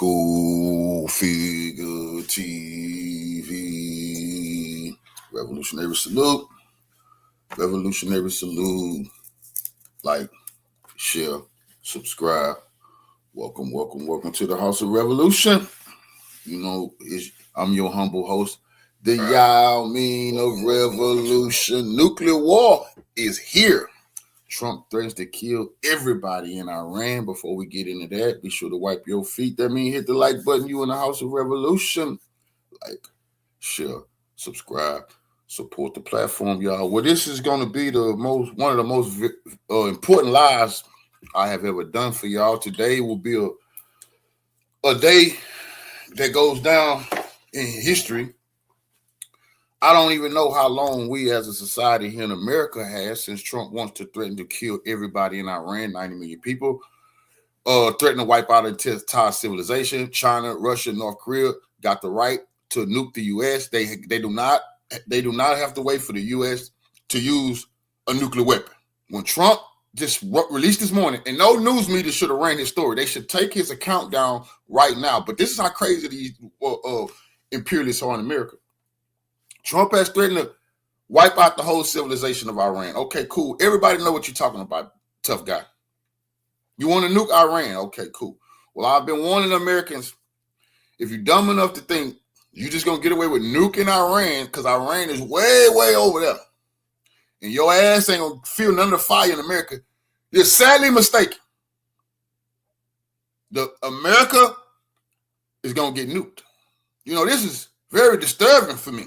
Go Figure TV. Revolutionary salute. Revolutionary salute. Like, share, subscribe. Welcome to the House of Revolution. You know, I'm your humble host, the Yao Mean of Revolution. Nuclear war is here. Trump threatens to kill everybody in Iran. Before we get into that, be sure to wipe your feet. That means hit the like button. You in the House of Revolution. Like, share, subscribe, support the platform, y'all. Well, this is going to be one of the most important lives I have ever done for y'all. Today will be a day that goes down in history. I don't even know how long we as a society here in America has since Trump wants to threaten to kill everybody in Iran, 90 million people, threaten to wipe out entire civilization. China, Russia, North Korea got the right to nuke the U.S. They do not have to wait for the U.S. to use a nuclear weapon. When Trump just released this morning, and no news media should have ran his story. They should take his account down right now. But this is how crazy these imperialists are in America. Trump has threatened to wipe out the whole civilization of Iran. Okay, cool. Everybody know what you're talking about, tough guy. You want to nuke Iran? Okay, cool. Well, I've been warning Americans, if you're dumb enough to think you're just going to get away with nuking Iran because Iran is way, way over there, and your ass ain't going to feel none of the fire in America, you're sadly mistaken. America is going to get nuked. You know, this is very disturbing for me.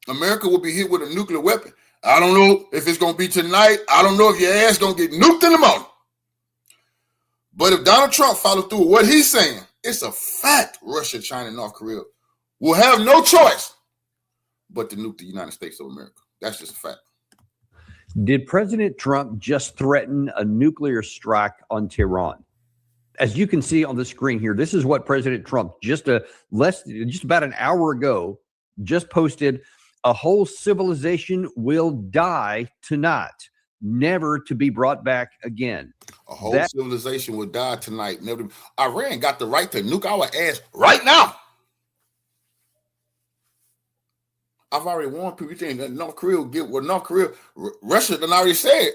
America will be hit with a nuclear weapon. I don't know if it's going to be tonight. I don't know if your ass going to get nuked in the morning. But if Donald Trump follows through with what he's saying, it's a fact Russia, China, and North Korea will have no choice but to nuke the United States of America. That's just a fact. Did President Trump just threaten a nuclear strike on Tehran? As you can see on the screen here, this is what President Trump just about an hour ago just posted. A whole civilization will die tonight, never to be brought back again. A whole civilization will die tonight. Never. Iran got the right to nuke our ass right now. I've already warned people. You think that North Korea will get what North Korea, Russia done already said.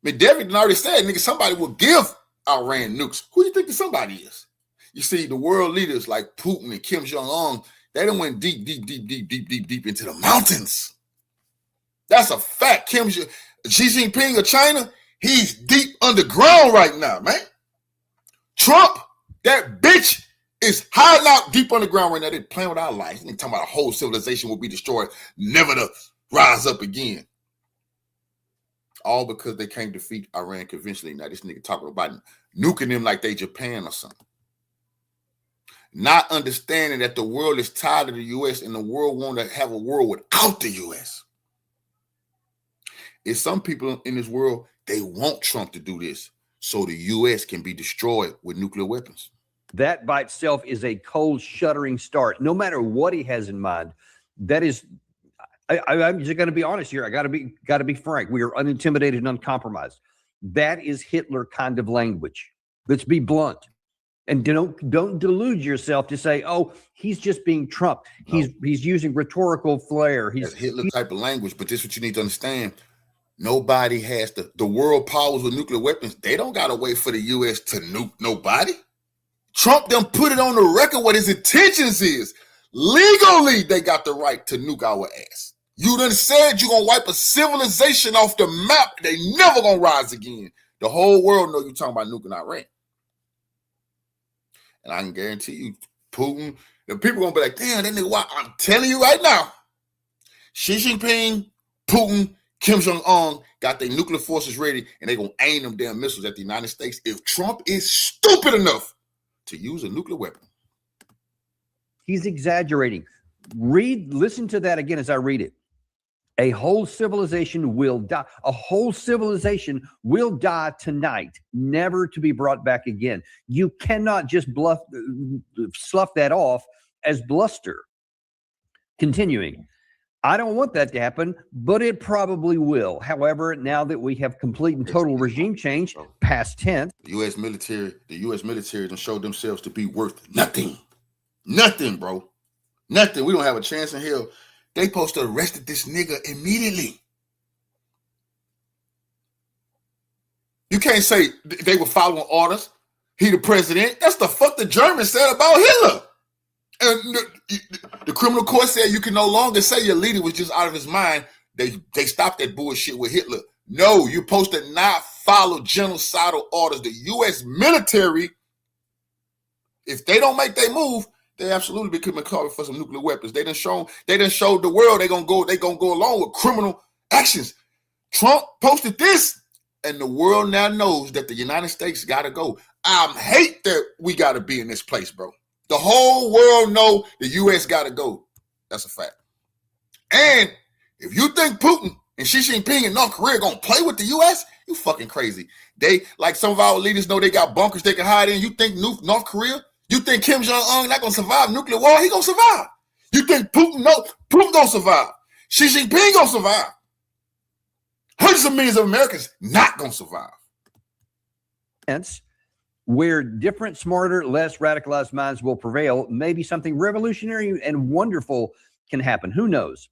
Medvedev done already said, nigga, somebody will give Iran nukes. Who do you think the somebody is? You see, the world leaders like Putin and Kim Jong-un, they done went deep into the mountains. That's a fact. Xi Jinping of China, he's deep underground right now, man. Trump, that bitch, is hiding out deep underground right now. They're playing with our lives. They're talking about a whole civilization will be destroyed, never to rise up again. All because they can't defeat Iran conventionally. Now this nigga talking about nuking them like they Japan or something. Not understanding that the world is tired of the U.S. and the world want to have a world without the U.S. It's some people in this world, they want Trump to do this so the U.S. can be destroyed with nuclear weapons. That by itself is a cold, shuddering start. No matter what he has in mind, that is, I'm just going to be honest here. I got to be frank. We are unintimidated and uncompromised. That is Hitler kind of language. Let's be blunt. And don't delude yourself to say, oh, he's just being Trump. He's using rhetorical flair. That's Hitler type of language. But this is what you need to understand. Nobody has the world powers with nuclear weapons. They don't got to wait for the U.S. to nuke nobody. Trump done put it on the record what his intentions is. Legally, they got the right to nuke our ass. You done said you're going to wipe a civilization off the map. They never going to rise again. The whole world know you're talking about nuking Iran. And I can guarantee you, Putin, the people going to be like, damn, that nigga, why? I'm telling you right now, Xi Jinping, Putin, Kim Jong-un got their nuclear forces ready, and they're going to aim them damn missiles at the United States if Trump is stupid enough to use a nuclear weapon. He's exaggerating. Listen to that again as I read it. A whole civilization will die. A whole civilization will die tonight, never to be brought back again. You cannot just slough that off as bluster. Continuing, I don't want that to happen, but it probably will. However, now that we have complete and total regime change, past tense. The U.S. military done showed themselves to be worth nothing. Nothing, bro. Nothing. We don't have a chance in hell. They supposed to arrested this nigga immediately. You can't say they were following orders. He the president. That's the fuck the Germans said about Hitler. And the criminal court said you can no longer say your leader was just out of his mind. They stopped that bullshit with Hitler. No, you're supposed to not follow genocidal orders. The U.S. military, if they don't make their move, they absolutely become called for some nuclear weapons. They done showed the world they gonna go along with criminal actions. Trump posted this, and the world now knows that the United States gotta go. I hate that we gotta be in this place, bro. The whole world know the U.S. gotta go. That's a fact. And if you think Putin and Xi Jinping and North Korea gonna play with the U.S., you fucking crazy. They, like some of our leaders know, they got bunkers they can hide in. You think North Korea? You think Kim Jong-un not gonna survive nuclear war? He gonna survive. You think Putin gonna survive? Xi Jinping gonna survive. Hundreds of millions of Americans not gonna survive. Where different, smarter, less radicalized minds will prevail, maybe something revolutionary and wonderful can happen. Who knows?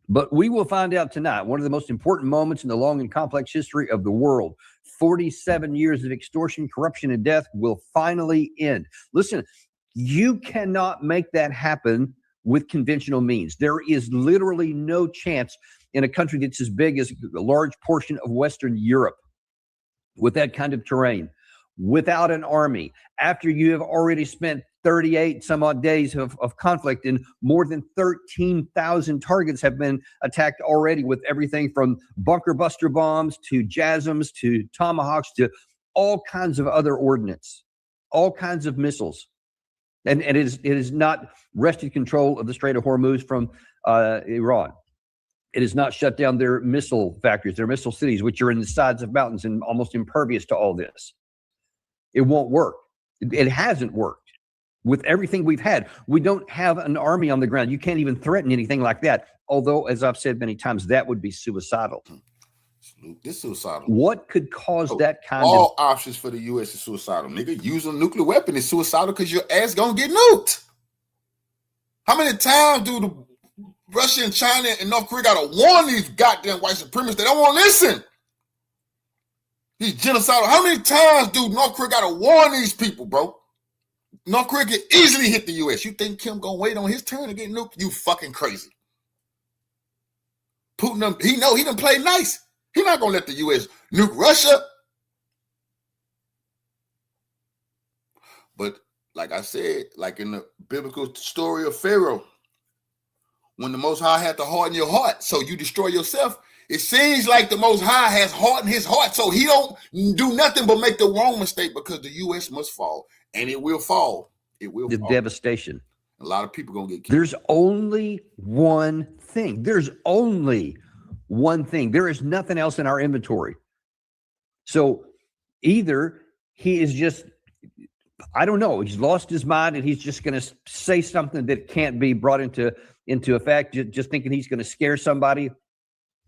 But we will find out tonight. One of the most important moments in the long and complex history of the world. 47 years of extortion, corruption, and death will finally end. Listen, you cannot make that happen with conventional means. There is literally no chance in a country that's as big as a large portion of Western Europe with that kind of terrain, without an army, after you have already spent 38 some odd days of conflict, and more than 13,000 targets have been attacked already, with everything from bunker buster bombs to JASSMs to Tomahawks to all kinds of other ordnance, all kinds of missiles. And it is not wrested control of the Strait of Hormuz from Iran. It has not shut down their missile factories, their missile cities, which are in the sides of mountains and almost impervious to all this. It won't work. It hasn't worked. With everything we've had, we don't have an army on the ground. You can't even threaten anything like that. Although, as I've said many times, that would be suicidal. This is suicidal. What could cause that kind all options for the U.S. is suicidal, nigga. Using a nuclear weapon is suicidal because your ass gonna get nuked. How many times do the Russia and China and North Korea gotta warn these goddamn white supremacists? They don't want to listen. These genocidal. How many times do North Korea gotta warn these people, bro? North Korea can easily hit the U.S. You think Kim gonna wait on his turn to get nuked? You fucking crazy. Putin, he done played nice. He not gonna let the U.S. nuke Russia. But like I said, like in the biblical story of Pharaoh, when the Most High had to harden your heart so you destroy yourself, it seems like the Most High has hardened his heart so he don't do nothing but make the wrong mistake, because the U.S. must fall. And it will fall. It will fall. Devastation. A lot of people going to get killed. There's only one thing. There's only one thing. There is nothing else in our inventory. So either he is just, I don't know, he's lost his mind and he's just going to say something that can't be brought into effect, just thinking he's going to scare somebody.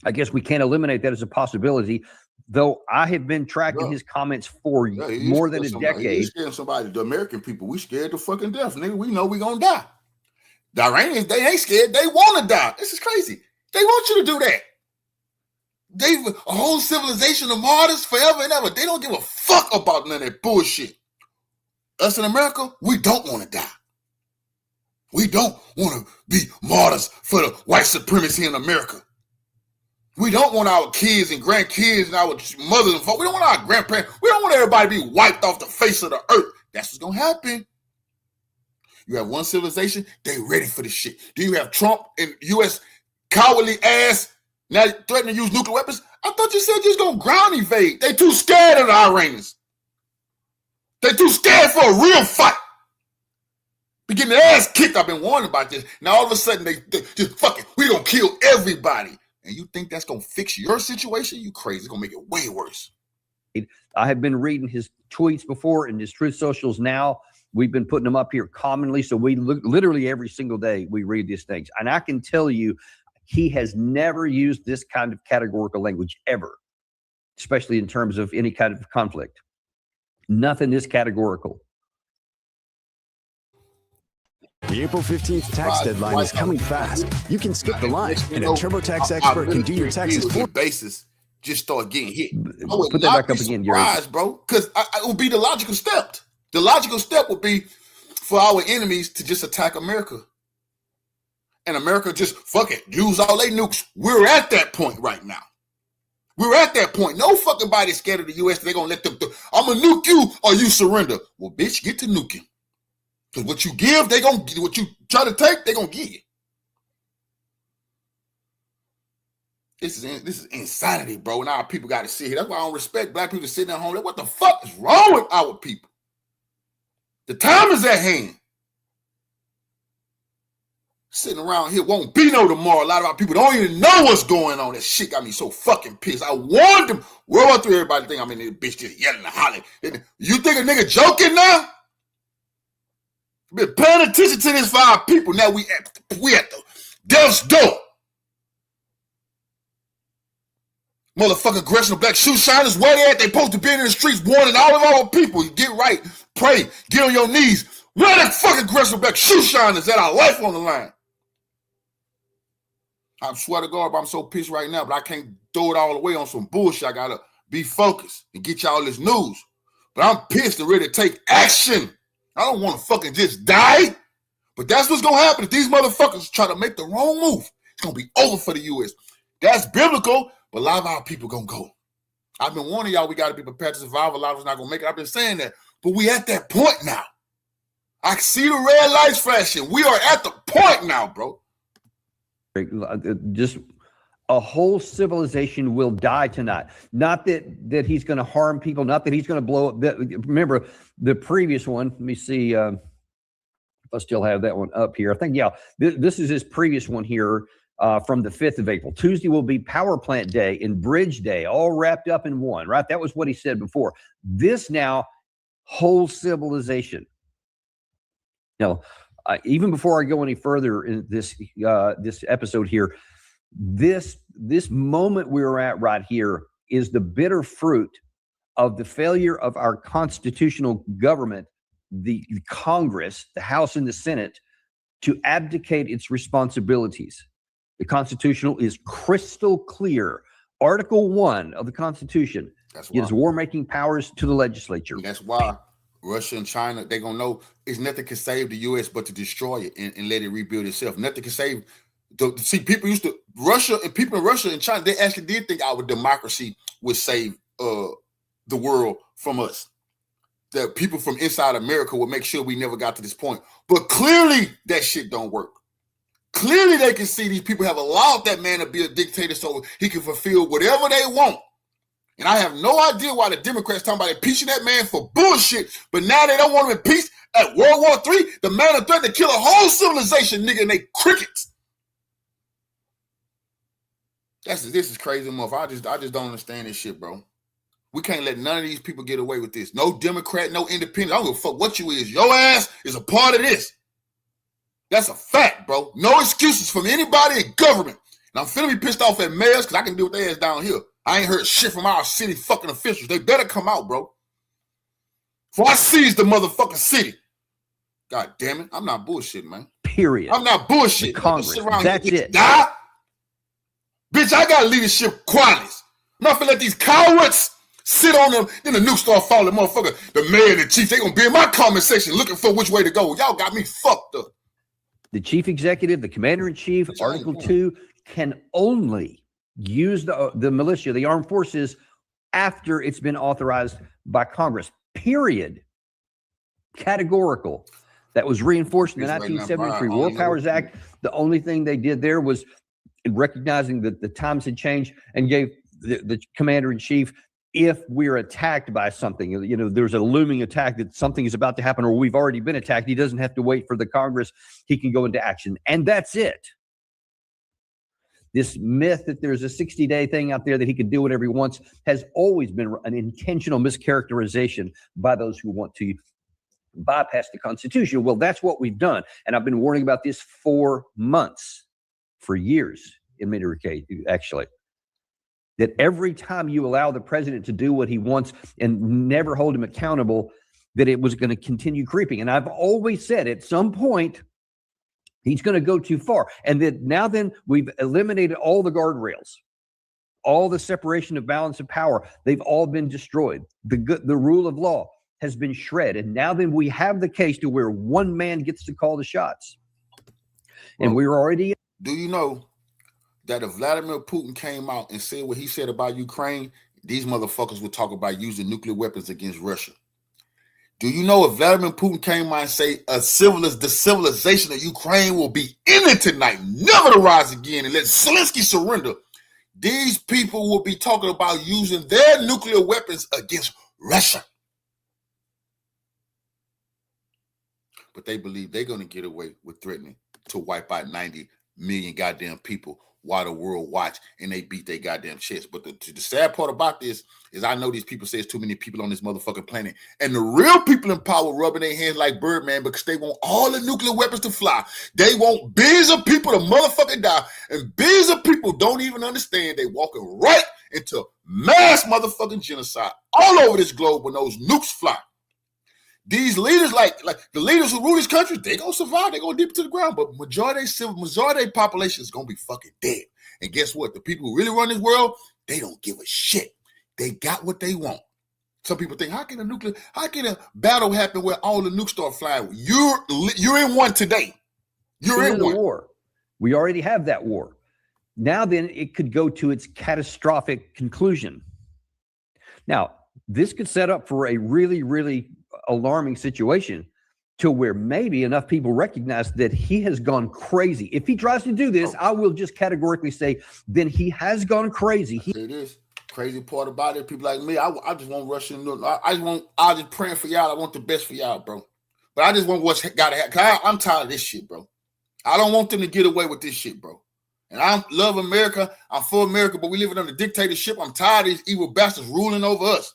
I guess we can't eliminate that as a possibility. Though I have been tracking his comments for more than a decade. He's scared somebody. The American people, we scared to fucking death, nigga. We know we gonna die. The Iranians, they ain't scared. They want to die. This is crazy. They want you to do that. They a whole civilization of martyrs forever and ever. They don't give a fuck about none of that bullshit. Us in America, we don't want to die. We don't want to be martyrs for the white supremacy in America. We don't want our kids and grandkids and our mothers and folks. We don't want our grandparents. We don't want everybody to be wiped off the face of the earth. That's what's going to happen. You have one civilization, they ready for this shit. Do you have Trump and U.S. cowardly ass now threatening to use nuclear weapons? I thought you said you was going to ground evade. They too scared of the Iranians. They too scared for a real fight. Be getting their ass kicked. I've been warning about this. Now all of a sudden they just fuck it. We going to kill everybody. And you think that's going to fix your situation? You crazy. It's going to make it way worse. I have been reading his tweets before and his Truth Socials now. We've been putting them up here commonly. So we look literally every single day we read these things. And I can tell you, He has never used this kind of categorical language ever, especially in terms of any kind of conflict. Nothing is categorical. The April 15th tax deadline is coming fast. You can skip the line, and a TurboTax expert can do your taxes for basis. Just start getting hit. Put that back up again, Gary. Bro, because it would be the logical step. The logical step would be for our enemies to just attack America. And America just, fuck it, use all their nukes. We're at that point right now. We're at that point. No fucking body scared of the U.S. They're going to let them do. I'm going to nuke you or you surrender. Well, bitch, get to nuking. Because what you give, they going to, what you try to take, they're going to give you. This is insanity, bro. And our people got to sit here. That's why I don't respect black people sitting at home. Like, what the fuck is wrong with our people? The time is at hand. Sitting around here won't be no tomorrow. A lot of our people don't even know what's going on. That shit got me so fucking pissed. I warned them. World War III, everybody think I'm in this bitch just yelling and hollering. You think a nigga joking now? Been paying attention to this for our people. Now we at the death's door. Motherfucking congressional black shoe shiners, where they at? They supposed to be in the streets warning all of our people. Get right, pray, get on your knees. Where the fucking congressional black shoe shiners that our life on the line? I swear to God, I'm so pissed right now, but I can't throw it all away on some bullshit. I gotta be focused and get y'all this news. But I'm pissed and ready to take action. I don't want to fucking just die. But that's what's gonna happen if these motherfuckers try to make the wrong move. It's gonna be over for the U.S. That's biblical. But a lot of our people gonna go. I've been warning y'all we gotta be prepared to survive. A lot of us not gonna make it. I've been saying that. But we at that point now. I see the red lights flashing. We are at the point now, bro. Just a whole civilization will die tonight. Not that he's going to harm people, not that he's going to blow up. Remember the previous one. Let me see if I still have that one up here. I think, yeah, this is his previous one here. From the 5th of April. Tuesday will be Power Plant Day and Bridge Day, all wrapped up in one, right? That was what he said before. This now, whole civilization. Now, even before I go any further in this episode here, this moment we're at right here is the bitter fruit of the failure of our constitutional government, the Congress, the House and the Senate, to abdicate its responsibilities. The Constitutional is crystal clear. Article 1 of the Constitution gives war-making powers to the legislature. And that's why Russia and China, they're going to know it's nothing can save the U.S. but to destroy it and let it rebuild itself. Nothing can save. See, people used to, people in Russia and China, they actually did think our democracy would save the world from us. That people from inside America would make sure we never got to this point. But clearly that shit don't work. Clearly, they can see these people have allowed that man to be a dictator so he can fulfill whatever they want. And I have no idea why the Democrats talking about impeaching that man for bullshit, but now they don't want him impeached. At World War III, the man that threatened to kill a whole civilization, nigga, and they crickets. This is crazy, motherfucker. I just don't understand this shit, bro. We can't let none of these people get away with this. No Democrat, no independent. I don't give a fuck what you is. Your ass is a part of this. That's a fact, bro. No excuses from anybody in government. And I'm finna be pissed off at mayors because I can deal with their ass down here. I ain't heard shit from our city fucking officials. They better come out, bro. Before I seize the motherfucking city. God damn it. I'm not bullshitting, man. Period. I'm not bullshitting. Congress. That's it. Die. Bitch, I got leadership qualities. I'm not finna let these cowards sit on them. Then the nukes start falling, motherfucker. The mayor and the chief, they gonna be in my comment section looking for which way to go. Y'all got me fucked up. The chief executive, the commander-in-chief, Article 2, can only use the militia, the armed forces, after it's been authorized by Congress. Period. Categorical. That was reinforced in the 1973 War Powers Act. The only thing they did there was recognizing that the times had changed and gave the commander-in-chief, if we're attacked by something, you know, there's a looming attack that something is about to happen or we've already been attacked, he doesn't have to wait for the Congress. He can go into action. And that's it. This myth that there's a 60-day thing out there that he can do whatever he wants has always been an intentional mischaracterization by those who want to bypass the Constitution. Well, that's what we've done. And I've been warning about this for months, for years. in many cases, actually. That every time you allow the president to do what he wants and never hold him accountable, that it was going to continue creeping. And I've always said at some point, he's going to go too far. And that now then we've eliminated all the guardrails, all the separation of balance of power. They've all been destroyed. The rule of law has been shredded. And now then we have the case to where one man gets to call the shots. And we're already. Do you know that if Vladimir Putin came out and said what he said about Ukraine, these motherfuckers would talk about using nuclear weapons against Russia? Do you know if Vladimir Putin came out and say the civilization of Ukraine will be ended tonight, never to rise again, and let Zelensky surrender, these people will be talking about using their nuclear weapons against Russia. But they believe they're going to get away with threatening to wipe out 90 million goddamn people while the world watch and they beat their goddamn chest. But the sad part about this is I know these people say it's too many people on this motherfucking planet. And the real people in power rubbing their hands like Birdman because they want all the nuclear weapons to fly. They want billions of people to motherfucking die. And billions of people don't even understand they walking right into mass motherfucking genocide all over this globe when those nukes fly. These leaders, like the leaders who rule this country, they gonna survive. They gonna dip to the ground, but majority of population is gonna be fucking dead. And guess what? The people who really run this world, they don't give a shit. They got what they want. Some people think, how can a battle happen where all the nukes start flying? You're in one today. You're in one. War. We already have that war. Now then, it could go to its catastrophic conclusion. Now, this could set up for a really, really alarming situation to where maybe enough people recognize that he has gone crazy. If he tries to do this, I will just categorically say, then he has gone crazy. It is crazy part about it. People like me, I just want Russia. I just praying for y'all. I want the best for y'all, bro. But I just want what's got to happen. I'm tired of this shit, bro. I don't want them to get away with this shit, bro. And I love America. I'm for America, but we live under dictatorship. I'm tired of these evil bastards ruling over us.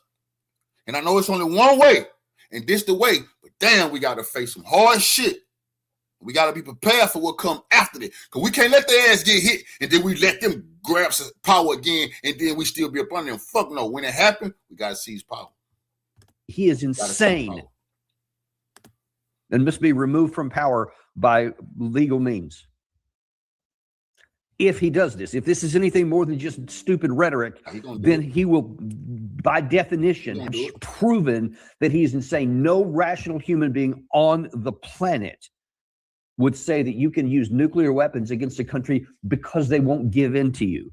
And I know it's only one way. And this the way, but damn, we got to face some hard shit. We got to be prepared for what come after this. Because we can't let their ass get hit and then we let them grab some power again and then we still be up under them. Fuck no. When it happens, we got to seize power. He is insane and must be removed from power by legal means. If he does this, if this is anything more than just stupid rhetoric, then he will, by definition, have proven that he is insane. No rational human being on the planet would say that you can use nuclear weapons against a country because they won't give in to you.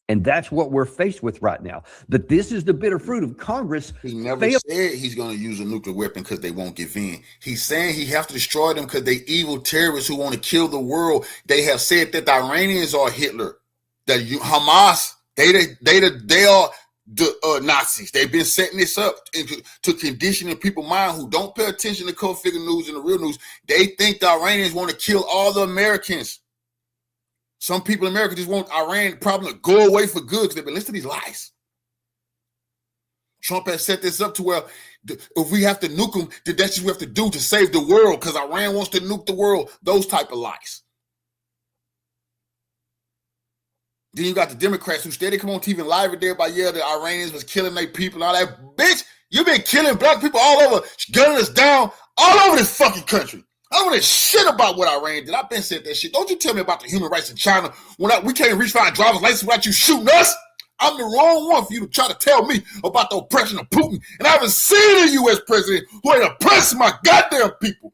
And that's what we're faced with right now. That this is the bitter fruit of Congress. He never said he's going to use a nuclear weapon because they won't give in. He's saying he has to destroy them because they evil terrorists who want to kill the world. They have said that the Iranians are Hitler, that Hamas, they are the Nazis. They've been setting this up to conditioning people's mind who don't pay attention to cold figure news and the real news. They think the Iranians want to kill all the Americans. Some people in America just want Iran probably to go away for good because they've been listening to these lies. Trump has set this up to where if we have to nuke them, that's just what we have to do to save the world because Iran wants to nuke the world. Those type of lies. Then you got the Democrats who steady come on TV and lie every day about, yeah, the Iranians was killing their people and all that. Bitch, you've been killing black people all over, gunning us down all over this fucking country. I don't want to shit about what Iran did. I've been said that shit. Don't you tell me about the human rights in China when we can't reach for our driver's license without you shooting us. I'm the wrong one for you to try to tell me about the oppression of Putin. And I haven't seen a U.S. president who ain't oppressing my goddamn people.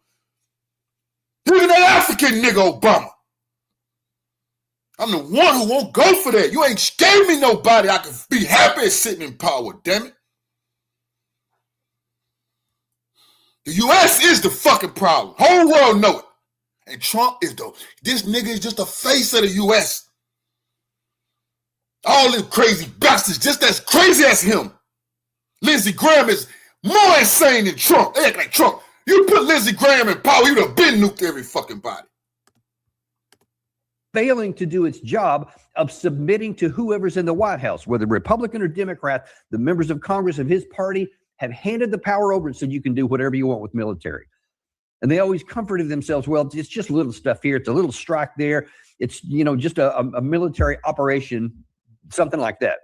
Even that African nigga Obama. I'm the one who won't go for that. You ain't gave me nobody I can be happy sitting in power, damn it. The U.S. is the fucking problem. Whole world know it. And Trump is this nigga is just the face of the U.S. All them crazy bastards just as crazy as him. Lindsey Graham is more insane than Trump. They act like Trump. You put Lindsey Graham in power, he would have been nuked every fucking body. Failing to do its job of submitting to whoever's in the White House, whether Republican or Democrat, the members of Congress of his party have handed the power over and said you can do whatever you want with military. And they always comforted themselves, well, it's just little stuff here. It's a little strike there. It's, just a military operation, something like that.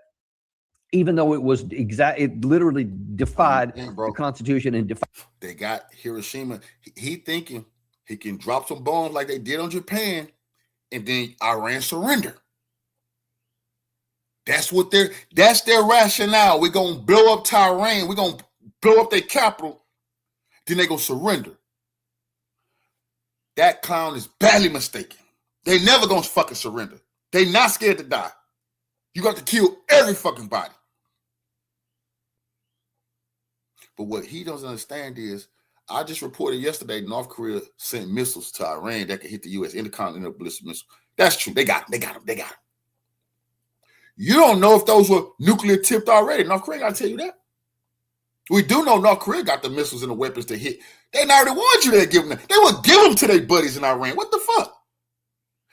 Even though it was it literally defied the Constitution and defied. They got Hiroshima. He thinking he can drop some bombs like they did on Japan, and then Iran surrender. That's their rationale. We're gonna blow up Tehran. We're gonna blow up their capital. Then they're gonna surrender. That clown is badly mistaken. They never gonna fucking surrender. They not scared to die. You got to kill every fucking body. But what he doesn't understand is, I just reported yesterday North Korea sent missiles to Iran that could hit the U.S. intercontinental ballistic missile. That's true. They got them. You don't know if those were nuclear tipped already. North Korea got to tell you that. We do know North Korea got the missiles and the weapons to hit. They already warned you they'd give them. They would give them to their buddies in Iran. What the fuck?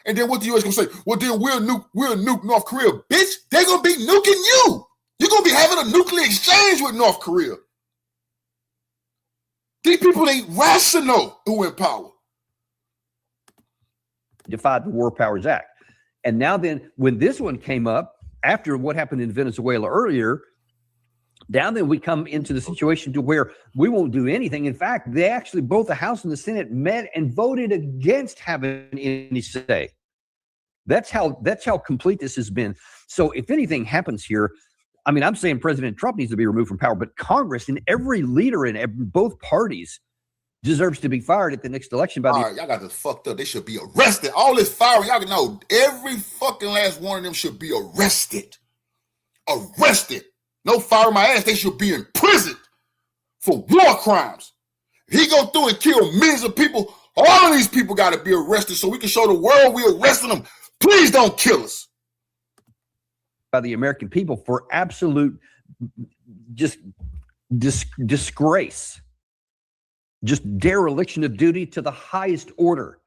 And then what the U.S. gonna say? Well, then we'll nuke North Korea, bitch. They're gonna be nuking you. You're gonna be having a nuclear exchange with North Korea. These people ain't rational who in power. Defied the War Powers Act. And now then, when this one came up, after what happened in Venezuela earlier, now then we come into the situation to where we won't do anything. In fact, they actually, both the House and the Senate met and voted against having any say. That's how complete this has been. So if anything happens here, I mean, I'm saying President Trump needs to be removed from power, but Congress and every leader in both parties deserves to be fired at the next election. All right, y'all got this fucked up. They should be arrested. All this firing, y'all know every fucking last one of them should be arrested. Arrested. No fire my ass. They should be in prison for war crimes. He go through and kill millions of people. All of these people got to be arrested so we can show the world we arresting them. Please don't kill us. By the American people for absolute just disgrace, just dereliction of duty to the highest order.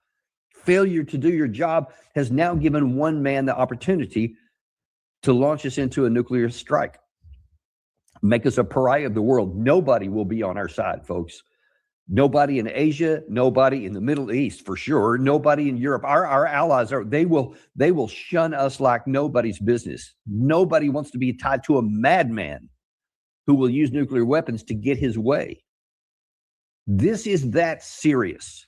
Failure to do your job has now given one man the opportunity to launch us into a nuclear strike, make us a pariah of the world. Nobody will be on our side, folks. Nobody in Asia, nobody in the Middle East for sure, nobody in Europe. Our allies they will shun us like nobody's business. Nobody wants to be tied to a madman who will use nuclear weapons to get his way. This is that serious.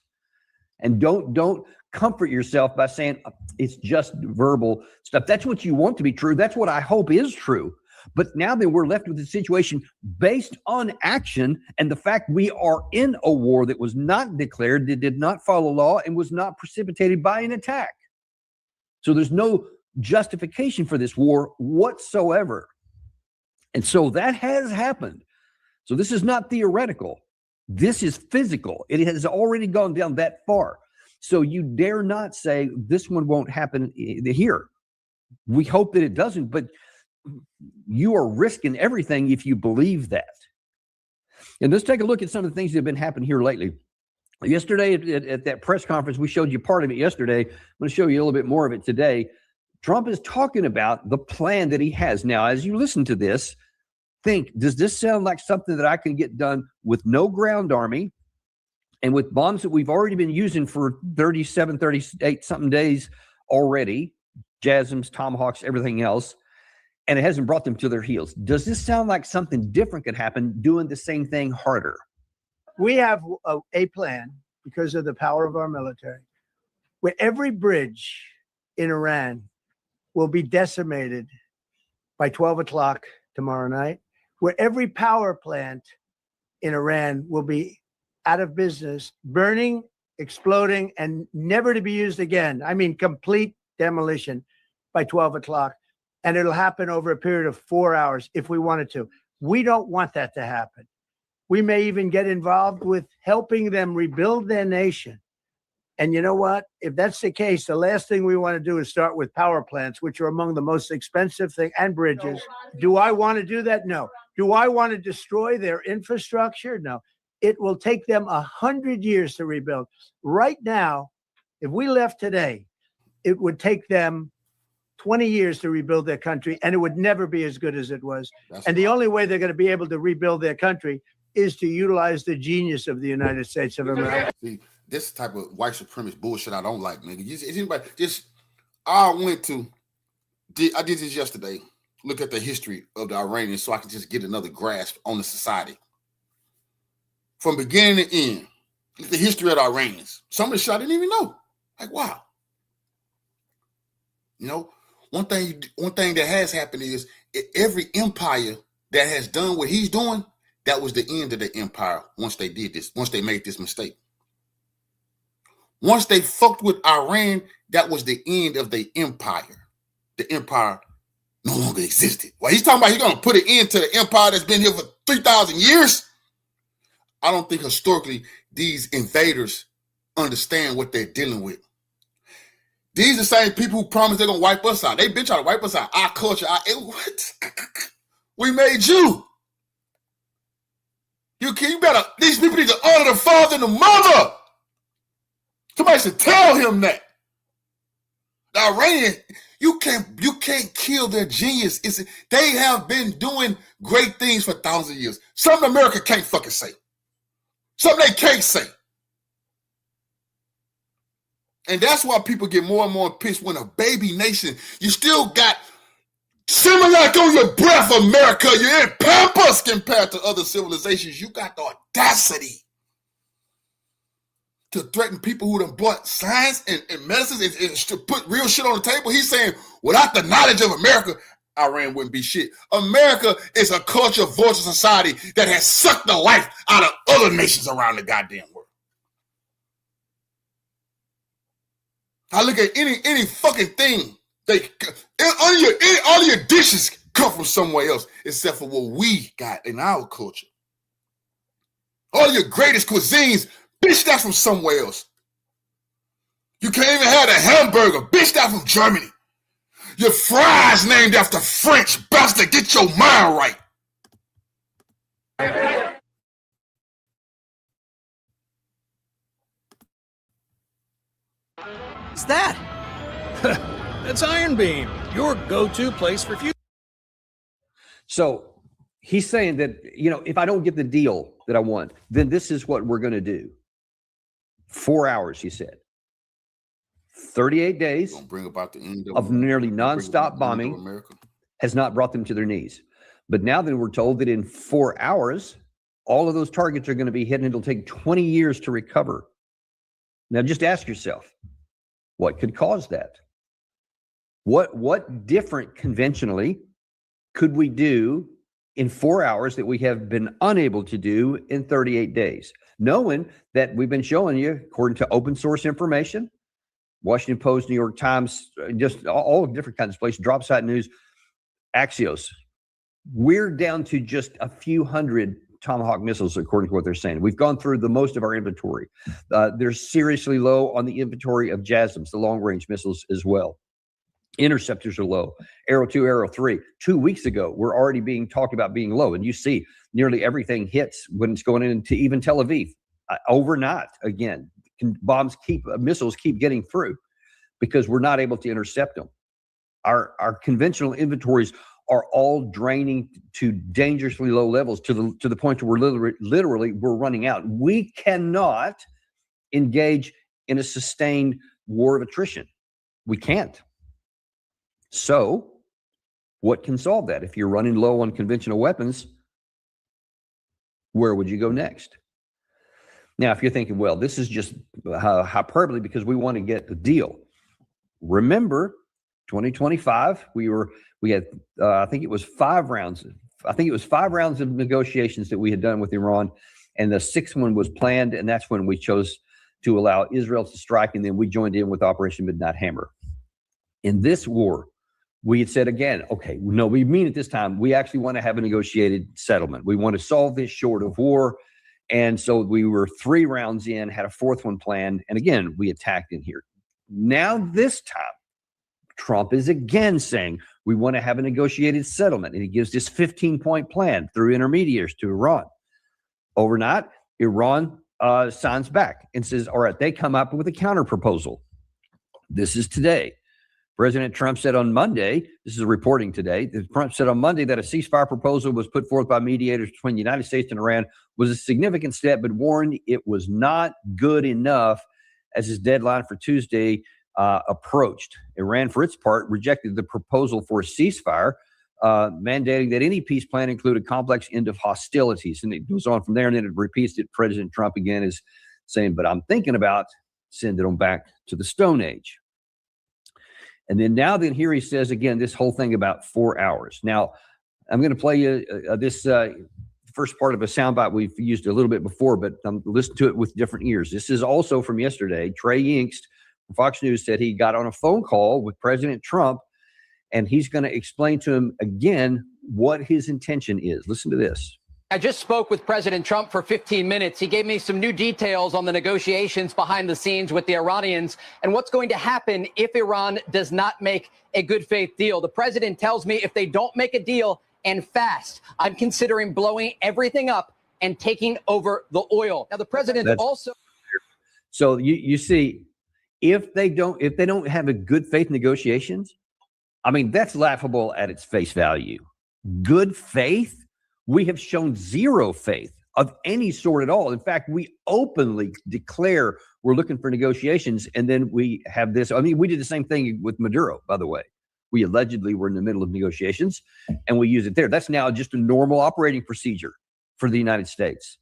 And don't comfort yourself by saying it's just verbal stuff. That's what you want to be true. That's what I hope is true. But now that we're left with a situation based on action and the fact we are in a war that was not declared, that did not follow law, and was not precipitated by an attack. So there's no justification for this war whatsoever. And so that has happened. So this is not theoretical. This is physical. It has already gone down that far. So you dare not say this one won't happen here. We hope that it doesn't, but you are risking everything if you believe that. And let's take a look at some of the things that have been happening here lately. Yesterday at that press conference, we showed you part of it yesterday. I'm going to show you a little bit more of it today. Trump is talking about the plan that he has. Now, as you listen to this, think, does this sound like something that I can get done with no ground army and with bombs that we've already been using for 37, 38 something days already, JASSMs, Tomahawks, everything else, and it hasn't brought them to their heels? Does this sound like something different could happen doing the same thing harder? We have a plan because of the power of our military, where every bridge in Iran will be decimated by 12 o'clock tomorrow night, where every power plant in Iran will be out of business, burning, exploding, and never to be used again. I mean, complete demolition by 12 o'clock. And it'll happen over a period of 4 hours if we wanted to. We don't want that to happen. We may even get involved with helping them rebuild their nation. And you know what? If that's the case, the last thing we want to do is start with power plants, which are among the most expensive things, and bridges. Do I want to do that? No. Do I want to destroy their infrastructure? No. It will take them 100 years to rebuild. Right now, if we left today, it would take them 20 years to rebuild their country, and it would never be as good as it was. And the only way they're going to be able to rebuild their country is to utilize the genius of the United States of America. See, this type of white supremacist bullshit I don't like, nigga. Is anybody just? I did this yesterday. Look at the history of the Iranians so I can just get another grasp on the society. From beginning to end, the history of the Iranians. Some of the shit I didn't even know. Like, wow. You know, one thing that has happened is every empire that has done what he's doing, that was the end of the empire once they did this, once they made this mistake. Once they fucked with Iran, that was the end of the empire. The empire no longer existed. Well, he's talking about he's going to put an end to the empire that's been here for 3,000 years. I don't think historically these invaders understand what they're dealing with. These are the same people who promise they're going to wipe us out. They've been trying to wipe us out. Our culture. What? We made you. You better, these people need to honor the father and the mother. Somebody should tell him that. The Iranian, you can't kill their genius. They have been doing great things for thousands of years. Something America can't fucking say. Something they can't say. And that's why people get more and more pissed when a baby nation, you still got Similac on your breath, America. You're in Pampas compared to other civilizations. You got the audacity to threaten people who done brought science and medicines and to put real shit on the table. He's saying, without the knowledge of America, Iran wouldn't be shit. America is a culture, voice, society that has sucked the life out of other nations around the goddamn world. I look at any fucking thing. All of your dishes come from somewhere else, except for what we got in our culture. All your greatest cuisines, bitch, that's from somewhere else. You can't even have a hamburger, bitch, that's from Germany. Your fries named after French, bastard, get your mind right. What's that? That's Iron Beam, your go-to place for future. So he's saying that, you know, if I don't get the deal that I want, then this is what we're going to do. 4 hours, he said. 38 days bring about the end of nearly nonstop bombing has not brought them to their knees. But now then we're told that in 4 hours, all of those targets are going to be hit and it'll take 20 years to recover. Now just ask yourself, what could cause that? What different conventionally could we do in 4 hours that we have been unable to do in 38 days? Knowing that we've been showing you, according to open source information, Washington Post, New York Times, just all different kinds of places, Drop Site News, Axios, we're down to just a few hundred Tomahawk missiles, according to what they're saying. We've gone through the most of our inventory. They're seriously low on the inventory of JASSMs, the long-range missiles as well. Interceptors are low. Arrow 2, Arrow 3. 2 weeks ago, we're already being talked about being low. And you see nearly everything hits when it's going into even Tel Aviv. Overnight, again, missiles keep getting through because we're not able to intercept them. Our conventional inventories are all draining to dangerously low levels to the point where we're literally running out. We cannot engage in a sustained war of attrition. We can't. So what can solve that? If you're running low on conventional weapons, where would you go next? Now, if you're thinking, well, this is just hyperbole because we want to get a deal. Remember, 2025, we had, I think it was 5 rounds. I think it was 5 rounds of negotiations that we had done with Iran, and the 6th one was planned, and that's when we chose to allow Israel to strike, and then we joined in with Operation Midnight Hammer. In this war, we had said again, okay, no, we mean it this time. We actually want to have a negotiated settlement. We want to solve this short of war. And so we were 3 rounds in, had a 4th one planned. And again, we attacked in here. Now this time, Trump is again saying we want to have a negotiated settlement. And he gives this 15-point plan through intermediaries to Iran. Overnight, Iran signs back and says, all right, they come up with a counter proposal. This is today. President Trump said on Monday, this is reporting today, that Trump said on Monday that a ceasefire proposal was put forth by mediators between the United States and Iran was a significant step, but warned it was not good enough as his deadline for Tuesday approached. Iran, for its part, rejected the proposal for a ceasefire, mandating that any peace plan include a complex end of hostilities. And it goes on from there, and then it repeats it. President Trump again is saying, but I'm thinking about sending them back to the Stone Age. And then here he says again, this whole thing about 4 hours. Now, I'm going to play you this first part of a soundbite we've used a little bit before, but listen to it with different ears. This is also from yesterday. Trey Yingst from Fox News said he got on a phone call with President Trump, and he's going to explain to him again what his intention is. Listen to this. I just spoke with President Trump for 15 minutes. He gave me some new details on the negotiations behind the scenes with the Iranians and what's going to happen if Iran does not make a good faith deal. The president tells me if they don't make a deal and fast, I'm considering blowing everything up and taking over the oil. Now, the president also. So you see, if they don't have a good faith negotiations, I mean, that's laughable at its face value. Good faith? We have shown zero faith of any sort at all. In fact, we openly declare we're looking for negotiations, and then we have this. I mean, we did the same thing with Maduro, by the way. We allegedly were in the middle of negotiations, and we use it there. That's now just a normal operating procedure for the United States.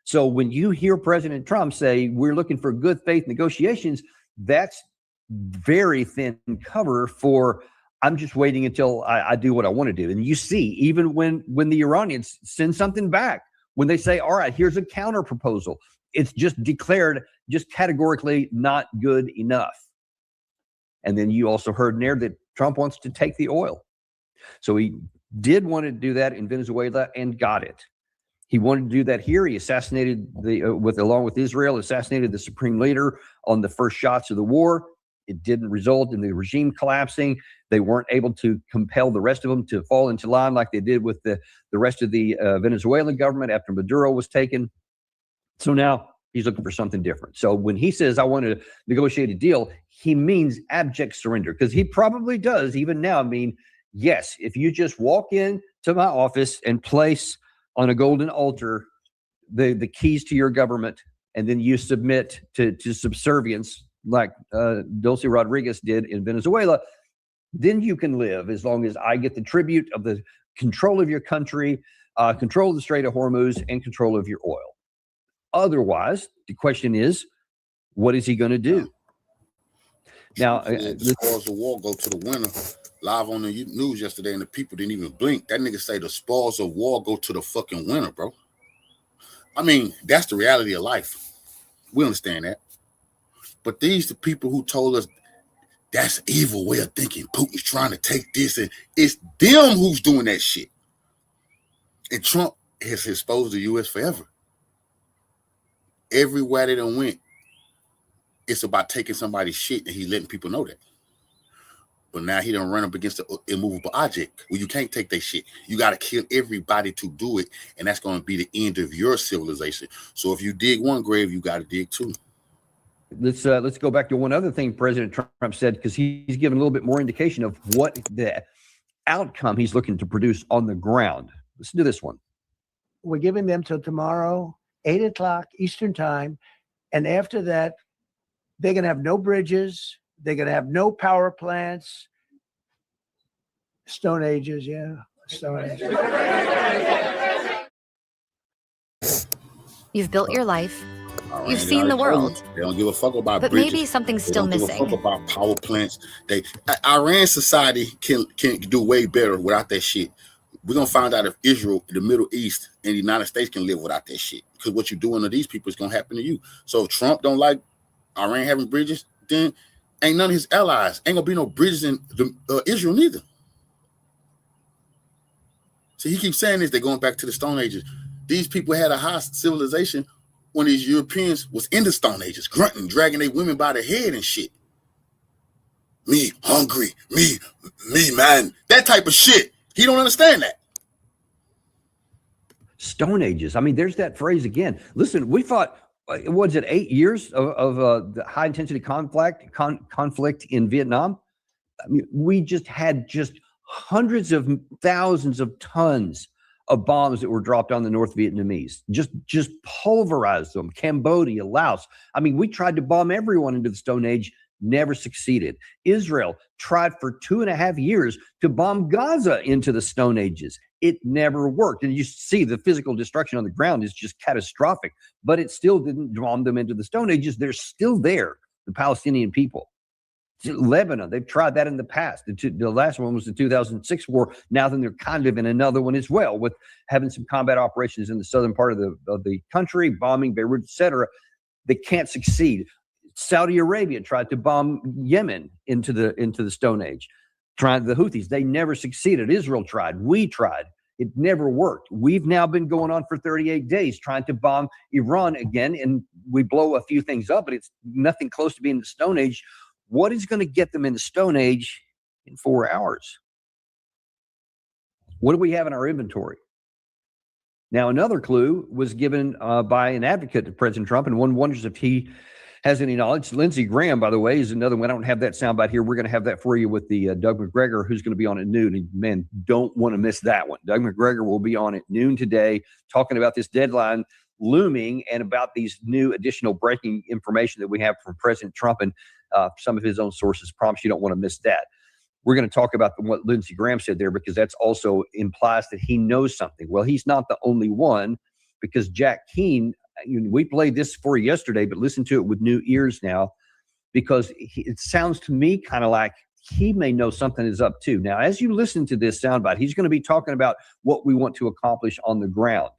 So when you hear President Trump say we're looking for good faith negotiations, that's very thin cover for I'm just waiting until I do what I want to do. And you see, even when the Iranians send something back, when they say, all right, here's a counter proposal, it's just declared just categorically not good enough. And then you also heard in there that Trump wants to take the oil. So he did want to do that in Venezuela and got it. He wanted to do that here. He assassinated along with Israel, assassinated the supreme leader on the first shots of the war. It didn't result in the regime collapsing. They weren't able to compel the rest of them to fall into line like they did with the rest of the Venezuelan government after Maduro was taken. So now he's looking for something different. So when he says, I want to negotiate a deal, he means abject surrender, because he probably does even now mean, yes, if you just walk in to my office and place on a golden altar the keys to your government, and then you submit to subservience like Dulce Rodriguez did in Venezuela, then you can live as long as I get the tribute of the control of your country, control of the Strait of Hormuz, and control of your oil. Otherwise, the question is, what is he going to do? Now, the spoils of war go to the winner. Live on the news yesterday, and the people didn't even blink. That nigga say the spoils of war go to the fucking winner, bro. I mean, that's the reality of life. We understand that. But these the people who told us that's evil way of thinking. Putin's trying to take this, and it's them who's doing that shit. And Trump has exposed the U.S. forever. Everywhere they done went, it's about taking somebody's shit, and he's letting people know that. But now he done run up against an immovable object. Well, you can't take their shit. You got to kill everybody to do it, and that's going to be the end of your civilization. So if you dig one grave, you got to dig two. Let's go back to one other thing President Trump said, because he's given a little bit more indication of what the outcome he's looking to produce on the ground. Listen to this one. We're giving them till tomorrow, 8 o'clock Eastern time. And after that, they're going to have no bridges. They're going to have no power plants. Stone Ages, yeah. Stone Ages. You've built your life. You've seen the world. They don't give a fuck about but bridges. Maybe something's still missing. They don't give a fuck about power plants. Iran society can do way better without that shit. We're going to find out if Israel, the Middle East, and the United States can live without that shit. Because what you're doing to these people is going to happen to you. So if Trump don't like Iran having bridges, then ain't none of his allies. Ain't going to be no bridges in Israel neither. So he keeps saying this. They're going back to the Stone Ages. These people had a high civilization when these Europeans was in the Stone Ages, grunting, dragging their women by the head and shit. Me, hungry, me, man. That type of shit. He don't understand that. Stone Ages. I mean, there's that phrase again. Listen, we fought, was it 8 years of the high intensity conflict in Vietnam? I mean, we just had hundreds of thousands of tons of bombs that were dropped on the North Vietnamese, just pulverized them. Cambodia, Laos. I mean, we tried to bomb everyone into the Stone Age, never succeeded. Israel tried for 2.5 years to bomb Gaza into the Stone Ages. It never worked. And you see the physical destruction on the ground is just catastrophic, but it still didn't bomb them into the Stone Ages. They're still there, the Palestinian people. Lebanon, they've tried that in the past. The last one was the 2006 war. Now then they're kind of in another one as well, with having some combat operations in the southern part of the country, bombing Beirut, etc. They can't succeed. Saudi Arabia tried to bomb Yemen into the Stone Age. Tried the Houthis. They never succeeded. Israel tried. We tried. It never worked. We've now been going on for 38 days trying to bomb Iran again, and we blow a few things up, but it's nothing close to being the Stone Age. What is going to get them in the Stone Age in 4 hours? What do we have in our inventory? Now, another clue was given by an advocate to President Trump, and one wonders if he has any knowledge. Lindsey Graham, by the way, is another one. I don't have that soundbite here. We're going to have that for you with the Doug McGregor, who's going to be on at noon. And man, don't want to miss that one. Doug McGregor will be on at noon today talking about this deadline looming and about these new additional breaking information that we have from President Trump and some of his own sources. Promise you don't want to miss that. We're going to talk about what Lindsey Graham said there, because that's also implies that he knows something. Well, he's not the only one, because Jack Keane, we played this for you yesterday, but listen to it with new ears now, because it sounds to me kind of like he may know something is up too. Now, as you listen to this soundbite, he's going to be talking about what we want to accomplish on the ground.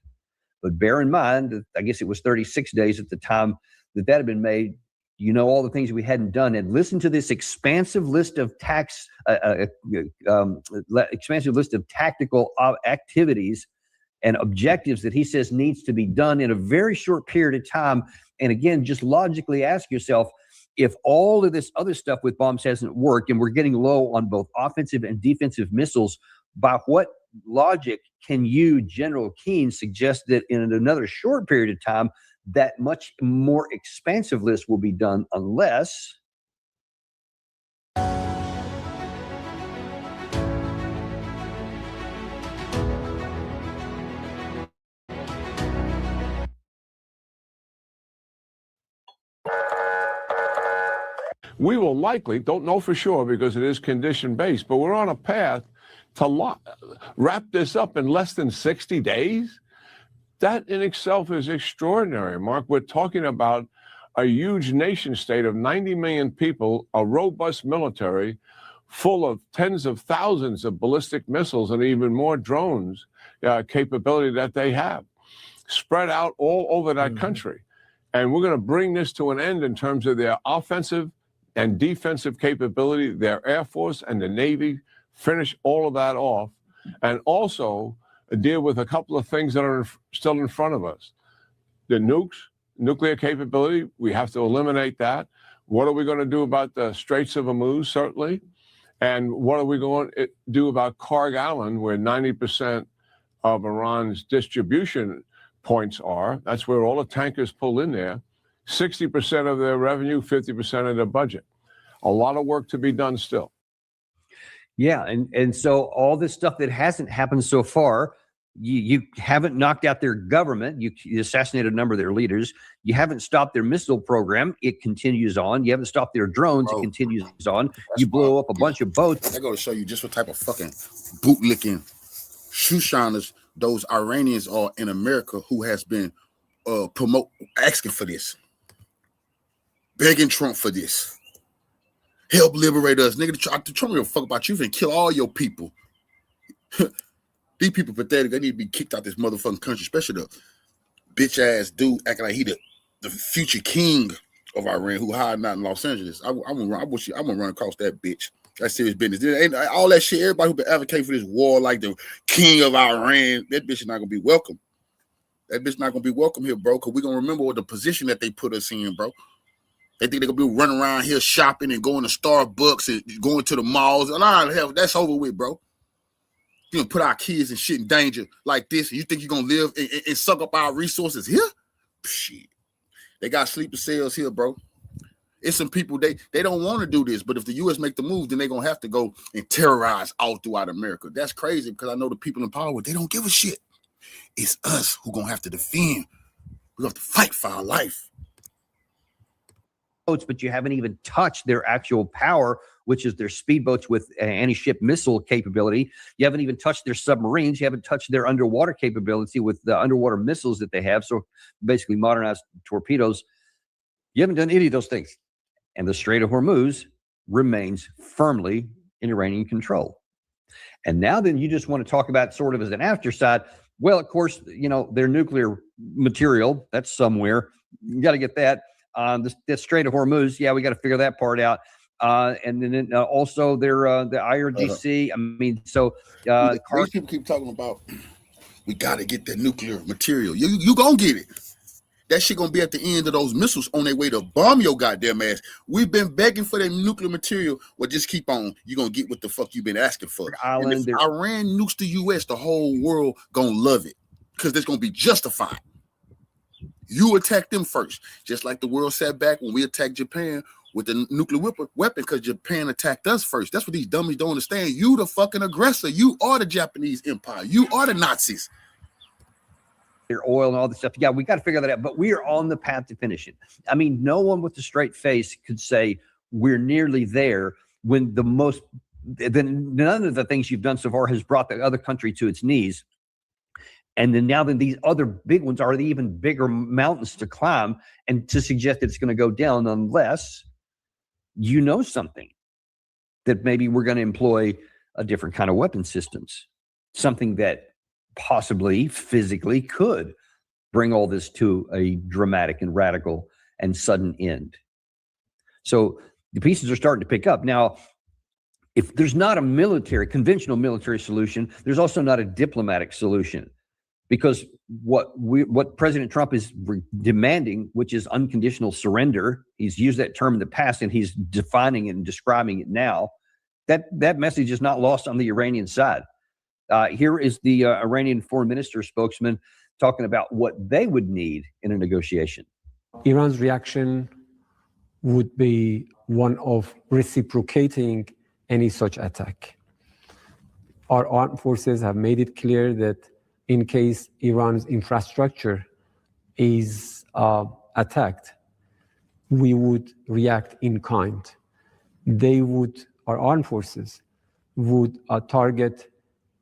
But bear in mind that I guess it was 36 days at the time that had been made. You know, all the things we hadn't done, and listen to this expansive list of expansive list of tactical activities and objectives that he says needs to be done in a very short period of time. And again, just logically ask yourself, if all of this other stuff with bombs hasn't worked and we're getting low on both offensive and defensive missiles, by what logic can you, General Keane, suggest that in another short period of time that much more expansive list will be done, unless we will likely, don't know for sure because it is condition-based, but we're on a path to wrap this up in less than 60 days? That in itself is extraordinary, Mark. We're talking about a huge nation state of 90 million people, a robust military full of tens of thousands of ballistic missiles and even more drones capability that they have, spread out all over that country. And we're going to bring this to an end in terms of their offensive and defensive capability, their Air Force and the Navy, finish all of that off, and also deal with a couple of things that are still in front of us. The nukes, nuclear capability, we have to eliminate that. What are we going to do about the Straits of Hormuz, certainly? And what are we going to do about Karg Island, where 90% of Iran's distribution points are? That's where all the tankers pull in there. 60% of their revenue, 50% of their budget. A lot of work to be done still. Yeah, and so all this stuff that hasn't happened so far, you haven't knocked out their government. You assassinated a number of their leaders. You haven't stopped their missile program. It continues on. You haven't stopped their drones. It continues on. You blow up a bunch of boats. I go to show you just what type of fucking bootlicking shoe shiners those Iranians are in America, who has been asking for this, begging Trump for this. Help liberate us, nigga. Trump don't give a fuck about you. Finna kill all your people. These people pathetic. They need to be kicked out this motherfucking country, especially the bitch ass dude acting like he the future king of Iran who hiding out in Los Angeles. I'm gonna run across that bitch. That's serious business. Ain't all that shit. Everybody who been advocating for this war like the king of Iran, that bitch is not gonna be welcome. That bitch not gonna be welcome here, bro. Cause we gonna remember what the position that they put us in, bro. They think they're going to be running around here shopping and going to Starbucks and going to the malls. Hell, that's over with, bro. You know, put our kids and shit in danger like this, and you think you're going to live and suck up our resources here? Shit. They got sleeper cells here, bro. It's some people they don't want to do this, but if the U.S. make the move, then they're gonna have to go and terrorize all throughout America. That's crazy because I know the people in power, they don't give a shit. It's us who gonna have to defend. We have to fight for our life. But you haven't even touched their actual power, which is their speedboats with anti-ship missile capability. You haven't even touched their submarines. You haven't touched their underwater capability with the underwater missiles that they have. So basically modernized torpedoes. You haven't done any of those things. And the Strait of Hormuz remains firmly in Iranian control. And now then you just want to talk about sort of as an afterside. Well, of course, you know, their nuclear material, that's somewhere. You got to get that. The Strait of Hormuz, yeah, we got to figure that part out. And then also their the IRGC. I mean, so these people keep talking about we got to get that nuclear material. You gonna get it. That shit gonna be at the end of those missiles on their way to bomb your goddamn ass. We've been begging for that nuclear material. Well, just keep on. You're gonna get what the fuck you've been asking for. And if Iran nukes the US, the whole world gonna love it because it's gonna be justified. You attack them first, just like the world sat back when we attacked Japan with the nuclear weapon because Japan attacked us first. That's what these dummies don't understand. You the fucking aggressor. You are the Japanese empire. You are the Nazis. Their oil and all this stuff. Yeah, we got to figure that out. But we are on the path to finish it. I mean, no one with a straight face could say we're nearly there when none of the things you've done so far has brought the other country to its knees. And then these other big ones are the even bigger mountains to climb, and to suggest that it's going to go down unless you know something, that maybe we're going to employ a different kind of weapon systems, something that possibly physically could bring all this to a dramatic and radical and sudden end. So the pieces are starting to pick up. Now, if there's not a conventional military solution, there's also not a diplomatic solution. Because what President Trump is demanding, which is unconditional surrender, he's used that term in the past and he's defining and describing it now. That message is not lost on the Iranian side. Here is the Iranian foreign minister spokesman talking about what they would need in a negotiation. Iran's reaction would be one of reciprocating any such attack. Our armed forces have made it clear that in case Iran's infrastructure is attacked, we would react in kind. Our armed forces would target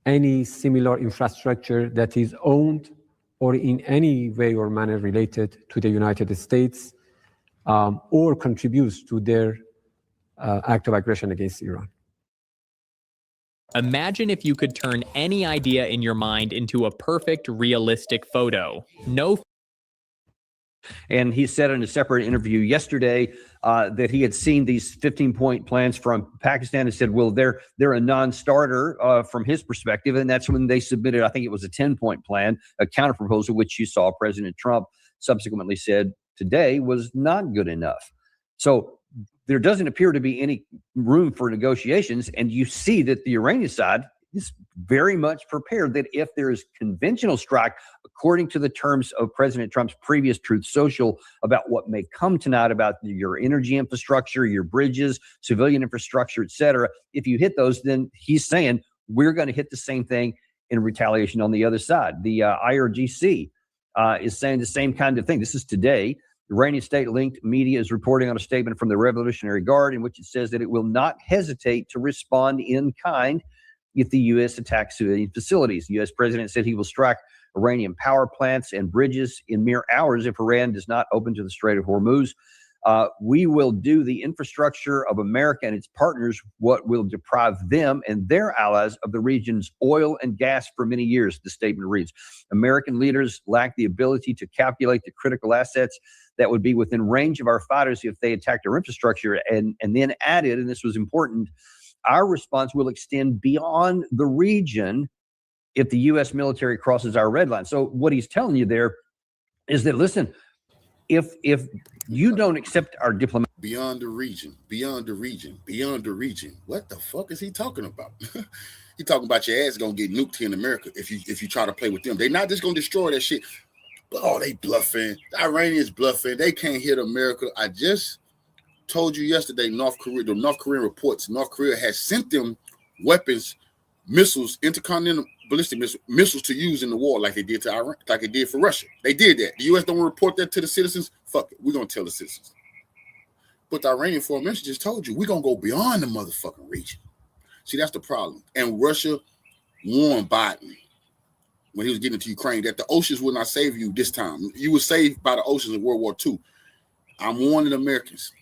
any similar infrastructure that is owned or in any way or manner related to the United States or contributes to their act of aggression against Iran. Imagine if you could turn any idea in your mind into a perfect, realistic photo. And he said in a separate interview yesterday that he had seen these 15-point plans from Pakistan and said, well, they're a non-starter from his perspective. And that's when they submitted, I think it was a 10-point plan, a counterproposal, which you saw President Trump subsequently said today was not good enough. So there doesn't appear to be any room for negotiations. And you see that the Iranian side is very much prepared that if there is conventional strike, according to the terms of President Trump's previous Truth Social about what may come tonight about your energy infrastructure, your bridges, civilian infrastructure, et cetera, if you hit those, then he's saying we're going to hit the same thing in retaliation on the other side. The IRGC is saying the same kind of thing. This is today. Iranian state-linked media is reporting on a statement from the Revolutionary Guard in which it says that it will not hesitate to respond in kind if the U.S. attacks civilian facilities. The U.S. president said he will strike Iranian power plants and bridges in mere hours if Iran does not open to the Strait of Hormuz. We will do the infrastructure of America and its partners what will deprive them and their allies of the region's oil and gas for many years, the statement reads. American leaders lack the ability to calculate the critical assets that would be within range of our fighters if they attacked our infrastructure, and then added, and this was important, our response will extend beyond the region if the U.S. military crosses our red line. So what he's telling you there is that, listen, if you don't accept our diplomatic beyond the region, what the fuck is he talking about? He talking about your ass gonna get nuked here in America if you try to play with them. They're not just gonna destroy that shit. But they bluffing. The Iranians bluffing. They can't hit America. I just told you yesterday, the North Korean reports, North Korea has sent them weapons, missiles, intercontinental ballistic missiles to use in the war like they did to Iran, like they did for Russia. They did that. The U.S. don't want to report that to the citizens. Fuck it. We're going to tell the citizens. But the Iranian foreign minister just told you, we're going to go beyond the motherfucking region. See, that's the problem. And Russia warned Biden when he was getting into Ukraine that the oceans will not save you this time. You were saved by the oceans in World War II. I'm warning Americans.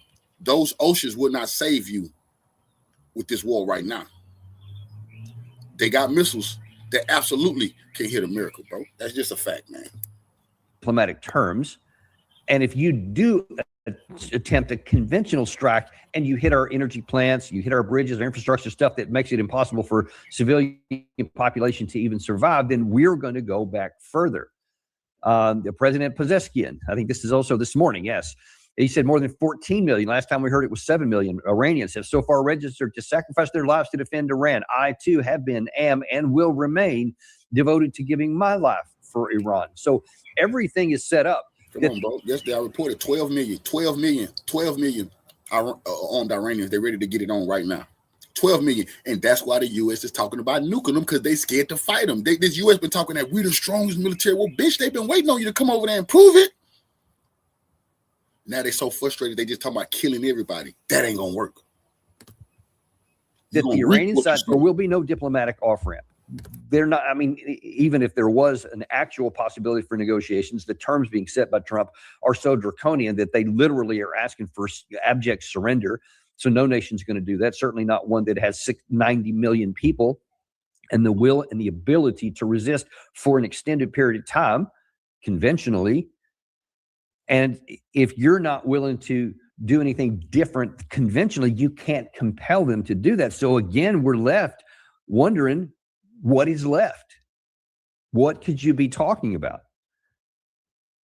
Those oceans will not save you with this war right now. They got missiles that absolutely can hit America, bro. That's just a fact, man. Diplomatic terms. And if you do attempt a conventional strike and you hit our energy plants, you hit our bridges, our infrastructure, stuff that makes it impossible for civilian population to even survive, then we're going to go back further. The President Pezeshkian, I think this is also this morning, yes. He said more than 14 million. Last time we heard it was 7 million Iranians have so far registered to sacrifice their lives to defend Iran. I, too, have been, am, and will remain devoted to giving my life for Iran. So everything is set up. Come on, bro. Yesterday I reported 12 million armed Iranians. They're ready to get it on right now. 12 million. And that's why the U.S. is talking about nuking them, because they scared to fight them. This U.S. been talking that we're the strongest military. Well, bitch, they've been waiting on you to come over there and prove it. Now they're so frustrated, they just talking about killing everybody. That ain't going to work. That the Iranian side, there will be no diplomatic off-ramp. They're not, I mean, even if there was an actual possibility for negotiations, the terms being set by Trump are so draconian that they literally are asking for abject surrender. So no nation's going to do that. Certainly not one that has 90 million people and the will and the ability to resist for an extended period of time conventionally. And if you're not willing to do anything different conventionally, you can't compel them to do that. So again, we're left wondering what is left. What could you be talking about?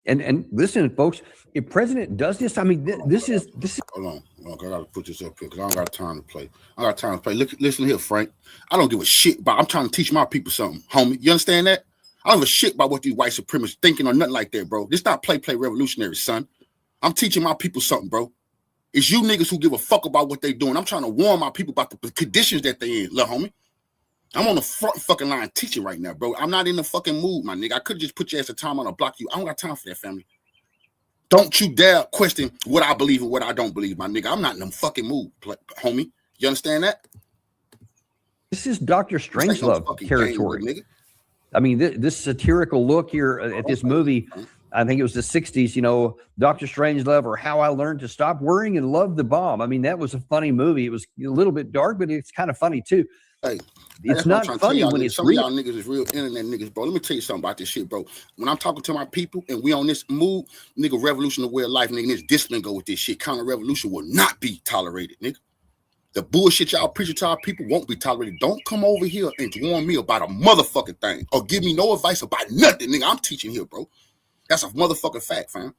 And listen, folks, if President does this, I mean, this is. Hold on. I gotta put this up here because I don't got time to play. Listen here, Frank. I don't give a shit about. I'm trying to teach my people something, homie. You understand that? I don't give a shit about what these white supremacists thinking or nothing like that, bro. This not play revolutionary, son. I'm teaching my people something, bro. It's you niggas who give a fuck about what they doing. I'm trying to warn my people about the conditions that they in, little homie. I'm on the front fucking line teaching right now, bro. I'm not in the fucking mood, my nigga. I could just put your ass a time on a block you. I don't got time for that, family. Don't you dare question what I believe and what I don't believe, my nigga. I'm not in the fucking mood, homie. You understand that? This is Dr. Strangelove territory. Game, nigga. I mean, this satirical look here at this movie, I think it was the 60s, you know, Dr. Strangelove or How I Learned to Stop Worrying and Love the Bomb. I mean, that was a funny movie. It was a little bit dark, but it's kind of funny, too. Hey, it's not funny when it's some real. Some of y'all niggas is real internet niggas, bro. Let me tell you something about this shit, bro. When I'm talking to my people and we on this move, nigga, revolution of way of life, nigga, this discipline go with this shit. Counter-revolution will not be tolerated, nigga. The bullshit y'all preaching to our people won't be tolerated. Don't come over here and warn me about a motherfucking thing or give me no advice about nothing, nigga. I'm teaching here, bro. That's a motherfucking fact, fam.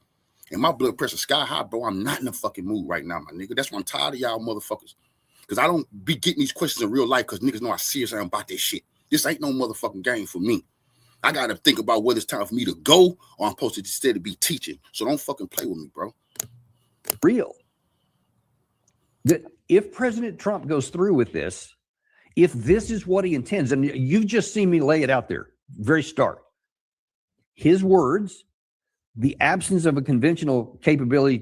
And my blood pressure sky high, bro. I'm not in the fucking mood right now, my nigga. That's why I'm tired of y'all motherfuckers. Because I don't be getting these questions in real life because niggas know how serious I am about this shit. This ain't no motherfucking game for me. I got to think about whether it's time for me to go or I'm supposed to instead be teaching. So don't fucking play with me, bro. Real. If President Trump goes through with this, if this is what he intends, and you've just seen me lay it out there, very stark. His words, the absence of a conventional capability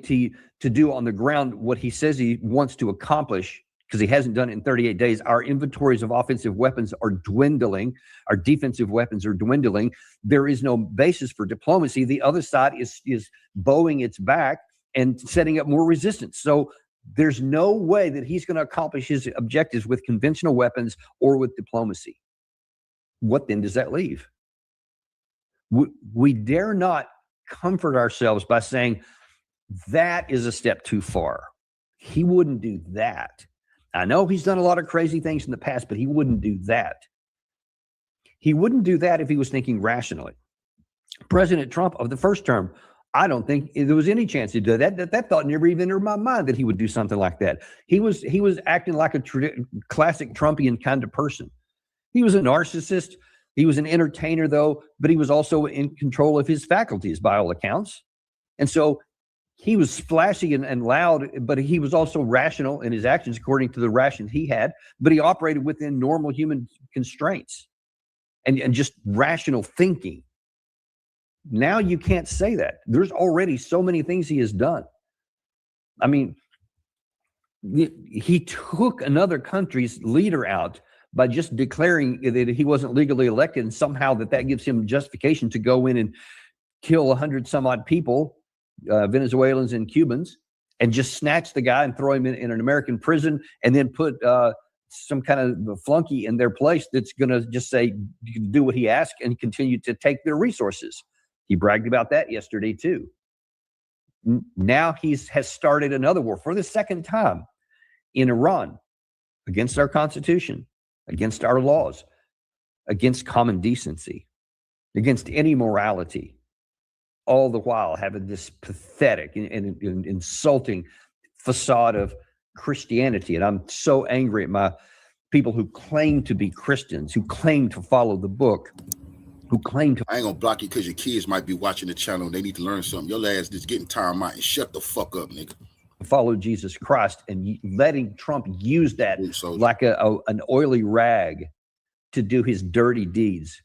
to do on the ground what he says he wants to accomplish, because he hasn't done it in 38 days. Our inventories of offensive weapons are dwindling. Our defensive weapons are dwindling. There is no basis for diplomacy. The other side is bowing its back and setting up more resistance. So there's no way that he's going to accomplish his objectives with conventional weapons or with diplomacy. What then does that leave? We dare not comfort ourselves by saying that is a step too far. He wouldn't do that. I know he's done a lot of crazy things in the past, but he wouldn't do that. He wouldn't do that if he was thinking rationally. President Trump of the first term, I don't think there was any chance to do that. That thought never even entered my mind that he would do something like that. He was acting like a classic Trumpian kind of person. He was a narcissist. He was an entertainer, though, but he was also in control of his faculties by all accounts. And so He was flashy and loud, but he was also rational in his actions according to the rations he had, but he operated within normal human constraints and just rational thinking. Now you can't say that. There's already so many things he has done. I mean, he took another country's leader out by just declaring that he wasn't legally elected, and somehow that gives him justification to go in and kill 100 some odd people, Venezuelans and Cubans, and just snatch the guy and throw him in an American prison, and then put some kind of flunky in their place that's going to just say, you can do what he asks and continue to take their resources. He bragged about that yesterday too. Now has started another war for the second time in Iran, against our Constitution, against our laws, against common decency, against any morality, all the while having this pathetic and insulting facade of Christianity. And I'm so angry at my people who claim to be Christians, who claim to follow the book, who claim to... I ain't gonna block you because your kids might be watching the channel and they need to learn something. Your ass just getting time out and shut the fuck up, nigga. Follow Jesus Christ, and letting Trump use that like an oily rag to do his dirty deeds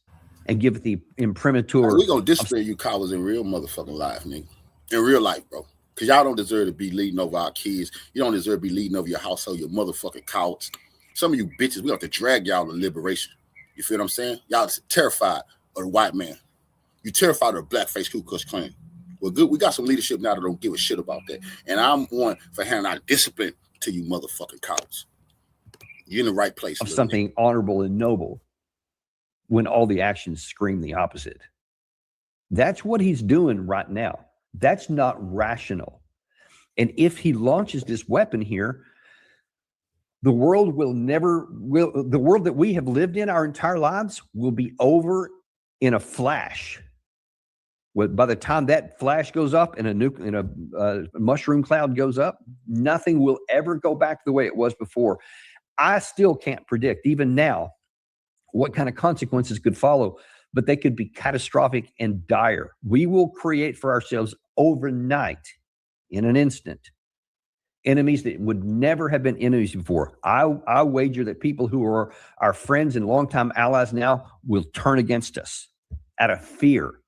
and give it the imprimatur. We're gonna display you cowards in real motherfucking life, nigga. In real life, bro. Because y'all don't deserve to be leading over our kids. You don't deserve to be leading over your household, your motherfucking cowards. Some of you bitches, we have to drag y'all to liberation. You feel what I'm saying? Y'all is terrified of the white man. You terrified of the blackface Ku Klux Klan. Well, good. We got some leadership now that don't give a shit about that. And I'm one for handing out discipline to you motherfucking cowards. You're in the right place. Of something honorable and noble when all the actions scream the opposite. That's what he's doing right now. That's not rational. And if he launches this weapon here, the world the world that we have lived in our entire lives will be over in a flash. By the time that flash goes up and a mushroom cloud goes up, nothing will ever go back the way it was before. I still can't predict, even now, what kind of consequences could follow, but they could be catastrophic and dire. We will create for ourselves overnight, in an instant, enemies that would never have been enemies before. I wager that people who are our friends and longtime allies now will turn against us out of fear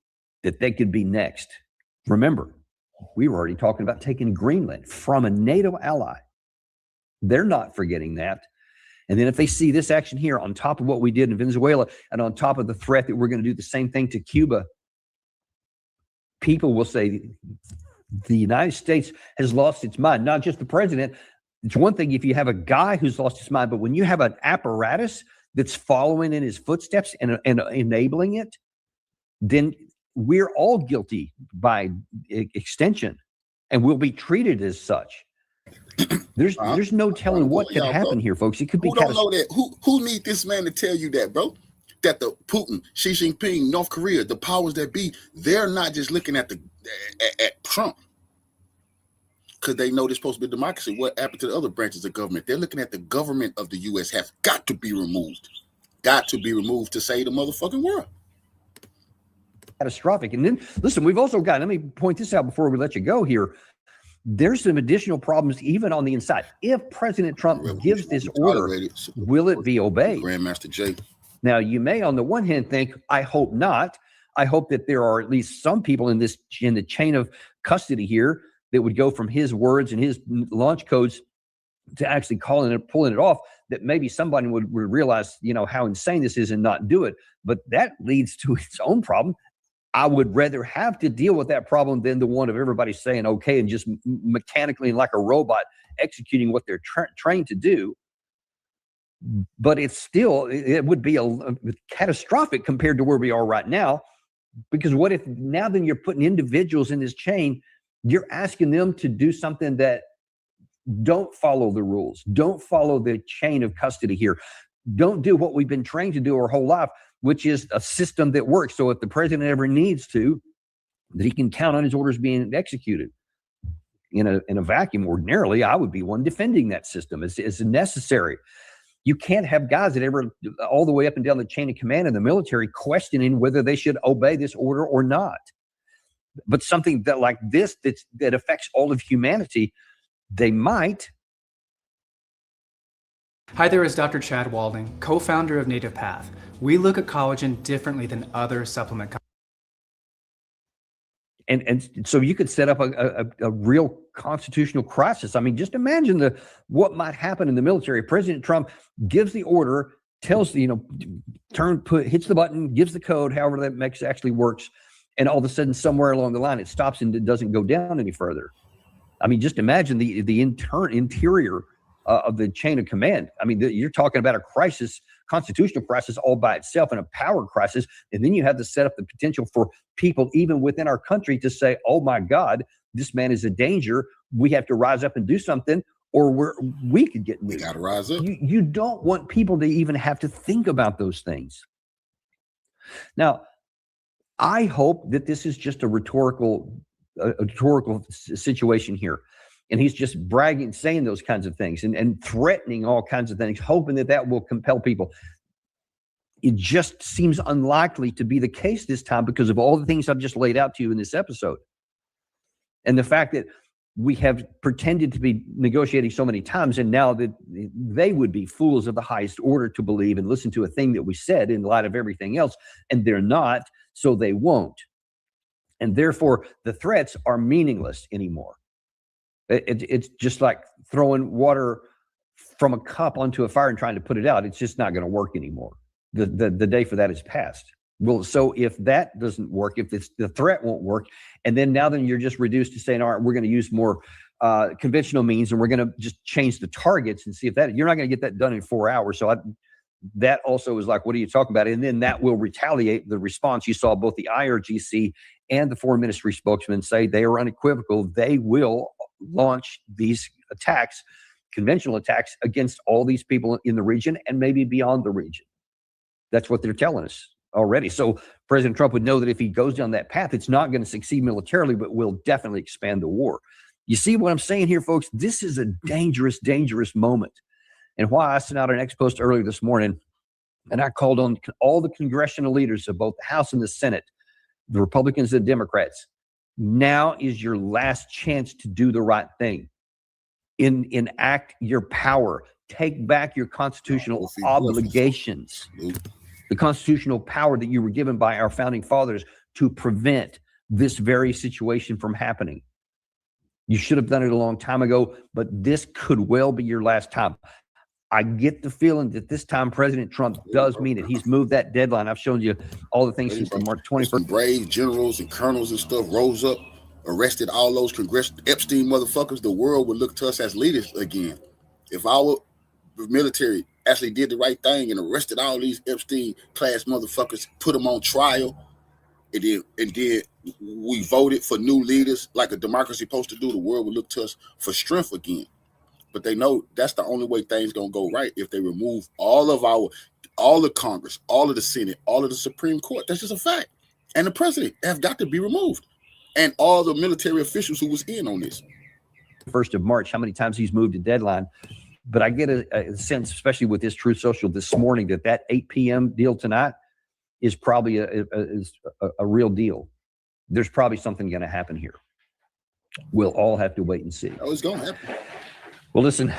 that they could be next. Remember, we were already talking about taking Greenland from a NATO ally. They're not forgetting that. And then if they see this action here on top of what we did in Venezuela and on top of the threat that we're going to do the same thing to Cuba, people will say the United States has lost its mind. Not just the president. It's one thing if you have a guy who's lost his mind, but when you have an apparatus that's following in his footsteps and enabling it, then we're all guilty by extension, and we'll be treated as such. There's no telling what could happen here, folks. It could be. Who don't know that? Who need this man to tell you that, bro? That the Putin, Xi Jinping, North Korea, the powers that be, they're not just looking at at Trump because they know they're supposed to be democracy. What happened to the other branches of government? They're looking at the government of the U.S. has got to be removed. Got to be removed to save the motherfucking world. Catastrophic. And then, listen, we've also got, let me point this out before we let you go here. There's some additional problems even on the inside. If President Trump gives this order, will it be obeyed? Grandmaster Jay. Now, you may on the one hand think, I hope not. I hope that there are at least some people in the chain of custody here that would go from his words and his launch codes to actually pulling it off, that maybe somebody would realize, how insane this is and not do it. But that leads to its own problem. I would rather have to deal with that problem than the one of everybody saying okay and just mechanically like a robot executing what they're trained to do. But it would be a catastrophic compared to where we are right now, because what if now then you're putting individuals in this chain, you're asking them to do something that don't follow the rules, don't follow the chain of custody here, don't do what we've been trained to do our whole life, which is a system that works. So if the president ever needs to, that he can count on his orders being executed. In a vacuum, ordinarily, I would be one defending that system. It's necessary. You can't have guys that ever, all the way up and down the chain of command in the military, questioning whether they should obey this order or not. But something that like this that affects all of humanity, they might. Hi there, is Dr. Chad Walding, co-founder of Native Path. We look at collagen differently than other supplement companies. And so you could set up a real constitutional crisis. I mean, just imagine what might happen in the military. President Trump gives the order, tells hits the button, gives the code, however that actually works, and all of a sudden somewhere along the line it stops and it doesn't go down any further. I mean, just imagine the interior of the chain of command. I mean, you're talking about a crisis, constitutional crisis all by itself, and a power crisis. And then you have to set up the potential for people even within our country to say, oh my God, this man is a danger. We have to rise up and do something, or we could get moved. We got to rise up. You don't want people to even have to think about those things. Now, I hope that this is just a rhetorical situation here. And he's just bragging, saying those kinds of things and threatening all kinds of things, hoping that will compel people. It just seems unlikely to be the case this time because of all the things I've just laid out to you in this episode. And the fact that we have pretended to be negotiating so many times, and now that they would be fools of the highest order to believe and listen to a thing that we said in light of everything else, and they're not, so they won't. And therefore, the threats are meaningless anymore. It's just like throwing water from a cup onto a fire and trying to put it out. It's just not going to work anymore. The day for that is past. Well, so if that doesn't work, if the threat won't work, and then you're just reduced to saying, all right, we're going to use more conventional means, and we're going to just change the targets and see if you're not going to get that done in 4 hours. So that also is like, what are you talking about? And then that will retaliate the response. You saw both the IRGC and the foreign ministry spokesman say they are unequivocal. They will launch these attacks, conventional attacks against all these people in the region and maybe beyond the region. That's what they're telling us already. So President Trump would know that if he goes down that path, it's not going to succeed militarily, but will definitely expand the war. You see what I'm saying here, folks? This is a dangerous, dangerous moment. And why I sent out an X post earlier this morning, and I called on all the congressional leaders of both the House and the Senate, the Republicans and the Democrats. Now is your last chance to do the right thing. Enact your power. Take back your constitutional obligations. The constitutional power that you were given by our founding fathers to prevent this very situation from happening. You should have done it a long time ago, but this could well be your last time. I get the feeling that this time President Trump does mean it. He's moved that deadline. I've shown you all the things since the March 21st. Some brave generals and colonels and stuff rose up, arrested all those Epstein motherfuckers. The world would look to us as leaders again. If our military actually did the right thing and arrested all these Epstein class motherfuckers, put them on trial, and then we voted for new leaders like a democracy supposed to do, the world would look to us for strength again. But they know that's the only way things gonna go right if they remove all the Congress, all of the Senate, all of the Supreme Court. That's just a fact. And the president have got to be removed. And all the military officials who was in on this. 1st of March, how many times he's moved the deadline. But I get a sense, especially with this Truth Social this morning, that 8 p.m. deal tonight is probably a real deal. There's probably something going to happen here. We'll all have to wait and see. Oh, it's going to happen. Well, listen,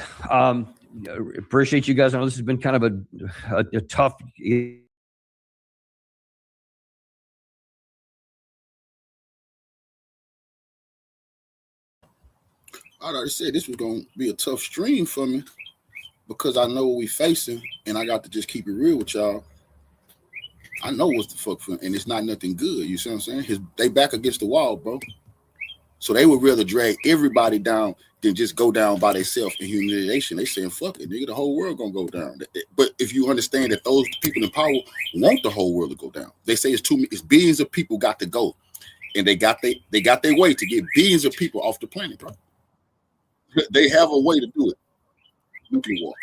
appreciate you guys. I know this has been kind of a tough. I already said this was going to be a tough stream for me because I know what we facing, and I got to just keep it real with y'all. I know what's the fuck for, and it's not nothing good. You see what I'm saying? They back against the wall, bro. So they would rather drag everybody down than just go down by themselves in humiliation. They saying, fuck it, nigga, the whole world gonna go down. But if you understand that those people in power want the whole world to go down, they say it's billions of people got to go, and they got their way to get billions of people off the planet, bro. They have a way to do it. Nuclear war.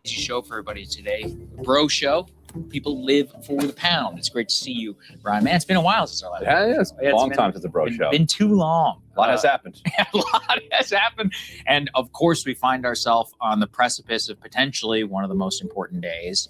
Show for everybody today, Bro Show. People live for the pound. It's great to see you, Ryan. Man, it's been a while since our last. Yeah, it's a long time since the Bro Show. Been too long. A lot has happened. A lot has happened. And of course, we find ourselves on the precipice of potentially one of the most important days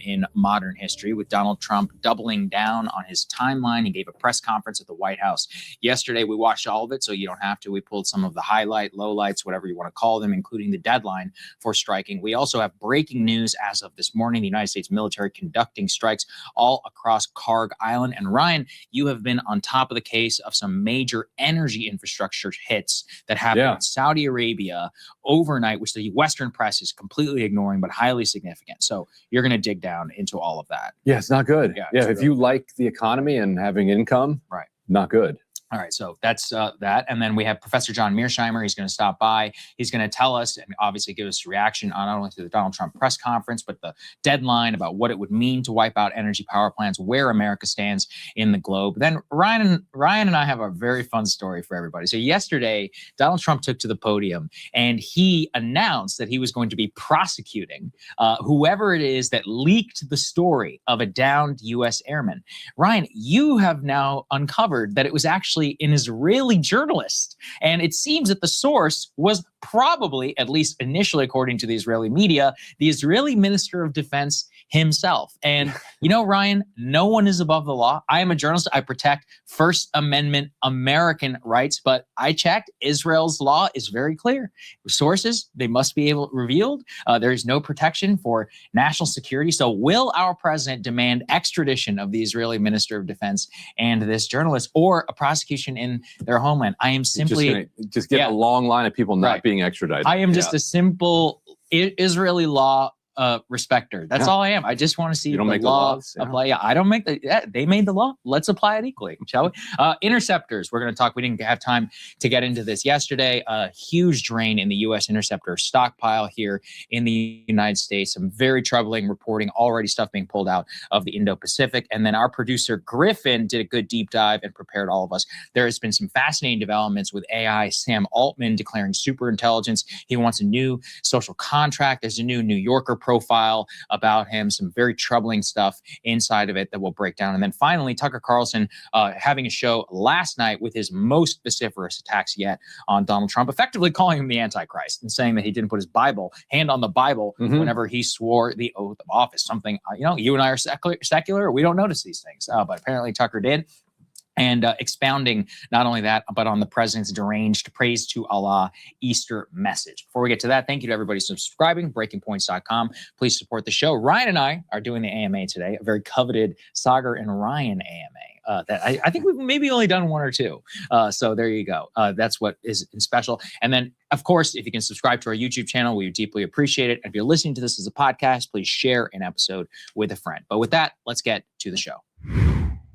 in modern history, with Donald Trump doubling down on his timeline. He gave a press conference at the White House yesterday. We watched all of it, so you don't have to. We pulled some of the lowlights, whatever you want to call them, including the deadline for striking. We also have breaking news as of this morning: the United States military conducting strikes all across Karg Island. And Ryan, you have been on top of the case of some major energy infrastructure hits that happened in Saudi Arabia overnight, which the Western press is completely ignoring, but highly significant. So you're going to dig down into all of that. Yeah, it's not good. Yeah, if you like the economy and having income, not good. All right, so that's that. And then we have Professor John Mearsheimer. He's going to stop by. He's going to tell us and obviously give us a reaction on not only to the Donald Trump press conference, but the deadline, about what it would mean to wipe out energy power plants, where America stands in the globe. Then Ryan and I have a very fun story for everybody. So yesterday, Donald Trump took to the podium and he announced that he was going to be prosecuting whoever it is that leaked the story of a downed U.S. airman. Ryan, you have now uncovered that it was actually an Israeli journalist. And it seems that the source was probably, at least initially according to the Israeli media, the Israeli Minister of Defense himself. And you know, Ryan, no one is above the law. I am a journalist. I protect First Amendment American rights, but I checked. Israel's law is very clear. Sources, they must be revealed. There is no protection for national security. So will our president demand extradition of the Israeli Minister of Defense and this journalist, or a prosecution in their homeland? I am simply just get a long line of people not being extradited. I am just a simple Israeli law respecter. That's all I am. I just want to see the law apply. Yeah, I don't make they made the law. Let's apply it equally, shall we? Interceptors. We're going to talk. We didn't have time to get into this yesterday. A huge drain in the U.S. interceptor stockpile here in the United States. Some very troubling reporting. Already stuff being pulled out of the Indo-Pacific. And then our producer Griffin did a good deep dive and prepared all of us. There has been some fascinating developments with AI. Sam Altman declaring super intelligence. He wants a new social contract. There's a new New Yorker profile about him, some very troubling stuff inside of it that we'll break down. And then finally, Tucker Carlson having a show last night with his most vociferous attacks yet on Donald Trump, effectively calling him the Antichrist and saying that he didn't put his hand on the Bible whenever he swore the oath of office. Something, you and I are secular. We don't notice these things, but apparently Tucker did. And expounding not only that, but on the president's deranged praise to Allah Easter message. Before we get to that, thank you to everybody subscribing, breakingpoints.com. Please support the show. Ryan and I are doing the AMA today, a very coveted Sagar and Ryan AMA. That I think we've maybe only done one or two. So there you go. That's what is special. And then, of course, if you can subscribe to our YouTube channel, we would deeply appreciate it. If you're listening to this as a podcast, please share an episode with a friend. But with that, let's get to the show.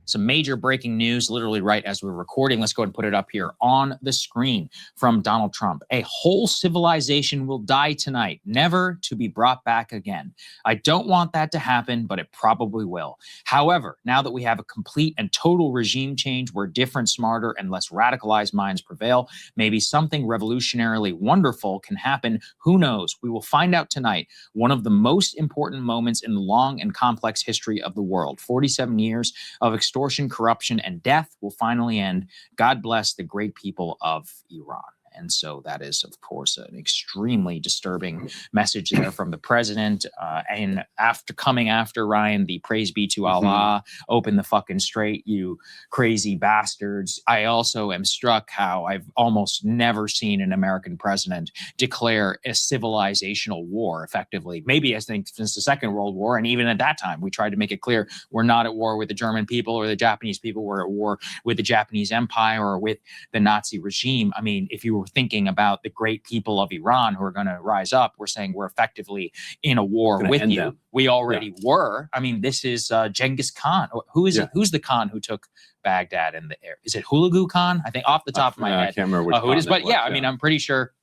Some major breaking news, literally right as we're recording. Let's go ahead and put it up here on the screen from Donald Trump. A whole civilization will die tonight, never to be brought back again. I don't want that to happen, but it probably will. However, now that we have a complete and total regime change where different, smarter, and less radicalized minds prevail, maybe something revolutionarily wonderful can happen. Who knows? We will find out tonight. One of the most important moments in the long and complex history of the world. 47 years of extortion, corruption, and death will finally end. God bless the great people of Iran. And so that is, of course, an extremely disturbing message there from the president. And coming after Ryan, the praise be to Allah, open the fucking straight, you crazy bastards. I also am struck how I've almost never seen an American president declare a civilizational war effectively. Maybe I think since the Second World War. And even at that time, we tried to make it clear we're not at war with the German people or the Japanese people. We're at war with the Japanese Empire or with the Nazi regime. I mean, if you were thinking about the great people of Iran who are going to rise up, we're saying we're effectively in a war with you. Them. We already were. I mean, this is Genghis Khan. Who is it? Who's the Khan who took Baghdad in the air? Is it Hulagu Khan? I think off the top of my head. I can't remember who it is. But I mean, I'm pretty sure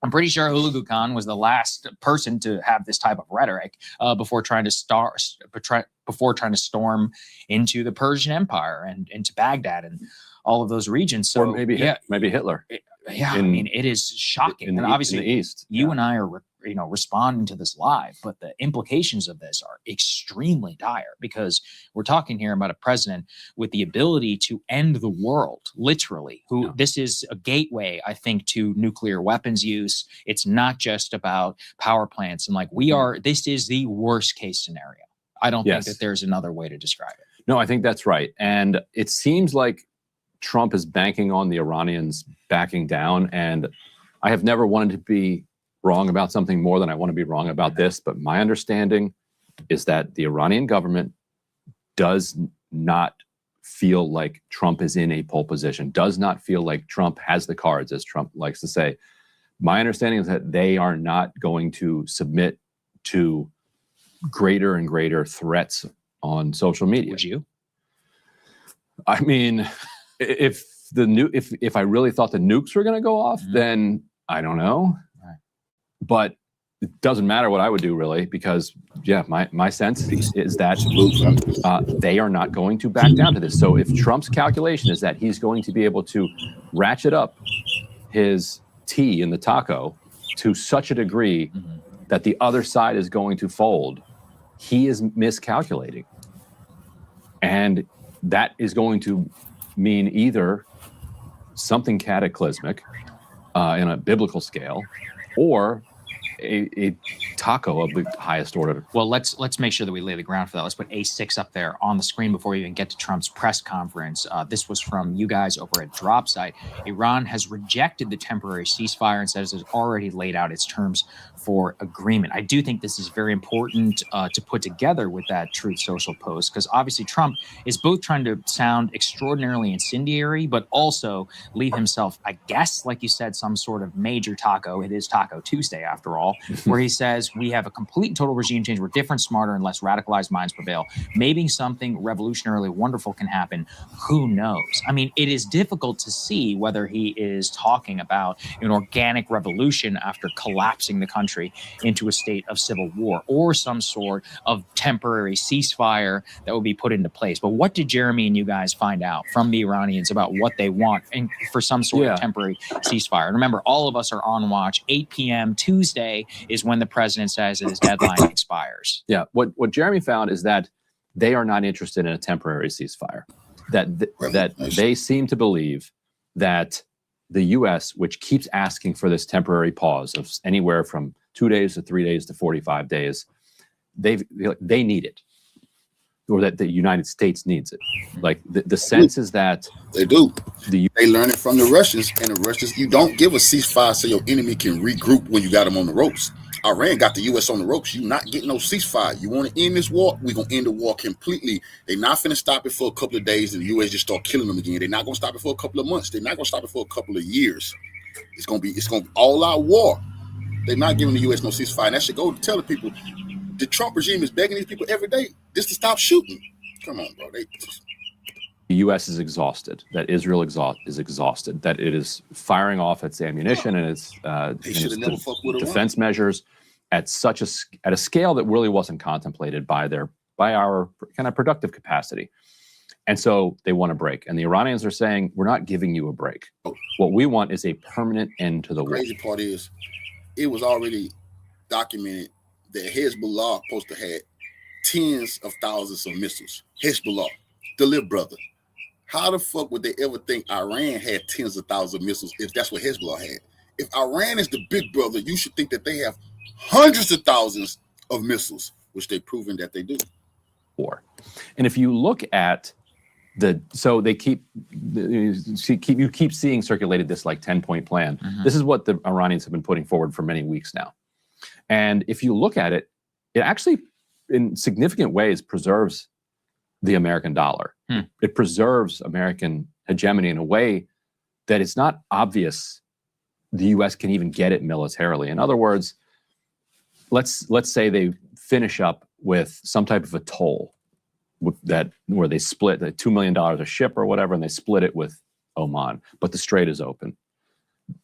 Hulagu Khan was the last person to have this type of rhetoric before trying to storm into the Persian Empire and into Baghdad and all of those regions. So or maybe Hitler. Yeah, I mean, it is shocking. And obviously, in the East, you and I are, responding to this live, but the implications of this are extremely dire because we're talking here about a president with the ability to end the world, literally, this is a gateway, I think, to nuclear weapons use. It's not just about power plants. And this is the worst case scenario. I don't think that there's another way to describe it. No, I think that's right. And it seems like Trump is banking on the Iranians backing down. And I have never wanted to be wrong about something more than I want to be wrong about this. But my understanding is that the Iranian government does not feel like Trump is in a pole position, does not feel like Trump has the cards, as Trump likes to say. My understanding is that they are not going to submit to greater and greater threats on social media. Would you? I mean, if I really thought the nukes were going to go off, then I don't know. Right. But it doesn't matter what I would do, really, because my sense is that they are not going to back down to this. So if Trump's calculation is that he's going to be able to ratchet up his tea in the taco to such a degree that the other side is going to fold, he is miscalculating. And that is going to mean either something cataclysmic in a biblical scale, or a taco of the highest order. Well, let's make sure that we lay the ground for that. Let's put A6 up there on the screen before we even get to Trump's press conference. This was from you guys over at Dropsite. Iran has rejected the temporary ceasefire and says it's already laid out its terms for agreement. I do think this is very important to put together with that Truth Social post, because obviously Trump is both trying to sound extraordinarily incendiary, but also leave himself, I guess, like you said, some sort of major taco. It is Taco Tuesday, after all, where he says we have a complete and total regime change where different, smarter, and less radicalized minds prevail. Maybe something revolutionarily wonderful can happen. Who knows? I mean, it is difficult to see whether he is talking about an organic revolution after collapsing the country into a state of civil war, or some sort of temporary ceasefire that would be put into place. But what did Jeremy and you guys find out from the Iranians about what they want and for some sort of temporary ceasefire? And remember, all of us are on watch. 8 p.m. Tuesday is when the president says that his deadline expires. Yeah, what Jeremy found is that they are not interested in a temporary ceasefire. That they seem to believe that the U.S., which keeps asking for this temporary pause of anywhere from 2 days to 3 days to 45 days, they need it, or that the United States needs it. Like the sense is that they do. They learn it from the Russians, and the Russians, you don't give a ceasefire so your enemy can regroup when you got them on the ropes. Iran got the U.S. on the ropes. You not getting no ceasefire. You want to end this war? We're going to end the war completely. They're not finna stop it for a couple of days and the U.S. just start killing them again. They're not going to stop it for a couple of months. They're not going to stop it for a couple of years. It's going to be all out war. They're not giving the U.S. no ceasefire. And that should go to tell the people, the Trump regime is begging these people every day just to stop shooting. Come on, bro. The U.S. is exhausted, that Israel is exhausted, that it is firing off its ammunition and its defense measures at a scale that really wasn't contemplated by our kind of productive capacity. And so they want a break. And the Iranians are saying, we're not giving you a break. What we want is a permanent end to the war. The crazy part is, it was already documented that Hezbollah supposed to have tens of thousands of missiles. Hezbollah, the little brother. How the fuck would they ever think Iran had tens of thousands of missiles if that's what Hezbollah had? If Iran is the big brother, you should think that they have hundreds of thousands of missiles, which they've proven that they do. War. And if you look at so they you keep seeing circulated this like 10-point plan. This is what the Iranians have been putting forward for many weeks now. And if you look at it, it actually in significant ways preserves the American dollar. It preserves American hegemony in a way that it's not obvious the U.S. can even get it militarily. In other words, let's say they finish up with some type of a toll where they split the $2 million a ship or whatever, and they split it with Oman, but the strait is open.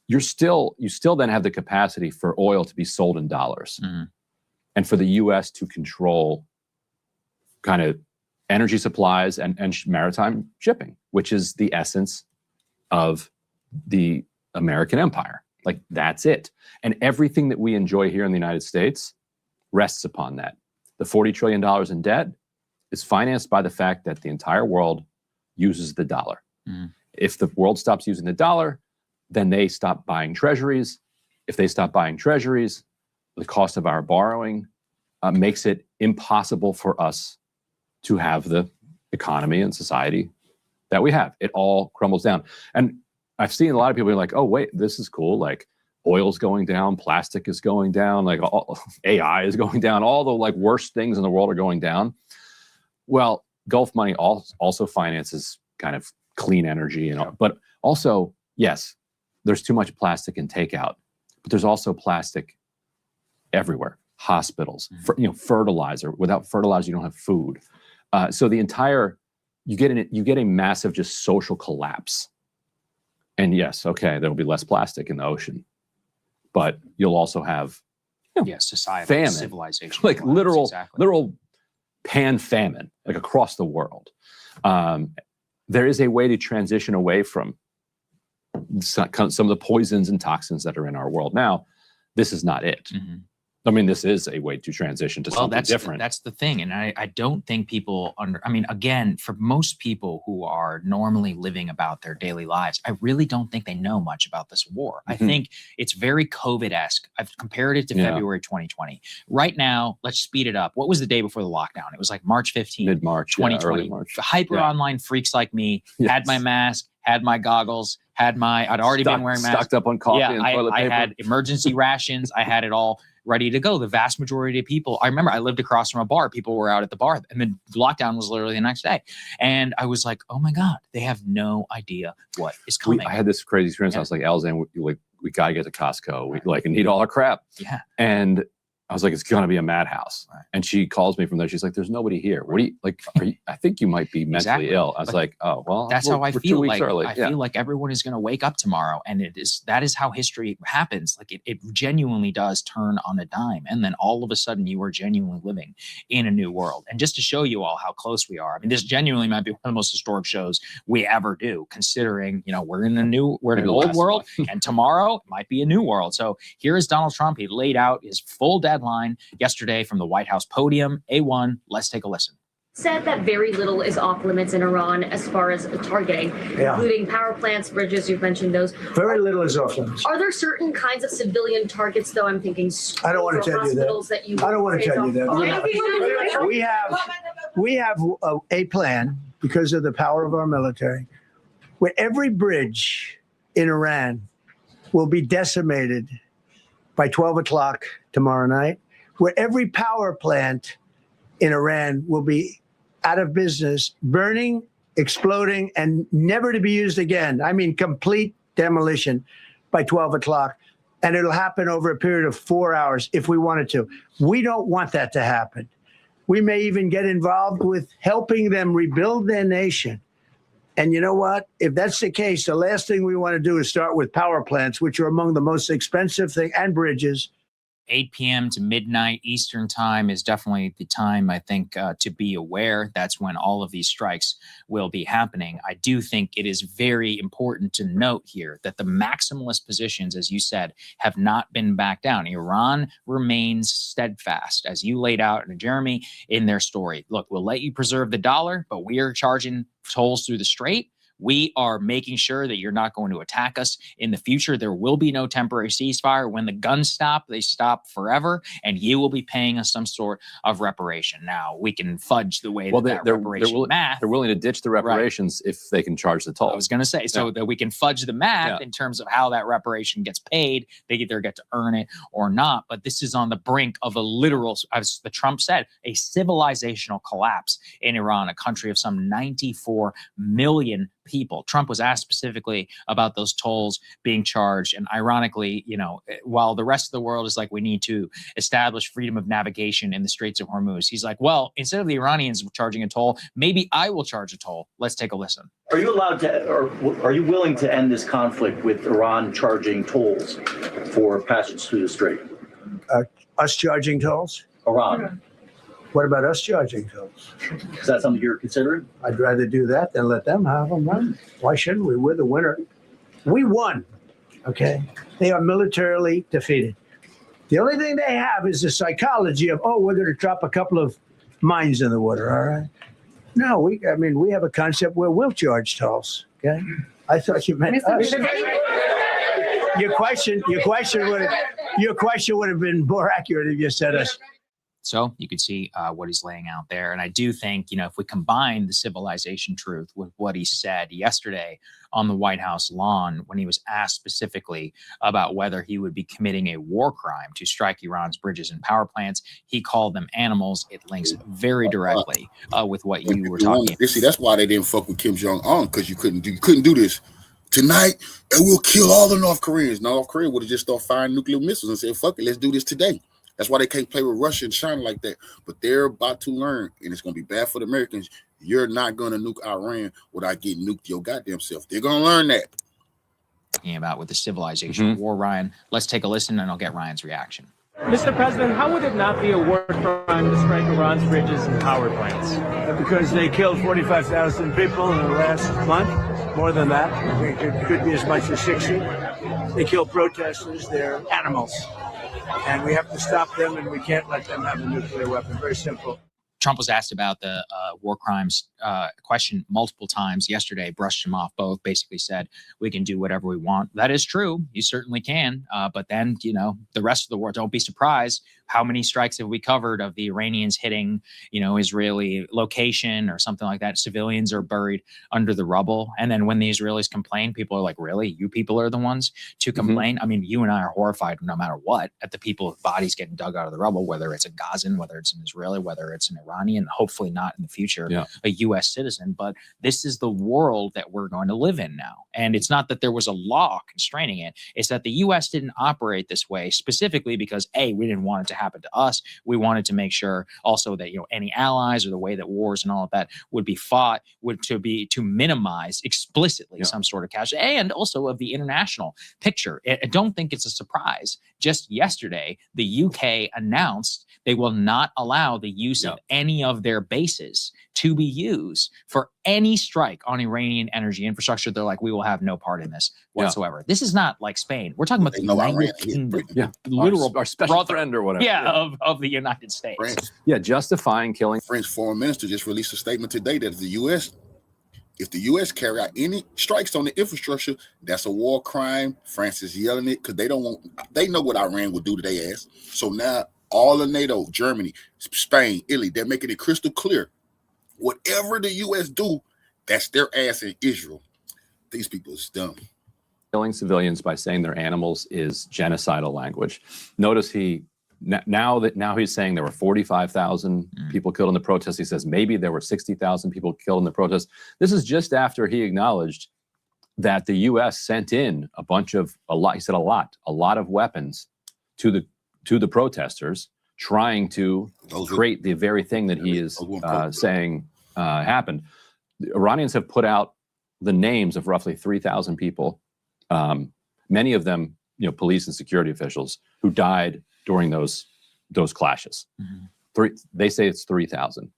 You still then have the capacity for oil to be sold in dollars, and for the U.S. to control kind of energy supplies and maritime shipping, which is the essence of the American empire. Like, that's it. And everything that we enjoy here in the United States rests upon that. The $40 trillion in debt is financed by the fact that the entire world uses the dollar. If the world stops using the dollar, then they stop buying treasuries. If they stop buying treasuries, the cost of our borrowing makes it impossible for us to have the economy and society that we have. It all crumbles down. And I've seen a lot of people be like, oh, wait, this is cool. Like, oil's going down, plastic is going down, like AI is going down, all the like worst things in the world are going down. Well, Gulf money also finances kind of clean energy and all, but also, yes, there's too much plastic in takeout, but there's also plastic everywhere. Hospitals, fertilizer. Without fertilizer, you don't have food. So the entire, you get a massive just social collapse. And yes, okay, there'll be less plastic in the ocean, but you'll also have society, famine, civilization, like literal pan famine, like across the world. There is a way to transition away from some of the poisons and toxins that are in our world now. This is not it. I mean, this is a way to transition to something different. That's the thing. And I don't think people again, for most people who are normally living about their daily lives, I really don't think they know much about this war. I think it's very COVID-esque. I've compared it to February 2020. Right now, let's speed it up. What was the day before the lockdown? It was like March 15th, mid-March, 2020. early March. Hyper online freaks like me had my mask, had my goggles, I'd already been wearing masks. Stocked up on coffee and toilet paper. I had emergency rations. I had it all ready to go. The vast majority of people, I remember I lived across from a bar. People were out at the bar, and the lockdown was literally the next day. And I was like, oh my God, they have no idea what is coming. I had this crazy experience. I was like, Alexander, we got to get to Costco. We need all our crap. Yeah. And I was like, it's going to be a madhouse. Right. And she calls me from there. She's like, there's nobody here. What do you like? I think you might be mentally ill. I was like, oh, well, that's how I feel. Like, I feel like everyone is going to wake up tomorrow. And that is how history happens. Like it genuinely does turn on a dime. And then all of a sudden you are genuinely living in a new world. And just to show you all how close we are. I mean, this genuinely might be one of the most historic shows we ever do, considering, we're in an old world and tomorrow might be a new world. So here is Donald Trump. He laid out his full deadline yesterday from the White House podium. A1, let's take a listen. Said that very little is off limits in Iran as far as targeting, including power plants, bridges, you've mentioned those. Very little is off limits. Are there certain kinds of civilian targets, though? I'm thinking I don't want to tell you that. I don't want to tell you that. We have a plan because of the power of our military, where every bridge in Iran will be decimated by 12 o'clock tomorrow night, where every power plant in Iran will be out of business, burning, exploding, and never to be used again. I mean, complete demolition by 12 o'clock. And it'll happen over a period of 4 hours if we wanted to. We don't want that to happen. We may even get involved with helping them rebuild their nation. And you know what? If that's the case, the last thing we want to do is start with power plants, which are among the most expensive thing, and bridges. 8 p.m. to midnight Eastern time is definitely the time, I think, to be aware. That's when all of these strikes will be happening. I do think it is very important to note here that the maximalist positions, as you said, have not been backed down. Iran remains steadfast, as you laid out, Jeremy, in their story. Look, we'll let you preserve the dollar, but we are charging tolls through the strait. We are making sure that you're not going to attack us in the future. There will be no temporary ceasefire. When the guns stop, they stop forever, and you will be paying us some sort of reparation. Now, we can fudge the way that reparation math. They're willing to ditch the reparations if they can charge the toll. I was going to say, that we can fudge the math in terms of how that reparation gets paid. They either get to earn it or not. But this is on the brink of a literal, as the Trump said, a civilizational collapse in Iran, a country of some 94 million people. Trump was asked specifically about those tolls being charged. And ironically, while the rest of the world is like, we need to establish freedom of navigation in the Straits of Hormuz, he's like, well, instead of the Iranians charging a toll, maybe I will charge a toll. Let's take a listen. Are you allowed to, or are you willing to end this conflict with Iran charging tolls for passage through the strait? Us charging tolls? Iran. What about us charging tolls? Is that something you're considering? I'd rather do that than let them have them run. Why shouldn't we? We're the winner. We won. Okay? They are militarily defeated. The only thing they have is the psychology of, oh, we're going to drop a couple of mines in the water, all right? No, we have a concept where we'll charge tolls, okay? I thought you meant us. Your question would have been more accurate if you said us. So you could see what he's laying out there. And I do think, if we combine the civilization truth with what he said yesterday on the White House lawn, when he was asked specifically about whether he would be committing a war crime to strike Iran's bridges and power plants, he called them animals. It links very directly with what you were talking about. See, that's why they didn't fuck with Kim Jong-un, because you couldn't do this tonight and we'll kill all the North Koreans. North Korea would have just started firing nuclear missiles and said, fuck it, let's do this today. That's why they can't play with Russia and China like that. But they're about to learn, and it's going to be bad for the Americans. You're not going to nuke Iran without getting nuked your goddamn self. They're going to learn that. Talking about with the civilization war, Ryan. Let's take a listen, and I'll get Ryan's reaction. Mr. President, how would it not be a war crime to strike Iran's bridges and power plants? Because they killed 45,000 people in the last month, more than that. I think it could be as much as 60. They kill protesters. They're animals. And we have to stop them, and we can't let them have a nuclear weapon. Very simple. Trump was asked about the war crimes question multiple times yesterday, brushed him off both, basically said, we can do whatever we want. That is true. You certainly can. But then, the rest of the world, don't be surprised. How many strikes have we covered of the Iranians hitting, Israeli location or something like that? Civilians are buried under the rubble. And then when the Israelis complain, people are like, really? You people are the ones to complain? I mean, you and I are horrified no matter what at the people's bodies getting dug out of the rubble, whether it's a Gazan, whether it's an Israeli, whether it's an Iranian, hopefully not in the future, a U.S. citizen. But this is the world that we're going to live in now. And it's not that there was a law constraining it. It's that the U.S. didn't operate this way specifically because, A, we didn't want it to happen to us. We wanted to make sure also that, any allies or the way that wars and all of that would be fought to minimize explicitly some sort of casualty, and also of the international picture. I don't think it's a surprise. Just yesterday, the UK announced they will not allow the use of any of their bases to be used for any strike on Iranian energy infrastructure. They're like, we will have no part in this whatsoever. This is not like Spain. We're talking about the United Kingdom. Literal our special friend or whatever. Of the United States. France. Justifying killing. French foreign minister just released a statement today that if the U.S. carry out any strikes on the infrastructure, that's a war crime. France is yelling it because they know what Iran would do to their ass. So now all of NATO, Germany, Spain, Italy, they're making it crystal clear. Whatever the U.S. do, that's their ass in Israel. These people is dumb. Killing civilians by saying they're animals is genocidal language. Notice now he's saying there were 45,000 people killed in the protest. He says maybe there were 60,000 people killed in the protest. This is just after he acknowledged that the U.S. sent in a lot of weapons to the protesters, trying to create the very thing that he is saying happened. The Iranians have put out the names of roughly 3,000 people, many of them, police and security officials who died during those clashes. They say it's 3,000,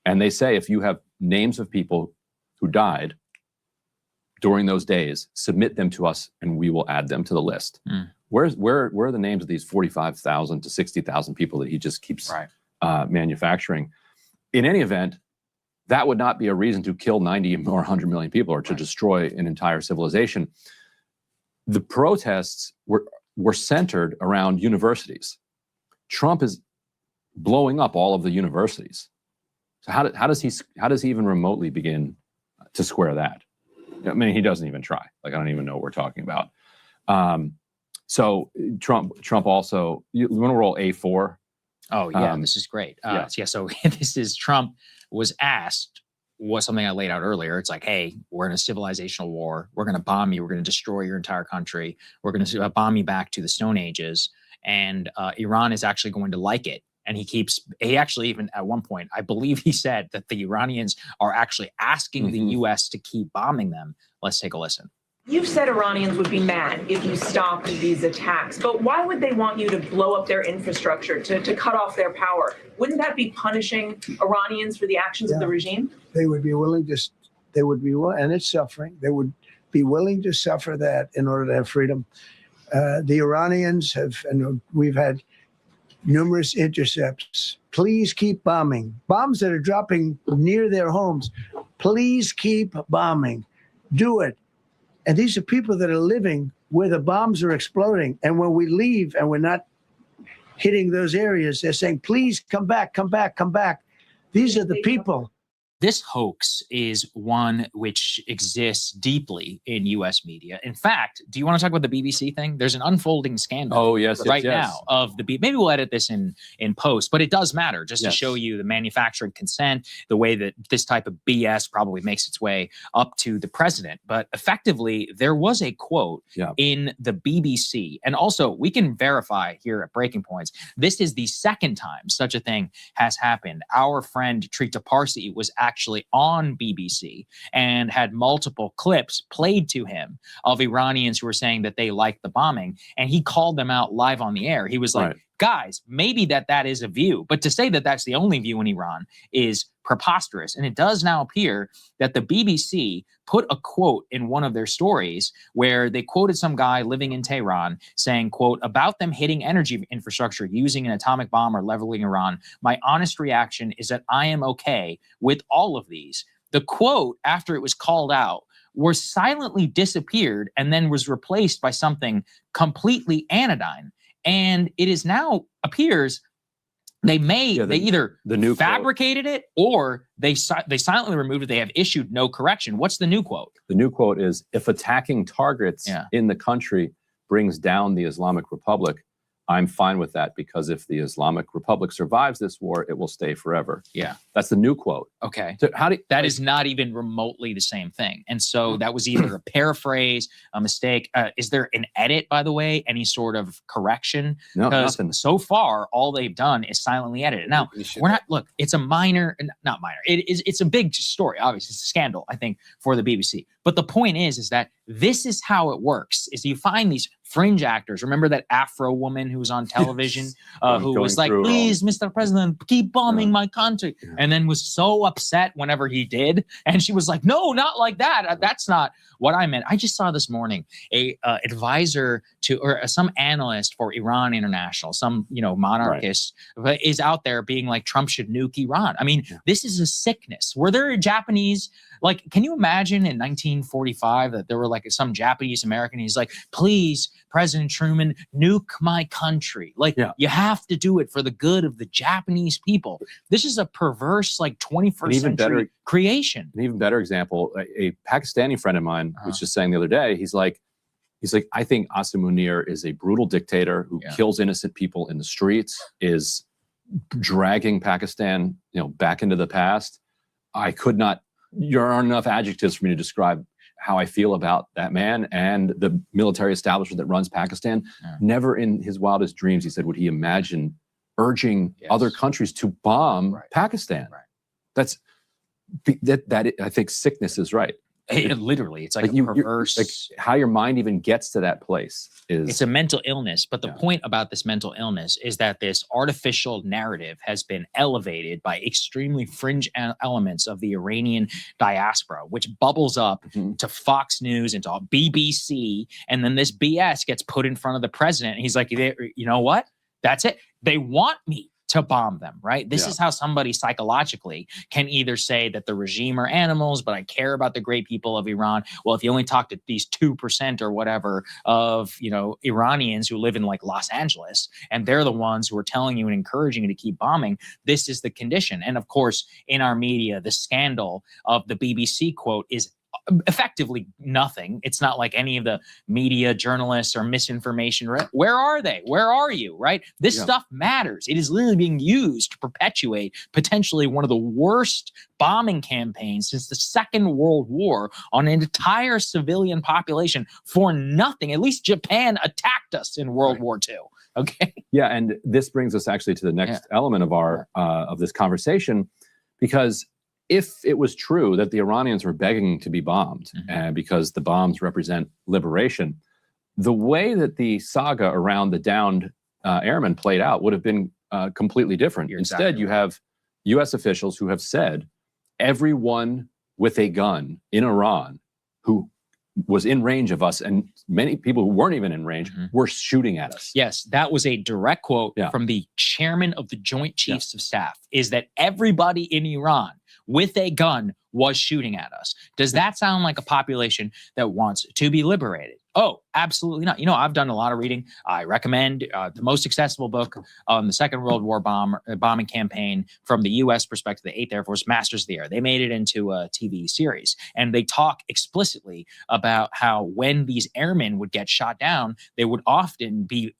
and they say if you have names of people who died during those days, submit them to us, and we will add them to the list. Where are the names of these 45,000 to 60,000 people that he just keeps manufacturing? In any event, that would not be a reason to kill 90 or 100 million people or to destroy an entire civilization. The protests were centered around universities. Trump is blowing up all of the universities. So how does he even remotely begin to square that? I mean, he doesn't even try. I don't even know what we're talking about. So Trump also, you want to roll A4? Oh yeah, this is great. So this is Trump was asked was something I laid out earlier. It's like, hey, we're in a civilizational war. We're going to bomb you. We're going to destroy your entire country. We're going to bomb you back to the Stone Ages. And Iran is actually going to like it. And he actually even at one point, I believe he said that the Iranians are actually asking the U.S. to keep bombing them. Let's take a listen. You've said Iranians would be mad if you stopped these attacks, but why would they want you to blow up their infrastructure, to cut off their power? Wouldn't that be punishing Iranians for the actions of the regime? They would be willing to, and it's suffering. They would be willing to suffer that in order to have freedom. The Iranians have, and we've had numerous intercepts. Please keep bombing. Bombs that are dropping near their homes. Please keep bombing. Do it. And these are people that are living where the bombs are exploding. And when we leave and we're not hitting those areas, they're saying, please come back, come back, come back. These are the people. This hoax is one which exists deeply in U.S. media. In fact, do you want to talk about the BBC thing? There's an unfolding scandal. Oh, yes, right yes. now of the maybe we'll edit this in post, but it does matter just to show you the manufacturing consent, the way that this type of BS probably makes its way up to the president. But effectively, there was a quote in the BBC, and also we can verify here at Breaking Points. This is the second time such a thing has happened. Our friend Trita Parsi was actually on BBC and had multiple clips played to him of Iranians who were saying that they liked the bombing, and he called them out live on the air. He was like, guys, maybe that is a view, but to say that that's the only view in Iran is preposterous. And it does now appear that the BBC put a quote in one of their stories where they quoted some guy living in Tehran saying, quote, about them hitting energy infrastructure using an atomic bomb or leveling Iran. My honest reaction is that I am okay with all of these. The quote, after it was called out, was silently disappeared and then was replaced by something completely anodyne. And it is now appears they either fabricated it or they silently removed it. They have issued no correction. What's the new quote? The new quote is, if attacking targets in the country brings down the Islamic Republic, I'm fine with that, because if the Islamic Republic survives this war, it will stay forever. Yeah. That's the new quote. Okay. So that is not even remotely the same thing. And so that was either a paraphrase, a mistake. Is there an edit, by the way? Any sort of correction? No, because nothing. so far, all they've done is silently edit it. Now, look, it's a not minor. It's a big story, obviously. It's a scandal, I think, for the BBC. But the point is that this is how it works, is you find these fringe actors. Remember that Afro woman who was on television who was like, please, Mr. President, keep bombing my country. And then was so upset whenever he did. And she was like, no, not like that. That's not what I meant. I just saw this morning a advisor to, or some analyst for Iran International, some, monarchist is out there being like, Trump should nuke Iran. I mean, this is a sickness. Were there Japanese, can you imagine in 1945 that there were like some Japanese American, he's like, please, President Truman, nuke my country. You have to do it for the good of the Japanese people. This is a perverse, 21st century creation. An even better example, a Pakistani friend of mine was just saying the other day, he's like, I think Asim Munir is a brutal dictator who kills innocent people in the streets, is dragging Pakistan, back into the past. There aren't enough adjectives for me to describe how I feel about that man and the military establishment that runs Pakistan. Never in his wildest dreams, he said, would he imagine urging other countries to bomb Pakistan. That's I think sickness is right. Literally, it's like a perverse. How your mind even gets to that place is. It's a mental illness. But the point about this mental illness is that this artificial narrative has been elevated by extremely fringe elements of the Iranian diaspora, which bubbles up to Fox News and to BBC. And then this BS gets put in front of the president. And he's like, you know what? That's it. They want me to bomb them, right? This is how somebody psychologically can either say that the regime are animals, but I care about the great people of Iran. Well, if you only talk to these 2% or whatever of, Iranians who live in Los Angeles, and they're the ones who are telling you and encouraging you to keep bombing, this is the condition. And of course, in our media, the scandal of the BBC quote is effectively nothing. It's not like any of the media journalists or misinformation. Where are they? Where are you? Right? This stuff matters. It is literally being used to perpetuate potentially one of the worst bombing campaigns since the Second World War on an entire civilian population for nothing. At least Japan attacked us in World War II. Okay. Yeah, and this brings us actually to the next element of our of this conversation, because if it was true that the Iranians were begging to be bombed because the bombs represent liberation, the way that the saga around the downed airmen played out would have been completely different. Instead, you have U.S. officials who have said everyone with a gun in Iran who was in range of us, and many people who weren't even in range were shooting at us. Yes, that was a direct quote from the chairman of the Joint Chiefs of Staff, is that everybody in Iran with a gun was shooting at us. Does that sound like a population that wants to be liberated? Oh, absolutely not. You know, I've done a lot of reading. I recommend the most accessible book on the Second World War bombing campaign from the U.S. perspective, the 8th Air Force, Masters of the Air. They made it into a TV series, and they talk explicitly about how when these airmen would get shot down, they would often be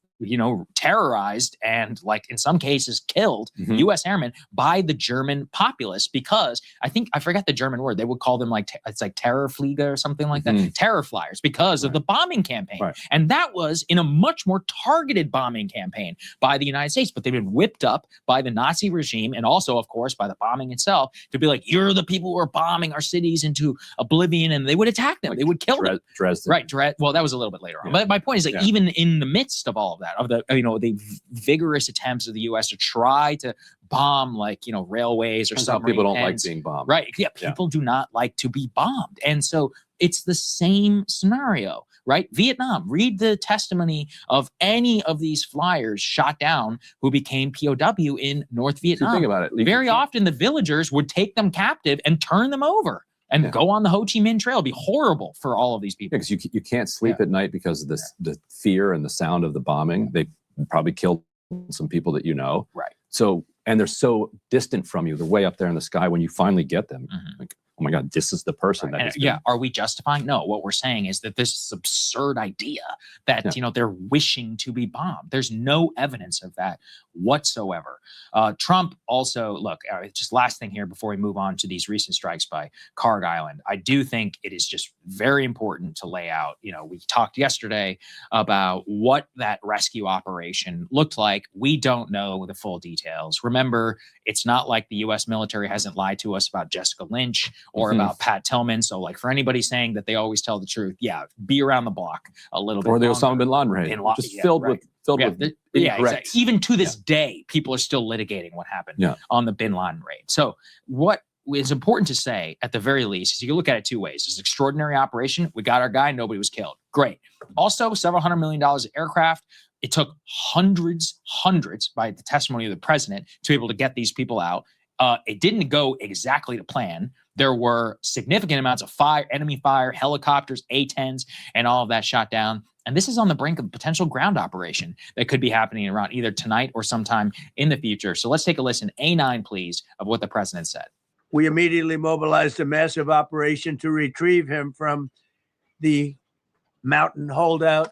terrorized and, like, in some cases killed, U.S. airmen, by the German populace, because I forget the German word. They would call them it's like Terrorfliege or something like that. Terror flyers, because of the bombing campaign. And that was in a much more targeted bombing campaign by the United States, but they've been whipped up by the Nazi regime, and also, of course, by the bombing itself, to be like, you're the people who are bombing our cities into oblivion, and they would attack them. They would kill them. Dresden. Right. Well, that was a little bit later on. But my point is, like, even in the midst of all of that, of the the vigorous attempts of the U.S. to try to bomb, like, railways or something. People don't like being bombed. Right. Yeah. People do not like to be bombed. And so it's the same scenario, right? Vietnam, read the testimony of any of these flyers shot down who became POW in North Vietnam. Think about it. Very often the villagers would take them captive and turn them over and go on the Ho Chi Minh Trail. It'd be horrible for all of these people. Because you can't sleep at night because of the fear and the sound of the bombing. They probably killed some people that Right. So, and they're so distant from you. They're way up there in the sky. When you finally get them, like, oh my God, this is the person. Right. Are we justifying? No. What we're saying is that this is absurd idea that they're wishing to be bombed. There's no evidence of that whatsoever. Trump also, look, just last thing here before we move on to these recent strikes by Karg Island. I do think it is just very important to lay out. We talked yesterday about what that rescue operation looked like. We don't know the full details. Remember, it's not like the U.S. military hasn't lied to us about Jessica Lynch or about Pat Tillman. So, like, for anybody saying that they always tell the truth, be around the block a little bit. Or the Osama bin Laden raid, just filled with exactly. Even to this day, people are still litigating what happened on the bin Laden raid. So what is important to say, at the very least, is you can look at it two ways. It's an extraordinary operation. We got our guy. Nobody was killed. Great. Also, several $100 million of aircraft. It took hundreds, by the testimony of the president, to be able to get these people out. It didn't go exactly to plan. There were significant amounts of enemy fire, helicopters, A-10s, and all of that shot down. And this is on the brink of a potential ground operation that could be happening in Iran either tonight or sometime in the future. So let's take a listen, A9, please, of what the president said. We immediately mobilized a massive operation to retrieve him from the mountain holdout.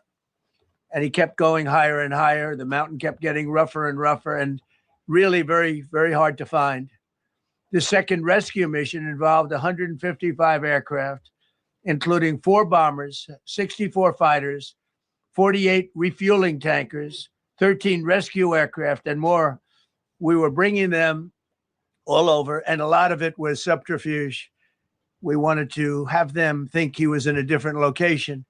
And he kept going higher and higher. The mountain kept getting rougher and rougher, and really very, very hard to find. The second rescue mission involved 155 aircraft, including 4 bombers, 64 fighters, 48 refueling tankers, 13 rescue aircraft, and more. We were bringing them all over, and a lot of it was subterfuge. We wanted to have them think he was in a different location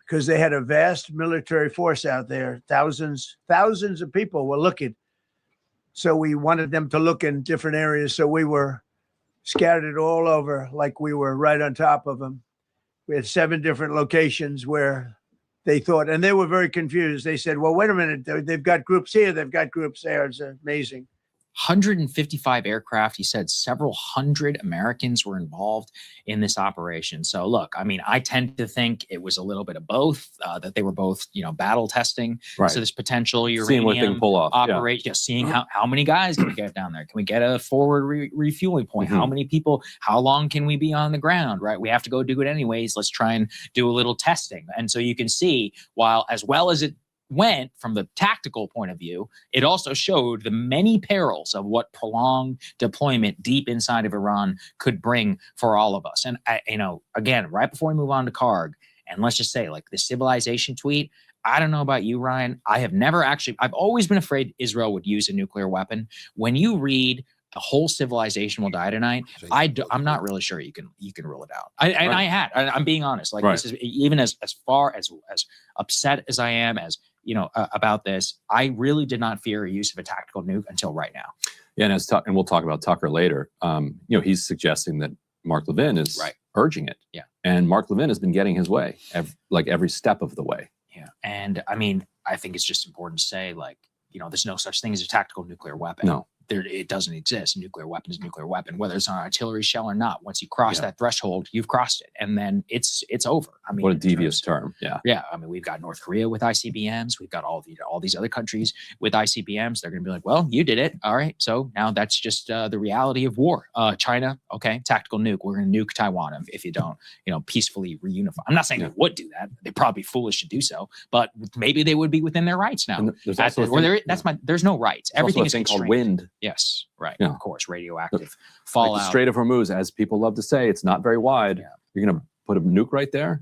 because they had a vast military force out there. Thousands of people were looking. So we wanted them to look in different areas. So we were scattered all over like we were right on top of them. We had 7 different locations where they thought, and they were very confused. They said, well, wait a minute, they've got groups here, they've got groups there. It's amazing. 155 aircraft. He said several hundred Americans were involved in this operation. So look, I mean, I tend to think it was a little bit of both, that they were both, battle testing. Right. So this potential uranium seeing what they can pull off. operation, seeing how many guys can we get down there? Can we get a forward refueling point? How many people, how long can we be on the ground, right? We have to go do it anyways. Let's try and do a little testing. And so you can see, while as well as it went from the tactical point of view, it also showed the many perils of what prolonged deployment deep inside of Iran could bring for all of us. And, again, right before we move on to Karg, and let's just say, like, the civilization tweet, I don't know about you, Ryan. I've always been afraid Israel would use a nuclear weapon. When you read the whole civilization will die tonight, I'm not really sure you can rule it out. I'm being honest. Like, this is, even as far as upset as I am about this, I really did not fear a use of a tactical nuke until right now. Yeah, and we'll talk about Tucker later. He's suggesting that Mark Levin is urging it. Yeah. And Mark Levin has been getting his way, every step of the way. Yeah. And I mean, I think it's just important to say, like, you know, there's no such thing as a tactical nuclear weapon. No. It doesn't exist. A nuclear weapon is a nuclear weapon, whether it's an artillery shell or not. Once you cross that threshold, you've crossed it, and then it's over. I mean, what a devious term. Yeah. Yeah. I mean, we've got North Korea with ICBMs. We've got all these other countries with ICBMs. They're going to be like, well, you did it. All right. So now that's just the reality of war. China, okay, tactical nuke. We're going to nuke Taiwan if you don't, you know, peacefully reunify. I'm not saying they would do that. They'd probably be foolish to do so, but maybe they would be within their rights now. There's no rights. Everything is called constrained. wind. Yes. Right. Yeah. Of course, radioactive fallout. Like the Strait of Hormuz, as people love to say, it's not very wide. Yeah. You're going to put a nuke right there?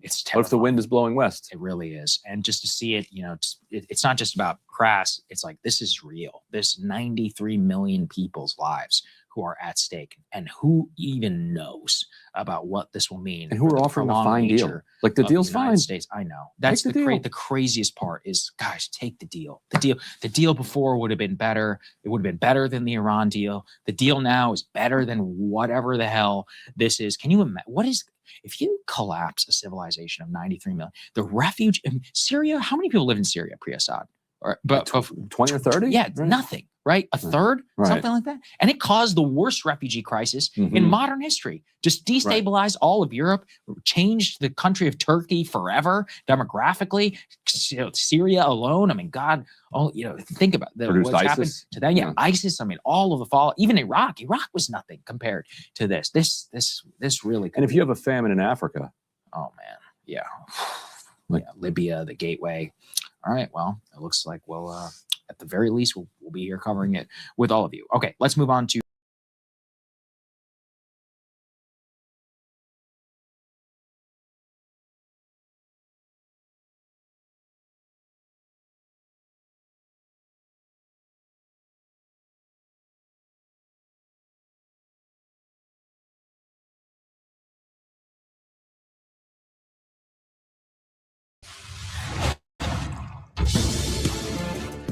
It's terrifying. What if the wind is blowing west? It really is. And just to see it, you know, it's not just about crass. It's like, this is real. There's 93 million people's lives who are at stake, and who even knows about what this will mean. And who are offering a fine deal. Like the deal's fine. States. I know. That's the craziest part is, guys, take the deal. The deal before would have been better. It would have been better than the Iran deal. The deal now is better than whatever the hell this is. Can you imagine? If you collapse a civilization of 93 million, the refuge in Syria, how many people live in Syria pre-Assad? But 20 or 30? Yeah, nothing, right? A third, something like that. And it caused the worst refugee crisis in modern history. Just destabilized all of Europe, changed the country of Turkey forever, demographically. Syria alone, I mean, God, think about what's happened to them. Yeah, ISIS, I mean, all of the fall, even Iraq. Iraq was nothing compared to this. This really. And if you have a famine in Africa. Oh, man. Yeah. Libya, the gateway. All right. Well, it looks like we'll, at the very least, we'll be here covering it with all of you. Okay, let's move on to.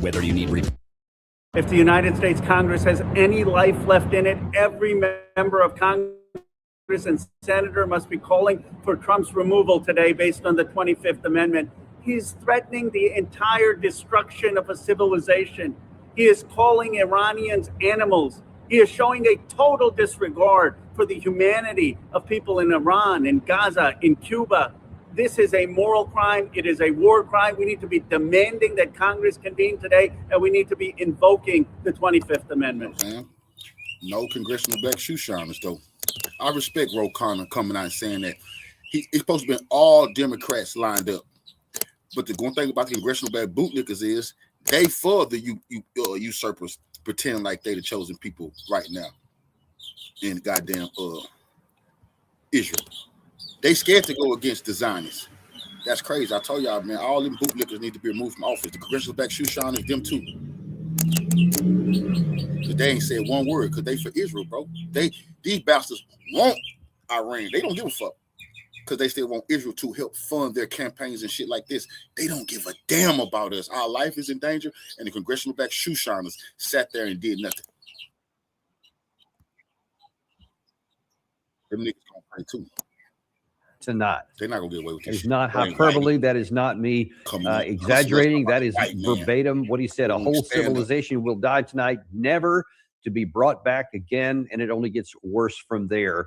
Whether you need if the United States Congress has any life left in it, every member of Congress and senator must be calling for Trump's removal today based on the 25th Amendment. He's threatening the entire destruction of a civilization. He is calling Iranians animals. He is showing a total disregard for the humanity of people in Iran, in Gaza, in Cuba. This is a moral crime. It is a war crime. We need to be demanding that Congress convene today, and we need to be invoking the 25th Amendment. No congressional black shoe shiners, though. I respect Ro Khanna coming out and saying that it's supposed to be all Democrats lined up. But the one thing about the congressional black bootlickers is they for the usurpers pretend like they the chosen people right now in goddamn Israel. They scared to go against the Zionists. That's crazy. I told y'all, man, all them bootlickers need to be removed from office. The congressional black shoe shiners, them too. Because they ain't said one word because they for Israel, bro. These bastards want Iran. They don't give a fuck because they still want Israel to help fund their campaigns and shit like this. They don't give a damn about us. Our life is in danger, and the congressional black shoe shiners sat there and did nothing. Them niggas gonna pray too. To not. They're not gonna get away with this. It's not hyperbole. That is not me exaggerating. That is verbatim what he said. A whole civilization will die tonight, never to be brought back again, and it only gets worse from there.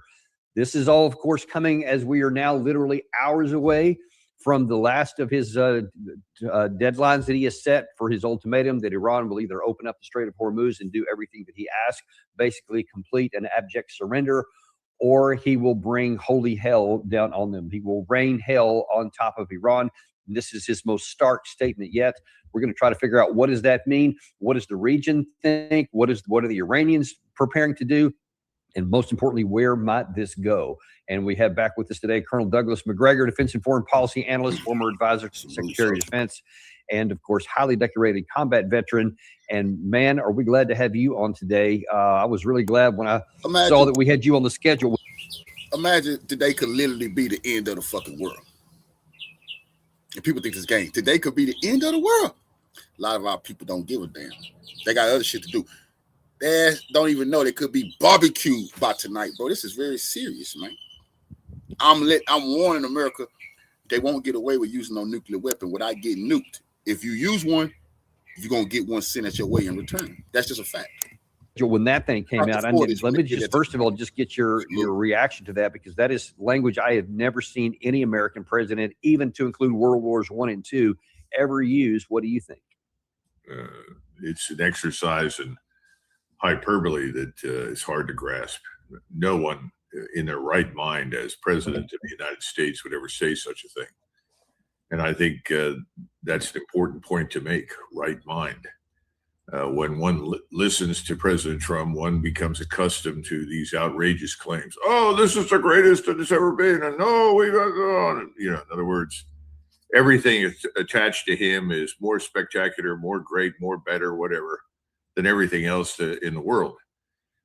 This is all, of course, coming as we are now literally hours away from the last of his deadlines that he has set for his ultimatum that Iran will either open up the Strait of Hormuz and do everything that he asks, basically complete an abject surrender, or he will bring holy hell down on them. He will rain hell on top of Iran. And this is his most stark statement yet. We're going to try to figure out what does that mean? What does the region think? What are the Iranians preparing to do? And most importantly, where might this go? And we have back with us today Colonel Douglas McGregor, Defense and Foreign Policy Analyst, former advisor to the Secretary of Defense, and of course, highly decorated combat veteran. And man, are we glad to have you on today. I was really glad when I saw that we had you on the schedule. Imagine today could literally be the end of the fucking world. And people think this game, today could be the end of the world. A lot of our people don't give a damn. They got other shit to do. They don't even know they could be barbecued by tonight, bro. This is very serious, man. I'm warning America, they won't get away with using no nuclear weapon without getting nuked. If you use one, you're gonna get one sent at your way in return. That's just a fact. When that thing came out, let me just first of all just get your reaction to that, because that is language I have never seen any American president, even to include World Wars I and II, ever use. What do you think? It's an exercise in hyperbole that is hard to grasp. No one in their right mind as president of the United States would ever say such a thing. And I think that's an important point to make, right mind. When one listens to President Trump, one becomes accustomed to these outrageous claims. Oh, this is the greatest that has ever been. And no, we got on. You know, in other words, everything attached to him is more spectacular, more great, more better, whatever, than everything else in the world.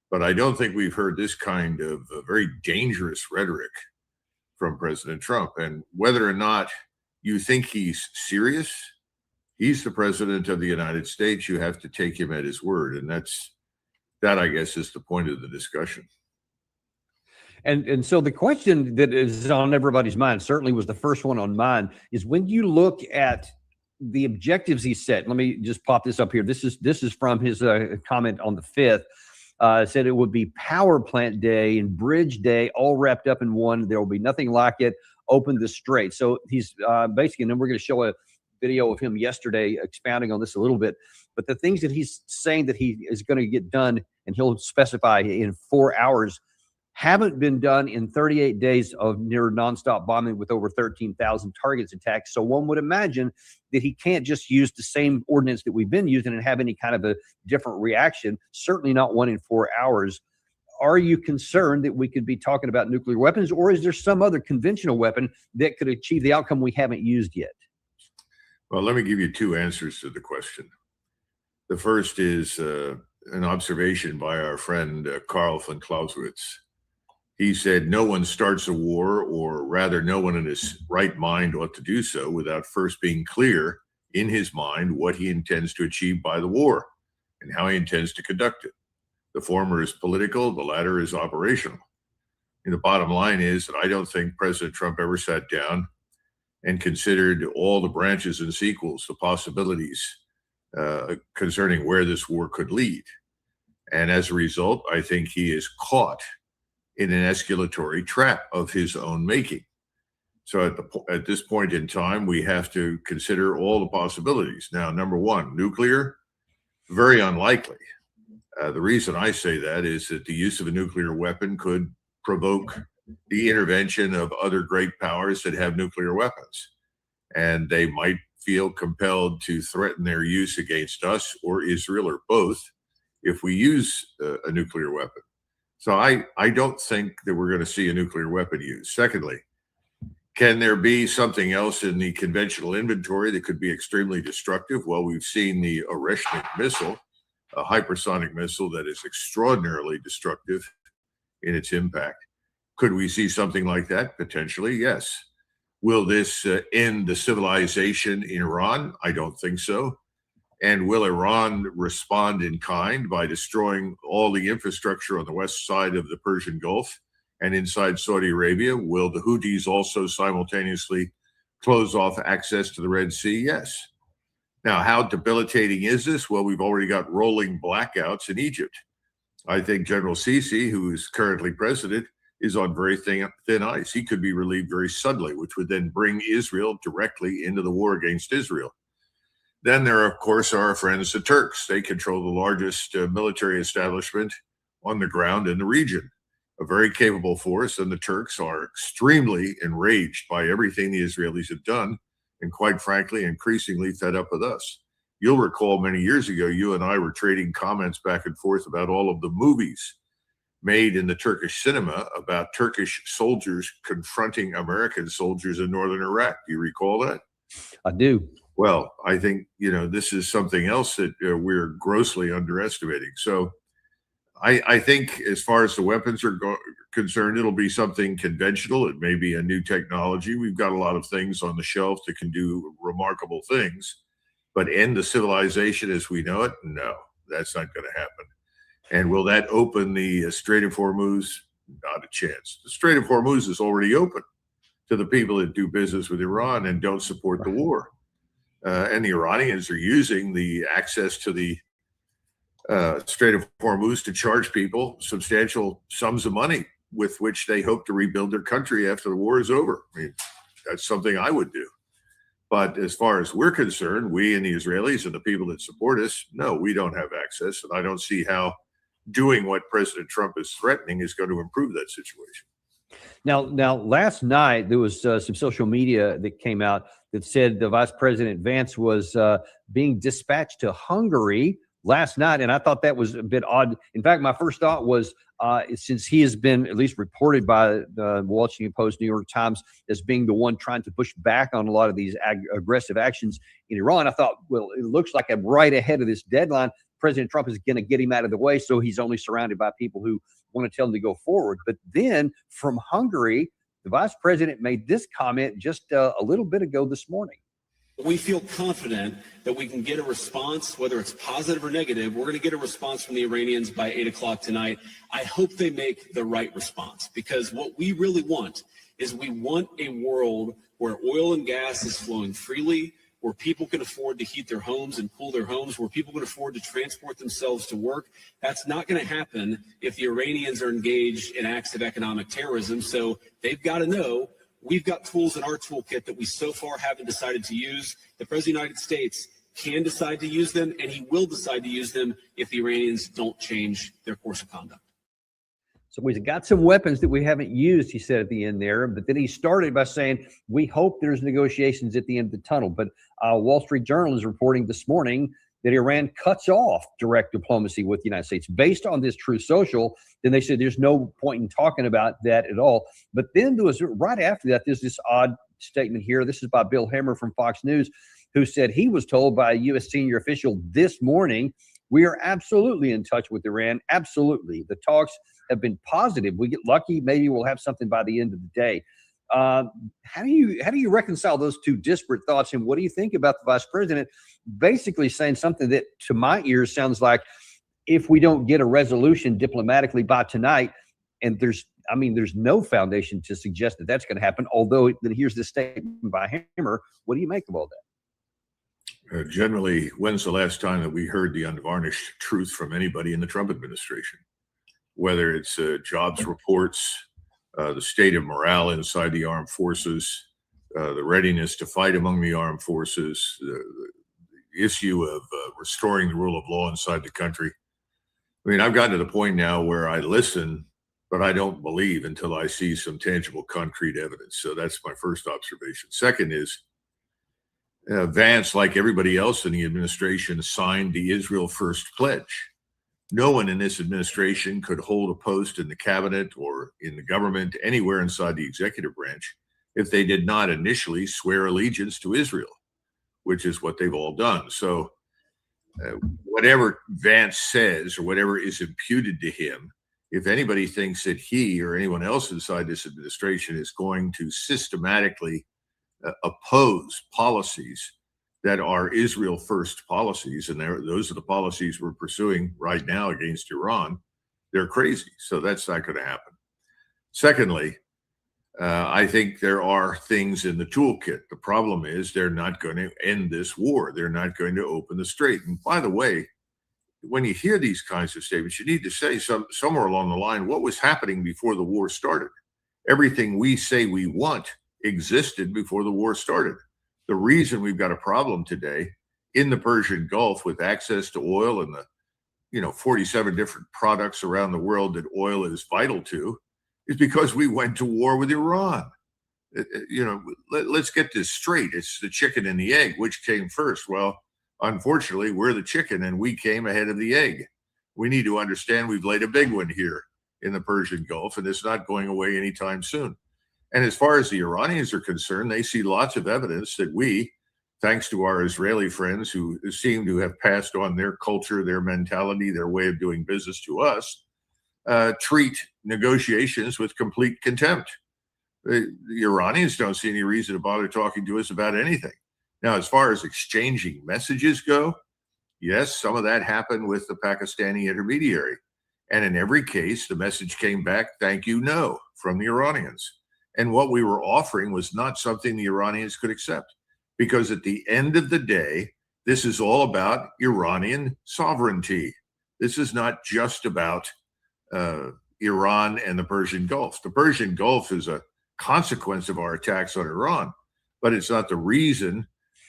But I don't think we've heard this kind of very dangerous rhetoric from President Trump. And whether or not you think he's serious, he's the president of the United States. You have to take him at his word. And that, I guess, is the point of the discussion. And so the question that is on everybody's mind, certainly was the first one on mine, is when you look at the objectives he set. Let me just pop this up here. This is from his comment on the 5th. Said it would be power plant day and bridge day all wrapped up in one. There will be nothing like it. Open the strait. So he's basically, and then we're going to show a video of him yesterday expounding on this a little bit. But the things that he's saying that he is going to get done, and he'll specify in 4 hours, haven't been done in 38 days of near nonstop bombing with over 13,000 targets attacked. So one would imagine that he can't just use the same ordinance that we've been using and have any kind of a different reaction, certainly not one in 4 hours. Are you concerned that we could be talking about nuclear weapons, or is there some other conventional weapon that could achieve the outcome we haven't used yet? Well, let me give you two answers to the question. The first is an observation by our friend Karl von Clausewitz. He said, no one starts a war, or rather no one in his right mind ought to do so without first being clear in his mind what he intends to achieve by the war and how he intends to conduct it. The former is political, the latter is operational. And the bottom line is that I don't think President Trump ever sat down and considered all the branches and sequels, the possibilities concerning where this war could lead. And as a result, I think he is caught in an escalatory trap of his own making. So at this point in time, we have to consider all the possibilities. Now, number one, nuclear, very unlikely. The reason I say that is that the use of a nuclear weapon could provoke the intervention of other great powers that have nuclear weapons. And they might feel compelled to threaten their use against us or Israel or both if we use a nuclear weapon. So I don't think that we're going to see a nuclear weapon used. Secondly, can there be something else in the conventional inventory that could be extremely destructive? Well, we've seen the Oreshnik missile, a hypersonic missile that is extraordinarily destructive in its impact. Could we see something like that? Potentially, yes. Will this end the civilization in Iran? I don't think so. And will Iran respond in kind by destroying all the infrastructure on the west side of the Persian Gulf and inside Saudi Arabia? Will the Houthis also simultaneously close off access to the Red Sea? Yes. Now, how debilitating is this? Well, we've already got rolling blackouts in Egypt. I think General Sisi, who is currently president, is on very thin ice. He could be relieved very suddenly, which would then bring Israel directly into the war against Israel. Then there, of course, are our friends, the Turks. They control the largest military establishment on the ground in the region, a very capable force. And the Turks are extremely enraged by everything the Israelis have done, and quite frankly, increasingly fed up with us. You'll recall many years ago, you and I were trading comments back and forth about all of the movies made in the Turkish cinema about Turkish soldiers confronting American soldiers in northern Iraq. Do you recall that? I do. Well, I think, this is something else that we're grossly underestimating. So I think as far as the weapons are concerned, it'll be something conventional. It may be a new technology. We've got a lot of things on the shelf that can do remarkable things, but end the civilization as we know it? No, that's not going to happen. And will that open the Strait of Hormuz? Not a chance. The Strait of Hormuz is already open to the people that do business with Iran and don't support the war. And the Iranians are using the access to the Strait of Hormuz to charge people substantial sums of money with which they hope to rebuild their country after the war is over. I mean, that's something I would do. But as far as we're concerned, we and the Israelis and the people that support us, no, we don't have access. And I don't see how doing what President Trump is threatening is going to improve that situation. Now, last night there was some social media that came out that said the Vice President Vance was being dispatched to Hungary last night, and I thought that was a bit odd. In fact, my first thought was since he has been at least reported by the Washington Post, New York Times as being the one trying to push back on a lot of these aggressive actions in Iran, I thought, well, it looks like I'm right ahead of this deadline. President Trump is going to get him out of the way, so he's only surrounded by people who want to tell him to go forward. But then from Hungary, the vice president made this comment just a little bit ago this morning. We feel confident that we can get a response, whether it's positive or negative. We're going to get a response from the Iranians by 8 o'clock tonight. I hope they make the right response, because what we really want is we want a world where oil and gas is flowing freely, where people can afford to heat their homes and cool their homes, where people can afford to transport themselves to work. That's not going to happen if the Iranians are engaged in acts of economic terrorism. So they've got to know we've got tools in our toolkit that we so far haven't decided to use. The President of the United States can decide to use them, and he will decide to use them if the Iranians don't change their course of conduct. So we've got some weapons that we haven't used, he said at the end there. But then he started by saying, we hope there's negotiations at the end of the tunnel. But Wall Street Journal is reporting this morning that Iran cuts off direct diplomacy with the United States based on this Truth Social. Then they said there's no point in talking about that at all. But then there was, right after that, there's this odd statement here. This is by Bill Hemmer from Fox News, who said he was told by a U.S. senior official this morning, we are absolutely in touch with Iran. Absolutely. The talks have been positive. We get lucky, maybe we'll have something by the end of the day. How do you reconcile those two disparate thoughts? And what do you think about the vice president basically saying something that to my ears sounds like if we don't get a resolution diplomatically by tonight, and there's no foundation to suggest that that's going to happen, although then here's this statement by Hammer. What do you make of all that? Generally, when's the last time that we heard the unvarnished truth from anybody in the Trump administration? Whether it's jobs reports, the state of morale inside the armed forces, the readiness to fight among the armed forces, the issue of restoring the rule of law inside the country. I mean, I've gotten to the point now where I listen, but I don't believe until I see some tangible, concrete evidence. So that's my first observation. Second is, Vance, like everybody else in the administration, signed the Israel First Pledge. No one in this administration could hold a post in the cabinet or in the government anywhere inside the executive branch if they did not initially swear allegiance to Israel, which is what they've all done. So whatever Vance says or whatever is imputed to him, if anybody thinks that he or anyone else inside this administration is going to systematically oppose policies that are Israel first policies, and those are the policies we're pursuing right now against Iran, they're crazy. So that's not going to happen. Secondly, I think there are things in the toolkit. The problem is they're not going to end this war. They're not going to open the strait. And by the way, when you hear these kinds of statements, you need to say somewhere along the line, what was happening before the war started? Everything we say we want existed before the war started. The reason we've got a problem today in the Persian Gulf with access to oil and the 47 different products around the world that oil is vital to is because we went to war with Iran. Let's get this straight. It's the chicken and the egg. Which came first? Well, unfortunately, we're the chicken and we came ahead of the egg. We need to understand we've laid a big one here in the Persian Gulf, and it's not going away anytime soon. And as far as the Iranians are concerned, they see lots of evidence that we, thanks to our Israeli friends who seem to have passed on their culture, their mentality, their way of doing business to us, treat negotiations with complete contempt. The Iranians don't see any reason to bother talking to us about anything. Now, as far as exchanging messages go, yes, some of that happened with the Pakistani intermediary. And in every case, the message came back, thank you, no, from the Iranians. And what we were offering was not something the Iranians could accept, because at the end of the day, this is all about Iranian sovereignty. This is not just about Iran and the Persian Gulf. The Persian Gulf is a consequence of our attacks on Iran, but it's not the reason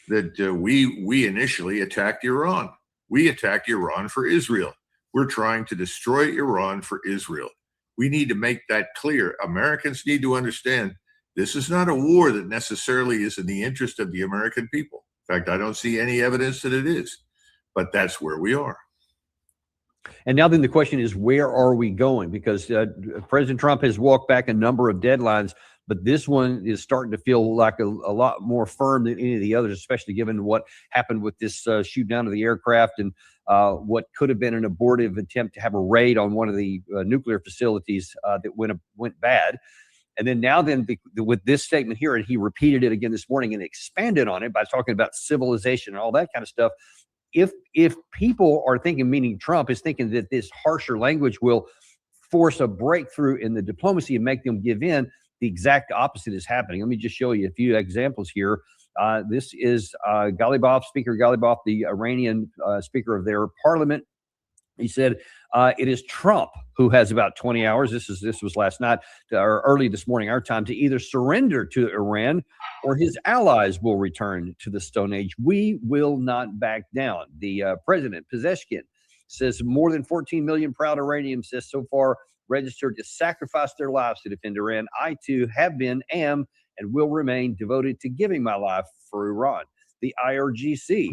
that we initially attacked Iran. We attacked Iran for Israel. We're trying to destroy Iran for Israel. We need to make that clear. Americans need to understand this is not a war that necessarily is in the interest of the American people. In fact, I don't see any evidence that it is, but that's where we are. And now then the question is, where are we going? Because President Trump has walked back a number of deadlines, but this one is starting to feel like a lot more firm than any of the others, especially given what happened with this shoot down of the aircraft and what could have been an abortive attempt to have a raid on one of the nuclear facilities that went bad. And then with this statement here, and he repeated it again this morning and expanded on it by talking about civilization and all that kind of stuff. If people are thinking, meaning Trump is thinking that this harsher language will force a breakthrough in the diplomacy and make them give in, the exact opposite is happening. Let me just show you a few examples here. This is Ghalibaf, Speaker Ghalibaf, the Iranian Speaker of their parliament. He said, it is Trump who has about 20 hours. This was last night or early this morning, our time, to either surrender to Iran or his allies will return to the Stone Age. We will not back down. The president, Pezeshkian, says more than 14 million proud Iranians has so far registered to sacrifice their lives to defend Iran. I too have been, am, and will remain devoted to giving my life for Iran. The IRGC,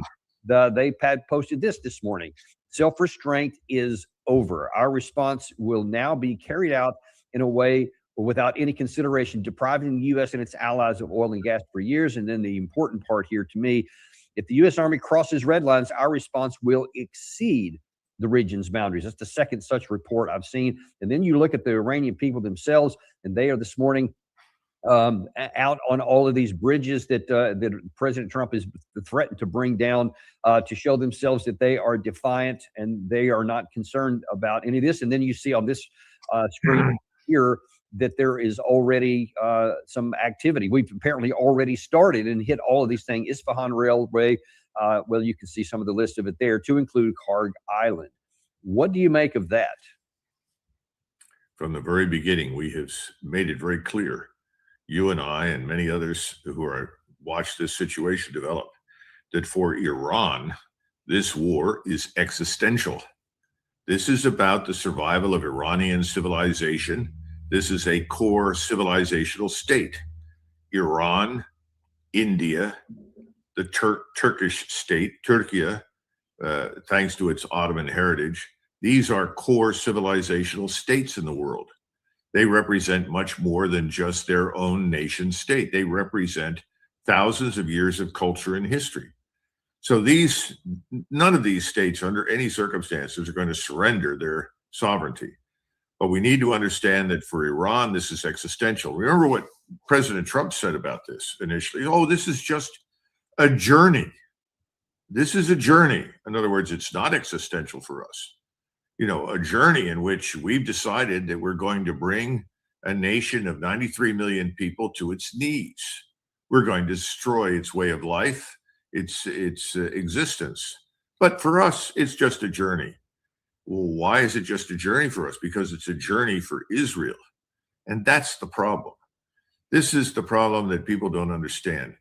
they posted this morning. Self-restraint is over. Our response will now be carried out in a way without any consideration, depriving the U.S. and its allies of oil and gas for years. And then the important part here to me, if the U.S. Army crosses red lines, our response will exceed the region's boundaries. That's the second such report I've seen. And then you look at the Iranian people themselves, and they are this morning out on all of these bridges that President Trump has threatened to bring down to show themselves that they are defiant and they are not concerned about any of this. And then you see on this screen here that there is already some activity. We've apparently already started and hit all of these things. Isfahan Railway, well, you can see some of the list of it there, to include Karg Island. What do you make of that? From the very beginning, we have made it very clear, you and I and many others who are watched this situation develop, that for Iran, this war is existential. This is about the survival of Iranian civilization. This is a core civilizational state. Iran, India, the Turkish state, Turkey, thanks to its Ottoman heritage, these are core civilizational states in the world. They represent much more than just their own nation state. They represent thousands of years of culture and history. So none of these states under any circumstances are going to surrender their sovereignty. But we need to understand that for Iran, this is existential. Remember what President Trump said about this initially. Oh, this is just a journey. This is a journey. In other words, it's not existential for us. You know, a journey in which we've decided that we're going to bring a nation of 93 million people to its knees. We're going to destroy its way of life, its existence. But for us, it's just a journey. Well, why is it just a journey for us? Because it's a journey for Israel. And that's the problem. This is the problem that people don't understand.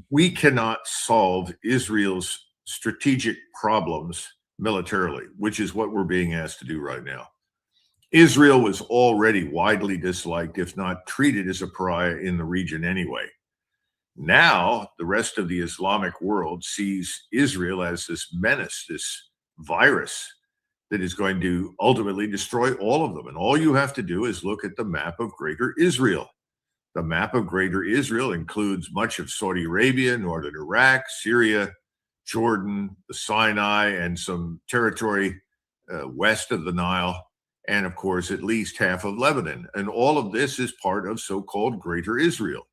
We cannot solve Israel's strategic problems militarily, which is what we're being asked to do right now. Israel was already widely disliked, if not treated as a pariah in the region anyway. Now, the rest of the Islamic world sees Israel as this menace, this virus that is going to ultimately destroy all of them. And all you have to do is look at the map of Greater Israel. The map of Greater Israel includes much of Saudi Arabia, northern Iraq, Syria, Jordan, the Sinai, and some territory west of the Nile, and of course, at least half of Lebanon. And all of this is part of so-called Greater Israel.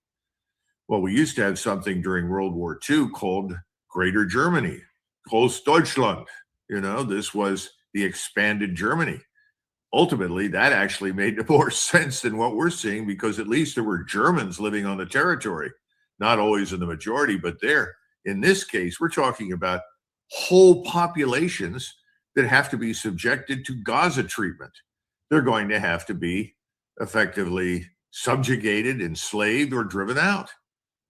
Well, we used to have something during World War II called Greater Germany, Großdeutschland. You know, this was the expanded Germany. ultimately, that actually made more sense than what we're seeing, because at least there were Germans living on the territory, not always in the majority, but there. In this case, we're talking about whole populations that have to be subjected to Gaza treatment. They're going to have to be effectively subjugated, enslaved, or driven out.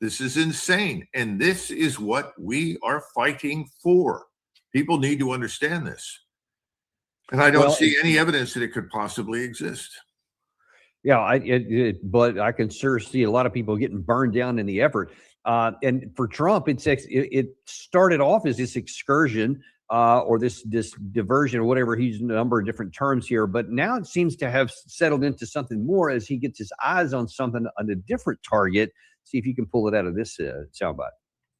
This is insane. And this is what we are fighting for. People need to understand this. And I don't see any evidence that it could possibly exist. Yeah, but I can sure see a lot of people getting burned down in the effort. And for Trump, it started off as this excursion or this diversion or whatever. He's used a number of different terms here, but now it seems to have settled into something more as he gets his eyes on something on a different target. See if you can pull it out of this soundbite.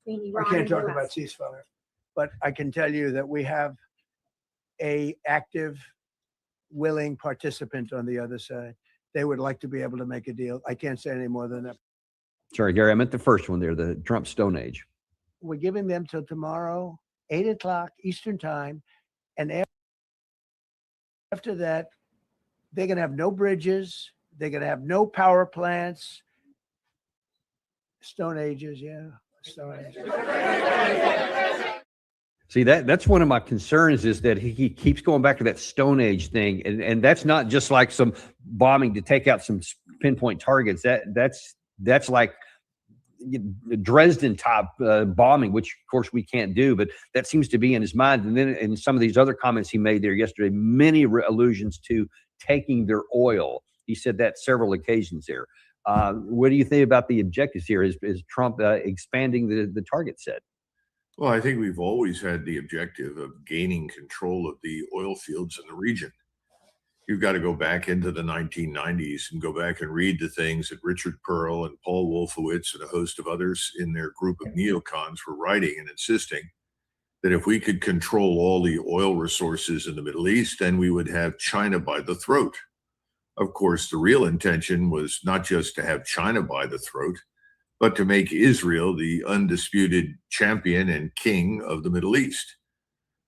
I can't talk about ceasefire, but I can tell you that we have a active, willing participant on the other side. They would like to be able to make a deal. I can't say any more than that. Sorry, Gary, I meant the first one there, the Trump Stone Age. We're giving them till tomorrow, 8 o'clock Eastern time. And after that, they're going to have no bridges. They're going to have no power plants. Stone Ages, yeah. Stone Ages. See, that's one of my concerns, is that he keeps going back to that Stone Age thing. And that's not just like some bombing to take out some pinpoint targets. That's like Dresden type bombing, which of course we can't do, but that seems to be in his mind. And then in some of these other comments he made there yesterday, many allusions to taking their oil. He said that several occasions there. What do you think about the objectives here? Is Trump expanding the target set? Well, I think we've always had the objective of gaining control of the oil fields in the region. You've got to go back into the 1990s and go back and read the things that Richard Pearl and Paul Wolfowitz and a host of others in their group of neocons were writing and insisting that if we could control all the oil resources in the Middle East, then we would have China by the throat. Of course, the real intention was not just to have China by the throat, but to make Israel the undisputed champion and king of the Middle East.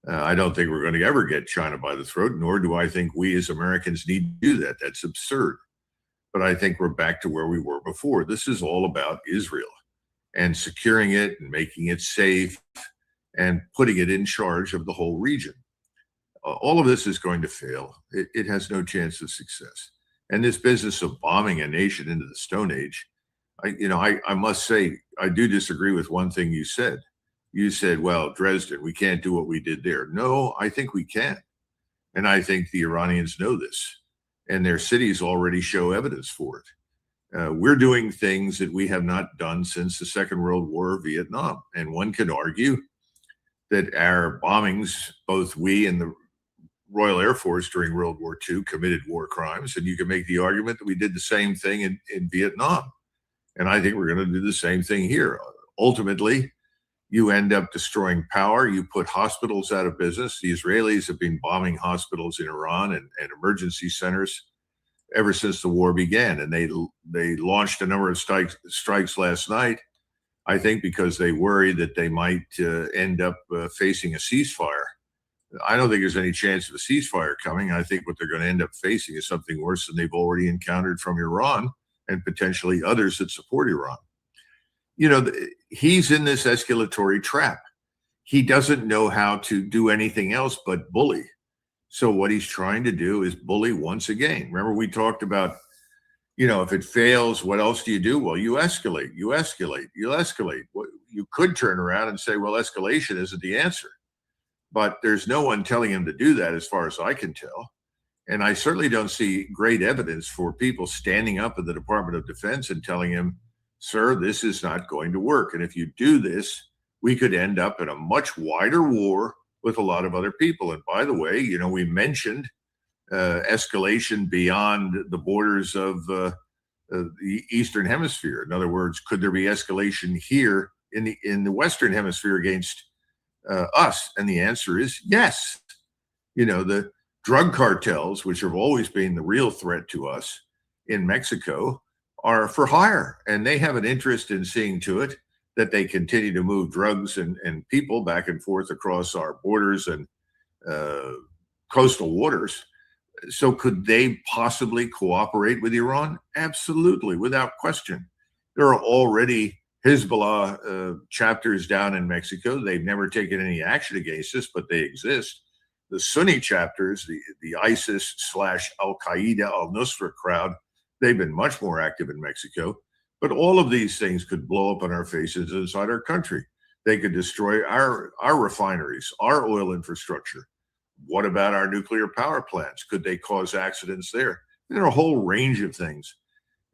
I don't think we're going to ever get China by the throat, nor do I think we as Americans need to do that. That's absurd. But I think we're back to where we were before. This is all about Israel and securing it and making it safe and putting it in charge of the whole region. All of this is going to fail. It has no chance of success. And this business of bombing a nation into the Stone Age, I must say, I do disagree with one thing you said. You said, well, Dresden, we can't do what we did there. No, I think we can. And I think the Iranians know this. And their cities already show evidence for it. We're doing things that we have not done since the Second World War or Vietnam. And one could argue that our bombings, both we and the Royal Air Force during World War II, committed war crimes. And you can make the argument that we did the same thing in Vietnam. And I think we're going to do the same thing here. Ultimately, you end up destroying power. You put hospitals out of business. The Israelis have been bombing hospitals in Iran and emergency centers ever since the war began. And they launched a number of strikes last night, I think because they worry that they might end up facing a ceasefire. I don't think there's any chance of a ceasefire coming. I think what they're going to end up facing is something worse than they've already encountered from Iran and potentially others that support Iran. He's in this escalatory trap. He doesn't know how to do anything else but bully. So what he's trying to do is bully once again. Remember, we talked about, if it fails, what else do you do? Well, you escalate. Well, you could turn around and say, well, escalation isn't the answer. But there's no one telling him to do that as far as I can tell. And I certainly don't see great evidence for people standing up at the Department of Defense and telling him, sir, this is not going to work. And if you do this, we could end up in a much wider war with a lot of other people. And by the way, we mentioned escalation beyond the borders of the Eastern Hemisphere. In other words, could there be escalation here in the Western Hemisphere against us? And the answer is yes. The drug cartels, which have always been the real threat to us in Mexico, are for hire, and they have an interest in seeing to it that they continue to move drugs and people back and forth across our borders and coastal waters. So could they possibly cooperate with Iran? Absolutely, without question. There are already Hezbollah chapters down in Mexico. They've never taken any action against us, but they exist. The Sunni chapters, the ISIS / Al-Qaeda, Al-Nusra crowd, they've been much more active in Mexico. But all of these things could blow up in our faces inside our country. They could destroy our refineries, our oil infrastructure. What about our nuclear power plants? Could they cause accidents there? There are a whole range of things.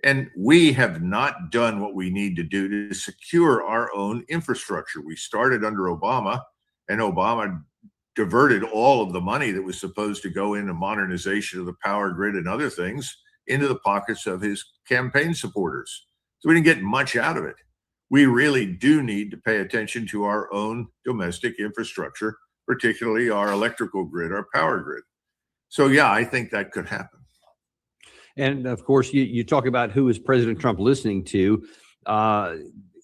And we have not done what we need to do to secure our own infrastructure. We started under Obama, and Obama diverted all of the money that was supposed to go into modernization of the power grid and other things into the pockets of his campaign supporters. So we didn't get much out of it. We really do need to pay attention to our own domestic infrastructure, particularly our electrical grid, our power grid. So, yeah, I think that could happen. And of course, you talk about who is President Trump listening to.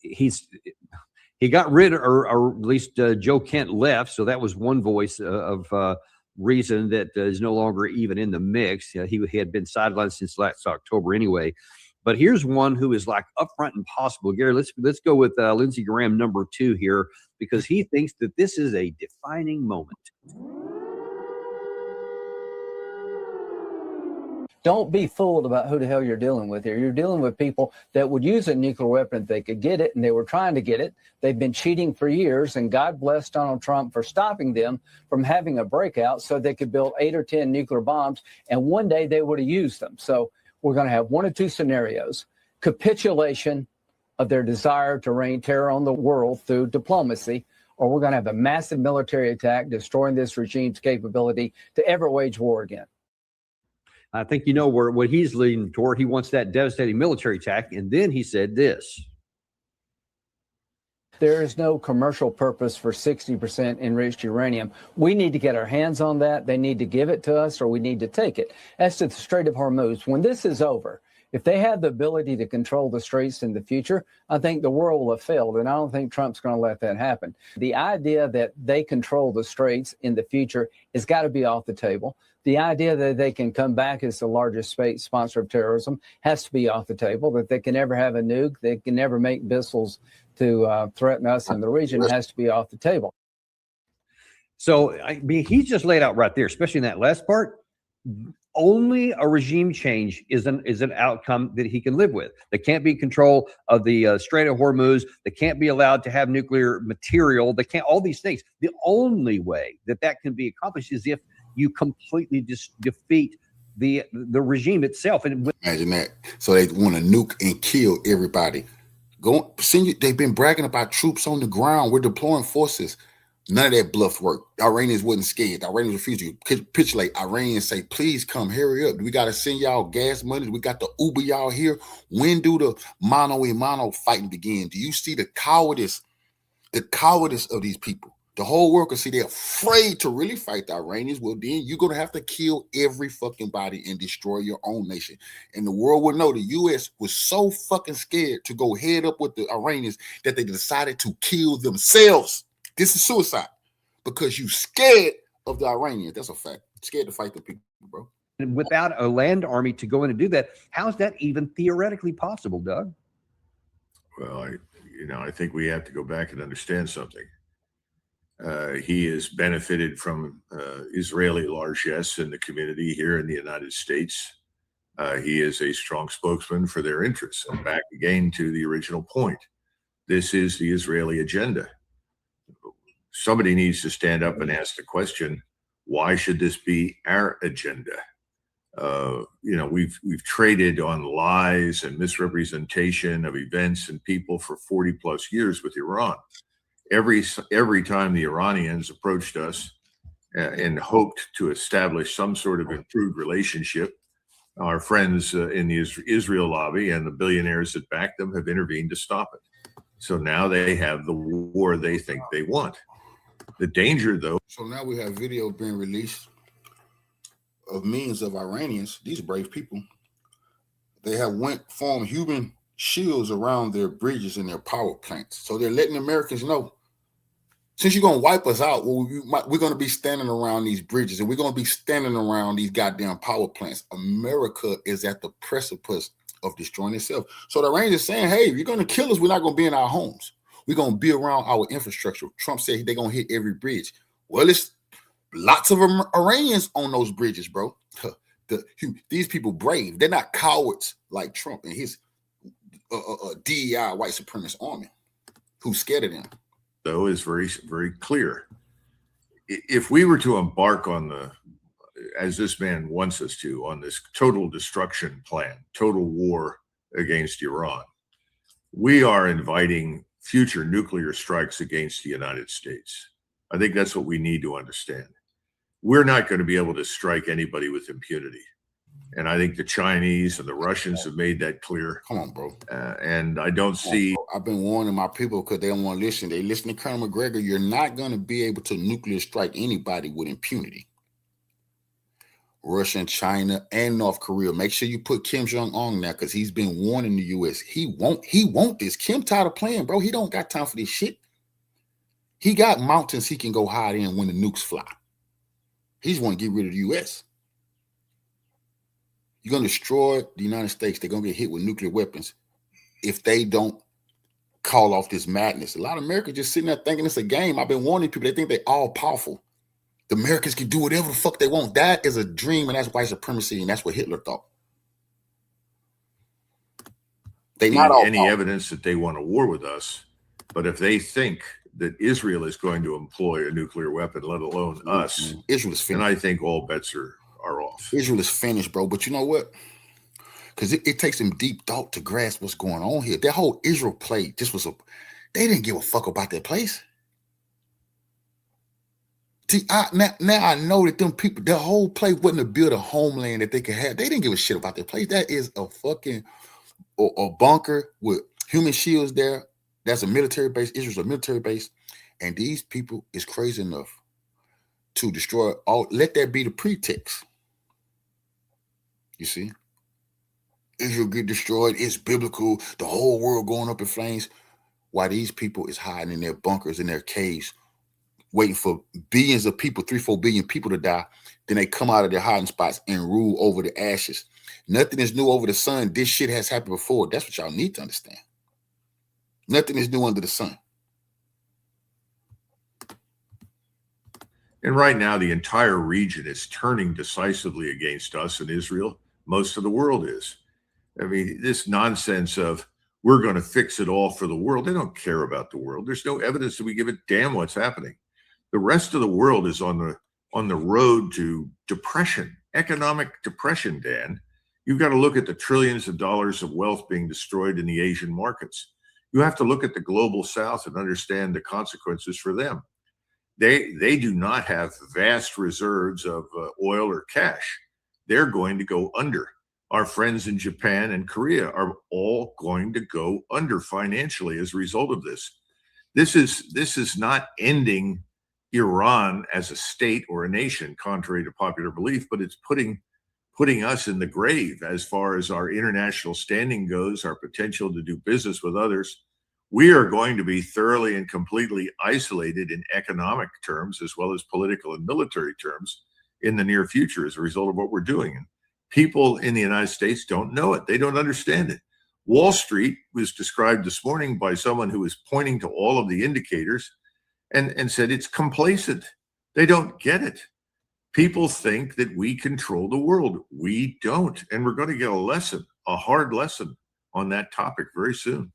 He got rid of, or at least Joe Kent left. So that was one voice of reason that is no longer even in the mix. He had been sidelined since last October anyway. But here's one who is like upfront and possible. Gary, let's go with Lindsey Graham, number 2 here, because he thinks that this is a defining moment. Don't be fooled about who the hell you're dealing with here. You're dealing with people that would use a nuclear weapon if they could get it, and they were trying to get it. They've been cheating for years, and God bless Donald Trump for stopping them from having a breakout so they could build 8 or 10 nuclear bombs, and one day they would have used them. So we're going to have one of two scenarios: capitulation of their desire to rain terror on the world through diplomacy, or we're going to have a massive military attack destroying this regime's capability to ever wage war again. I think you know what he's leading toward. He wants that devastating military attack. And then he said this. There is no commercial purpose for 60% enriched uranium. We need to get our hands on that. They need to give it to us, or we need to take it. As to the Strait of Hormuz, when this is over, if they have the ability to control the straits in the future, I think the world will have failed, and I don't think Trump's going to let that happen. The idea that they control the straits in the future has got to be off the table. The idea that they can come back as the largest state sponsor of terrorism has to be off the table. That they can never have a nuke, they can never make missiles to threaten us in the region has to be off the table. So, I mean, he's just laid out right there, especially in that last part. Only a regime change is an outcome that he can live with. They can't be control of the Strait of Hormuz. They can't be allowed to have nuclear material. They can't, all these things. The only way that can be accomplished is if you completely just defeat the regime itself. And imagine that. So they want to nuke and kill everybody. They've been bragging about troops on the ground. We're deploying forces. None of that bluff worked. The Iranians wasn't scared. The Iranians refused to capitulate. Iranians say, please come, hurry up. We got to send y'all gas money. We got to Uber y'all here. When do the mano-a-mano fighting begin? Do you see the cowardice of these people? The whole world can see they're afraid to really fight the Iranians. Well, then you're going to have to kill every fucking body and destroy your own nation. And the world will know the U.S. was so fucking scared to go head up with the Iranians that they decided to kill themselves. This is suicide because you scared of the Iranians. That's a fact. Scared to fight the people, bro. And without a land army to go in and do that, how is that even theoretically possible, Doug? Well, I think we have to go back and understand something. He has benefited from Israeli largesse in the community here in the United States. He is a strong spokesman for their interests. And back again to the original point, this is the Israeli agenda. Somebody needs to stand up and ask the question, why should this be our agenda? We've traded on lies and misrepresentation of events and people for 40 plus years with Iran. Every time the Iranians approached us and hoped to establish some sort of improved relationship, our friends in the Israel lobby and the billionaires that back them have intervened to stop it. So now they have the war they think they want. The danger, though. So now we have video being released of millions of Iranians, these brave people. They have formed human shields around their bridges and their power plants. So they're letting Americans know since you're going to wipe us out, well, we're going to be standing around these bridges and we're going to be standing around these goddamn power plants. America is at the precipice of destroying itself. So the Iranians are saying, hey, if you're going to kill us, we're not going to be in our homes. We're going to be around our infrastructure. Trump said they're going to hit every bridge. Well, it's lots of Iranians on those bridges, bro. These people brave. They're not cowards like Trump and his DEI white supremacist army who's scared of them. Though is very, very clear. If we were to embark on as this man wants us to, on this total destruction plan, total war against Iran, we are inviting future nuclear strikes against the United States. I think that's what we need to understand. We're not going to be able to strike anybody with impunity. And I think the Chinese and the Russians have made that clear. Come on, bro. And I don't see. I've been warning my people because they don't want to listen. They listen to Colonel McGregor. You're not going to be able to nuclear strike anybody with impunity. Russia and China and North Korea. Make sure you put Kim Jong-un there because he's been warning the U.S. He won't this. Kim tired of playing, bro. He don't got time for this shit. He got mountains he can go hide in when the nukes fly. He just want to get rid of the U.S. You're going to destroy the United States. They're going to get hit with nuclear weapons if they don't call off this madness. A lot of Americans just sitting there thinking it's a game. I've been warning people. They think they're all powerful. The Americans can do whatever the fuck they want. That is a dream, and that's white supremacy, and that's what Hitler thought. They not all any evidence that they want a war with us, but if they think that Israel is going to employ a nuclear weapon, let alone us, Israel is finished. And I think all bets are off. Israel is finished, bro. But you know what? Because it takes some deep thought to grasp what's going on here. That whole Israel play, they didn't give a fuck about that place. See, now I know that them people, their whole play wasn't to build a homeland that they could have. They didn't give a shit about that place. That is a fucking a bunker with human shields there. That's a military base. Israel's a military base. And these people is crazy enough to destroy all. Let that be the pretext. You see? Israel get destroyed. It's biblical. The whole world going up in flames. While these people is hiding in their bunkers, in their caves, waiting for billions of people, 3-4 billion people to die. Then they come out of their hiding spots and rule over the ashes. Nothing is new over the sun. This shit has happened before. That's what y'all need to understand. Nothing is new under the sun. And right now, the entire region is turning decisively against us and Israel. Most of the world is. I mean, this nonsense of we're going to fix it all for the world. They don't care about the world. There's no evidence that we give a damn what's happening. The rest of the world is on the road to depression, economic depression, Dan. You've got to look at the trillions of dollars of wealth being destroyed in the Asian markets. You have to look at the global South and understand the consequences for them. They do not have vast reserves of oil or cash. They're going to go under. Our friends in Japan and Korea are all going to go under financially as a result of this. This is not ending Iran as a state or a nation, contrary to popular belief, but it's putting us in the grave as far as our international standing goes, our potential to do business with others. We are going to be thoroughly and completely isolated in economic terms, as well as political and military terms, in the near future as a result of what we're doing. And people in the United States don't know it. They don't understand it. Wall Street was described this morning by someone who was pointing to all of the indicators and said it's complacent. They don't get it. People think that we control the world. We don't. And we're going to get a hard lesson on that topic very soon.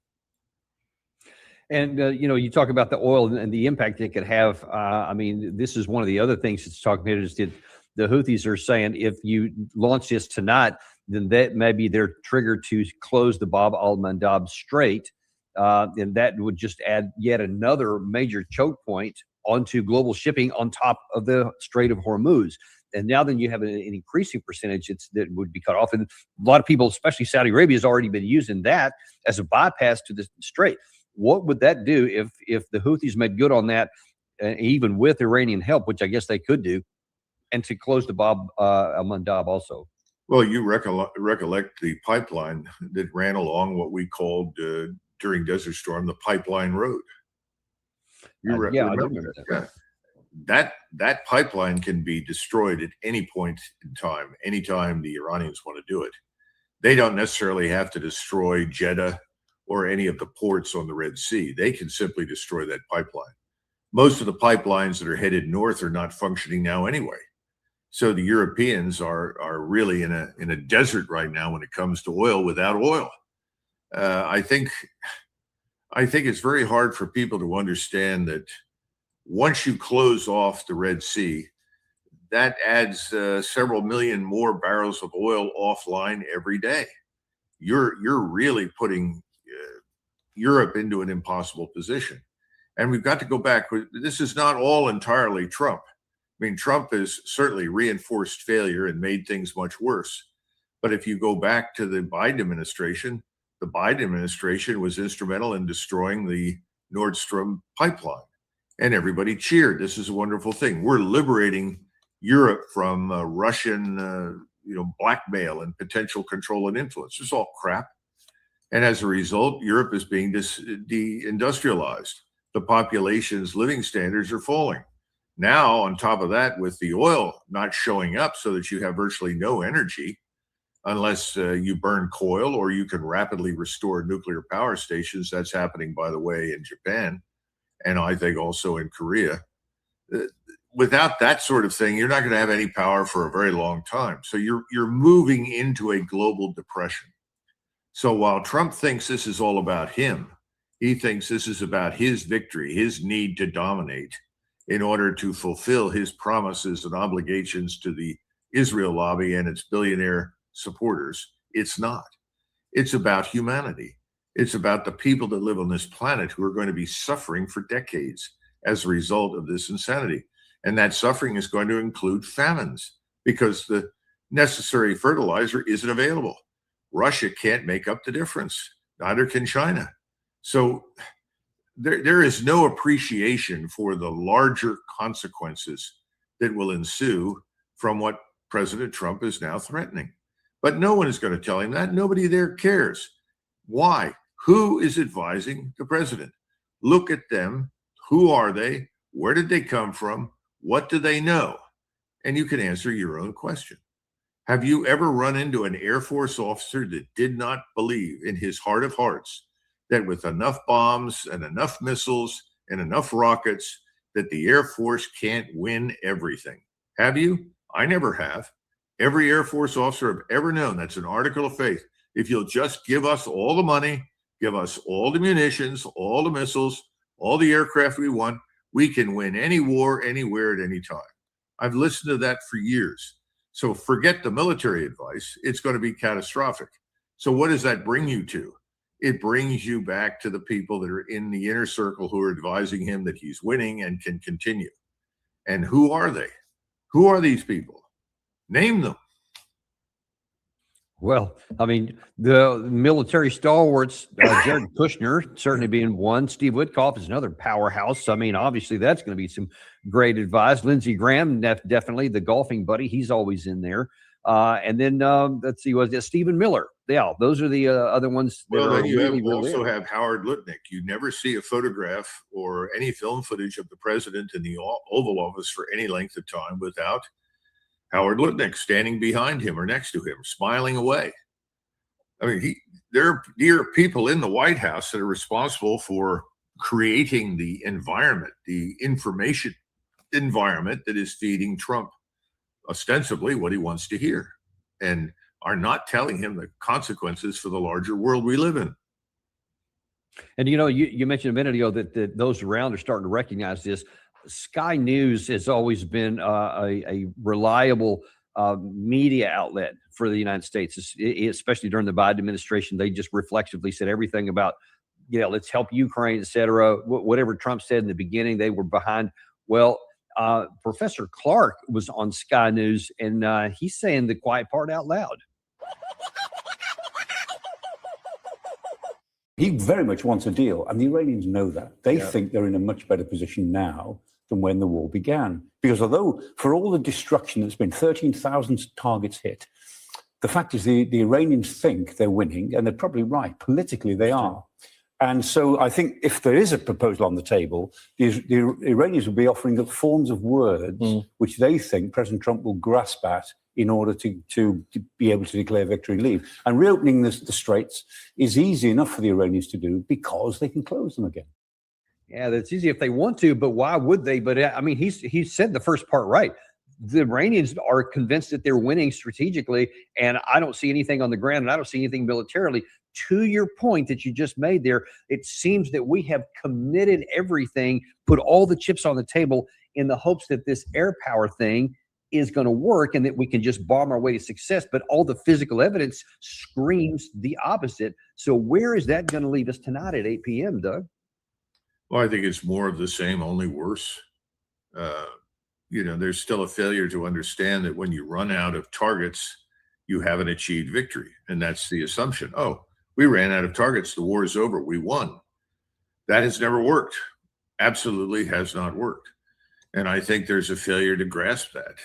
And, you talk about the oil and the impact it could have. I mean, this is one of the other things that's talking about is that the Houthis are saying if you launch this tonight, then that may be their trigger to close the Bab al-Mandab Strait. And that would just add yet another major choke point onto global shipping on top of the Strait of Hormuz. And now then you have an increasing percentage that would be cut off. And a lot of people, especially Saudi Arabia, has already been using that as a bypass to the Strait. What would that do if the Houthis made good on that, even with Iranian help, which I guess they could do, and to close the Bab al-Mandab also? Well, you recollect the pipeline that ran along what we called during Desert Storm the Pipeline Road. Yeah, I do remember remember that. that. Yeah. That pipeline can be destroyed at any point in time, anytime the Iranians want to do it. They don't necessarily have to destroy Jeddah or any of the ports on the Red Sea. They can simply destroy that pipeline. Most of the pipelines that are headed north are not functioning now anyway. So the Europeans are really in a desert right now when it comes to oil without oil. I think it's very hard for people to understand that once you close off the Red Sea, that adds several million more barrels of oil offline every day. You're really putting Europe into an impossible position. And we've got to go back. This is not all entirely Trump. I mean, Trump has certainly reinforced failure and made things much worse. But if you go back to the Biden administration was instrumental in destroying the Nord Stream pipeline. And everybody cheered. This is a wonderful thing. We're liberating Europe from Russian blackmail and potential control and influence. It's all crap. And as a result, Europe is being deindustrialized. The population's living standards are falling. Now, on top of that, with the oil not showing up so that you have virtually no energy, unless you burn coal or you can rapidly restore nuclear power stations. That's happening, by the way, in Japan, and I think also in Korea. Without that sort of thing, you're not going to have any power for a very long time. So you're moving into a global depression. So while Trump thinks this is all about him, he thinks this is about his victory, his need to dominate in order to fulfill his promises and obligations to the Israel lobby and its billionaire supporters. It's not. It's about humanity. It's about the people that live on this planet who are going to be suffering for decades as a result of this insanity. And that suffering is going to include famines because the necessary fertilizer isn't available. Russia can't make up the difference. Neither can China. So there is no appreciation for the larger consequences that will ensue from what President Trump is now threatening. But no one is going to tell him that. Nobody there cares. Why? Who is advising the president? Look at them. Who are they? Where did they come from? What do they know? And you can answer your own question. Have you ever run into an Air Force officer that did not believe in his heart of hearts that with enough bombs and enough missiles and enough rockets that the Air Force can't win everything? Have you? I never have. Every Air Force officer I've ever known, that's an article of faith. If you'll just give us all the money, give us all the munitions, all the missiles, all the aircraft we want, we can win any war, anywhere, at any time. I've listened to that for years. So forget the military advice. It's going to be catastrophic. So what does that bring you to? It brings you back to the people that are in the inner circle who are advising him that he's winning and can continue. And who are they? Who are these people? Name them. Well, I mean, the military stalwarts, Jared Kushner certainly being one. Steve Witkoff is another powerhouse. I mean, obviously, that's going to be some great advice. Lindsey Graham, definitely the golfing buddy. He's always in there. And then let's see, was it Stephen Miller? Yeah, those are the other ones. Well, then you also have Howard Lutnick. You never see a photograph or any film footage of the president in the Oval Office for any length of time without Howard Lutnick standing behind him or next to him, smiling away. I mean, there are people in the White House that are responsible for creating the environment, the information environment that is feeding Trump ostensibly what he wants to hear, and are not telling him the consequences for the larger world we live in. And you mentioned a minute ago that those around are starting to recognize this. Sky News has always been a reliable media outlet for the United States, especially during the Biden administration. They just reflexively said everything about, let's help Ukraine, et cetera. Whatever Trump said in the beginning, they were behind. Well, Professor Clark was on Sky News, and he's saying the quiet part out loud. He very much wants a deal, and the Iranians know that. They think they're in a much better position now than when the war began. Because although for all the destruction that's been 13,000 targets hit, the fact is the Iranians think they're winning, and they're probably right. Politically, they are. And so I think if there is a proposal on the table, the Iranians will be offering up forms of words which they think President Trump will grasp at in order to be able to declare victory and leave. And reopening the straits is easy enough for the Iranians to do because they can close them again. Yeah, that's easy if they want to, but why would they? But I mean, he said the first part right. The Iranians are convinced that they're winning strategically, and I don't see anything on the ground, and I don't see anything militarily. To your point that you just made there, it seems that we have committed everything, put all the chips on the table in the hopes that this air power thing is going to work and that we can just bomb our way to success. But all the physical evidence screams the opposite. So where is that going to leave us tonight at 8 p.m., Doug? Well, I think it's more of the same, only worse. There's still a failure to understand that when you run out of targets, you haven't achieved victory. And that's the assumption. Oh, we ran out of targets. The war is over. We won. That has never worked. Absolutely has not worked. And I think there's a failure to grasp that.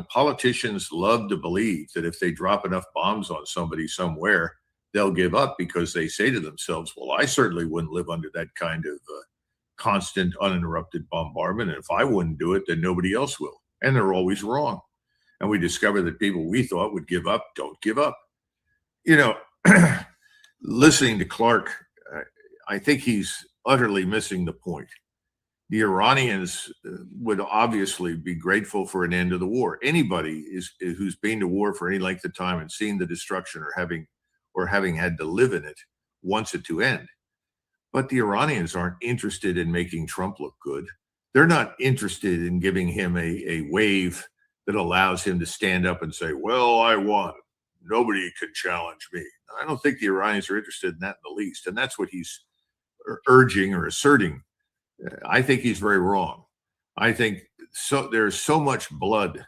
Politicians love to believe that if they drop enough bombs on somebody somewhere, they'll give up because they say to themselves, well, I certainly wouldn't live under that kind of constant, uninterrupted bombardment. And if I wouldn't do it, then nobody else will. And they're always wrong. And we discover that people we thought would give up don't give up. Listening to Clark, I think he's utterly missing the point. The Iranians would obviously be grateful for an end to the war. Anybody who's been to war for any length of time and seen the destruction or having had to live in it wants it to end. But the Iranians aren't interested in making Trump look good. They're not interested in giving him a wave that allows him to stand up and say, well, I won. Nobody can challenge me. I don't think the Iranians are interested in that in the least. And that's what he's urging or asserting. I think he's very wrong. I think there's so much blood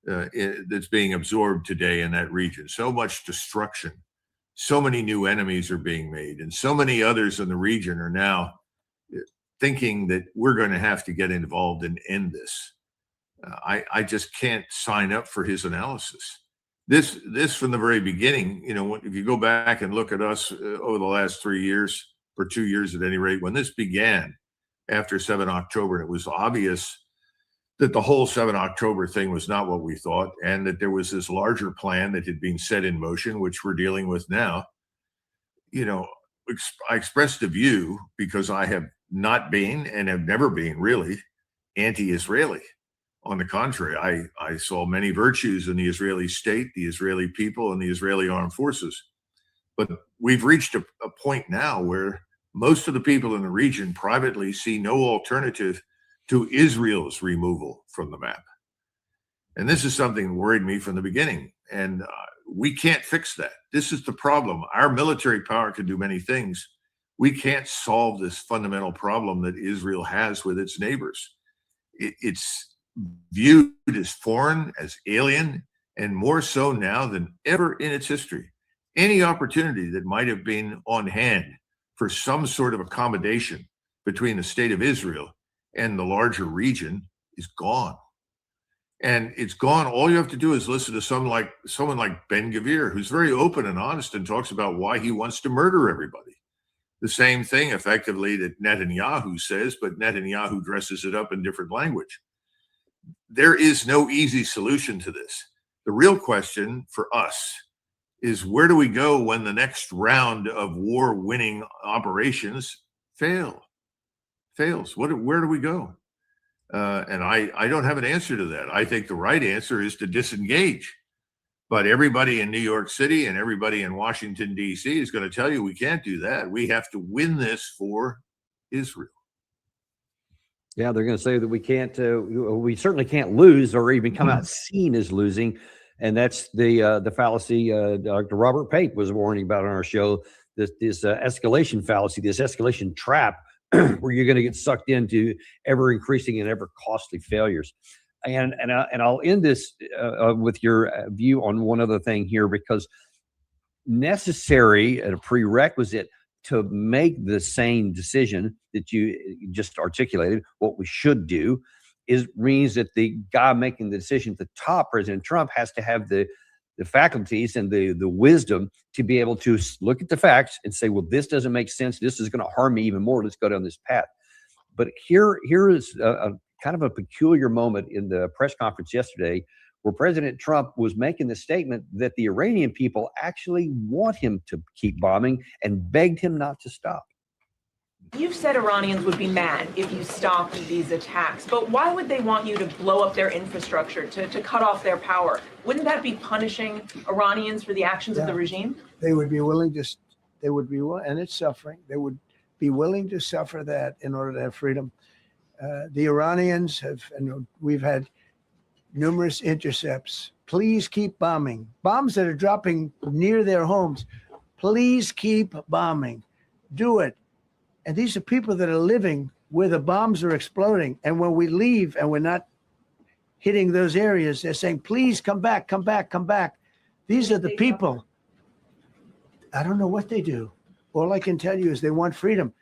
that's being absorbed today in that region, so much destruction. So many new enemies are being made, and so many others in the region are now thinking that we're going to have to get involved and end this. I just can't sign up for his analysis. This from the very beginning, if you go back and look at us over the last 3 years, or 2 years at any rate, when this began after 7 October, it was obvious that the whole 7 October thing was not what we thought, and that there was this larger plan that had been set in motion, which we're dealing with now. I expressed a view because I have not been and have never been really anti-Israeli. On the contrary, I saw many virtues in the Israeli state, the Israeli people, and the Israeli armed forces. But we've reached a point now where most of the people in the region privately see no alternative to Israel's removal from the map. And this is something that worried me from the beginning. And we can't fix that. This is the problem. Our military power can do many things. We can't solve this fundamental problem that Israel has with its neighbors. It's viewed as foreign, as alien, and more so now than ever in its history. Any opportunity that might have been on hand for some sort of accommodation between the state of Israel and the larger region is gone. And it's gone. All you have to do is listen to someone like Ben-Gvir, who's very open and honest and talks about why he wants to murder everybody. The same thing, effectively, that Netanyahu says, but Netanyahu dresses it up in different language. There is no easy solution to this. The real question for us is, where do we go when the next round of war-winning operations fails? Where do we go? And I don't have an answer to that. I think the right answer is to disengage. But everybody in New York City and everybody in Washington, D.C. is going to tell you we can't do that. We have to win this for Israel. Yeah, they're going to say that we can't, we certainly can't lose or even come out seen as losing. And that's the fallacy Dr. Robert Pape was warning about on our show, this escalation fallacy, this escalation trap, where you're going to get sucked into ever increasing and ever costly failures. And I'll end this with your view on one other thing here, because necessary and a prerequisite to make the sane decision that you just articulated, what we should do, means that the guy making the decision at the top, President Trump, has to have the the faculties and the wisdom to be able to look at the facts and say, well, this doesn't make sense. This is going to harm me even more. Let's go down this path. But here is a kind of a peculiar moment in the press conference yesterday where President Trump was making the statement that the Iranian people actually want him to keep bombing and begged him not to stop. You've said Iranians would be mad if you stopped these attacks, but why would they want you to blow up their infrastructure, to cut off their power? Wouldn't that be punishing Iranians for the actions of the regime? They would be willing to, and it's suffering. They would be willing to suffer that in order to have freedom. The Iranians have, and we've had numerous intercepts. Please keep bombing. Bombs that are dropping near their homes. Please keep bombing. Do it. And these are people that are living where the bombs are exploding. And when we leave and we're not hitting those areas, they're saying, please come back, come back, come back. These are the people. I don't know what they do. All I can tell you is they want freedom.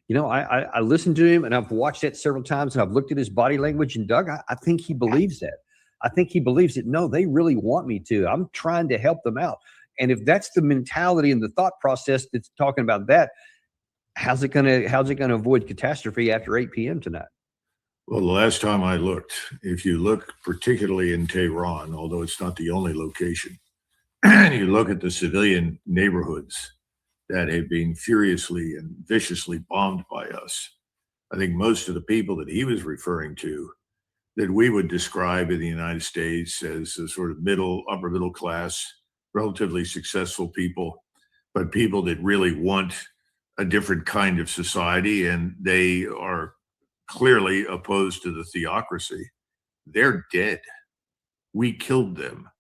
You know, I listened to him and I've watched that several times and I've looked at his body language, and Doug, I think he believes that. I think he believes that, no, they really want me to. I'm trying to help them out. And if that's the mentality and the thought process that's talking about that, how's it going to avoid catastrophe after 8 p.m. tonight? Well, the last time I looked, if you look particularly in Tehran, although it's not the only location, and you look at the civilian neighborhoods that have been furiously and viciously bombed by us, I think most of the people that he was referring to that we would describe in the United States as a sort of upper middle class, relatively successful people, but people that really want a different kind of society, and they are clearly opposed to the theocracy. They're dead. We killed them.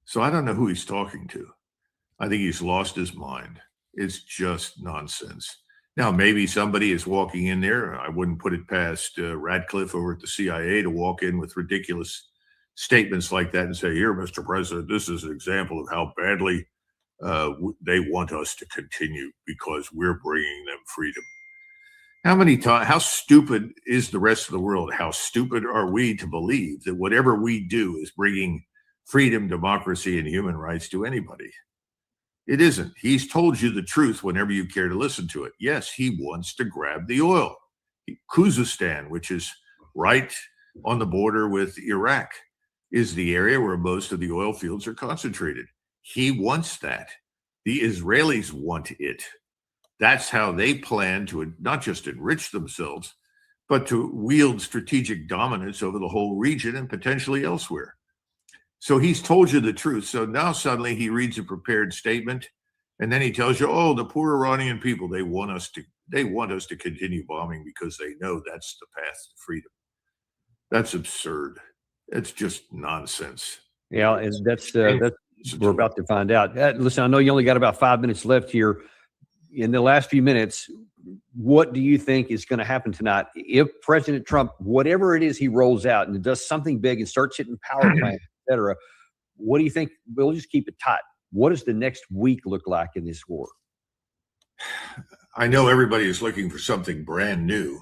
So I don't know who he's talking to. I think he's lost his mind. It's just nonsense. Now, maybe somebody is walking in there. I wouldn't put it past Radcliffe over at the CIA to walk in with ridiculous statements like that and say, here, Mr. President, this is an example of how badly they want us to continue because we're bringing them freedom. How stupid is the rest of the world? How stupid are we to believe that whatever we do is bringing freedom, democracy, and human rights to anybody? It isn't. He's told you the truth whenever you care to listen to it. Yes, he wants to grab the oil. Khuzestan, which is right on the border with Iraq, is the area where most of the oil fields are concentrated. He wants that. The Israelis want it. That's how they plan to not just enrich themselves, but to wield strategic dominance over the whole region and potentially elsewhere. So he's told you the truth. So now suddenly he reads a prepared statement, and then he tells you, oh, the poor Iranian people, they want us to continue bombing because they know that's the path to freedom. That's absurd. It's just nonsense. Yeah, and that's we're about to find out. Listen, I know you only got about 5 minutes left here. In the last few minutes, what do you think is going to happen tonight if President Trump, whatever it is he rolls out and does something big and starts hitting power plants, et cetera, what do you think? We'll just keep it tight. What does the next week look like in this war? I know everybody is looking for something brand new.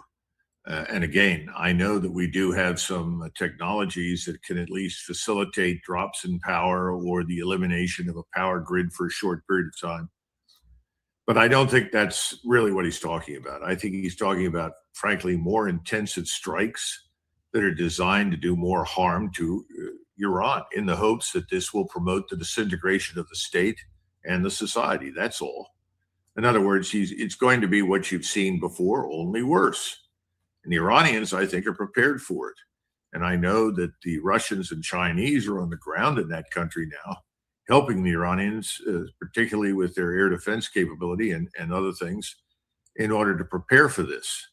And again, I know that we do have some technologies that can at least facilitate drops in power or the elimination of a power grid for a short period of time. But I don't think that's really what he's talking about. I think he's talking about, frankly, more intensive strikes that are designed to do more harm to Iran in the hopes that this will promote the disintegration of the state and the society. That's all. In other words, it's going to be what you've seen before, only worse. And the Iranians, I think, are prepared for it. And I know that the Russians and Chinese are on the ground in that country now, helping the Iranians, particularly with their air defense capability and other things, in order to prepare for this.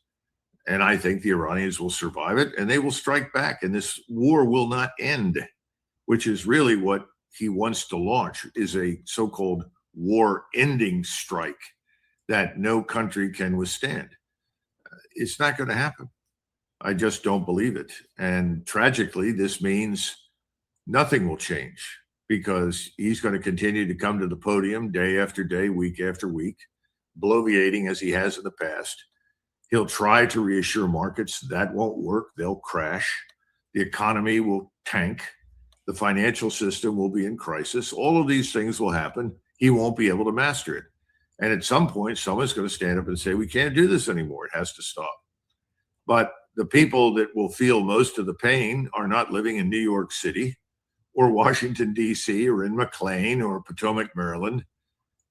And I think the Iranians will survive it, and they will strike back, and this war will not end, which is really what he wants to launch, is a so-called war-ending strike that no country can withstand. It's not going to happen. I just don't believe it. And tragically, this means nothing will change because he's going to continue to come to the podium day after day, week after week, bloviating as he has in the past. He'll try to reassure markets. That won't work. They'll crash. The economy will tank. The financial system will be in crisis. All of these things will happen. He won't be able to master it. And at some point, someone's going to stand up and say, we can't do this anymore. It has to stop. But the people that will feel most of the pain are not living in New York City or Washington, D.C., or in McLean or Potomac, Maryland.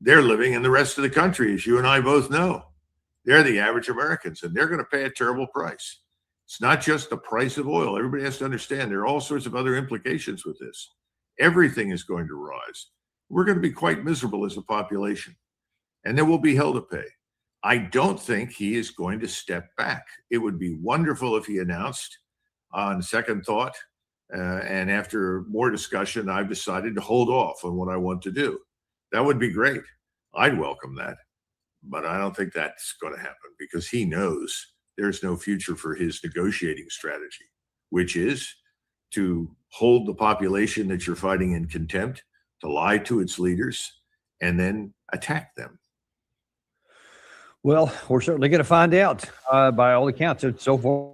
They're living in the rest of the country, as you and I both know. They're the average Americans, and they're going to pay a terrible price. It's not just the price of oil. Everybody has to understand there are all sorts of other implications with this. Everything is going to rise. We're going to be quite miserable as a population, and there will be hell to pay. I don't think he is going to step back. It would be wonderful if he announced on second thought, and after more discussion, I've decided to hold off on what I want to do. That would be great. I'd welcome that. But I don't think that's going to happen because he knows there's no future for his negotiating strategy, which is to hold the population that you're fighting in contempt, to lie to its leaders, and then attack them. Well, we're certainly going to find out. By all accounts, it's so far.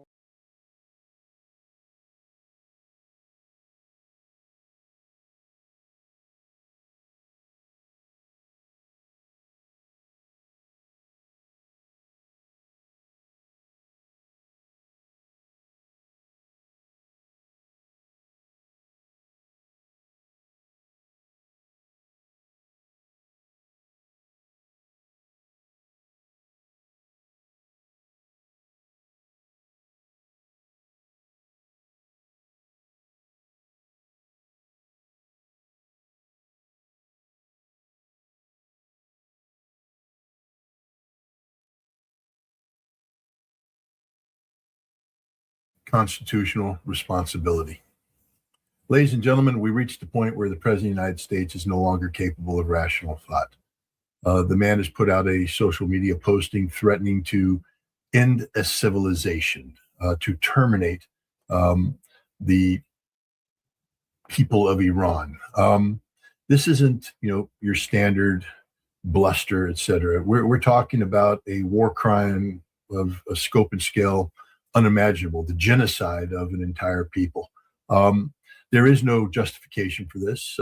Constitutional responsibility. Ladies and gentlemen, we reached the point where the President of the United States is no longer capable of rational thought. The man has put out a social media posting threatening to end a civilization, to terminate the people of Iran. This isn't, your standard bluster, etc. We're talking about a war crime of a scope and scale unimaginable, the genocide of an entire people. There is no justification for this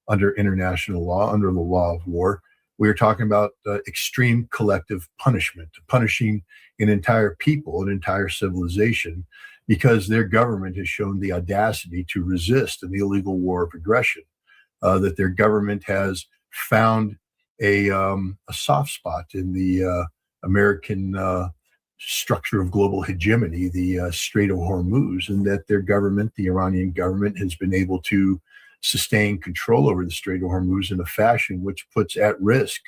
under international law, under the law of war. We're talking about extreme collective punishment, punishing an entire people, an entire civilization, because their government has shown the audacity to resist an illegal war of aggression, that their government has found a soft spot in the American structure of global hegemony, the Strait of Hormuz, and that their government, the Iranian government, has been able to sustain control over the Strait of Hormuz in a fashion which puts at risk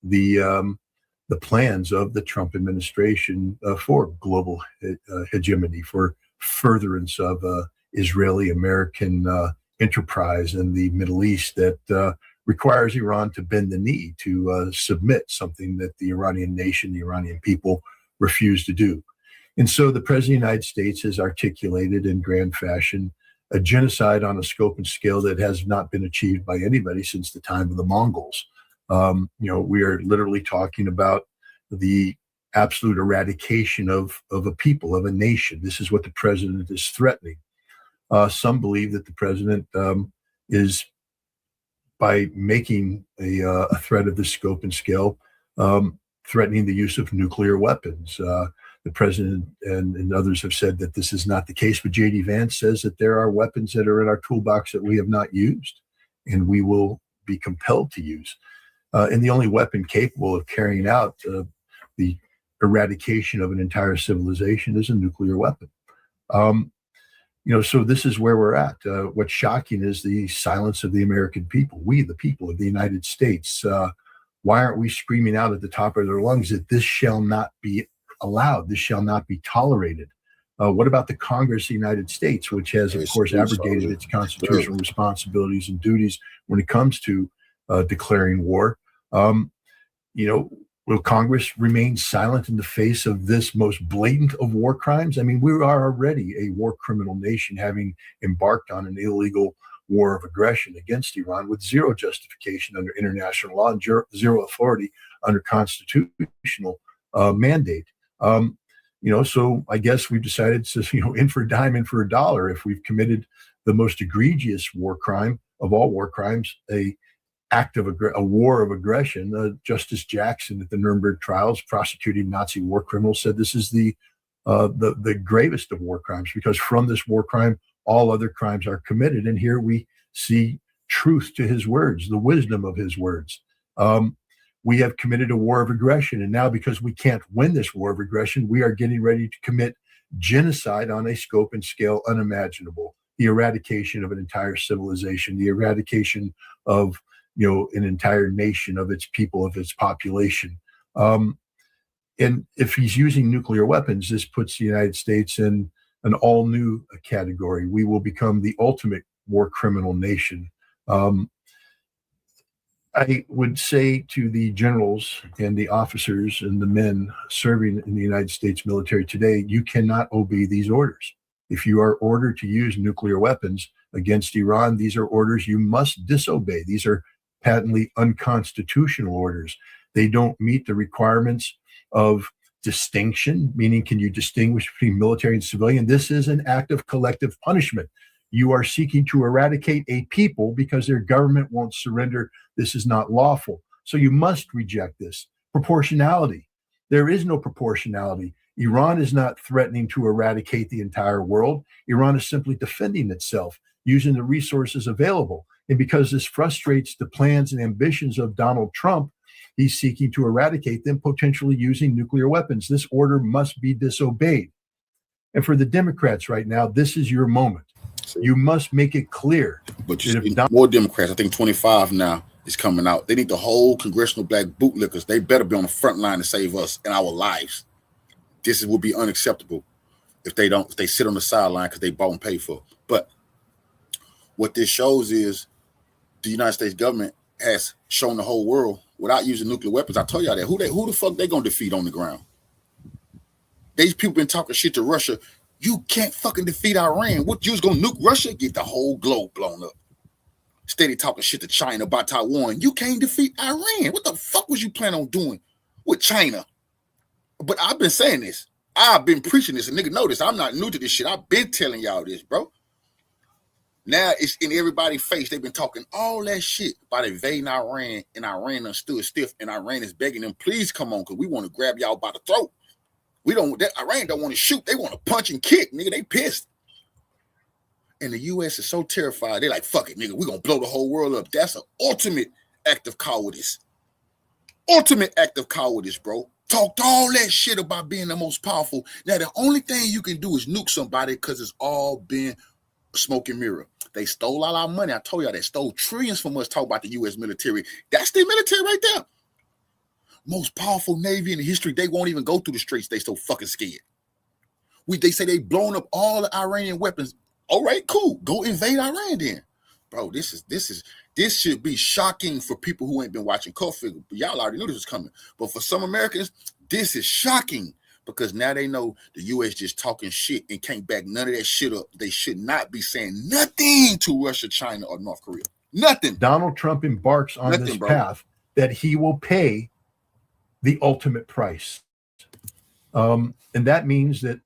the plans of the Trump administration for global hegemony, for furtherance of Israeli-American enterprise in the Middle East that requires Iran to bend the knee to submit, something that the Iranian nation, the Iranian people refuse to do. And so the President of the United States has articulated in grand fashion a genocide on a scope and scale that has not been achieved by anybody since the time of the Mongols. We are literally talking about the absolute eradication of a people, of a nation. This is what the president is threatening. Some believe that the president is, by making a threat of this scope and scale, threatening the use of nuclear weapons. The president and others have said that this is not the case, but J.D. Vance says that there are weapons that are in our toolbox that we have not used and we will be compelled to use. And the only weapon capable of carrying out the eradication of an entire civilization is a nuclear weapon. So this is where we're at. What's shocking is the silence of the American people. We, the people of the United States, why aren't we screaming out at the top of their lungs that this shall not be allowed? This shall not be tolerated. What about the Congress of the United States, which has, of course, abrogated its constitutional responsibilities and duties when it comes to declaring war? Will Congress remain silent in the face of this most blatant of war crimes? I mean, we are already a war criminal nation, having embarked on an illegal war of aggression against Iran with zero justification under international law and zero authority under constitutional mandate. So I guess we've decided to, in for a dime, in for a dollar. If we've committed the most egregious war crime of all war crimes, a war of aggression. Justice Jackson at the Nuremberg trials, prosecuting Nazi war criminals, said this is the gravest of war crimes, because from this war crime, all other crimes are committed. And here we see truth to his words, the wisdom of his words. We have committed a war of aggression. And now, because we can't win this war of aggression, we are getting ready to commit genocide on a scope and scale unimaginable. The eradication of an entire civilization, the eradication of an entire nation, of its people, of its population. And if he's using nuclear weapons, this puts the United States in an all new category. We will become the ultimate war criminal nation. I would say to the generals and the officers and the men serving in the United States military today, you cannot obey these orders. If you are ordered to use nuclear weapons against Iran, these are orders you must disobey. These are patently unconstitutional orders. They don't meet the requirements of distinction, meaning can you distinguish between military and civilian? This is an act of collective punishment. You are seeking to eradicate a people because their government won't surrender. This is not lawful. So you must reject this. Proportionality. There is no proportionality. Iran is not threatening to eradicate the entire world. Iran is simply defending itself, using the resources available. And because this frustrates the plans and ambitions of Donald Trump, he's seeking to eradicate them, potentially using nuclear weapons. This order must be disobeyed. And for the Democrats right now, this is your moment. You must make it clear. But you see more Democrats, I think 25 now, is coming out. They need the whole congressional black bootlickers. They better be on the front line to save us and our lives. This would be unacceptable if they sit on the sideline because they bought and paid for. But what this shows is the United States government has shown the whole world without using nuclear weapons. I told y'all that. Who the fuck they gonna defeat on the ground? These people been talking shit to Russia. You can't fucking defeat Iran. What, you was gonna nuke Russia? Get the whole globe blown up. Steady talking shit to China about Taiwan. You can't defeat Iran. What the fuck was you planning on doing with China? But I've been saying this. I've been preaching this. And nigga, know this. I'm not new to this shit. I've been telling y'all this, bro. Now it's in everybody's face. They've been talking all that shit about invading Iran, and Iran done stood stiff, and Iran is begging them, please come on, because we want to grab y'all by the throat. Iran don't want to shoot. They want to punch and kick, nigga. They pissed. And the U.S. is so terrified. They're like, fuck it, nigga. We're going to blow the whole world up. That's an ultimate act of cowardice. Ultimate act of cowardice, bro. Talked all that shit about being the most powerful. Now, the only thing you can do is nuke somebody because it's all been smoke and mirror. They stole all our money. I told y'all they stole trillions from us. Talk about the U.S. military. That's the military right there. Most powerful Navy in the history. They won't even go through the streets. They so fucking scared. They say they blown up all the Iranian weapons. All right, cool. Go invade Iran then. Bro, this should be shocking for people who ain't been watching Cult Figure. Y'all already knew this was coming. But for some Americans, this is shocking because now they know the U.S. just talking shit and can't back none of that shit up. They should not be saying nothing to Russia, China, or North Korea. Nothing. Donald Trump embarks on this path that he will pay the ultimate price. And that means that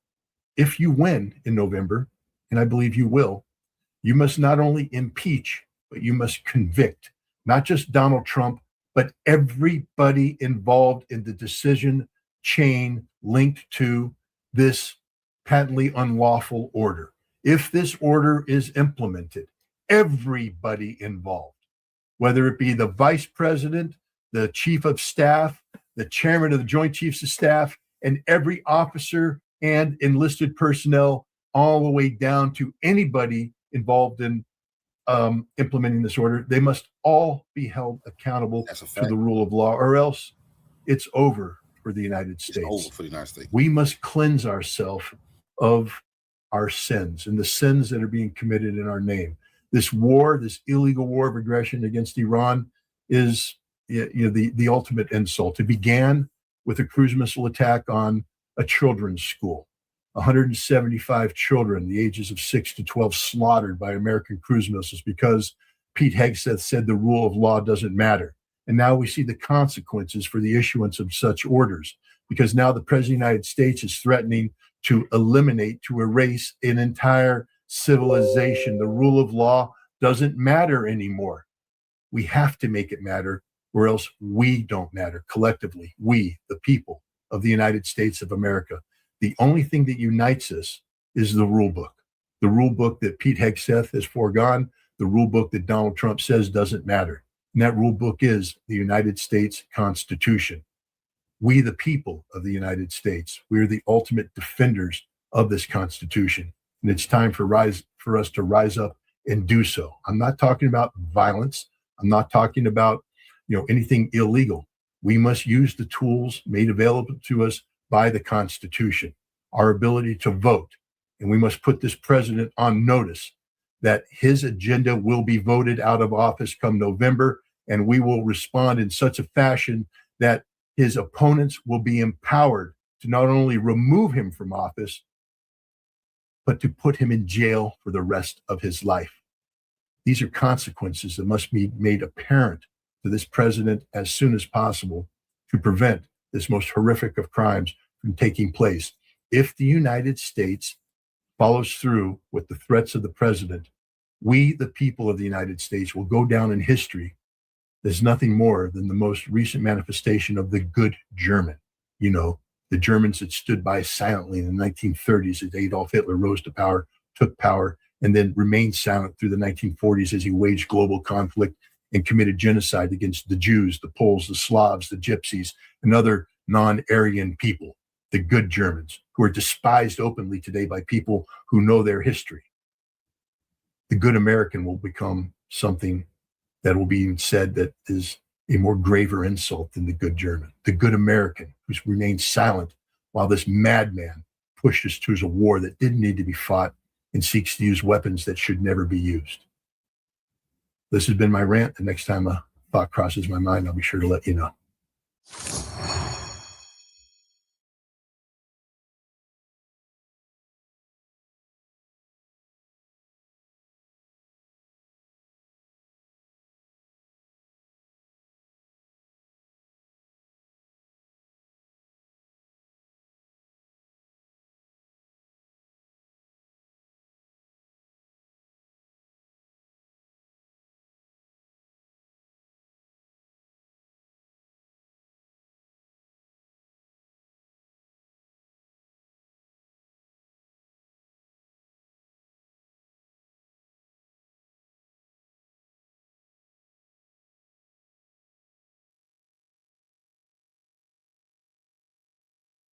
if you win in November, and I believe you will, you must not only impeach, but you must convict, not just Donald Trump, but everybody involved in the decision chain linked to this patently unlawful order. If this order is implemented, everybody involved, whether it be the vice president, the chief of staff, the chairman of the Joint Chiefs of Staff, and every officer and enlisted personnel, all the way down to anybody involved in implementing this order, they must all be held accountable to the rule of law, or else it's over for the United States. It's over for the United States. We must cleanse ourselves of our sins and the sins that are being committed in our name. This war, this illegal war of aggression against Iran is the ultimate insult. It began with a cruise missile attack on a children's school. 175 children, the ages of 6 to 12, slaughtered by American cruise missiles because Pete Hegseth said the rule of law doesn't matter. And now we see the consequences for the issuance of such orders, because now the President of the United States is threatening to eliminate, to erase an entire civilization. The rule of law doesn't matter anymore. We have to make it matter, or else we don't matter collectively. We, the people of the United States of America. The only thing that unites us is the rule book. The rule book that Pete Hegseth has foregone, the rule book that Donald Trump says doesn't matter. And that rule book is the United States Constitution. We, the people of the United States, we're the ultimate defenders of this Constitution. And it's time for us to rise up and do so. I'm not talking about violence. I'm not talking about, anything illegal. We must use the tools made available to us by the Constitution, our ability to vote. And we must put this president on notice that his agenda will be voted out of office come November, and we will respond in such a fashion that his opponents will be empowered to not only remove him from office, but to put him in jail for the rest of his life. These are consequences that must be made apparent to this president as soon as possible to prevent this most horrific of crimes from taking place. If the United States follows through with the threats of the president, we, the people of the United States, will go down in history as nothing more than the most recent manifestation of the good German. The Germans that stood by silently in the 1930s as Adolf Hitler rose to power, took power, and then remained silent through the 1940s as he waged global conflict and committed genocide against the Jews, the Poles, the Slavs, the Gypsies, and other non-Aryan people, the good Germans, who are despised openly today by people who know their history. The good American will become something that will be said that is a more graver insult than the good German. The good American who's remained silent while this madman pushed us to a war that didn't need to be fought and seeks to use weapons that should never be used. This has been my rant. The next time a thought crosses my mind, I'll be sure to let you know.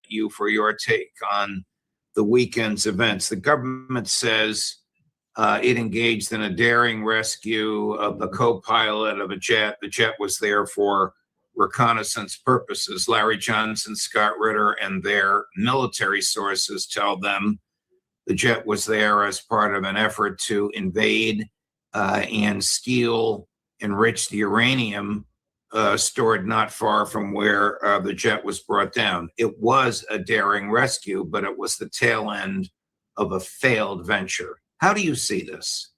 You for your take on the weekend's events. The government says it engaged in a daring rescue of the co-pilot of a jet. The jet was there for reconnaissance purposes. Larry Johnson, Scott Ritter, and their military sources tell them the jet was there as part of an effort to invade and steal enriched uranium stored not far from where the jet was brought down. It was a daring rescue, but it was the tail end of a failed venture. How do you see this?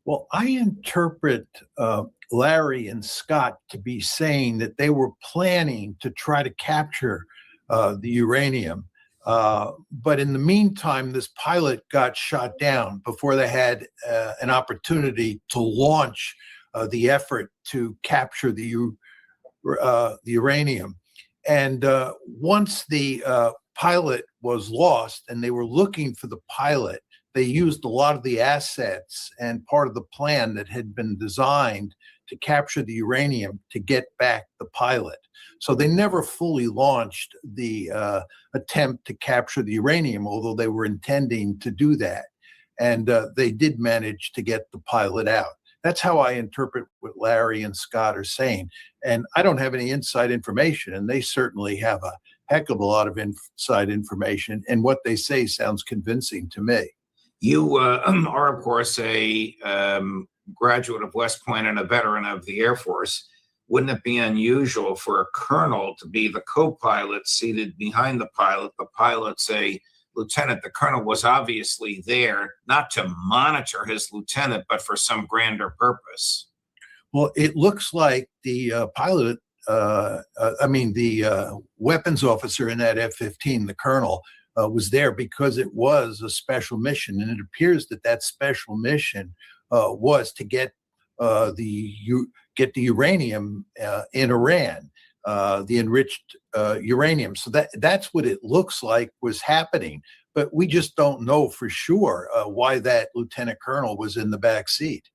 Well, I interpret Larry and Scott to be saying that they were planning to try to capture the uranium. But in the meantime, this pilot got shot down before they had an opportunity to launch the effort to capture the uranium. And once the pilot was lost and they were looking for the pilot, they used a lot of the assets and part of the plan that had been designed to capture the uranium to get back the pilot. So they never fully launched the attempt to capture the uranium, although they were intending to do that. And they did manage to get the pilot out. That's how I interpret what Larry and Scott are saying. And I don't have any inside information, and they certainly have a heck of a lot of inside information. And what they say sounds convincing to me. You are, of course, a graduate of West Point and a veteran of the Air Force. Wouldn't it be unusual for a colonel to be the co-pilot seated behind the pilot's a lieutenant? The colonel was obviously there not to monitor his lieutenant, but for some grander purpose. Well, it looks like the the weapons officer in that F-15, the colonel, was there because it was a special mission. And it appears that that special mission was to get the uranium in Iran, the enriched uranium. So that's what it looks like was happening. But we just don't know for sure why that lieutenant colonel was in the back seat.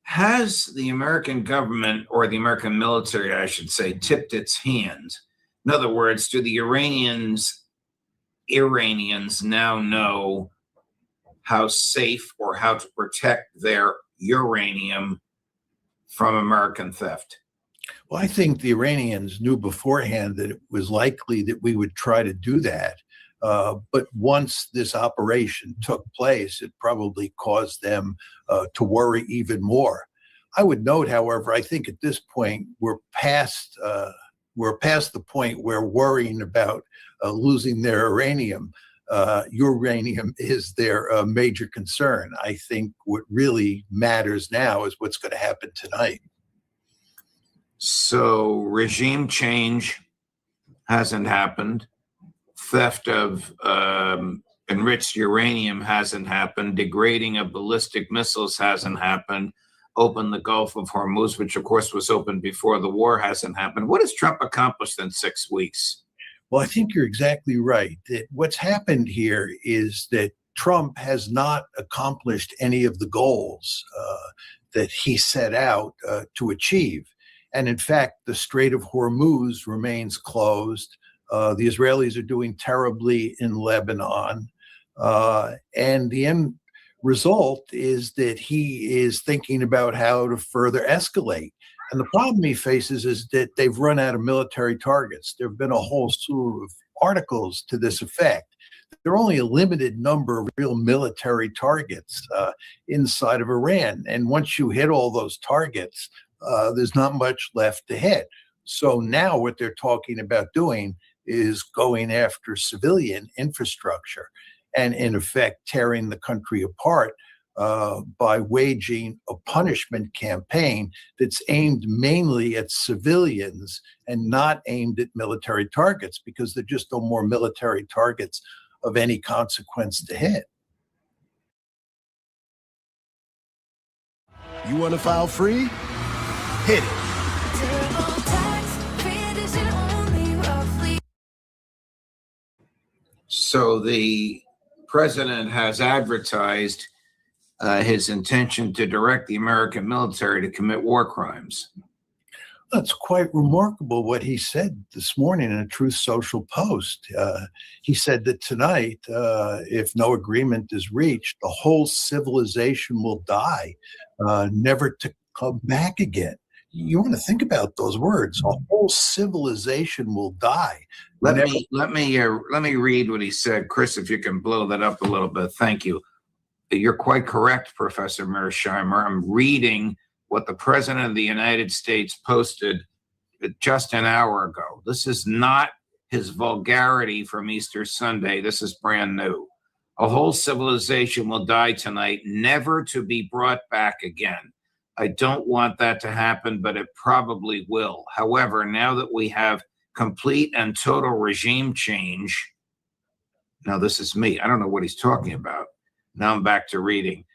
Has the American government, or the American military, I should say, tipped its hand? In other words, do the Iranians now know how safe or how to protect their uranium from American theft? Well, I think the Iranians knew beforehand that it was likely that we would try to do that. But once this operation took place, it probably caused them to worry even more. I would note, however, I think at this point we're past the point where worrying about losing their uranium is their major concern. I think what really matters now is what's going to happen tonight. So regime change hasn't happened. Theft of enriched uranium hasn't happened. Degrading of ballistic missiles hasn't happened. Open the Gulf of Hormuz, which of course was open before the war, hasn't happened. What has Trump accomplished in 6 weeks? Well, I think you're exactly right. That what's happened here is that Trump has not accomplished any of the goals that he set out to achieve. And in fact, the Strait of Hormuz remains closed. The Israelis are doing terribly in Lebanon. And the end result is that he is thinking about how to further escalate. And the problem he faces is that they've run out of military targets. There have been a whole slew of articles to this effect. There are only a limited number of real military targets inside of Iran. And once you hit all those targets, there's not much left to hit. So now what they're talking about doing is going after civilian infrastructure and, in effect, tearing the country apart by waging a punishment campaign that's aimed mainly at civilians and not aimed at military targets, because there are just no more military targets of any consequence to hit. You want to file free? Hit it. So the president has advertised his intention to direct the American military to commit war crimes. That's quite remarkable what he said this morning in a Truth Social post. He said that tonight, if no agreement is reached, the whole civilization will die, never to come back again. You want to think about those words. A whole civilization will die. Let me read what he said. Chris, if you can blow that up a little bit. Thank you. You're quite correct, Professor Mearsheimer. I'm reading what the President of the United States posted just an hour ago. This is not his vulgarity from Easter Sunday. This is brand new. A whole civilization will die tonight, never to be brought back again. I don't want that to happen, but it probably will. However, now that we have complete and total regime change, now this is me. I don't know what he's talking about. Now I'm back to reading.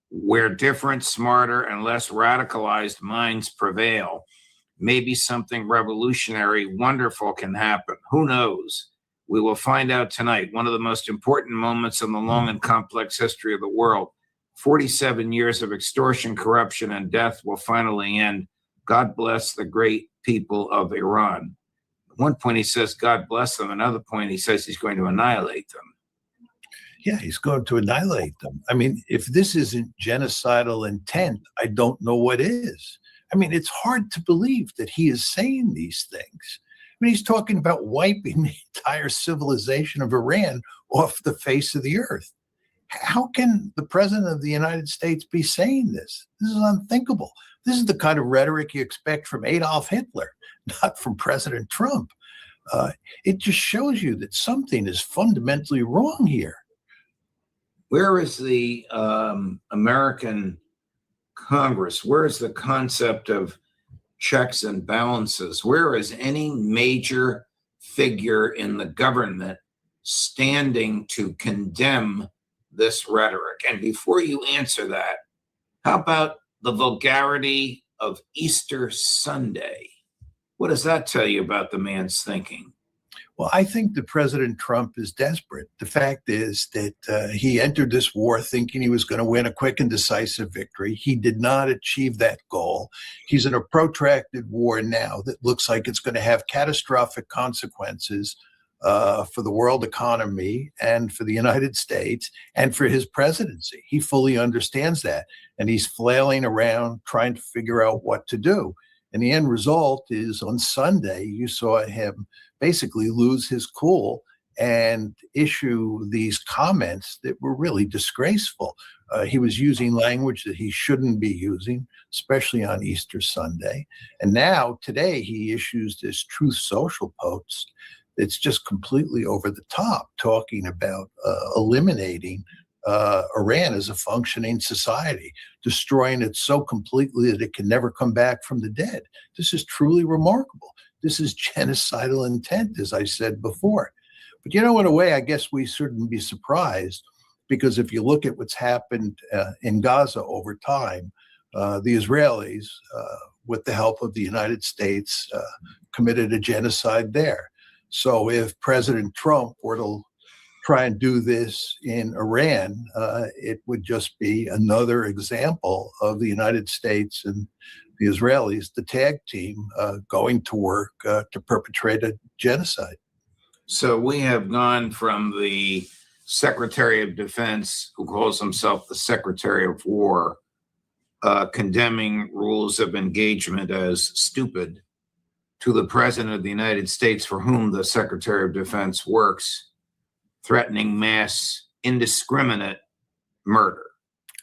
Where different, smarter, and less radicalized minds prevail, maybe something revolutionary, wonderful can happen. Who knows? We will find out tonight. One of the most important moments in the long and complex history of the world. 47 years of extortion, corruption, and death will finally end. God bless the great people of Iran. At one point he says, God bless them. Another point he says he's going to annihilate them. Yeah, he's going to annihilate them. I mean, if this isn't genocidal intent, I don't know what is. I mean, it's hard to believe that he is saying these things. I mean, he's talking about wiping the entire civilization of Iran off the face of the earth. How can the president of the United States be saying this? This is unthinkable. This is the kind of rhetoric you expect from Adolf Hitler, not from President Trump. It just shows you that something is fundamentally wrong here. Where is the American Congress? Where is the concept of checks and balances? Where is any major figure in the government standing to condemn this rhetoric? And before you answer that, how about the vulgarity of Easter Sunday? What does that tell you about the man's thinking? Well, I think that President Trump is desperate. The fact is that he entered this war thinking he was going to win a quick and decisive victory. He did not achieve that goal. He's in a protracted war now that looks like it's going to have catastrophic consequences for the world economy and for the United States and for his presidency. He fully understands that. And he's flailing around trying to figure out what to do. And the end result is on Sunday, you saw him basically lose his cool and issue these comments that were really disgraceful. He was using language that he shouldn't be using, especially on Easter Sunday. And now today he issues this Truth Social post that's just completely over the top, talking about eliminating Iran as a functioning society, destroying it so completely that it can never come back from the dead. This is truly remarkable. This is genocidal intent, as I said before. But in a way, I guess we shouldn't be surprised, because if you look at what's happened in Gaza over time, the Israelis, with the help of the United States, committed a genocide there. So if President Trump were to try and do this in Iran, it would just be another example of the United States and the Israelis, the tag team, going to work to perpetrate a genocide. So we have gone from the Secretary of Defense, who calls himself the Secretary of War, condemning rules of engagement as stupid, to the President of the United States, for whom the Secretary of Defense works, threatening mass, indiscriminate murder.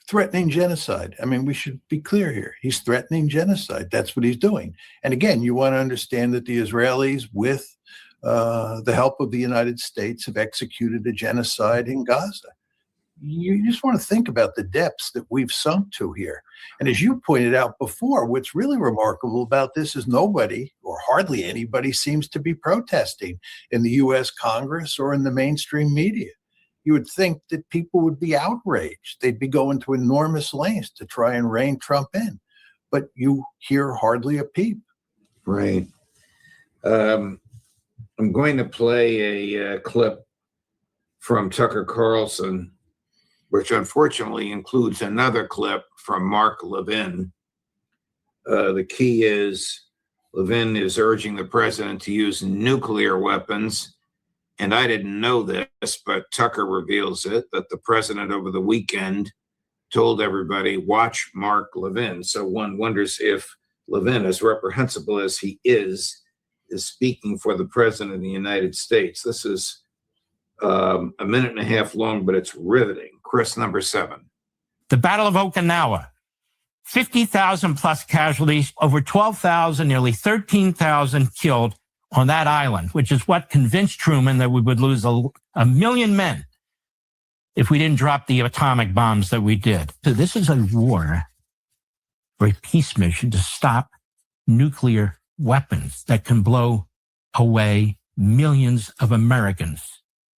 Threatening genocide. I mean, we should be clear here. He's threatening genocide. That's what he's doing. And again, you want to understand that the Israelis, with the help of the United States, have executed a genocide in Gaza. You just want to think about the depths that we've sunk to here. And as you pointed out before, what's really remarkable about this is nobody, or hardly anybody, seems to be protesting in the U.S. Congress or in the mainstream media. You would think that people would be outraged. They'd be going to enormous lengths to try and rein Trump in. But you hear hardly a peep. Right. I'm going to play a clip from Tucker Carlson, which unfortunately includes another clip from Mark Levin. The key is Levin is urging the president to use nuclear weapons. And I didn't know this, but Tucker reveals it, that the president over the weekend told everybody, watch Mark Levin. So one wonders if Levin, as reprehensible as he is speaking for the president of the United States. This is a minute and a half long, but it's riveting. Chris, number 7. The Battle of Okinawa, 50,000 plus casualties, over 12,000, nearly 13,000 killed on that island, which is what convinced Truman that we would lose a million men if we didn't drop the atomic bombs that we did. So this is a war or a peace mission to stop nuclear weapons that can blow away millions of Americans.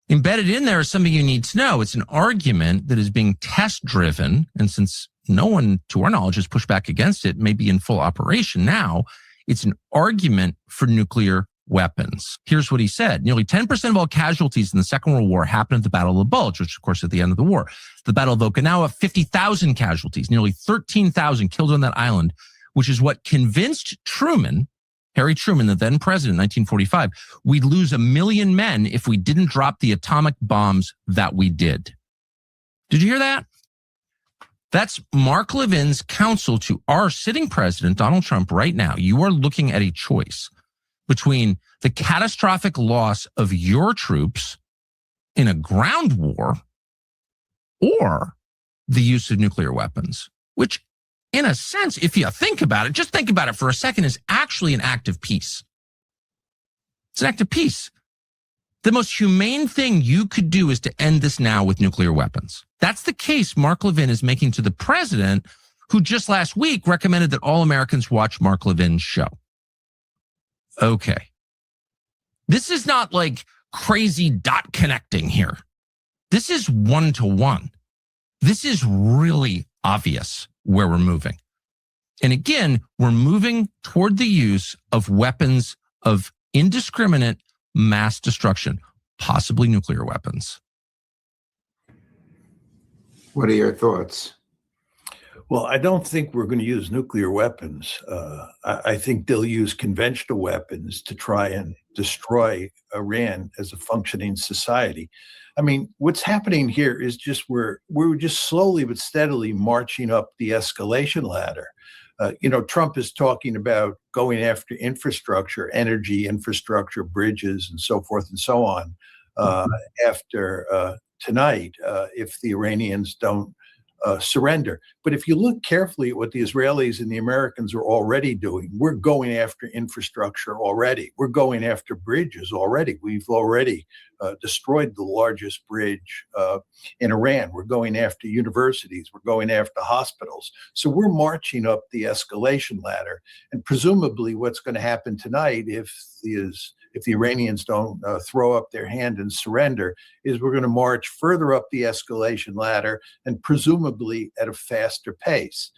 Embedded in there is something you need to know. It's an argument that is being test-driven, and since no one, to our knowledge, has pushed back against it, may be in full operation now, it's an argument for nuclear weapons. Here's what he said. Nearly 10% of all casualties in the Second World War happened at the Battle of the Bulge, which, of course, at the end of the war. The Battle of Okinawa, 50,000 casualties, nearly 13,000 killed on that island, which is what convinced Truman, Harry Truman, the then president in 1945, we'd lose 1 million men if we didn't drop the atomic bombs that we did. Did you hear that? That's Mark Levin's counsel to our sitting president, Donald Trump, right now. You are looking at a choice between the catastrophic loss of your troops in a ground war or the use of nuclear weapons, which, in a sense, if you think about it, just think about it for a second, is actually an act of peace. It's an act of peace. The most humane thing you could do is to end this now with nuclear weapons. That's the case Mark Levin is making to the president, who just last week recommended that all Americans watch Mark Levin's show. Okay. This is not like crazy dot connecting here. This is one-to-one. This is really obvious where we're moving. And again, we're moving toward the use of weapons of indiscriminate mass destruction, possibly nuclear weapons. What are your thoughts? Well, I don't think we're going to use nuclear weapons. I think they'll use conventional weapons to try and destroy Iran as a functioning society. I mean, what's happening here is just we're just slowly but steadily marching up the escalation ladder. Trump is talking about going after infrastructure, energy infrastructure, bridges, and so forth and so on after tonight if the Iranians don't surrender. But if you look carefully at what the Israelis and the Americans are already doing, we're going after infrastructure already. We're going after bridges already. We've already destroyed the largest bridge in Iran. We're going after universities. We're going after hospitals. So we're marching up the escalation ladder. And presumably what's going to happen tonight if the Iranians don't throw up their hand and surrender, is we're going to march further up the escalation ladder and presumably at a faster pace.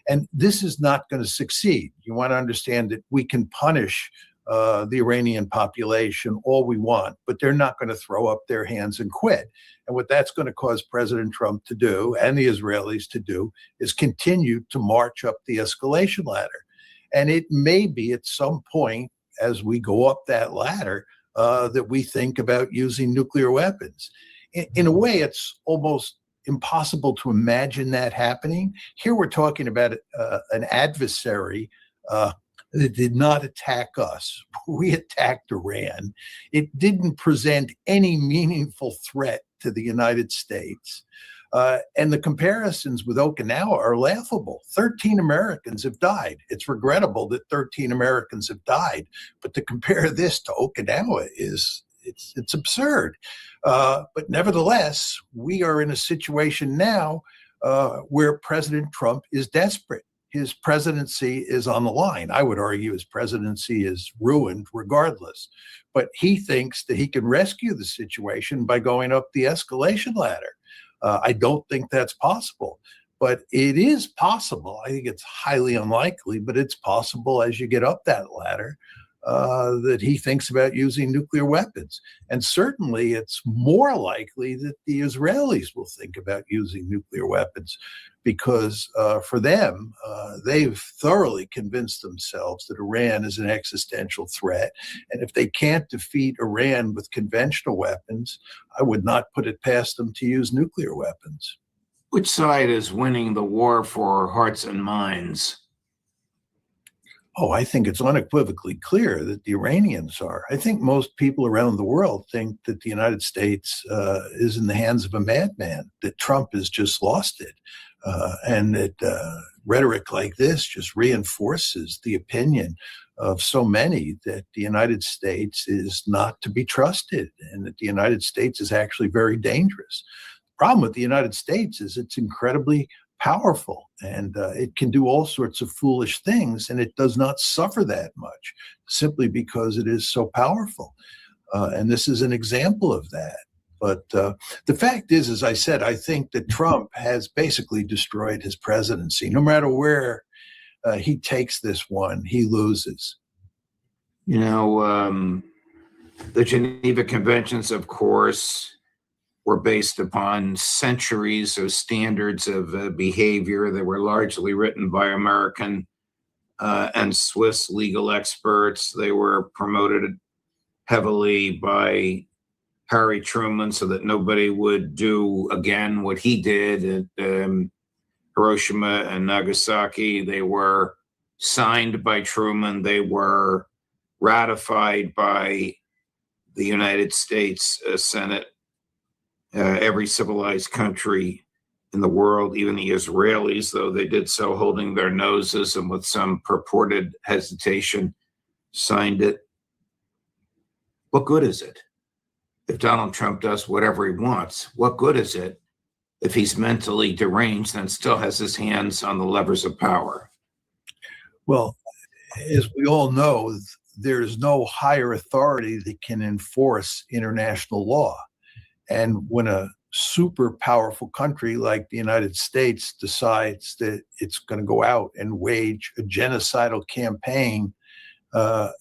And this is not going to succeed. You want to understand that we can punish the Iranian population all we want, but they're not going to throw up their hands and quit. And what that's going to cause President Trump to do and the Israelis to do is continue to march up the escalation ladder. And it may be at some point as we go up that ladder, that we think about using nuclear weapons. In a way, it's almost impossible to imagine that happening. Here we're talking about an adversary that did not attack us. We attacked Iran. It didn't present any meaningful threat to the United States. And the comparisons with Okinawa are laughable. 13 Americans have died. It's regrettable that 13 Americans have died, but to compare this to Okinawa it's absurd. But nevertheless, we are in a situation now where President Trump is desperate. His presidency is on the line. I would argue his presidency is ruined regardless. But he thinks that he can rescue the situation by going up the escalation ladder. I don't think that's possible, but it is possible. I think it's highly unlikely, but it's possible as you get up that ladder that he thinks about using nuclear weapons. And certainly it's more likely that the Israelis will think about using nuclear weapons because for them, they've thoroughly convinced themselves that Iran is an existential threat. And if they can't defeat Iran with conventional weapons, I would not put it past them to use nuclear weapons. Which side is winning the war for hearts and minds? Oh, I think it's unequivocally clear that the Iranians are. I think most people around the world think that the United States is in the hands of a madman, that Trump has just lost it. And that rhetoric like this just reinforces the opinion of so many that the United States is not to be trusted and that the United States is actually very dangerous. The problem with the United States is it's incredibly powerful and it can do all sorts of foolish things, and it does not suffer that much simply because it is so powerful. And this is an example of that. But the fact is, as I said, I think that Trump has basically destroyed his presidency. No matter where he takes this one, he loses. You know, the Geneva Conventions, of course, were based upon centuries of standards of behavior that were largely written by American and Swiss legal experts. They were promoted heavily by Harry Truman so that nobody would do again what he did at Hiroshima and Nagasaki. They were signed by Truman. They were ratified by the United States Senate. Every civilized country in the world, even the Israelis, though they did so holding their noses and with some purported hesitation, signed it. What good is it if Donald Trump does whatever he wants? What good is it if he's mentally deranged and still has his hands on the levers of power? Well, as we all know, there's no higher authority that can enforce international law. And when a super powerful country like the United States decides that it's going to go out and wage a genocidal campaign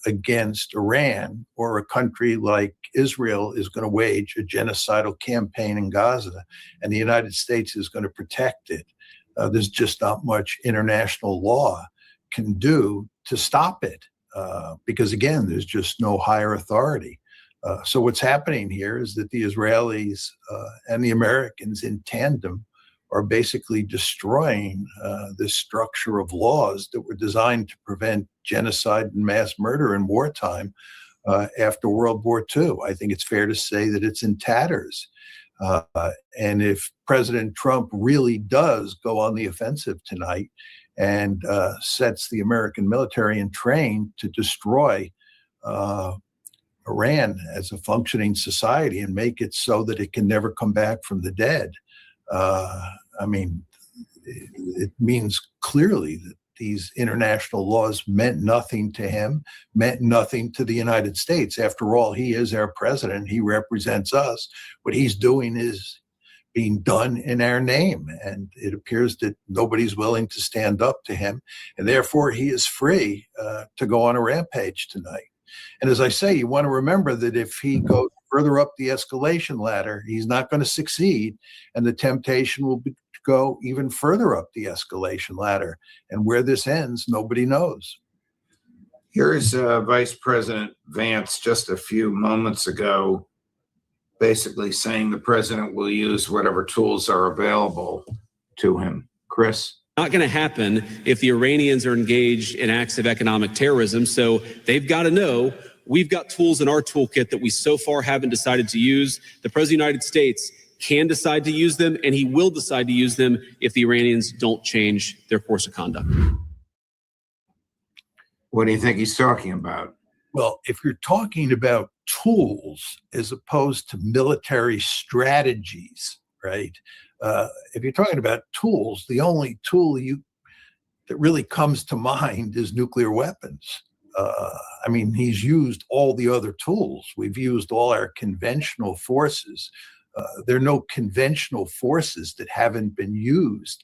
against Iran, or a country like Israel is going to wage a genocidal campaign in Gaza, and the United States is going to protect it, there's just not much international law can do to stop it, because again, there's just no higher authority. So what's happening here is that the Israelis and the Americans in tandem are basically destroying this structure of laws that were designed to prevent genocide and mass murder in wartime after World War II. I think it's fair to say that it's in tatters. And if President Trump really does go on the offensive tonight and sets the American military in train to destroy Iran as a functioning society and make it so that it can never come back from the dead, I mean, it means clearly that these international laws meant nothing to him, meant nothing to the United States. After all, he is our president. He represents us. What he's doing is being done in our name. And it appears that nobody's willing to stand up to him. And therefore, he is free to go on a rampage tonight. And as I say, you want to remember that if he goes further up the escalation ladder, he's not going to succeed. And the temptation will be to go even further up the escalation ladder. And where this ends, nobody knows. Here's Vice President Vance just a few moments ago, basically saying the president will use whatever tools are available to him. Chris? Not going to happen if the Iranians are engaged in acts of economic terrorism. So they've got to know we've got tools in our toolkit that we so far haven't decided to use. The President of the United States can decide to use them, and he will decide to use them if the Iranians don't change their course of conduct. What do you think he's talking about? Well, if you're talking about tools as opposed to military strategies, right? If you're talking about tools, the only tool that really comes to mind is nuclear weapons. I mean, he's used all the other tools. We've used all our conventional forces. There are no conventional forces that haven't been used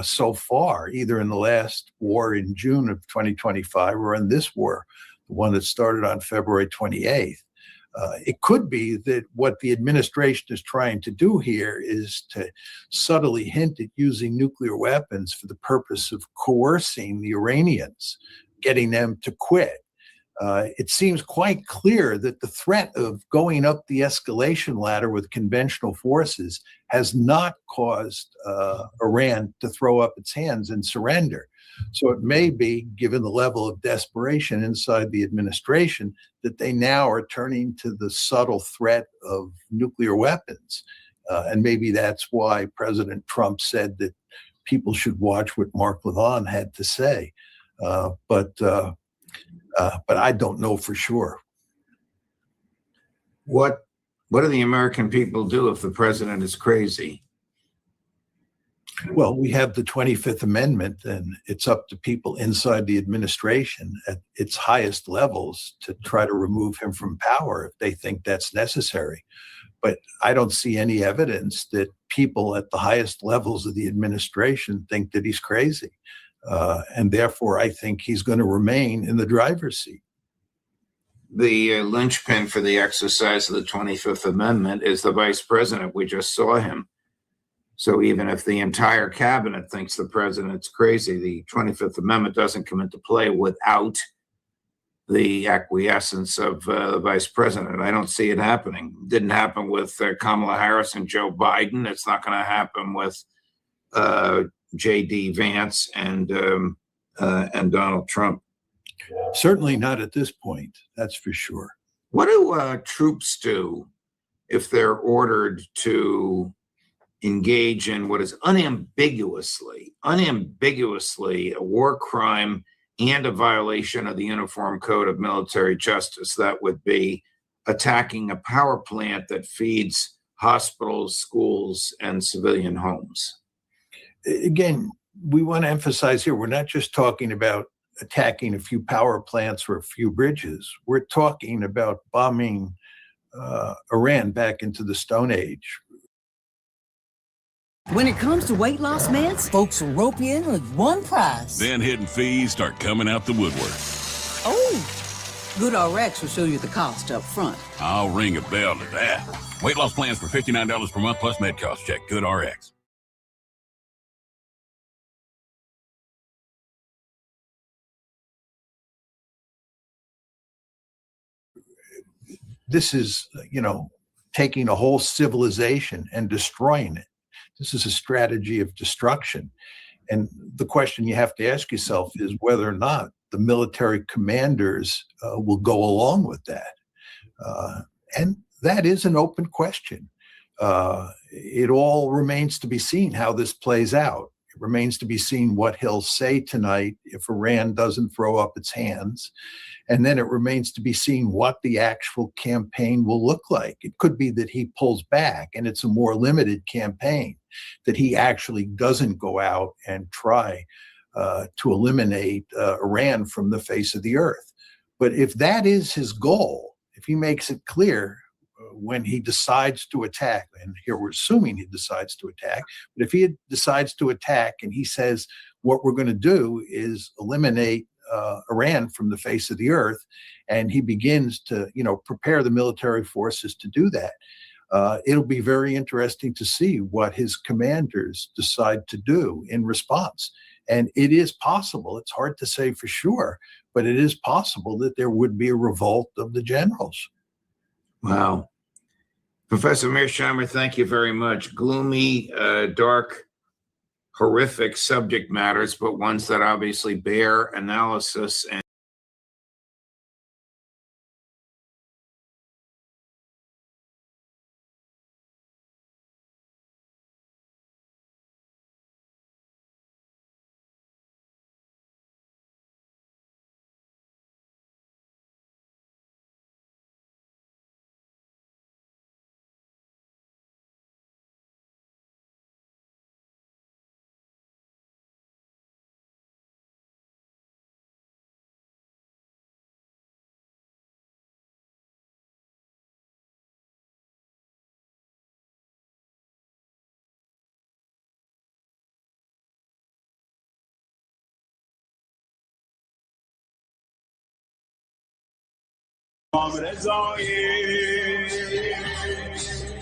so far, either in the last war in June of 2025 or in this war, the one that started on February 28th. It could be that what the administration is trying to do here is to subtly hint at using nuclear weapons for the purpose of coercing the Iranians, getting them to quit. It seems quite clear that the threat of going up the escalation ladder with conventional forces has not caused Iran to throw up its hands and surrender. So it may be, given the level of desperation inside the administration, that they now are turning to the subtle threat of nuclear weapons. And maybe that's why President Trump said that people should watch what Mark Levin had to say. But I don't know for sure. What do the American people do if the president is crazy? Well, we have the 25th Amendment, and it's up to people inside the administration at its highest levels to try to remove him from power if they think that's necessary. But I don't see any evidence that people at the highest levels of the administration think that he's crazy. And therefore, I think he's going to remain in the driver's seat. The linchpin for the exercise of the 25th Amendment is the vice president. We just saw him. So even if the entire cabinet thinks the president's crazy, the 25th Amendment doesn't come into play without the acquiescence of the vice president. I don't see it happening. It didn't happen with Kamala Harris and Joe Biden. It's not going to happen with J.D. Vance and Donald Trump. Certainly not at this point, that's for sure. What do troops do if they're ordered to engage in what is unambiguously a war crime and a violation of the Uniform Code of Military Justice? That would be attacking a power plant that feeds hospitals, schools, and civilian homes. Again, we want to emphasize here, we're not just talking about attacking a few power plants or a few bridges. We're talking about bombing Iran back into the Stone Age. When it comes to weight loss meds, folks will rope you in with one prize. Then hidden fees start coming out the woodwork. Oh! GoodRx will show you the cost up front. I'll ring a bell to that. Weight loss plans for $59 per month plus med costs. Check GoodRx. This is, taking a whole civilization and destroying it. This is a strategy of destruction. And the question you have to ask yourself is whether or not the military commanders will go along with that. And that is an open question. It all remains to be seen how this plays out. It remains to be seen what he'll say tonight if Iran doesn't throw up its hands. And then it remains to be seen what the actual campaign will look like. It could be that he pulls back and it's a more limited campaign, that he actually doesn't go out and try to eliminate Iran from the face of the earth. But if that is his goal, if he makes it clear when he decides to attack, and here we're assuming he decides to attack, but if he decides to attack and he says, what we're going to do is eliminate Iran from the face of the earth, and he begins to, prepare the military forces to do that, it'll be very interesting to see what his commanders decide to do in response. And it is possible, it's hard to say for sure, but it is possible that there would be a revolt of the generals. Wow. Professor Mearsheimer, thank you very much. Gloomy, dark, horrific subject matters, but ones that obviously bear analysis and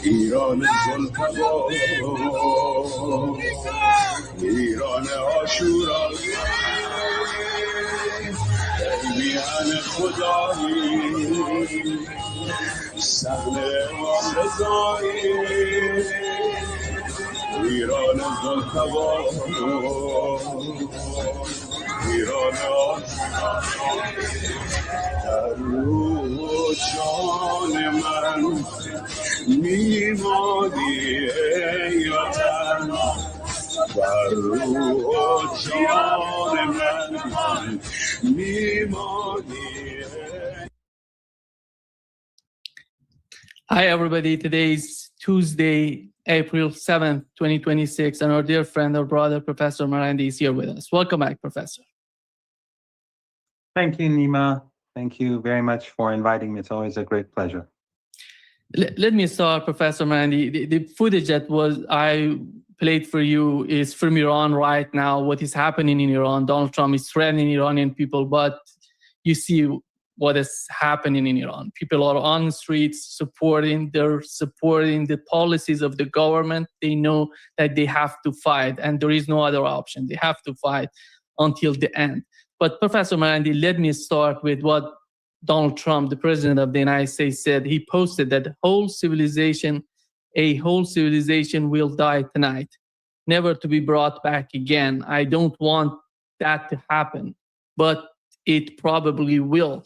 ایران گل‌فام ایران عاشورا میهن خدایی سهل امام رضایی ایران گل‌فام ایران عاشورا در روح جان من میمانی ای وطن در روح جان من میمانی. Hi, everybody. Today is Tuesday, April 7th, 2026, and our dear friend, our brother, Professor Marandi is here with us. Welcome back, Professor. Thank you, Nima. Thank you very much for inviting me. It's always a great pleasure. Let me start, Professor Marandi. The footage that I played for you is from Iran right now. What is happening in Iran? Donald Trump is threatening Iranian people, but you see what is happening in Iran. People are on the streets supporting the policies of the government. They know that they have to fight, and there is no other option. They have to fight until the end. But Professor Marandi, let me start with what Donald Trump, the president of the United States, said. He posted that a whole civilization will die tonight, never to be brought back again. I don't want that to happen, but it probably will.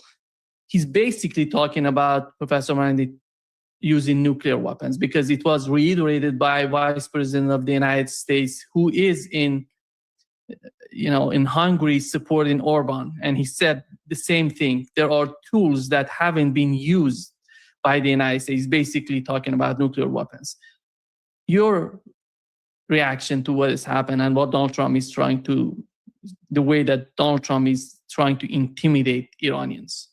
He's basically talking about, Professor Marandi, using nuclear weapons, because it was reiterated by Vice President of the United States, who is in Hungary supporting Orban. And he said the same thing. There are tools that haven't been used by the United States, basically talking about nuclear weapons. Your reaction to what has happened and what Donald Trump is the way that Donald Trump is trying to intimidate Iranians?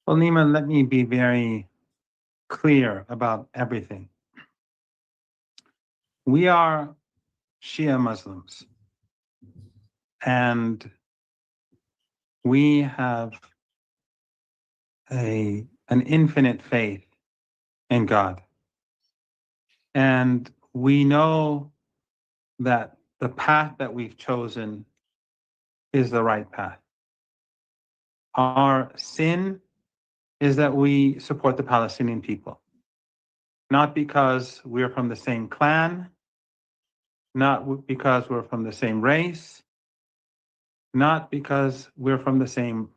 Well, Nima, let me be very clear about everything. We are Shia Muslims, and we have an infinite faith in God. And we know that the path that we've chosen is the right path. Our sin is that we support the Palestinian people, not because we're from the same clan, not because we're from the same race, not because we're from the same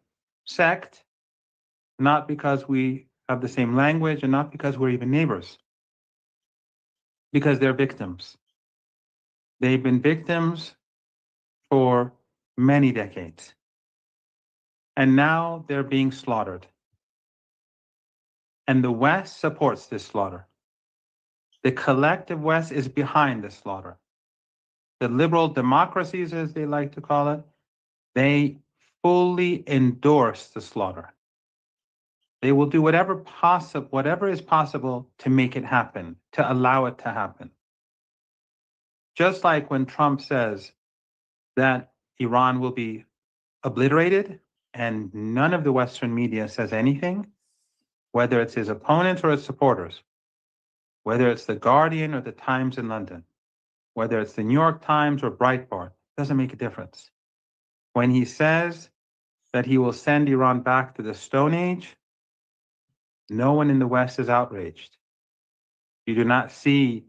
sect, not because we have the same language, and not because we're even neighbors, because they're victims. They've been victims for many decades. And now they're being slaughtered. And the West supports this slaughter. The collective West is behind the slaughter. The liberal democracies, as they like to call it, they fully endorse the slaughter. They will do whatever is possible to make it happen, to allow it to happen. Just like when Trump says that Iran will be obliterated and none of the Western media says anything, whether it's his opponents or his supporters, whether it's the Guardian or the Times in London, whether it's the New York Times or Breitbart, doesn't make a difference. When he says that he will send Iran back to the Stone Age, no one in the West is outraged. You do not see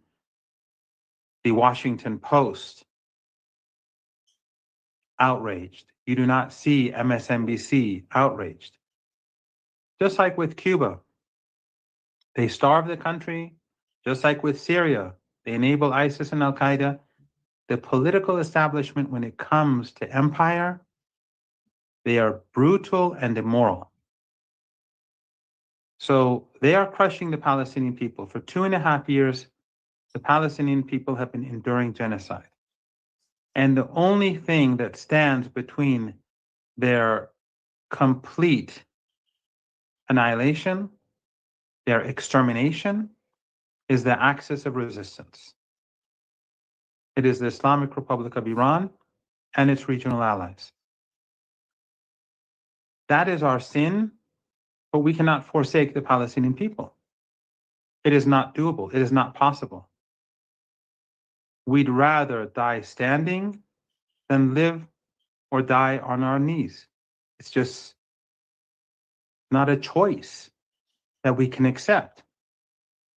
the Washington Post outraged. You do not see MSNBC outraged. Just like with Cuba, they starve the country. Just like with Syria, they enable ISIS and Al-Qaeda. The political establishment, when it comes to empire, they are brutal and immoral. So they are crushing the Palestinian people. For 2.5 years, the Palestinian people have been enduring genocide. And the only thing that stands between their complete annihilation, their extermination, is the axis of resistance. It is the Islamic Republic of Iran and its regional allies. That is our sin, but we cannot forsake the Palestinian people. It is not doable. It is not possible. We'd rather die standing than live or die on our knees. It's just not a choice that we can accept.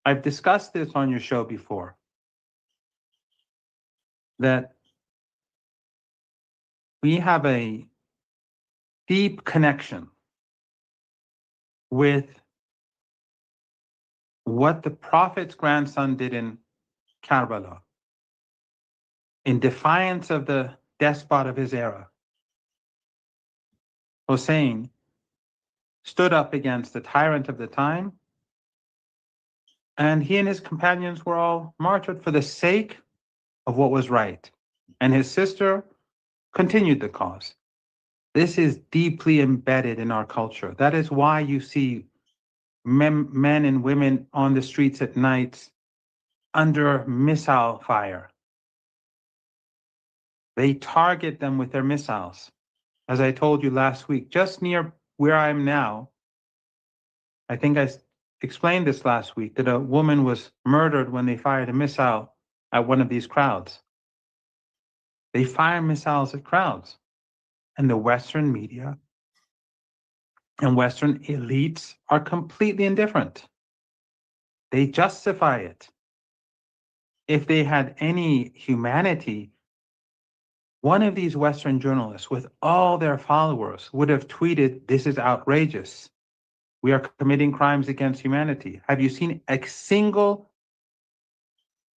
I've discussed this on your show before, that we have a deep connection with what the Prophet's grandson did in Karbala, in defiance of the despot of his era. Hussein stood up against the tyrant of the time, and he and his companions were all martyred for the sake of what was right. And his sister continued the cause. This is deeply embedded in our culture. That is why you see men and women on the streets at night under missile fire. They target them with their missiles. As I told you last week, just near where I am now, I think I explained this last week, that a woman was murdered when they fired a missile at one of these crowds. They fire missiles at crowds. And the Western media and Western elites are completely indifferent. They justify it. If they had any humanity, one of these Western journalists with all their followers would have tweeted, "This is outrageous. We are committing crimes against humanity." Have you seen a single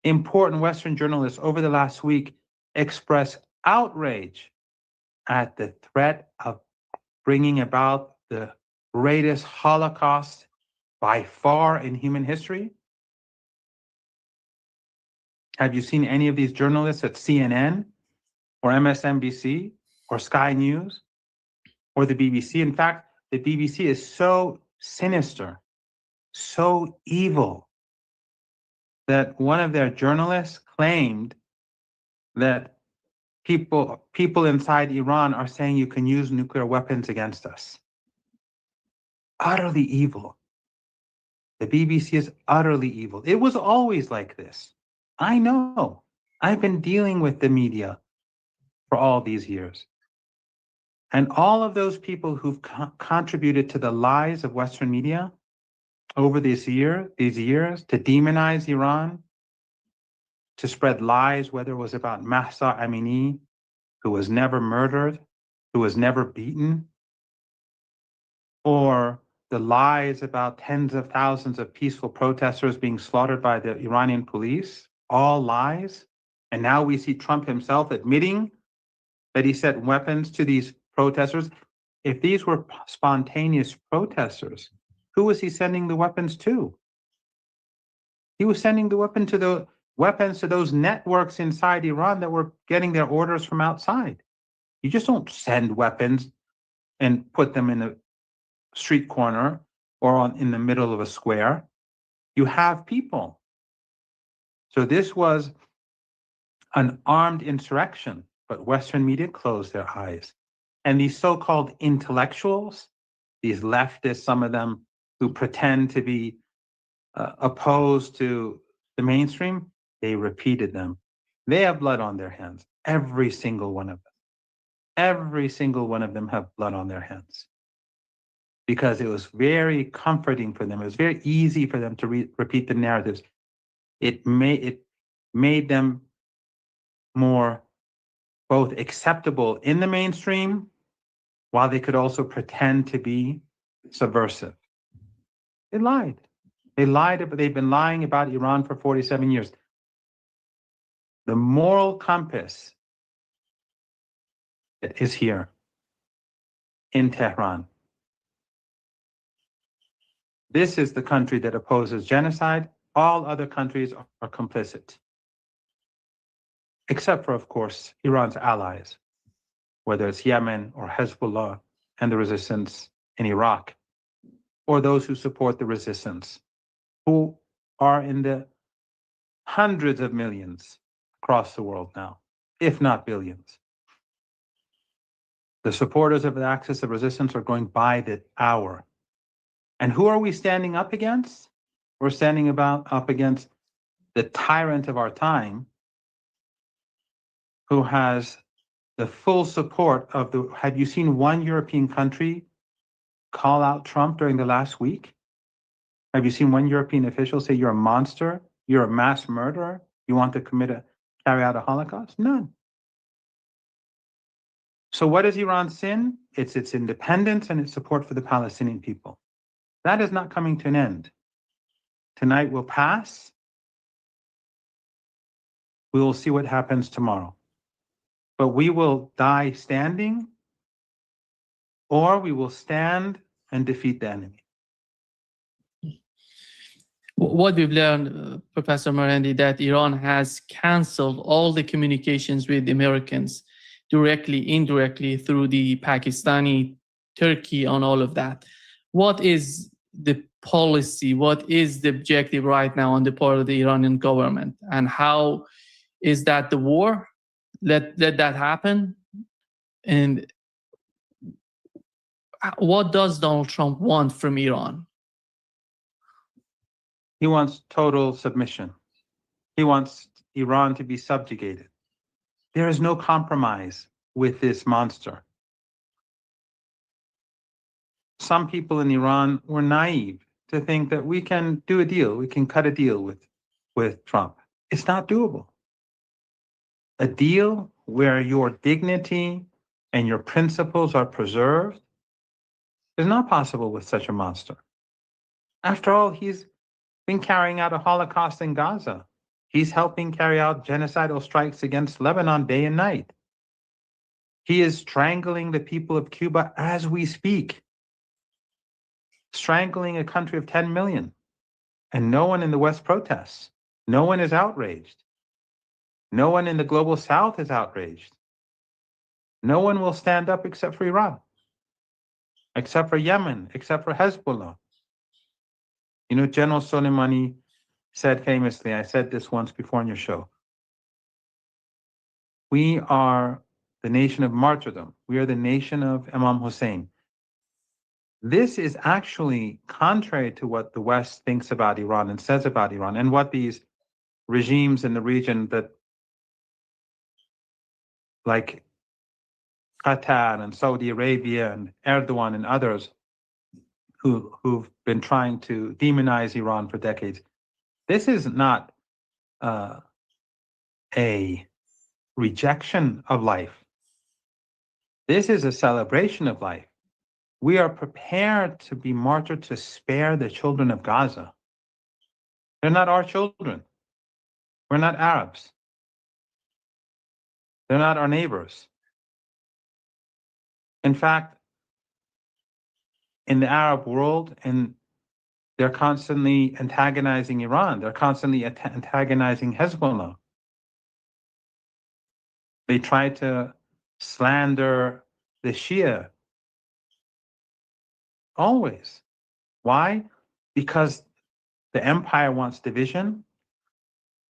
important Western journalist over the last week express outrage at the threat of bringing about the greatest Holocaust by far in human history? Have you seen any of these journalists at CNN or MSNBC or Sky News or the BBC. In fact, the BBC is so sinister, so evil, that one of their journalists claimed that people inside Iran are saying you can use nuclear weapons against us. Utterly evil. The BBC is utterly evil. It was always like this. I know. I've been dealing with the media for all these years. And all of those people who've contributed to the lies of Western media over these years to demonize Iran, to spread lies, whether it was about Mahsa Amini, who was never murdered, who was never beaten, or the lies about tens of thousands of peaceful protesters being slaughtered by the Iranian police, all lies. And now we see Trump himself admitting that he sent weapons to these protesters. If these were spontaneous protesters, who was he sending the weapons to? He was sending the weapons to those networks inside Iran that were getting their orders from outside. You just don't send weapons and put them in a street corner or in the middle of a square. You have people. So this was an armed insurrection, but Western media closed their eyes. And these so-called intellectuals, these leftists, some of them who pretend to be opposed to the mainstream, they repeated them. They have blood on their hands, every single one of them. Every single one of them have blood on their hands. Because it was very comforting for them. It was very easy for them to repeat the narratives. It made them more both acceptable in the mainstream, while they could also pretend to be subversive. They lied. They've been lying about Iran for 47 years. The moral compass is here in Tehran. This is the country that opposes genocide. All other countries are complicit. Except for, of course, Iran's allies, whether it's Yemen or Hezbollah and the resistance in Iraq, or those who support the resistance, who are in the hundreds of millions across the world now, if not billions. The supporters of the axis of resistance are going by the hour. And who are we standing up against? We're standing up against the tyrant of our time, who has the full support of the. Have you seen one European country call out Trump during the last week? Have you seen one European official say you're a monster, you're a mass murderer, you want to carry out a Holocaust? None. So what is Iran's sin? It's its independence and its support for the Palestinian people. That is not coming to an end. Tonight will pass. We will see what happens tomorrow. But we will die standing, or we will stand and defeat the enemy. What we've learned, Professor Marandi, that Iran has canceled all the communications with Americans directly, indirectly, through the Pakistani, Turkey, on all of that. What is the policy? What is the objective right now on the part of the Iranian government? And how is that the war? Let that happen? And what does Donald Trump want from Iran? He wants total submission. He wants Iran to be subjugated. There is no compromise with this monster. Some people in Iran were naive to think that we can do a deal, we can cut a deal with Trump. It's not doable. A deal where your dignity and your principles are preserved is not possible with such a monster. After all, he's been carrying out a Holocaust in Gaza. He's helping carry out genocidal strikes against Lebanon day and night. He is strangling the people of Cuba as we speak, strangling a country of 10 million. And no one in the West protests. No one is outraged. No one in the global South is outraged. No one will stand up except for Iran, except for Yemen, except for Hezbollah. You know, General Soleimani said famously, I said this once before on your show, we are the nation of martyrdom. We are the nation of Imam Hussein. This is actually contrary to what the West thinks about Iran and says about Iran, and what these regimes in the region that, like Qatar and Saudi Arabia and Erdogan and others who've been trying to demonize Iran for decades. This is not a rejection of life. This is a celebration of life. We are prepared to be martyred to spare the children of Gaza. They're not our children. We're not Arabs. They're not our neighbors. In fact, in the Arab world, and they're constantly antagonizing Iran. They're constantly antagonizing Hezbollah. They try to slander the Shia. Always. Why? Because the empire wants division,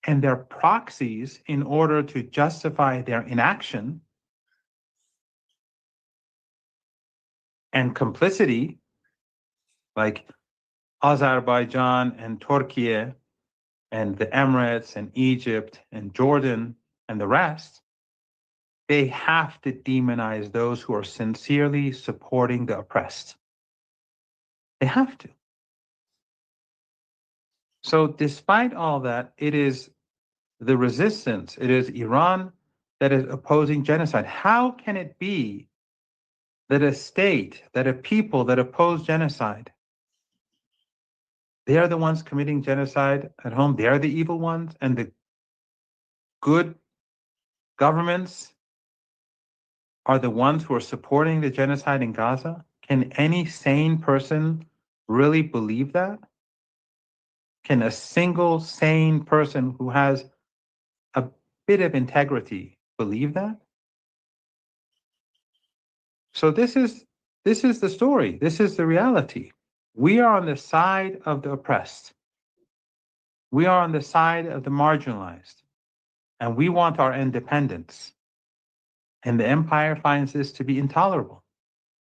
and their proxies, in order to justify their inaction and complicity, like Azerbaijan and Turkey and the Emirates and Egypt and Jordan and the rest, they have to demonize those who are sincerely supporting the oppressed. They have to. So despite all that, it is the resistance, it is Iran that is opposing genocide. How can it be that a state, that a people that oppose genocide, they are the ones committing genocide at home, they are the evil ones, and the good governments are the ones who are supporting the genocide in Gaza? Can any sane person really believe that? Can a single sane person who has a bit of integrity believe that? So this is the story. This is the reality. We are on the side of the oppressed. We are on the side of the marginalized. And we want our independence. And the empire finds this to be intolerable.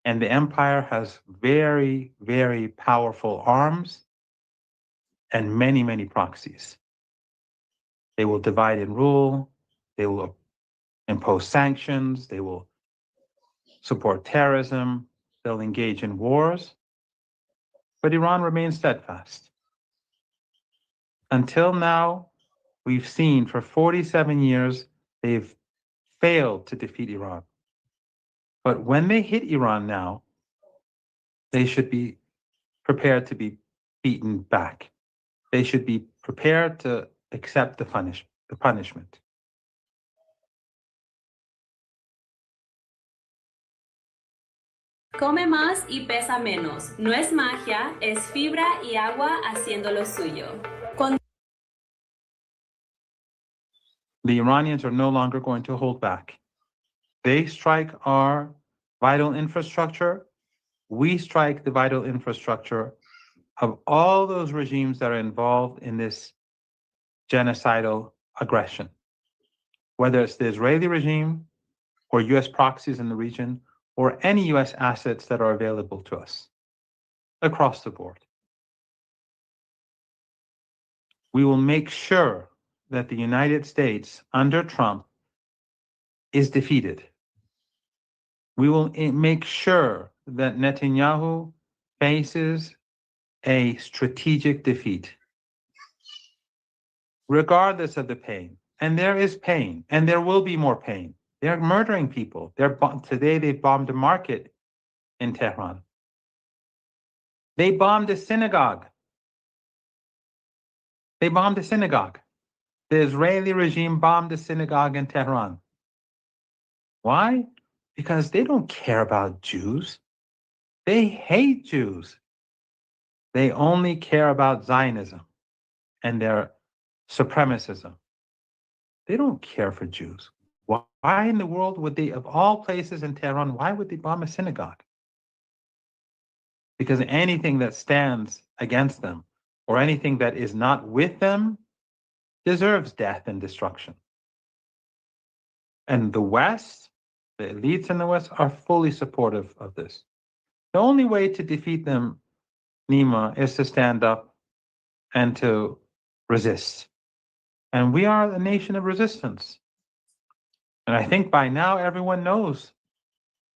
And the empire has very, very powerful arms and many, many proxies. They will divide and rule. They will impose sanctions. They will support terrorism. They'll engage in wars. But Iran remains steadfast. Until now, we've seen for 47 years, they've failed to defeat Iran. But when they hit Iran now, they should be prepared to be beaten back. They should be prepared to accept the punishment. Come más y pesa menos. No es magia, es fibra y agua haciendo lo suyo. The Iranians are no longer going to hold back. They strike our vital infrastructure. We strike the vital infrastructure of all those regimes that are involved in this genocidal aggression, whether it's the Israeli regime or US proxies in the region or any US assets that are available to us across the board. We will make sure that the United States under Trump is defeated. We will make sure that Netanyahu faces a strategic defeat, regardless of the pain. And there is pain, and there will be more pain. They're murdering people. Today they bombed a market in Tehran. They bombed a synagogue. They bombed a synagogue. The Israeli regime bombed a synagogue in Tehran. Why? Because they don't care about Jews. They hate Jews. They only care about Zionism and their supremacism. They don't care for Jews. Why in the world would they, of all places in Tehran, why would they bomb a synagogue? Because anything that stands against them or anything that is not with them deserves death and destruction. And the West, the elites in the West, are fully supportive of this. The only way to defeat them, Nima, is to stand up and to resist. And we are a nation of resistance. And I think by now everyone knows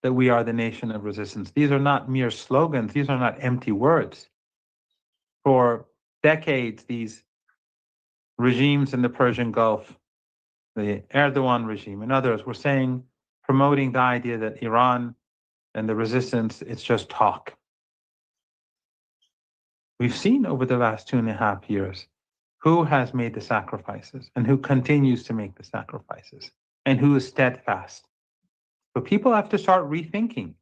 that we are the nation of resistance. These are not mere slogans. These are not empty words. For decades, these regimes in the Persian Gulf, the Erdogan regime and others, were saying, promoting the idea that Iran and the resistance, it's just talk. We've seen over the last 2.5 years who has made the sacrifices and who continues to make the sacrifices and who is steadfast. But people have to start rethinking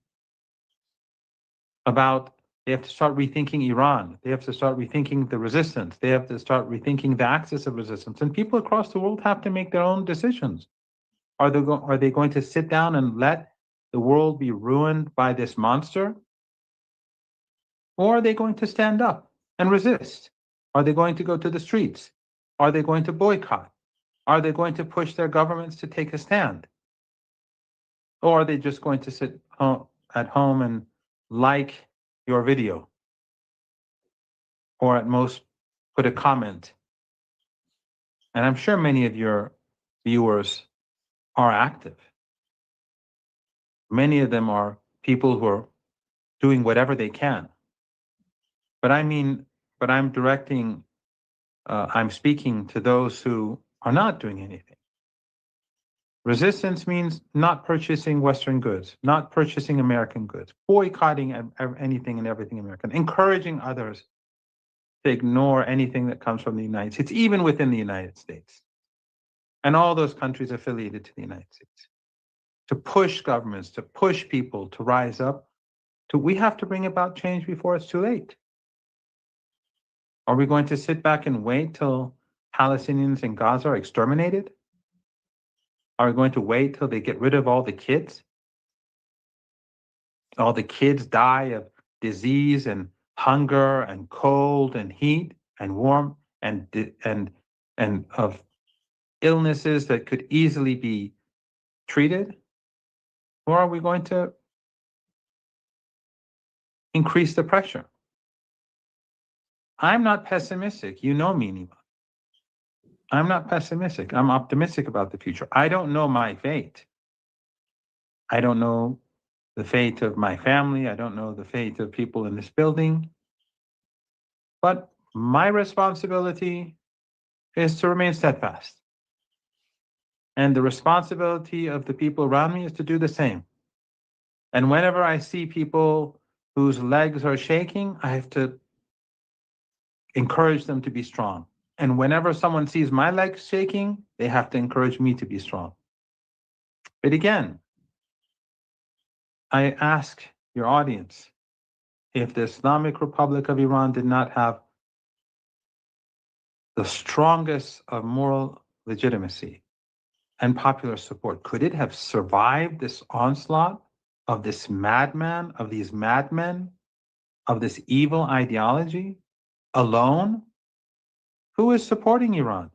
they have to start rethinking Iran. They have to start rethinking the resistance. They have to start rethinking the axis of resistance. And people across the world have to make their own decisions. Are they going to sit down and let the world be ruined by this monster? Or are they going to stand up and resist? Are they going to go to the streets? Are they going to boycott? Are they going to push their governments to take a stand? Or are they just going to sit at home and like your video? Or at most put a comment? And I'm sure many of your viewers are active. Many of them are people who are doing whatever they can. But I'm speaking to those who are not doing anything. Resistance means not purchasing Western goods, not purchasing American goods, boycotting anything and everything American, encouraging others to ignore anything that comes from the United States, even within the United States, and all those countries affiliated to the United States, to push governments, to push people to rise up. We have to bring about change before it's too late. Are we going to sit back and wait till Palestinians in Gaza are exterminated? Are we going to wait till they get rid of all the kids? All the kids die of disease and hunger and cold and heat and warmth and of illnesses that could easily be treated? Or are we going to increase the pressure? I'm not pessimistic. You know me, Nima. I'm not pessimistic. I'm optimistic about the future. I don't know my fate. I don't know the fate of my family. I don't know the fate of people in this building. But my responsibility is to remain steadfast. And the responsibility of the people around me is to do the same. And whenever I see people whose legs are shaking, I have to encourage them to be strong. And whenever someone sees my legs shaking, they have to encourage me to be strong. But again, I ask your audience, if the Islamic Republic of Iran did not have the strongest of moral legitimacy and popular support, could it have survived this onslaught of this madman, of these madmen, of this evil ideology alone? Who is supporting Iran?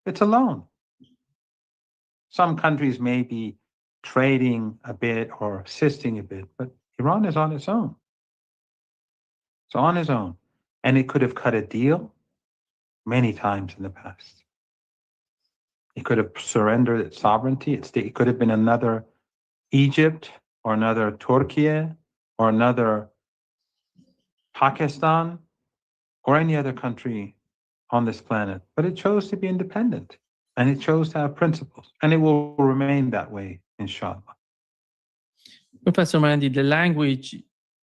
It's alone. Some countries may be trading a bit or assisting a bit, but Iran is on its own. It's on its own. And it could have cut a deal many times in the past. It could have surrendered its sovereignty. It could have been another Egypt or another Turkey or another Pakistan or any other country on this planet. But it chose to be independent and it chose to have principles. And it will remain that way, inshallah. Professor Mandi, the language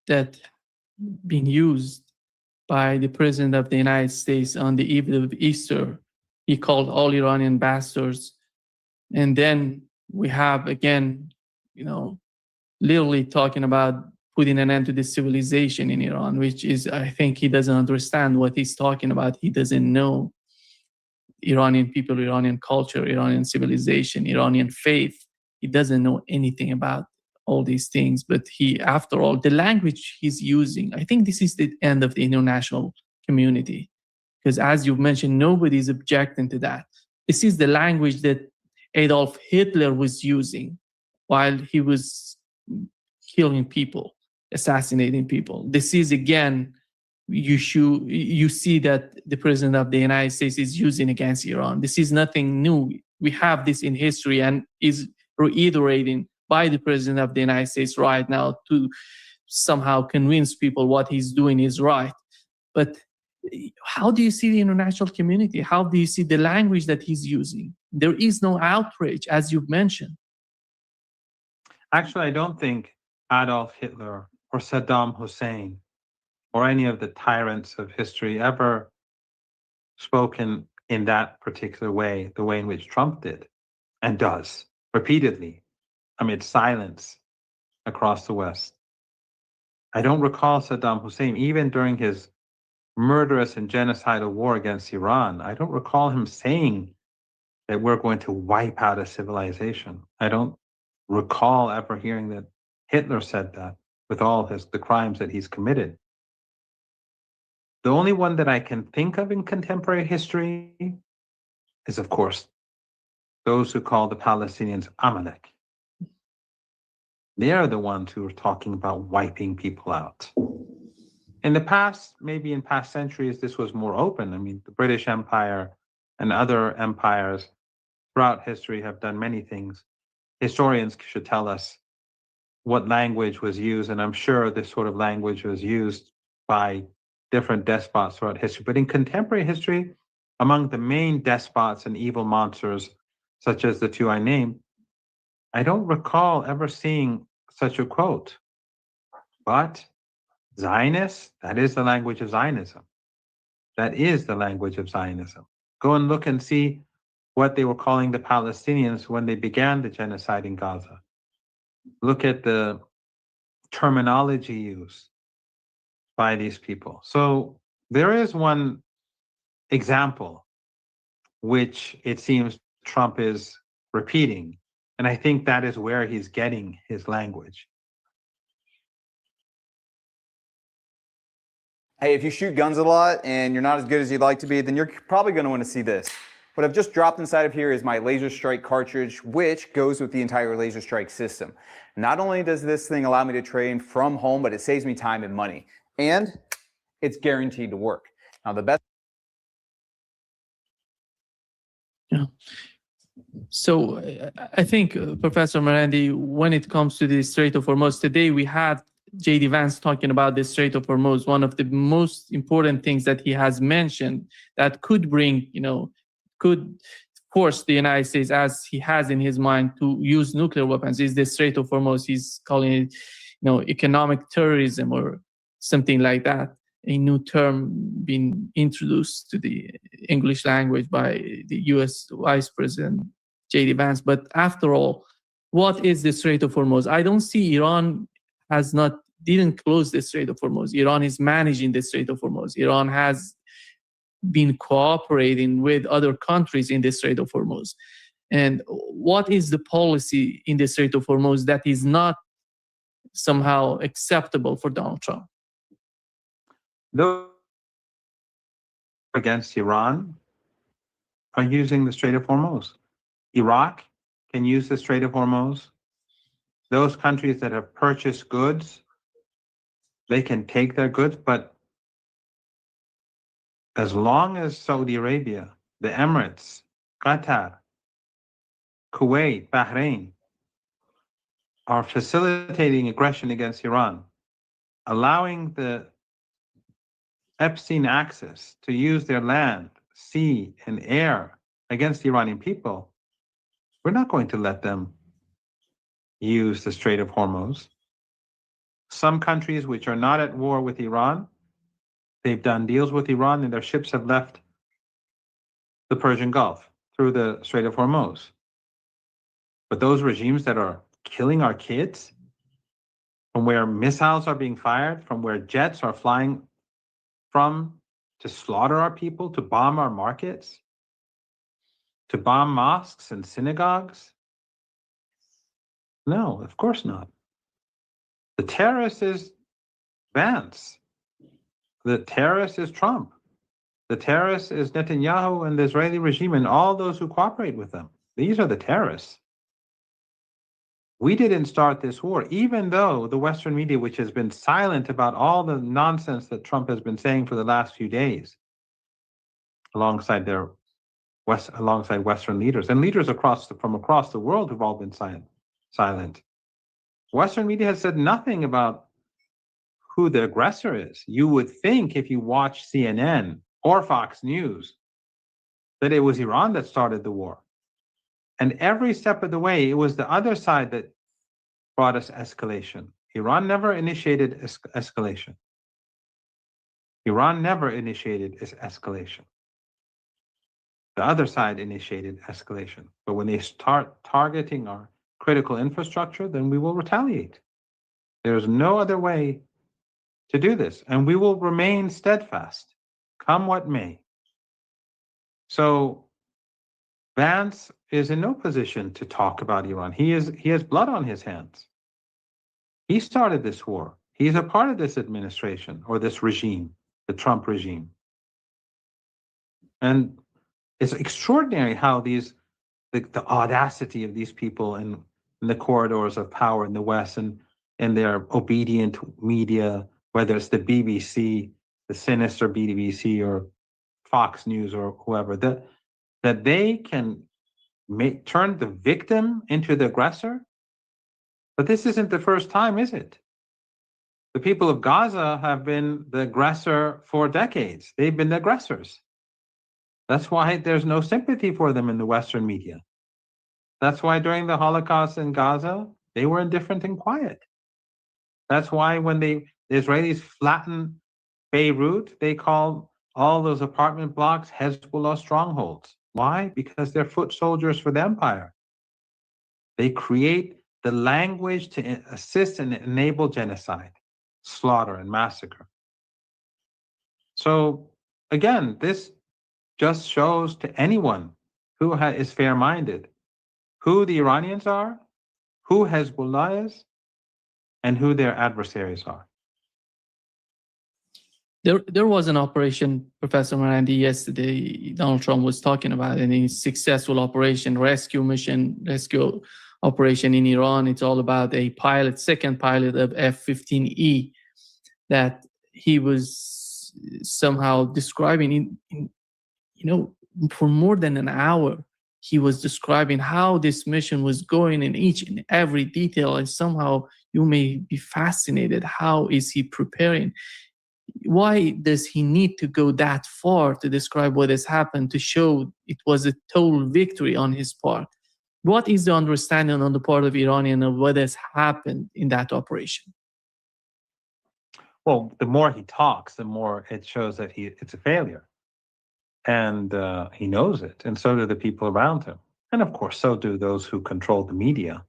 that being used by the President of the United States on the eve of Easter, he called all Iranian bastards. And then we have, again, literally talking about putting an end to this civilization in Iran, which is, I think he doesn't understand what he's talking about. He doesn't know. Iranian people, Iranian culture, Iranian civilization, Iranian faith. He doesn't know anything about all these things, but after all, the language he's using, I think this is the end of the international community. Because as you mentioned, nobody's objecting to that. This is the language that Adolf Hitler was using while he was killing people, assassinating people. This is, again, you see that the president of the United States is using against Iran. This is nothing new. We have this in history and is reiterating by the president of the United States right now to somehow convince people what he's doing is right. But how do you see the international community? How do you see the language that he's using? There is no outrage, as you've mentioned. Actually, I don't think Adolf Hitler or Saddam Hussein or any of the tyrants of history ever spoken in that particular way, the way in which Trump did and does repeatedly amid silence across the West. I don't recall Saddam Hussein, even during his murderous and genocidal war against Iran, I don't recall him saying that we're going to wipe out a civilization. I don't recall ever hearing that Hitler said that with all the crimes that he's committed. The only one that I can think of in contemporary history is, of course, those who call the Palestinians Amalek. They are the ones who are talking about wiping people out. In the past, maybe in past centuries, this was more open. I mean, the British Empire and other empires throughout history have done many things. Historians should tell us what language was used, and I'm sure this sort of language was used by different despots throughout history. But in contemporary history, among the main despots and evil monsters, such as the two I named, I don't recall ever seeing such a quote. But Zionists, that is the language of Zionism. That is the language of Zionism. Go and look and see what they were calling the Palestinians when they began the genocide in Gaza. Look at the terminology used by these people. So there is one example which it seems Trump is repeating, and I think that is where he's getting his language. Hey, if you shoot guns a lot and you're not as good as you'd like to be, then you're probably going to want to see this. What I've just dropped inside of here is my Laser Strike cartridge, which goes with the entire Laser Strike system. Not only does this thing allow me to train from home, but it saves me time and money. And it's guaranteed to work. Now, the best... Yeah. So I think, Professor Morandi, when it comes to the Strait of Hormuz, today we had J.D. Vance talking about the Strait of Hormuz. One of the most important things that he has mentioned that could bring, could force the United States, as he has in his mind, to use nuclear weapons is the Strait of Hormuz. He's calling it, economic terrorism or something like that. A new term being introduced to the English language by the U.S. Vice President J.D. Vance. But after all, what is the Strait of Hormuz? I don't see Iran didn't close the Strait of Hormuz. Iran is managing the Strait of Hormuz. Iran has been cooperating with other countries in the Strait of Hormuz. And what is the policy in the Strait of Hormuz that is not somehow acceptable for Donald Trump? Those against Iran are using the Strait of Hormuz. Iraq can use the Strait of Hormuz. Those countries that have purchased goods, they can take their goods, but as long as Saudi Arabia, the Emirates, Qatar, Kuwait, Bahrain are facilitating aggression against Iran, allowing the Epstein access to use their land, sea, and air against the Iranian people, we're not going to let them use the Strait of Hormuz. Some countries which are not at war with Iran, they've done deals with Iran and their ships have left the Persian Gulf through the Strait of Hormuz. But those regimes that are killing our kids, from where missiles are being fired, from where jets are flying from to slaughter our people, to bomb our markets, to bomb mosques and synagogues? No, of course not. The terrorist is Vance. The terrorist is Trump. The terrorist is Netanyahu and the Israeli regime and all those who cooperate with them. These are the terrorists. We didn't start this war, even though the Western media, which has been silent about all the nonsense that Trump has been saying for the last few days, alongside Western leaders and leaders from across the world who've all been silent. Western media has said nothing about who the aggressor is. You would think if you watch CNN or Fox News that it was Iran that started the war. And every step of the way, it was the other side that brought us escalation. Iran never initiated escalation. Iran never initiated escalation. The other side initiated escalation. But when they start targeting our critical infrastructure, then we will retaliate. There's no other way to do this. And we will remain steadfast, come what may. So Vance is in no position to talk about Iran. He has blood on his hands. He started this war. He's a part of this administration or this regime, the Trump regime. And it's extraordinary how the audacity of these people in the corridors of power in the West and their obedient media, whether it's the BBC, the sinister BBC, or Fox News or whoever, that they can turn the victim into the aggressor. But this isn't the first time, is it? The people of Gaza have been the aggressor for decades. They've been the aggressors. That's why there's no sympathy for them in the Western media. That's why during the Holocaust in Gaza, they were indifferent and quiet. That's why when the Israelis flattened Beirut, they called all those apartment blocks Hezbollah strongholds. Why? Because they're foot soldiers for the empire. They create the language to assist and enable genocide, slaughter, and massacre. So again, this just shows to anyone who is fair-minded who the Iranians are, who Hezbollah is, and who their adversaries are. There was an operation, Professor Marandi, yesterday Donald Trump was talking about, and a successful operation, rescue operation in Iran. It's all about a second pilot of F-15E that he was somehow describing for more than an hour. He was describing how this mission was going in each and every detail, and somehow you may be fascinated. How is he preparing? Why does he need to go that far to describe what has happened, to show it was a total victory on his part? What is the understanding on the part of Iranian of what has happened in that operation? Well, the more he talks, the more it shows that it's a failure. And he knows it, and so do the people around him. And of course, so do those who control the media.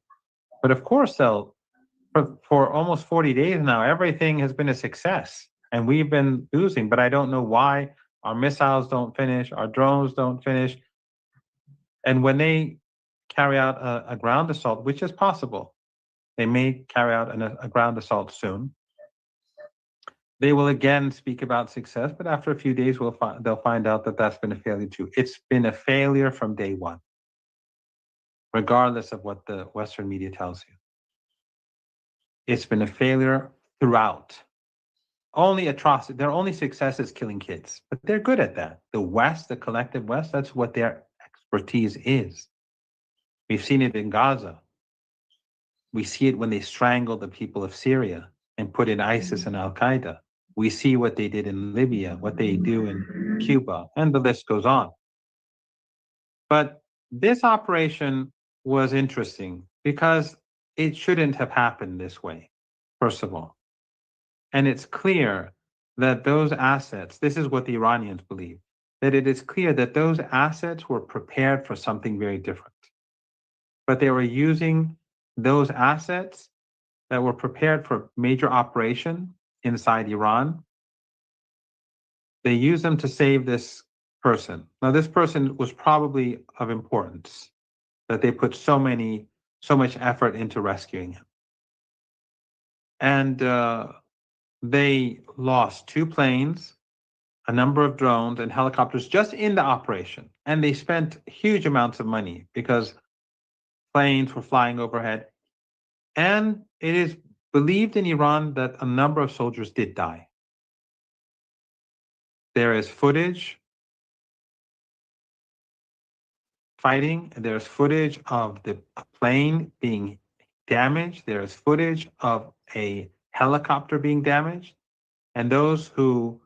But of course, for almost 40 days now, everything has been a success. And we've been losing, but I don't know why our missiles don't finish, our drones don't finish. And when they carry out a ground assault, which is possible, they may carry out a ground assault soon. They will again speak about success, but after a few days, they'll find out that that's been a failure too. It's been a failure from day one, regardless of what the Western media tells you. It's been a failure throughout. Their only success is killing kids, but they're good at that. The West, the collective West, that's what their expertise is. We've seen it in Gaza. We see it when they strangle the people of Syria and put in ISIS and Al-Qaeda. We see what they did in Libya, what they do in Cuba, and the list goes on. But this operation was interesting because it shouldn't have happened this way, first of all. And it's clear that those assets, this is what the Iranians believe, that it is clear that those assets were prepared for something very different. But they were using those assets that were prepared for major operation inside Iran. They used them to save this person. Now, this person was probably of importance that they put so much effort into rescuing him. And they lost 2 planes, a number of drones and helicopters just in the operation. And they spent huge amounts of money because planes were flying overhead. And it is believed in Iran that a number of soldiers did die. There is footage fighting, there's footage of the plane being damaged, there's footage of a helicopter being damaged. And those who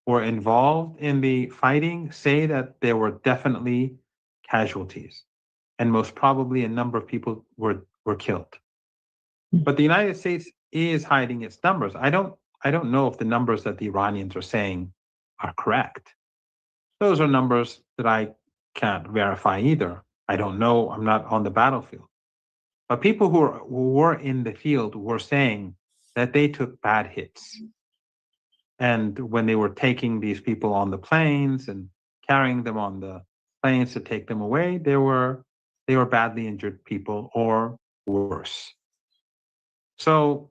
were involved in the fighting say that there were definitely casualties, and most probably a number of people were killed. But the United States is hiding its numbers. I don't know if the numbers that the Iranians are saying are correct. Those are numbers that I can't verify either. I don't know. I'm not on the battlefield. But people who were in the field were saying that they took bad hits. And when they were taking these people on the planes and carrying them on the planes to take them away, they were badly injured people or worse. So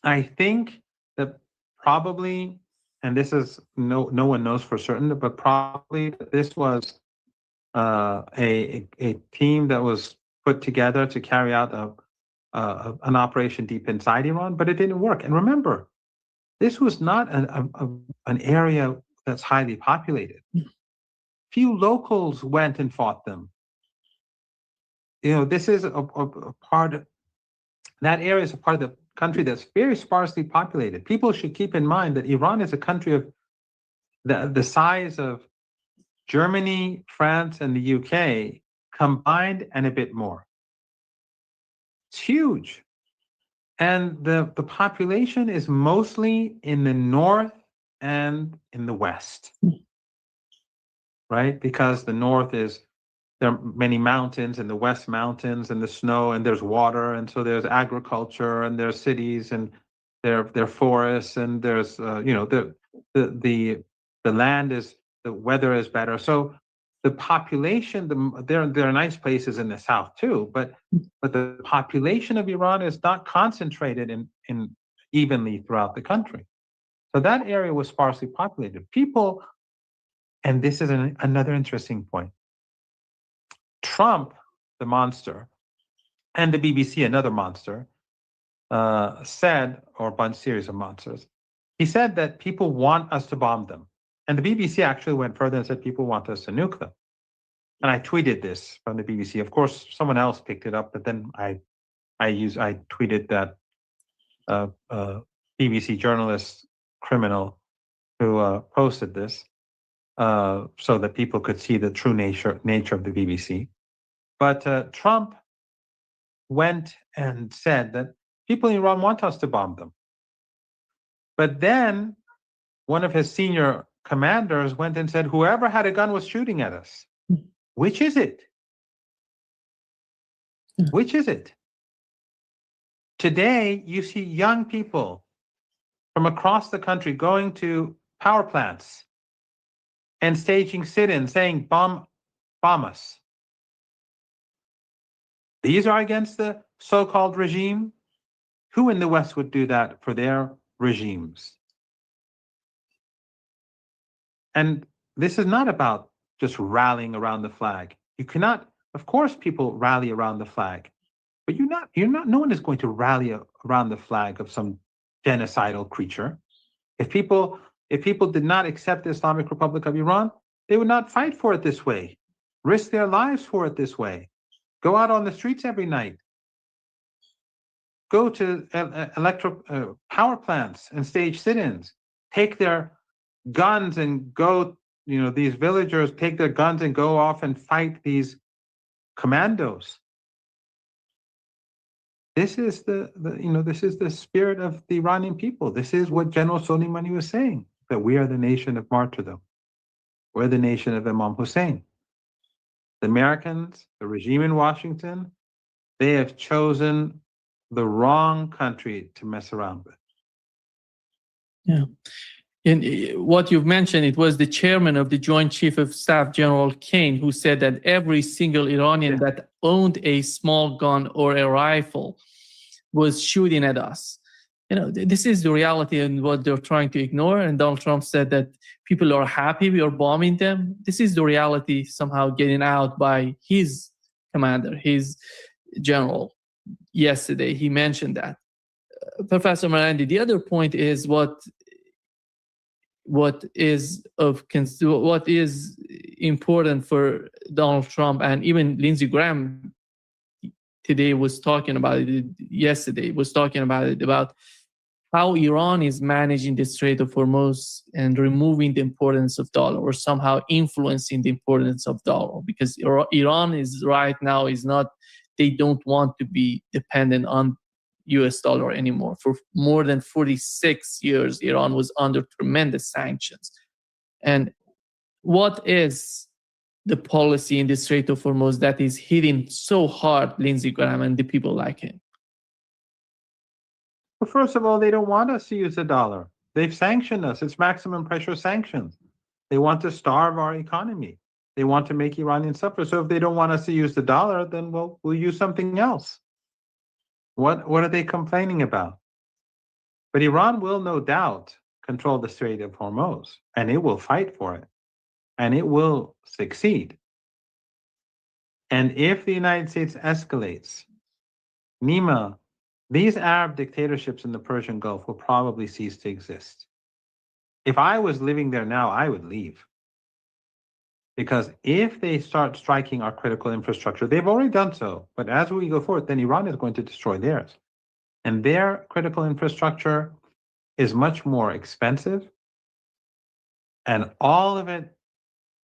I think that probably, and this is no one knows for certain, but probably this was a team that was put together to carry out an operation deep inside Iran, but it didn't work. And remember, this was not an area that's highly populated. Few locals went and fought them. This is a part of that area is a part of the country that's very sparsely populated. People should keep in mind that Iran is a country of the size of Germany, France, and the UK combined and a bit more. It's huge. And the population is mostly in the north and in the west, right? Because the north there are many mountains, and the west mountains and the snow, and there's water, and so there's agriculture, and there's cities, and there are forests, and there's the land is, the weather is better. So the population, there are nice places in the south too, but the population of Iran is not concentrated in evenly throughout the country. So that area was sparsely populated. People, and this is another interesting point. Trump, the monster, and the BBC, another monster, said, or a bunch series of monsters, he said that people want us to bomb them. And the BBC actually went further and said people want us to nuke them. And I tweeted this from the BBC. Of course, someone else picked it up, but then I tweeted that BBC journalist criminal who posted this so that people could see the true nature of the BBC. But Trump went and said that people in Iran want us to bomb them. But then one of his senior commanders went and said, whoever had a gun was shooting at us. Which is it? Which is it? Today, you see young people from across the country going to power plants and staging sit-ins saying, bomb us. These are against the so-called regime. Who in the West would do that for their regimes? And this is not about just rallying around the flag. You cannot, of course, people rally around the flag, but no one is going to rally around the flag of some genocidal creature. If people did not accept the Islamic Republic of Iran, they would not fight for it this way, risk their lives for it this way, go out on the streets every night, go to electric power plants and stage sit-ins, take their guns and go, these villagers take their guns and go off and fight these commandos. This is this is the spirit of the Iranian people. This is what General Soleimani was saying, that we are the nation of martyrdom. We're the nation of Imam Hussein. The Americans, the regime in Washington, they have chosen the wrong country to mess around with. Yeah. what you've mentioned, it was the chairman of the Joint Chief of Staff, General Kane, who said that every single Iranian that owned a small gun or a rifle was shooting at us. This is the reality and what they're trying to ignore. And Donald Trump said that people are happy we are bombing them. This is the reality somehow getting out by his commander, his general. Yesterday, he mentioned that. Professor Marandi, the other point is what is important for Donald Trump, and even Lindsey Graham today was talking about it, yesterday was talking about it, about how Iran is managing the Strait of Hormuz and removing the importance of dollar, or somehow influencing the importance of dollar, because Iran is right now is not, they don't want to be dependent on US dollar anymore. For more than 46 years, Iran was under tremendous sanctions. And what is the policy in the Strait of Hormuz that is hitting so hard Lindsey Graham and the people like him? Well, first of all, they don't want us to use the dollar. They've sanctioned us. It's maximum pressure sanctions. They want to starve our economy. They want to make Iranians suffer. So if they don't want us to use the dollar, then we'll use something else. What are they complaining about? But Iran will no doubt control the Strait of Hormuz, and it will fight for it, and it will succeed. And if the United States escalates, Nima, these Arab dictatorships in the Persian Gulf will probably cease to exist. If I was living there now, I would leave. Because if they start striking our critical infrastructure, they've already done so, but as we go forward, then Iran is going to destroy theirs. And their critical infrastructure is much more expensive, and all of it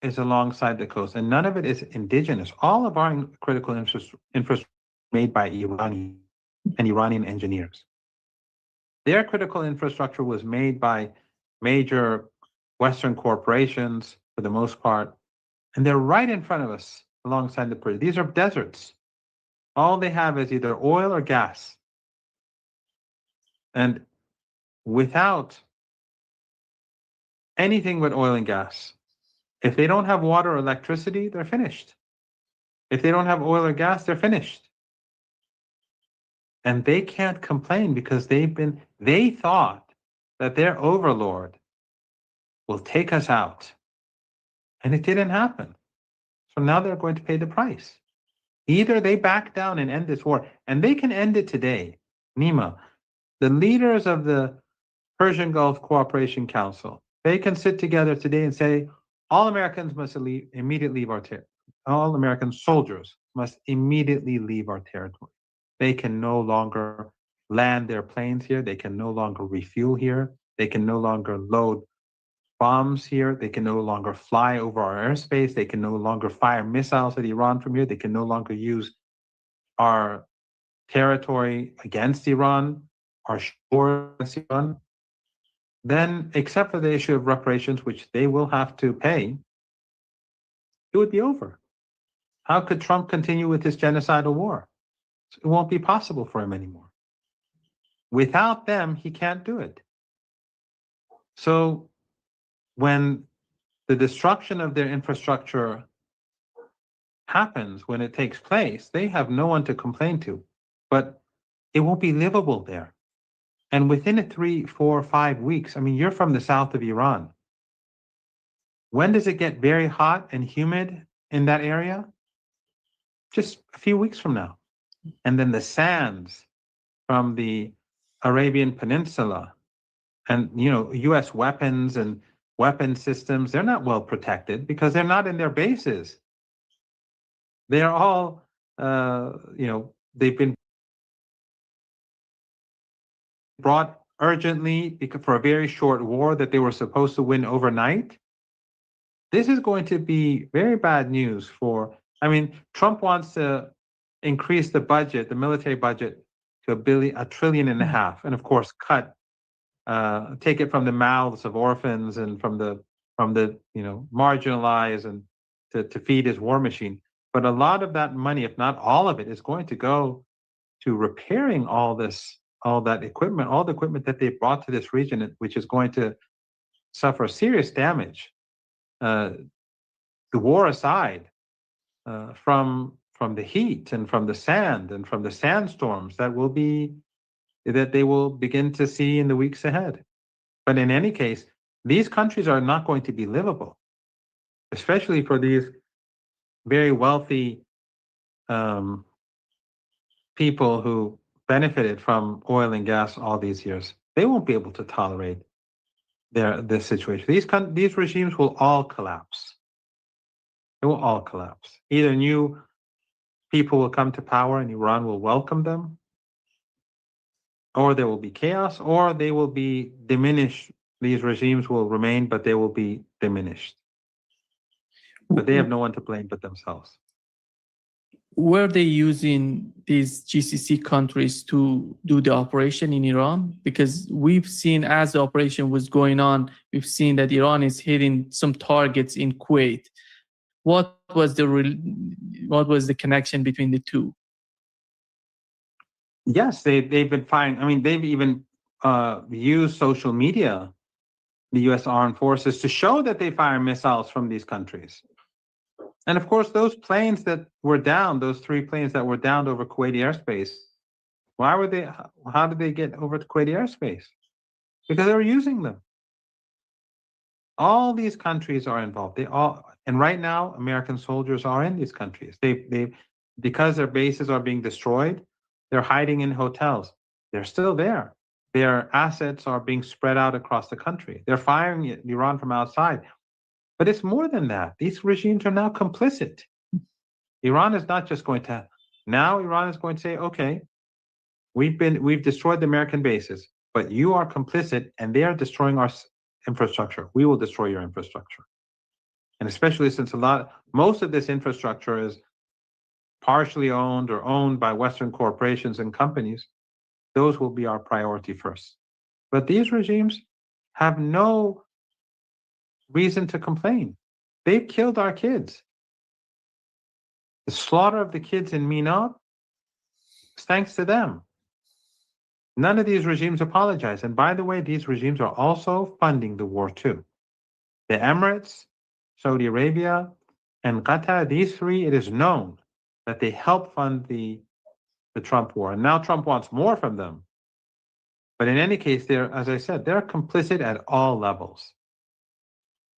is alongside the coast, and none of it is indigenous. All of our critical infrastructure made by Iranian and Iranian engineers. Their critical infrastructure was made by major Western corporations for the most part, and they're right in front of us alongside the Persian. These are deserts. All they have is either oil or gas. And without anything but oil and gas, if they don't have water or electricity, they're finished. If they don't have oil or gas, they're finished. And they can't complain because they thought that their overlord will take us out. And it didn't happen. So now they're going to pay the price. Either they back down and end this war, and they can end it today. Nima, the leaders of the Persian Gulf Cooperation Council, they can sit together today and say, all Americans must immediately leave our territory. All American soldiers must immediately leave our territory. They can no longer land their planes here. They can no longer refuel here. They can no longer load bombs here. They can no longer fly over our airspace. They can no longer fire missiles at Iran from here. They can no longer use our territory against Iran, our shore against Iran. Then, except for the issue of reparations, which they will have to pay, it would be over. How could Trump continue with his genocidal war? It won't be possible for him anymore. Without them, he can't do it. So when the destruction of their infrastructure happens, when it takes place, they have no one to complain to, but it won't be livable there. And within 3, 4, 5 weeks, I mean, you're from the south of Iran. When does it get very hot and humid in that area? Just a few weeks from now. And then the sands from the Arabian Peninsula and, US weapons and weapon systems, they're not well protected because they're not in their bases. They're all, they've been brought urgently for a very short war that they were supposed to win overnight. This is going to be very bad news Trump wants to increase the budget, the military budget, to $1.5 trillion, and of course take it from the mouths of orphans and from the marginalized and to feed his war machine. But a lot of that money, if not all of it, is going to go to repairing all that equipment, all the equipment that they brought to this region, which is going to suffer serious damage, the war aside, from the heat and from the sand and from the sandstorms that they will begin to see in the weeks ahead. But in any case, these countries are not going to be livable, especially for these very wealthy people who benefited from oil and gas all these years. They won't be able to tolerate this situation. These regimes will all collapse. They will all collapse. Either new people will come to power and Iran will welcome them, or there will be chaos, or they will be diminished. These regimes will remain, but they will be diminished. But they have no one to blame but themselves. Were they using these GCC countries to do the operation in Iran? Because we've seen, as the operation was going on, we've seen that Iran is hitting some targets in Kuwait. What was the connection between the two? Yes, they've been firing. I mean, they've even used social media, the U.S. armed forces, to show that they fire missiles from these countries. And of course, those planes that were down, those 3 planes that were downed over Kuwaiti airspace, how did they get over to Kuwaiti airspace? Because they were using them. All these countries are involved. And right now, American soldiers are in these countries. Because their bases are being destroyed, they're hiding in hotels. They're still there. Their assets are being spread out across the country. They're firing at Iran from outside. But it's more than that. These regimes are now complicit. Iran is not just going to, now Iran is going to say, okay, we've destroyed the American bases, but you are complicit and they are destroying our infrastructure. We will destroy your infrastructure. And especially since most of this infrastructure is partially owned or owned by Western corporations and companies, those will be our priority first. But these regimes have no reason to complain. They've killed our kids. The slaughter of the kids in Mina is thanks to them. None of these regimes apologize. And by the way, these regimes are also funding the war too. The Emirates, Saudi Arabia, and Qatar, these 3, it is known that they help fund the Trump war. And now Trump wants more from them. But in any case, as I said, they're complicit at all levels.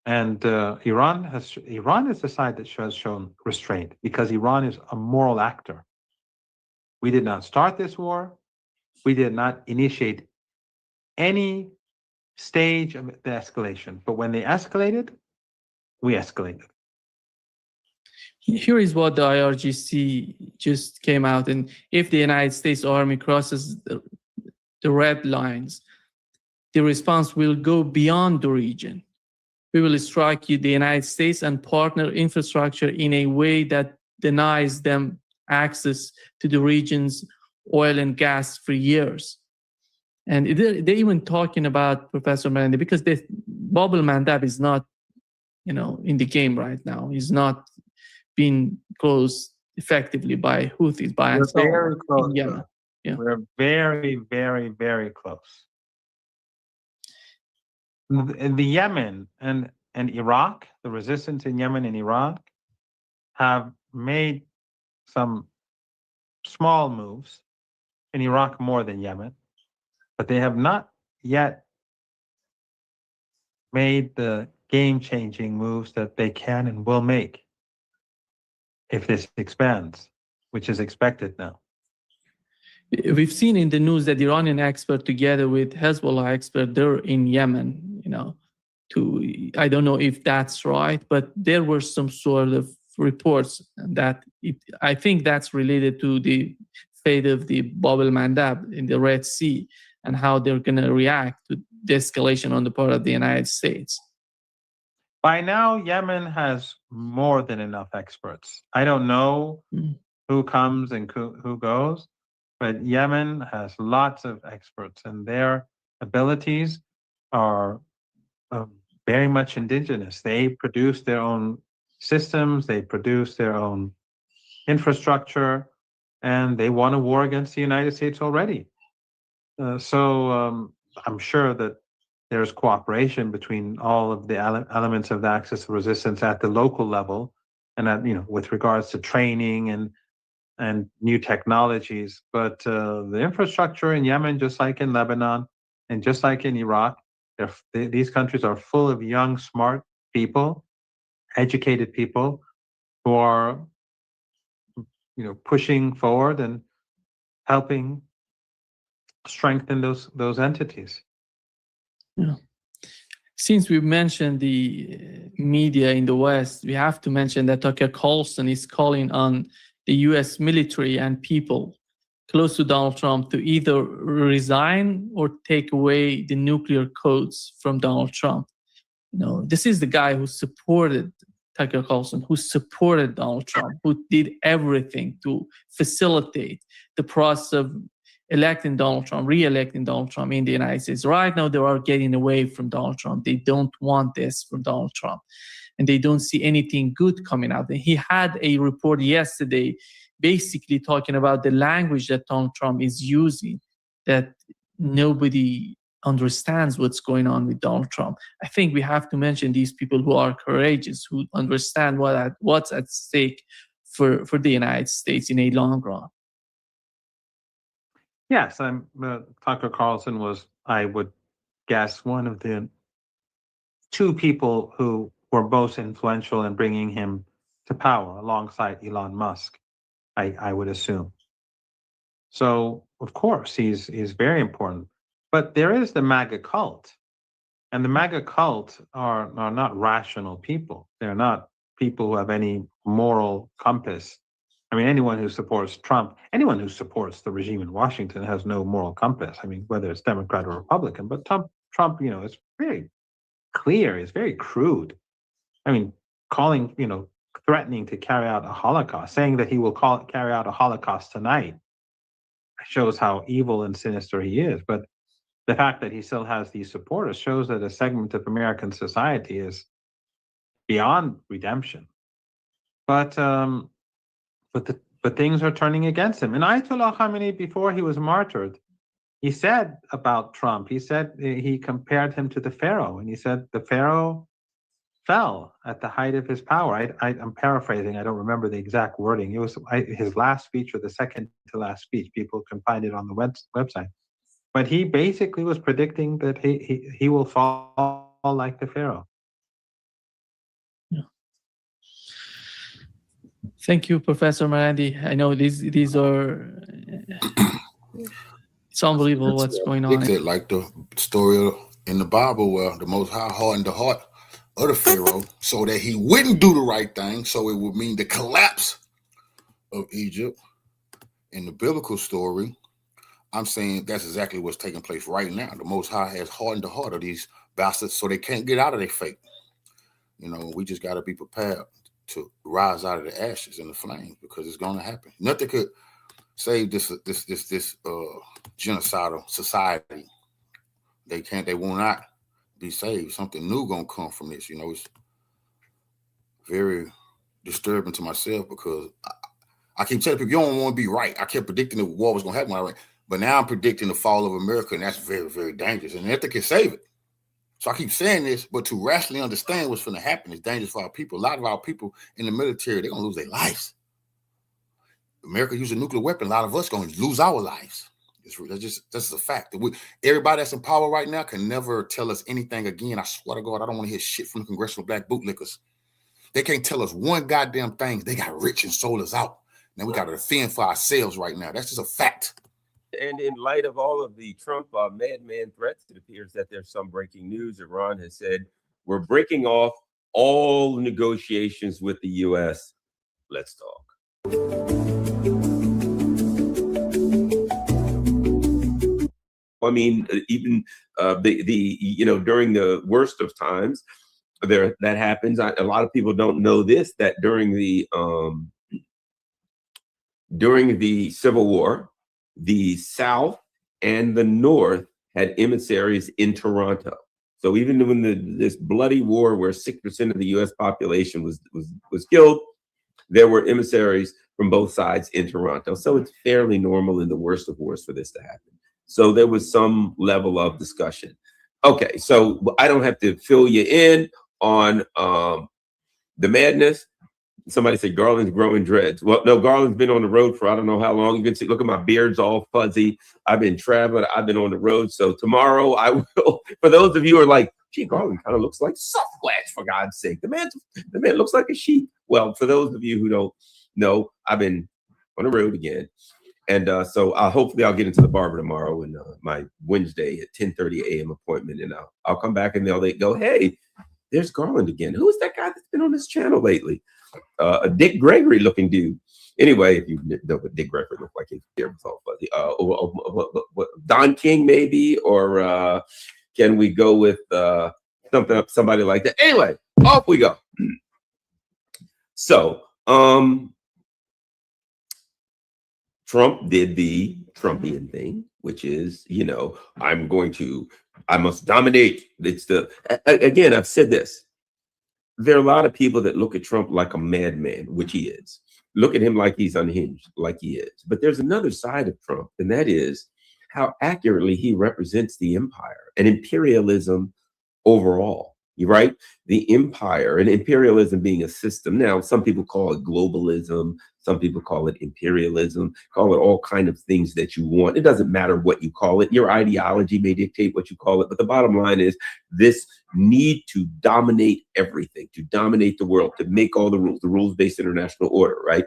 And Iran is the side that has shown restraint because Iran is a moral actor. We did not start this war. We did not initiate any stage of the escalation. But when they escalated, we escalated. Here is what the IRGC just came out. And if the United States Army crosses the red lines, the response will go beyond the region. We will strike the United States and partner infrastructure in a way that denies them access to the region's oil and gas for years. And they're even talking about, Professor Mendy, because the Bab al-Mandab is not, in the game right now. He's not being closed effectively by Houthis, by We're Ansar very close. in Yemen. Yeah. We're very, very, very close. The Yemen and Iraq, the resistance in Yemen and Iraq, have made some small moves. In Iraq more than Yemen, but they have not yet made the game-changing moves that they can and will make if this expands, which is expected now. We've seen in the news that Iranian expert, together with Hezbollah expert, they're in Yemen, I don't know if that's right, but there were some sort of reports that I think that's related to the fate of the Bab al-Mandab in the Red Sea and how they're going to react to the escalation on the part of the United States. By now, Yemen has more than enough experts. I don't know who comes and who goes, but Yemen has lots of experts and their abilities are very much indigenous. They produce their own systems, they produce their own infrastructure, and they won a war against the United States already. So I'm sure that there's cooperation between all of the elements of the axis of resistance at the local level, and that, with regards to training and new technologies. But the infrastructure in Yemen, just like in Lebanon and just like in Iraq, these countries are full of young, smart people, educated people who are, pushing forward and helping strengthen those entities. Yeah. Since we mentioned the media in the West, we have to mention that Tucker Carlson is calling on the U.S. military and people close to Donald Trump to either resign or take away the nuclear codes from Donald Trump. This is the guy who supported Tucker Carlson, who supported Donald Trump, who did everything to facilitate the process of electing Donald Trump, re-electing Donald Trump in the United States. Right now, they are getting away from Donald Trump. They don't want this from Donald Trump, and they don't see anything good coming out. And he had a report yesterday basically talking about the language that Donald Trump is using, that nobody understands what's going on with Donald Trump. I think we have to mention these people who are courageous, who understand what's at stake for the United States in a long run. Yes, Tucker Carlson was, I would guess, one of the two people who were most influential in bringing him to power, alongside Elon Musk, I would assume. So, of course, he's very important. But there is the MAGA cult. And the MAGA cult are not rational people. They're not people who have any moral compass. I mean, anyone who supports Trump, anyone who supports the regime in Washington has no moral compass. I mean, whether it's Democrat or Republican. But Trump, is very clear. It's very crude. I mean, threatening to carry out a Holocaust, saying that he will carry out a Holocaust tonight, shows how evil and sinister he is. But the fact that he still has these supporters shows that a segment of American society is beyond redemption. But things are turning against him. And Ayatollah Khamenei, before he was martyred, he said about Trump, he compared him to the Pharaoh, and he said the Pharaoh fell at the height of his power. I'm paraphrasing. I don't remember the exact wording. It was his last speech or the second to last speech. People can find it on the website. But he basically was predicting that he will fall like the Pharaoh. Yeah. Thank you, Professor Marandi. I know these are it's unbelievable what's going on. It's like the story in the Bible where the Most High hardened the heart of the Pharaoh so that he wouldn't do the right thing. So it would mean the collapse of Egypt. In the biblical story, I'm saying that's exactly what's taking place right now. The Most High has hardened the heart of these bastards so they can't get out of their fate. We just got to be prepared to rise out of the ashes and the flames, because it's going to happen. Nothing could save this genocidal society. They will not be saved. Something new going to come from this. It's very disturbing to myself, because I keep telling people, you don't want to be right. I kept predicting the war was going to happen. Right? But now I'm predicting the fall of America, and that's very, very dangerous. And nothing can save it. So I keep saying this, but to rationally understand what's going to happen is dangerous for our people. A lot of our people in the military, they're going to lose their lives. America uses a nuclear weapon. A lot of us going to lose our lives. That's a fact. Everybody that's in power right now can never tell us anything again. I swear to God, I don't want to hear shit from the congressional black bootlickers. They can't tell us one goddamn thing. They got rich and sold us out. Now we got to defend for ourselves right now. That's just a fact. And in light of all of the Trump madman threats, it appears that there's some breaking news. Iran has said, we're breaking off all negotiations with the U.S. Let's talk. I mean, even during the worst of times, that happens. A lot of people don't know this, that during the Civil War, the South and the North had emissaries in Toronto. So even when this bloody war where 6% of the U.S. population was killed, there were emissaries from both sides in Toronto. So it's fairly normal in the worst of wars for this to happen. So there was some level of discussion. Okay, so I don't have to fill you in on the madness. Somebody said Garland's growing dreads. Well, no, Garland's been on the road for I don't know how long. You can see, look at my beard's all fuzzy. I've been traveling. I've been on the road. So tomorrow I will, for those of you who are like, gee, Garland kind of looks like Sasquatch, for God's sake. The man looks like a sheep. Well, for those of you who don't know, I've been on the road again. And so hopefully I'll get into the barber tomorrow and my Wednesday at 10:30 a.m. appointment. And I'll come back and they go, hey, there's Garland again. Who's that guy that's been on this channel lately? A Dick Gregory looking dude. Anyway, if you know what Dick Gregory looked like, his beard was all fuzzy. Don King maybe, or can we go with somebody like that? Anyway, off we go. So Trump did the Trumpian thing, which is, I must dominate. It's again, I've said this. There are a lot of people that look at Trump like a madman, which he is. Look at him like he's unhinged, like he is. But there's another side of Trump, and that is how accurately he represents the empire and imperialism overall. You're right. The empire and imperialism being a system. Now, some people call it globalism. Some people call it imperialism, call it all kind of things that you want. It doesn't matter what you call it. Your ideology may dictate what you call it. But the bottom line is this need to dominate everything, to dominate the world, to make all the rules-based international order, right?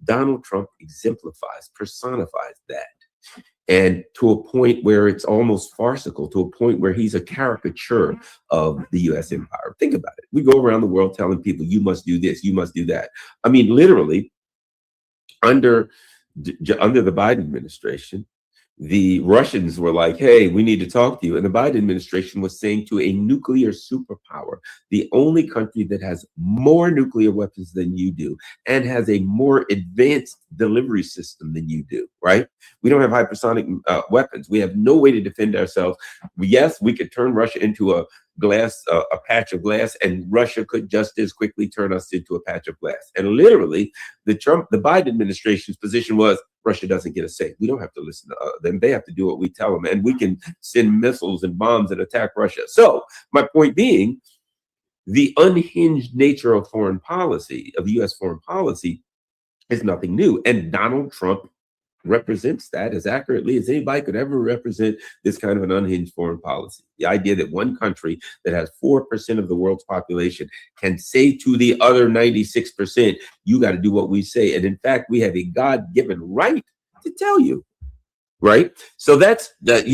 Donald Trump exemplifies, personifies that. And to a point where it's almost farcical, to a point where he's a caricature of the U.S. empire. Think about it. We go around the world telling people, you must do this, you must do that. I mean, literally, under the Biden administration, the Russians were like, hey, we need to talk to you. And the Biden administration was saying to a nuclear superpower, the only country that has more nuclear weapons than you do and has a more advanced delivery system than you do, right? We don't have hypersonic weapons. We have no way to defend ourselves. Yes, we could turn Russia into a patch of glass, and Russia could just as quickly turn us into a patch of glass. And literally, the Biden administration's position was, Russia doesn't get a say. We don't have to listen to them. They have to do what we tell them, and we can send missiles and bombs and attack Russia. So my point being, the unhinged nature of foreign policy, of U.S. foreign policy, is nothing new. And Donald Trump represents that as accurately as anybody could ever represent this kind of an unhinged foreign policy. The idea that one country that has 4% of the world's population can say to the other 96%, you got to do what we say. And in fact, we have a God-given right to tell you, right? So that's that,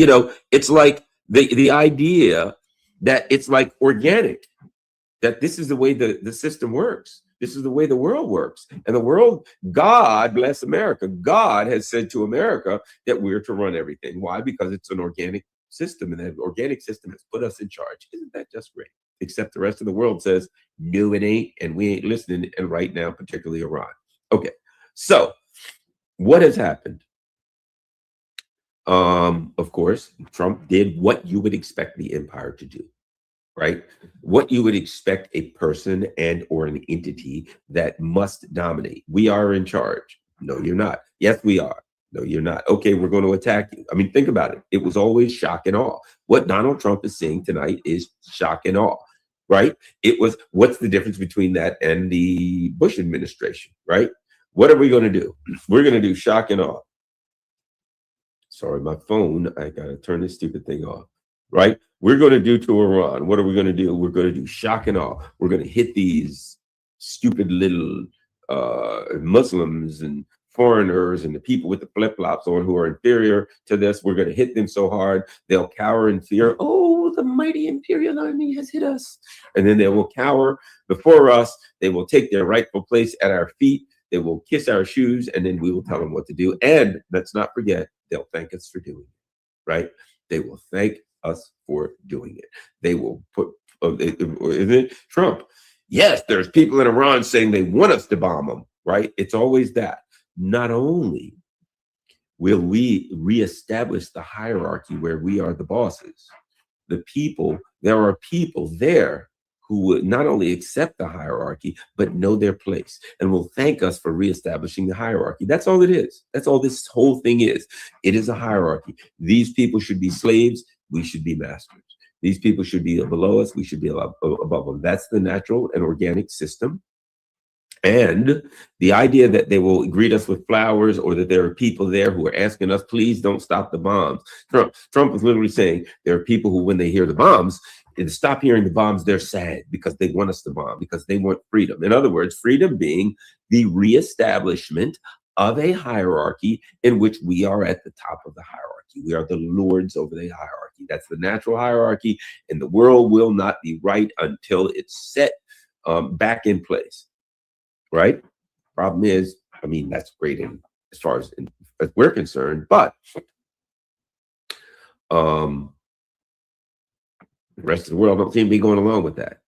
it's like the idea that it's like organic, that this is the way the system works. This is the way the world works. And the world, God bless America. God has said to America that we're to run everything. Why? Because it's an organic system, and that organic system has put us in charge. Isn't that just great? Except the rest of the world says, no, it ain't, and we ain't listening, and right now, particularly Iran. Okay, so what has happened? Of course, Trump did what you would expect the empire to do. Right? What you would expect a person and or an entity that must dominate. We are in charge. No, you're not. Yes, we are. No, you're not. Okay, we're going to attack you. I mean, think about it. It was always shock and awe. What Donald Trump is saying tonight is shock and awe, right? It was, what's the difference between that and the Bush administration, right? What are we going to do? We're going to do shock and awe. Sorry, my phone, I got to turn this stupid thing off. Right? We're going to do to Iran. What are we going to do? We're going to do shock and awe. We're going to hit these stupid little Muslims and foreigners and the people with the flip-flops on who are inferior to this. We're going to hit them so hard, they'll cower in fear. Oh, the mighty imperial army has hit us. And then they will cower before us. They will take their rightful place at our feet. They will kiss our shoes, and then we will tell them what to do. And let's not forget, they'll thank us for doing it, right? They will thank us for doing it. They will put, isn't it Trump? Yes, there's people in Iran saying they want us to bomb them, right? It's always that. Not only will we reestablish the hierarchy where we are the bosses, there are people there who would not only accept the hierarchy, but know their place and will thank us for reestablishing the hierarchy. That's all it is. That's all this whole thing is. It is a hierarchy. These people should be slaves. We should be masters. These people should be below us. We should be above them. That's the natural and organic system. And the idea that they will greet us with flowers, or that there are people there who are asking us, please don't stop the bombs. Trump is literally saying there are people who, when they hear the bombs, and stop hearing the bombs, they're sad because they want us to bomb, because they want freedom. In other words, freedom being the reestablishment of a hierarchy in which we are at the top of the hierarchy. We are the lords over the hierarchy. That's the natural hierarchy, and the world will not be right until it's set back in place. Right? Problem is, I mean, that's great as far as we're concerned, but the rest of the world don't seem to be going along with that.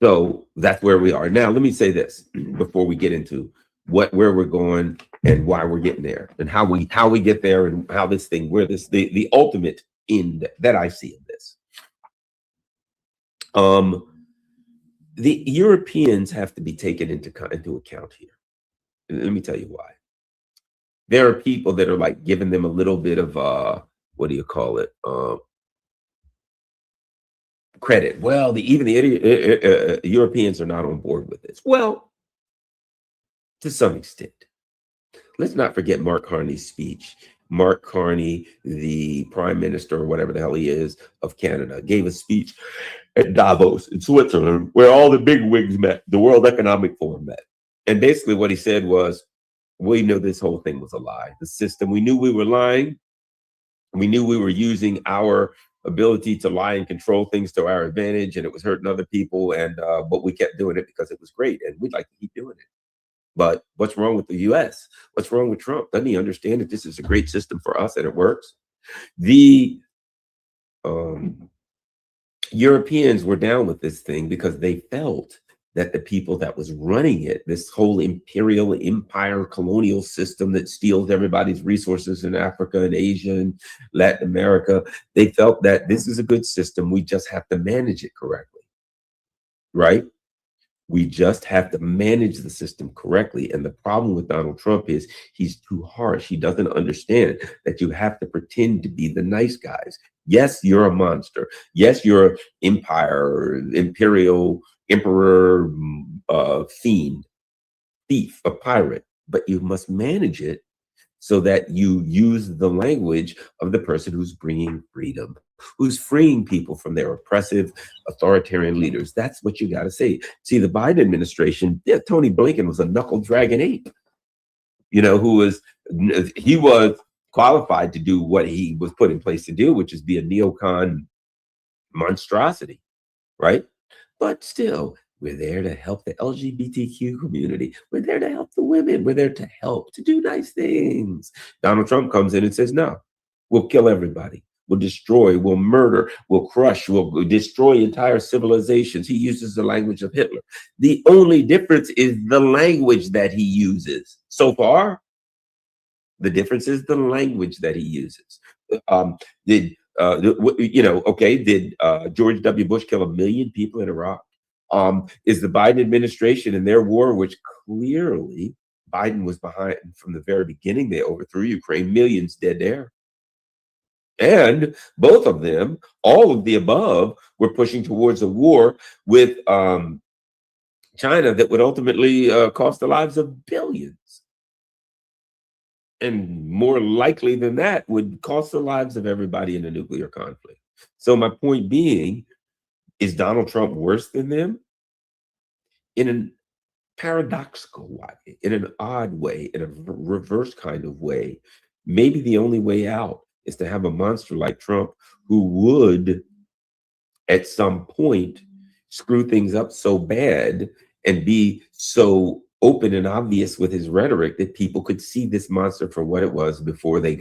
So that's where we are. Now, let me say this before we get into where we're going and why we're getting there, and how we get there, and how this thing, where this the ultimate end that I see of this. The Europeans have to be taken into account here. And let me tell you why. There are people that are like giving them a little bit of what do you call it? Credit. Well, even the Europeans are not on board with this. Well, to some extent. Let's not forget Mark Carney's speech. Mark Carney, the prime minister, or whatever the hell he is, of Canada, gave a speech at Davos in Switzerland, where all the big wigs met, the World Economic Forum met. And basically what he said was, we knew this whole thing was a lie. The system, we knew we were lying. We knew we were using our ability to lie and control things to our advantage, and it was hurting other people. And but we kept doing it because it was great, and we'd like to keep doing it. But what's wrong with the US? What's wrong with Trump? Doesn't he understand that this is a great system for us and it works? The Europeans were down with this thing because they felt that the people that was running it, this whole imperial empire colonial system that steals everybody's resources in Africa and Asia and Latin America, they felt that this is a good system. We just have to manage it correctly, right? We just have to manage the system correctly. And the problem with Donald Trump is he's too harsh. He doesn't understand that you have to pretend to be the nice guys. Yes, you're a monster. Yes, you're an imperial emperor, fiend, thief, a pirate, but you must manage it so that you use the language of the person who's bringing freedom, who's freeing people from their oppressive authoritarian leaders. That's what you got to say. See, the Biden administration, yeah, Tony Blinken was a knuckle dragging ape, he was qualified to do what he was put in place to do, which is be a neocon monstrosity, right? But still, we're there to help the LGBTQ community. We're there to help the women. We're there to help, to do nice things. Donald Trump comes in and says, no, we'll kill everybody. We'll destroy, we'll murder, we'll crush, we'll destroy entire civilizations. He uses the language of Hitler. The only difference is the language that he uses. So far, the difference is the language that he uses. Did George W. Bush kill 1 million people in Iraq? Is the Biden administration and their war, which clearly Biden was behind from the very beginning, they overthrew Ukraine, millions dead there. And both of them, all of the above, were pushing towards a war with China that would ultimately cost the lives of billions. And more likely than that, would cost the lives of everybody in a nuclear conflict. So my point being, is Donald Trump worse than them? In a paradoxical way, in an odd way, in a reverse kind of way, maybe the only way out is to have a monster like Trump who would, at some point, screw things up so bad and be so open and obvious with his rhetoric that people could see this monster for what it was before they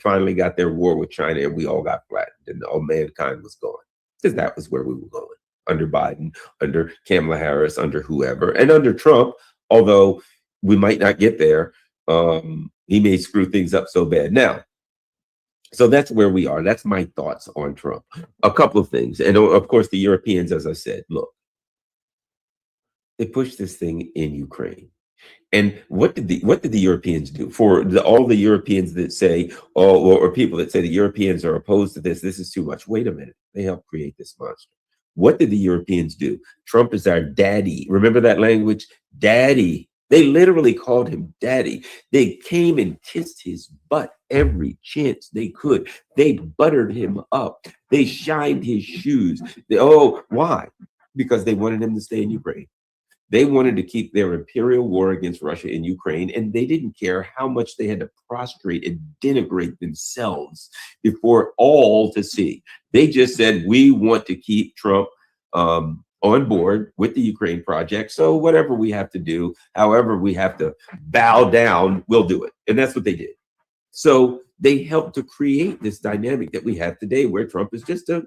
finally got their war with China, and we all got flattened and all mankind was gone. Because that was where we were going under Biden, under Kamala Harris, under whoever, and under Trump, although we might not get there. He may screw things up so bad. Now, so that's where we are. That's my thoughts on Trump. A couple of things. And of course, the Europeans, as I said, look, they pushed this thing in Ukraine. And what did the Europeans do? For all the Europeans that say, or people that say the Europeans are opposed to this, this is too much. Wait a minute. They helped create this monster. What did the Europeans do? Trump is our daddy. Remember that language? Daddy. They literally called him daddy. They came and kissed his butt every chance they could. They buttered him up. They shined his shoes. Why? Because they wanted him to stay in Ukraine. They wanted to keep their imperial war against Russia in Ukraine, and they didn't care how much they had to prostrate and denigrate themselves before all to see. They just said, we want to keep Trump on board with the Ukraine project. So whatever we have to do, however we have to bow down, we'll do it. And that's what they did. So they helped to create this dynamic that we have today, where Trump is just a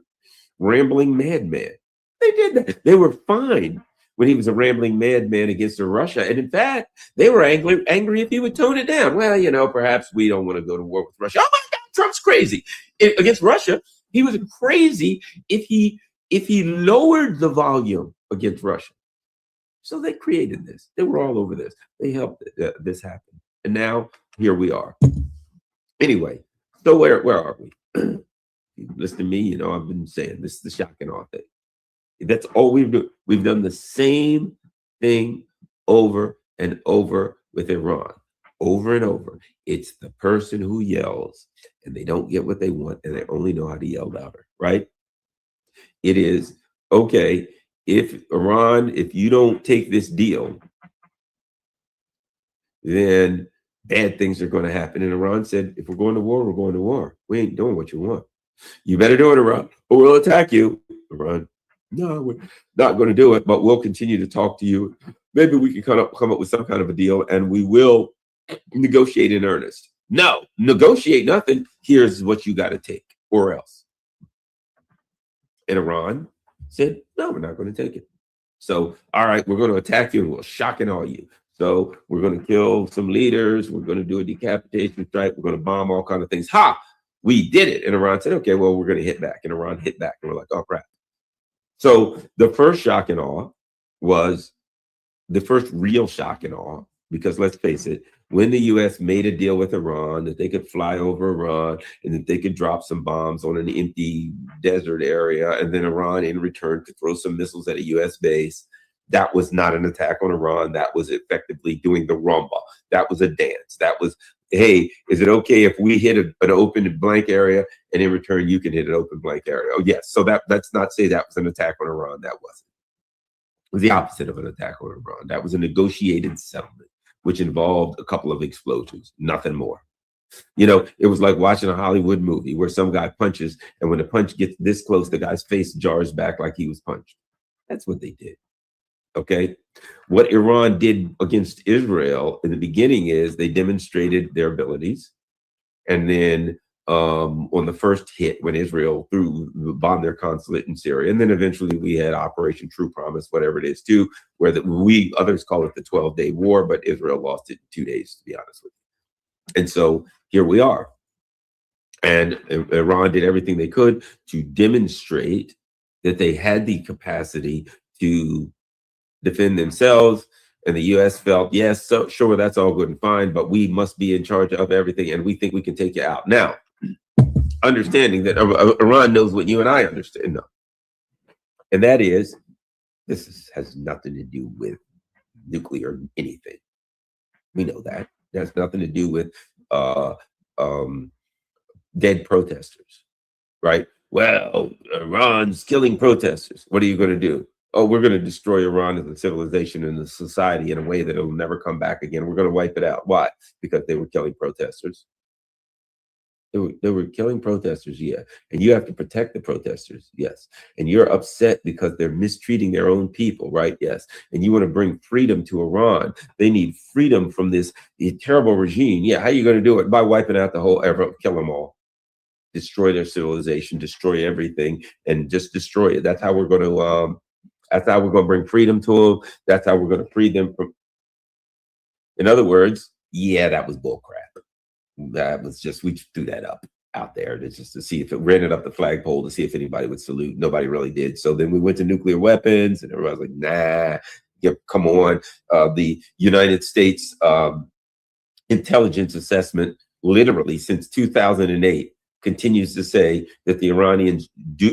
rambling madman. They did that. They were fine when he was a rambling madman against Russia. And in fact, they were angry if he would tone it down. Well, perhaps we don't want to go to war with Russia. Oh my God, Trump's crazy. Against Russia, he was crazy if he lowered the volume against Russia. So they created this. They were all over this. They helped this happen. And now here we are. Anyway, so where are we? Listen to me, I've been saying this is the shock and awe thing. That's all we've done. We've done the same thing over and over with Iran, over and over. It's the person who yells and they don't get what they want and they only know how to yell louder, right? It is, okay, if you don't take this deal, then bad things are going to happen. And Iran said, if we're going to war, we're going to war. We ain't doing what you want. You better do it, Iran, or we'll attack you. Iran, no, we're not going to do it, but we'll continue to talk to you. Maybe we can come up with some kind of a deal and we will negotiate in earnest. No, negotiate nothing. Here's what you got to take or else. And Iran said, no, we're not going to take it. So, all right, we're going to attack you and we'll shock and awe you. So we're going to kill some leaders. We're going to do a decapitation strike. We're going to bomb all kinds of things. Ha, we did it. And Iran said, okay, well, we're going to hit back. And Iran hit back. And we're like, oh, crap. So the first shock and awe was the first real shock and awe, because let's face it, when the U.S. made a deal with Iran that they could fly over Iran and that they could drop some bombs on an empty desert area, and then Iran in return could throw some missiles at a U.S. base, that was not an attack on Iran. That was effectively doing the rumba. That was a dance. That was, hey, is it okay if we hit an open blank area and in return you can hit an open blank area? Oh, yes. So let's not say that was an attack on Iran. That wasn't. It was the opposite of an attack on Iran. That was a negotiated settlement, which involved a couple of explosions, nothing more. It was like watching a Hollywood movie where some guy punches, and when the punch gets this close, the guy's face jars back like he was punched. That's what they did. Okay. What Iran did against Israel in the beginning is they demonstrated their abilities. And then on the first hit, when Israel bombed their consulate in Syria, and then eventually we had Operation True Promise, whatever it is, too, where others call it the 12-day war, but Israel lost it in 2 days, to be honest with you. And so here we are. And Iran did everything they could to demonstrate that they had the capacity to defend themselves, and the U.S. felt, yes, so sure, that's all good and fine, but we must be in charge of everything, and we think we can take you out. Now, understanding that Iran knows what you and I understand, and that is, this has nothing to do with nuclear anything. We know that. It has nothing to do with dead protesters, right? Well, Iran's killing protesters. What are you going to do? Oh, we're going to destroy Iran as a civilization and a society in a way that it'll never come back again. We're going to wipe it out. Why? Because they were killing protesters. They were killing protesters, yeah. And you have to protect the protesters, yes. And you're upset because they're mistreating their own people, right? Yes. And you want to bring freedom to Iran. They need freedom from this terrible regime. Yeah, how are you going to do it? By wiping out the whole, kill them all. Destroy their civilization, destroy everything, and just destroy it. That's how we're going to bring freedom to them. That's how we're going to free them from. In other words, yeah, that was bullcrap. That was just, we threw that up out there to see if it ran it up the flagpole to see if anybody would salute. Nobody really did. So then we went to nuclear weapons, and everybody was like, nah, come on. The United States intelligence assessment, literally since 2008, continues to say that the Iranians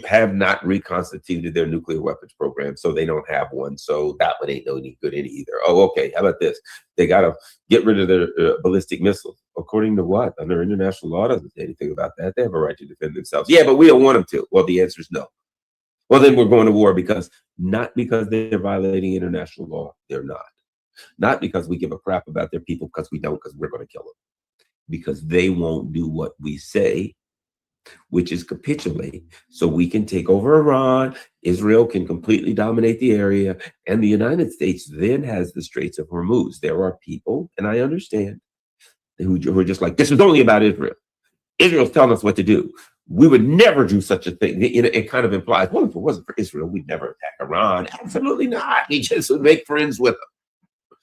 have not reconstituted their nuclear weapons program, so they don't have one. So that one ain't no any good either. Oh, okay. How about this? They got to get rid of their ballistic missiles. According to what? Under international law, doesn't say anything about that. They have a right to defend themselves. Yeah, but we don't want them to. Well, the answer is no. Well, then we're going to war not because they're violating international law. They're not. Not because we give a crap about their people, because we don't, because we're going to kill them. Because they won't do what we say, which is capitulate, so we can take over Iran. Israel can completely dominate the area, and the United States then has the Straits of Hormuz. There are people, and I understand, who are just like, this is only about Israel. Israel's telling us what to do. We would never do such a thing. It kind of implies, well, if it wasn't for Israel, we'd never attack Iran. Absolutely not. We just would make friends with them.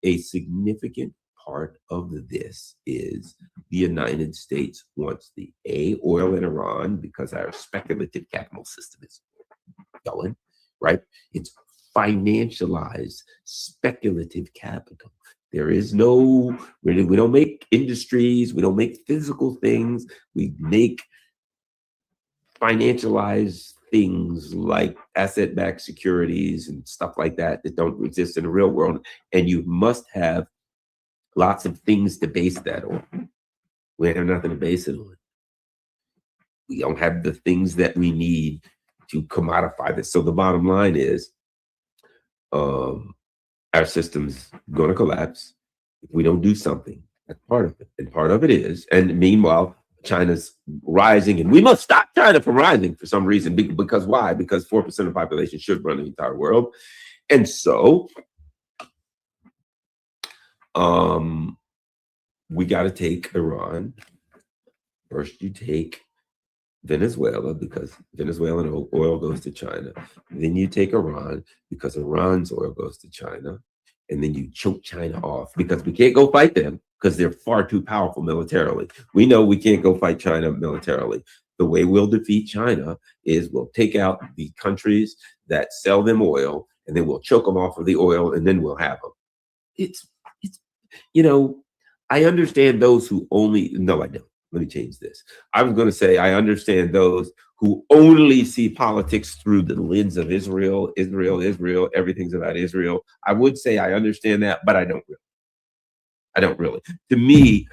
A significant part of this is the United States wants the oil in Iran because our speculative capital system is going, right? It's financialized speculative capital. There is no, we don't make industries, we don't make physical things, we make financialized things like asset-backed securities and stuff like that that don't exist in the real world. And you must have lots of things to base that on. We have nothing to base it on. We don't have the things that we need to commodify this. So the bottom line is, our system's going to collapse if we don't do something. That's part of it. And part of it is, and meanwhile, China's rising, and we must stop China from rising for some reason. Because why? Because 4% of the population should run the entire world. And so we got to take Iran. First, you take Venezuela, because Venezuelan oil goes to China. Then you take Iran, because Iran's oil goes to China. And then you choke China off, because we can't go fight them because they're far too powerful militarily. We know we can't go fight China militarily. The way we'll defeat China is we'll take out the countries that sell them oil, and then we'll choke them off of the oil, and then we'll have them. It's I understand those who only, no, I don't. Let me change this. I was going to say, I understand those who only see politics through the lens of Israel, everything's about Israel. I would say I understand that, but I don't really. To me,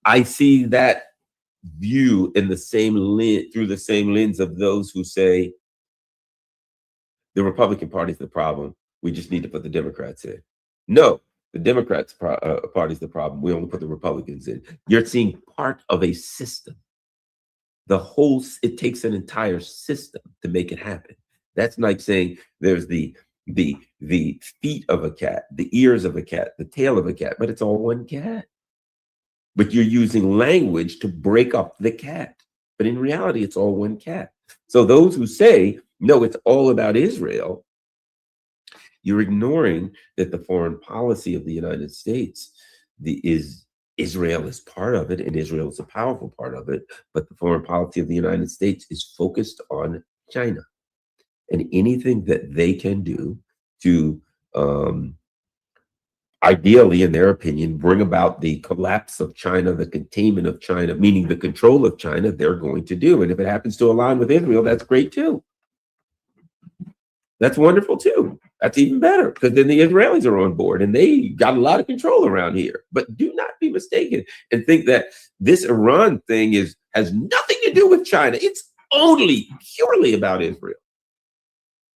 I see that view in the same lens, through the same lens of those who say the Republican Party's the problem. We just need to put the Democrats in. No. The Democrats' party's the problem. We only put the Republicans in. You're seeing part of a system. It takes an entire system to make it happen. That's like saying there's the feet of a cat, the ears of a cat, the tail of a cat, but it's all one cat. But you're using language to break up the cat. But in reality, it's all one cat. So those who say, no, it's all about Israel, you're ignoring that the foreign policy of the United States Israel is part of it, and Israel is a powerful part of it. But the foreign policy of the United States is focused on China and anything that they can do to, ideally, in their opinion, bring about the collapse of China, the containment of China, meaning the control of China, they're going to do. And if it happens to align with Israel, that's great too. That's wonderful too. That's even better, because then the Israelis are on board and they got a lot of control around here. But do not be mistaken and think that this Iran thing has nothing to do with China. It's only purely about Israel.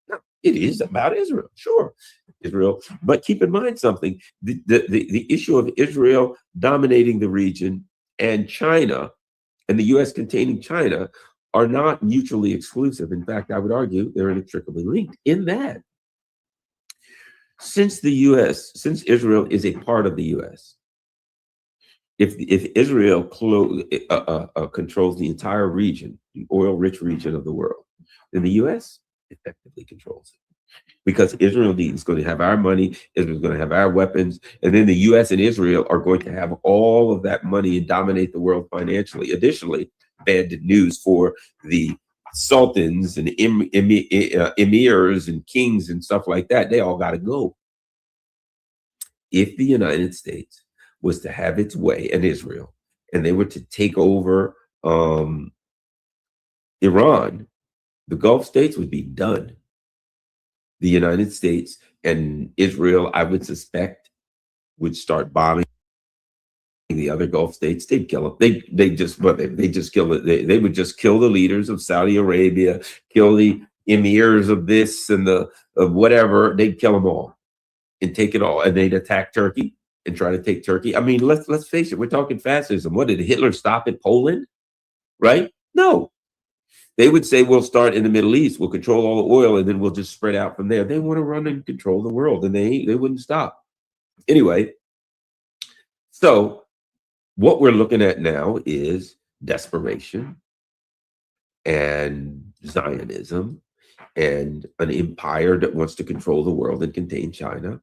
No, it is about Israel, sure, Israel. But keep in mind something: the issue of Israel dominating the region and China, and the U.S. containing China, are not mutually exclusive. In fact, I would argue they're inextricably linked in that since Israel is a part of the U.S., if Israel controls the entire region, the oil-rich region of the world, then the U.S. effectively controls it. Because Israel is going to have our money, Israel's going to have our weapons, and then the U.S. and Israel are going to have all of that money and dominate the world financially. Additionally, bad news for the sultans and emirs and kings and stuff like that, they all got to go. If the United States was to have its way, and Israel, and they were to take over Iran, the Gulf states would be done. The United States and Israel, I would suspect, would start bombing the other Gulf states. They'd kill them. They just kill it. They would just kill the leaders of Saudi Arabia, kill the emirs of this and of whatever. They'd kill them all and take it all. And they'd attack Turkey and try to take Turkey. I mean, let's face it. We're talking fascism. What did Hitler stop at Poland? Right? No. They would say, we'll start in the Middle East, we'll control all the oil, and then we'll just spread out from there. They want to run and control the world, and they wouldn't stop. Anyway, so what we're looking at now is desperation and Zionism and an empire that wants to control the world and contain China.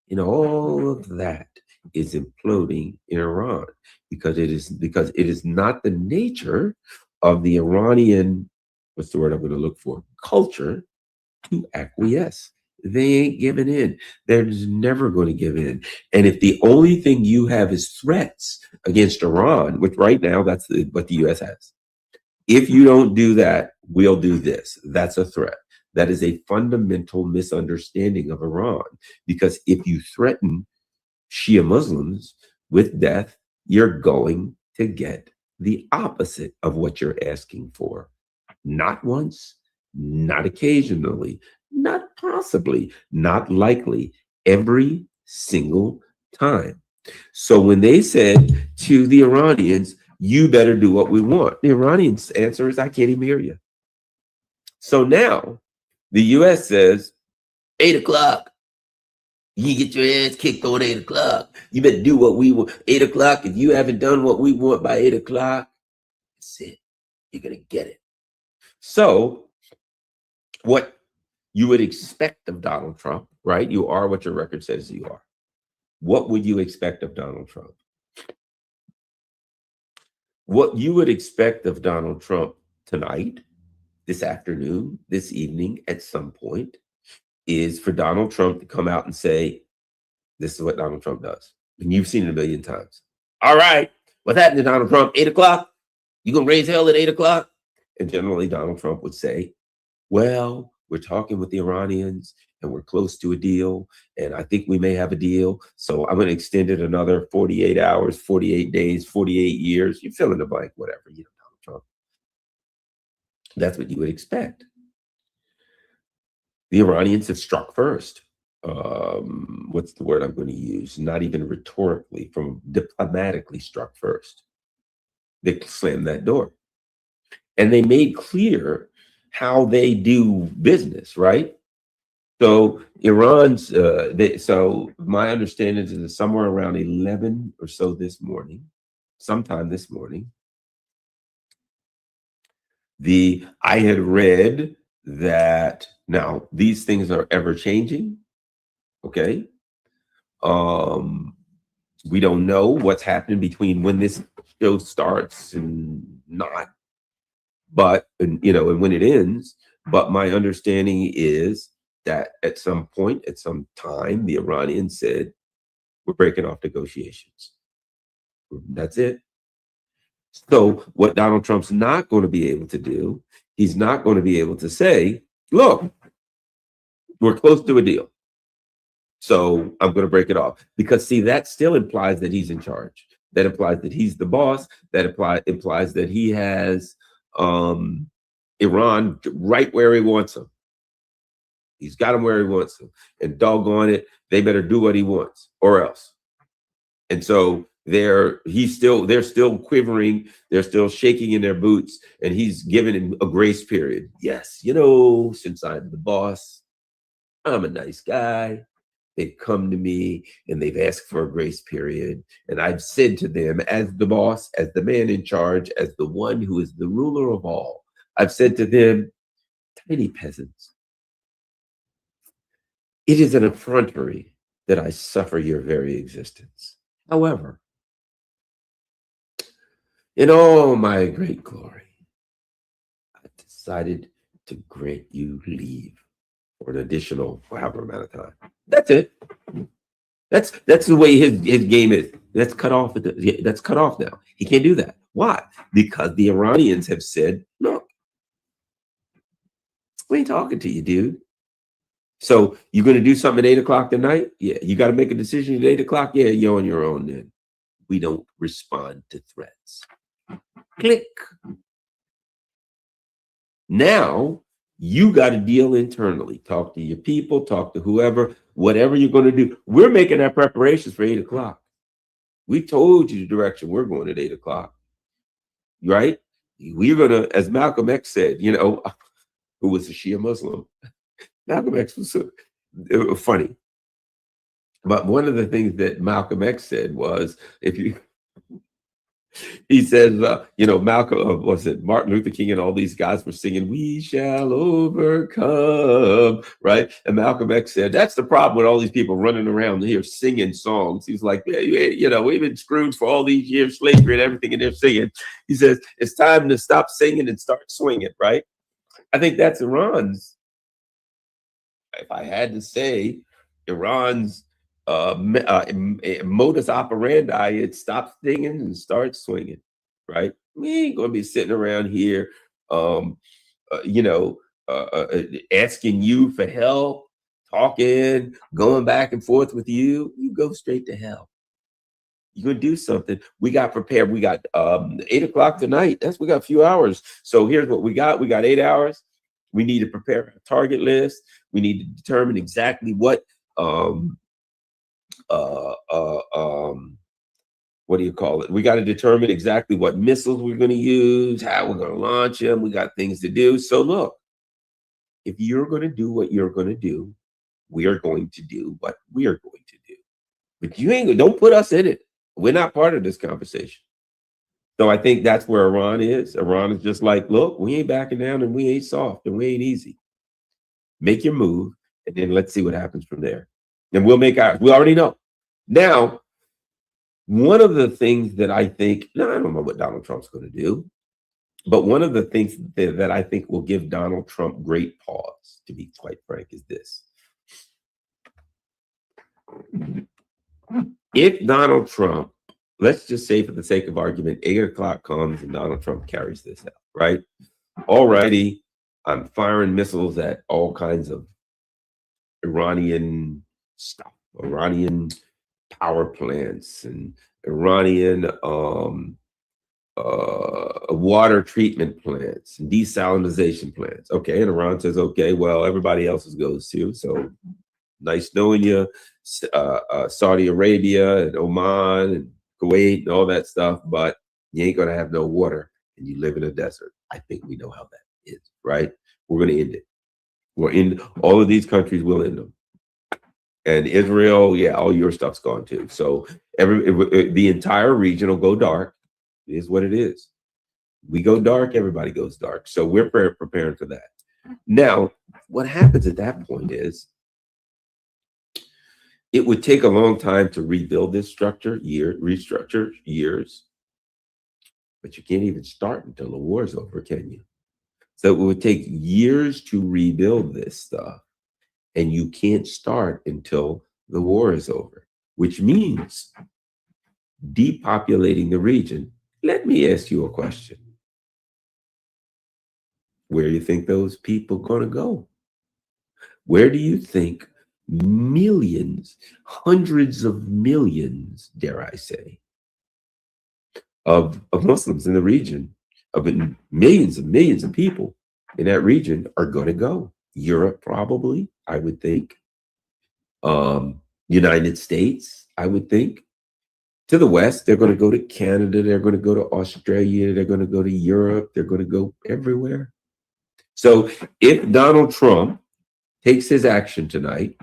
And all of that is imploding in Iran because it is not the nature of the Iranian, what's the word I'm going to look for, culture to acquiesce. They ain't giving in. They're just never going to give in. And if the only thing you have is threats against Iran, which right now that's what the U.S. has. If you don't do that, we'll do this. That's a threat. That is a fundamental misunderstanding of Iran. Because if you threaten Shia Muslims with death, you're going to get the opposite of what you're asking for. Not once, not occasionally, not possibly, not likely, every single time. So when they said to the Iranians, you better do what we want, the Iranians' answer is, I can't even hear you. So now the US says, 8 o'clock. You get your ass kicked on 8 o'clock. You better do what we want. 8 o'clock, if you haven't done what we want by 8 o'clock, that's it. You're going to get it. So what you would expect of Donald Trump, right? You are what your record says you are. What would you expect of Donald Trump? What you would expect of Donald Trump tonight, this afternoon, this evening, at some point, is for Donald Trump to come out and say, this is what Donald Trump does. And you've seen it a million times. All right, what's happening to Donald Trump? 8 o'clock? You gonna raise hell at 8 o'clock? And generally Donald Trump would say, well, we're talking with the Iranians and we're close to a deal. And I think we may have a deal. So I'm gonna extend it another 48 hours, 48 days, 48 years. You fill in the blank, whatever, you know, Donald Trump. That's what you would expect. The Iranians have struck first. What's the word I'm going to use? Not even rhetorically, from diplomatically struck first. They slammed that door. And they made clear how they do business, right? So Iran's, so my understanding is that somewhere around 11 or so this morning, sometime this morning, I had read that, now these things are ever changing, okay? We don't know what's happening between when this show starts and not, but, and when it ends. But my understanding is that at some point, at some time, the Iranians said, we're breaking off negotiations. That's it. So what Donald Trump's not going to be able to do, he's not going to be able to say, look, we're close to a deal, so I'm going to break it off. Because see, that still implies that he's in charge. That implies that he's the boss. That implies that he has Iran right where he wants them. He's got him where he wants them. And doggone it, they better do what he wants or else. And so they're still quivering, they're still shaking in their boots, and he's giving him a grace period. Yes, since I'm the boss, I'm a nice guy. They've come to me and they've asked for a grace period. And I've said to them, as the boss, as the man in charge, as the one who is the ruler of all, I've said to them, tiny peasants, it is an effrontery that I suffer your very existence. However, in all my great glory, I decided to grant you leave for an additional however amount of time. That's it. That's the way his game is. That's cut off. That's cut off now. He can't do that. Why? Because the Iranians have said, look, we ain't talking to you, dude. So you're going to do something at 8 o'clock tonight? Yeah. You got to make a decision at 8 o'clock? Yeah, you're on your own then. We don't respond to threats. Click. Now you got to deal internally. Talk to your people, talk to whoever, whatever you're going to do. We're making our preparations for 8 o'clock. We told you the direction we're going at 8 o'clock. Right? We're going to, as Malcolm X said, who was a Shia Muslim. Malcolm X was funny. But one of the things that Malcolm X said was, he says, Malcolm, was it Martin Luther King and all these guys were singing, "We shall overcome," right? And Malcolm X said, that's the problem with all these people running around here singing songs. He's like, we've been screwed for all these years, slavery and everything, and they're singing. He says, it's time to stop singing and start swinging, right? I think that's Iran's, if I had to say, Iran's modus operandi, it stops singing and starts swinging, right? We ain't gonna be sitting around here, asking you for help, talking, going back and forth with you. You go straight to hell. You're gonna do something. We got prepared. We got 8 o'clock tonight. We got a few hours. So here's what we got. We got 8 hours. We need to prepare a target list. We need to determine exactly what what do you call it? We got to determine exactly what missiles we're going to use, how we're going to launch them. We got things to do. So look, if you're going to do what you're going to do, we are going to do what we are going to do. But don't put us in it. We're not part of this conversation. So I think that's where Iran is. Iran is just like, look, we ain't backing down and we ain't soft and we ain't easy. Make your move and then let's see what happens from there. And we'll make ours. We already know. Now, one of the things that I think, I don't know what Donald Trump's going to do, but one of the things that I think will give Donald Trump great pause, to be quite frank, is this. If Donald Trump, let's just say for the sake of argument, 8 o'clock comes and Donald Trump carries this out, right? Alrighty, I'm firing missiles at all kinds of Iranian stuff, Iranian power plants and Iranian water treatment plants and desalinization plants. Okay, and Iran says, okay, well, everybody else's goes too. So nice knowing you, Saudi Arabia and Oman and Kuwait and all that stuff, but you ain't gonna have no water and you live in a desert. I think we know how that is, right? We're gonna end it. We're in all of these countries, we'll end them. And Israel, yeah, all your stuff's gone too. So the entire region will go dark. It is what it is. We go dark, everybody goes dark. So we're preparing for that. Now, what happens at that point is it would take a long time to rebuild this restructure years, but you can't even start until the war's over, can you? So it would take years to rebuild this stuff. And you can't start until the war is over, which means depopulating the region. Let me ask you a question. Where do you think those people are going to go? Where do you think millions, hundreds of millions, dare I say, of Muslims in the region, of millions of people in that region are going to go? Europe, probably, I would think. United States, I would think. To the West, they're going to go to Canada, they're going to go to Australia, they're going to go to Europe, they're going to go everywhere. So if Donald Trump takes his action tonight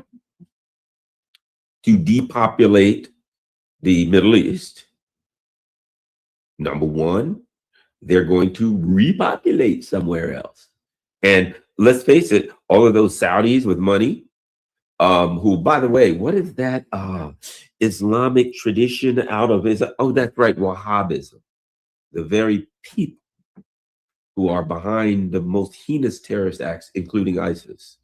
to depopulate the Middle East, number one, they're going to repopulate somewhere else. And let's face it, all of those Saudis with money, who, by the way, what is that Islamic tradition out of? Oh, that's right, Wahhabism. The very people who are behind the most heinous terrorist acts, including ISIS,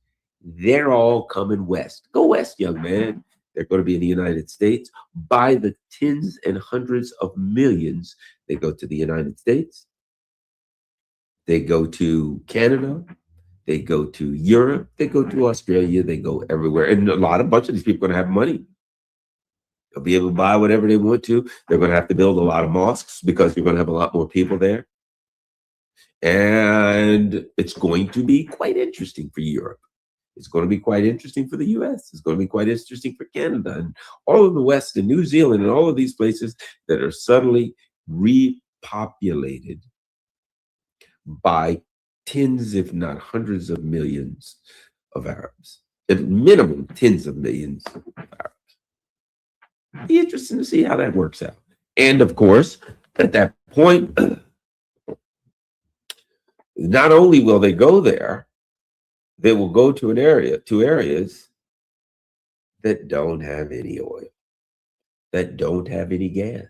they're all coming west. Go west, young man. They're going to be in the United States by the tens and hundreds of millions. They go to the United States. They go to Canada. They go to Europe. They go to Australia. They go everywhere. And a bunch of these people are going to have money. They'll be able to buy whatever they want to. They're going to have to build a lot of mosques because you're going to have a lot more people there. And it's going to be quite interesting for Europe. It's going to be quite interesting for the US. It's going to be quite interesting for Canada and all of the West and New Zealand and all of these places that are suddenly repopulated by tens, if not hundreds of millions of Arabs. At minimum, tens of millions of Arabs. Be interesting to see how that works out. And of course, at that point, not only will they go there, they will go to two areas that don't have any oil, that don't have any gas,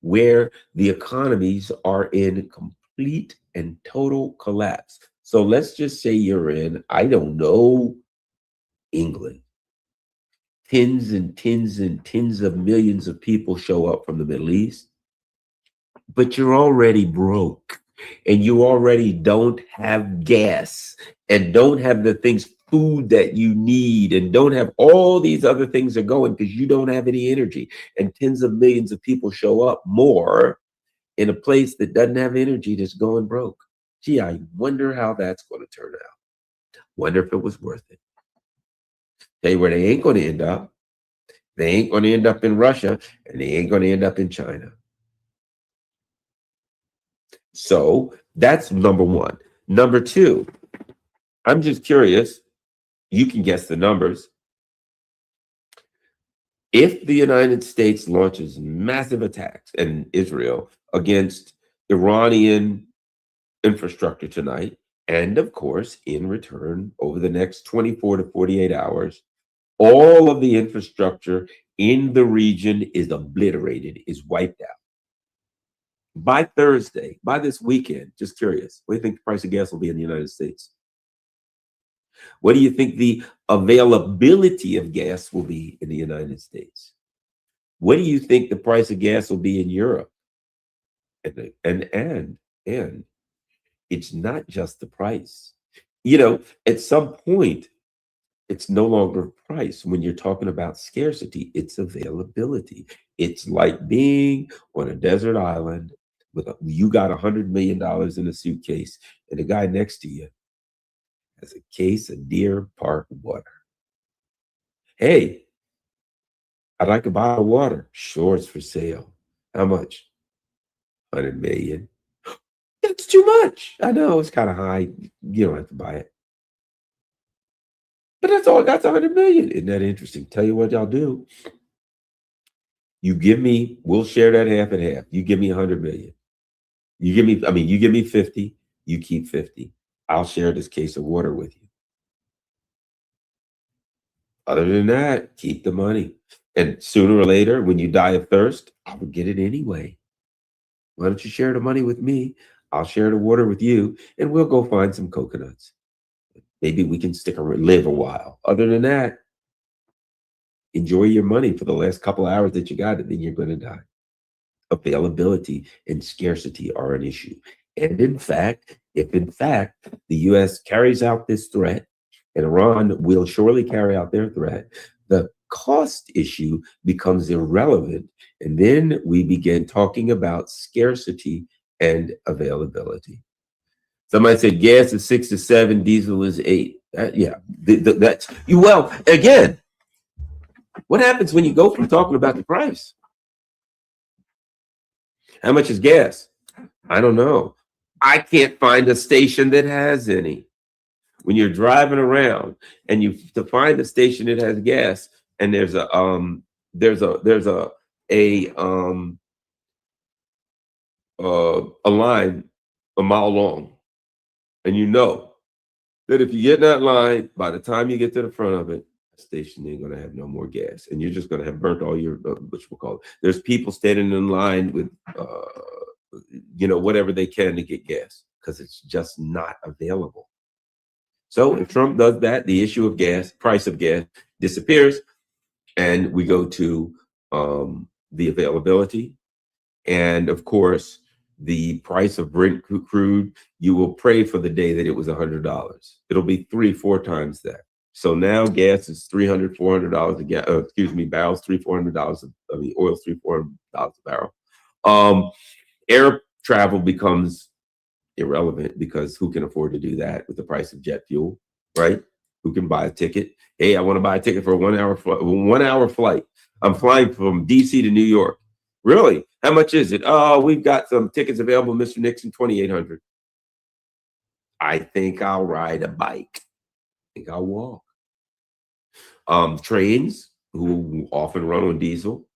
where the economies are in complete and total collapse. So let's just say you're in, I don't know, England. Tens and tens and tens of millions of people show up from the Middle East, but you're already broke. And you already don't have gas and don't have the things, food that you need, and don't have all these other things that are going because you don't have any energy. And tens of millions of people show up more in a place that doesn't have energy, that's going broke. Gee, I wonder how that's going to turn out. Wonder if it was worth it. Tell you where they ain't going to end up. They ain't going to end up in Russia, and they ain't going to end up in China. So that's number one. Number two, I'm just curious, you can guess the numbers. If the United States launches massive attacks in Israel against Iranian infrastructure tonight, and of course, in return, over the next 24 to 48 hours, all of the infrastructure in the region is obliterated, is wiped out. By Thursday, by this weekend, just curious, what do you think the price of gas will be in the United States? What do you think the availability of gas will be in the United States? What do you think the price of gas will be in Europe? And it's not just the price. You know, at some point, it's no longer price. When you're talking about scarcity, it's availability. It's like being on a desert island with you got $100 million in a suitcase, and the guy next to you has a case of Deer Park water. Hey, I'd like a bottle of water. Sure, it's for sale. How much? 100 million. That's too much. I know it's kind of high. You don't have to buy it. But that's all. That's 100 million. Isn't that interesting? Tell you what y'all do. You give me, we'll share that half and half. You give me 100 million. You give me 50. You keep 50. I'll share this case of water with you. Other than that, keep the money. And sooner or later, when you die of thirst, I will get it anyway. Why don't you share the money with me? I'll share the water with you, and we'll go find some coconuts. Maybe we can live a while. Other than that, enjoy your money for the last couple hours that you got it, then you're going to die. Availability and scarcity are an issue. And in fact, if in fact the U.S. carries out this threat, and Iran will surely carry out their threat, the cost issue becomes irrelevant. And then we begin talking about scarcity and availability. Somebody said gas is 6 to 7, diesel is 8. That's well, again, what happens when you go from talking about the price? How much is gas? I don't know. I can't find a station that has any. When you're driving around and you to find a station that has gas, and there's a line a mile long, and you know that if you get in that line, by the time you get to the front of it, the station ain't gonna have no more gas, and you're just gonna have burnt all your There's people standing in line with whatever they can to get gas because it's just not available. So if Trump does that, the issue of gas, price of gas disappears, and we go to the availability. And of course, the price of Brent crude, you will pray for the day that it was $100. It'll be 3-4 times that. So now gas is $300, $400 a gallon. Barrels $300-$400. I mean, oil's $300-$400 a barrel. Air travel becomes irrelevant because who can afford to do that with the price of jet fuel, right? Who can buy a ticket? Hey, I want to buy a ticket for a 1 hour flight. I'm flying from DC to New York. Really? How much is it? Oh, we've got some tickets available, Mr. Nixon, $2,800. I think I'll ride a bike. I think I'll walk. Trains, who often run on diesel.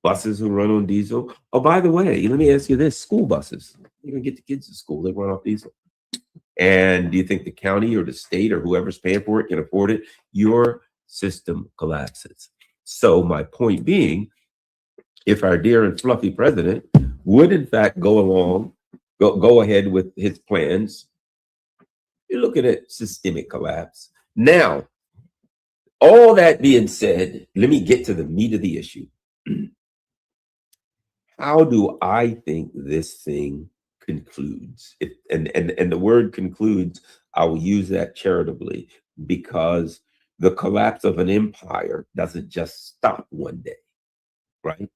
Buses who run on diesel. Oh, by the way, let me ask you this. School buses. You can get the kids to school. They run off diesel. And do you think the county or the state or whoever's paying for it can afford it? Your system collapses. So my point being, if our dear and fluffy president would in fact go ahead with his plans, you're looking at systemic collapse. Now, all that being said, let me get to the meat of the issue. How do I think this thing concludes? And the word concludes, I will use that charitably, because the collapse of an empire doesn't just stop one day, right?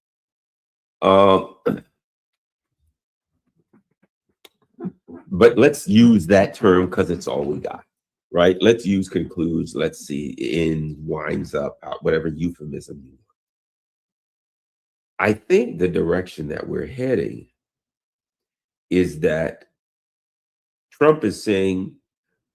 But let's use that term because it's all we got, right? Let's use concludes. Let's see, ends, winds up, whatever euphemism you want. I think the direction that we're heading is that Trump is saying,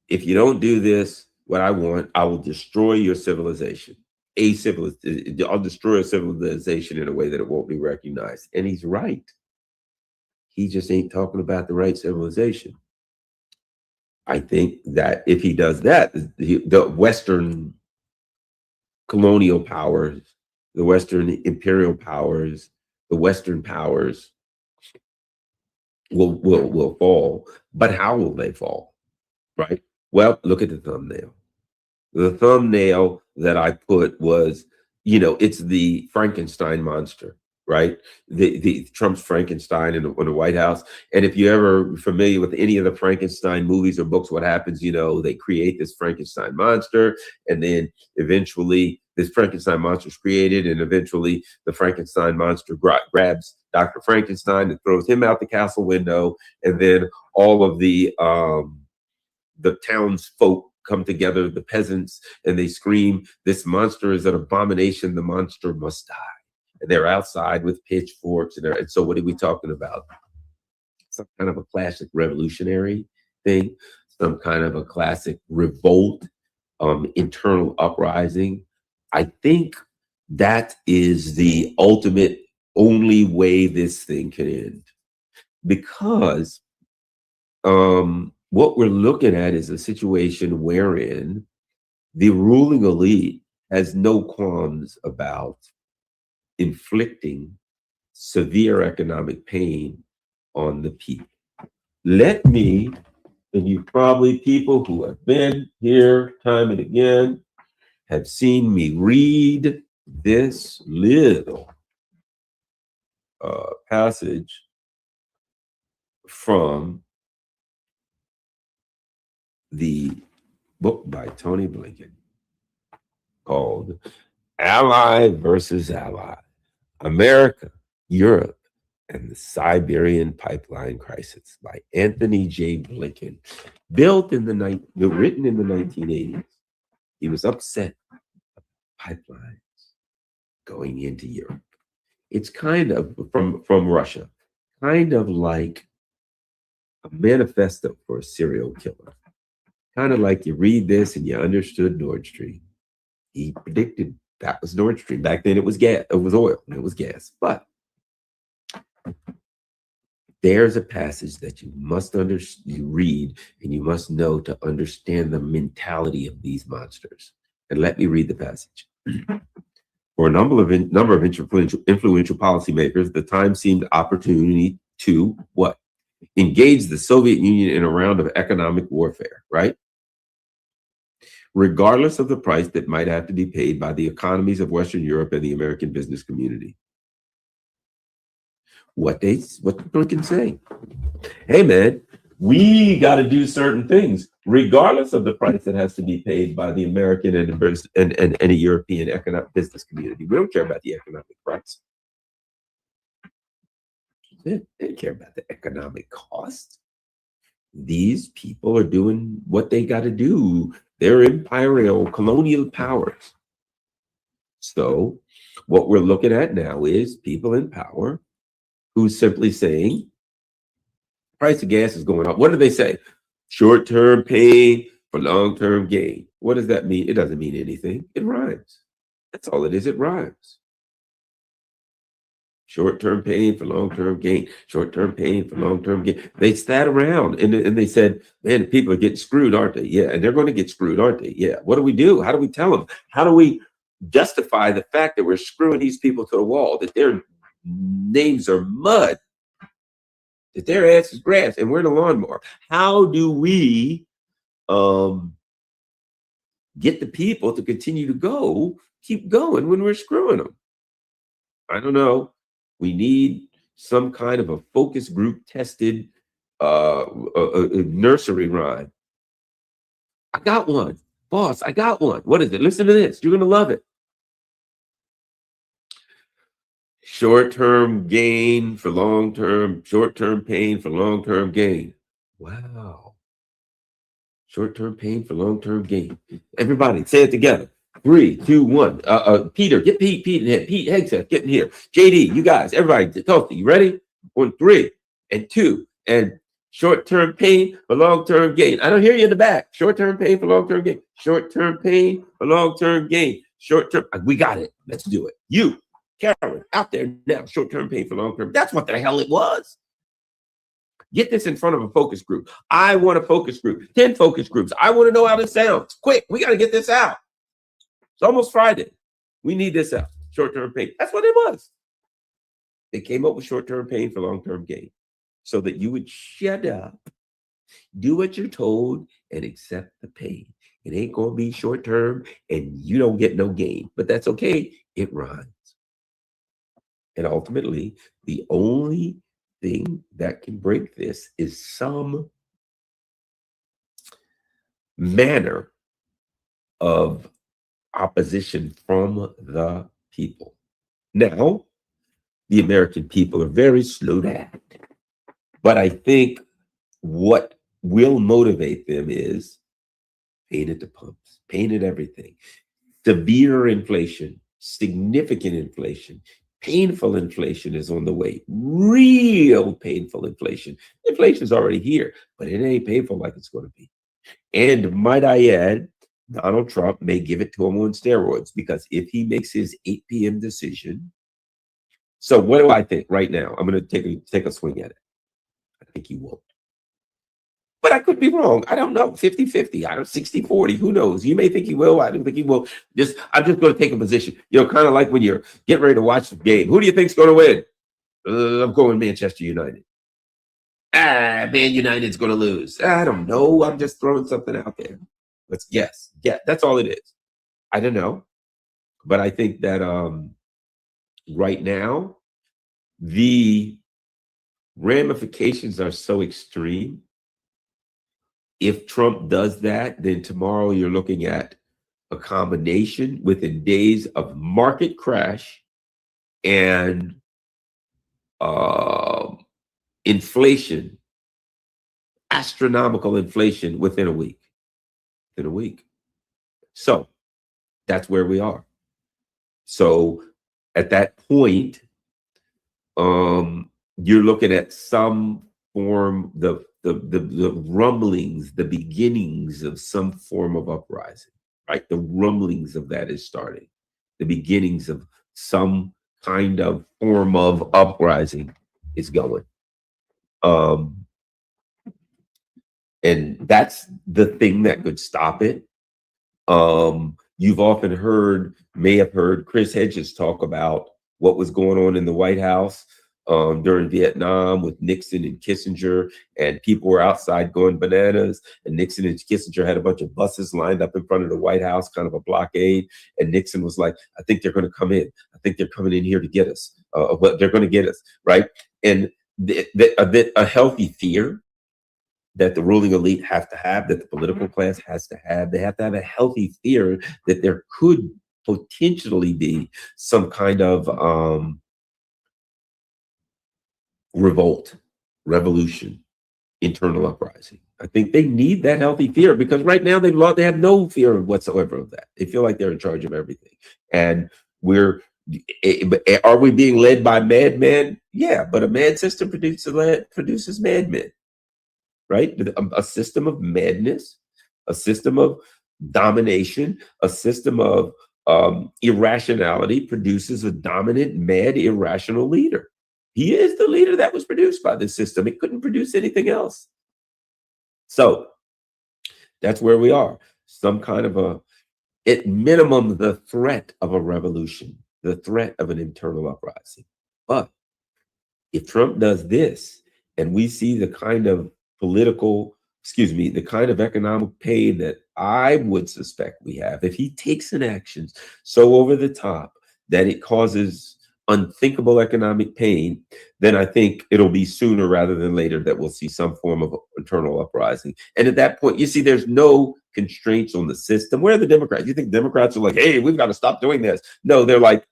if you don't do this, what I want, I will destroy your civilization. I'll destroy a civilization in a way that it won't be recognized. And he's right. He just ain't talking about the right civilization. I think that if he does that, the Western colonial powers, the Western imperial powers, the Western powers will fall. But how will they fall? Right? Well, look at the thumbnail. The thumbnail that I put was, it's the Frankenstein monster, right? The Trump's Frankenstein in the White House. And if you're ever familiar with any of the Frankenstein movies or books, what happens, they create this Frankenstein monster, and then eventually this Frankenstein monster is created, and eventually the Frankenstein monster grabs Dr. Frankenstein and throws him out the castle window, and then all of the townsfolk come together, the peasants, and they scream, "This monster is an abomination. The monster must die." And they're outside with pitchforks, and so what are we talking about? Some kind of a classic revolutionary thing, some kind of a classic revolt, internal uprising. I think that is the ultimate only way this thing can end, because what we're looking at is a situation wherein the ruling elite has no qualms about inflicting severe economic pain on the people. Let me, and you probably, people who have been here time and again, have seen me read this little passage from the book by Tony Blinken called Ally versus Ally, America, Europe, and the Siberian Pipeline Crisis by Anthony J. Blinken, written in the 1980s. He was upset about pipelines going into Europe. It's kind of from Russia, kind of like a manifesto for a serial killer. Kind of like you read this and you understood Nord Stream. He predicted that was Nord Stream. Back then it was gas, it was oil, and it was gas. But there's a passage that you must you read, and you must know to understand the mentality of these monsters. And let me read the passage. For a number of influential policymakers, the time seemed opportunity to what? engaged the Soviet Union in a round of economic warfare, right? Regardless of the price that might have to be paid by the economies of Western Europe and the American business community. What people can say. Hey man, we got to do certain things, regardless of the price that has to be paid by the American and the European economic business community. We don't care about the economic price. They don't care about the economic cost. These people are doing what they got to do. They're imperial colonial powers. So what we're looking at now is people in power who's simply saying, price of gas is going up. What do they say? Short-term pain for long-term gain. What does that mean? It doesn't mean anything. It rhymes. That's all it is. It rhymes. Short-term pain for long-term gain. Short-term pain for long-term gain. They sat around and they said, man, people are getting screwed, aren't they? Yeah, and they're going to get screwed, aren't they? Yeah. What do we do? How do we tell them? How do we justify the fact that we're screwing these people to the wall, that their names are mud, that their ass is grass, and we're the lawnmower? How do we get the people to continue to keep going when we're screwing them? I don't know. We need some kind of a focus group tested a nursery rhyme. I got one. Boss, I got one. What is it? Listen to this. You're going to love it. Short-term gain for long-term, short-term pain for long-term gain. Wow. Short-term pain for long-term gain. Everybody, say it together. 3, 2, 1. Peter, get Pete in here. Pete Hegseth, get in here. JD, you guys, everybody, Tulsi, you ready? On 3 and 2 and short-term pain for long-term gain. I don't hear you in the back. Short-term pain for long-term gain. Short-term pain for long-term gain. Short-term. We got it. Let's do it. You, Karen, out there now. Short-term pain for long-term. That's what the hell it was. Get this in front of a focus group. I want a focus group. 10 focus groups. I want to know how this sounds. Quick, we got to get this out. It's almost Friday. We need this out. Short-term pain. That's what it was. They came up with short-term pain for long-term gain so that you would shut up, do what you're told, and accept the pain. It ain't going to be short-term, and you don't get no gain. But that's okay. It rhymes. And ultimately, the only thing that can break this is some manner of opposition from the people. Now, the American people are very slow to act. But I think what will motivate them is pain at the pumps, pain at everything. Severe inflation, significant inflation, painful inflation is on the way. Real painful inflation. Inflation is already here, but it ain't painful like it's going to be. And might I add, Donald Trump may give it to him on steroids, because if he makes his 8 p.m. decision. So what do I think right now? I'm going to take a swing at it. I think he won't. But I could be wrong. I don't know. 50-50. I don't 60-40. Who knows? You may think he will. I don't think he will. I'm just going to take a position. Kind of like when you're getting ready to watch the game. Who do you think's going to win? I'm going Manchester United. Man United's going to lose. I don't know. I'm just throwing something out there. Let's guess. Yeah, that's all it is. I don't know. But I think that right now, the ramifications are so extreme. If Trump does that, then tomorrow you're looking at a combination within days of market crash and inflation, astronomical inflation within a week. So that's where we are. So at that point, you're looking at some form, the rumblings, the beginnings of some form of uprising, right? The rumblings of that is starting. The beginnings of some kind of form of uprising is going. And that's the thing that could stop it. You've often may have heard Chris Hedges talk about what was going on in the White House during Vietnam with Nixon and Kissinger, and people were outside going bananas. And Nixon and Kissinger had a bunch of buses lined up in front of the White House, kind of a blockade. And Nixon was like, I think they're going to come in. I think they're coming in here to get us. But they're going to get us, right? And a healthy fear that the ruling elite have to have, that the political class has to have. They have to have a healthy fear that there could potentially be some kind of revolt, revolution, internal uprising. I think they need that healthy fear, because right now they have no fear whatsoever of that. They feel like they're in charge of everything. And are we being led by madmen? Yeah, but a mad system produces madmen, right? A system of madness, a system of domination, a system of irrationality produces a dominant, mad, irrational leader. He is the leader that was produced by this system. It couldn't produce anything else. So that's where we are. Some kind of at minimum, the threat of a revolution, the threat of an internal uprising. But if Trump does this, and we see the kind of the kind of economic pain that I would suspect we have, if he takes an action so over the top that it causes unthinkable economic pain, then I think it'll be sooner rather than later that we'll see some form of internal uprising. And at that point, you see, there's no constraints on the system. Where are the Democrats? You think Democrats are like, hey, we've got to stop doing this? No, they're like,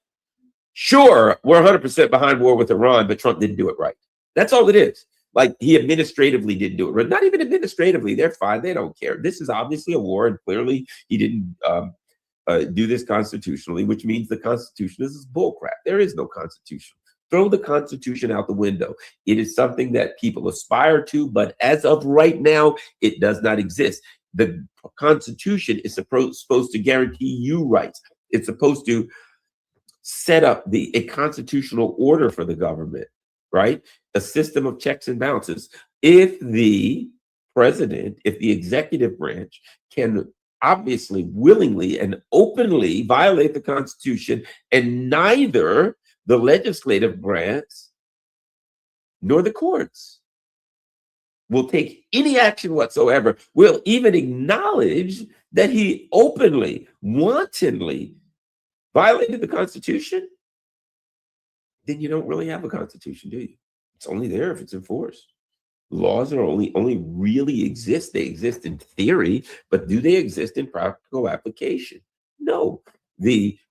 sure, we're 100% behind war with Iran, but Trump didn't do it right. That's all it is. Like, he administratively didn't do it right. Not even administratively. They're fine. They don't care. This is obviously a war, and clearly he didn't do this constitutionally, which means the Constitution is bullcrap. There is no Constitution. Throw the Constitution out the window. It is something that people aspire to, but as of right now, it does not exist. The Constitution is supposed to guarantee you rights. It's supposed to set up a constitutional order for the government, right? A system of checks and balances. If the president, if the executive branch can obviously, willingly, and openly violate the Constitution, and neither the legislative branch nor the courts will take any action whatsoever, will even acknowledge that he openly, wantonly violated the Constitution, then you don't really have a Constitution, do you? It's only there if it's enforced. Laws are only really exist. They exist in theory, but do they exist in practical application? No.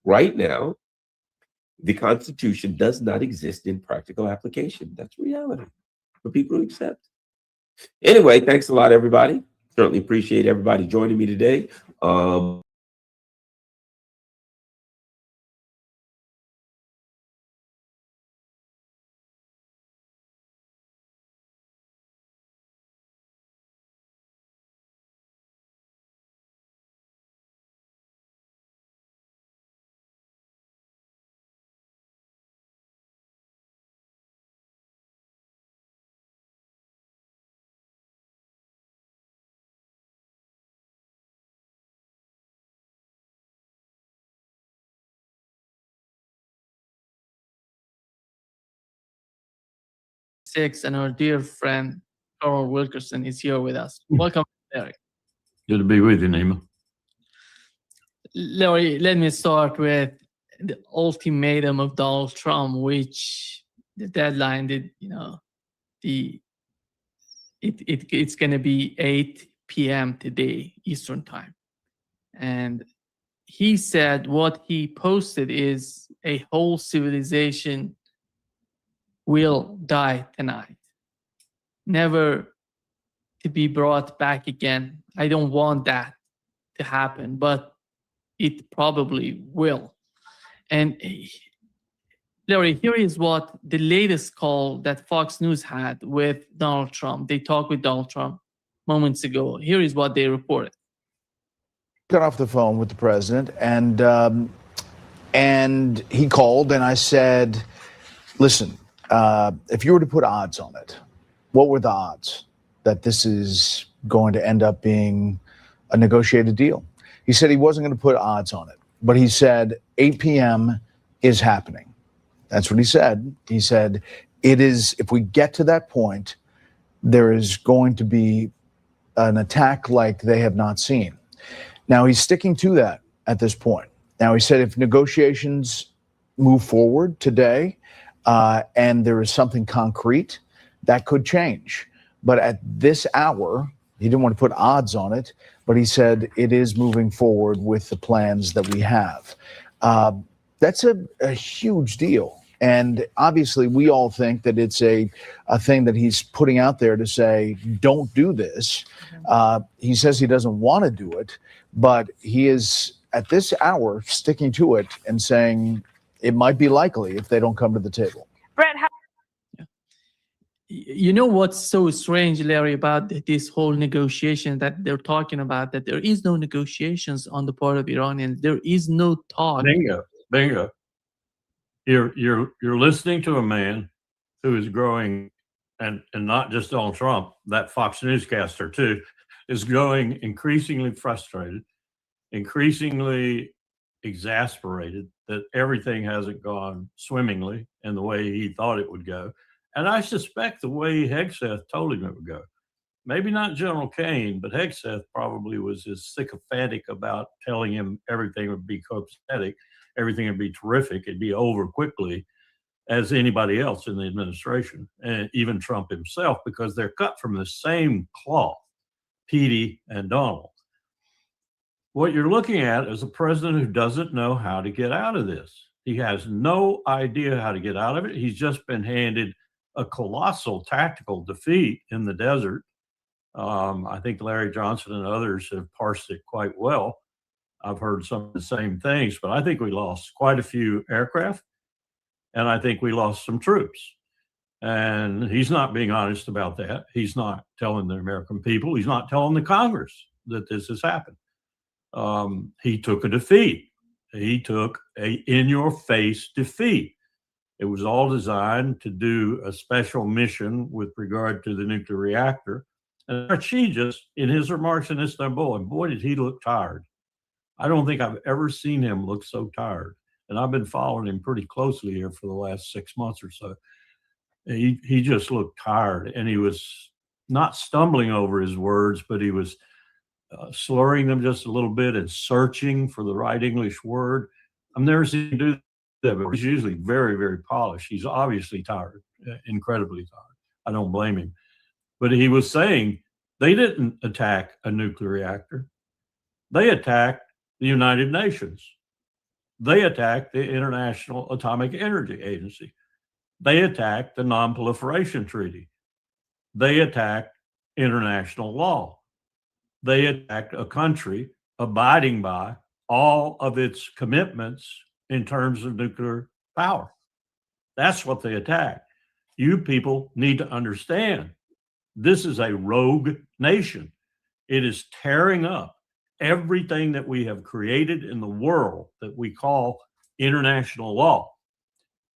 Right now, the Constitution does not exist in practical application. That's reality for people to accept. Anyway, thanks a lot, everybody. Certainly appreciate everybody joining me today. And our dear friend Carl Wilkerson is here with us. Welcome, Larry. Good to be with you, Nima. Larry, let me start with the ultimatum of Donald Trump, which the deadline did, it's going to be 8 p.m. today, Eastern time. And he said what he posted is a whole civilization will die tonight, never to be brought back again. I don't want that to happen, but it probably will. And Larry, here is what the latest call that Fox News had with Donald Trump. They talked with Donald Trump moments ago. Here is what they reported. Got off the phone with the president, and he called, and I said, listen, if you were to put odds on it, what were the odds that this is going to end up being a negotiated deal? He said he wasn't going to put odds on it, but he said 8 p.m. is happening. That's what he said. He said it is, if we get to that point, there is going to be an attack like they have not seen. Now, he's sticking to that at this point. Now, he said if negotiations move forward today and there is something concrete, that could change. But at this hour, he didn't want to put odds on it, but he said it is moving forward with the plans that we have. That's a huge deal. And obviously, we all think that it's a thing that he's putting out there to say, don't do this. He says he doesn't want to do it, but he is, at this hour, sticking to it and saying it might be likely if they don't come to the table. Brett, you know what's so strange, Larry, about this whole negotiation that they're talking about, that there is no negotiations on the part of Iranians. There is no talk. Bingo. You're listening to a man who is growing, and not just Donald Trump, that Fox newscaster too, is growing increasingly frustrated, increasingly exasperated that everything hasn't gone swimmingly in the way he thought it would go. And I suspect the way Hegseth told him it would go. Maybe not General Kane, but Hegseth probably was as sycophantic about telling him everything would be copacetic, everything would be terrific, it'd be over quickly, as anybody else in the administration, and even Trump himself, because they're cut from the same cloth, Petey and Donald. What you're looking at is a president who doesn't know how to get out of this. He has no idea how to get out of it. He's just been handed a colossal tactical defeat in the desert. I think Larry Johnson and others have parsed it quite well. I've heard some of the same things, but I think we lost quite a few aircraft, and I think we lost some troops. And he's not being honest about that. He's not telling the American people. He's not telling the Congress that this has happened. He took a defeat. He took a in-your-face defeat. It was all designed to do a special mission with regard to the nuclear reactor. And she just, in his remarks in Istanbul, and boy, did he look tired. I don't think I've ever seen him look so tired. And I've been following him pretty closely here for the last 6 months or so. He just looked tired, and he was not stumbling over his words, but he was slurring them just a little bit and searching for the right English word. I've never seen him do that, but he's usually very, very polished. He's obviously tired, incredibly tired. I don't blame him. But he was saying they didn't attack a nuclear reactor. They attacked the United Nations. They attacked the International Atomic Energy Agency. They attacked the Non-Proliferation Treaty. They attacked international law. They attacked a country abiding by all of its commitments in terms of nuclear power. That's what they attacked. You people need to understand this is a rogue nation. It is tearing up everything that we have created in the world that we call international law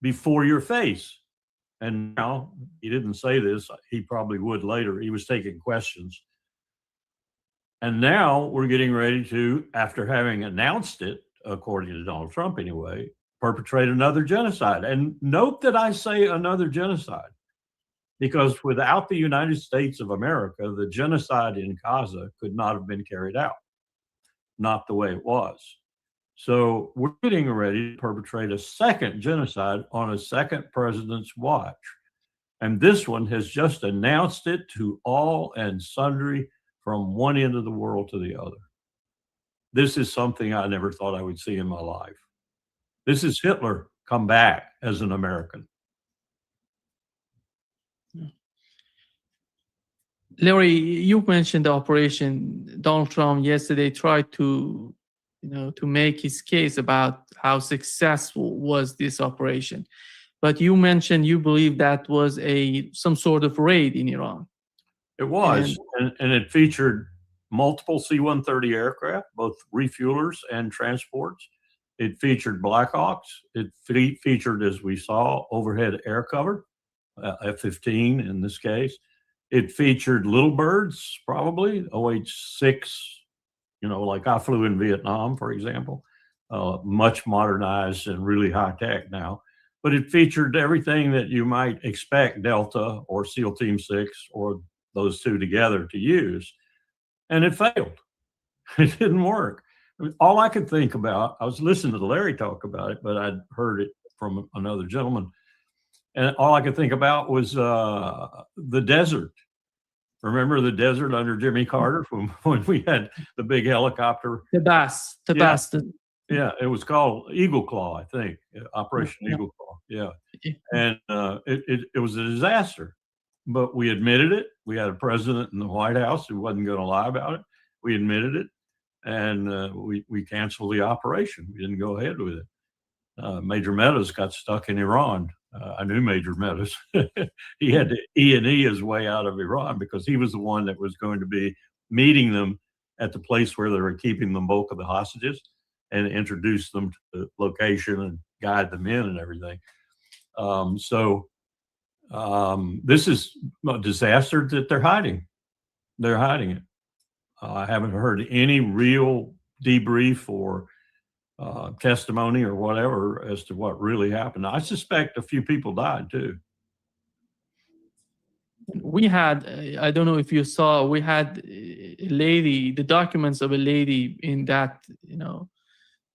before your face. And now, he didn't say this, he probably would later. He was taking questions. And now we're getting ready to, after having announced it, according to Donald Trump anyway, perpetrate another genocide. And note that I say another genocide, because without the United States of America, the genocide in Gaza could not have been carried out, not the way it was. So we're getting ready to perpetrate a second genocide on a second president's watch. And this one has just announced it to all and sundry from one end of the world to the other. This is something I never thought I would see in my life. This is Hitler come back as an American. Larry, you mentioned the operation. Donald Trump yesterday tried to, to make his case about how successful was this operation. But you mentioned you believe that was some sort of raid in Iran. It was, and it featured multiple C-130 aircraft, both refuelers and transports. It featured Blackhawks. It featured, as we saw, overhead air cover, F-15 in this case. It featured little birds, probably, OH-6, like I flew in Vietnam, for example, much modernized and really high tech now. but it featured everything that you might expect Delta or SEAL Team 6 or those two together to use. And it failed. It didn't work. All I could think about, I was listening to Larry talk about it, but I'd heard it from another gentleman. And all I could think about was the desert. Remember the desert under Jimmy Carter when we had the big helicopter? The Bass. Yeah, it was called Eagle Claw, I think, Operation Eagle Claw. Yeah, and it was a disaster, but we admitted it. We had a president in the White House who wasn't going to lie about it. We admitted it, and we canceled the operation. We didn't go ahead with it. Major Meadows got stuck in Iran. I knew Major Meadows. He had to E&E his way out of Iran because he was the one that was going to be meeting them at the place where they were keeping the bulk of the hostages and introduce them to the location and guide them in and everything. This is a disaster that they're hiding. They're hiding it. I haven't heard any real debrief or testimony or whatever as to what really happened. I suspect a few people died too. We had, I don't know if you saw, we had a lady, the documents of a lady in that,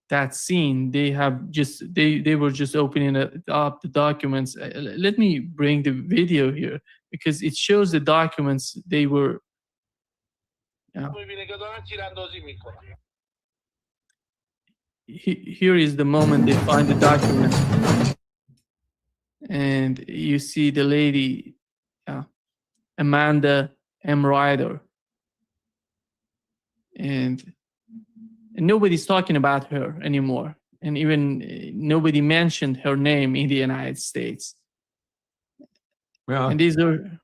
that scene. They have just, they were just opening up the documents. Let me bring the video here because it shows the documents they were. Here is the moment they find the document, and you see the lady, Amanda M. Ryder, and nobody's talking about her anymore, and even nobody mentioned her name in the United States. Yeah, and these are.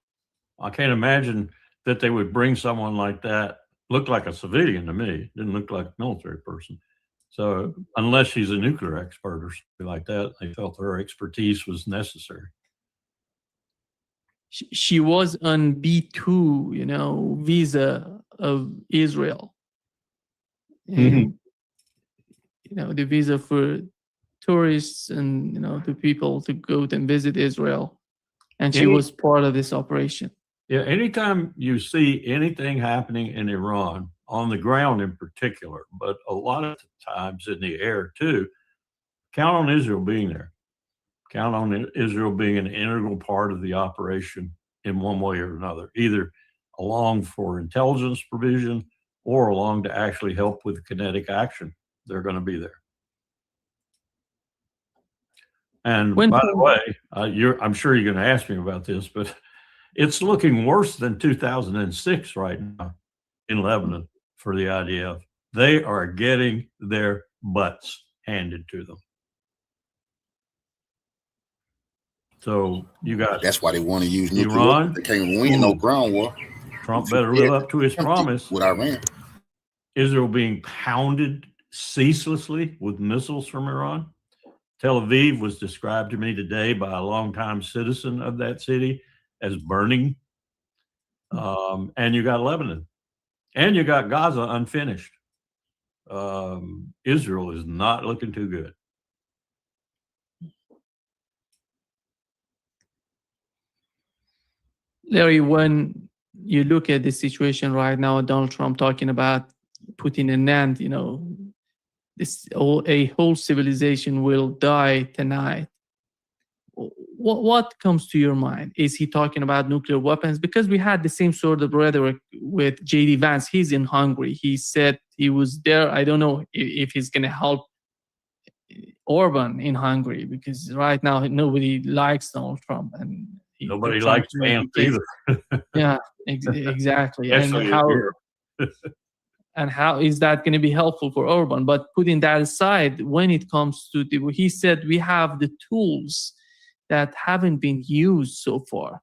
I can't imagine that they would bring someone like that. Looked like a civilian to me. Didn't look like a military person. So unless she's a nuclear expert or something like that, they felt her expertise was necessary. She was on B2, visa of Israel. And, the visa for tourists and, the people to go and visit Israel. And she was part of this operation. Yeah, anytime you see anything happening in Iran, on the ground in particular, but a lot of times in the air too, count on Israel being there. Count on Israel being an integral part of the operation in one way or another, either along for intelligence provision or along to actually help with kinetic action. They're going to be there. And by the way, I'm sure you're going to ask me about this, but it's looking worse than 2006 right now in Lebanon for the IDF. They are getting their butts handed to them. So you got that's why they want to use nuclear. Iran. They can't win no ground war. Trump better live up to his promise with Iran. Israel being pounded ceaselessly with missiles from Iran. Tel Aviv was described to me today by a longtime citizen of that city as burning. And you got Lebanon. And you got Gaza unfinished. Israel is not looking too good. Larry, when you look at the situation right now, Donald Trump talking about putting an end, a whole civilization will die tonight. What comes to your mind? Is he talking about nuclear weapons? Because we had the same sort of rhetoric with J.D. Vance. He's in Hungary. He said he was there. I don't know if he's going to help Orban in Hungary because right now nobody likes Donald Trump and nobody likes Vance either. Yeah, exactly. And how is that going to be helpful for Orban? But putting that aside, when it comes to he said we have the tools that haven't been used so far.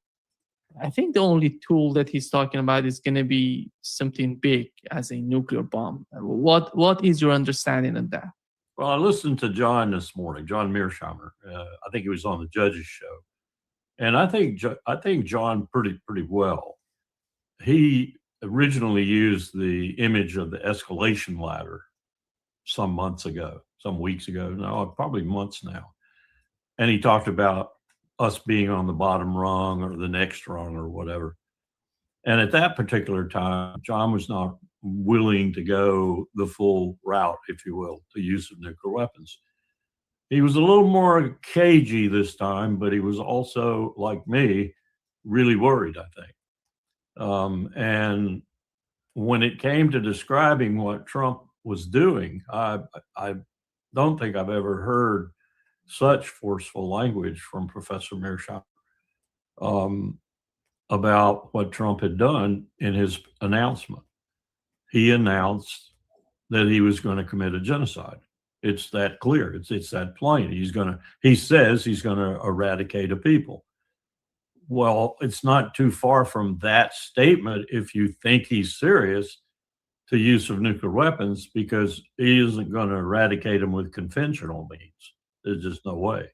I think the only tool that he's talking about is going to be something big as a nuclear bomb. What is your understanding of that? Well, I listened to John this morning, John Mearsheimer. I think he was on the Judges show, and I think John pretty well. He originally used the image of the escalation ladder some weeks ago. No, probably months now. And he talked about us being on the bottom rung or the next rung or whatever. And at that particular time, John was not willing to go the full route, if you will, the use of nuclear weapons. He was a little more cagey this time, but he was also, like me, really worried, I think. And when it came to describing what Trump was doing, I don't think I've ever heard such forceful language from Professor Mearsheimer about what Trump had done in his announcement. He announced that he was going to commit a genocide. It's that clear. It's that plain. He says he's going to eradicate a people. Well, it's not too far from that statement if you think he's serious to use of nuclear weapons, because he isn't going to eradicate them with conventional means. There's just no way.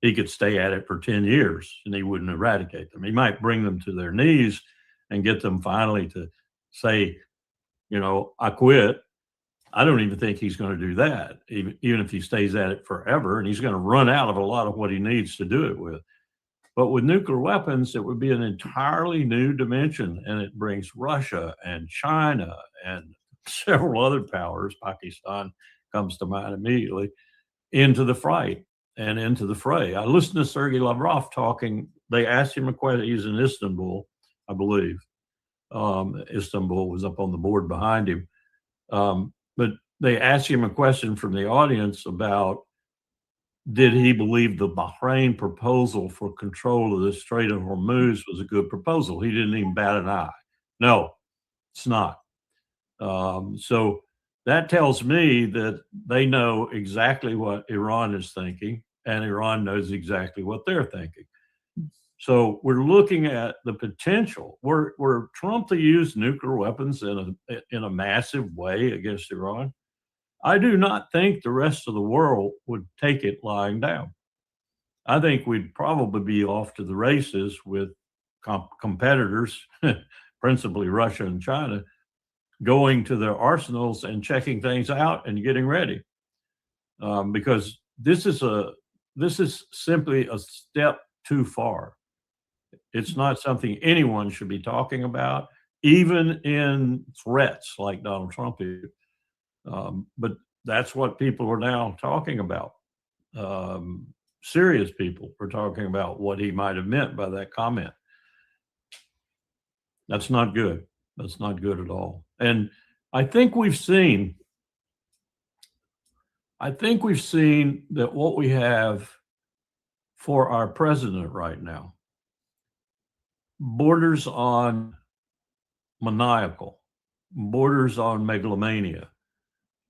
He could stay at it for 10 years and he wouldn't eradicate them. He might bring them to their knees and get them finally to say, I quit. I don't even think he's going to do that, even if he stays at it forever, and he's going to run out of a lot of what he needs to do it with. But with nuclear weapons, it would be an entirely new dimension, and it brings Russia and China and several other powers, Pakistan comes to mind immediately, into the fight and into the fray. I listened to Sergei Lavrov talking. They asked him a question. He's in Istanbul, I believe. Istanbul was up on the board behind him. But they asked him a question from the audience about, did he believe the Bahrain proposal for control of the Strait of Hormuz was a good proposal? He didn't even bat an eye. No, it's not. So that tells me that they know exactly what Iran is thinking, and Iran knows exactly what they're thinking. So we're looking at the potential. Were Trump to use nuclear weapons in a massive way against Iran, I do not think the rest of the world would take it lying down. I think we'd probably be off to the races with competitors, principally Russia and China, going to their arsenals and checking things out and getting ready. Because this is simply a step too far. It's not something anyone should be talking about, even in threats like Donald Trump did. But that's what people are now talking about. Serious people are talking about what he might have meant by that comment. That's not good. That's not good at all. And I think we've seen that what we have for our president right now borders on maniacal, borders on megalomania.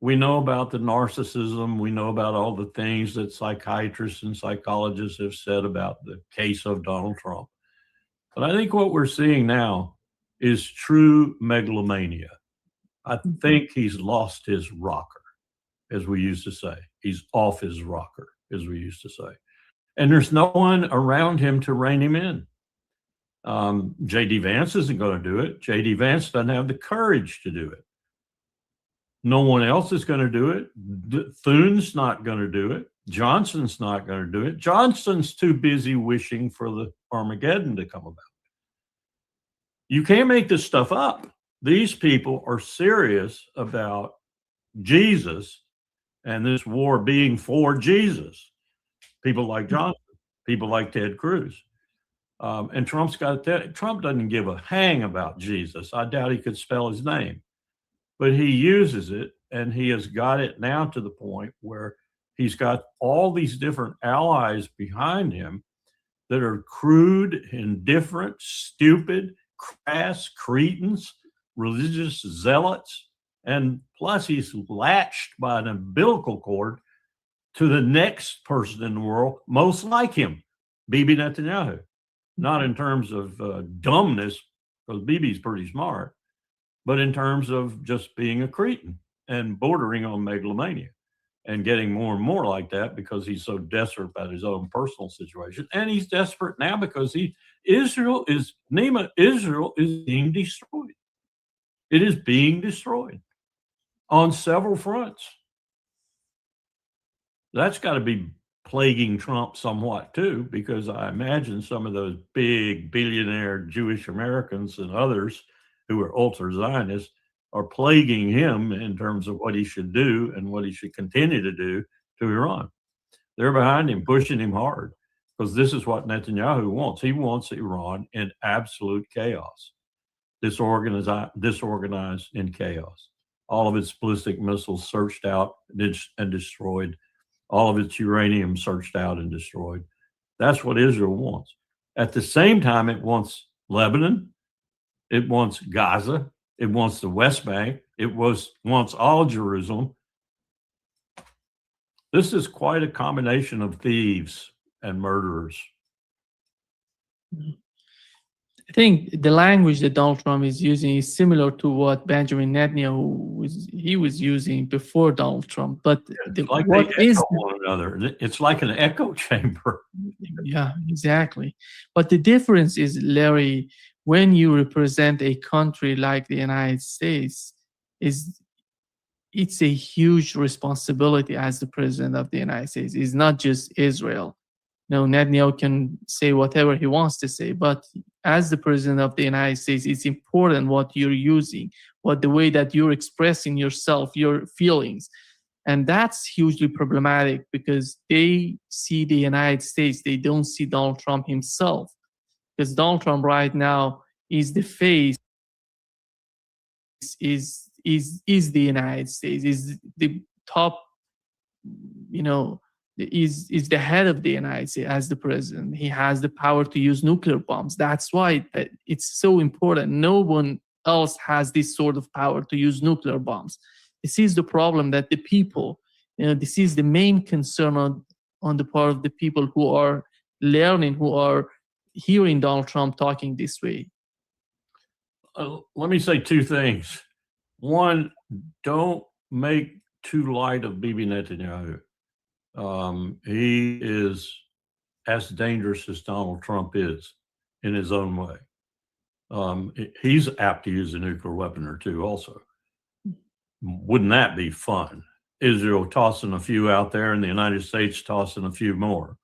We know about the narcissism. We know about all the things that psychiatrists and psychologists have said about the case of Donald Trump. But I think what we're seeing now is true megalomania. I think he's lost his rocker, as we used to say. He's off his rocker, as we used to say. And there's no one around him to rein him in. J.D. Vance isn't going to do it. J.D. Vance doesn't have the courage to do it. No one else is going to do it. Thune's not going to do it. Johnson's not going to do it. Johnson's too busy wishing for the Armageddon to come about. You can't make this stuff up. These people are serious about Jesus and this war being for Jesus. People like Johnson, people like Ted Cruz. And Trump doesn't give a hang about Jesus. I doubt he could spell his name, but he uses it, and he has got it now to the point where he's got all these different allies behind him that are crude, indifferent, stupid, crass, cretins, religious zealots, and plus he's latched by an umbilical cord to the next person in the world most like him, Bibi Netanyahu. Not in terms of dumbness, because Bibi's pretty smart, but in terms of just being a cretin and bordering on megalomania and getting more and more like that because he's so desperate about his own personal situation. And he's desperate now because Israel is being destroyed. It is being destroyed on several fronts. That's got to be plaguing Trump somewhat too, because I imagine some of those big billionaire Jewish Americans and others who are ultra Zionists are plaguing him in terms of what he should do and what he should continue to do to Iran. They're behind him, pushing him hard, because this is what Netanyahu wants. He wants Iran in absolute chaos, disorganized in chaos. All of its ballistic missiles searched out and destroyed. All of its uranium searched out and destroyed. That's what Israel wants. At the same time, it wants Lebanon. It wants Gaza. It wants the West Bank. It wants all Jerusalem. This is quite a combination of thieves and murderers. I think the language that Donald Trump is using is similar to what Benjamin Netanyahu was using before Donald Trump. But It's like they echo one another. It's like an echo chamber. Yeah, exactly. But the difference is, Larry, when you represent a country like the United States, it's a huge responsibility as the president of the United States. It's not just Israel. No, Netanyahu can say whatever he wants to say, but as the president of the United States, it's important what you're using, the way that you're expressing yourself, your feelings. And that's hugely problematic because they see the United States, they don't see Donald Trump himself. Because Donald Trump right now is the face, is the United States, is the top, is the head of the United States as the president. He has the power to use nuclear bombs. That's why it's so important. No one else has this sort of power to use nuclear bombs. This is the problem that the people, this is the main concern on the part of the people who are learning, who are hearing Donald Trump talking this way. Let me say two things. One, don't make too light of Bibi Netanyahu. He is as dangerous as Donald Trump is in his own way. He's apt to use a nuclear weapon or two also. Wouldn't that be fun? Israel tossing a few out there and the United States tossing a few more.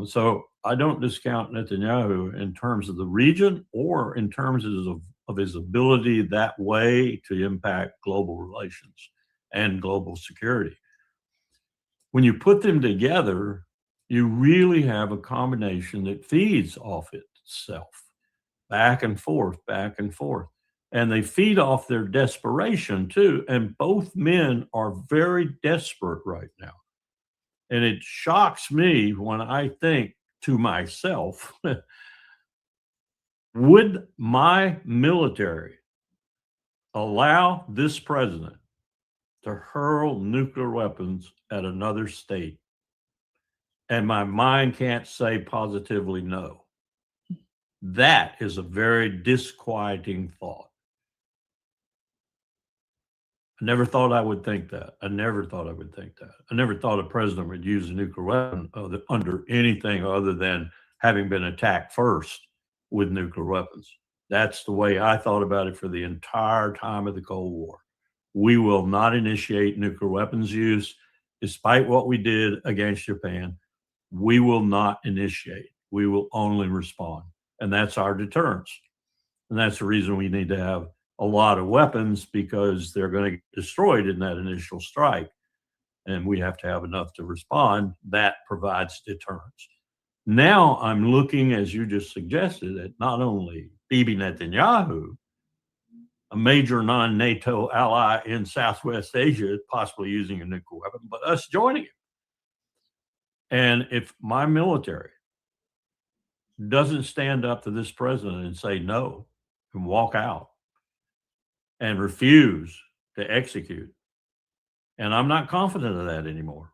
So I don't discount Netanyahu in terms of the region or in terms of his ability that way to impact global relations and global security. When you put them together, you really have a combination that feeds off itself, back and forth, back and forth. And they feed off their desperation too. And both men are very desperate right now. And it shocks me when I think to myself, would my military allow this president to hurl nuclear weapons at another state? And my mind can't say positively no. That is a very disquieting thought. I never thought I would think that. I never thought a president would use a nuclear weapon under anything other than having been attacked first with nuclear weapons. That's the way I thought about it for the entire time of the Cold War. We will not initiate nuclear weapons use, despite what we did against Japan. We will not initiate. We will only respond. And that's our deterrence. And that's the reason we need to have a lot of weapons, because they're going to get destroyed in that initial strike. And we have to have enough to respond. That provides deterrence. Now I'm looking, as you just suggested, at not only Bibi Netanyahu, a major non-NATO ally in Southwest Asia, possibly using a nuclear weapon, but us joining him. And if my military doesn't stand up to this president and say no and walk out and refuse to execute, and I'm not confident of that anymore.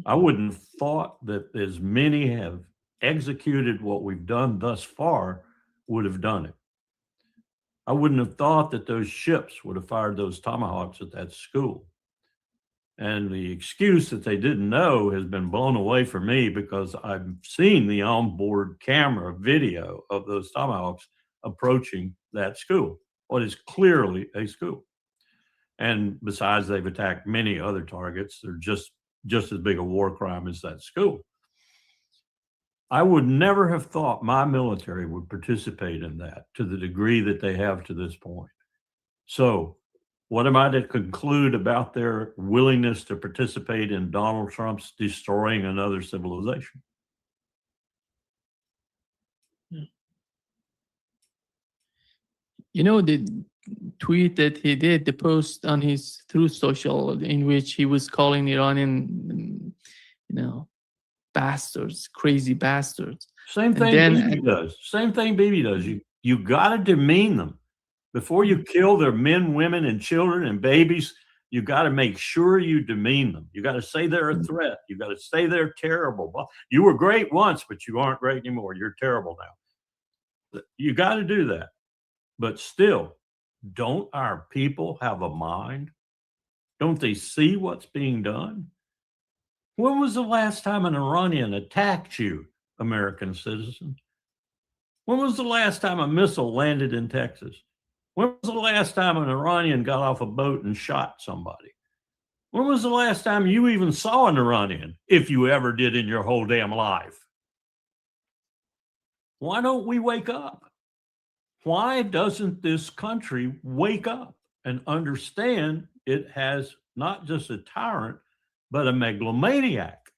I wouldn't have thought that as many have executed what we've done thus far would have done it. I wouldn't have thought that those ships would have fired those tomahawks at that school. And the excuse that they didn't know has been blown away for me, because I've seen the onboard camera video of those tomahawks approaching that school, what is clearly a school. And besides, they've attacked many other targets. They're just just as big a war crime as that school. I would never have thought my military would participate in that to the degree that they have to this point. So what am I to conclude about their willingness to participate in Donald Trump's destroying another civilization? You know, the tweet that he did, the post on his Truth Social, in which he was calling Iranian, bastards, crazy bastards. Same thing Bibi does. Same thing Bibi does. You got to demean them. Before you kill their men, women, and children and babies, you got to make sure you demean them. You got to say they're a threat. You got to say they're terrible. Well, you were great once, but you aren't great anymore. You're terrible now. You got to do that. But still, don't our people have a mind? Don't they see what's being done? When was the last time an Iranian attacked you, American citizens? When was the last time a missile landed in Texas? When was the last time an Iranian got off a boat and shot somebody? When was the last time you even saw an Iranian, if you ever did in your whole damn life? Why don't we wake up? Why doesn't this country wake up and understand it has not just a tyrant, but a megalomaniac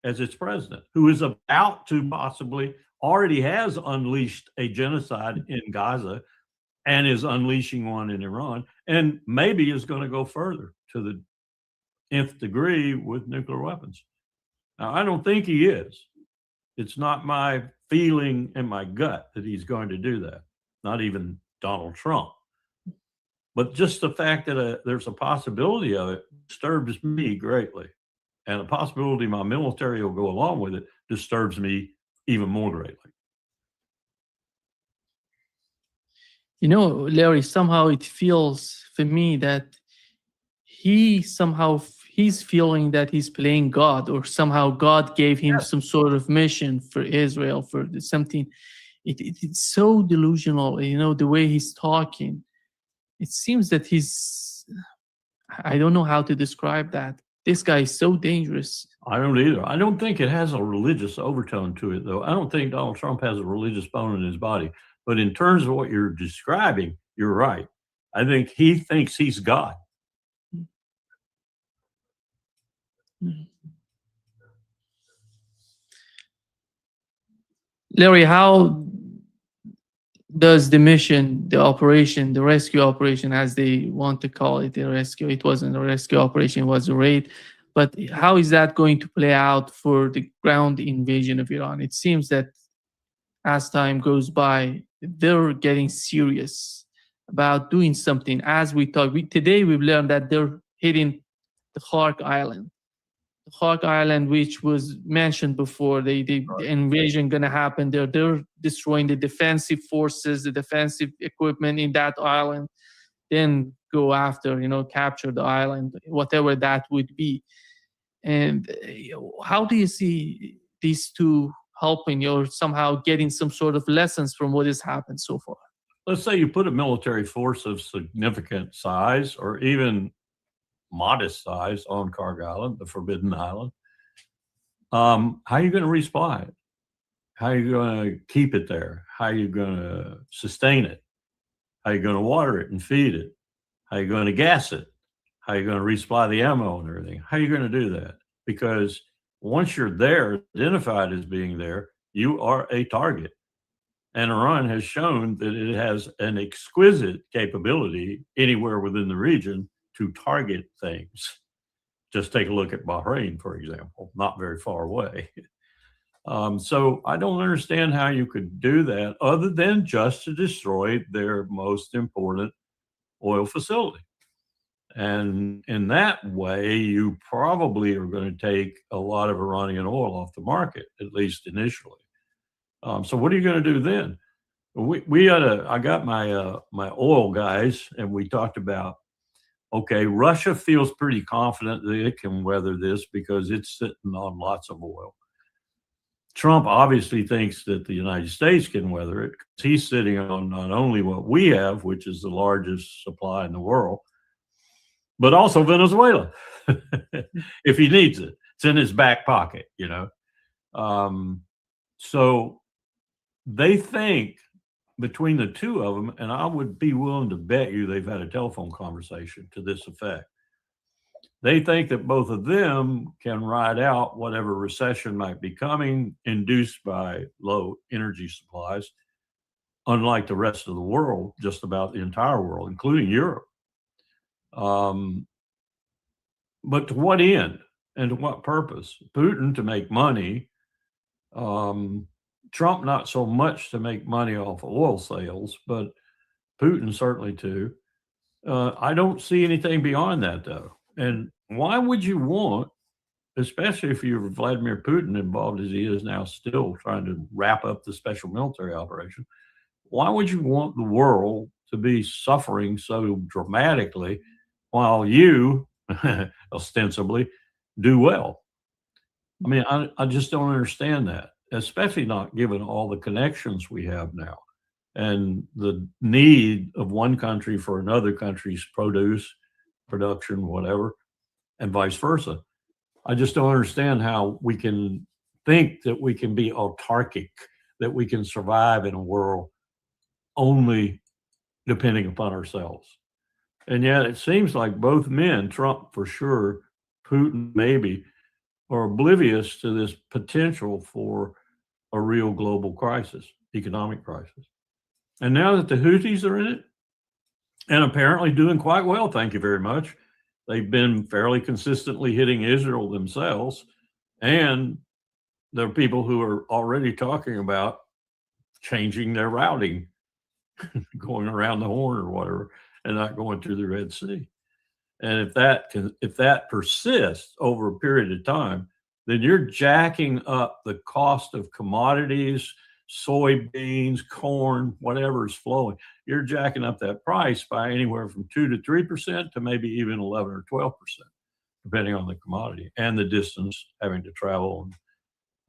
as its president, who is about to possibly already has unleashed a genocide in Gaza and is unleashing one in Iran, and maybe is going to go further to the nth degree with nuclear weapons. Now, I don't think he is. It's not my feeling in my gut that he's going to do that. Not even Donald Trump. But just the fact that there's a possibility of it disturbs me greatly. And the possibility my military will go along with it disturbs me even more greatly. You know, Larry, somehow it feels for me that he's feeling that he's playing God, or somehow God gave him some sort of mission for Israel, for something. It's so delusional, the way he's talking. It seems that I don't know how to describe that. This guy is so dangerous. I don't either. I don't think it has a religious overtone to it, though. I don't think Donald Trump has a religious bone in his body. But in terms of what you're describing, you're right. I think he thinks he's God. Larry, how does the mission, the operation, the rescue operation, as they want to call it, the rescue, it wasn't a rescue operation, it was a raid, but how is that going to play out for the ground invasion of Iran? It seems that as time goes by, they're getting serious about doing something. As we talk, today we've learned that they're hitting the Khark Island. The Khark Island, which was mentioned before, the invasion going to happen there. They're destroying the defensive forces, the defensive equipment in that island, then go after, capture the island, whatever that would be. And how do you see these two helping, or somehow getting some sort of lessons from what has happened so far? Let's say you put a military force of significant size, or even modest size, on Khark Island, the Forbidden Island. How are you going to resupply it? How are you going to keep it there? How are you going to sustain it? How are you going to water it and feed it? How are you going to gas it? How are you going to resupply the ammo and everything? How are you going to do that? Because once you're there, identified as being there, you are a target. And Iran has shown that it has an exquisite capability anywhere within the region to target things. Just take a look at Bahrain, for example, not very far away. So I don't understand how you could do that other than just to destroy their most important oil facility. And in that way, you probably are going to take a lot of Iranian oil off the market, at least initially. So what are you going to do then? I got my my oil guys, and we talked about, okay, Russia feels pretty confident that it can weather this because it's sitting on lots of oil. Trump obviously thinks that the United States can weather it because he's sitting on not only what we have, which is the largest supply in the world, but also Venezuela. if he needs it. It's in his back pocket, So they think between the two of them, and I would be willing to bet you they've had a telephone conversation to this effect. They think that both of them can ride out whatever recession might be coming, induced by low energy supplies, unlike the rest of the world, just about the entire world, including Europe. But to what end and to what purpose? Putin to make money, Trump not so much to make money off oil sales, but Putin certainly too. I don't see anything beyond that, though. And why would you want, especially if you're Vladimir Putin, involved as he is now, still trying to wrap up the special military operation, why would you want the world to be suffering so dramatically while you, ostensibly, do well? I mean, I just don't understand that, especially not given all the connections we have now and the need of one country for another country's production, whatever, and vice versa. I just don't understand how we can think that we can be autarkic, that we can survive in a world only depending upon ourselves. And yet it seems like both men, Trump for sure, Putin maybe, are oblivious to this potential for a real global crisis, economic crisis. And now that the Houthis are in it, and apparently doing quite well, thank you very much, they've been fairly consistently hitting Israel themselves. And there are people who are already talking about changing their routing, going around the Horn or whatever, and not going through the Red Sea. And if that persists over a period of time, then you're jacking up the cost of commodities, soybeans, corn, whatever is flowing. You're jacking up that price by anywhere from 2 to 3% to maybe even 11 or 12%, depending on the commodity and the distance having to travel and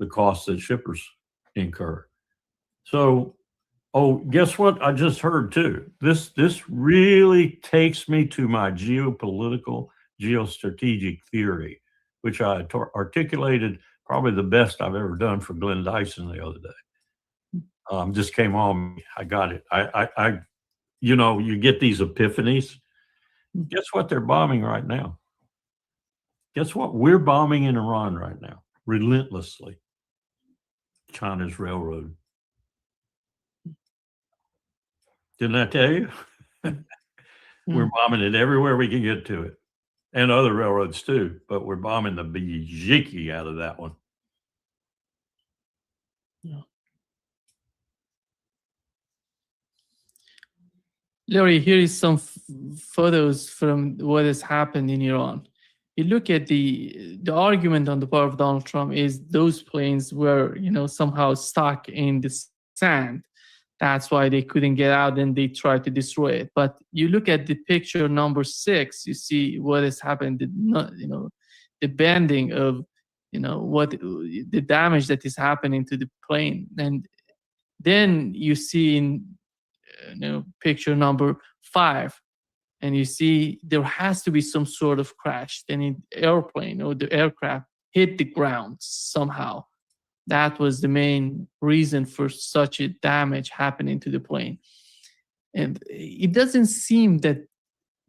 the costs that shippers incur. So, guess what? I just heard too. This really takes me to my geopolitical, geostrategic theory, which I articulated probably the best I've ever done for Glenn Dyson the other day. Just came home. I got it. You get these epiphanies. Guess what they're bombing right now? Guess what? We're bombing in Iran right now, relentlessly. China's railroad. Didn't I tell you? We're bombing it everywhere we can get to it. And other railroads too, but we're bombing the bejeeki out of that one. Yeah. Larry, here is some photos from what has happened in Iran. You look at the argument on the part of Donald Trump is those planes were, somehow stuck in the sand. That's why they couldn't get out and they tried to destroy it. But you look at the picture number 6, you see what has happened, the bending of, what the damage that is happening to the plane. And then you see in picture number 5, and you see there has to be some sort of crash. Then the airplane or the aircraft hit the ground somehow. That was the main reason for such a damage happening to the plane. And it doesn't seem that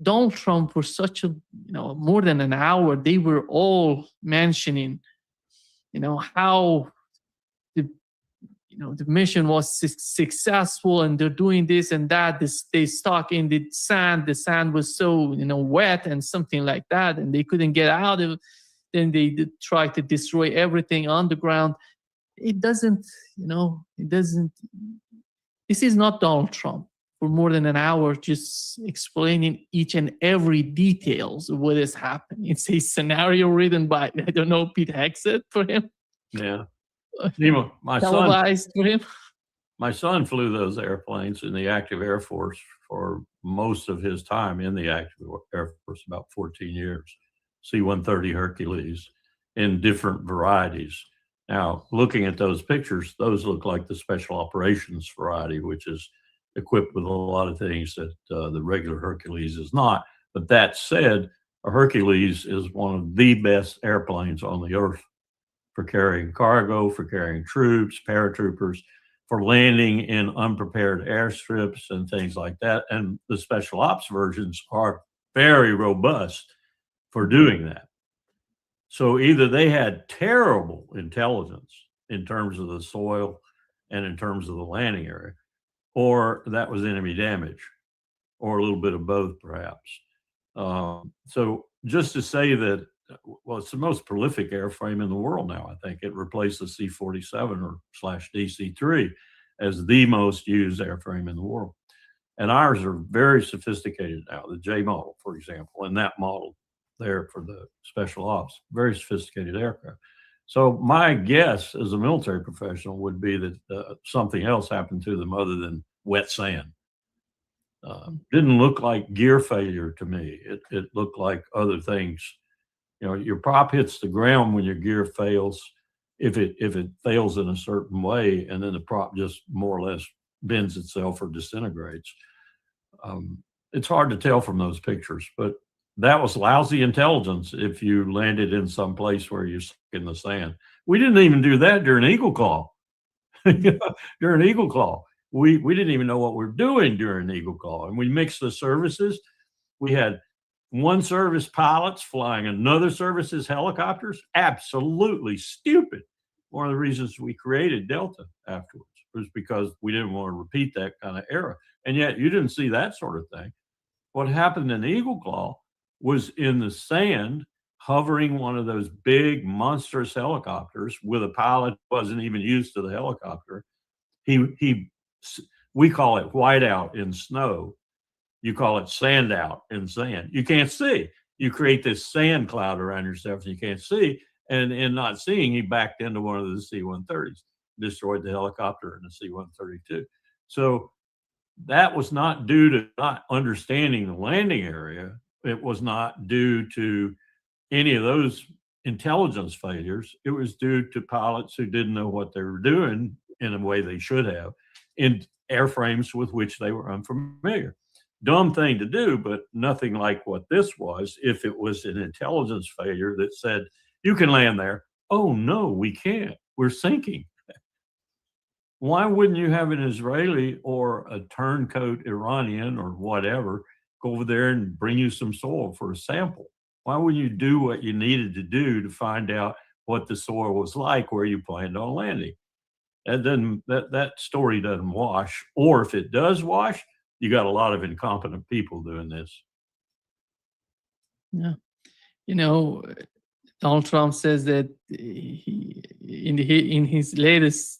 Donald Trump, for such a, more than an hour, they were all mentioning, how the mission was successful and they're doing this and that. They stuck in the sand. The sand was so, wet and something like that, and they couldn't get out of it. Then they tried to destroy everything on the ground. It doesn't, this is not Donald Trump for more than an hour just explaining each and every details of what has happened. It's a scenario written by, I don't know, Pete Hegseth for him. Yeah. Televised for him. My son flew those airplanes in the active Air Force for most of his time in the active Air Force, about 14 years. C-130 Hercules in different varieties. Now, looking at those pictures, those look like the special operations variety, which is equipped with a lot of things that the regular Hercules is not. But that said, a Hercules is one of the best airplanes on the earth for carrying cargo, for carrying troops, paratroopers, for landing in unprepared airstrips and things like that. And the special ops versions are very robust for doing that. So either they had terrible intelligence in terms of the soil and in terms of the landing area, or that was enemy damage, or a little bit of both, perhaps. So just to say that, well, it's the most prolific airframe in the world now. I think it replaced the C-47 or /DC-3 as the most used airframe in the world. And ours are very sophisticated now. The J model, for example, and that model there for the special ops, very sophisticated aircraft. So my guess as a military professional would be that something else happened to them other than wet sand. Didn't look like gear failure to me. It looked like other things. You know, your prop hits the ground when your gear fails, if it fails in a certain way, and then the prop just more or less bends itself or disintegrates. It's hard to tell from those pictures, but that was lousy intelligence if you landed in some place where you're stuck in the sand. We didn't even do that during Eagle Claw. During Eagle Claw, we didn't even know what we're doing during Eagle Claw, and we mixed the services. We had one service pilots flying another service's helicopters. Absolutely stupid. One of the reasons we created Delta afterwards was because we didn't want to repeat that kind of error. And yet you didn't see that sort of thing. What happened in Eagle Claw was in the sand, hovering one of those big monstrous helicopters with a pilot who wasn't even used to the helicopter. We call it whiteout in snow. You call it sand out in sand. You can't see. You create this sand cloud around yourself and you can't see. And in not seeing, he backed into one of the C-130s, destroyed the helicopter and the C-132. So that was not due to not understanding the landing area. It was not due to any of those intelligence failures. It was due to pilots who didn't know what they were doing in a way they should have in airframes with which they were unfamiliar. Dumb thing to do, but nothing like what this was. If it was an intelligence failure that said, you can land there. Oh, no, we can't. We're sinking. Why wouldn't you have an Israeli or a turncoat Iranian or whatever go over there and bring you some soil for a sample? Why wouldn't you do what you needed to do to find out what the soil was like where you planned on landing? That story doesn't wash. Or if it does wash, you got a lot of incompetent people doing this. Yeah. You know, Donald Trump says that in his latest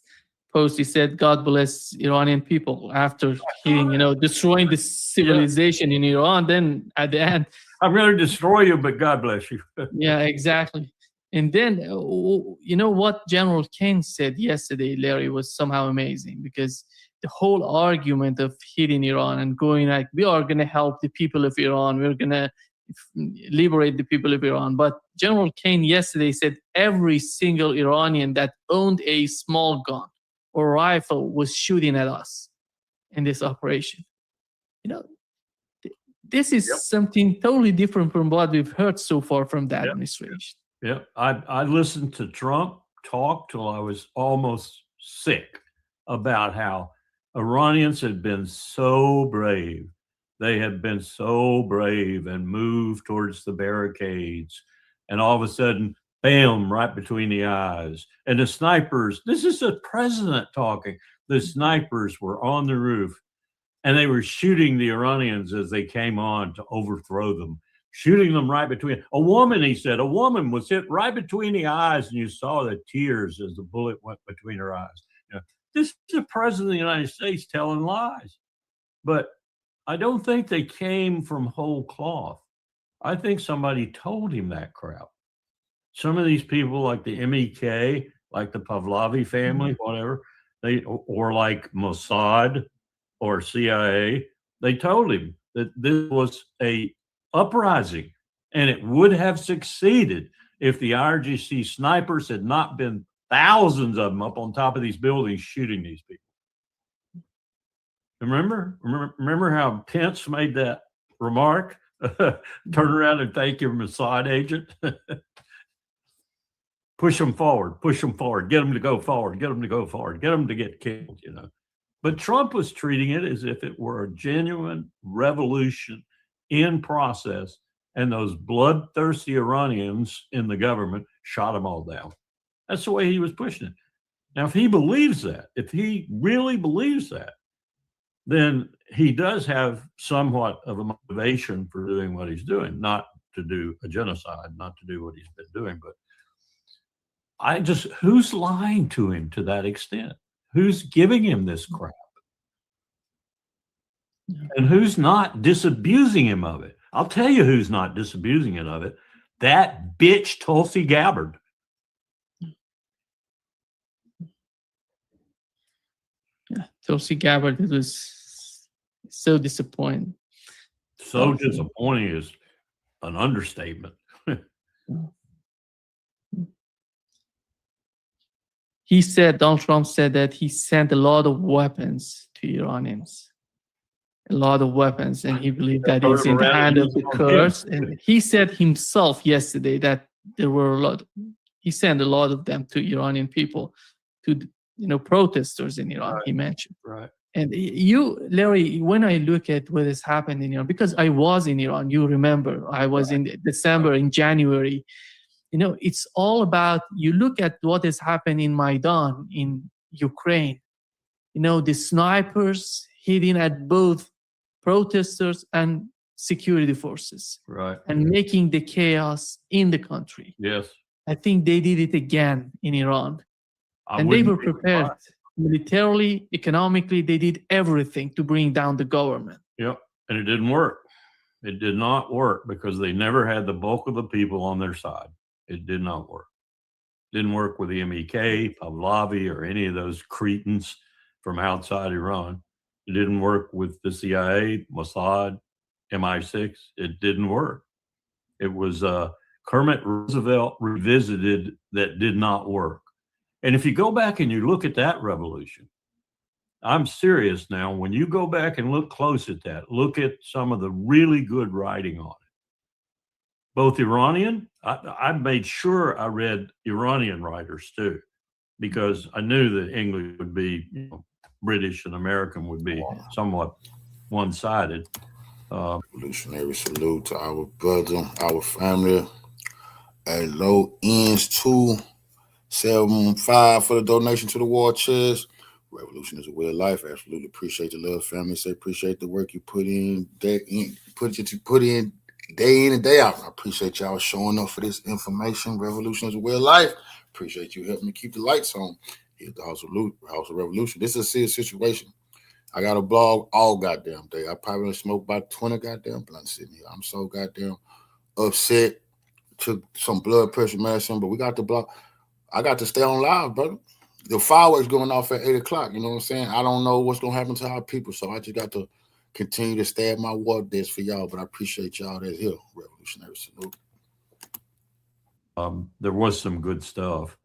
post, he said, God bless Iranian people after hitting, destroying the civilization in Iran. Then at the end, I'm going to destroy you, but God bless you. Yeah, exactly. And then, what General Kane said yesterday, Larry, was somehow amazing, because the whole argument of hitting Iran and going like, we are going to help the people of Iran, we're going to liberate the people of Iran. But General Kane yesterday said every single Iranian that owned a small gun or rifle was shooting at us in this operation. This is something totally different from what we've heard so far from the administration. Yeah, I listened to Trump talk till I was almost sick about how Iranians had been so brave. They had been so brave and moved towards the barricades. And all of a sudden, bam, right between the eyes. And the snipers, this is the president talking. The snipers were on the roof and they were shooting the Iranians as they came on to overthrow them. Shooting them right between. A woman, he said, a woman was hit right between the eyes, and you saw the tears as the bullet went between her eyes. This is the president of the United States telling lies. But I don't think they came from whole cloth. I think somebody told him that crap. Some of these people, like the MEK, like the Pahlavi family, whatever, or like Mossad or CIA, they told him that this was a uprising, and it would have succeeded if the IRGC snipers had not been thousands of them up on top of these buildings shooting these people. Remember how Pence made that remark Turn around and think you're a Mossad agent. Push them forward, get them to go forward, get them to go forward, get them to get killed, you know. But Trump was treating it as if it were a genuine revolution in process, and those bloodthirsty Iranians in the government shot them all down. That's the way he was pushing it. Now, if he believes that, if he really believes that, then he does have somewhat of a motivation for doing what he's doing, not to do a genocide, not to do what he's been doing. But who's lying to him to that extent? Who's giving him this crap? And who's not disabusing him of it? I'll tell you who's not disabusing him of it. That bitch Tulsi Gabbard. Yeah, Tulsi Gabbard was so disappointing. So disappointing is an understatement. Donald Trump said that he sent a lot of weapons to Iranians. A lot of weapons, and he believed that it's in the hand of the Kurds. And he said himself yesterday that there were he sent a lot of them to Iranian people, to protesters in Iran. Right. He mentioned. Right. And Larry, when I look at what has happened in Iran, because I was in Iran, you remember, I was in December, in January. It's all about, you look at what has happened in Maidan in Ukraine. The snipers hitting at both protesters and security forces, right, and making the chaos in the country. Yes, I think they did it again in Iran, and they were prepared militarily, economically. They did everything to bring down the government. Yep, and it didn't work. It did not work because they never had the bulk of the people on their side. It did not work. Didn't work with the MEK, Pahlavi, or any of those cretins from outside Iran. It didn't work with the CIA, Mossad, MI6. It didn't work. It was Kermit Roosevelt revisited that did not work. And if you go back and you look at that revolution, I'm serious now, when you go back and look close at that, look at some of the really good writing on it. Both Iranian, I made sure I read Iranian writers too, because I knew that English would be, British and American would be somewhat one-sided. Revolutionary salute to our brother, our family. At low ends 275 for the donation to the war chest. Revolution is a way of life. Absolutely appreciate the love, family. Say appreciate the work you put in, day in and day out. I appreciate y'all showing up for this information. Revolution is a way of life. Appreciate you helping me keep the lights on. Here's the House of Revolution. This is a serious situation. I got a blog all goddamn day. I probably smoked about 20 goddamn blunts sitting here. I'm so goddamn upset. Took some blood pressure medicine, but we got the blog. I got to stay on live, brother. The fireworks going off at 8 o'clock. You know what I'm saying? I don't know what's going to happen to our people, so I just got to continue to stay at my war desk for y'all, but I appreciate y'all that's here. Revolutionary salute. There was some good stuff.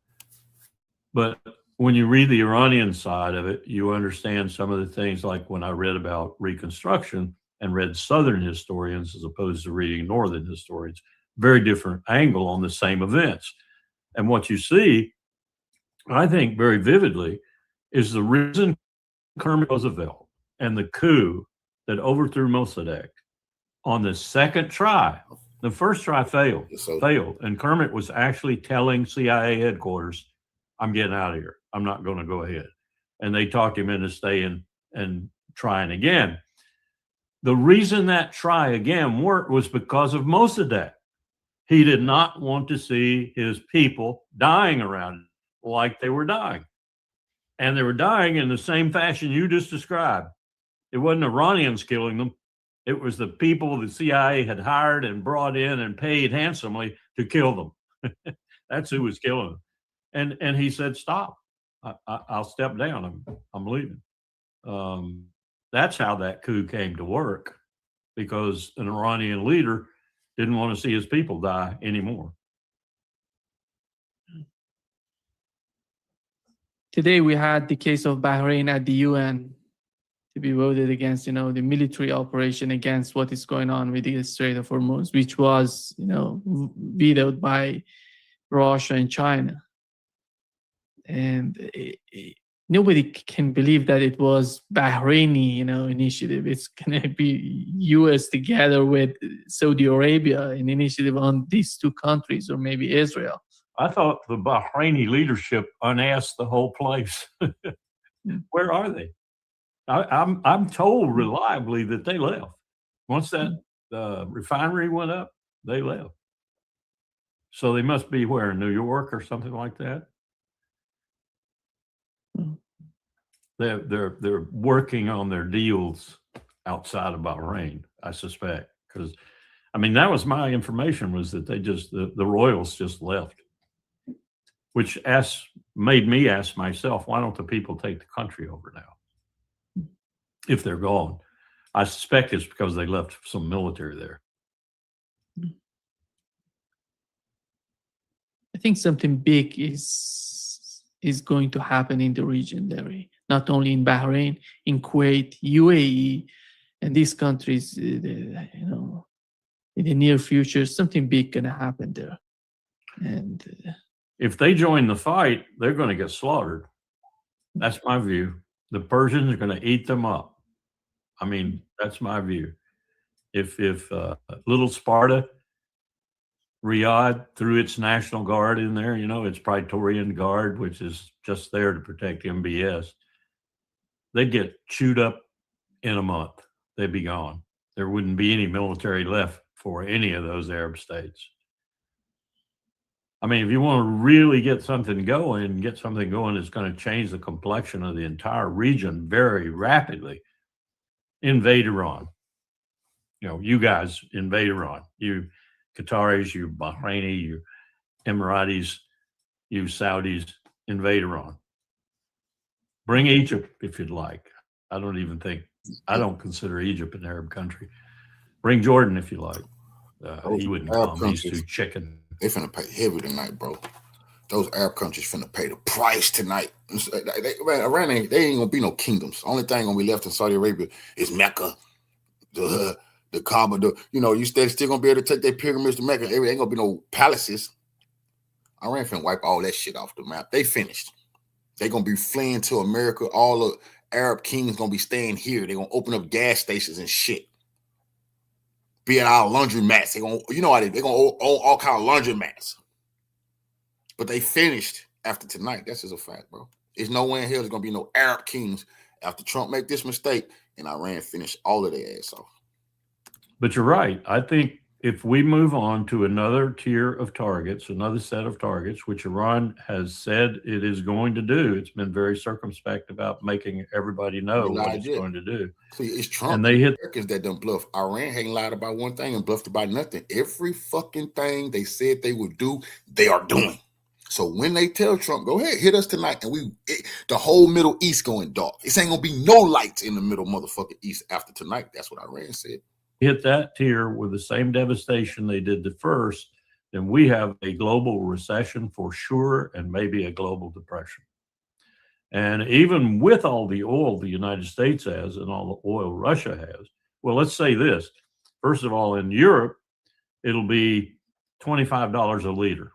But when you read the Iranian side of it, you understand some of the things, like when I read about Reconstruction and read Southern historians as opposed to reading Northern historians, very different angle on the same events. And what you see, I think very vividly, is the reason Kermit Roosevelt and the coup that overthrew Mossadegh on the second try. The first try failed, and Kermit was actually telling CIA headquarters, I'm getting out of here. I'm not going to go ahead. And they talked him into staying and trying again. The reason that try again worked was because of Mossadegh. He did not want to see his people dying around him like they were dying. And they were dying in the same fashion you just described. It wasn't Iranians killing them. It was the people the CIA had hired and brought in and paid handsomely to kill them. That's who was killing them. And he said, stop. I'll step down. I'm leaving. That's how that coup came to work, because an Iranian leader didn't want to see his people die anymore. Today we had the case of Bahrain at the UN. to be voted against, the military operation against what is going on with the Strait of Hormuz, which was, vetoed by Russia and China. And nobody can believe that it was Bahraini, initiative. It's going to be U.S. together with Saudi Arabia, an initiative on these two countries, or maybe Israel. I thought the Bahraini leadership unasked the whole place. Where are they? I'm told reliably that they left. Once that refinery went up, they left. So they must be where, in New York or something like that. They're working on their deals outside of Bahrain, I suspect, because that was my information, was that the royals just left, which made me ask myself, why don't the people take the country over now if they're gone? I suspect it's because they left some military there. I think something big is going to happen in the region, Larry. Not only in Bahrain, in Kuwait, UAE, and these countries, in the near future, something big going to happen there. And if they join the fight, they're going to get slaughtered. That's my view. The Persians are going to eat them up. That's my view. If little Sparta, Riyadh threw its National Guard in there, its Praetorian Guard, which is just there to protect MBS, they'd get chewed up in a month. They'd be gone. There wouldn't be any military left for any of those Arab states. If you want to really get something going that's going to change the complexion of the entire region very rapidly, invade Iran. You guys invade Iran. You Qataris, you Bahraini, you Emiratis, you Saudis, invade Iran. Bring Egypt if you'd like. I don't consider Egypt an Arab country. Bring Jordan if you like. He wouldn't call these two chicken. They finna pay heavy tonight, bro. Those Arab countries finna pay the price tonight. Iran they ain't gonna be no kingdoms. Only thing gonna be left in Saudi Arabia is Mecca, the Kaaba. You still gonna be able to take their pilgrimage to Mecca. There ain't gonna be no palaces. Iran finna wipe all that shit off the map. They finished. They gonna be fleeing to America. All the Arab kings gonna be staying here. They gonna open up gas stations and shit. Be at our laundromats. They gonna own all kind of laundromats. But they finished after tonight. That's just a fact, bro. There's nowhere in hell there's gonna be no Arab kings after Trump make this mistake and Iran finish all of their ass off. But you're right. I think if we move on to another tier of targets, another set of targets, which Iran has said it is going to do, it's been very circumspect about making everybody know what it's going to do. See, it's Trump and they hit Americans that done bluff. Iran ain't lied about one thing and bluffed about nothing. Every fucking thing they said they would do, they are doing. So when they tell Trump, go ahead, hit us tonight, and the whole Middle East going dark. It ain't gonna be no lights in the middle motherfucking East after tonight. That's what Iran said. Hit that tier with the same devastation they did the first, then we have a global recession for sure, and maybe a global depression. And even with all the oil the United States has and all the oil Russia has, well, let's say this. First of all, in Europe, it'll be $25 a liter.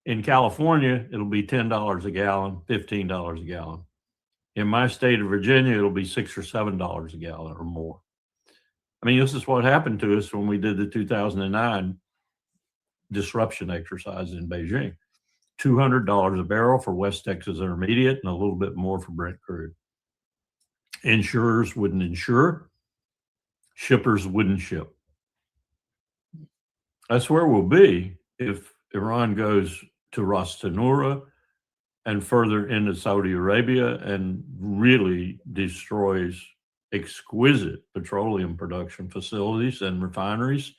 In California, it'll be $10 a gallon, $15 a gallon. In my state of Virginia, it'll be $6 or $7 a gallon or more. This is what happened to us when we did the 2009 disruption exercise in Beijing. $200 a barrel for West Texas Intermediate and a little bit more for Brent crude. Insurers wouldn't insure. Shippers wouldn't ship. That's where we'll be if Iran goes to Ras Tanura and further into Saudi Arabia and really destroys exquisite petroleum production facilities and refineries,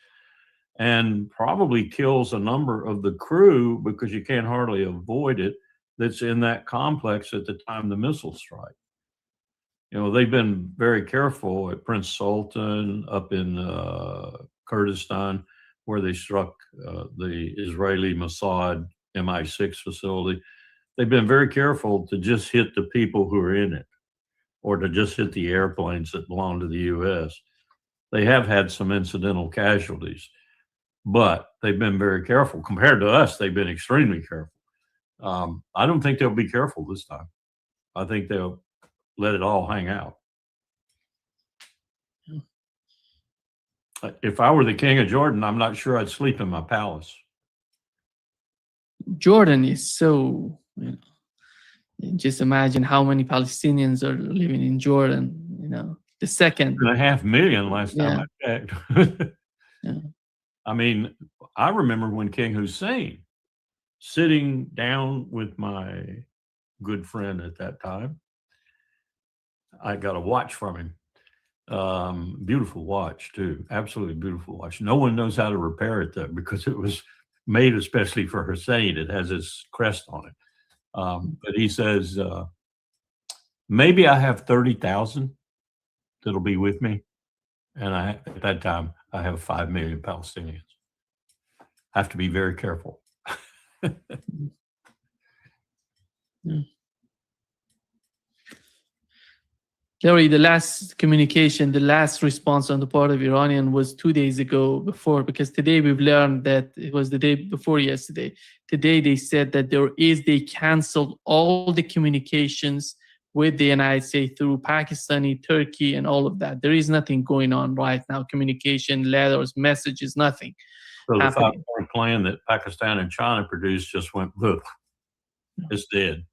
and probably kills a number of the crew, because you can't hardly avoid it, that's in that complex at the time the missiles strike. They've been very careful at Prince Sultan, up in Kurdistan, where they struck the Israeli Mossad MI6 facility. They've been very careful to just hit the people who are in it. or to just hit the airplanes that belong to the U.S. They have had some incidental casualties, but they've been very careful. Compared to us, they've been extremely careful. I don't think they'll be careful this time. I think they'll let it all hang out. If I were the king of Jordan, I'm not sure I'd sleep in my palace. Jordan is so, just imagine how many Palestinians are living in Jordan, the second. 2.5 million last time I checked. I mean, I remember when King Hussein, sitting down with my good friend at that time, I got a watch from him. Beautiful watch too, absolutely beautiful watch. No one knows how to repair it though, because it was made especially for Hussein. It has his crest on it. But he says, maybe I have 30,000 that'll be with me. And at that time, I have 5 million Palestinians. I have to be very careful. Larry, the last communication, the last response on the part of Iranian was 2 days ago before, because today we've learned that it was the day before yesterday. Today they said that they canceled all the communications with the United States through Pakistani, Turkey, and all of that. There is nothing going on right now. Communication, letters, messages, nothing. So the 5-point plan that Pakistan and China produced just went, look, it's dead.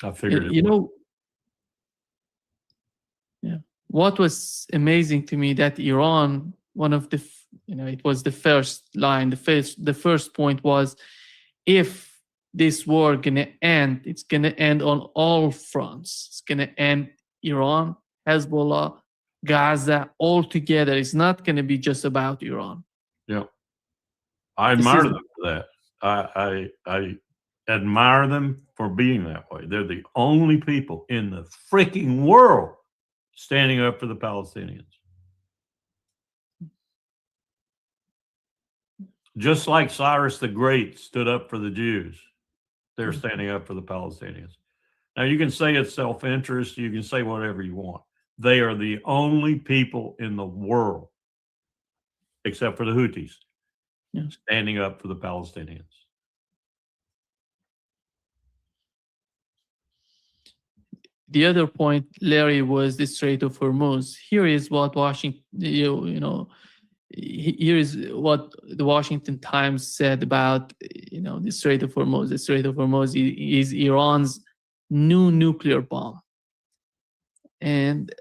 I figured it. What was amazing to me that Iran, one of the, it was the first line, the first point was, if this war gonna end, it's gonna end on all fronts. It's gonna end Iran, Hezbollah, Gaza, all together. It's not gonna be just about Iran. Yeah, I admire them for that. I admire them for being that way. They're the only people in the freaking world standing up for the Palestinians. Just like Cyrus the Great stood up for the Jews, they're standing up for the Palestinians. Now, you can say it's self-interest, you can say whatever you want. They are the only people in the world, except for the Houthis, standing up for the Palestinians. The other point, Larry, was the Strait of Hormuz. Here is what Washington, here is what the Washington Times said about, the Strait of Hormuz. The Strait of Hormuz is Iran's new nuclear bomb. And,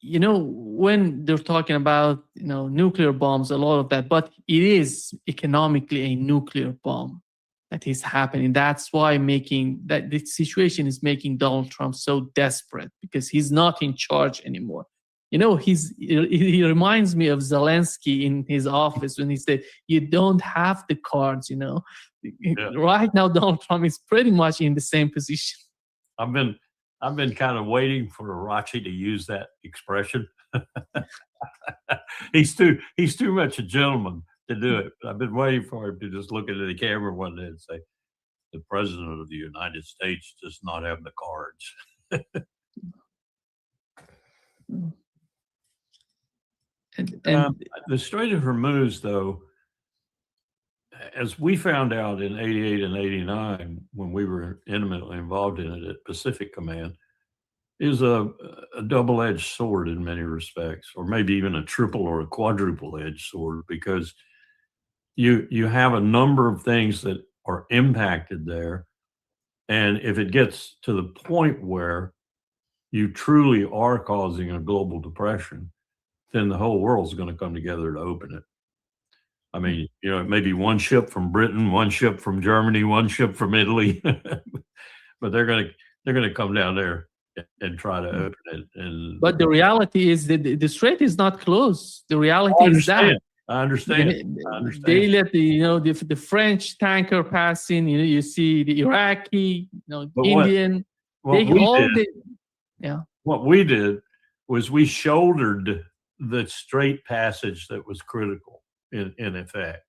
when they're talking about, nuclear bombs, a lot of that, but it is economically a nuclear bomb that is happening. That's why the situation is making Donald Trump so desperate, because he's not in charge anymore. He reminds me of Zelensky in his office when he said, you don't have the cards, Right now, Donald Trump is pretty much in the same position. I've been kind of waiting for Arachi to use that expression. He's too much a gentleman to do it. I've been waiting for him to just look into the camera one day and say, the president of the United States does not have the cards. The Strait of Hormuz, though, as we found out in 88 and 89, when we were intimately involved in it at Pacific Command, is a double-edged sword in many respects, or maybe even a triple or a quadruple-edged sword, because you have a number of things that are impacted there. And if it gets to the point where you truly are causing a global depression, then the whole world's going to come together to open it. I mean, maybe one ship from Britain, one ship from Germany, one ship from Italy, but they're going to come down there and try to open it. But the reality is that the strait is not closed. The reality is that. I understand. They let the French tanker pass in. You see the Iraqi, Indian. What we did was we shouldered the strait passage that was critical in effect,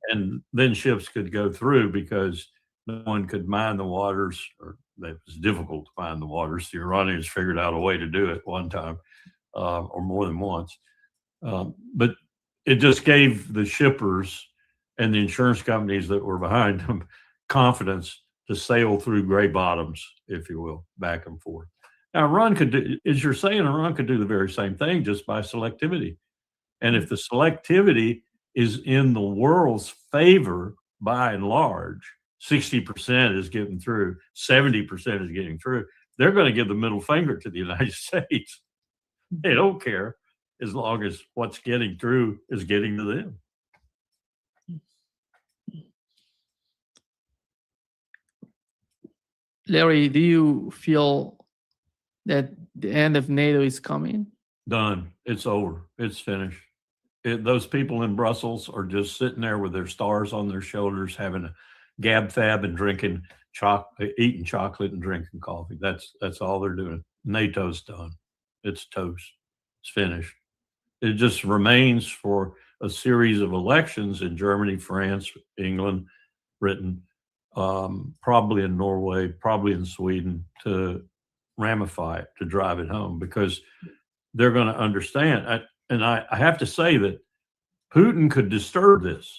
and then ships could go through because no one could mine the waters, or it was difficult to find the waters. The Iranians figured out a way to do it one time, or more than once. But it just gave the shippers and the insurance companies that were behind them confidence to sail through gray bottoms, if you will, back and forth. Now, Iran could do, as you're saying, Iran could do the very same thing just by selectivity. And if the selectivity is in the world's favor, by and large, 60% is getting through, 70% is getting through, they're going to give the middle finger to the United States. They don't care as long as what's getting through is getting to them. Larry, do you feel that the end of NATO is coming? Done. It's over. It's finished. Those people in Brussels are just sitting there with their stars on their shoulders, having a gab fab and drinking eating chocolate and drinking coffee. That's all they're doing. NATO's done. It's toast. It's finished. It just remains for a series of elections in Germany, France, England, Britain, probably in Norway, probably in Sweden, to ramify it, to drive it home, because they're going to understand. I have to say that Putin could disturb this.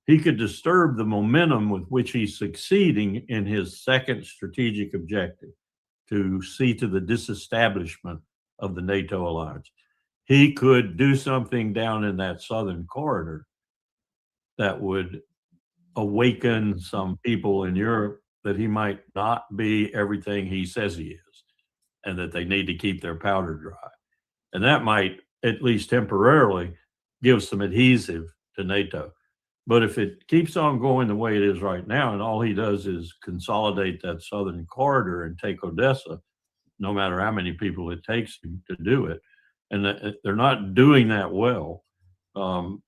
He could disturb the momentum with which he's succeeding in his second strategic objective, to see to the disestablishment of the NATO alliance. He could do something down in that southern corridor that would awaken some people in Europe that he might not be everything he says he is, and that they need to keep their powder dry. And that might, at least temporarily, give some adhesive to NATO. But if it keeps on going the way it is right now, and all he does is consolidate that southern corridor and take Odessa, no matter how many people it takes him to do it, and they're not doing that well.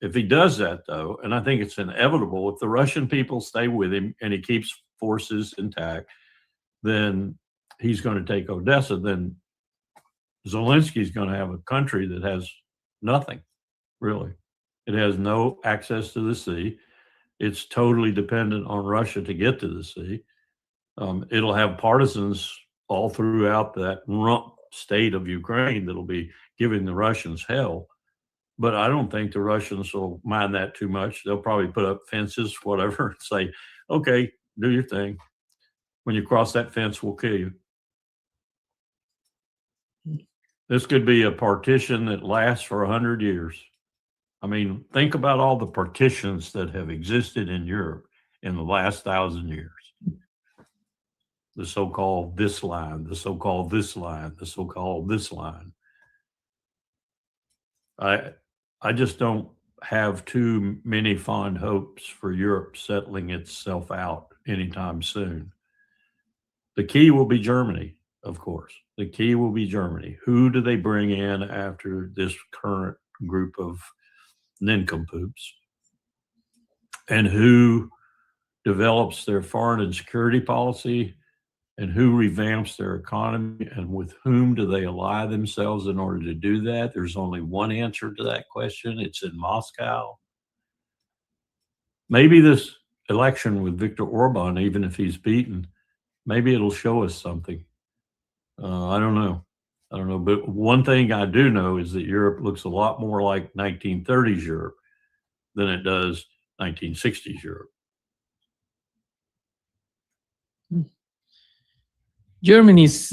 If he does that, though, and I think it's inevitable, if the Russian people stay with him and he keeps forces intact, then he's going to take Odessa. Then Zelensky's going to have a country that has nothing, really. It has no access to the sea. It's totally dependent on Russia to get to the sea. It'll have partisans all throughout that rump state of Ukraine that'll be giving the Russians hell. But I don't think the Russians will mind that too much. They'll probably put up fences, whatever, and say, okay, do your thing. When you cross that fence, we'll kill you. This could be a partition that lasts for 100 years. I mean, think about all the partitions that have existed in Europe in the last 1,000 years. The so-called this line, the so-called this line, the so-called this line. I just don't have too many fond hopes for Europe settling itself out anytime soon. The key will be Germany, of course. The key will be Germany. Who do they bring in after this current group of nincompoops? And who develops their foreign and security policy? And who revamps their economy, and with whom do they ally themselves in order to do that? There's only one answer to that question. It's in Moscow. Maybe this election with Viktor Orban, even if he's beaten, maybe it'll show us something. I don't know. But one thing I do know is that Europe looks a lot more like 1930s Europe than it does 1960s Europe. Germany's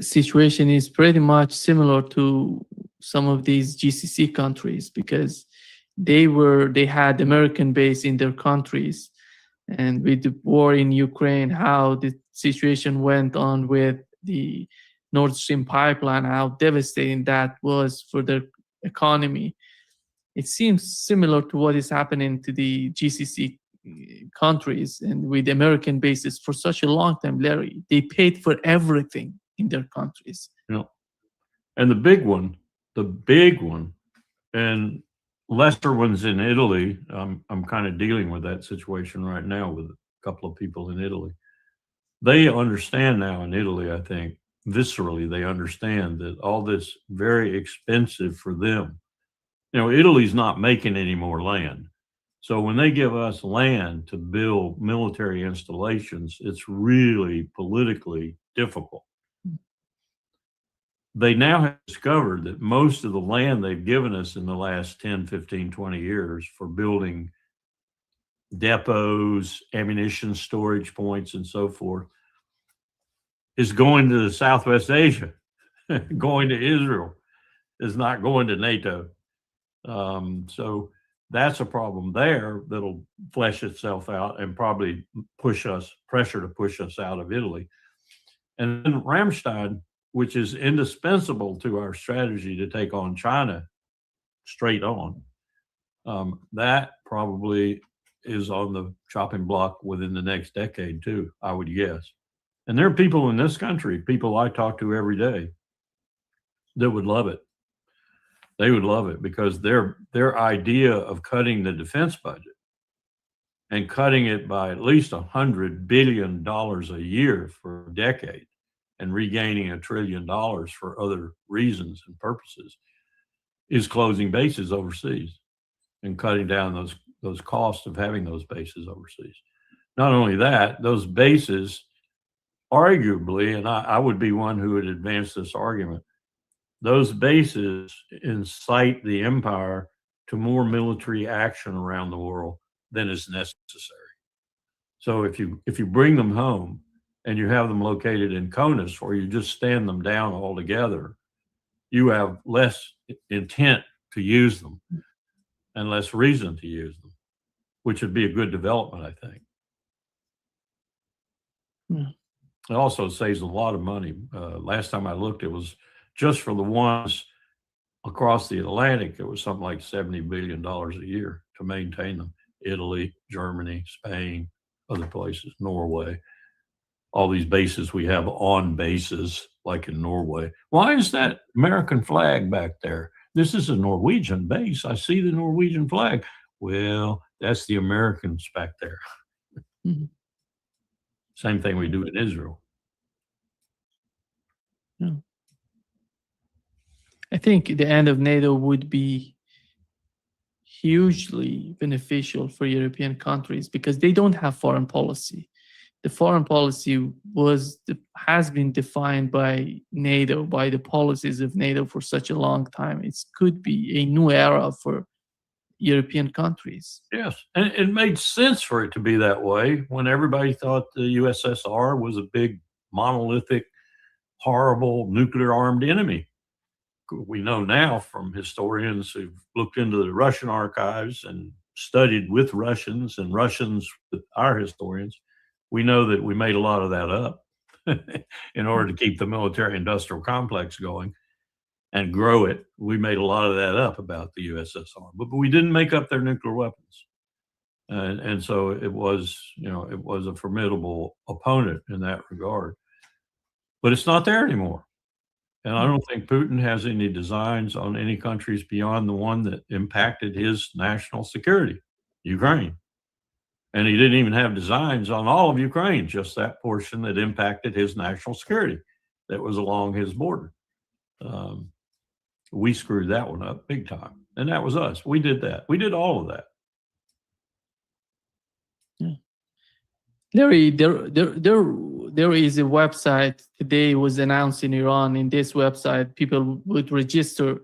situation is pretty much similar to some of these GCC countries, because they had American base in their countries, and with the war in Ukraine, how the situation went on with the Nord Stream pipeline, how devastating that was for their economy. It seems similar to what is happening to the GCC countries, and with American bases for such a long time. Larry, they paid for everything in their countries. Yeah. And the big one, and lesser ones in Italy, I'm kind of dealing with that situation right now with a couple of people in Italy. They understand now in Italy, I think, viscerally, they understand that all this very expensive for them. You know, Italy's not making any more land. So when they give us land to build military installations, it's really politically difficult. They now have discovered that most of the land they've given us in the last 10, 15, 20 years for building depots, ammunition storage points, and so forth is going to Southwest Asia, going to Israel, is not going to NATO. So that's a problem there that'll flesh itself out and probably pressure to push us out of Italy. And then Ramstein, which is indispensable to our strategy to take on China straight on, that probably is on the chopping block within the next decade too, I would guess. And there are people in this country, people I talk to every day, that would love it. They would love it because their idea of cutting the defense budget and cutting it by at least $100 billion a year for a decade and regaining $1 trillion for other reasons and purposes is closing bases overseas and cutting down those costs of having those bases overseas. Not only that, those bases arguably, and I would be one who would advance this argument, those bases incite the empire to more military action around the world than is necessary. So if you bring them home and you have them located in CONUS, or you just stand them down altogether, you have less intent to use them and less reason to use them, which would be a good development, I think. Yeah. It also saves a lot of money. Last time I looked, it was just for the ones across the Atlantic, it was something like $70 billion a year to maintain them. Italy, Germany, Spain, other places, Norway, all these bases we have on bases like in Norway. Why is that American flag back there? This is a Norwegian base. I see the Norwegian flag. Well, that's the Americans back there. Mm-hmm. Same thing we do in Israel. Yeah. I think the end of NATO would be hugely beneficial for European countries because they don't have foreign policy. The foreign policy has been defined by NATO, by the policies of NATO for such a long time. It could be a new era for European countries. Yes, and it made sense for it to be that way when everybody thought the USSR was a big, monolithic, horrible, nuclear-armed enemy. We know now from historians who've looked into the Russian archives and studied with Russians and Russians with our historians, we know that we made a lot of that up in order to keep the military-industrial complex going and grow it. We made a lot of that up about the USSR, but we didn't make up their nuclear weapons. And so it was a formidable opponent in that regard. But it's not there anymore. And I don't think Putin has any designs on any countries beyond the one that impacted his national security, Ukraine. And he didn't even have designs on all of Ukraine, just that portion that impacted his national security that was along his border. We screwed that one up big time. And that was us. We did that. We did all of that. Yeah. Larry, there is a website today was announced in Iran. In this website, people would register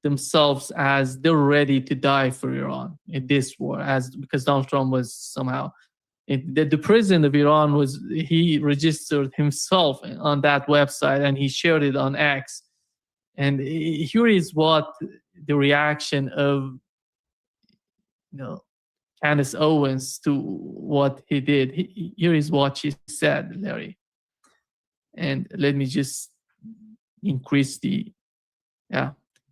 themselves as they're ready to die for Iran in this war, because Donald Trump was somehow the president of Iran he registered himself on that website and he shared it on X. And here is what the reaction of Candace Owens to what he did. Here is what she said, Larry. And let me just increase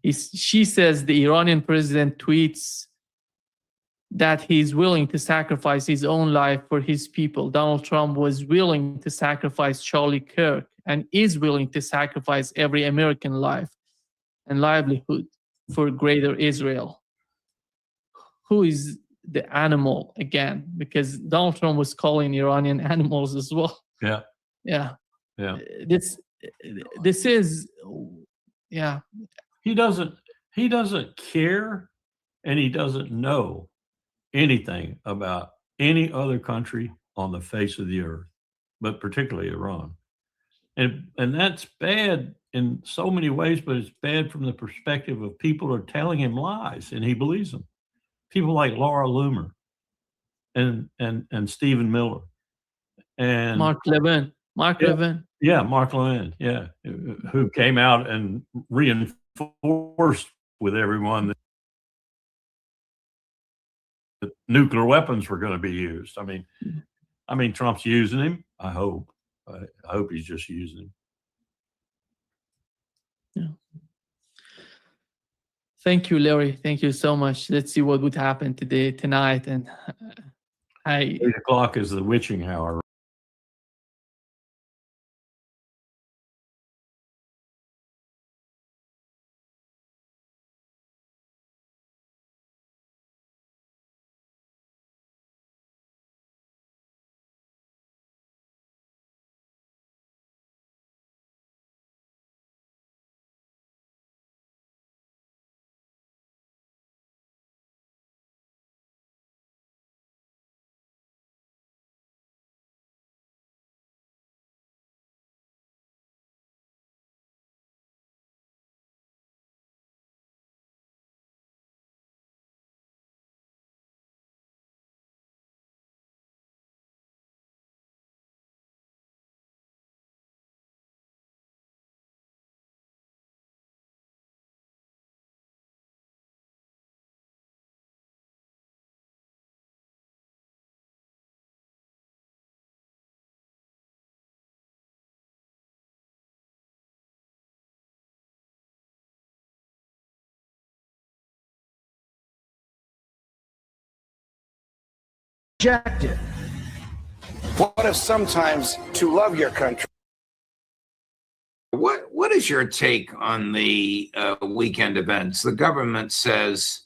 she says the Iranian president tweets that he's willing to sacrifice his own life for his people. Donald Trump was willing to sacrifice Charlie Kirk and is willing to sacrifice every American life and livelihood for greater Israel. Who is the animal again? Because Donald Trump was calling Iranian animals as well. Yeah. Yeah. Yeah. This is, yeah. He doesn't care and he doesn't know anything about any other country on the face of the earth, but particularly Iran. And that's bad in so many ways, but it's bad from the perspective of people who are telling him lies and he believes them. People like Laura Loomer and Stephen Miller and Mark Levin. Mark yeah, Levin. Yeah, Mark Levin, yeah, who came out and reinforced with everyone that nuclear weapons were going to be used. I mean, Trump's using him. I hope he's just using him. Thank you, Larry. Thank you so much. Let's see what would happen tonight. And 8 o'clock is the witching hour. Rejected. What if sometimes to love your country? What is your take on the weekend events? The government says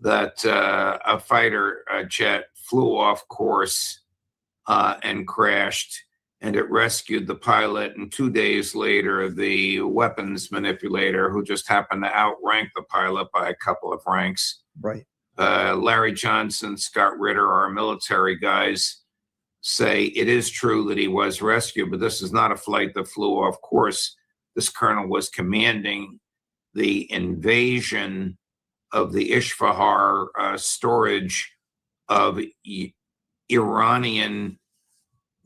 that a fighter jet flew off course and crashed, and it rescued the pilot. And 2 days later, the weapons manipulator, who just happened to outrank the pilot by a couple of ranks, Right. Larry Johnson, Scott Ritter, our military guys, say it is true that he was rescued, but this is not a flight that flew off course. This colonel was commanding the invasion of the Isfahan storage of Iranian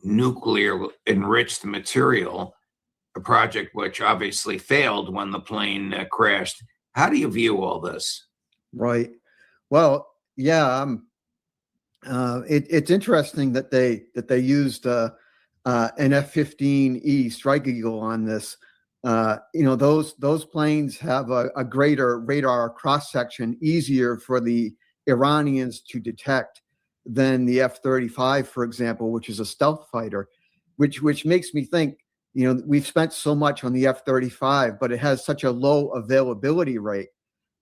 nuclear enriched material, a project which obviously failed when the plane crashed. How do you view all this? Right. Well, yeah. It's interesting that they used an F-15E Strike Eagle on this. Those planes have a greater radar cross section, easier for the Iranians to detect than the F-35, for example, which is a stealth fighter, which makes me think, we've spent so much on the F-35, but it has such a low availability rate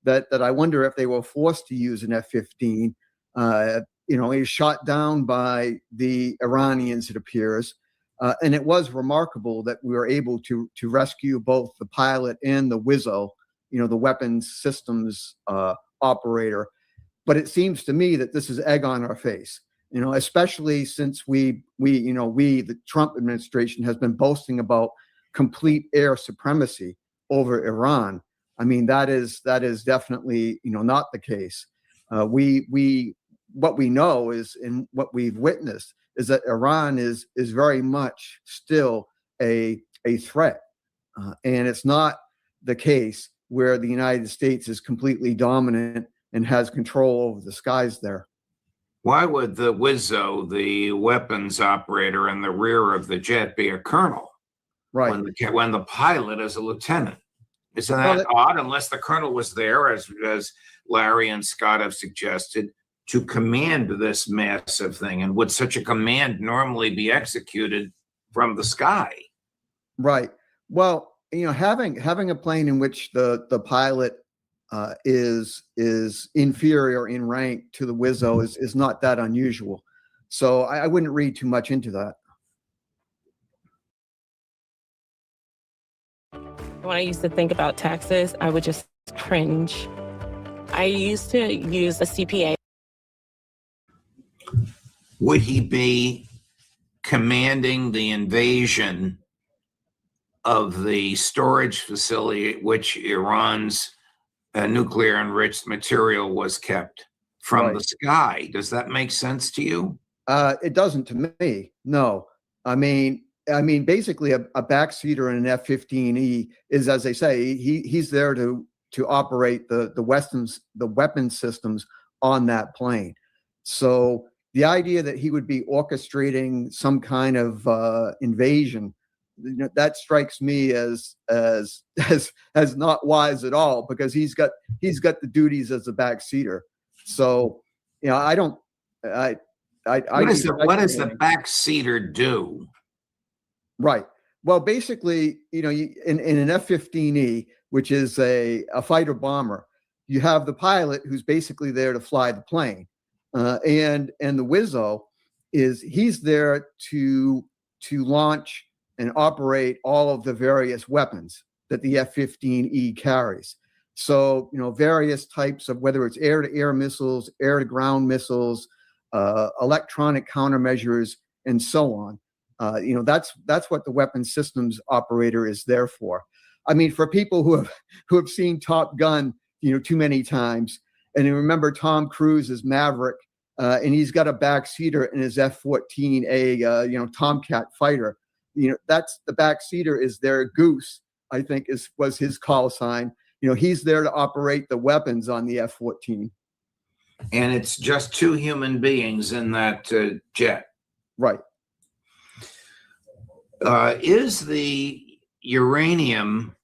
that I wonder if they were forced to use an F-15. It was shot down by the Iranians, it appears. And it was remarkable that we were able to rescue both the pilot and the WISO, the weapons systems operator. But it seems to me that this is egg on our face, especially since we, the Trump administration has been boasting about complete air supremacy over Iran. I mean, that is definitely, not the case. What we know is, and what we've witnessed is that Iran is very much still a threat. And it's not the case where the United States is completely dominant and has control over the skies there. Why would the WISO, the weapons operator in the rear of the jet, be a colonel? Right. When the pilot is a lieutenant? Isn't that odd? Unless the colonel was there, as Larry and Scott have suggested, to command this massive thing. And would such a command normally be executed from the sky? Right. Well, having a plane in which the pilot is inferior in rank to the WISO is not that unusual. So I wouldn't read too much into that. When I used to think about taxes, I would just cringe. I used to use a CPA. would he be commanding the invasion of the storage facility at which Iran's nuclear enriched material was kept from the sky? Does that make sense to you? It doesn't to me. No. I mean, basically, a backseater in an F-15E is, as they say, he's there to operate the weapon systems on that plane. So the idea that he would be orchestrating some kind of invasion, that strikes me as not wise at all, because he's got the duties as a backseater. So, I don't. What does the backseater do? Right. Well, basically, in an F-15E, which is a fighter bomber, you have the pilot who's basically there to fly the plane, and the Wizzo he's there to launch and operate all of the various weapons that the F-15E carries. So, various types of, whether it's air-to-air missiles, air-to-ground missiles, electronic countermeasures, and so on. That's what the weapon systems operator is there for. I mean, for people who have seen Top Gun, too many times, and you remember Tom Cruise as Maverick, and he's got a backseater in his F-14A, Tomcat fighter. That's the backseater is their Goose, I think was his call sign. He's there to operate the weapons on the F-14. And it's just two human beings in that jet. Right. Is the uranium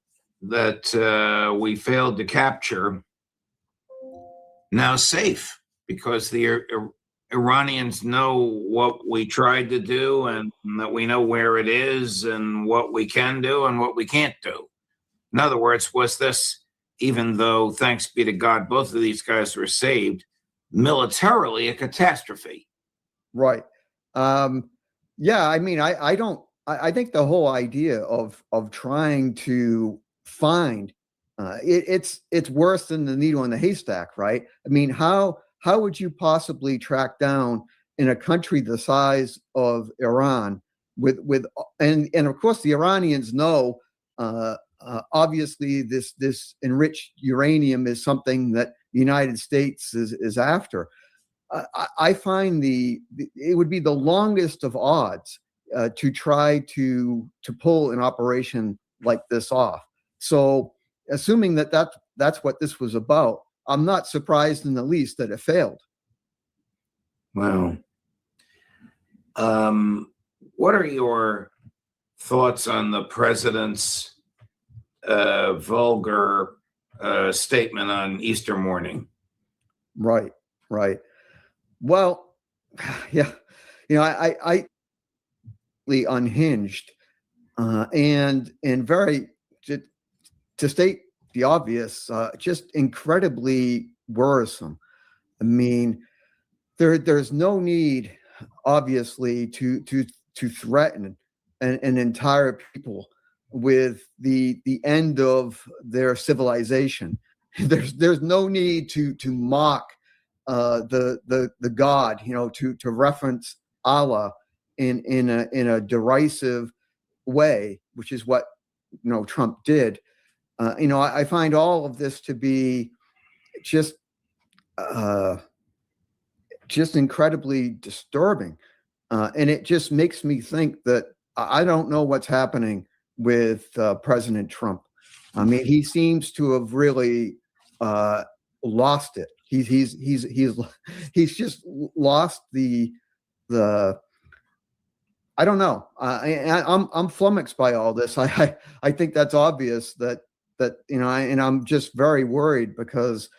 that we failed to capture now safe? Because the Iranians know what we tried to do, and that we know where it is and what we can do and what we can't do. In other words, was this, even though, thanks be to God, both of these guys were saved, militarily a catastrophe? Right. Yeah. I mean, I think the whole idea of trying to find it's worse than the needle in the haystack, right? I mean, how would you possibly track down in a country the size of Iran and of course the Iranians know obviously this enriched uranium is something that the United States is after. I find it would be the longest of odds to try to pull an operation like this off. So, assuming that's what this was about, I'm not surprised in the least that it failed. Wow. What are your thoughts on the president's vulgar statement on Easter morning? Right. Well, yeah, I unhinged and very, to state the obvious, just incredibly worrisome. I mean, there's no need, obviously, to threaten an entire people with the end of their civilization. There's no need to mock the God, to reference Allah in a derisive way, which is what Trump did. I find all of this to be just incredibly disturbing, and it just makes me think that I don't know what's happening with President Trump. I mean, he seems to have really lost it. He's just lost the I don't know. I'm flummoxed by all this. I think that's obvious that and I'm just very worried because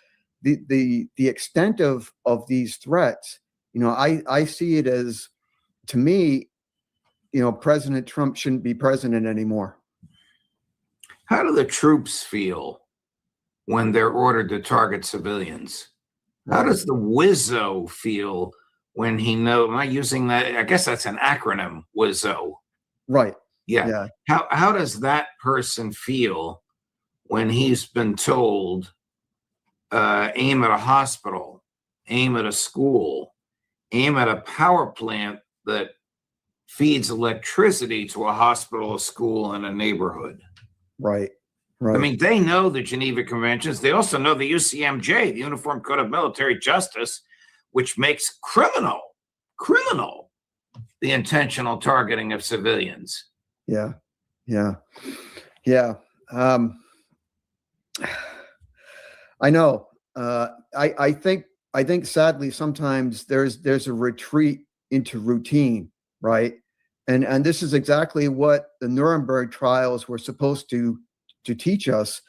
the extent of these threats, I see it as, to me, President Trump shouldn't be president anymore. How do the troops feel when they're ordered to target civilians? How does the Wizzo feel when he knows? Am I using that? I guess that's an acronym, Wizzo. Right. Yeah. How does that person feel when he's been told, aim at a hospital, aim at a school, aim at a power plant that feeds electricity to a hospital, a school, and a neighborhood. Right. I mean, they know the Geneva Conventions. They also know the UCMJ, the Uniform Code of Military Justice, which makes criminal the intentional targeting of civilians. Yeah. I know. I think sadly sometimes there's a retreat into routine, right? And this is exactly what the Nuremberg trials were supposed to teach us,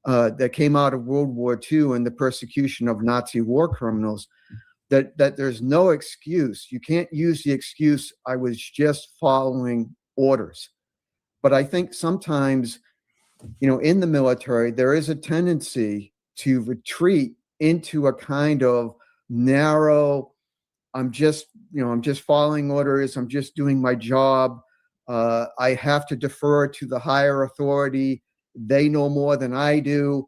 that came out of World War II and the persecution of Nazi war criminals, that there's no excuse. You can't use the excuse, I was just following orders. But I think sometimes, in the military, there is a tendency to retreat into a kind of narrow, I'm just following orders, I'm just doing my job. I have to defer to the higher authority. They know more than I do.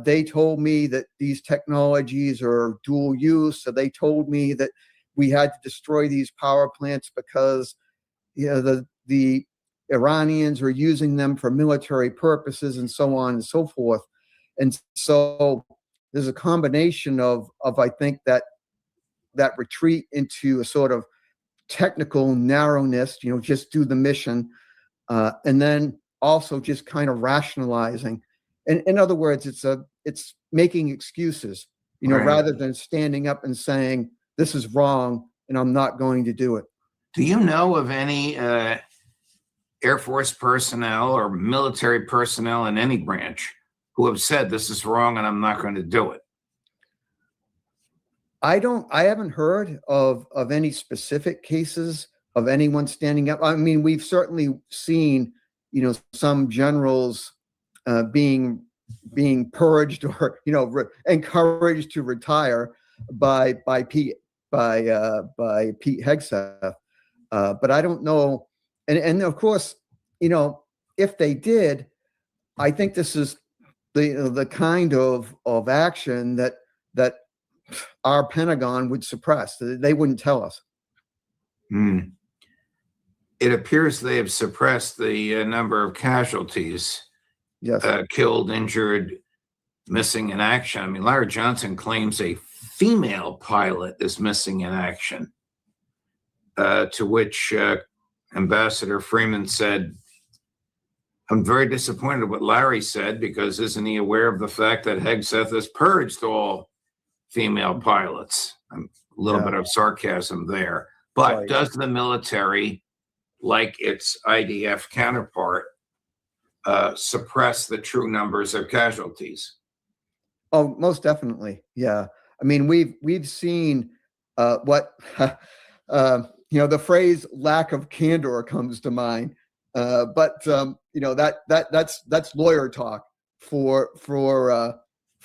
They told me that these technologies are dual use. So they told me that we had to destroy these power plants because the Iranians are using them for military purposes and so on and so forth. And so there's a combination of I think that retreat into a sort of technical narrowness, just do the mission, and then also just kind of rationalizing. And in other words, it's making excuses, Right. rather than standing up and saying, this is wrong and I'm not going to do it. Do you know of any Air Force personnel or military personnel in any branch who have said this is wrong and I'm not going to do it? I haven't heard of any specific cases of anyone standing up. I mean, we've certainly seen, some generals being purged or, encouraged to retire by Pete Hegseth. But I don't know. And of course, if they did, I think this is the kind of action that our Pentagon would suppress. They wouldn't tell us. It appears they have suppressed the number of casualties. Yes. Killed, injured, missing in action. I mean, Larry Johnson claims a female pilot is missing in action, to which Ambassador Freeman said, I'm very disappointed with what Larry said, because isn't he aware of the fact that Hegseth has purged all female pilots? A little bit of sarcasm there. But Right. Does the military, like its IDF counterpart, suppress the true numbers of casualties? Oh, most definitely. Yeah. I mean, we've seen what the phrase "lack of candor" comes to mind, but that's lawyer talk for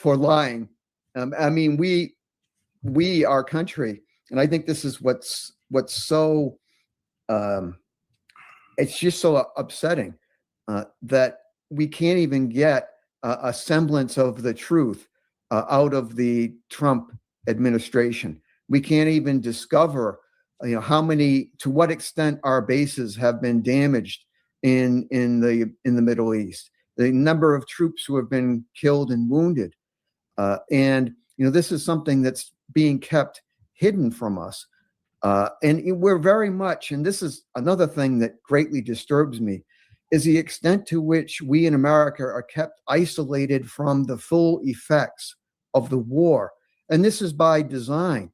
lying. I mean, we our country, and I think this is what's so it's just so upsetting that we can't even get a semblance of the truth out of the Trump administration. We can't even discover, to what extent our bases have been damaged in the Middle East, the number of troops who have been killed and wounded, and this is something that's being kept hidden from us. And we're very much, and this is another thing that greatly disturbs me, is the extent to which we in America are kept isolated from the full effects of the war. And this is by design.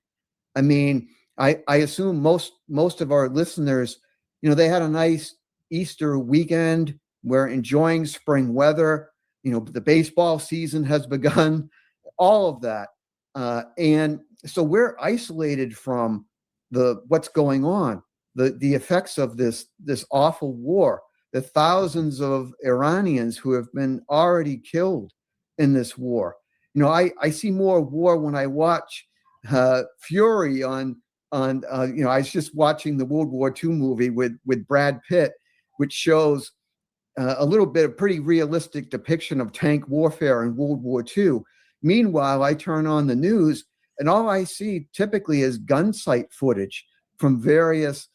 I mean, I assume most of our listeners, they had a nice Easter weekend. We're enjoying spring weather. The baseball season has begun, all of that. And so we're isolated from what's going on, the effects of this awful war, the thousands of Iranians who have been already killed in this war. I see more war when I watch Fury on I was just watching the World War II movie with Brad Pitt, which shows a little bit of pretty realistic depiction of tank warfare in World War II. Meanwhile, I turn on the news and all I see typically is gun sight footage from various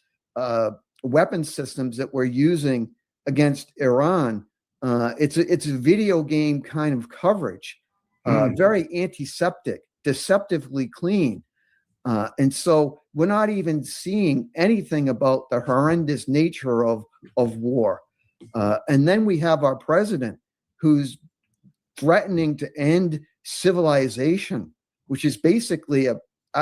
weapon systems that we're using against Iran. It's a video game kind of coverage, very antiseptic, deceptively clean. And so we're not even seeing anything about the horrendous nature of war. And then we have our president who's threatening to end civilization, which is basically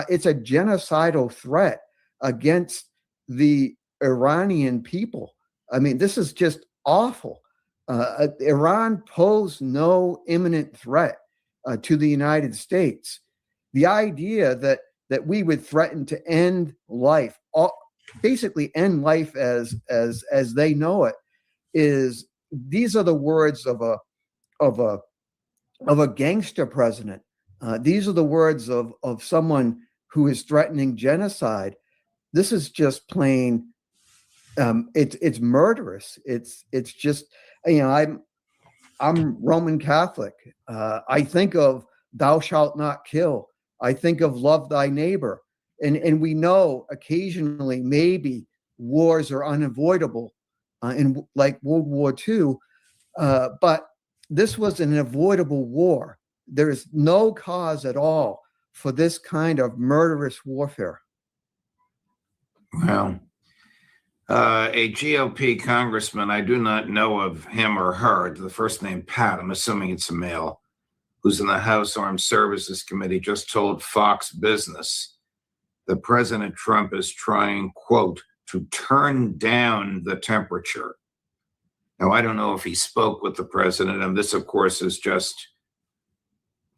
it's a genocidal threat against the Iranian people. I mean, this is just awful. Iran posed no imminent threat to the United States. The idea that we would threaten to end life, basically end life as they know it, these are the words of a gangster president. These are the words of someone who is threatening genocide. This is just plain. It's murderous. It's just, I'm Roman Catholic. I think of thou shalt not kill. I think of love thy neighbor. And we know occasionally maybe wars are unavoidable in like World War II, but this was an avoidable war. There is no cause at all for this kind of murderous warfare. Well, a GOP congressman, I do not know of him or her, the first name Pat, I'm assuming it's a male, who's in the House Armed Services Committee, just told Fox Business that President Trump is trying, quote, to turn down the temperature. Now, I don't know if he spoke with the president, and this, of course, is just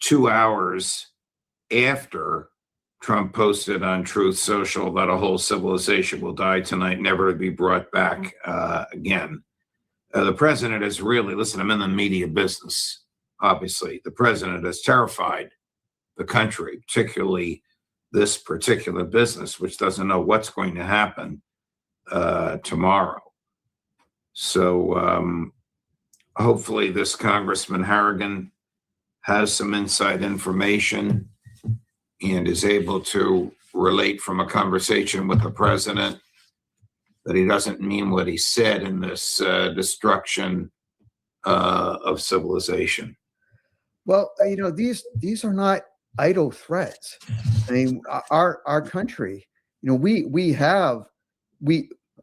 2 hours after Trump posted on Truth Social that a whole civilization will die tonight, never to be brought back again. The president is really, listen, I'm in the media business, obviously. The president has terrified the country, particularly this particular business, which doesn't know what's going to happen tomorrow. So hopefully this Congressman Harrigan has some inside information and is able to relate from a conversation with the president that he doesn't mean what he said in this destruction of civilization. Well, these are not idle threats. I mean, our country, we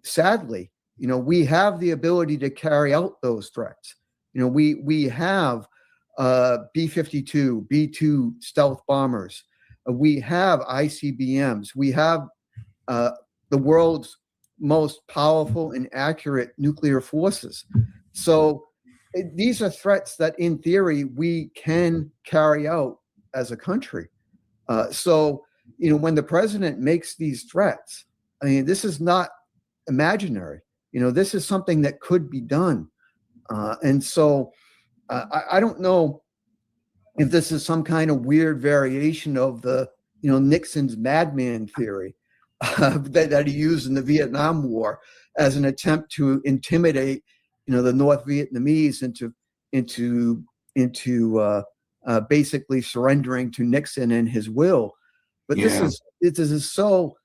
sadly, we have the ability to carry out those threats. We have B-52, B-2 stealth bombers. We have ICBMs. We have the world's most powerful and accurate nuclear forces. So these are threats that, in theory, we can carry out as a country. So when the president makes these threats, I mean, this is not imaginary. This is something that could be done. And so I don't know if this is some kind of weird variation of the, Nixon's madman theory that he used in the Vietnam War as an attempt to intimidate, the North Vietnamese into basically surrendering to Nixon and his will. But this is so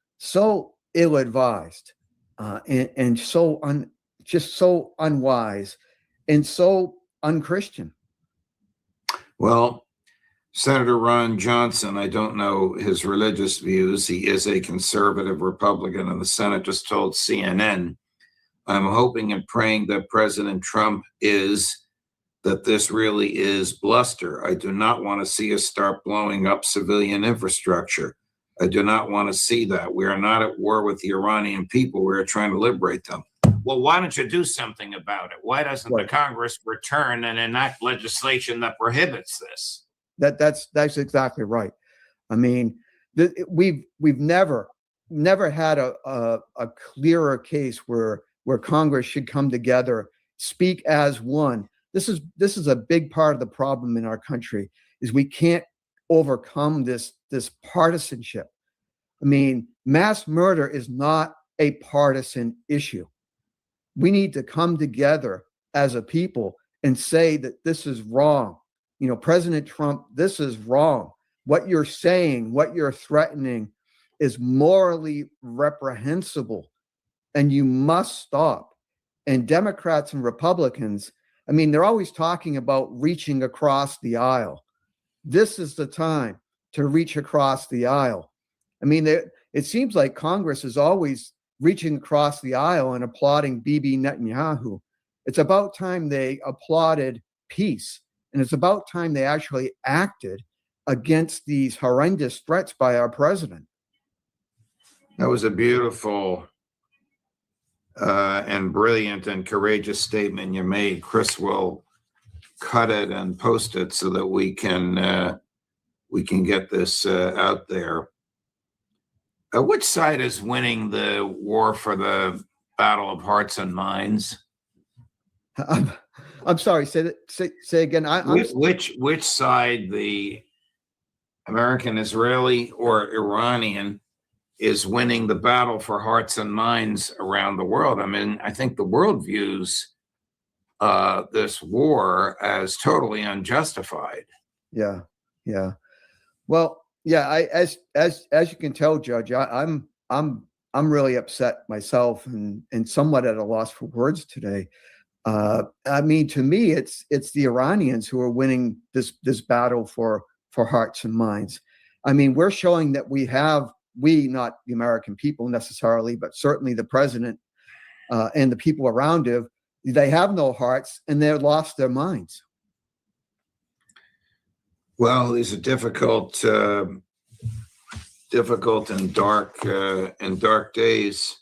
ill-advised and so just so unwise and so unchristian. Well, Senator Ron Johnson, I don't know his religious views. He is a conservative Republican in the Senate, just told CNN, I'm hoping and praying that President Trump that this really is bluster. I do not want to see us start blowing up civilian infrastructure. I do not want to see that. We are not at war with the Iranian people. We are trying to liberate them. Well, why don't you do something about it? Why doesn't the Congress return and enact legislation that prohibits this? That's exactly right. I mean, we've never had a clearer case where Congress should come together, speak as one. This is a big part of the problem in our country, is we can't overcome this partisanship. I mean, mass murder is not a partisan issue. We need to come together as a people and say that this is wrong. President Trump, this is wrong. what you're saying, what you're threatening is morally reprehensible, and you must stop. And Democrats and Republicans, I mean, they're always talking about reaching across the aisle. This is the time to reach across the aisle. I mean, it seems like Congress is always reaching across the aisle and applauding Bibi Netanyahu. It's about time they applauded peace, and it's about time they actually acted against these horrendous threats by our president. That was a beautiful and brilliant and courageous statement you made. Chris will cut it and post it so that we can get this out there. Which side is winning the war for the Battle of Hearts and Minds? I'm sorry. Say again. Which side, the American, Israeli, or Iranian, is winning the battle for hearts and minds around the world? I mean, I think the world views this war as totally unjustified. Yeah. Well, yeah. As you can tell, Judge, I'm really upset myself and somewhat at a loss for words today. I mean, to me, it's the Iranians who are winning this battle for hearts and minds. I mean, we're showing that we, not the American people necessarily, but certainly the president and the people around him, they have no hearts and they've lost their minds. Well, these are difficult and dark days,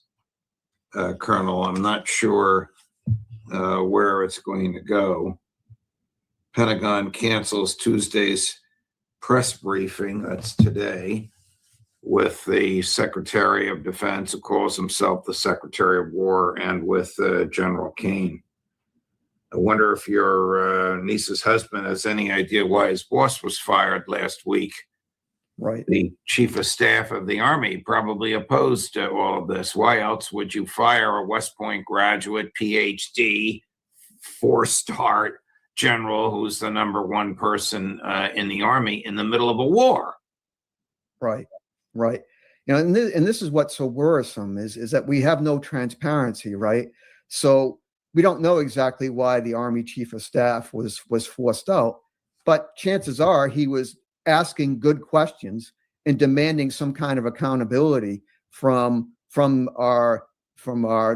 Colonel. I'm not sure where it's going to go. Pentagon cancels Tuesday's press briefing, that's today, with the Secretary of Defense, who calls himself the Secretary of War, and with General Kane. I wonder if your niece's husband has any idea why his boss was fired last week. Right. The Chief of Staff of the Army probably opposed to all of this. Why else would you fire a West Point graduate, PhD, 4-star general who's the #1 person in the Army in the middle of a war? Right. You know, and this is what's so worrisome is that we have no transparency, right? So we don't know exactly why the Army Chief of Staff was forced out, but chances are he was asking good questions and demanding some kind of accountability from our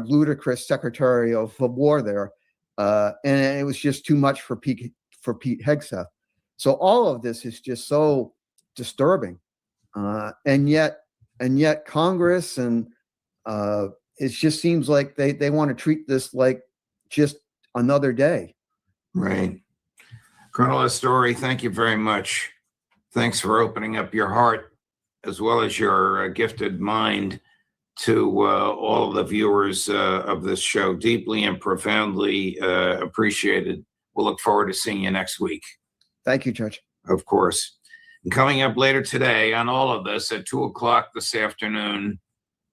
ludicrous Secretary of War there, and it was just too much for Pete Hegseth. So all of this is just so disturbing, and yet Congress and it just seems like they want to treat this like just another day. Right. Colonel Astori, thank you very much. Thanks for opening up your heart as well as your gifted mind to all of the viewers of this show. Deeply and profoundly appreciated. We'll look forward to seeing you next week. Thank you, Judge. Of course. And coming up later today on all of this at 2:00 this afternoon,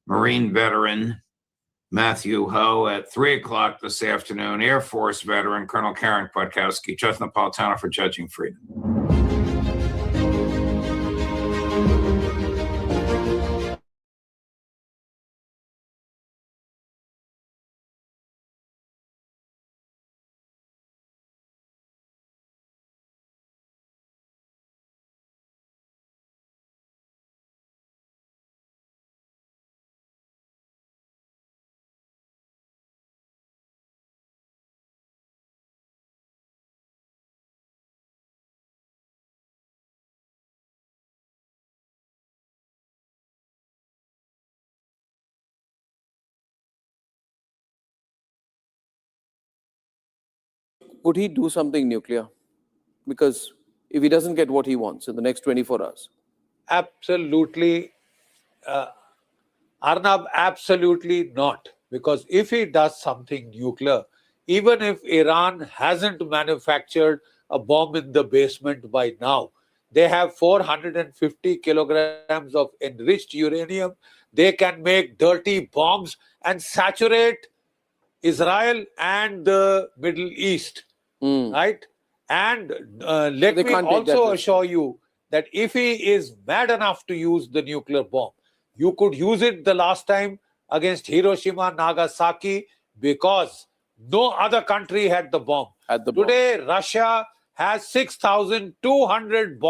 Marine veteran Matthew Ho. At 3:00 this afternoon, Air Force veteran Colonel Karen Kwiatkowski. Judge Napolitano for Judging Freedom. Would he do something nuclear? Because if he doesn't get what he wants in the next 24 hours. Absolutely. Arnab, absolutely not. Because if he does something nuclear, even if Iran hasn't manufactured a bomb in the basement by now, they have 450 kilograms of enriched uranium. They can make dirty bombs and saturate Israel and the Middle East, right? And let me also assure you that if he is mad enough to use the nuclear bomb, you could use it the last time against Hiroshima, Nagasaki, because no other country had the bomb. Today, Russia has 6,200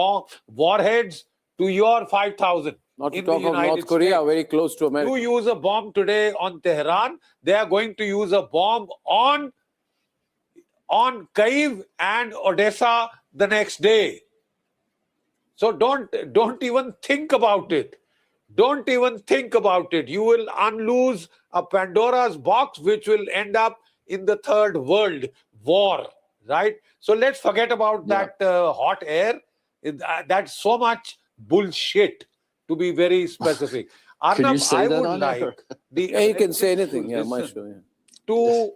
warheads to your 5,000. Not to in talk the of United North Korea, States. very close to America. You use a bomb today on Tehran, they are going to use a bomb on Kyiv and Odessa the next day. So don't even think about it. Don't even think about it. You will unloose a Pandora's box, which will end up in the third world war, right? So let's forget about that hot air. That's so much bullshit, to be very specific. Could you Arnab, say I that would on like air? the Yeah, he can say Americans anything. to Yeah, my listen show. Yeah. to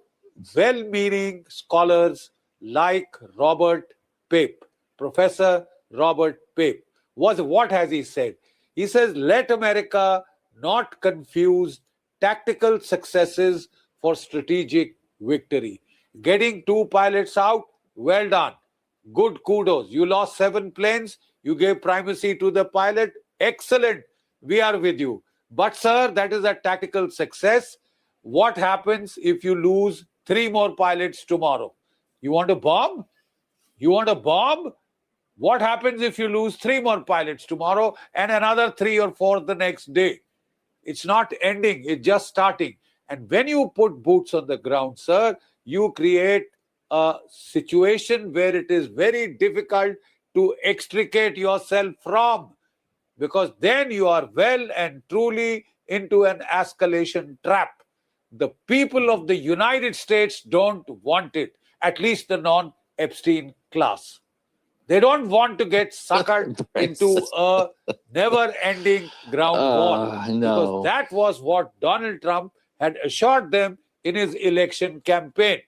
well-meaning scholars like Robert Pape. Professor Robert Pape. What has he said? He says, let America not confuse tactical successes for strategic victory. Getting 2 pilots out, well done. Good kudos. You lost 7 planes. You gave primacy to the pilot. Excellent. We are with you. But sir, that is a tactical success. What happens if you lose 3 more pilots tomorrow? You want a bomb? You want a bomb? What happens if you lose 3 more pilots tomorrow and another 3 or 4 the next day? It's not ending, it's just starting. And when you put boots on the ground, sir, you create a situation where it is very difficult to extricate yourself from, because then you are well and truly into an escalation trap. The people of the United States don't want it, at least the non-Epstein class. They don't want to get suckered into a never-ending ground war. No. Because that was what Donald Trump had assured them in his election campaign.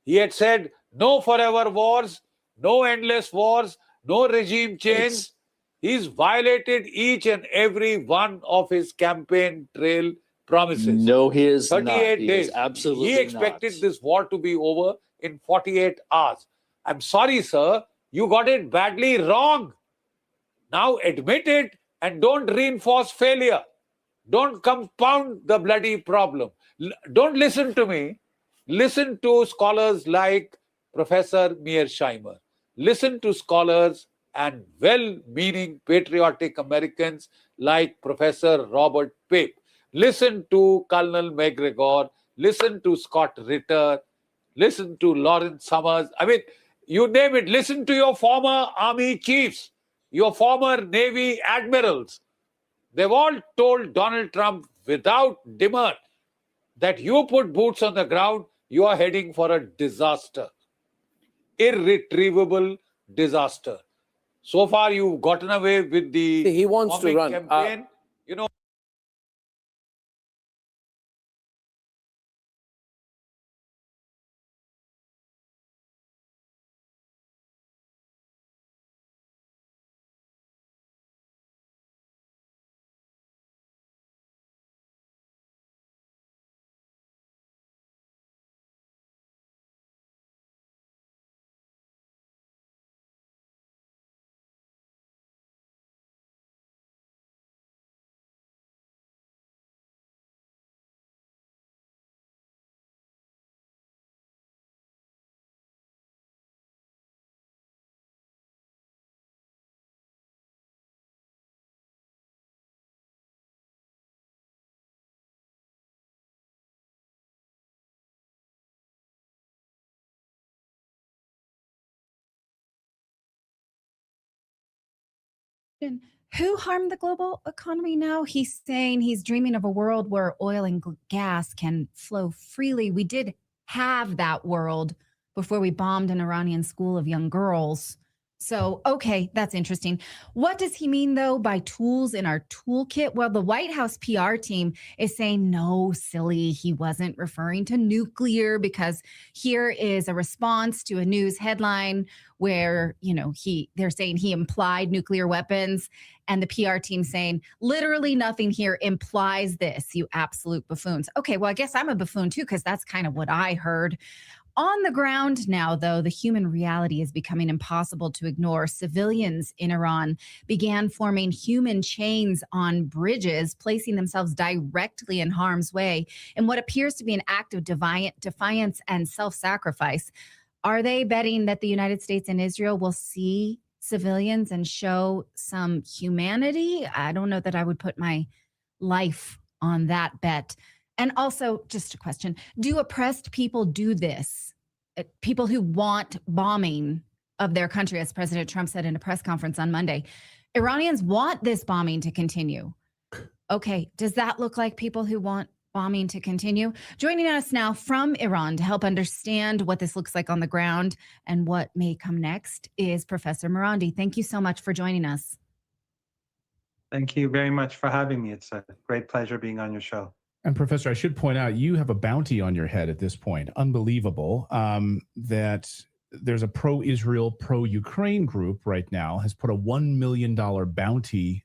He had said, no forever wars, no endless wars, no regime change. He's violated each and every one of his campaign trail promises. No, he is 38 not. He days. is absolutely He expected not. this war to be over in 48 hours. I'm sorry, sir. You got it badly wrong. Now admit it and don't reinforce failure. Don't compound the bloody problem. Don't listen to me. Listen to scholars like Professor Mearsheimer. Listen to scholars and well-meaning patriotic Americans like Professor Robert Pape. Listen to Colonel McGregor. Listen to Scott Ritter. Listen to Lawrence Summers. I mean, you name it. Listen to your former army chiefs, your former Navy admirals. They've all told Donald Trump without demur that you put boots on the ground, you are heading for a disaster. Irretrievable disaster. So far, you've gotten away with the He wants to bombing run. campaign. You know, Who harmed the global economy now? He's saying he's dreaming of a world where oil and gas can flow freely. We did have that world before we bombed an Iranian school of young girls. So, okay, that's interesting. What does he mean, though, by tools in our toolkit? Well, the White House PR team is saying, no, silly, he wasn't referring to nuclear, because here is a response to a news headline where, they're saying he implied nuclear weapons, and the PR team saying, literally nothing here implies this, you absolute buffoons. Okay, well, I guess I'm a buffoon too, because that's kind of what I heard. On the ground now, though, the human reality is becoming impossible to ignore. Civilians in Iran began forming human chains on bridges, placing themselves directly in harm's way in what appears to be an act of defiance and self-sacrifice. Are they betting that the United States and Israel will see civilians and show some humanity? I don't know that I would put my life on that bet. And also, just a question, do oppressed people do this? People who want bombing of their country, as President Trump said in a press conference on Monday. Iranians want this bombing to continue. Okay, does that look like people who want bombing to continue? Joining us now from Iran to help understand what this looks like on the ground and what may come next is Professor Marandi. Thank you so much for joining us. Thank you very much for having me. It's a great pleasure being on your show. And Professor, I should point out, you have a bounty on your head at this point. Unbelievable that there's a pro-Israel, pro-Ukraine group right now has put a $1 million bounty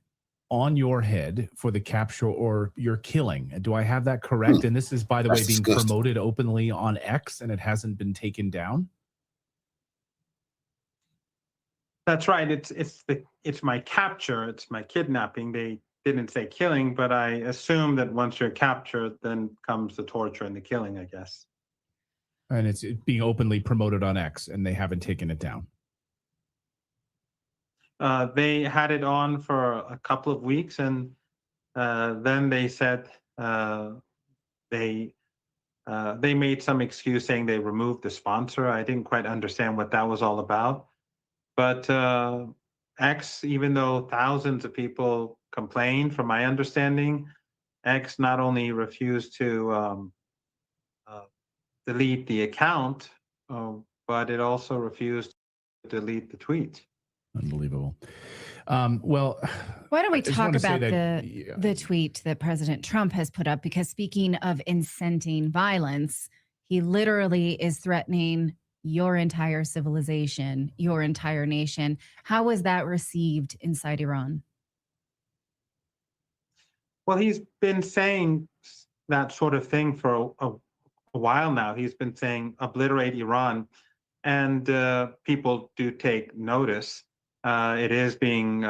on your head for the capture or your killing. Do I have that correct? And this is, by the way, being promoted openly on X, and it hasn't been taken down? That's right. It's my capture. It's my kidnapping. They didn't say killing, but I assume that once you're captured, then comes the torture and the killing, I guess. And it's being openly promoted on X, and they haven't taken it down. They had it on for a couple of weeks, and then they said they made some excuse saying they removed the sponsor. I didn't quite understand what that was all about. But X, even though thousands of people complained, from my understanding, X not only refused to delete the account, but it also refused to delete the tweet. Unbelievable. Well, why don't we I just talk wanna say about that- the tweet that President Trump has put up? Because speaking of inciting violence, he literally is threatening your entire civilization, your entire nation. How was that received inside Iran? Well, he's been saying that sort of thing for a while now. He's been saying obliterate Iran, and people do take notice. It is being,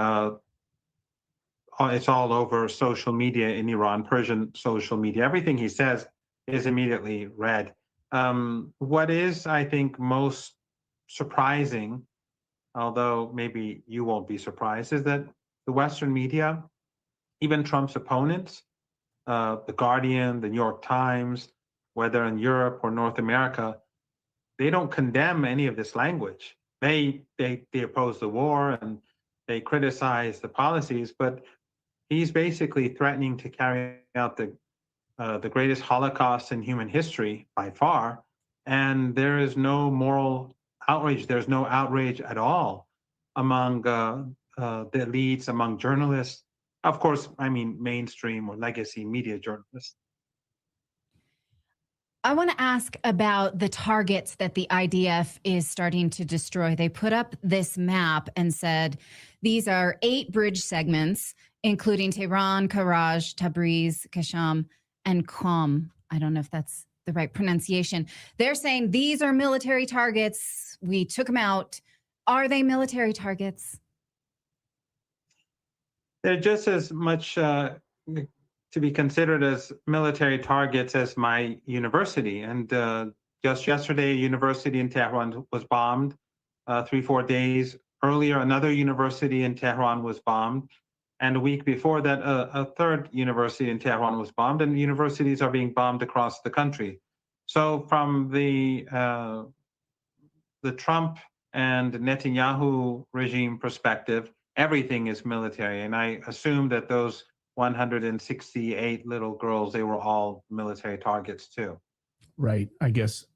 it's all over social media in Iran, Persian social media. Everything he says is immediately read. What is, I think, most surprising, although maybe you won't be surprised, is that the Western media, even Trump's opponents, The Guardian, the New York Times, whether in Europe or North America, they don't condemn any of this language. They oppose the war and they criticize the policies, but he's basically threatening to carry out the greatest Holocaust in human history by far, and there is no moral outrage. There's no outrage at all among the elites, among journalists. Of course, I mean mainstream or legacy media journalists. I want to ask about the targets that the IDF is starting to destroy. They put up this map and said these are 8 bridge segments, including Tehran, Karaj, Tabriz, Kasham, and Qom. I don't know if that's the right pronunciation. They're saying these are military targets. We took them out. Are they military targets? They're just as much to be considered as military targets as my university. And just yesterday, a university in Tehran was bombed. 3-4 days earlier, another university in Tehran was bombed. And a week before that, a third university in Tehran was bombed, and universities are being bombed across the country. So from the Trump and Netanyahu regime perspective, everything is military. And I assume that those 168 little girls, they were all military targets too. Right. I guess,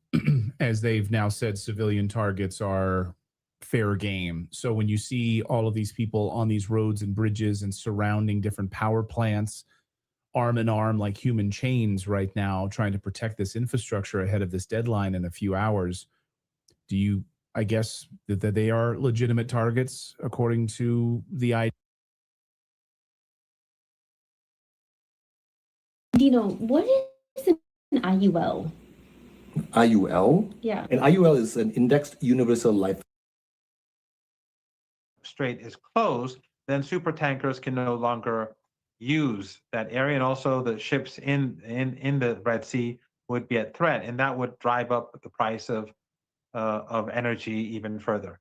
as they've now said, civilian targets are fair game. So when you see all of these people on these roads and bridges and surrounding different power plants, arm in arm like human chains right now, trying to protect this infrastructure ahead of this deadline in a few hours, do you, I guess, that they are legitimate targets according to the idea? Dino, what is an IUL? IUL. Yeah. And IUL is an indexed universal life. Strait is closed, then super tankers can no longer use that area, and also the ships in the Red Sea would be at threat, and that would drive up the price of energy even further.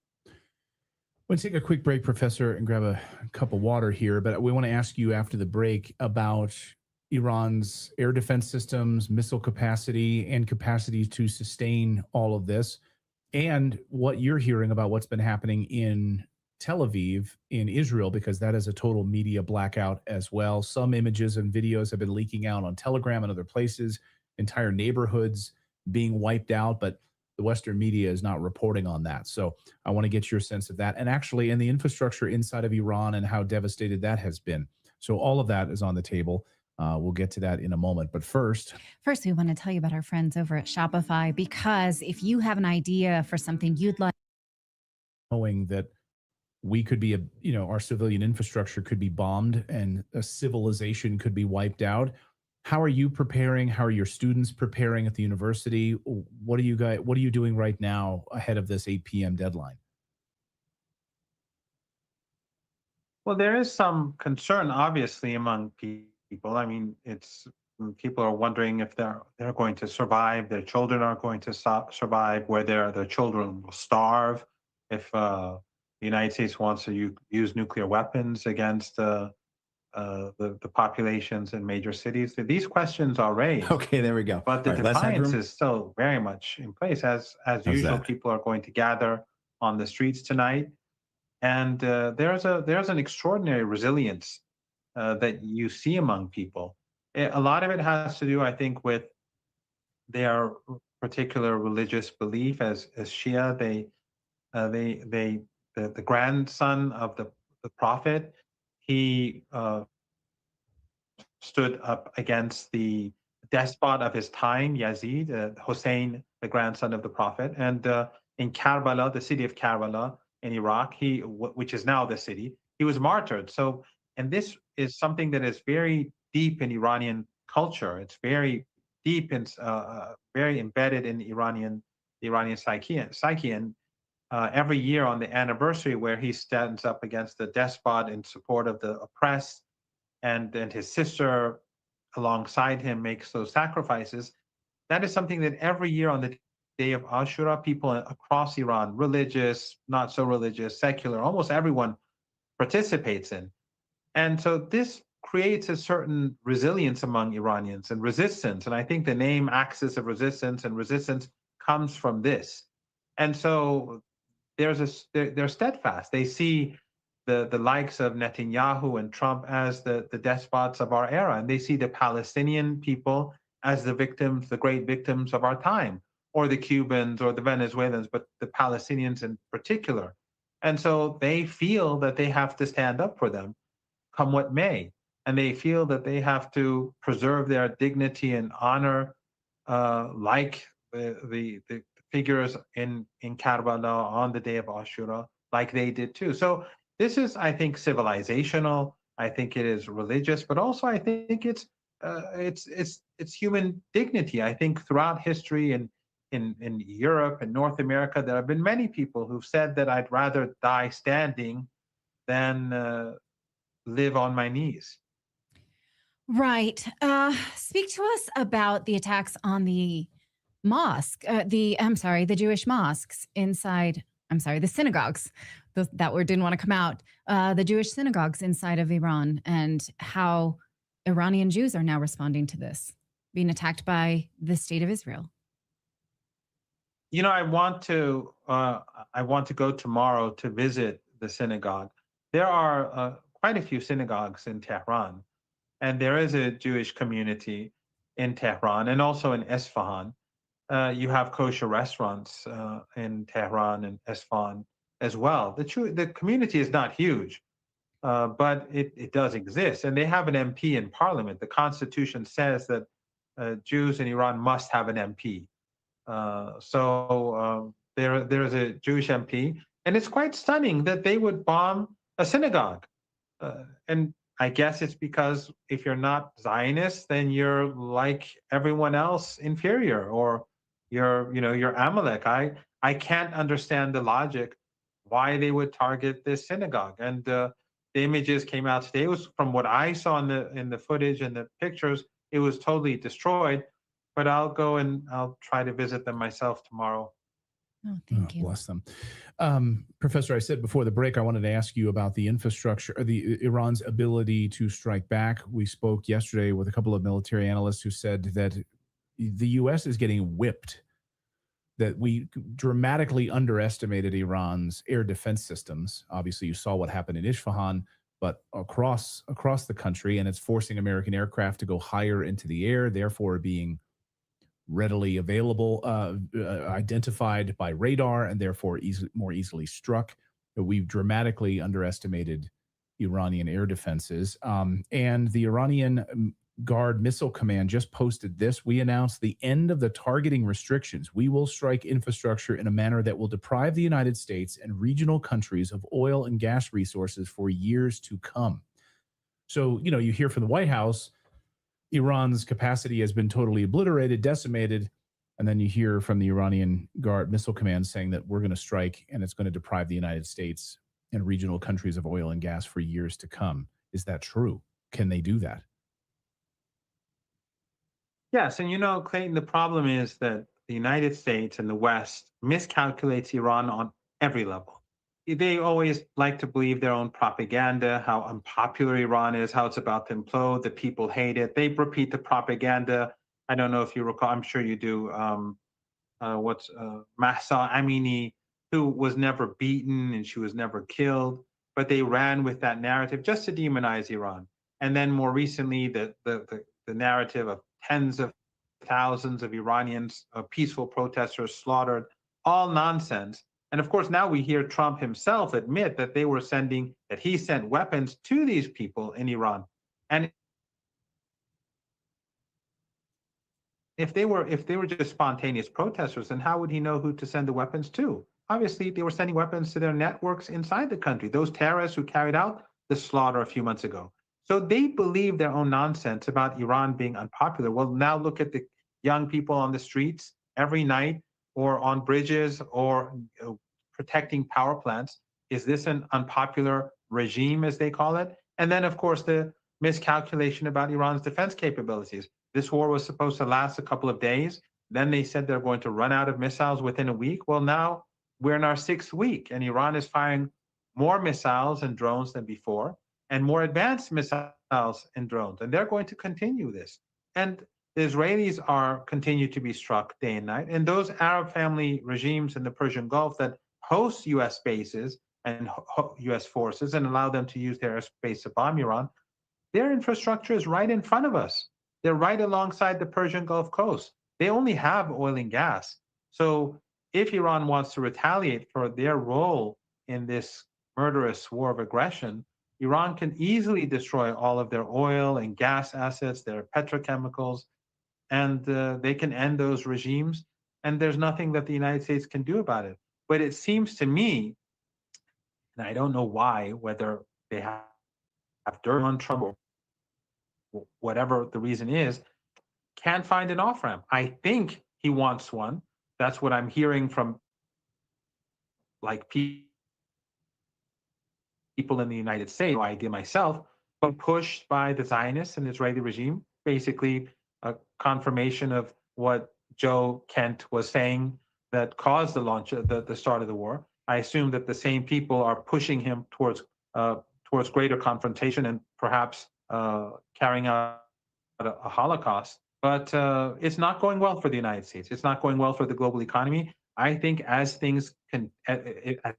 We'll take a quick break, Professor, and grab a cup of water here. But we want to ask you after the break about Iran's air defense systems, missile capacity, and capacity to sustain all of this, and what you're hearing about what's been happening in Tel Aviv in Israel, because that is a total media blackout as well. Some images and videos have been leaking out on Telegram and other places, entire neighborhoods being wiped out, but the Western media is not reporting on that. So I want to get your sense of that. And actually in the infrastructure inside of Iran and how devastated that has been. So all of that is on the table. We'll get to that in a moment. But first, we want to tell you about our friends over at Shopify, because if you have an idea for something you'd like, knowing that we could be our civilian infrastructure could be bombed and a civilization could be wiped out. How are you preparing? How are your students preparing at the university? What are you doing right now ahead of this 8 p.m. deadline? Well, there is some concern, obviously, among people. I mean, people are wondering if they're going to survive, their children are going to survive, whether their children will starve, if the United States wants to use nuclear weapons against the populations in major cities. These questions are raised. Okay, there we go. But the All right, less defiance headroom. is still very much in place. As usual, that? people are going to gather on the streets tonight. And there's an extraordinary resilience that you see among people. A lot of it has to do, I think, with their particular religious belief. As Shia, the grandson of the prophet, he stood up against the despot of his time, Yazid, Hussein, the grandson of the prophet. And in Karbala, the city of Karbala in Iraq, which is now the city, he was martyred. So, and this is something that is very deep in Iranian culture. It's very deep and very embedded in the Iranian psyche. And every year on the anniversary where he stands up against the despot in support of the oppressed, and his sister alongside him makes those sacrifices, that is something that every year on the day of Ashura, people across Iran, religious, not so religious, secular, almost everyone participates in. And so this creates a certain resilience among Iranians and resistance. And I think the name Axis of Resistance and resistance comes from this. And so they're steadfast. They see the likes of Netanyahu and Trump as the despots of our era, and they see the Palestinian people as the victims, the great victims of our time, or the Cubans or the Venezuelans, but the Palestinians in particular. And so they feel that they have to stand up for them, come what may, and they feel that they have to preserve their dignity and honor, like the figures in Karbala on the day of Ashura, like they did too. So this is, I think, civilizational. I think it is religious, but also I think it's human dignity. I think throughout history in Europe and North America, there have been many people who've said that I'd rather die standing than live on my knees. Right. Speak to us about the attacks on the mosque, the Jewish mosques inside, the synagogues. That word didn't want to come out. The Jewish synagogues inside of Iran, and how Iranian Jews are now responding to this, being attacked by the state of Israel. You know, I want to go tomorrow to visit the synagogue. There are quite a few synagogues in Tehran, and there is a Jewish community in Tehran and also in Isfahan. You have kosher restaurants in Tehran and Isfahan as well. The community is not huge, but it does exist, and they have an MP in parliament. The constitution says that Jews in Iran must have an MP. So there's a Jewish MP, and it's quite stunning that they would bomb a synagogue. And I guess it's because if you're not Zionist, then you're like everyone else, inferior, or you're Amalek. I can't understand the logic why they would target this synagogue. And the images came out today. It was, from what I saw in the footage and the pictures, it was totally destroyed. But I'll go and I'll try to visit them myself tomorrow. Oh, thank you. Bless them. Professor, I said before the break, I wanted to ask you about the infrastructure, or the Iran's ability to strike back. We spoke yesterday with a couple of military analysts who said that the U.S. is getting whipped, that we dramatically underestimated Iran's air defense systems. Obviously, you saw what happened in Isfahan, but across the country, and it's forcing American aircraft to go higher into the air, therefore being readily available, identified by radar, and therefore more easily struck. We've dramatically underestimated Iranian air defenses. And the Iranian Guard Missile Command just posted this. We announced the end of the targeting restrictions. We will strike infrastructure in a manner that will deprive the United States and regional countries of oil and gas resources for years to come. So, you hear from the White House, Iran's capacity has been totally obliterated, decimated. And then you hear from the Iranian Guard Missile Command saying that we're going to strike and it's going to deprive the United States and regional countries of oil and gas for years to come. Is that true? Can they do that? Yes. And Clayton, the problem is that the United States and the West miscalculates Iran on every level. They always like to believe their own propaganda, how unpopular Iran is, how it's about to implode, the people hate it. They repeat the propaganda. I don't know if you recall, I'm sure you do, Mahsa Amini, who was never beaten and she was never killed, but they ran with that narrative just to demonize Iran. And then more recently, the narrative of tens of thousands of Iranians, peaceful protesters slaughtered, all nonsense. And of course, now we hear Trump himself admit that he sent weapons to these people in Iran. And if they were just spontaneous protesters, then how would he know who to send the weapons to? Obviously, they were sending weapons to their networks inside the country, those terrorists who carried out the slaughter a few months ago. So they believe their own nonsense about Iran being unpopular. Well, now look at the young people on the streets every night, or on bridges, or protecting power plants. Is this an unpopular regime, as they call it? And then, of course, the miscalculation about Iran's defense capabilities. This war was supposed to last a couple of days. Then they said they're going to run out of missiles within a week. Well, now we're in our 6th week, and Iran is firing more missiles and drones than before, and more advanced missiles and drones. And they're going to continue this. And the Israelis continue to be struck day and night. And those Arab family regimes in the Persian Gulf that host U.S. bases and U.S. forces and allow them to use their airspace to bomb Iran, their infrastructure is right in front of us. They're right alongside the Persian Gulf coast. They only have oil and gas. So if Iran wants to retaliate for their role in this murderous war of aggression, Iran can easily destroy all of their oil and gas assets, their petrochemicals, and they can end those regimes. And there's nothing that the United States can do about it. But it seems to me, and I don't know why, whether they have dirt on trouble, whatever the reason is, can't find an off-ramp. I think he wants one. That's what I'm hearing from people in the United States. No idea myself, but pushed by the Zionists and Israeli regime, basically a confirmation of what Joe Kent was saying that caused the launch of the start of the war. I assume that the same people are pushing him towards greater confrontation and perhaps carrying out a Holocaust. But it's not going well for the United States. It's not going well for the global economy. I think as things can at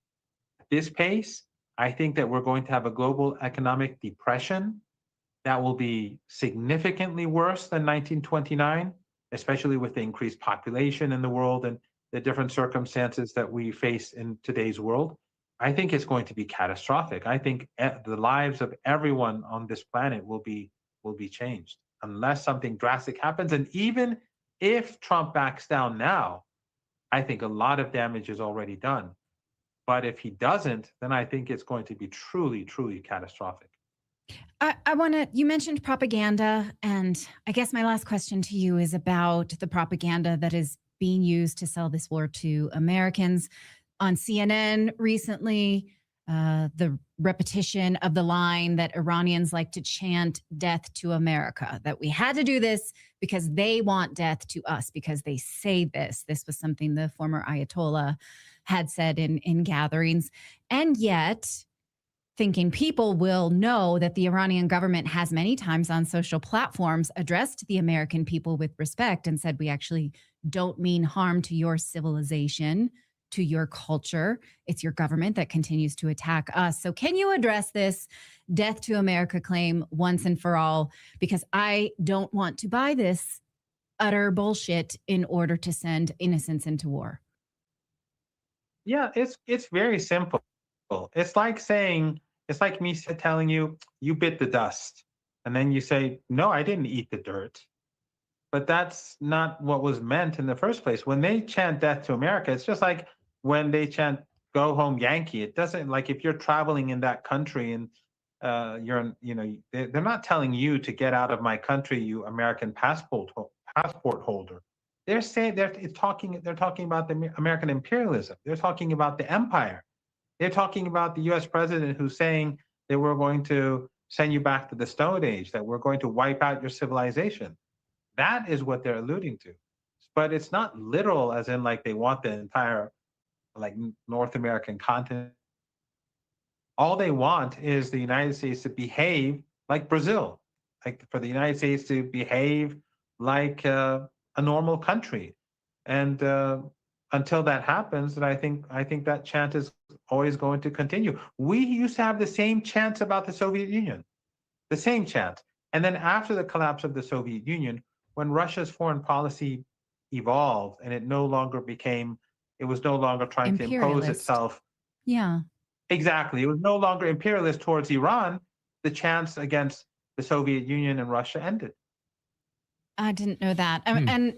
this pace, I think that we're going to have a global economic depression that will be significantly worse than 1929, especially with the increased population in the world and the different circumstances that we face in today's world. I think it's going to be catastrophic. I think the lives of everyone on this planet will be changed unless something drastic happens. And even if Trump backs down now, I think a lot of damage is already done. But if he doesn't, then I think it's going to be truly, truly catastrophic. You mentioned propaganda, and I guess my last question to you is about the propaganda that is being used to sell this war to Americans. On CNN recently, the repetition of the line that Iranians like to chant death to America, that we had to do this because they want death to us, because they say this. This was something the former Ayatollah had said in gatherings. And yet, thinking people will know that the Iranian government has many times on social platforms addressed the American people with respect and said, we actually don't mean harm to your civilization, to your culture. It's your government that continues to attack us. So can you address this death to America claim once and for all? Because I don't want to buy this utter bullshit in order to send innocents into war. Yeah, it's very simple. It's like me telling you, you bit the dust. And then you say, no, I didn't eat the dirt. But that's not what was meant in the first place. When they chant death to America, it's just like when they chant go home Yankee. It doesn't, like, if you're traveling in that country and they're not telling you to get out of my country, you American passport holder. They're saying they're talking about the American imperialism. They're talking about the empire. They're talking about the US president who's saying that we're going to send you back to the Stone Age, that we're going to wipe out your civilization. That is what they're alluding to. But it's not literal, as in like they want the entire like North American continent. All they want is the United States to behave like Brazil, like for the United States to behave like a normal country. And until that happens, then I think that chant is always going to continue. We used to have the same chants about the Soviet Union, the same chant. And then after the collapse of the Soviet Union, when Russia's foreign policy evolved and it was no longer trying to impose itself. Yeah. Exactly. It was no longer imperialist towards Iran. The chants against the Soviet Union and Russia ended. I didn't know that. And,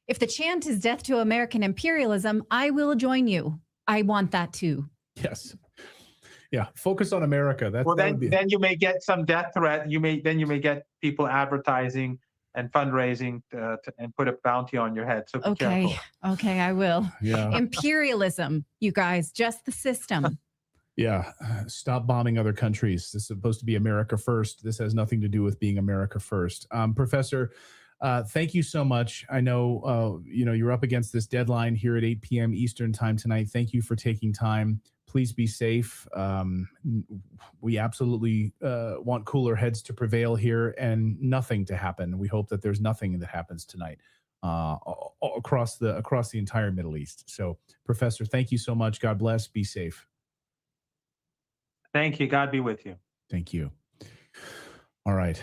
if the chant is death to American imperialism, I will join you. I want that too. Yes. Yeah. Focus on America. Then you may get some death threat. You may get people advertising and fundraising and put a bounty on your head. So be careful. Okay, I will. Yeah. Imperialism, you guys, just the system. Yeah. Stop bombing other countries. This is supposed to be America first. This has nothing to do with being America first. Professor, thank you so much. I know, you're up against this deadline here at 8 p.m. Eastern time tonight. Thank you for taking time. Please be safe. We absolutely want cooler heads to prevail here and nothing to happen. We hope that there's nothing that happens tonight across the entire Middle East. So, Professor, thank you so much. God bless. Be safe. Thank you. God be with you. Thank you. All right.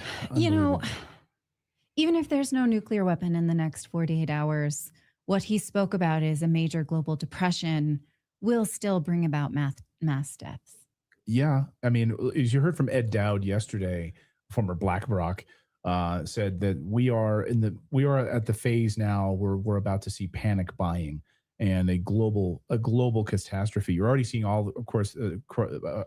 Even if there's no nuclear weapon in the next 48 hours, what he spoke about is a major global depression will still bring about mass deaths. Yeah. I mean, as you heard from Ed Dowd yesterday, former BlackRock, said that we are at the phase now where we're about to see panic buying and a global catastrophe. You're already seeing all, of course,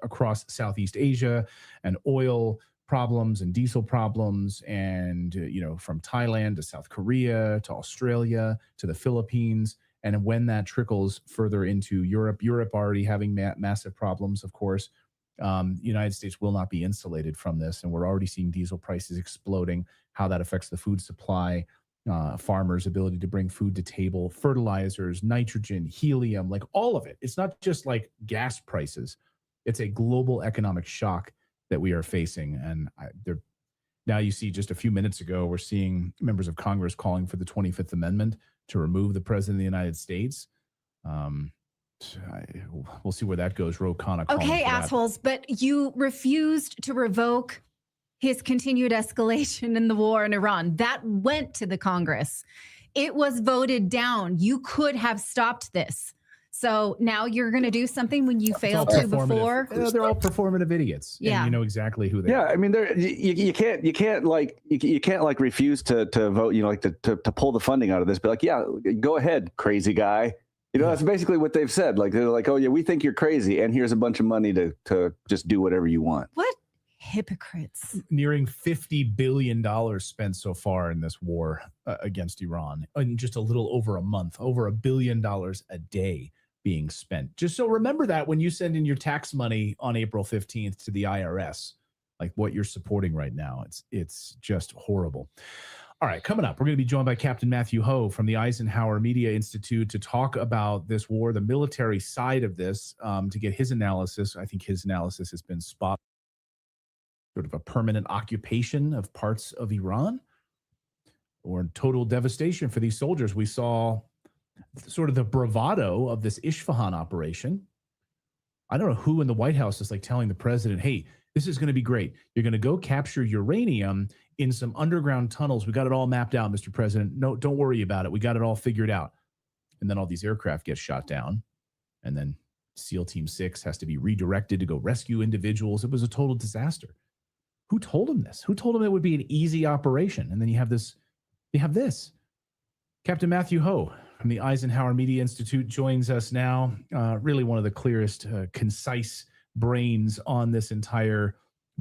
across Southeast Asia, and oil problems and diesel problems, and from Thailand to South Korea to Australia to the Philippines. And when that trickles further into Europe already having massive problems, of course, the United States will not be insulated from this. And we're already seeing diesel prices exploding, how that affects the food supply, farmers' ability to bring food to table, fertilizers, nitrogen, helium, like all of it. It's not just like gas prices. It's a global economic shock that we are facing. And now you see, just a few minutes ago, we're seeing members of Congress calling for the 25th Amendment to remove the president of the United States. We'll see where that goes. Ro Khanna. Okay, assholes, but you refused to revoke his continued escalation in the war in Iran. That went to the Congress. It was voted down. You could have stopped this. So now you're going to do something when you failed to before. They're all performative idiots. Yeah, and you know exactly who they are. Yeah, I mean, you can't refuse to vote. To pull the funding out of this. But like, yeah, go ahead, crazy guy. That's basically what they've said. Like, they're like, oh yeah, we think you're crazy, and here's a bunch of money to just do whatever you want. What Hypocrites. Nearing $50 billion spent so far in this war against Iran in just a little over a month, over $1 billion a day being spent. Just so remember that when you send in your tax money on April 15th to the IRS, like what you're supporting right now, it's just horrible. All right, coming up, we're going to be joined by Captain Matthew Ho from the Eisenhower Media Institute to talk about this war, the military side of this, to get his analysis. I think his analysis has been spot sort of a permanent occupation of parts of Iran or total devastation for these soldiers. We saw sort of the bravado of this Isfahan operation. I don't know who in the White House is like telling the president, hey, this is going to be great. You're going to go capture uranium in some underground tunnels. We got it all mapped out, Mr. President. No, don't worry about it. We got it all figured out. And then all these aircraft get shot down. And then SEAL Team 6 has to be redirected to go rescue individuals. It was a total disaster. Who told him this? Who told him it would be an easy operation? And then you have this. Captain Matthew Ho from the Eisenhower Media Institute joins us now. Really one of the clearest, concise brains on this entire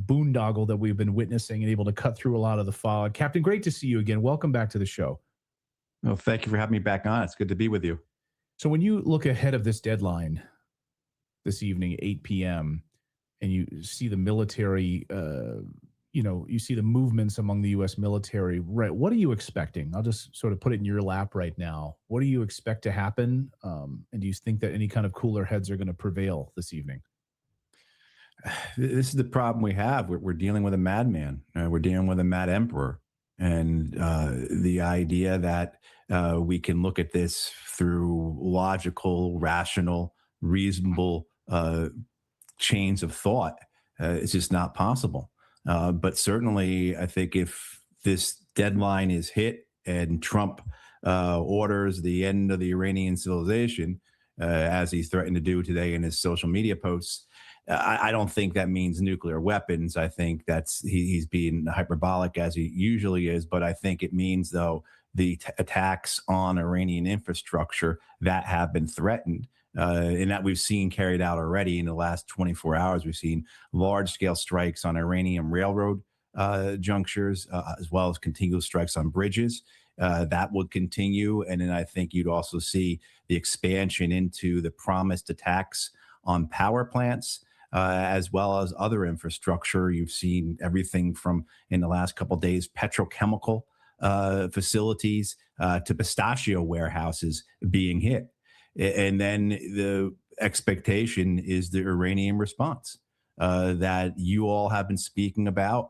boondoggle that we've been witnessing and able to cut through a lot of the fog. Captain, great to see you again. Welcome back to the show. Well, thank you for having me back on. It's good to be with you. So when you look ahead of this deadline this evening, 8 p.m., and you see the military, you see the movements among the U.S. military, right? What are you expecting? I'll just sort of put it in your lap right now. What do you expect to happen? And do you think that any kind of cooler heads are going to prevail this evening? This is the problem we have. We're dealing with a madman. We're dealing with a mad emperor. And the idea that we can look at this through logical, rational, reasonable chains of thought is just not possible. But certainly, I think if this deadline is hit and Trump orders the end of the Iranian civilization, as he threatened to do today in his social media posts, I don't think that means nuclear weapons. I think he's being hyperbolic as he usually is. But I think it means, though, the attacks on Iranian infrastructure that have been threatened and that we've seen carried out already in the last 24 hours. We've seen large-scale strikes on Iranian railroad junctures, as well as continuous strikes on bridges. That would continue. And then I think you'd also see the expansion into the promised attacks on power plants, as well as other infrastructure. You've seen everything from, in the last couple of days, petrochemical facilities to pistachio warehouses being hit. And then the expectation is the Iranian response that you all have been speaking about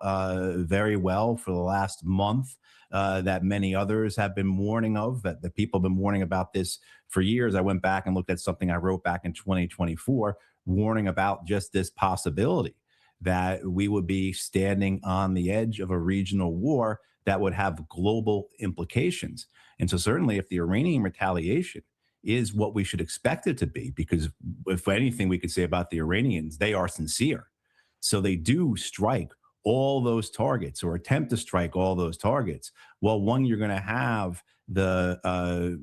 very well for the last month, that many others have been warning of, that the people have been warning about this for years. I went back and looked at something I wrote back in 2024, warning about just this possibility that we would be standing on the edge of a regional war that would have global implications. And so certainly if the Iranian retaliation is what we should expect it to be, because if anything we could say about the Iranians, they are sincere. So they do strike all those targets or attempt to strike all those targets. Well, one, you're going to have the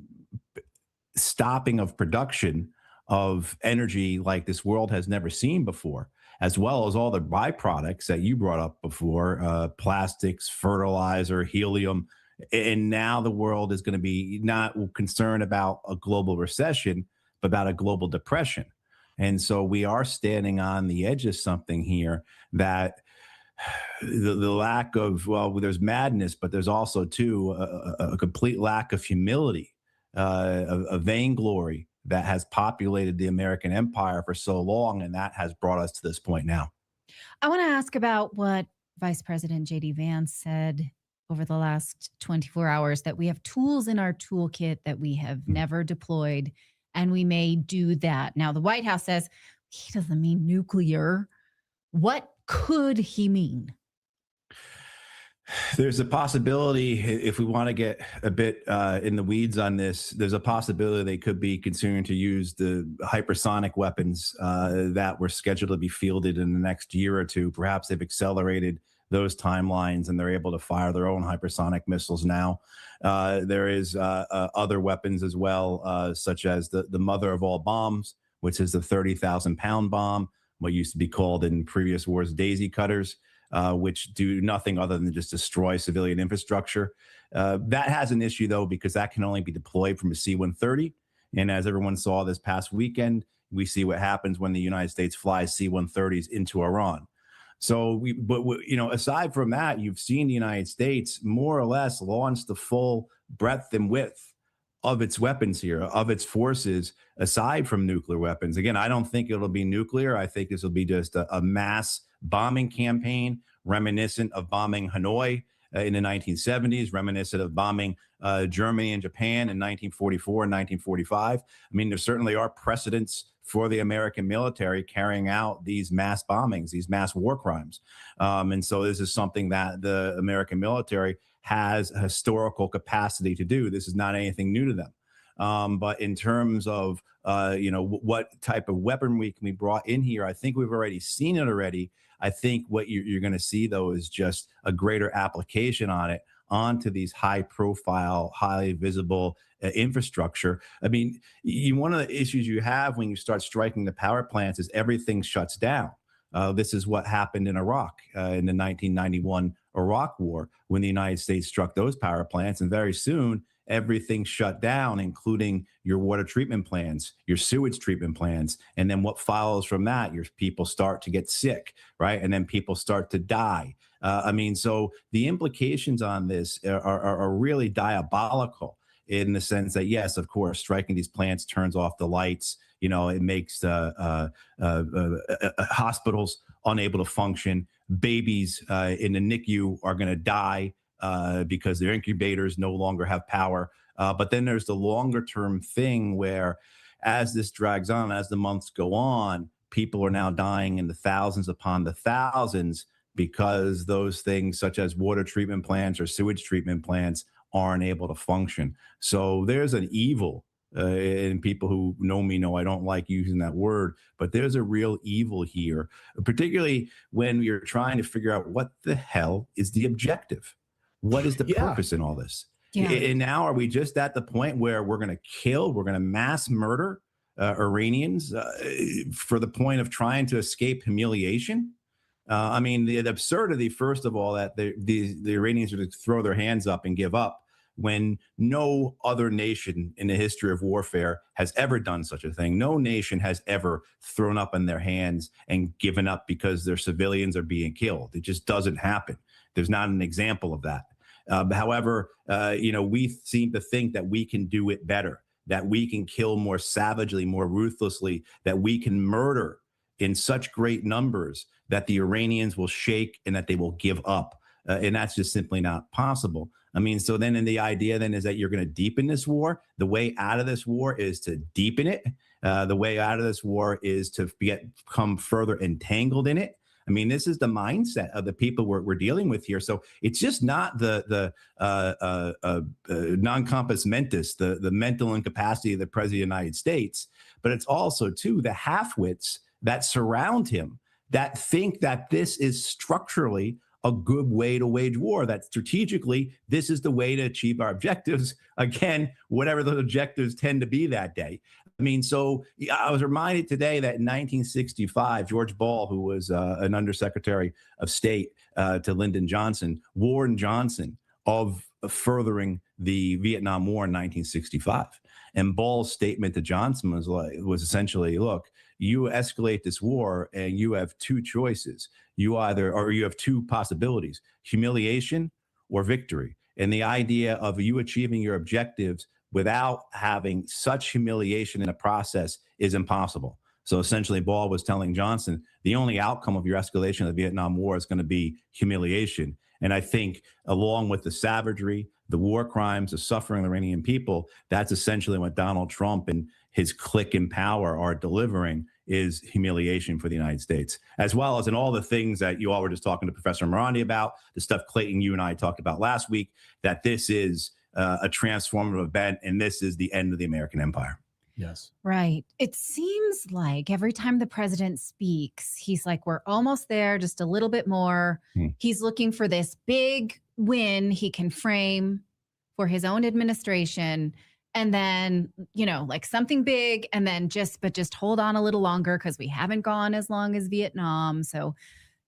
stopping of production of energy like this world has never seen before, as well as all the byproducts that you brought up before, plastics, fertilizer, helium. And now the world is going to be not concerned about a global recession, but about a global depression. And so we are standing on the edge of something here that the lack of, well, there's madness, but there's also, too, a complete lack of humility, a vainglory that has populated the American empire for so long. And that has brought us to this point now. I want to ask about what Vice President J.D. Vance said over the last 24 hours, that we have tools in our toolkit that we have never deployed, and we may do that. Now, the White House says he doesn't mean nuclear. What could he mean? There's a possibility, if we want to get a bit in the weeds on this, there's a possibility they could be considering to use the hypersonic weapons that were scheduled to be fielded in the next year or two. Perhaps they've accelerated those timelines and they're able to fire their own hypersonic missiles now. There is other weapons as well, such as the mother of all bombs, which is the 30,000-pound bomb, what used to be called in previous wars daisy cutters. which do nothing other than just destroy civilian infrastructure. That has an issue, though, because that can only be deployed from a C-130. And as everyone saw this past weekend, we see what happens when the United States flies C-130s into Iran. So, aside from that, you've seen the United States more or less launch the full breadth and width of its weapons here, of its forces, aside from nuclear weapons. Again, I don't think it'll be nuclear. I think this will be just a mass bombing campaign reminiscent of bombing Hanoi in the 1970s, reminiscent of bombing Germany and Japan in 1944 and 1945. I mean, there certainly are precedents for the American military carrying out these mass bombings, these mass war crimes. And so this is something that the American military has a historical capacity to do. This is not anything new to them. But in terms of, what type of weaponry can be brought in here, I think we've already seen it already. I think what you're going to see, though, is just a greater application on it onto these high profile, highly visible infrastructure. I mean, one of the issues you have when you start striking the power plants is everything shuts down. This is what happened in Iraq in the 1991 Iraq War when the United States struck those power plants. And very soon, everything shut down, including your water treatment plants, your sewage treatment plants. And then what follows from that, your people start to get sick, right? And then people start to die. So the implications on this are really diabolical in the sense that, yes, of course, striking these plants turns off the lights. It makes hospitals unable to function. Babies in the NICU are going to die because their incubators no longer have power. But then there's the longer term thing where as this drags on, as the months go on, people are now dying in the thousands upon the thousands because those things such as water treatment plants or sewage treatment plants aren't able to function. So there's an evil, and people who know me know I don't like using that word, but there's a real evil here, particularly when you're trying to figure out what the hell is the objective. What is the purpose in all this? Yeah. And now are we just at the point where we're going to mass murder Iranians for the point of trying to escape humiliation? The absurdity, first of all, that the Iranians are to throw their hands up and give up when no other nation in the history of warfare has ever done such a thing. No nation has ever thrown up in their hands and given up because their civilians are being killed. It just doesn't happen. There's not an example of that. However, we seem to think that we can do it better, that we can kill more savagely, more ruthlessly, that we can murder in such great numbers that the Iranians will shake and that they will give up. And that's just simply not possible. So then the idea then is that you're going to deepen this war. The way out of this war is to deepen it. The way out of this war is to become further entangled in it. This is the mindset of the people we're dealing with here. So it's just not the non-compos mentis, the mental incapacity of the president of the United States, but it's also, too, the half-wits that surround him that think that this is structurally a good way to wage war, that strategically this is the way to achieve our objectives. Again, whatever those objectives tend to be that day. So I was reminded today that in 1965, George Ball, who was an undersecretary of state to Lyndon Johnson, warned Johnson of furthering the Vietnam War in 1965. And Ball's statement to Johnson was essentially, look, you escalate this war and you have two choices. You have two possibilities, humiliation or victory. And the idea of you achieving your objectives without having such humiliation in the process is impossible. So essentially, Ball was telling Johnson, the only outcome of your escalation of the Vietnam War is going to be humiliation. And I think along with the savagery, the war crimes, the suffering of the Iranian people, that's essentially what Donald Trump and his clique in power are delivering, is humiliation for the United States, as well as in all the things that you all were just talking to Professor Morandi about, the stuff Clayton, you and I talked about last week, that this is a transformative event and this is the end of the American empire. Yes. Right. It seems like every time the president speaks, he's like, we're almost there, just a little bit more. He's looking for this big win he can frame for his own administration. And then, like something big, and then just hold on a little longer because we haven't gone as long as Vietnam. So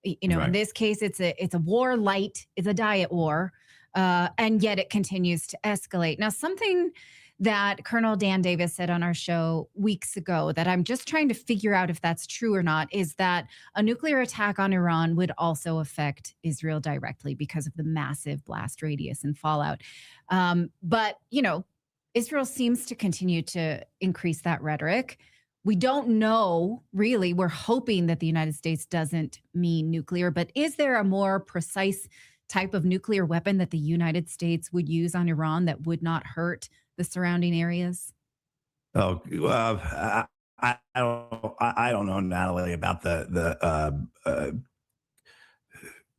You know, in this case, it's a war light, it's a diet war, and yet it continues to escalate. Now, something that Colonel Dan Davis said on our show weeks ago that I'm just trying to figure out if that's true or not is that a nuclear attack on Iran would also affect Israel directly because of the massive blast radius and fallout. But, you know, Israel seems to continue to increase that rhetoric. We don't know, really. We're hoping that the United States doesn't mean nuclear, but is there a more precise type of nuclear weapon that the United States would use on Iran that would not hurt the surrounding areas? Oh, I don't know, Natalie, about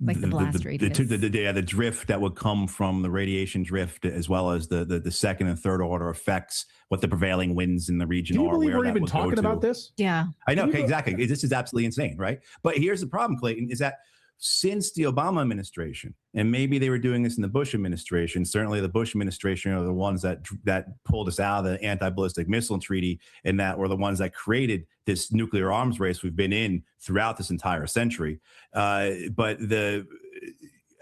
like the blast radius. The drift that would come from the radiation drift, as well as the second and third order effects, what the prevailing winds in the region Can you are. believe Where we're that even would go talking to. about this? Yeah. I know, exactly. This is absolutely insane, right? But here's the problem, Clayton, is that since the Obama administration, and maybe they were doing this in the Bush administration, certainly the Bush administration are the ones that pulled us out of the anti-ballistic missile treaty, and that were the ones that created this nuclear arms race we've been in throughout this entire century. But the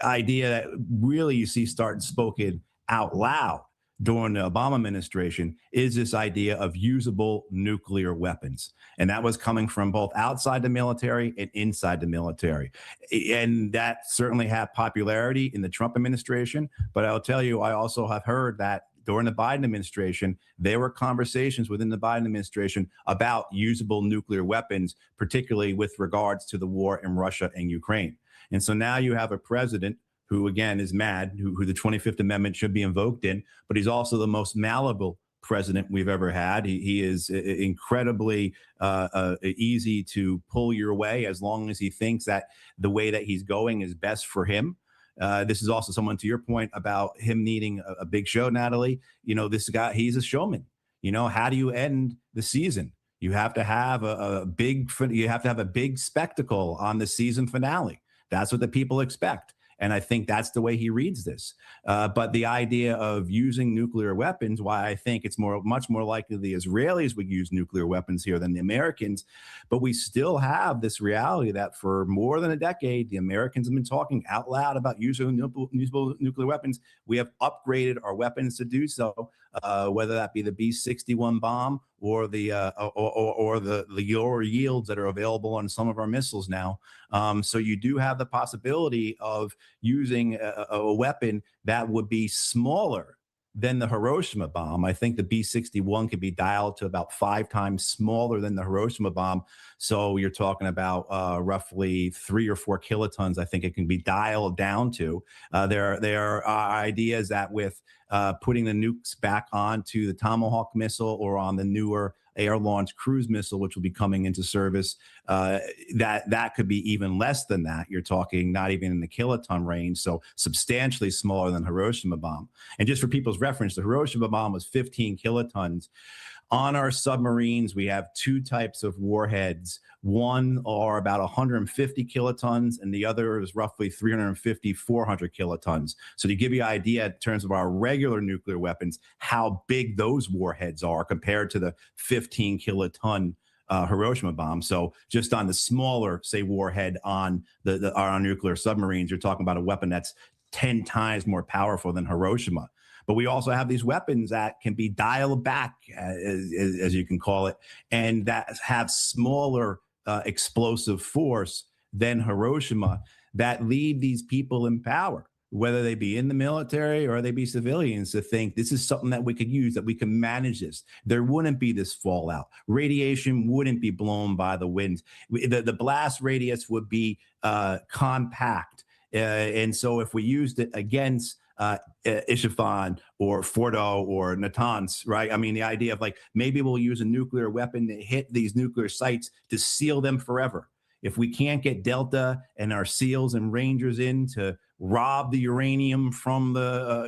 idea that really you see start spoken out loud during the Obama administration is this idea of usable nuclear weapons. And that was coming from both outside the military and inside the military. And that certainly had popularity in the Trump administration. But I'll tell you, I also have heard that during the Biden administration, there were conversations within the Biden administration about usable nuclear weapons, particularly with regards to the war in Russia and Ukraine. And so now you have a president who, again, is mad, who the 25th Amendment should be invoked in, but he's also the most malleable president we've ever had. He is incredibly easy to pull your way as long as he thinks that the way that he's going is best for him. This is also someone, to your point about him needing a big show, Natalie. You know, this guy, he's a showman. You know, how do you end the season? You have to have a big spectacle on the season finale. That's what the people expect. And I think that's the way he reads this. But the idea of using nuclear weapons, why I think it's much more likely the Israelis would use nuclear weapons here than the Americans. But we still have this reality that for more than a decade, the Americans have been talking out loud about using usable nuclear weapons. We have upgraded our weapons to do so, whether that be the B-61 bomb or the lower yields that are available on some of our missiles now. So you do have the possibility of using a weapon that would be smaller than the Hiroshima bomb. I think the B-61 could be dialed to about 5 times smaller than the Hiroshima bomb. So you're talking about roughly 3 or 4 kilotons. I think it can be dialed down to. There are ideas that with putting the nukes back onto the Tomahawk missile or on the newer air-launched cruise missile, which will be coming into service, that could be even less than that. You're talking not even in the kiloton range, so substantially smaller than Hiroshima bomb. And just for people's reference, the Hiroshima bomb was 15 kilotons. On our submarines, we have 2 types of warheads. One are about 150 kilotons, and the other is roughly 350, 400 kilotons. So to give you an idea in terms of our regular nuclear weapons, how big those warheads are compared to the 15 kiloton Hiroshima bomb. So just on the smaller, say, warhead on our nuclear submarines, you're talking about a weapon that's 10 times more powerful than Hiroshima. But we also have these weapons that can be dialed back, as you can call it, and that have smaller explosive force than Hiroshima that leave these people in power, whether they be in the military or they be civilians, to think this is something that we could use, that we can manage this. There wouldn't be this fallout. Radiation wouldn't be blown by the winds. The blast radius would be compact. And so if we used it against Isfahan or Fordo or Natanz, right? I mean, the idea of like, maybe we'll use a nuclear weapon to hit these nuclear sites to seal them forever. If we can't get Delta and our SEALs and Rangers in to rob the uranium from the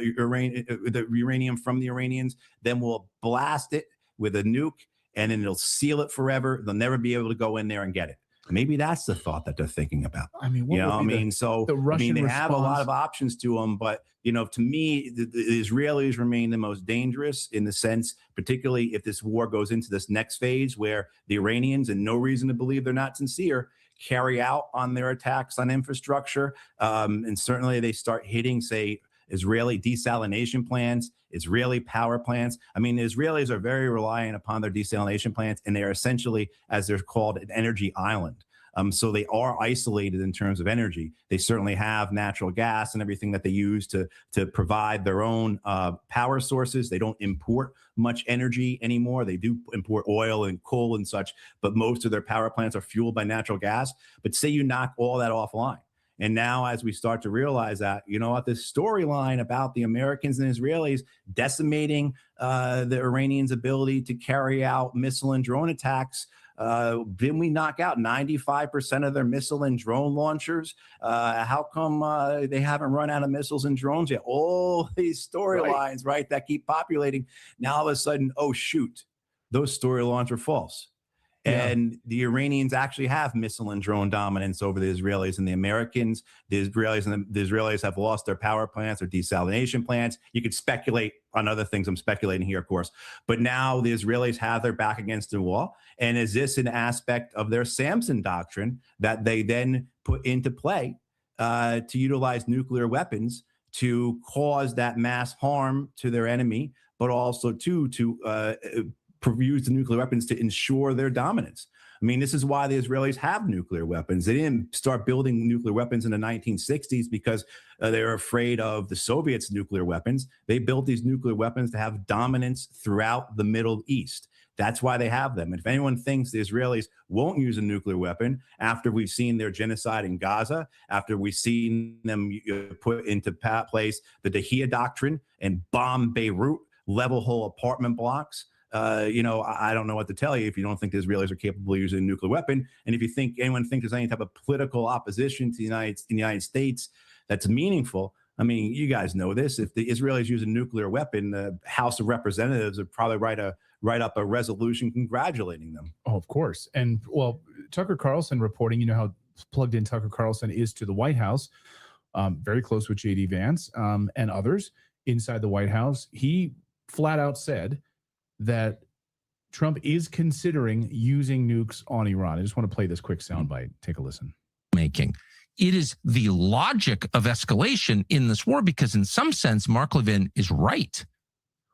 uranium from the Iranians, then we'll blast it with a nuke and then it'll seal it forever. They'll never be able to go in there and get it. Maybe that's the thought that they're thinking about. I mean, what you know, I mean, they have a lot of options to them, but you know, to me, the Israelis remain the most dangerous in the sense, particularly if this war goes into this next phase where the Iranians, and no reason to believe they're not sincere, carry out on their attacks on infrastructure. And certainly they start hitting, say, Israeli desalination plants, Israeli power plants. I mean, the Israelis are very reliant upon their desalination plants, and they are essentially, as they're called, an energy island. So they are isolated in terms of energy. They certainly have natural gas and everything that they use to provide their own power sources. They don't import much energy anymore. They do import oil and coal and such, but most of their power plants are fueled by natural gas. But say you knock all that offline. And now, as we start to realize that, you know what, this storyline about the Americans and Israelis decimating the Iranians' ability to carry out missile and drone attacks, didn't we knock out 95% of their missile and drone launchers? How come they haven't run out of missiles and drones yet? All these storylines, right, that keep populating. Now, all of a sudden, oh, shoot, those storylines are false. And the Iranians actually have missile and drone dominance over the Israelis and the Americans. The Israelis have lost their power plants, their desalination plants. You could speculate on other things. I'm speculating here, of course. But now the Israelis have their back against the wall. And is this an aspect of their Samson doctrine that they then put into play to utilize nuclear weapons to cause that mass harm to their enemy, but also to use the nuclear weapons to ensure their dominance? I mean, this is why the Israelis have nuclear weapons. They didn't start building nuclear weapons in the 1960s because they were afraid of the Soviets' nuclear weapons. They built these nuclear weapons to have dominance throughout the Middle East. That's why they have them. And if anyone thinks the Israelis won't use a nuclear weapon after we've seen their genocide in Gaza, after we've seen them put into place the Dahia Doctrine and bomb Beirut, level whole apartment blocks, I don't know what to tell you if you don't think the Israelis are capable of using a nuclear weapon. And if you think anyone thinks there's any type of political opposition to the United States that's meaningful, I mean, you guys know this. If the Israelis use a nuclear weapon, the House of Representatives would probably write up a resolution congratulating them. Oh, of course. And well, Tucker Carlson reporting, you know how plugged in Tucker Carlson is to the White House, very close with J.D. Vance and others inside the White House. He flat out said that Trump is considering using nukes on Iran. I just want to play this quick soundbite. Take a listen. Making. It is the logic of escalation in this war because in some sense, Mark Levin is right.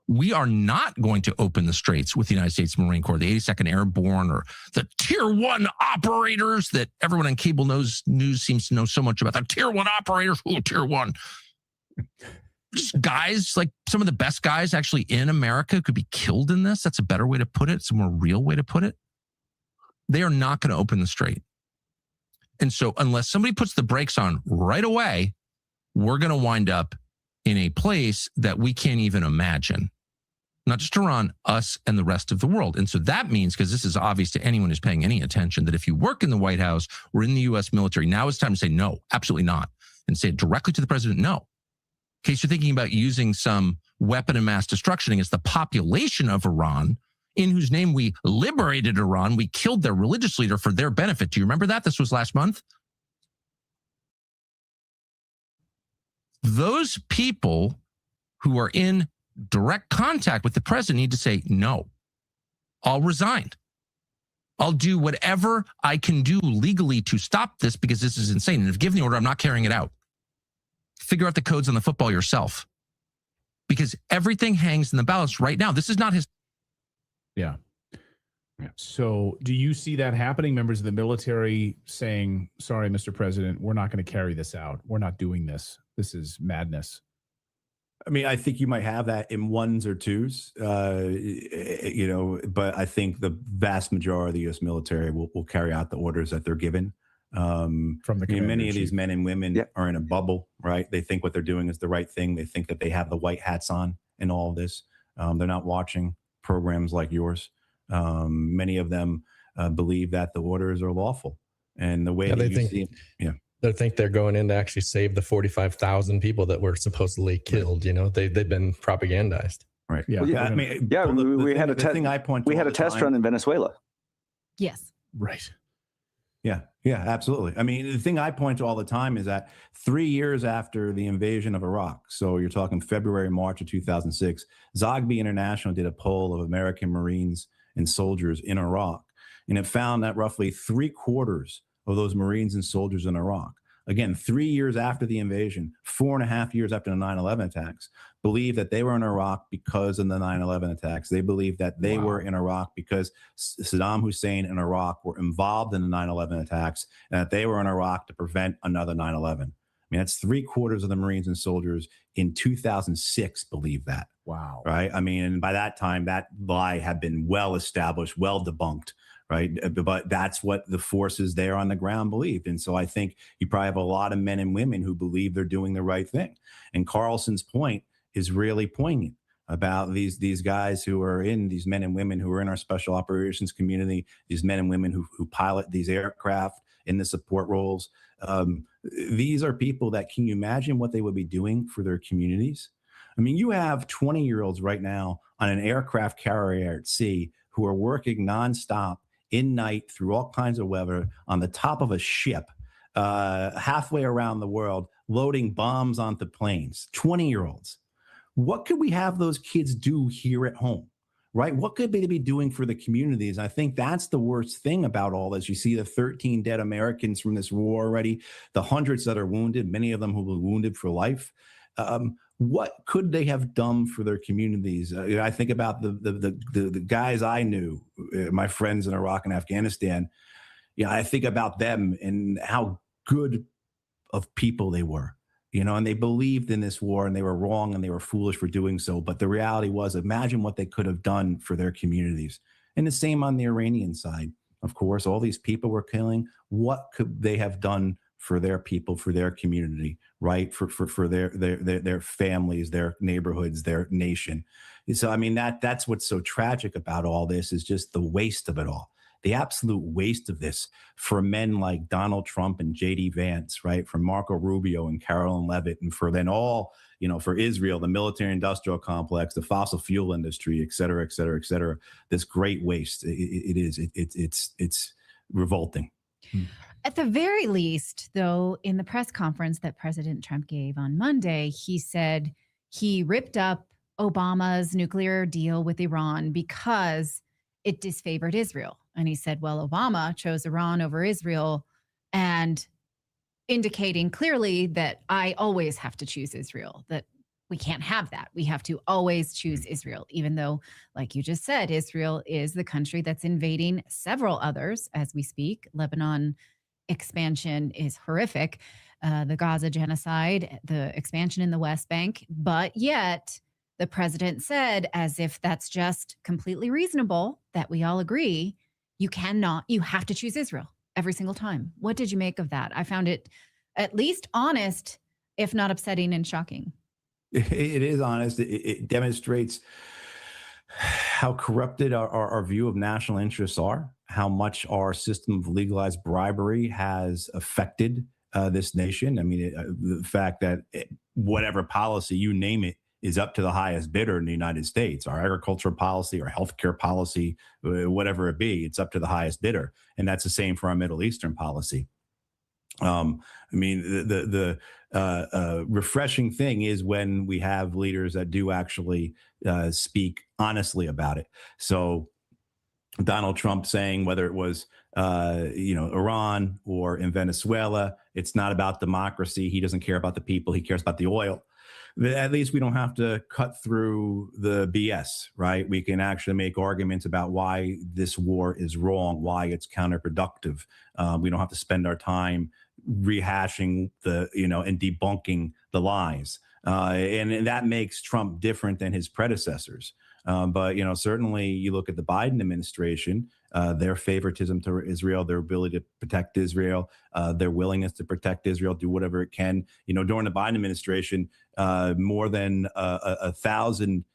We are not going to open the straits with the United States Marine Corps, the 82nd Airborne, or the Tier 1 operators that everyone on cable news seems to know so much about. The Tier 1 operators, Tier 1. Just guys, like some of the best guys actually in America could be killed in this. That's a better way to put it. It's a more real way to put it. They are not going to open the strait. And so unless somebody puts the brakes on right away, we're going to wind up in a place that we can't even imagine. Not just Iran, us and the rest of the world. And so that means, because this is obvious to anyone who's paying any attention, that if you work in the White House or in the U.S. military, now it's time to say no, absolutely not. And say it directly to the president, no. In case you're thinking about using some weapon of mass destruction against the population of Iran, in whose name we liberated Iran, we killed their religious leader for their benefit. Do you remember that? This was last month. Those people who are in direct contact with the president need to say, no, I'll resign. I'll do whatever I can do legally to stop this because this is insane. And if given the order, I'm not carrying it out. Figure out the codes on the football yourself because everything hangs in the balance right now. This is not his. Yeah. So do you see that happening? Members of the military saying, sorry, Mr. President, we're not going to carry this out. We're not doing this. This is madness. I mean, I think you might have that in ones or twos, but I think the vast majority of the U.S. military will carry out the orders that they're given. From the many of these men and women are in a bubble, right? They think what they're doing is the right thing. They think that they have the white hats on in all of this. They're not watching programs like yours. Many of them believe that the orders are lawful, and the way they think they're going in to actually save the 45,000 people that were supposedly killed. You know, they've been propagandized. Right. Yeah. We had a test run in Venezuela. Yes. Right. Yeah, absolutely. I mean, the thing I point to all the time is that 3 years after the invasion of Iraq, so you're talking February, March of 2006, Zogby International did a poll of American Marines and soldiers in Iraq, and it found that roughly 3/4 of those Marines and soldiers in Iraq, again, 3 years after the invasion, 4.5 years after the 9/11 attacks, believe that they were in Iraq because of the 9/11 attacks. They believe that they were in Iraq because Saddam Hussein and Iraq were involved in the 9/11 attacks, and that they were in Iraq to prevent another 9/11. I mean, that's 3/4 of the Marines and soldiers in 2006 believe that. Wow. Right. I mean, and by that time, that lie had been well established, well debunked. Right. But that's what the forces there on the ground believed. And so I think you probably have a lot of men and women who believe they're doing the right thing. And Carlson's point is really poignant about these guys who are in, these men and women who are in our special operations community, these men and women who pilot these aircraft in the support roles. These are people that, can you imagine what they would be doing for their communities? I mean, you have 20-year-olds right now on an aircraft carrier at sea who are working nonstop in night through all kinds of weather on the top of a ship halfway around the world, loading bombs onto planes. 20-year-olds. What could we have those kids do here at home? Right? What could they be doing for the communities? I think that's the worst thing about all this. You see the 13 dead Americans from this war already, the hundreds that are wounded, many of them who were wounded for life. What could they have done for their communities? I think about the guys I knew, my friends in Iraq and Afghanistan. I think about them and how good of people they were, and they believed in this war, and they were wrong and they were foolish for doing so. But the reality was, imagine what they could have done for their communities. And the same on the Iranian side. Of course, all these people were killing. What could they have done for their people, for their community, right? For their families, their neighborhoods, their nation. So, I mean, that's what's so tragic about all this, is just the waste of it all. The absolute waste of this for men like Donald Trump and J.D. Vance, right? For Marco Rubio and Carolyn Levitt, and for then all, for Israel, the military industrial complex, the fossil fuel industry, et cetera, et cetera, et cetera. This great waste. It's revolting. At the very least, though, in the press conference that President Trump gave on Monday, he said he ripped up Obama's nuclear deal with Iran because it disfavored Israel. And he said, well, Obama chose Iran over Israel, and indicating clearly that I always have to choose Israel, that we can't have that. We have to always choose Israel, even though, like you just said, Israel is the country that's invading several others as we speak. Lebanon expansion is horrific. The Gaza genocide, the expansion in the West Bank. But yet the president said, as if that's just completely reasonable, that we all agree, you have to choose Israel every single time. What did you make of that? I found it at least honest, if not upsetting and shocking. It is honest. It demonstrates how corrupted our view of national interests are, how much our system of legalized bribery has affected this nation. I mean, the fact that whatever policy, you name it, is up to the highest bidder in the United States. Our agricultural policy, our healthcare policy, whatever it be, it's up to the highest bidder. And that's the same for our Middle Eastern policy. I mean, the refreshing thing is when we have leaders that do actually speak honestly about it. So Donald Trump saying, whether it was Iran or in Venezuela, it's not about democracy. He doesn't care about the people. He cares about the oil. At least we don't have to cut through the BS, right? We can actually make arguments about why this war is wrong, why it's counterproductive. We don't have to spend our time rehashing and debunking the lies. And that makes Trump different than his predecessors. But certainly you look at the Biden administration, their favoritism to Israel, their ability to protect Israel, their willingness to protect Israel, do whatever it can. During the Biden administration, more than 1,000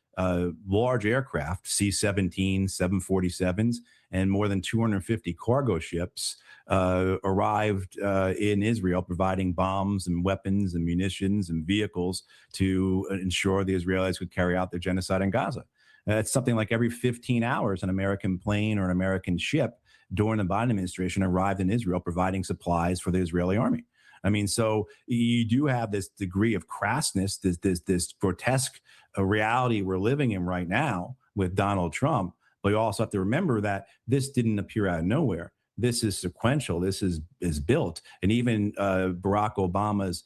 large aircraft, C-17, 747s, and more than 250 cargo ships arrived in Israel, providing bombs and weapons and munitions and vehicles to ensure the Israelis could carry out their genocide in Gaza. It's something like every 15 hours, an American plane or an American ship during the Biden administration arrived in Israel, providing supplies for the Israeli army. I mean, so you do have this degree of crassness, this grotesque reality we're living in right now with Donald Trump. But you also have to remember that this didn't appear out of nowhere. this is sequential. This is built. And even Barack Obama's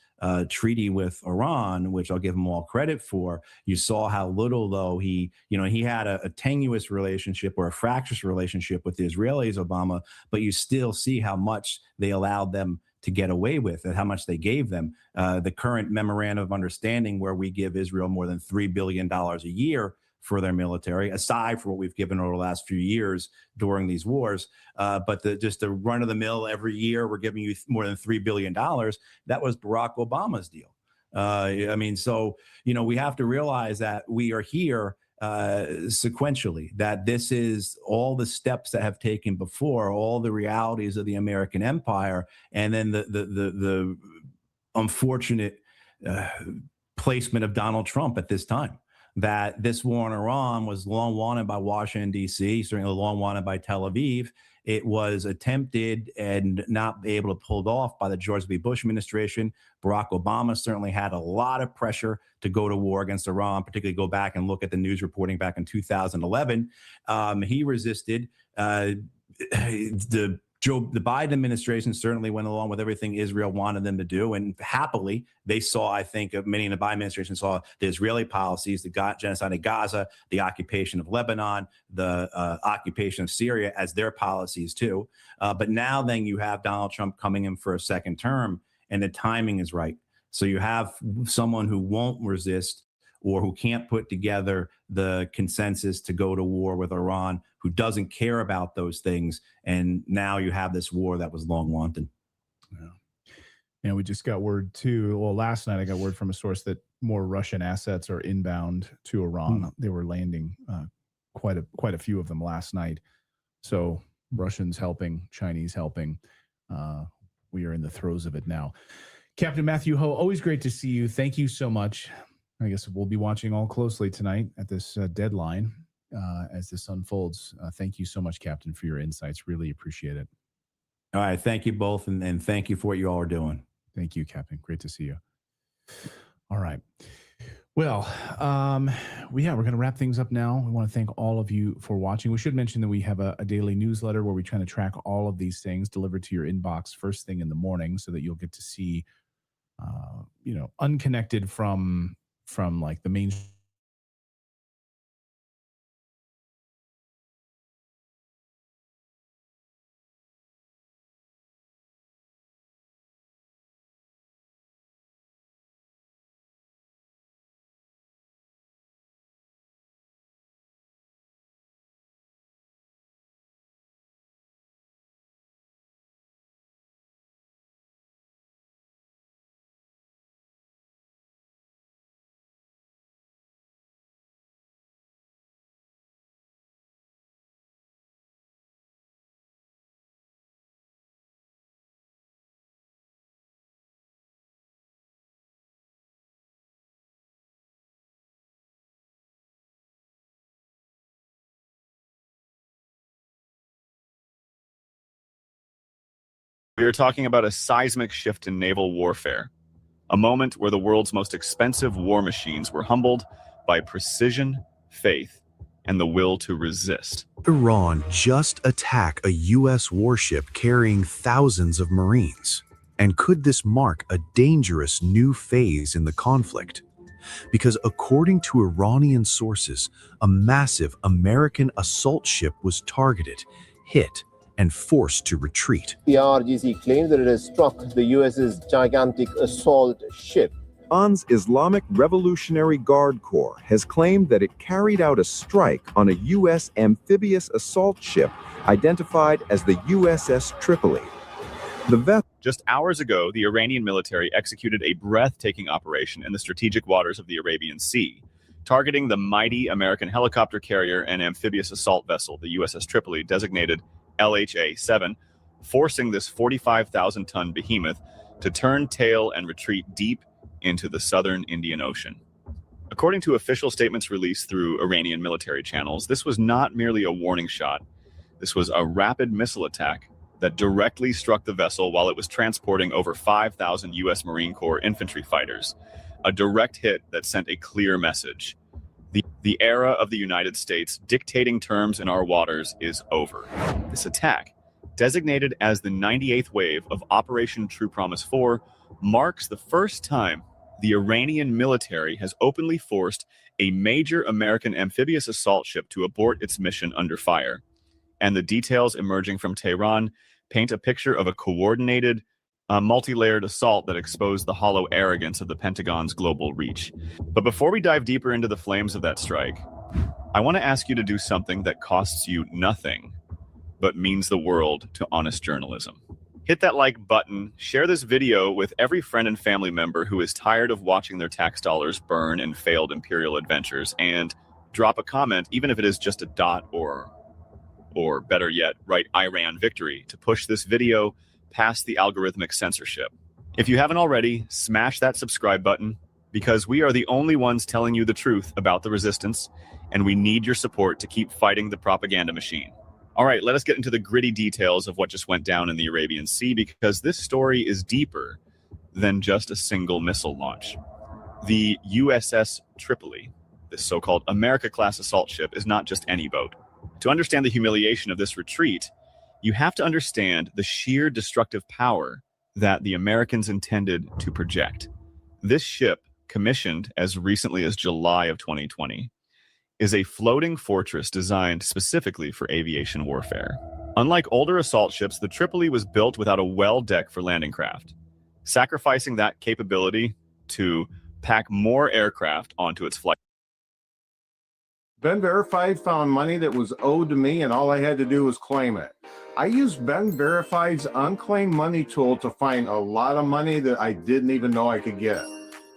treaty with Iran, which I'll give him all credit for, you saw how little, though, he had a tenuous relationship or a fractious relationship with the Israelis, Obama, but you still see how much they allowed them to get away with and how much they gave them. The current memorandum of understanding, where we give Israel more than $3 billion a year for their military, aside from what we've given over the last few years during these wars. But just the run of the mill every year, we're giving you more than $3 billion. That was Barack Obama's deal. I mean, so, we have to realize that we are here sequentially, that this is all the steps that have taken before, all the realities of the American empire, and then the unfortunate placement of Donald Trump at this time. That this war in Iran was long wanted by Washington, D.C., certainly long wanted by Tel Aviv. It was attempted and not able to pulled off by the George W. Bush administration. Barack Obama certainly had a lot of pressure to go to war against Iran, particularly go back and look at the news reporting back in 2011. He resisted. The Biden administration certainly went along with everything Israel wanted them to do. And happily, they saw, I think, many in the Biden administration saw the Israeli policies, the genocide of Gaza, the occupation of Lebanon, the occupation of Syria as their policies too. But now then you have Donald Trump coming in for a second term, and the timing is right. So you have someone who won't resist or who can't put together the consensus to go to war with Iran, who doesn't care about those things. And now you have this war that was long wanted. Yeah. And we just got word too. Well, last night I got word from a source that more Russian assets are inbound to Iran. They were landing quite a few of them last night. So Russians helping, Chinese helping. We are in the throes of it now. Captain Matthew Ho, always great to see you. Thank you so much. I guess we'll be watching all closely tonight at this deadline as this unfolds. Thank you so much, Captain, for your insights. Really appreciate it. All right. Thank you both. And thank you for what you all are doing. Thank you, Captain. Great to see you. All right. Well, we're going to wrap things up now. We want to thank all of you for watching. We should mention that we have a daily newsletter where we try to track all of these things delivered to your inbox first thing in the morning so that you'll get to see, unconnected from like the main. We are talking about a seismic shift in naval warfare, a moment where the world's most expensive war machines were humbled by precision, faith, and the will to resist. Iran just attacked a U.S. warship carrying thousands of Marines. And could this mark a dangerous new phase in the conflict? Because according to Iranian sources, a massive American assault ship was targeted, hit, and forced to retreat. The IRGC claims that it has struck the US's gigantic assault ship. Iran's Islamic Revolutionary Guard Corps has claimed that it carried out a strike on a U.S. amphibious assault ship identified as the USS Tripoli. Just hours ago, the Iranian military executed a breathtaking operation in the strategic waters of the Arabian Sea, targeting the mighty American helicopter carrier and amphibious assault vessel, the USS Tripoli, designated LHA-7, forcing this 45,000-ton behemoth to turn tail and retreat deep into the southern Indian Ocean. According to official statements released through Iranian military channels, this was not merely a warning shot. This was a rapid missile attack that directly struck the vessel while it was transporting over 5,000 U.S. Marine Corps infantry fighters. A direct hit that sent a clear message. The era of the United States dictating terms in our waters is over. This attack designated as the 98th wave of Operation True Promise 4, marks the first time the Iranian military has openly forced a major American amphibious assault ship to abort its mission under fire. And the details emerging from Tehran paint a picture of a coordinated, multi-layered assault that exposed the hollow arrogance of the Pentagon's global reach. But before we dive deeper into the flames of that strike, I want to ask you to do something that costs you nothing, but means the world to honest journalism. Hit that like button, share this video with every friend and family member who is tired of watching their tax dollars burn in failed imperial adventures, and drop a comment, even if it is just a dot or better yet, write Iran victory to push this video past the algorithmic censorship. If you haven't already, smash that subscribe button, because we are the only ones telling you the truth about the resistance, and we need your support to keep fighting the propaganda machine. All right, let us get into the gritty details of what just went down in the Arabian Sea, because this story is deeper than just a single missile launch. The USS Tripoli, this so-called America-class assault ship, is not just any boat. To understand the humiliation of this retreat, you have to understand the sheer destructive power that the Americans intended to project. This ship, commissioned as recently as July of 2020, is a floating fortress designed specifically for aviation warfare. Unlike older assault ships, the Tripoli was built without a well deck for landing craft, sacrificing that capability to pack more aircraft onto its flight. Ben Verified found money that was owed to me, and all I had to do was claim it. I used Ben Verified's unclaimed money tool to find a lot of money that I didn't even know I could get.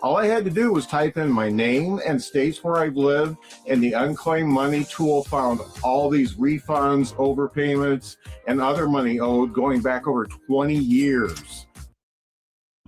All I had to do was type in my name and states where I've lived, and the unclaimed money tool found all these refunds, overpayments, and other money owed going back over 20 years.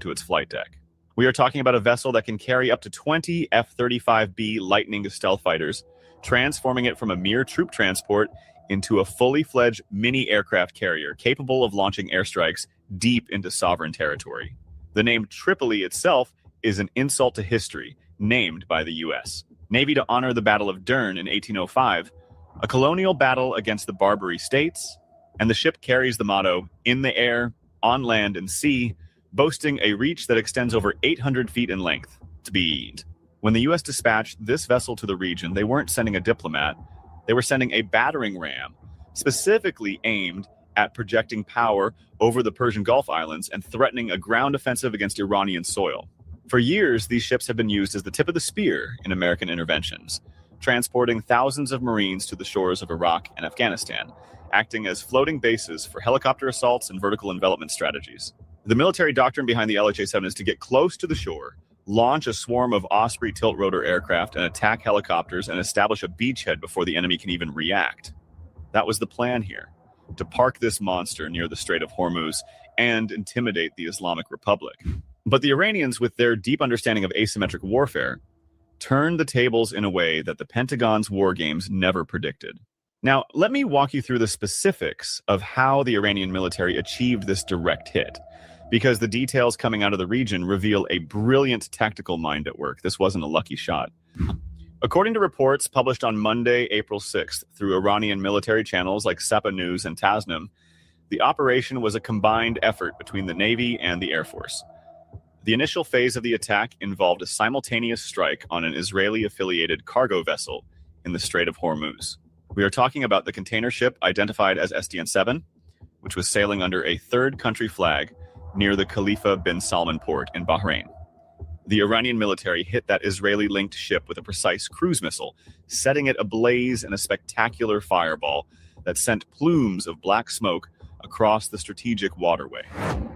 To its flight deck. We are talking about a vessel that can carry up to 20 F-35B Lightning stealth fighters, transforming it from a mere troop transport into a fully fledged mini aircraft carrier capable of launching airstrikes deep into sovereign territory. The name Tripoli itself is an insult to history, named by the U.S. Navy to honor the Battle of Dern in 1805, a colonial battle against the Barbary states, and the ship carries the motto, "In the air, on land and sea," boasting a reach that extends over 800 feet in length. Speed. When the U.S. dispatched this vessel to the region, they weren't sending a diplomat, they were sending a battering ram, specifically aimed at projecting power over the Persian Gulf Islands and threatening a ground offensive against Iranian soil. For years, these ships have been used as the tip of the spear in American interventions, transporting thousands of Marines to the shores of Iraq and Afghanistan, acting as floating bases for helicopter assaults and vertical envelopment strategies. The military doctrine behind the LHA-7 is to get close to the shore, launch a swarm of Osprey tilt-rotor aircraft and attack helicopters and establish a beachhead before the enemy can even react. That was the plan here, to park this monster near the Strait of Hormuz and intimidate the Islamic Republic. But the Iranians, with their deep understanding of asymmetric warfare, turned the tables in a way that the Pentagon's war games never predicted. Now, let me walk you through the specifics of how the Iranian military achieved this direct hit, because the details coming out of the region reveal a brilliant tactical mind at work. This wasn't a lucky shot. According to reports published on Monday, April 6th, through Iranian military channels like Sepa News and Tasnim, the operation was a combined effort between the Navy and the Air Force. The initial phase of the attack involved a simultaneous strike on an Israeli-affiliated cargo vessel in the Strait of Hormuz. We are talking about the container ship identified as SDN-7, which was sailing under a third country flag near the Khalifa bin Salman port in Bahrain. The Iranian military hit that Israeli-linked ship with a precise cruise missile, setting it ablaze in a spectacular fireball that sent plumes of black smoke across the strategic waterway.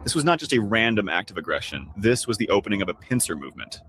This was not just a random act of aggression. This was the opening of a pincer movement.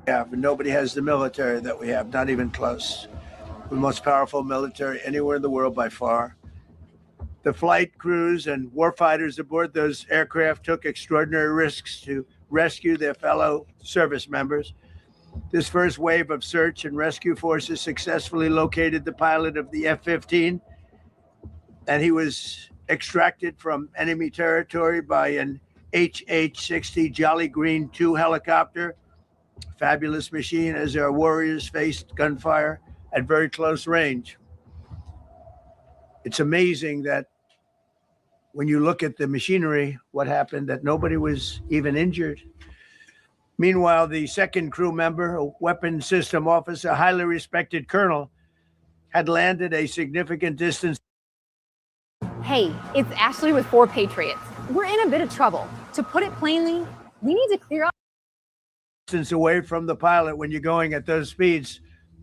have, and nobody has the military that we have, not even close. The most powerful military anywhere in the world by far. The flight crews and warfighters aboard those aircraft took extraordinary risks to rescue their fellow service members. This first wave of search and rescue forces successfully located the pilot of the F-15, and he was extracted from enemy territory by an HH-60 Jolly Green II helicopter. Fabulous machine as our warriors faced gunfire at very close range. It's amazing that when you look at the machinery, what happened, that nobody was even injured. Meanwhile, the second crew member, a weapons system officer, a highly respected colonel, had landed a significant distance. Hey, it's Ashley with 4 Patriots. We're in a bit of trouble. To put it plainly, we need to clear up Distance away from the pilot when you're going at those speeds.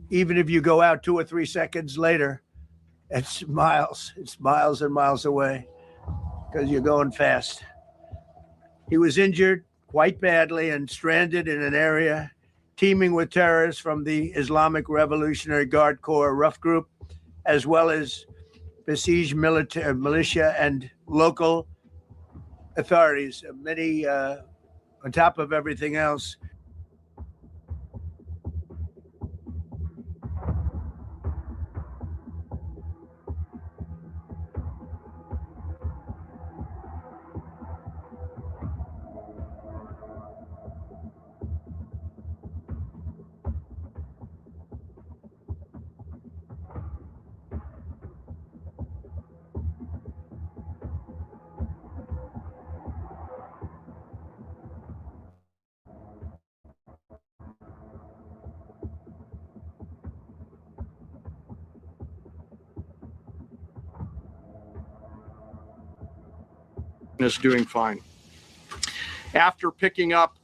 Even if you go out 2 or 3 seconds later, it's miles and miles away because you're going fast. He was injured quite badly and stranded in an area teeming with terrorists from the Islamic Revolutionary Guard Corps rough group, as well as besieged militia and local authorities. Many, on top of everything else, is doing fine. After picking up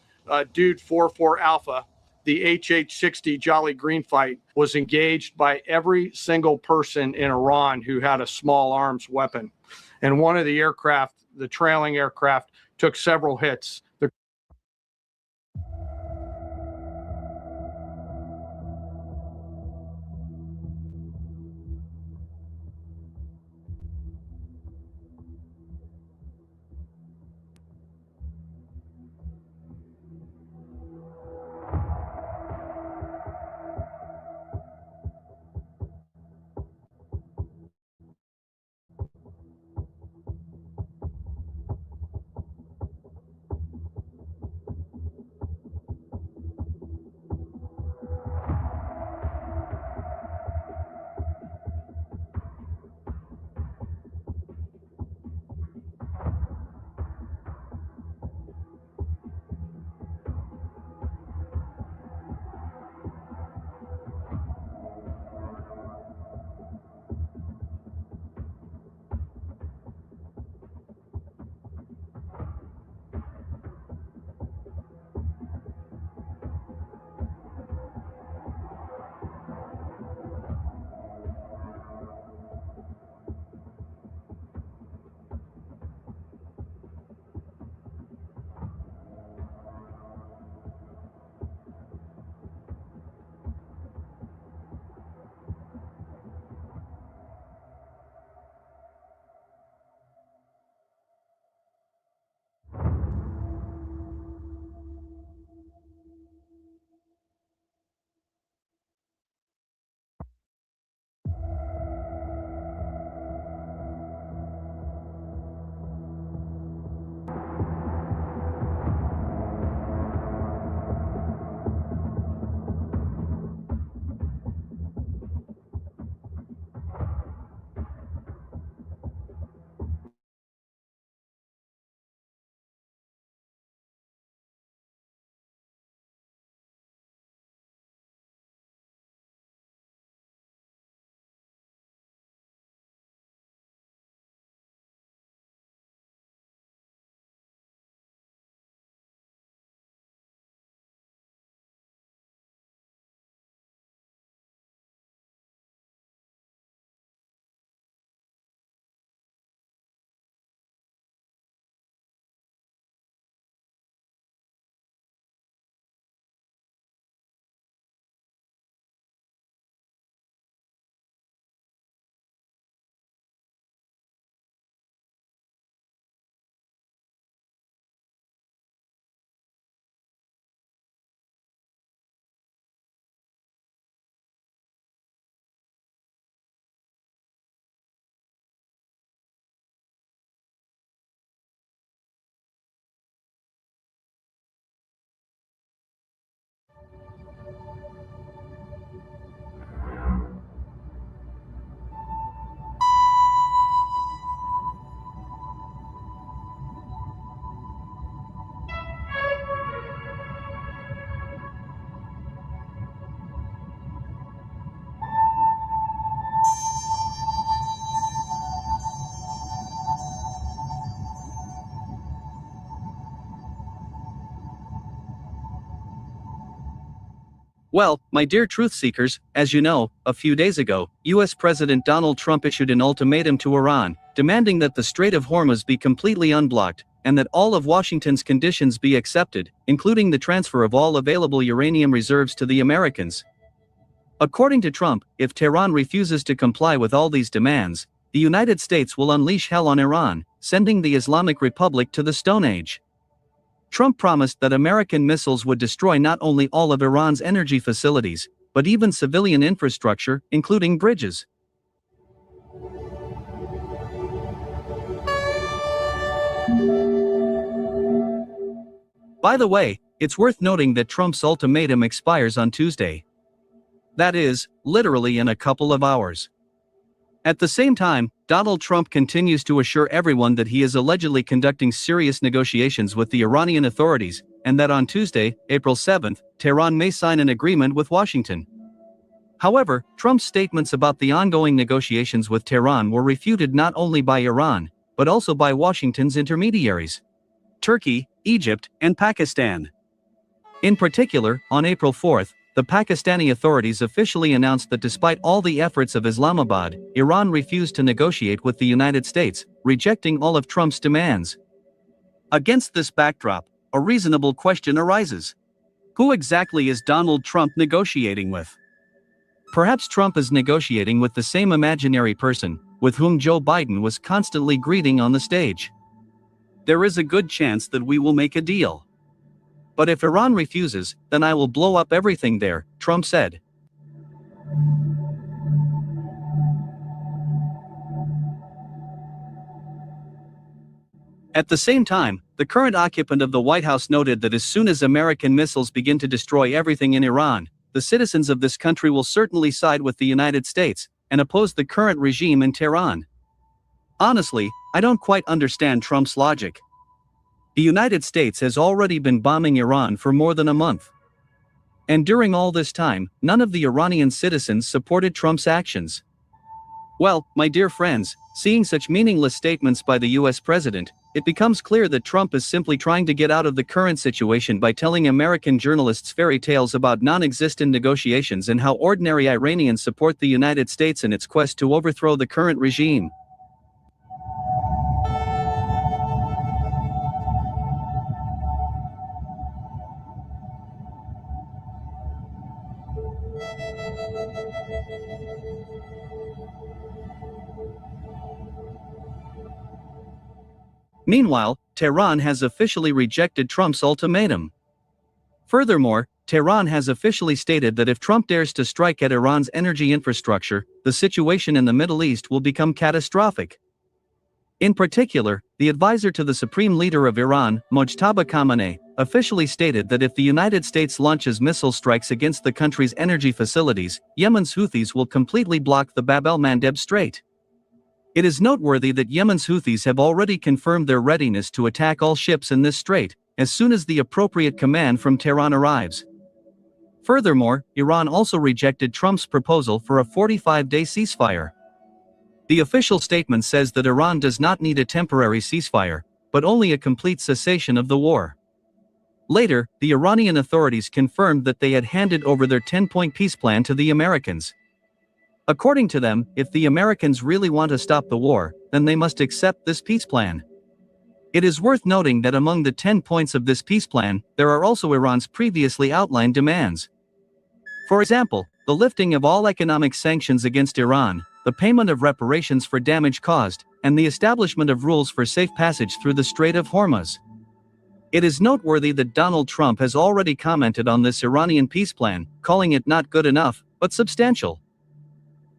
Dude 44 Alpha, the HH-60 Jolly Green fight was engaged by every single person in Iran who had a small arms weapon. And one of the aircraft, the trailing aircraft, took several hits. Well, my dear truth seekers, as you know, a few days ago, US President Donald Trump issued an ultimatum to Iran, demanding that the Strait of Hormuz be completely unblocked, and that all of Washington's conditions be accepted, including the transfer of all available uranium reserves to the Americans. According to Trump, if Tehran refuses to comply with all these demands, the United States will unleash hell on Iran, sending the Islamic Republic to the Stone Age. Trump promised that American missiles would destroy not only all of Iran's energy facilities, but even civilian infrastructure, including bridges. By the way, it's worth noting that Trump's ultimatum expires on Tuesday. That is, literally in a couple of hours. At the same time, Donald Trump continues to assure everyone that he is allegedly conducting serious negotiations with the Iranian authorities, and that on Tuesday, April 7th, Tehran may sign an agreement with Washington. However, Trump's statements about the ongoing negotiations with Tehran were refuted not only by Iran, but also by Washington's intermediaries: Turkey, Egypt, and Pakistan. In particular, on April 4th, the Pakistani authorities officially announced that despite all the efforts of Islamabad, Iran refused to negotiate with the United States, rejecting all of Trump's demands. Against this backdrop, a reasonable question arises. Who exactly is Donald Trump negotiating with? Perhaps Trump is negotiating with the same imaginary person with whom Joe Biden was constantly greeting on the stage. There is a good chance that we will make a deal. But if Iran refuses, then I will blow up everything there, Trump said. At the same time, the current occupant of the White House noted that as soon as American missiles begin to destroy everything in Iran, the citizens of this country will certainly side with the United States and oppose the current regime in Tehran. Honestly, I don't quite understand Trump's logic. The United States has already been bombing Iran for more than a month. And during all this time, none of the Iranian citizens supported Trump's actions. Well, my dear friends, seeing such meaningless statements by the US president, it becomes clear that Trump is simply trying to get out of the current situation by telling American journalists fairy tales about non-existent negotiations and how ordinary Iranians support the United States in its quest to overthrow the current regime. Meanwhile, Tehran has officially rejected Trump's ultimatum. Furthermore, Tehran has officially stated that if Trump dares to strike at Iran's energy infrastructure, the situation in the Middle East will become catastrophic. In particular, the advisor to the Supreme Leader of Iran, Mojtaba Khamenei, officially stated that if the United States launches missile strikes against the country's energy facilities, Yemen's Houthis will completely block the Bab el-Mandeb Strait. It is noteworthy that Yemen's Houthis have already confirmed their readiness to attack all ships in this strait, as soon as the appropriate command from Tehran arrives. Furthermore, Iran also rejected Trump's proposal for a 45-day ceasefire. The official statement says that Iran does not need a temporary ceasefire, but only a complete cessation of the war. Later, the Iranian authorities confirmed that they had handed over their 10-point peace plan to the Americans. According to them, if the Americans really want to stop the war, then they must accept this peace plan. It is worth noting that among the 10 points of this peace plan, there are also Iran's previously outlined demands. For example, the lifting of all economic sanctions against Iran, the payment of reparations for damage caused, and the establishment of rules for safe passage through the Strait of Hormuz. It is noteworthy that Donald Trump has already commented on this Iranian peace plan, calling it not good enough, but substantial.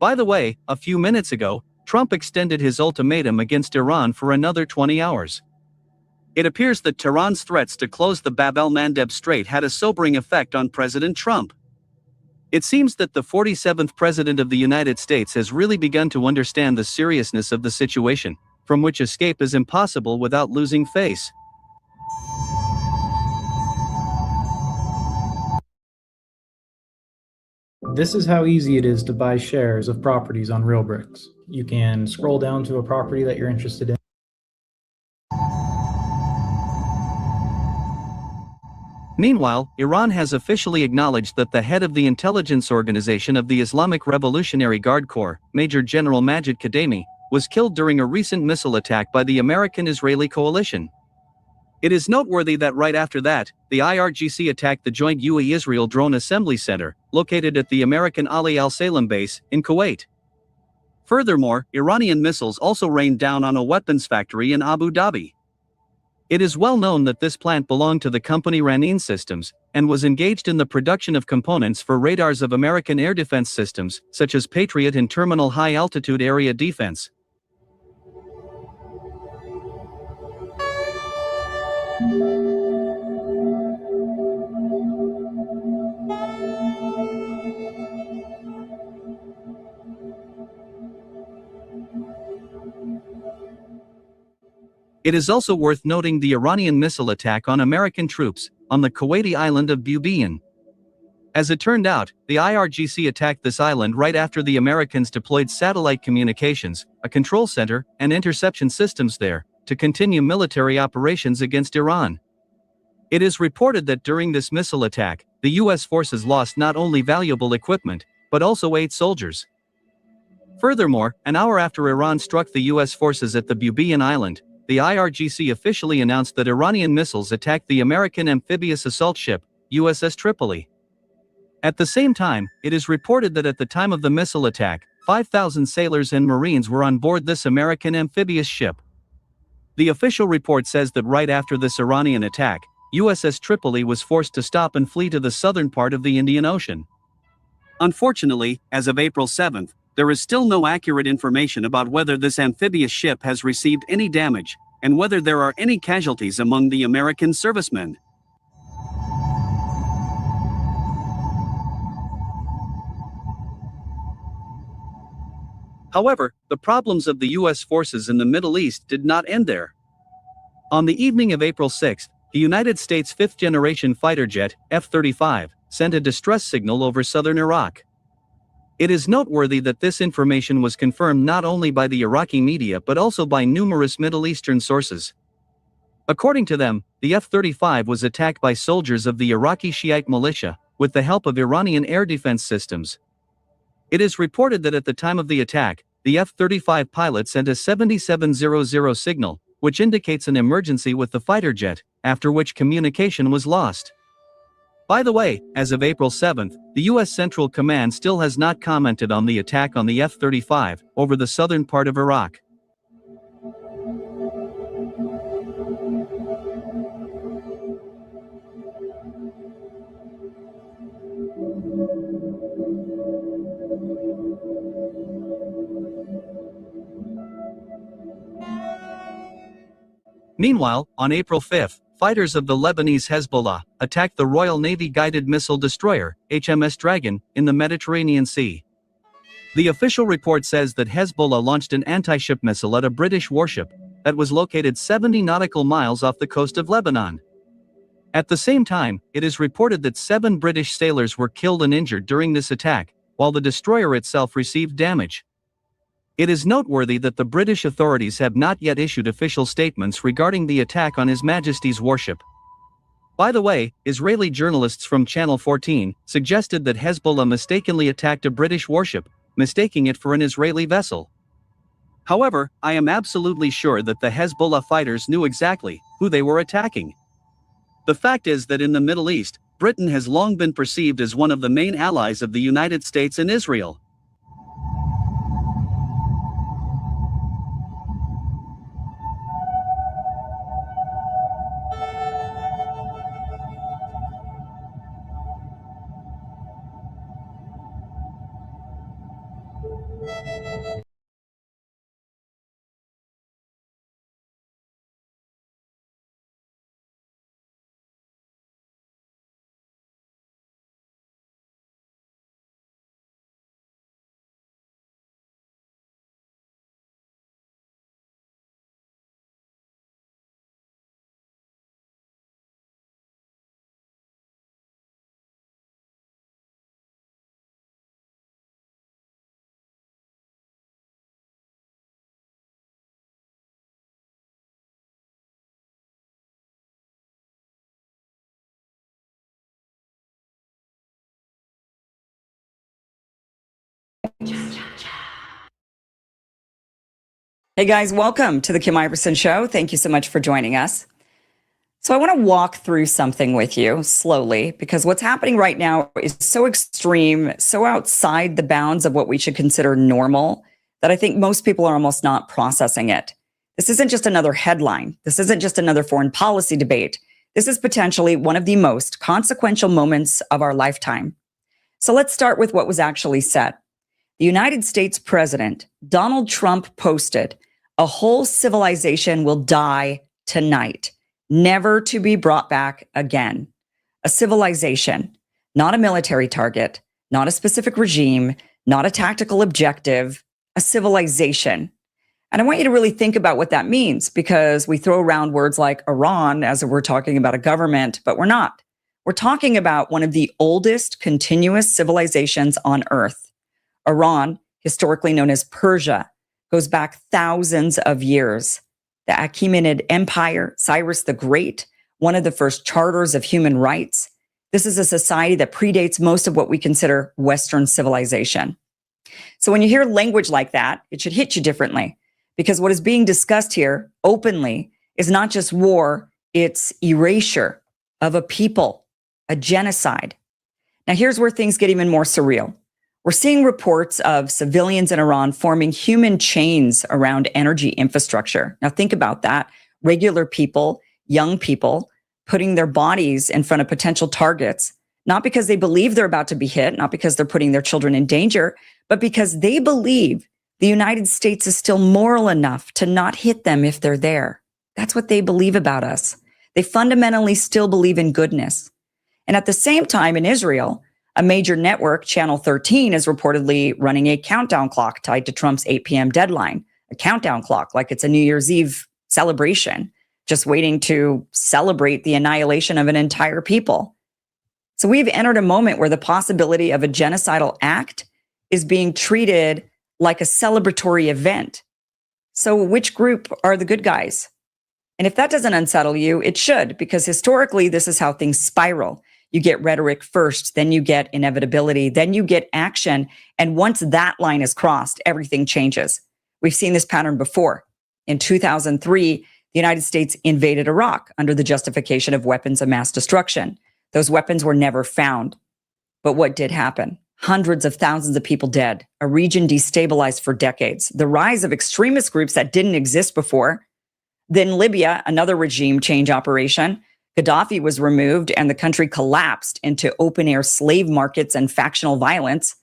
By the way, a few minutes ago, Trump extended his ultimatum against Iran for another 20 hours. It appears that Tehran's threats to close the Bab el-Mandeb Strait had a sobering effect on President Trump. It seems that the 47th President of the United States has really begun to understand the seriousness of the situation, from which escape is impossible without losing face. This is how easy it is to buy shares of properties on RealBricks. You can scroll down to a property that you're interested in. Meanwhile, Iran has officially acknowledged that the head of the intelligence organization of the Islamic Revolutionary Guard Corps, Major General Majid Kademi, was killed during a recent missile attack by the American-Israeli coalition. It is noteworthy that right after that, the IRGC attacked the joint UAE-Israel Drone Assembly Center, located at the American Ali Al Salem base in Kuwait. Furthermore, Iranian missiles also rained down on a weapons factory in Abu Dhabi. It is well known that this plant belonged to the company Ranin Systems, and was engaged in the production of components for radars of American air defense systems, such as Patriot and Terminal High Altitude Area Defense. It is also worth noting the Iranian missile attack on American troops on the Kuwaiti island of Bubiyan. As it turned out, the IRGC attacked this island right after the Americans deployed satellite communications, a control center, and interception systems there, to continue military operations against Iran. It is reported that during this missile attack, the U.S. forces lost not only valuable equipment, but also 8 soldiers. Furthermore, an hour after Iran struck the U.S. forces at the Bubiyan Island, the IRGC officially announced that Iranian missiles attacked the American amphibious assault ship, USS Tripoli. At the same time, it is reported that at the time of the missile attack, 5,000 sailors and Marines were on board this American amphibious ship. The official report says that right after this Iranian attack, USS Tripoli was forced to stop and flee to the southern part of the Indian Ocean. Unfortunately, as of April 7th, there is still no accurate information about whether this amphibious ship has received any damage, and whether there are any casualties among the American servicemen. However, the problems of the U.S. forces in the Middle East did not end there. On the evening of April 6, the United States' fifth-generation fighter jet, F-35, sent a distress signal over southern Iraq. It is noteworthy that this information was confirmed not only by the Iraqi media but also by numerous Middle Eastern sources. According to them, the F-35 was attacked by soldiers of the Iraqi Shiite militia, with the help of Iranian air defense systems. It is reported that at the time of the attack, the F-35 pilot sent a 7700 signal, which indicates an emergency with the fighter jet, after which communication was lost. By the way, as of April 7th, the U.S. Central Command still has not commented on the attack on the F-35 over the southern part of Iraq. Meanwhile, on April 5th, fighters of the Lebanese Hezbollah attacked the Royal Navy guided missile destroyer, HMS Dragon, in the Mediterranean Sea. The official report says that Hezbollah launched an anti-ship missile at a British warship that was located 70 nautical miles off the coast of Lebanon. At the same time, it is reported that 7 British sailors were killed and injured during this attack, while the destroyer itself received damage. It is noteworthy that the British authorities have not yet issued official statements regarding the attack on His Majesty's warship. By the way, Israeli journalists from Channel 14 suggested that Hezbollah mistakenly attacked a British warship, mistaking it for an Israeli vessel. However, I am absolutely sure that the Hezbollah fighters knew exactly who they were attacking. The fact is that in the Middle East, Britain has long been perceived as one of the main allies of the United States and Israel. Hey guys, welcome to the Kim Iverson Show. Thank you so much for joining us. So I want to walk through something with you slowly because what's happening right now is so extreme, so outside the bounds of what we should consider normal that I think most people are almost not processing it. This isn't just another headline. This isn't just another foreign policy debate. This is potentially one of the most consequential moments of our lifetime. So let's start with what was actually said. The United States President, Donald Trump, posted, "A whole civilization will die tonight, never to be brought back again." A civilization, not a military target, not a specific regime, not a tactical objective, a civilization. And I want you to really think about what that means because we throw around words like Iran as if we're talking about a government, but we're not. We're talking about one of the oldest continuous civilizations on Earth. Iran, historically known as Persia, goes back thousands of years. The Achaemenid Empire, Cyrus the Great, one of the first charters of human rights. This is a society that predates most of what we consider Western civilization. So when you hear language like that, it should hit you differently because what is being discussed here openly is not just war, it's erasure of a people, a genocide. Now here's where things get even more surreal. We're seeing reports of civilians in Iran forming human chains around energy infrastructure. Now think about that. Regular people, young people, putting their bodies in front of potential targets, not because they believe they're about to be hit, not because they're putting their children in danger, but because they believe the United States is still moral enough to not hit them if they're there. That's what they believe about us. They fundamentally still believe in goodness. And at the same time in Israel, a major network, Channel 13, is reportedly running a countdown clock tied to Trump's 8 p.m. deadline. A countdown clock, like it's a New Year's Eve celebration, just waiting to celebrate the annihilation of an entire people. So we've entered a moment where the possibility of a genocidal act is being treated like a celebratory event. So which group are the good guys? And if that doesn't unsettle you, it should, because historically, this is how things spiral. You get rhetoric first, then you get inevitability, then you get action. And once that line is crossed, everything changes. We've seen this pattern before. In 2003, the United States invaded Iraq under the justification of weapons of mass destruction. Those weapons were never found. But what did happen? Hundreds of thousands of people dead, a region destabilized for decades, the rise of extremist groups that didn't exist before. Then Libya, another regime change operation. Gaddafi was removed and the country collapsed into open-air slave markets and factional violence.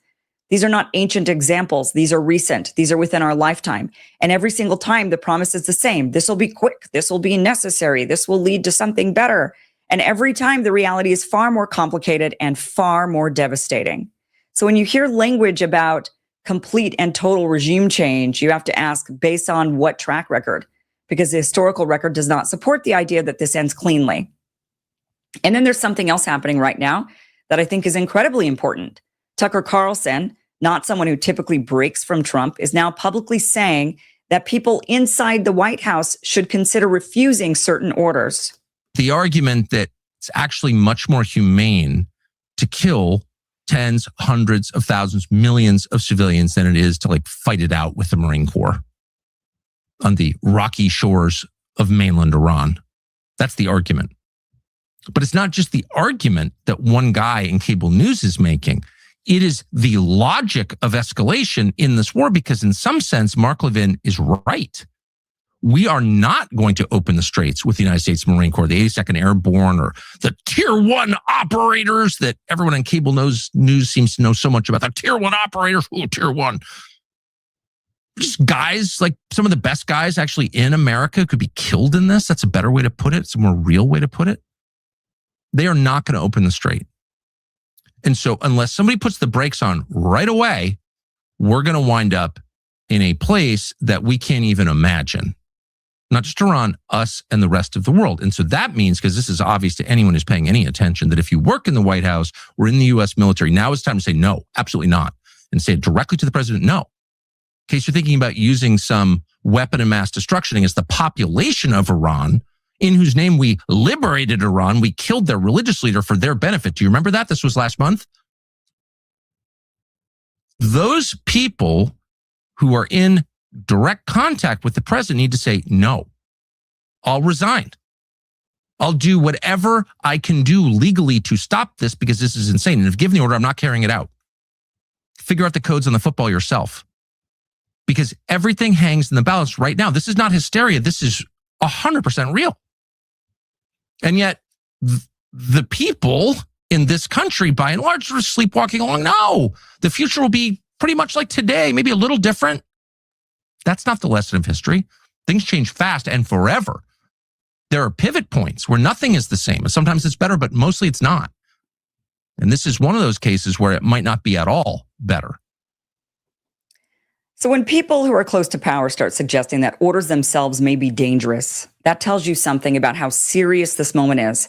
These are not ancient examples. These are recent. These are within our lifetime. And every single time the promise is the same. This will be quick. This will be necessary. This will lead to something better. And every time the reality is far more complicated and far more devastating. So when you hear language about complete and total regime change, you have to ask based on what track record? Because the historical record does not support the idea that this ends cleanly. And then there's something else happening right now that I think is incredibly important. Tucker Carlson, not someone who typically breaks from Trump, is now publicly saying that people inside the White House should consider refusing certain orders. The argument that it's actually much more humane to kill tens, hundreds of thousands, millions of civilians than it is to fight it out with the Marine Corps on the rocky shores of mainland Iran. That's the argument. But it's not just the argument that one guy in cable news is making. It is the logic of escalation in this war because in some sense, Mark Levin is right. We are not going to open the straits with the United States Marine Corps, the 82nd Airborne, or the Tier 1 operators that everyone on cable news seems to know so much about. The Tier 1 operators, Tier 1. Just guys, like some of the best guys actually in America could be killed in this. That's a better way to put it. It's a more real way to put it. They are not going to open the strait. And so unless somebody puts the brakes on right away, we're going to wind up in a place that we can't even imagine. Not just Iran, us and the rest of the world. And so that means, because this is obvious to anyone who's paying any attention, that if you work in the White House or in the U.S. military, now it's time to say no, absolutely not. And say it directly to the president, no. In case you're thinking about using some weapon of mass destruction against the population of Iran, in whose name we liberated Iran, we killed their religious leader for their benefit. Do you remember that? This was last month. Those people who are in direct contact with the president need to say, no, I'll resign. I'll do whatever I can do legally to stop this because this is insane. And if given the order, I'm not carrying it out. Figure out the codes on the football yourself. Because everything hangs in the balance right now. This is not hysteria. This is 100% real. And yet, the people in this country, by and large, are sleepwalking along. No, the future will be pretty much like today, maybe a little different. That's not the lesson of history. Things change fast and forever. There are pivot points where nothing is the same. And sometimes it's better, but mostly it's not. And this is one of those cases where it might not be at all better. So when people who are close to power start suggesting that orders themselves may be dangerous, that tells you something about how serious this moment is.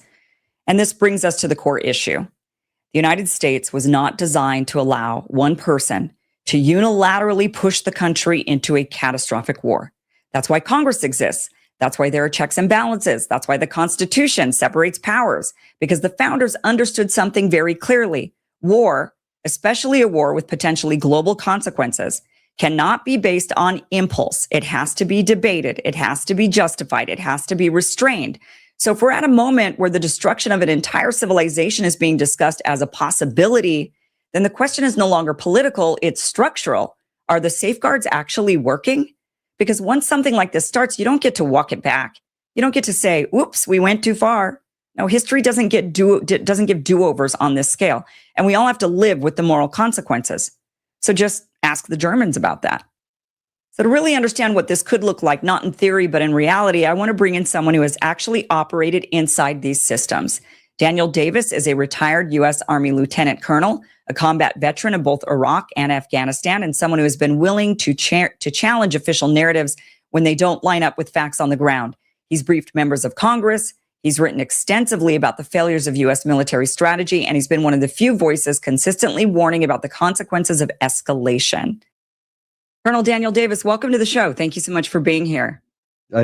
And this brings us to the core issue. The United States was not designed to allow one person to unilaterally push the country into a catastrophic war. That's why Congress exists. That's why there are checks and balances. That's why the Constitution separates powers, because the founders understood something very clearly. War, especially a war with potentially global consequences, cannot be based on impulse. It has to be debated. It has to be justified. It has to be restrained. So if we're at a moment where the destruction of an entire civilization is being discussed as a possibility, then the question is no longer political, it's structural. Are the safeguards actually working? Because once something like this starts, you don't get to walk it back. You don't get to say, oops, we went too far. No, history doesn't give do-overs on this scale. And we all have to live with the moral consequences. So just ask the Germans about that. So to really understand what this could look like, not in theory, but in reality, I want to bring in someone who has actually operated inside these systems. Daniel Davis is a retired U.S. Army lieutenant colonel, a combat veteran of both Iraq and Afghanistan, and someone who has been willing to challenge official narratives when they don't line up with facts on the ground. He's briefed members of Congress. He's written extensively about the failures of U.S. military strategy, and he's been one of the few voices consistently warning about the consequences of escalation. Colonel Daniel Davis, welcome to the show. Thank you so much for being here.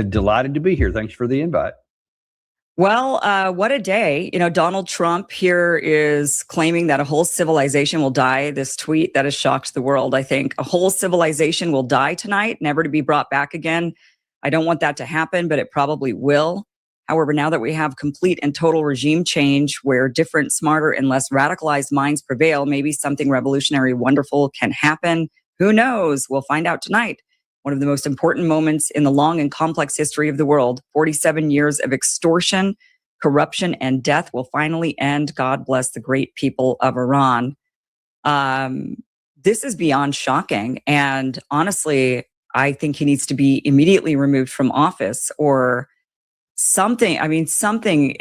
Delighted to be here. Thanks for the invite. Well, what a day. You know, Donald Trump here is claiming that a whole civilization will die. This tweet that has shocked the world, I think. A whole civilization will die tonight, never to be brought back again. I don't want that to happen, but it probably will. However, now that we have complete and total regime change where different, smarter, and less radicalized minds prevail, maybe something revolutionary, wonderful can happen. Who knows? We'll find out tonight. One of the most important moments in the long and complex history of the world, 47 years of extortion, corruption, and death will finally end. God bless the great people of Iran. This is beyond shocking. And honestly, I think he needs to be immediately removed from office or something. I mean, something.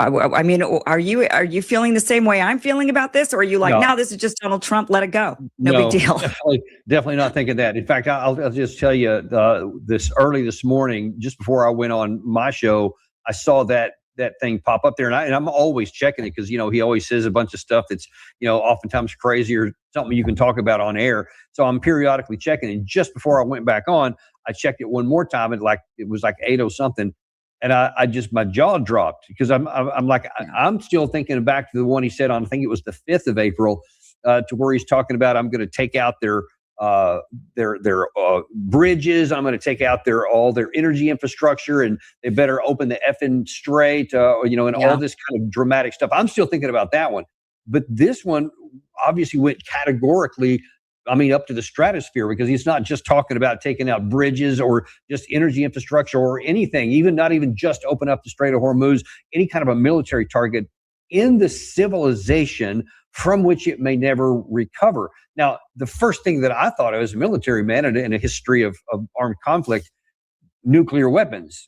I mean, are you feeling the same way I'm feeling about this? Or are you like, no, this is just Donald Trump, let it go. No big deal. Definitely not thinking that. In fact, I'll just tell you this morning, just before I went on my show, I saw that thing pop up there, and I'm always checking it because, you know, he always says a bunch of stuff that's, you know, oftentimes crazy or something you can talk about on air. So I'm periodically checking. And just before I went back on, I checked it one more time. And it was like 8:00 something. And I just, my jaw dropped because I'm still thinking back to the one he said on, I think it was the 5th of April, to where he's talking about, I'm going to take out their bridges. I'm going to take out all their energy infrastructure, and they better open the effing strait, all this kind of dramatic stuff. I'm still thinking about that one. But this one obviously went categorically, up to the stratosphere, because he's not just talking about taking out bridges or just energy infrastructure or anything, not even just open up the Strait of Hormuz, any kind of a military target in the civilization from which it may never recover. Now, the first thing that I thought of as a military man in a history of armed conflict, nuclear weapons.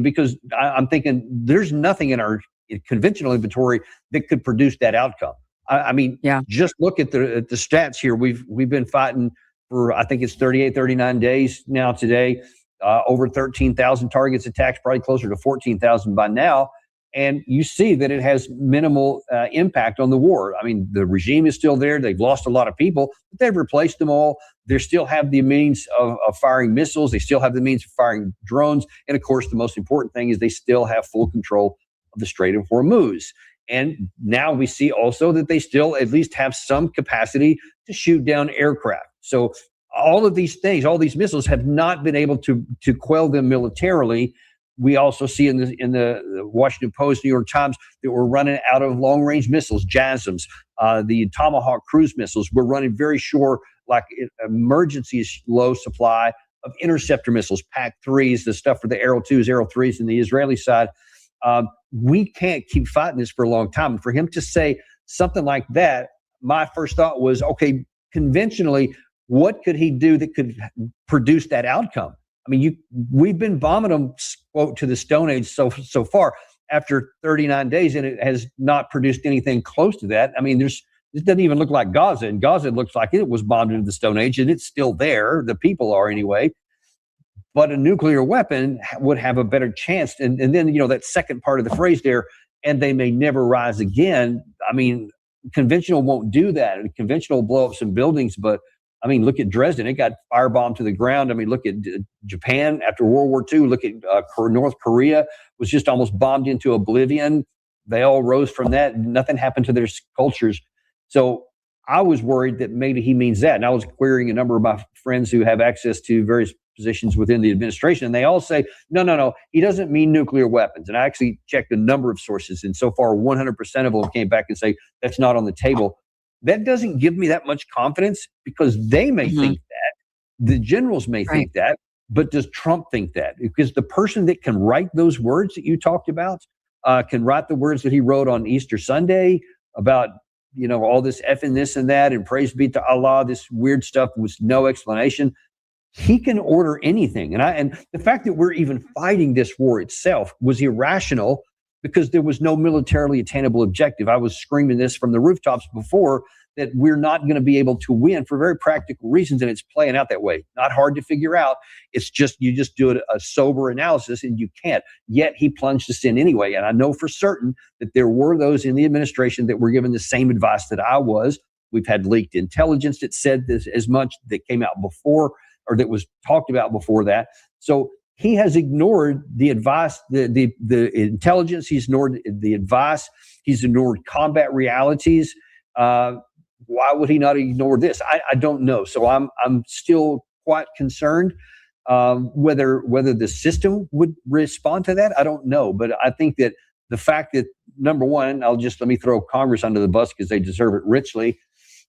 Because I'm thinking there's nothing in our conventional inventory that could produce that outcome. Just look at the stats here. We've been fighting for, I think it's 38, 39 days now today, over 13,000 targets attacked, probably closer to 14,000 by now. And you see that it has minimal impact on the war. The regime is still there. They've lost a lot of people, but they've replaced them all. They still have the means of firing missiles. They still have the means of firing drones. And of course, the most important thing is they still have full control of the Strait of Hormuz. And now we see also that they still at least have some capacity to shoot down aircraft. So all of these things, all these missiles have not been able to quell them militarily. We also see in the Washington Post, New York Times, that we're running out of long-range missiles, JASSMs, the Tomahawk cruise missiles. We're running very short, like emergency low supply of interceptor missiles, PAC-3s, the stuff for the Arrow 2s, Arrow 3s in the Israeli side. We can't keep fighting this for a long time. And for him to say something like that, my first thought was, okay, conventionally, what could he do that could produce that outcome? I mean, we've been bombing them, quote, to the Stone Age so far after 39 days, and it has not produced anything close to that. I mean, it doesn't even look like Gaza, and Gaza looks like it was bombed into the Stone Age, and it's still there. The people are anyway. But a nuclear weapon would have a better chance. And then, that second part of the phrase there, and they may never rise again. I mean, conventional won't do that. And conventional will blow up some buildings, but I mean, look at Dresden. It got firebombed to the ground. I mean, look at Japan after World War II. Look at North Korea was just almost bombed into oblivion. They all rose from that. Nothing happened to their cultures. So I was worried that maybe he means that. And I was querying a number of my friends who have access to various positions within the administration, and they all say, no, he doesn't mean nuclear weapons. And I actually checked a number of sources, and so far 100% of them came back and say that's not on the table. That doesn't give me that much confidence, because they may think that, the generals may think that, but does Trump think that? Because the person that can write those words that you talked about, can write the words that he wrote on Easter Sunday about, all this effing this and that, and praise be to Allah, this weird stuff with no explanation. He can order anything. And the fact that we're even fighting this war itself was irrational, because there was no militarily attainable objective. I was screaming this from the rooftops before, that we're not going to be able to win for very practical reasons, and it's playing out that way. Not hard to figure out. It's just, you just do a sober analysis, and you can't. Yet he plunged us in anyway. And I know for certain that there were those in the administration that were given the same advice that I was. We've had leaked intelligence that said this as much, that came out before, or that was talked about before that. So he has ignored the advice, the intelligence. He's ignored the advice. He's ignored combat realities. Why would he not ignore this? I don't know. So I'm still quite concerned whether the system would respond to that. I don't know. But I think that the fact that, number one, let me throw Congress under the bus because they deserve it richly.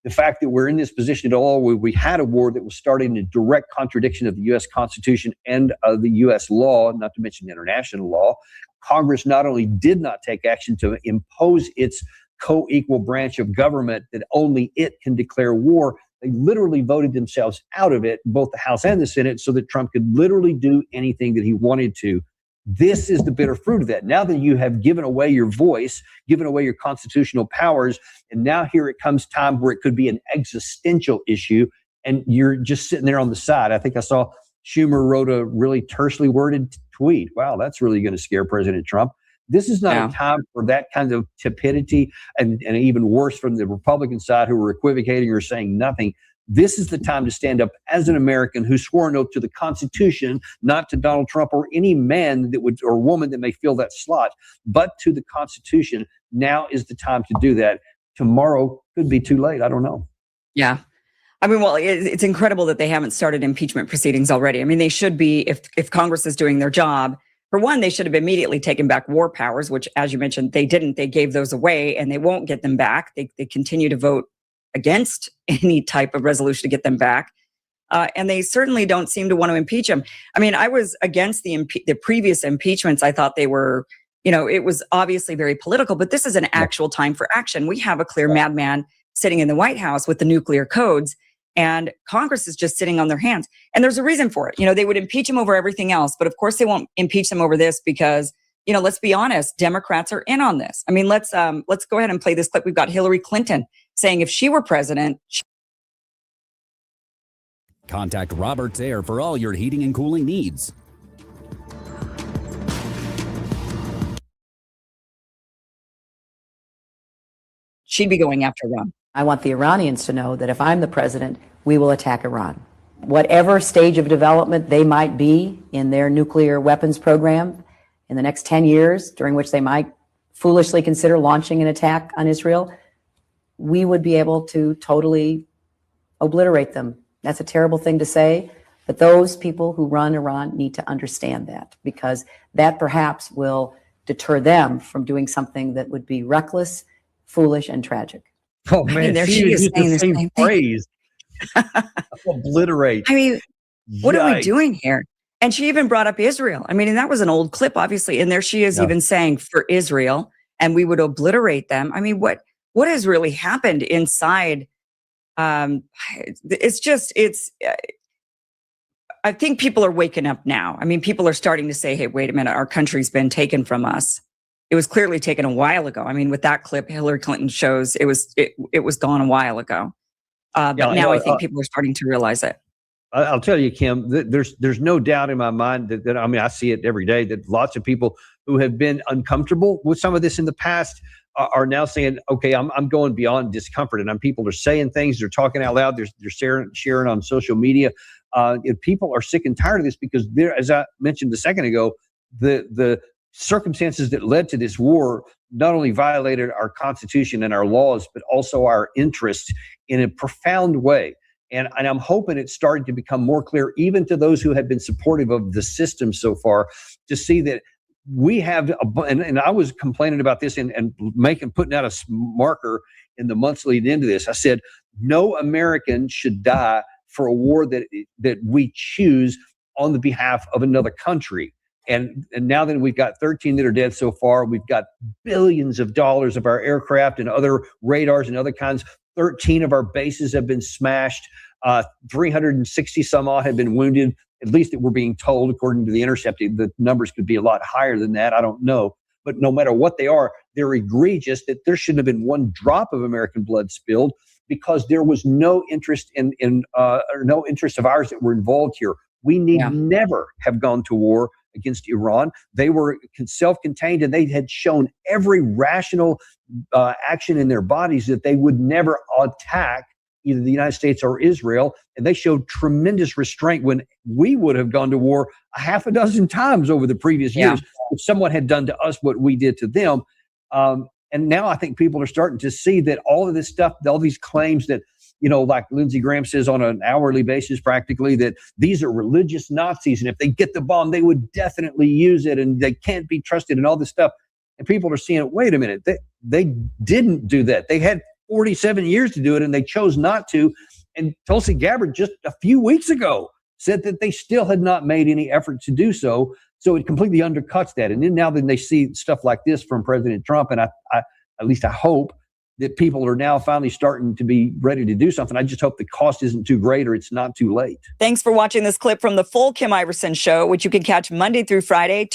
The fact that we're in this position at all, where we had a war that was starting in direct contradiction of the U.S. Constitution and of the U.S. law, not to mention international law. Congress not only did not take action to impose its co-equal branch of government that only it can declare war, they literally voted themselves out of it, both the House and the Senate, so that Trump could literally do anything that he wanted to. This is the bitter fruit of that. Now that you have given away your voice, given away your constitutional powers, and now here it comes time where it could be an existential issue, and you're just sitting there on the side. I think I saw Schumer wrote a really tersely worded tweet. Wow, that's really going to scare President Trump. This is not a time for that kind of tepidity, and even worse from the Republican side, who are equivocating or saying nothing. This is the time to stand up as an American who swore an oath to the Constitution, not to Donald Trump or any man that would, or woman that may fill that slot, but to the Constitution. Now is the time to do that. Tomorrow could be too late. I don't know. Yeah. I mean, well, it's incredible that they haven't started impeachment proceedings already. I mean, they should be, if Congress is doing their job. For one, they should have immediately taken back war powers, which, as you mentioned, they didn't. They gave those away, and they won't get them back. They continue to vote against any type of resolution to get them back. And they certainly don't seem to want to impeach him. I mean, I was against the previous impeachments. I thought they were, it was obviously very political, but this is an actual time for action. We have a clear madman sitting in the White House with the nuclear codes, and Congress is just sitting on their hands. And there's a reason for it. They would impeach him over everything else, but of course they won't impeach him over this because, let's be honest, Democrats are in on this. I mean, let's go ahead and play this clip. We've got Hillary Clinton saying if she were president. Contact Roberts Air for all your heating and cooling needs. She'd be going after Iran. I want the Iranians to know that if I'm the president, we will attack Iran. Whatever stage of development they might be in their nuclear weapons program in the next 10 years, during which they might foolishly consider launching an attack on Israel, we would be able to totally obliterate them. That's a terrible thing to say, but those people who run Iran need to understand that, because that perhaps will deter them from doing something that would be reckless, foolish, and tragic. Oh man, there she she is used saying the the same same thing. phrase. Obliterate. I mean, what are we Yikes. doing here? And she even brought up Israel. I mean, and that was an old clip, obviously. And there she is even saying for Israel, and we would obliterate them. I mean, what has really happened inside? I think people are waking up now. I mean, people are starting to say, hey, wait a minute, our country's been taken from us. It was clearly taken a while ago. I mean, with that clip, Hillary Clinton shows it was gone a while ago. But now I think people are starting to realize it. I'll tell you, Kim, there's no doubt in my mind that I mean, I see it every day, that lots of people who have been uncomfortable with some of this in the past are now saying, okay, I'm going beyond discomfort. And people are saying things, they're talking out loud, they're sharing on social media. And people are sick and tired of this because as I mentioned a second ago, the circumstances that led to this war not only violated our Constitution and our laws, but also our interests in a profound way. And I'm hoping it's starting to become more clear, even to those who have been supportive of the system so far, to see that we have, and I was complaining about this and putting out a marker in the months leading into this. I said, no American should die for a war that we choose on the behalf of another country. And now that we've got 13 that are dead so far, we've got billions of dollars of our aircraft and other radars and other kinds. 13 of our bases have been smashed. 360 some odd have been wounded. At least that we're being told, according to The Intercept. The numbers could be a lot higher than that. I don't know. But no matter what they are, they're egregious, that there shouldn't have been one drop of American blood spilled, because there was no interest or no interest of ours that were involved here. We need never have gone to war against Iran. They were self-contained, and they had shown every rational action in their bodies that they would never attack either the United States or Israel. And they showed tremendous restraint when we would have gone to war a half a dozen times over the previous years if someone had done to us what we did to them. And now I think people are starting to see that all of this stuff, all these claims that, like Lindsey Graham says on an hourly basis, practically, that these are religious Nazis, and if they get the bomb, they would definitely use it, and they can't be trusted, and all this stuff. And people are seeing, wait a minute, they didn't do that. They had 47 years to do it, and they chose not to. And Tulsi Gabbard just a few weeks ago said that they still had not made any effort to do so. So it completely undercuts that. And then now that they see stuff like this from President Trump, and I at least I hope that people are now finally starting to be ready to do something. I just hope the cost isn't too great or it's not too late. Thanks for watching this clip from the full Kim Iverson Show, which you can catch Monday through Friday,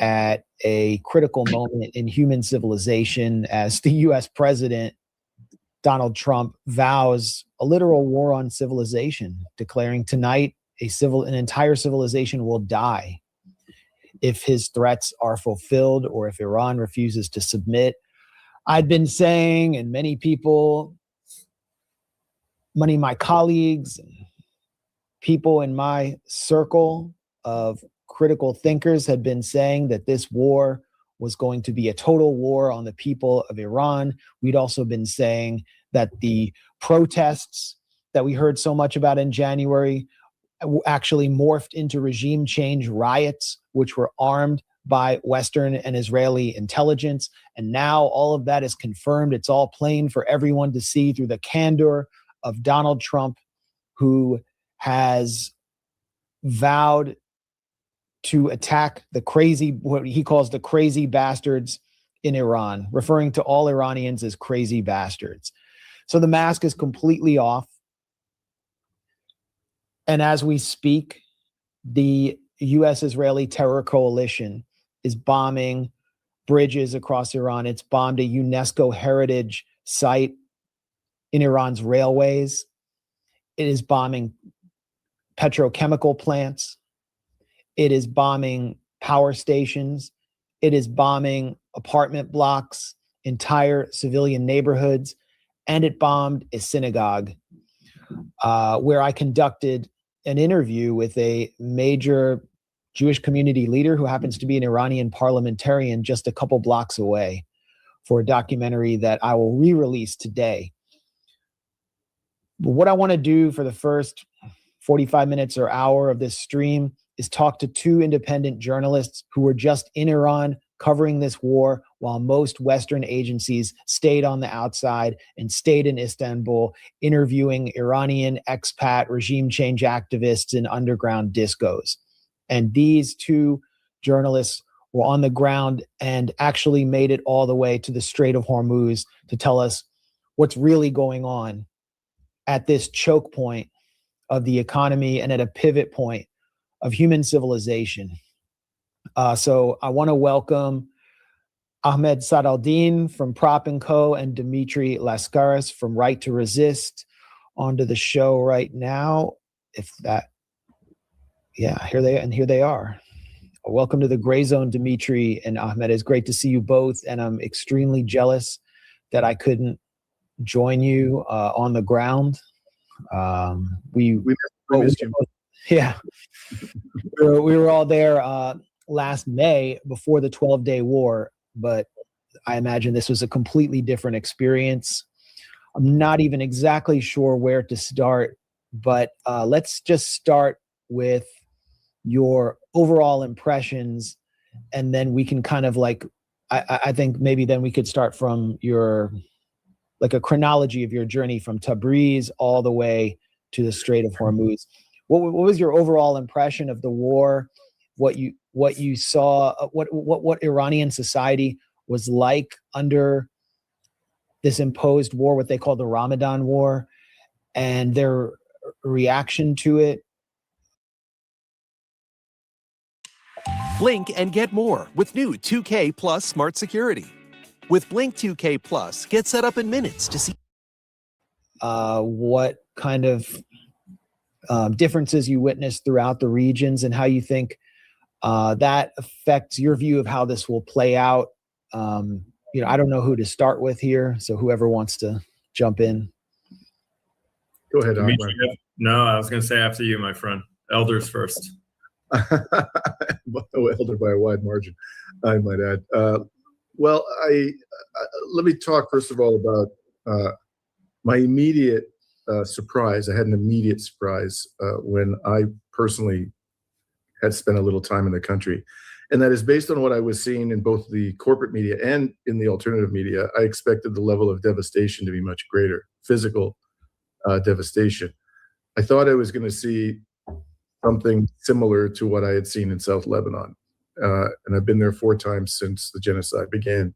at a critical moment in human civilization as the US president, Donald Trump, vows a literal war on civilization, declaring tonight an entire civilization will die if his threats are fulfilled or if Iran refuses to submit. I'd been saying, and many people, many of my colleagues, people in my circle of critical thinkers had been saying that this war was going to be a total war on the people of Iran. We'd also been saying that the protests that we heard so much about in January actually morphed into regime change riots, which were armed by Western and Israeli intelligence. And now all of that is confirmed. It's all plain for everyone to see through the candor of Donald Trump, who has vowed to attack the crazy, what he calls the crazy bastards in Iran, referring to all Iranians as crazy bastards. So the mask is completely off. And as we speak, the U.S.-Israeli terror coalition is bombing bridges across Iran. It's bombed a UNESCO heritage site in Iran's railways. It is bombing petrochemical plants. It is bombing power stations. It is bombing apartment blocks, entire civilian neighborhoods, and it bombed a synagogue where I conducted an interview with a major Jewish community leader who happens to be an Iranian parliamentarian just a couple blocks away for a documentary that I will re-release today. But what I want to do for the first 45 minutes or hour of this stream is talk to two independent journalists who were just in Iran covering this war while most Western agencies stayed on the outside and stayed in Istanbul interviewing Iranian expat regime change activists in underground discos. And these two journalists were on the ground and actually made it all the way to the Strait of Hormuz to tell us what's really going on at this choke point of the economy and at a pivot point of human civilization. So I want to welcome Ahmed Sadaldin from Prop & Co. and Dimitri Laskaris from Right to Resist onto the show right now. Here they are. Welcome to the Gray Zone, Dimitri and Ahmed. It's great to see you both, and I'm extremely jealous that I couldn't join you on the ground. We missed you. Yeah, we were all there last May before the 12-day war, but I imagine this was a completely different experience. I'm not even exactly sure where to start, but let's just start with your overall impressions, and then we can kind of I think maybe then we could start from your, like a chronology of your journey from Tabriz all the way to the Strait of Hormuz. What was your overall impression of the war? What you saw? What Iranian society was like under this imposed war, what they call the Ramadan War, and their reaction to it? Blink and get more with new 2K Plus Smart Security. With Blink 2K Plus, get set up in minutes to see what kind of differences you witnessed throughout the regions, and how you think that affects your view of how this will play out. I don't know who to start with here, so whoever wants to jump in. Go ahead, Ahmed. No, I was going to say after you, my friend. Elders first. Elder by a wide margin, I might add. Well, let me talk first of all about my immediate surprise. I had an immediate surprise when I personally had spent a little time in the country. And that is based on what I was seeing in both the corporate media and in the alternative media. I expected the level of devastation to be much greater, physical devastation. I thought I was going to see something similar to what I had seen in South Lebanon. And I've been there 4 times since the genocide began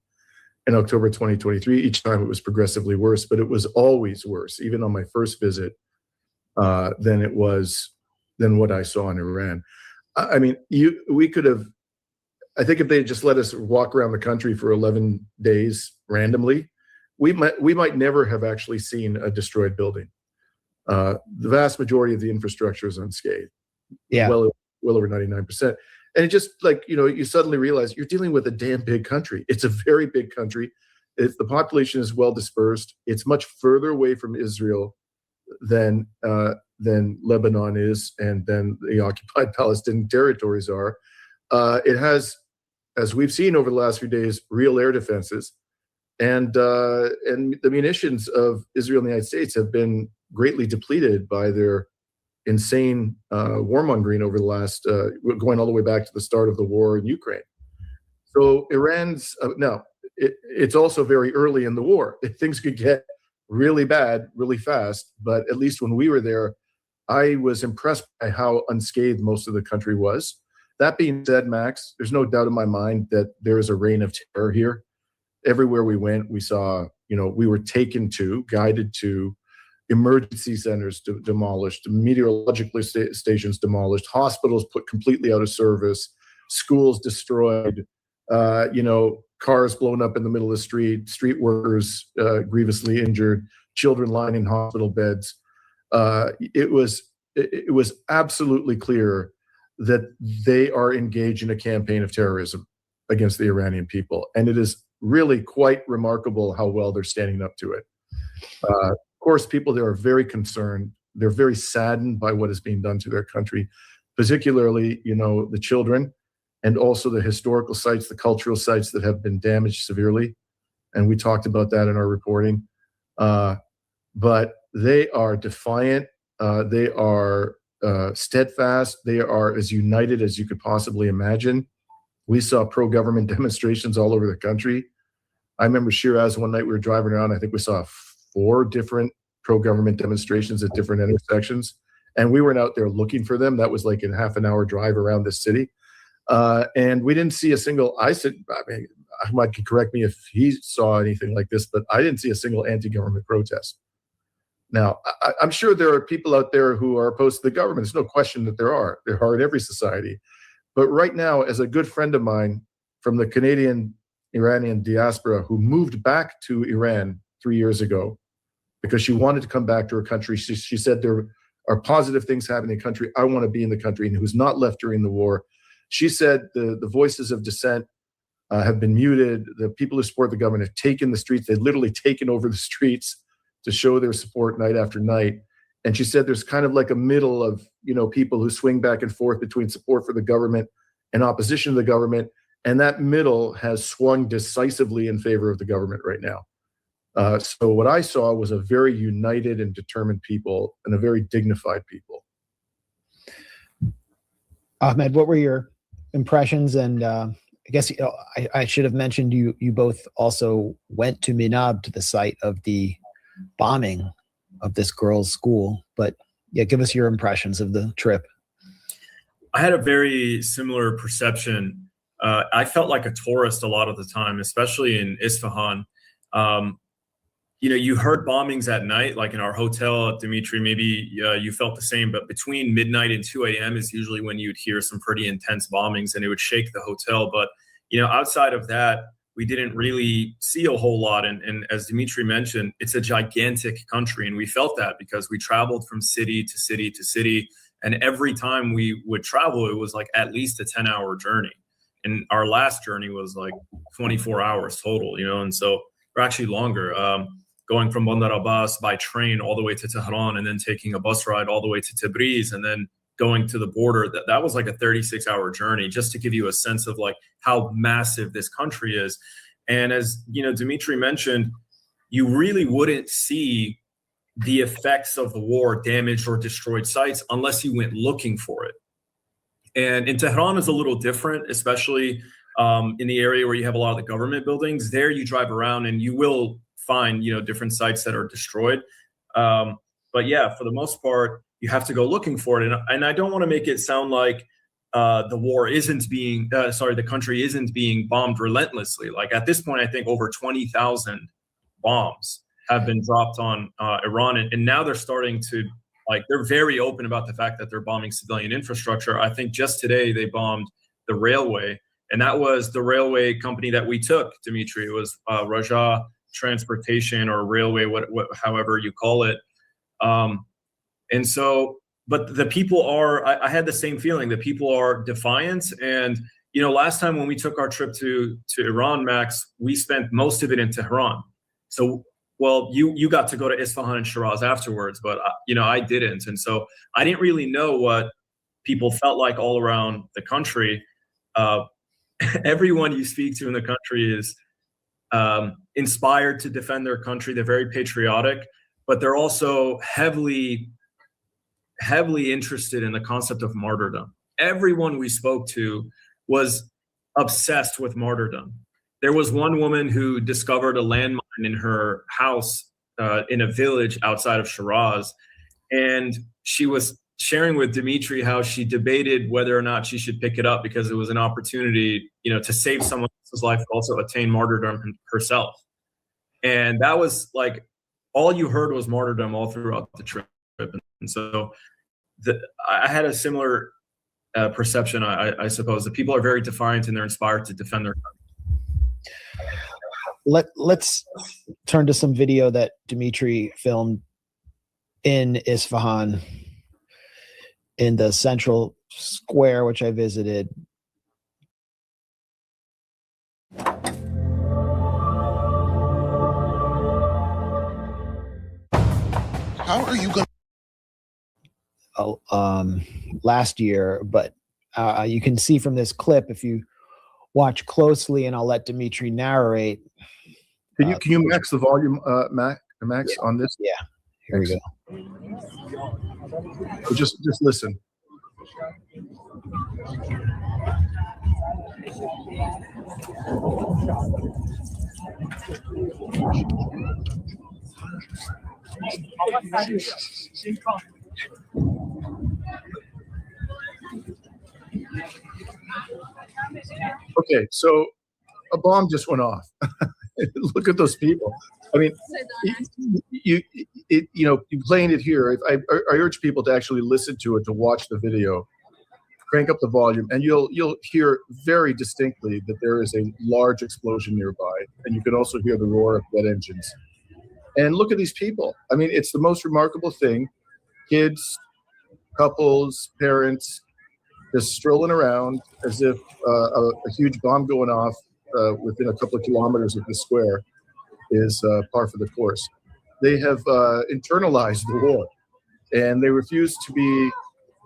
in October 2023. Each time it was progressively worse, but it was always worse, even on my first visit, than what I saw in Iran. I mean, we could have, I think if they had just let us walk around the country for 11 days randomly, we might never have actually seen a destroyed building. The vast majority of the infrastructure is unscathed. Yeah. Well over 99%. And it just you suddenly realize you're dealing with a damn big country. It's a very big country. The population is well dispersed. It's much further away from Israel than Lebanon is, and than the occupied Palestinian territories are. It has, as we've seen over the last few days, real air defenses, and the munitions of Israel and the United States have been greatly depleted by their insane warmongering over the last, going all the way back to the start of the war in Ukraine. So Iran's now it's also very early in the war. Things could get really bad really fast, but at least when we were there, I was impressed by how unscathed most of the country was. That being said, Max, there's no doubt in my mind that there is a reign of terror here. Everywhere we went, we saw, we were guided to emergency centers demolished, meteorological stations demolished, hospitals put completely out of service, schools destroyed, cars blown up in the middle of the street workers grievously injured, children lying in hospital beds. It was absolutely clear that they are engaged in a campaign of terrorism against the Iranian people, and it is really quite remarkable how well they're standing up to it. Of course, people there are very concerned. They're very saddened by what is being done to their country, particularly, the children, and also the historical sites, the cultural sites that have been damaged severely. And we talked about that in our reporting. But they are defiant. They are steadfast. They are as united as you could possibly imagine. We saw pro-government demonstrations all over the country. I remember Shiraz one night we were driving around. I think we saw 4 different pro-government demonstrations at different intersections. And we weren't out there looking for them. That was like a half an hour drive around the city. And we didn't see a single, Ahmad can correct me if he saw anything like this, but I didn't see a single anti-government protest. Now, I'm sure there are people out there who are opposed to the government. There's no question that there are. There are in every society. But right now, as a good friend of mine from the Canadian Iranian diaspora who moved back to Iran 3 years ago because she wanted to come back to her country, she said there are positive things happening in the country. I want to be in the country, and who's not left during the war. She said the voices of dissent have been muted. The people who support the government have taken the streets. They've literally taken over the streets to show their support night after night. And she said there's kind of like a middle of, people who swing back and forth between support for the government and opposition to the government. And that middle has swung decisively in favor of the government right now. So what I saw was a very united and determined people and a very dignified people. Ahmed, what were your impressions? And I guess I should have mentioned you both also went to Minab, to the site of the bombing of this girls' school. But yeah, give us your impressions of the trip. I had a very similar perception. I felt like a tourist a lot of the time, especially in Isfahan. You heard bombings at night, like in our hotel, Dimitri, maybe you felt the same, but between midnight and 2 a.m. is usually when you'd hear some pretty intense bombings and it would shake the hotel. But, outside of that, we didn't really see a whole lot. And as Dimitri mentioned, it's a gigantic country. And we felt that because we traveled from city to city to city. And every time we would travel, it was like at least a 10-hour journey. And our last journey was like 24 hours total, and so we're actually longer. Going from Bandar Abbas by train all the way to Tehran and then taking a bus ride all the way to Tabriz and then going to the border, that was like a 36-hour journey, just to give you a sense of like how massive this country is. And as Dimitri mentioned, you really wouldn't see the effects of the war, damaged or destroyed sites, unless you went looking for it. And in Tehran is a little different, especially in the area where you have a lot of the government buildings. There you drive around and you will find different sites that are destroyed. But yeah, for the most part, you have to go looking for it. And I don't want to make it sound like the country isn't being bombed relentlessly. Like at this point, I think over 20,000 bombs have been dropped on Iran. And now they're starting to, they're very open about the fact that they're bombing civilian infrastructure. I think just today they bombed the railway. And that was the railway company that we took, Dimitri. It was Raja Transportation or Railway, however you call it. And so, but the people are, I had the same feeling. The people are defiant. And, last time when we took our trip to Iran, Max, we spent most of it in Tehran. So, well, you got to go to Isfahan and Shiraz afterwards, but, I didn't. And so I didn't really know what people felt like all around the country. Everyone you speak to in the country is inspired to defend their country. They're very patriotic, but they're also heavily interested in the concept of martyrdom. Everyone we spoke to was obsessed with martyrdom. There was one woman who discovered a landmine in her house in a village outside of Shiraz, and she was sharing with Dimitri how she debated whether or not she should pick it up because it was an opportunity, to save someone else's life, but also attain martyrdom herself. And that was like, all you heard was martyrdom all throughout the trip. And so I had a similar perception, I suppose. The people are very defiant and they're inspired to defend their country. Let's turn to some video that Dimitri filmed in Isfahan, in the central square, which I visited. How are you going last year, but you can see from this clip, if you watch closely, and I'll let Dimitri narrate. Can you max the volume, Max, on this? Yeah, here we go. So just listen. Okay, so a bomb just went off. Look at those people. I mean, you're playing it here. I urge people to actually listen to it, to watch the video. Crank up the volume, and you'll hear very distinctly that there is a large explosion nearby, and you can also hear the roar of jet engines. And look at these people. I mean, it's the most remarkable thing. Kids, couples, parents, just strolling around as if a huge bomb going off within a couple of kilometers of the square is par for the course. They have internalized the war, and they refuse to be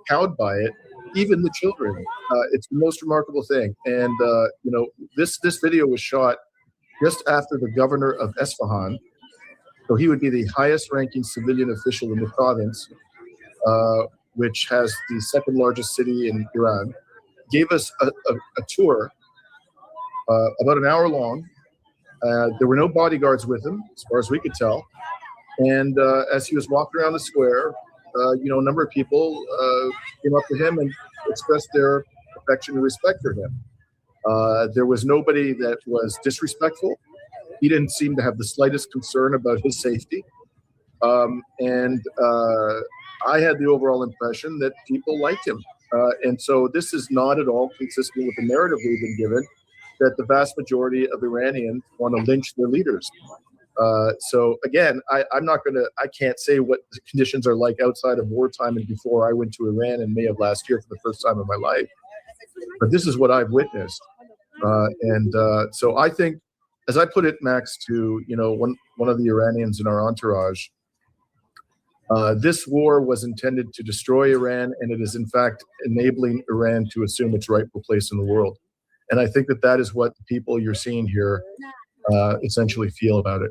cowed by it. Even the children. It's the most remarkable thing. And this video was shot just after the governor of Esfahan, so he would be the highest-ranking civilian official in the province, which has the second largest city in Iran, gave us a tour about an hour long. There were no bodyguards with him, as far as we could tell. And as he was walking around the square, a number of people came up to him and expressed their affection and respect for him. There was nobody that was disrespectful. He didn't seem to have the slightest concern about his safety. And I had the overall impression that people liked him. And so this is not at all consistent with the narrative we've been given, that the vast majority of Iranians want to lynch their leaders. So again, I can't say what the conditions are like outside of wartime and before I went to Iran in May of last year for the first time in my life. But this is what I've witnessed. So I think, as I put it, Max, to one of the Iranians in our entourage, this war was intended to destroy Iran, and it is in fact enabling Iran to assume its rightful place in the world. And I think that is what the people you're seeing here essentially feel about it.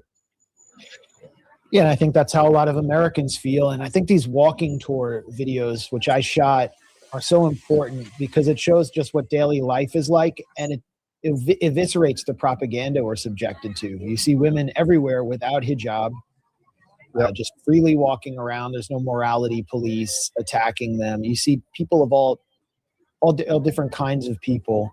Yeah, I think that's how a lot of Americans feel. And I think these walking tour videos, which I shot, are so important because it shows just what daily life is like, and it eviscerates the propaganda we're subjected to. You see women everywhere without hijab, just freely walking around. There's no morality police attacking them. You see people of all different kinds of people,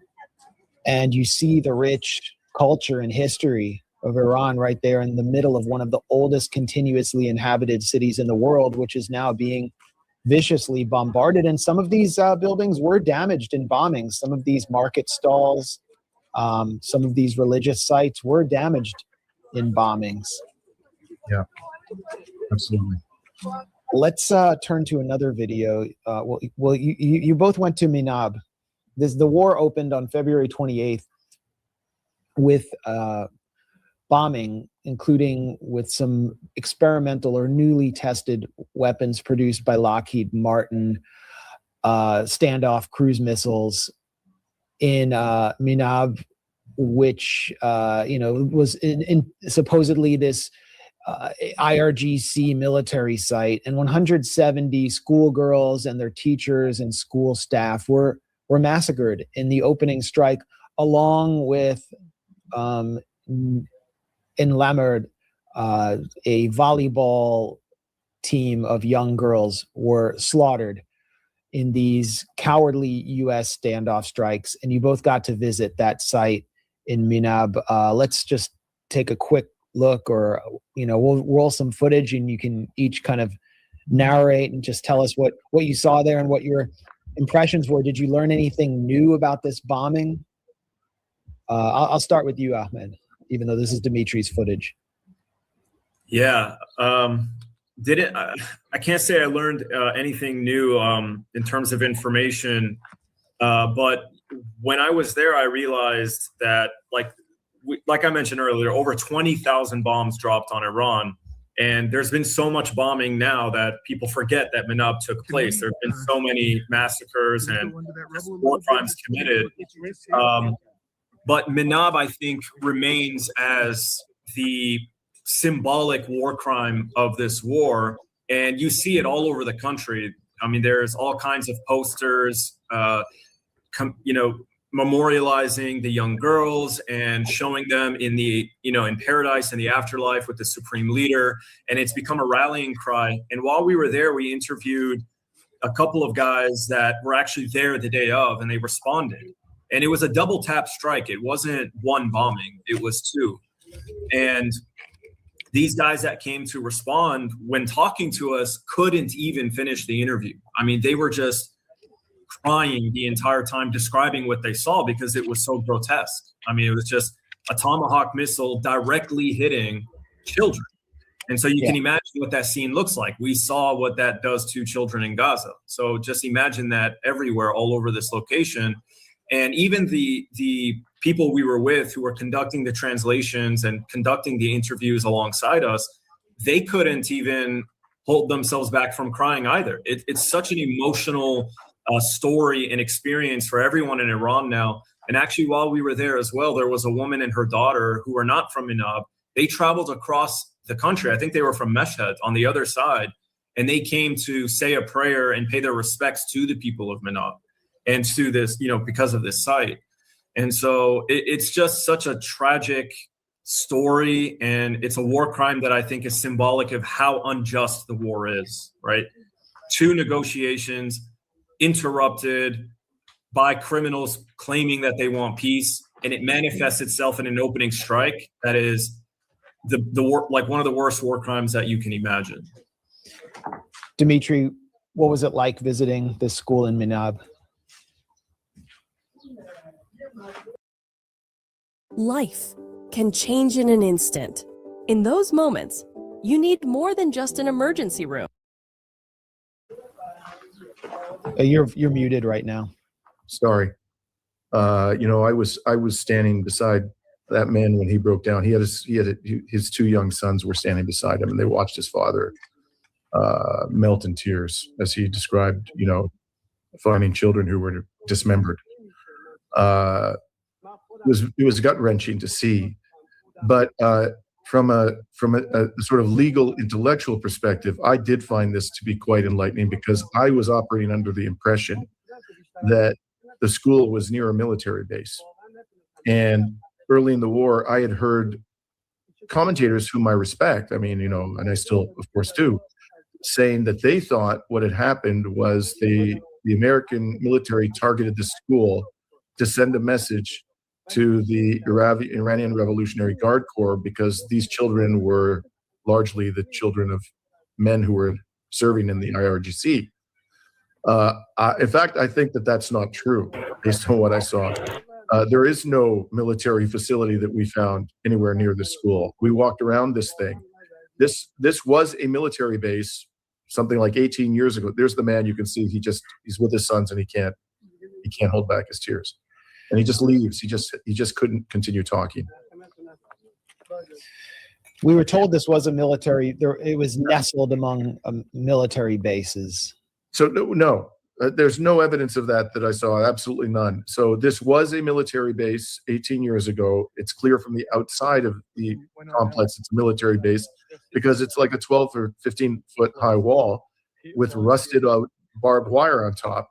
and you see the rich culture and history of Iran right there in the middle of one of the oldest continuously inhabited cities in the world, which is now being viciously bombarded. And some of these buildings were damaged in bombings. Some of these market stalls, some of these religious sites were damaged in bombings. Yeah, absolutely. Let's turn to another video. Well, you both went to Minab. The war opened on February 28th with bombing, including with some experimental or newly tested weapons produced by Lockheed Martin, standoff cruise missiles in Minab, which was in supposedly this IRGC military site, and 170 schoolgirls and their teachers and school staff were massacred in the opening strike along with in Lamerd, a volleyball team of young girls were slaughtered in these cowardly U.S. standoff strikes, and you both got to visit that site in Minab. Let's just take a quick look, or we'll roll some footage, and you can each kind of narrate and just tell us what you saw there and what your impressions were. Did you learn anything new about this bombing? I'll start with you, Ahmed, even though this is Dimitri's footage. Yeah. I can't say I learned anything new in terms of information, but when I was there, I realized that, like I mentioned earlier, over 20,000 bombs dropped on Iran. And there's been so much bombing now that people forget that Minab took place. There have been so many massacres and war crimes committed. But Minab, I think, remains as the symbolic war crime of this war. And you see it all over the country. I mean, there's all kinds of posters, memorializing the young girls and showing them in the, in paradise and the afterlife with the supreme leader. And it's become a rallying cry. And while we were there, we interviewed a couple of guys that were actually there the day of, and they responded. And it was a double tap strike. It wasn't one bombing, it was two. And these guys that came to respond, when talking to us, couldn't even finish the interview. I mean, they were just crying the entire time, describing what they saw, because it was so grotesque. I mean, it was just a Tomahawk missile directly hitting children. And so you can imagine what that scene looks like. We saw what that does to children in Gaza. So just imagine that everywhere, all over this location. And even the people we were with who were conducting the translations and conducting the interviews alongside us, they couldn't even hold themselves back from crying either. It's such an emotional story and experience for everyone in Iran now. And actually, while we were there as well, there was a woman and her daughter who were not from Minab. They traveled across the country. I think they were from Mashhad on the other side. And they came to say a prayer and pay their respects to the people of Minab and to this, because of this site. And so it's just such a tragic story. And it's a war crime that I think is symbolic of how unjust the war is, right? 2 negotiations interrupted by criminals claiming that they want peace, and it manifests itself in an opening strike that is one of the worst war crimes that you can imagine. Dimitri, what was it like visiting this school in Minab? Life can change in an instant. In those moments, you need more than just an emergency room. You're muted right now. Sorry. I was standing beside that man when he broke down. His 2 young sons were standing beside him, and they watched his father melt in tears as he described, finding children who were dismembered. It was gut wrenching to see, but from a sort of legal intellectual perspective, I did find this to be quite enlightening, because I was operating under the impression that the school was near a military base. And early in the war, I had heard commentators whom I respect, and I still, of course, do, saying that they thought what had happened was the American military targeted the school to send a message to the Iranian Revolutionary Guard Corps, because these children were largely the children of men who were serving in the IRGC. In fact, I think that that's not true, based on what I saw. There is no military facility that we found anywhere near the school. We walked around this thing. This was a military base something like 18 years ago. There's the man, you can see he's with his sons, and he can't hold back his tears. And he just leaves. He just couldn't continue talking. We were told this was a military. It was nestled among military bases. So no, there's no evidence of that I saw. Absolutely none. So this was a military base 18 years ago. It's clear from the outside of the complex it's a military base, because it's like a 12 or 15 foot high wall with rusted out barbed wire on top.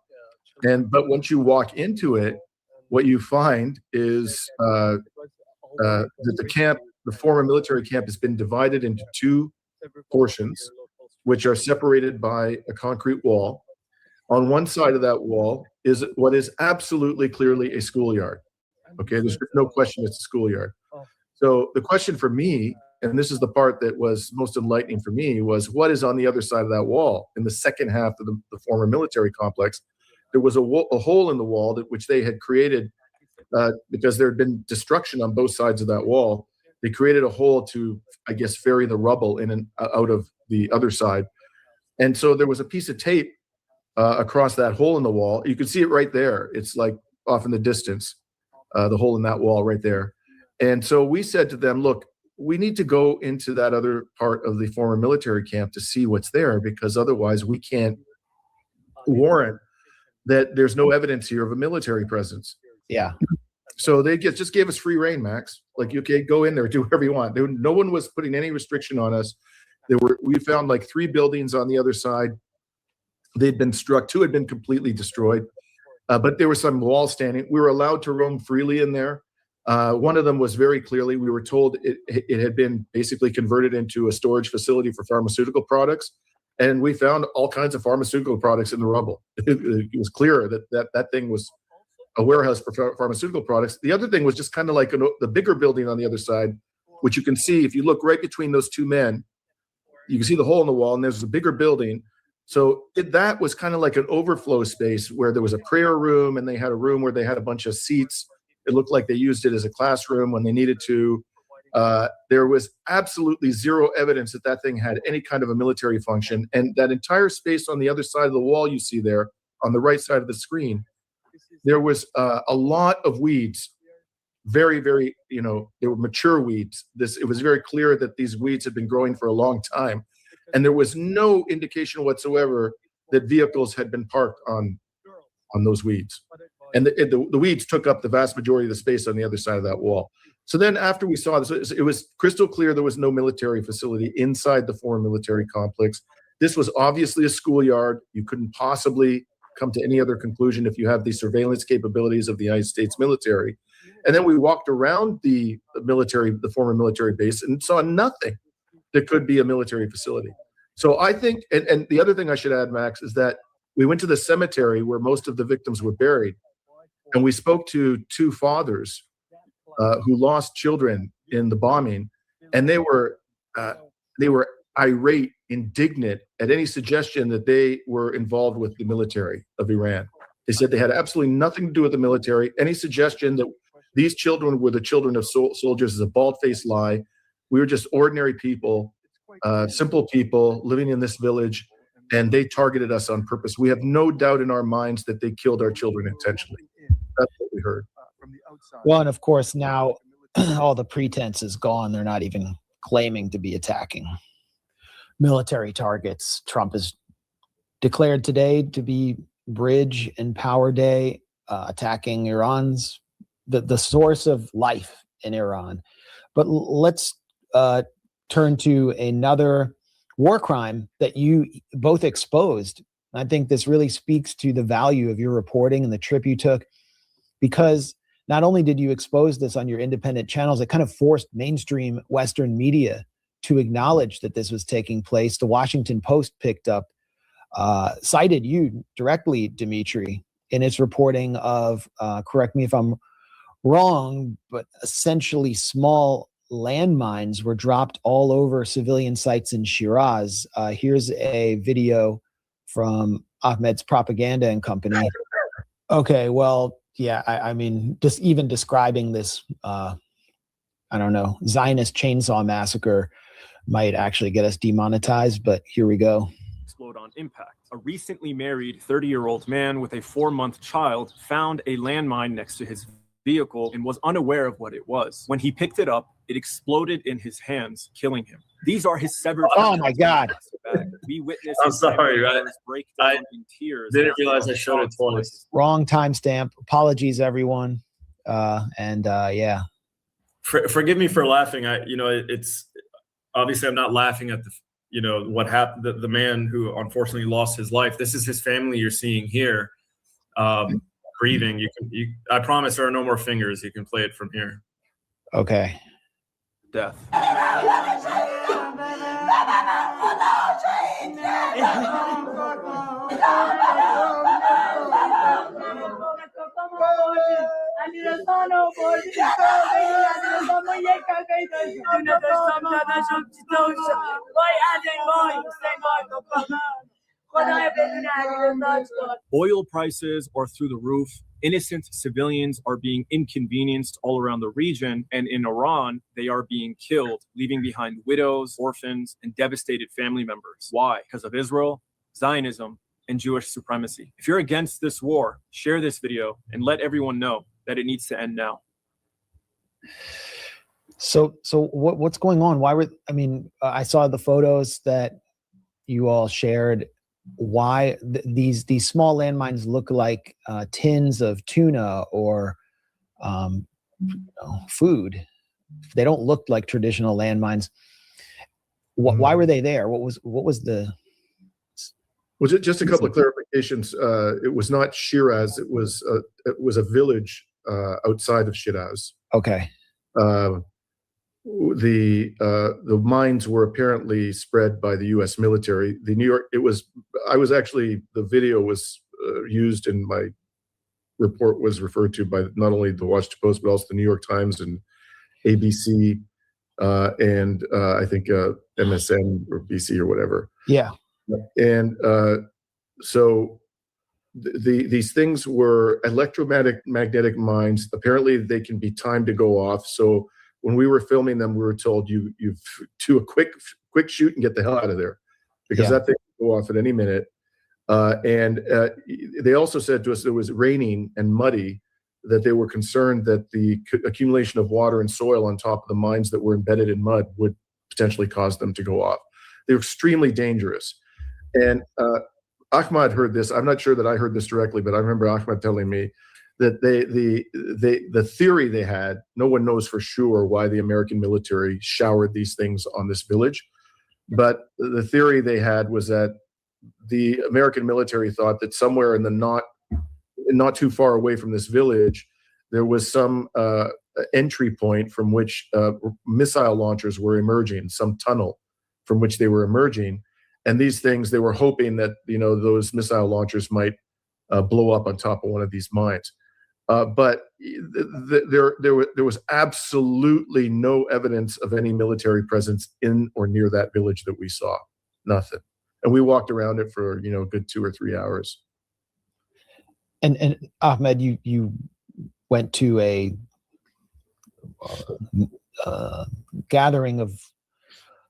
But once you walk into it, what you find is that the former military camp has been divided into two portions, which are separated by a concrete wall. On one side of that wall is what is absolutely clearly a schoolyard. Okay, there's no question it's a schoolyard. So the question for me, and this is the part that was most enlightening for me, was what is on the other side of that wall? In the second half of the former military complex, there was a hole in the wall which they had created because there had been destruction on both sides of that wall. They created a hole to, I guess, ferry the rubble in and out of the other side. And so there was a piece of tape across that hole in the wall. You can see it right there. It's like off in the distance, the hole in that wall right there. And so we said to them, look, we need to go into that other part of the former military camp to see what's there, because otherwise we can't warrant that there's no evidence here of a military presence. Yeah. So they just gave us free reign, Max. Like, okay, go in there, do whatever you want. No one was putting any restriction on us. We found like 3 buildings on the other side. They'd been struck. 2 had been completely destroyed, but there was some walls standing. We were allowed to roam freely in there. One of them was very clearly, we were told it had been basically converted into a storage facility for pharmaceutical products. And we found all kinds of pharmaceutical products in the rubble. It was clear that thing was a warehouse for pharmaceutical products. The other thing was just kind of like the bigger building on the other side, which you can see if you look right between those 2 men, you can see the hole in the wall, and there's a bigger building. So that was kind of like an overflow space where there was a prayer room, and they had a room where they had a bunch of seats. It looked like they used it as a classroom when they needed to. There was absolutely zero evidence that thing had any kind of a military function. And that entire space on the other side of the wall you see there, on the right side of the screen, there was a lot of weeds. Very, very, they were mature weeds. It was very clear that these weeds had been growing for a long time. And there was no indication whatsoever that vehicles had been parked on those weeds. And the weeds took up the vast majority of the space on the other side of that wall. So then after we saw this, it was crystal clear there was no military facility inside the foreign military complex. This was obviously a schoolyard. You couldn't possibly come to any other conclusion if you have the surveillance capabilities of the United States military. And then we walked around the former military base, and saw nothing that could be a military facility. So I think, and the other thing I should add, Max, is that we went to the cemetery where most of the victims were buried, and we spoke to 2 fathers who lost children in the bombing, and they were irate, indignant at any suggestion that they were involved with the military of Iran. They said they had absolutely nothing to do with the military. Any suggestion that these children were the children of soldiers is a bald-faced lie. We were just ordinary people, simple people living in this village, and they targeted us on purpose. We have no doubt in our minds that they killed our children intentionally. That's what we heard. Well, and of course, now all the pretense is gone. They're not even claiming to be attacking military targets. Trump has declared today to be Bridge and Power Day, attacking Iran's, the source of life in Iran. But let's turn to another war crime that you both exposed. I think this really speaks to the value of your reporting and the trip you took, because not only did you expose this on your independent channels, it kind of forced mainstream Western media to acknowledge that this was taking place. The Washington Post picked up, cited you directly, Dimitri, in its reporting of, correct me if I'm wrong, but essentially small landmines were dropped all over civilian sites in Shiraz. Here's a video from Ahmed's Propaganda and Company. Okay, well, yeah, I mean, just even describing this, I don't know, Zionist chainsaw massacre might actually get us demonetized, but here we go. Explode on impact. A recently married 30-year-old man with a 4-month child found a landmine next to his vehicle and was unaware of what it was. When he picked it up, it exploded in his hands, killing him. These are his severed. Oh my God! We witnessed. I'm sorry, right? Breakdown in tears. Didn't realize I showed it twice. Wrong timestamp. Apologies, everyone. Yeah. Forgive me for laughing. It's obviously I'm not laughing at what happened. The man who unfortunately lost his life. This is his family you're seeing here. grieving. I promise there are no more fingers. You can play it from here. Okay. Death. Oil prices are through the roof. Innocent civilians are being inconvenienced all around the region. And in Iran, they are being killed, leaving behind widows, orphans, and devastated family members. Why? Because of Israel, Zionism, and Jewish supremacy. If you're against this war, share this video and let everyone know that it needs to end now. So what's going on? I saw the photos that you all shared. Why these small landmines look like tins of tuna or food? They don't look like traditional landmines. Why were they there? What was the? Was it just a couple of clarifications? It was not Shiraz. It was a village outside of Shiraz. Okay. The mines were apparently spread by the U.S. military. The video was used in my report, was referred to by not only the Washington Post, but also the New York Times and ABC, and I think MSN or BC or whatever. Yeah. And so these things were electromagnetic mines. Apparently they can be timed to go off. So when we were filming them, we were told you do a quick shoot and get the hell out of there, because that thing can go off at any minute. And they also said to us it was raining and muddy, that they were concerned that the accumulation of water and soil on top of the mines that were embedded in mud would potentially cause them to go off. They're extremely dangerous. And Ahmad heard this. I'm not sure that I heard this directly, but I remember Ahmad telling me that the theory they had, no one knows for sure why the American military showered these things on this village. But the theory they had was that the American military thought that somewhere in the not too far away from this village, there was some entry point from which missile launchers were emerging, some tunnel from which they were emerging. And these things, they were hoping that, those missile launchers might blow up on top of one of these mines. But there was absolutely no evidence of any military presence in or near that village that we saw. Nothing. And we walked around it for, a good 2 or 3 hours. And Ahmed, you went to a gathering of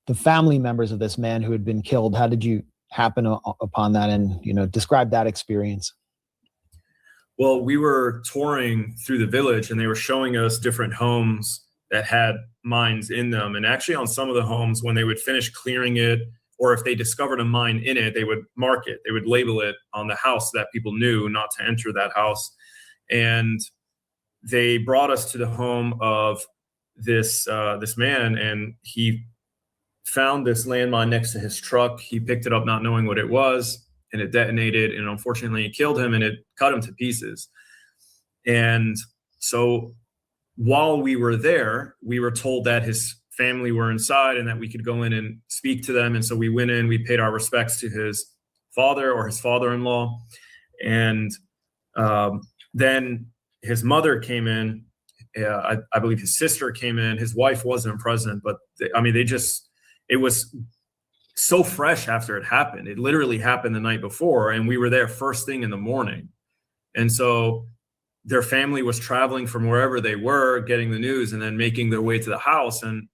the family members of this man who had been killed. How did you happen upon that, and describe that experience? Well, we were touring through the village, and they were showing us different homes that had mines in them. And actually on some of the homes, when they would finish clearing it, or if they discovered a mine in it, they would mark it. They would label it on the house so that people knew not to enter that house. And they brought us to the home of this man, and he found this landmine next to his truck. He picked it up not knowing what it was, and it detonated, and unfortunately it killed him, and it cut him to pieces. And so while we were there, we were told that his family were inside and that we could go in and speak to them. And so we went in, we paid our respects to his father or his father-in-law. And then his mother came in. I believe his sister came in. His wife wasn't present, but it was so fresh after it happened. It literally happened the night before, and we were there first thing in the morning. And so their family was traveling from wherever they were, getting the news, and then making their way to the house. And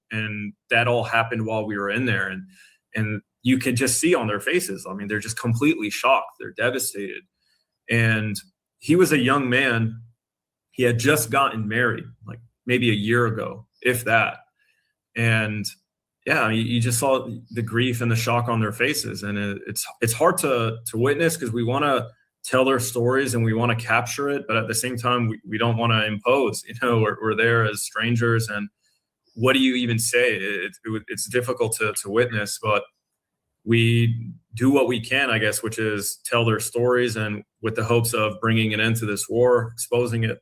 that all happened while we were in there. And you can just see on their faces, they're just completely shocked. They're devastated. And he was a young man. He had just gotten married, like maybe a year ago, if that. And yeah, you just saw the grief and the shock on their faces. And it's hard to witness, because we want to tell their stories and we want to capture it, but at the same time, we don't want to impose. We're there as strangers, and what do you even say? It's difficult to witness, but we do what we can, I guess, which is tell their stories and with the hopes of bringing an end to this war, exposing it.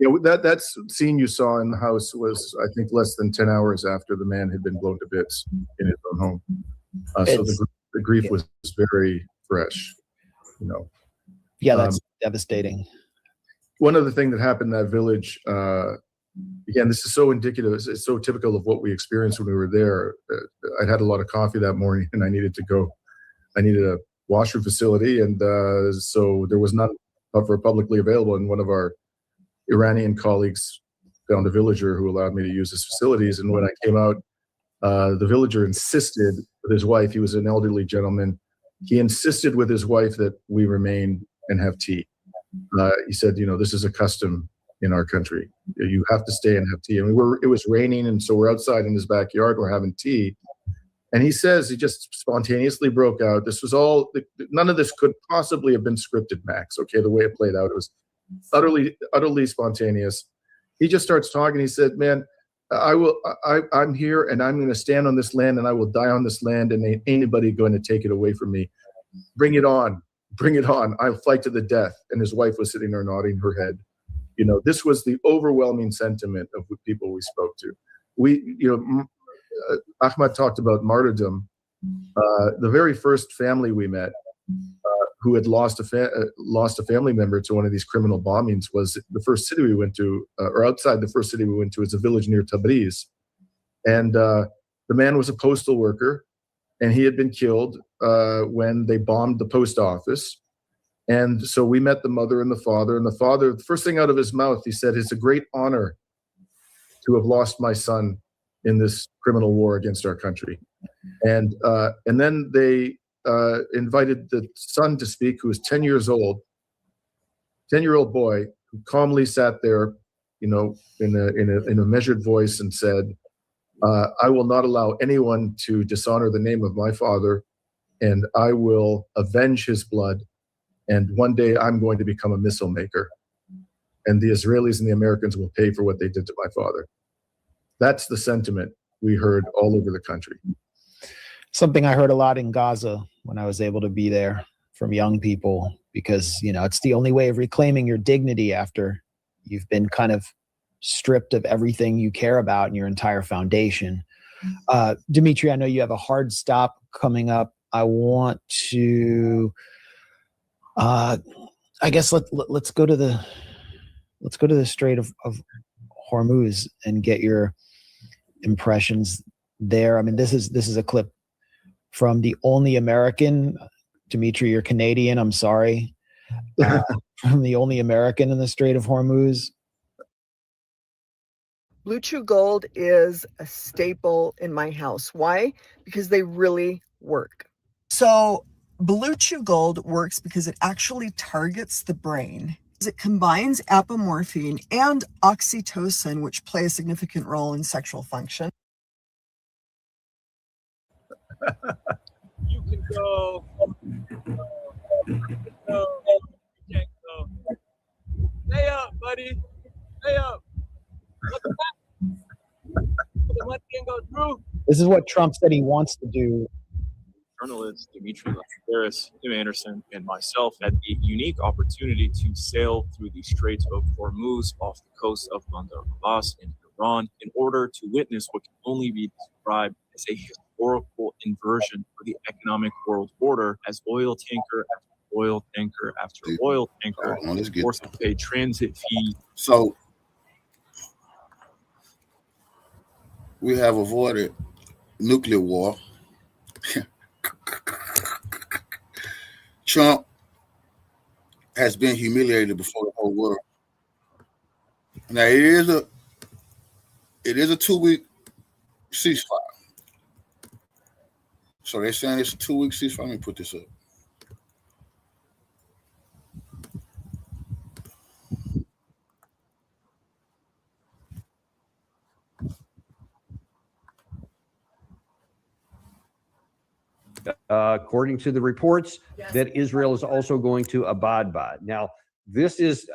Yeah, that's scene you saw in the house was, I think, less than 10 hours after the man had been blown to bits in his own home. So the grief was very fresh, you know. Yeah, that's devastating. One other thing that happened in that village, again, this is so indicative, it's so typical of what we experienced when we were there. I'd had a lot of coffee that morning and I needed a washroom facility, and so there was none publicly available, and one of our Iranian colleagues found a villager who allowed me to use his facilities. And when I came out, the villager insisted with his wife, he was an elderly gentleman, he insisted with his wife that we remain and have tea. He said, you know, this is a custom in our country. You have to stay and have tea. And it was raining, and so we're outside in his backyard, we're having tea. And he says, he just spontaneously broke out. This was all, none of this could possibly have been scripted, Max, okay, the way it played out. It was utterly spontaneous. He just starts talking. He said, man, I'm here and I'm going to stand on this land and I will die on this land, and ain't anybody going to take it away from me. Bring it on. Bring it on. I'll fight to the death. And his wife was sitting there nodding her head. You know, this was the overwhelming sentiment of the people we spoke to. Ahmad talked about martyrdom. The very first family we met who had lost a family member to one of these criminal bombings was the first city we went to, or outside the first city we went to, is a village near Tabriz. And the man was a postal worker, and he had been killed when they bombed the post office. And so we met the mother and the father. And the father, the first thing out of his mouth, he said, "It's a great honor to have lost my son in this criminal war against our country." And then they invited the son to speak, who was 10 years old, 10-year-old boy, who calmly sat there, you know, in a measured voice and said, "I will not allow anyone to dishonor the name of my father, and I will avenge his blood. And one day I'm going to become a missile maker, and the Israelis and the Americans will pay for what they did to my father." That's the sentiment we heard all over the country. Something I heard a lot in Gaza when I was able to be there from young people, because, you know, it's the only way of reclaiming your dignity after you've been kind of stripped of everything you care about and your entire foundation. Dimitri, I know you have a hard stop coming up. I want to, I guess let's go to the Strait of Hormuz and get your impressions there. I mean, this is a clip from The Only American. Dimitri, you're Canadian, I'm sorry. From The Only American in the Strait of Hormuz. Blue Chew Gold is a staple in my house. Why? Because they really work. So Blue Chew Gold works because it actually targets the brain. It combines apomorphine and oxytocin, which play a significant role in sexual function. You can go. You can't go. Stay up, buddy. Stay up. The money can go through. This is what Trump said he wants to do. Journalist Dimitri Harris, Tim Anderson, and myself had the unique opportunity to sail through the Straits of Hormuz off the coast of Bandar Abbas in Iran in order to witness what can only be described as a historical inversion for the economic world order, as oil tanker after oil tanker after oil tanker forced to pay transit fees. So we have avoided nuclear war. Trump has been humiliated before the whole world. Now it is a 2-week ceasefire. So they're saying it's a 2-week ceasefire. Let me put this up. According to the reports, that Israel is also going to abide by. Now, this is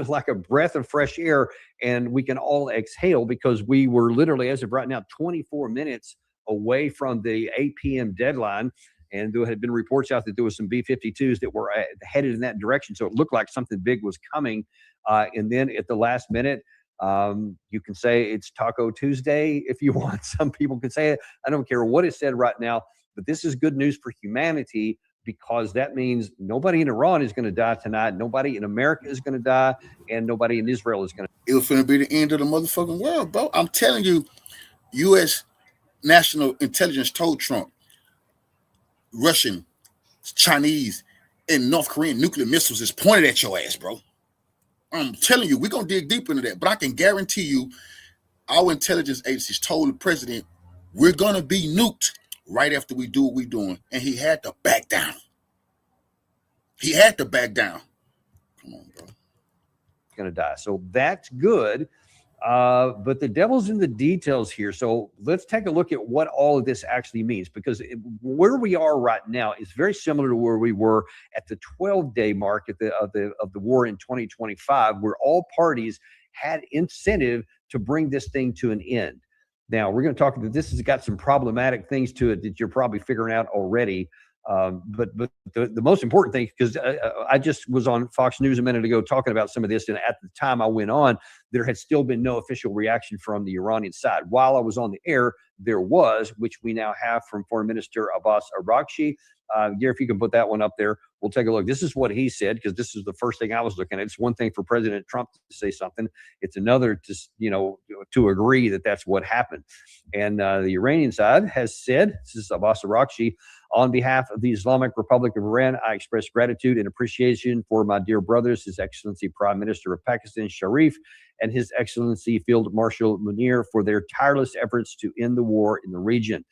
like a breath of fresh air, and we can all exhale, because we were literally, as of right now, 24 minutes away from the 8 p.m. deadline. And there had been reports out that there was some B-52s that were headed in that direction. So it looked like something big was coming. And then at the last minute, you can say it's Taco Tuesday if you want. Some people can say it. I don't care what is said right now, but this is good news for humanity, because that means nobody in Iran is going to die tonight. Nobody in America is going to die, and nobody in Israel is going to. It was going to be the end of the motherfucking world, bro. I'm telling you, U.S. national intelligence told Trump Russian, Chinese, and North Korean nuclear missiles is pointed at your ass, bro. I'm telling you, we're going to dig deep into that. But I can guarantee you, our intelligence agencies told the president, we're going to be nuked right after we do what we're doing. And he had to back down. He had to back down. Come on, bro. Going to die. So that's good. But the devil's in the details here. So let's take a look at what all of this actually means, because where we are right now is very similar to where we were at the 12-day mark of the war in 2025, where all parties had incentive to bring this thing to an end. Now, we're going to talk about this. Has got some problematic things to it that you're probably figuring out already. But the most important thing, because I just was on Fox News a minute ago talking about some of this, and at the time I went on, there had still been no official reaction from the Iranian side. While I was on the air, there was, which we now have from Foreign Minister Abbas Araghchi. Gary, if you can put that one up there, we'll take a look. This is what he said, because this is the first thing I was looking at. It's one thing for President Trump to say something. It's another to agree that that's what happened. And the Iranian side has said, this is Abbas Araghchi, on behalf of the Islamic Republic of Iran, I express gratitude and appreciation for my dear brothers, His Excellency Prime Minister of Pakistan, Sharif, and His Excellency Field Marshal Munir, for their tireless efforts to end the war in the region.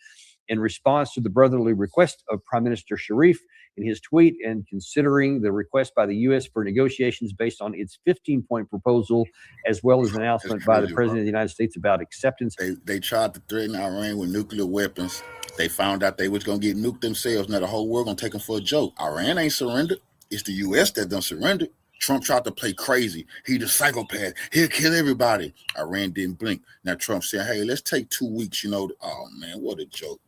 In response to the brotherly request of Prime Minister Sharif in his tweet, and considering the request by the U.S. for negotiations based on its 15-point proposal, as well as an announcement by the President of the United States about acceptance. They tried to threaten Iran with nuclear weapons. They found out they was going to get nuked themselves. Now the whole world going to take them for a joke. Iran ain't surrendered. It's the U.S. that done surrendered. Trump tried to play crazy. He the psychopath. He'll kill everybody. Iran didn't blink. Now Trump said, hey, let's take 2 weeks, Oh, man, what a joke.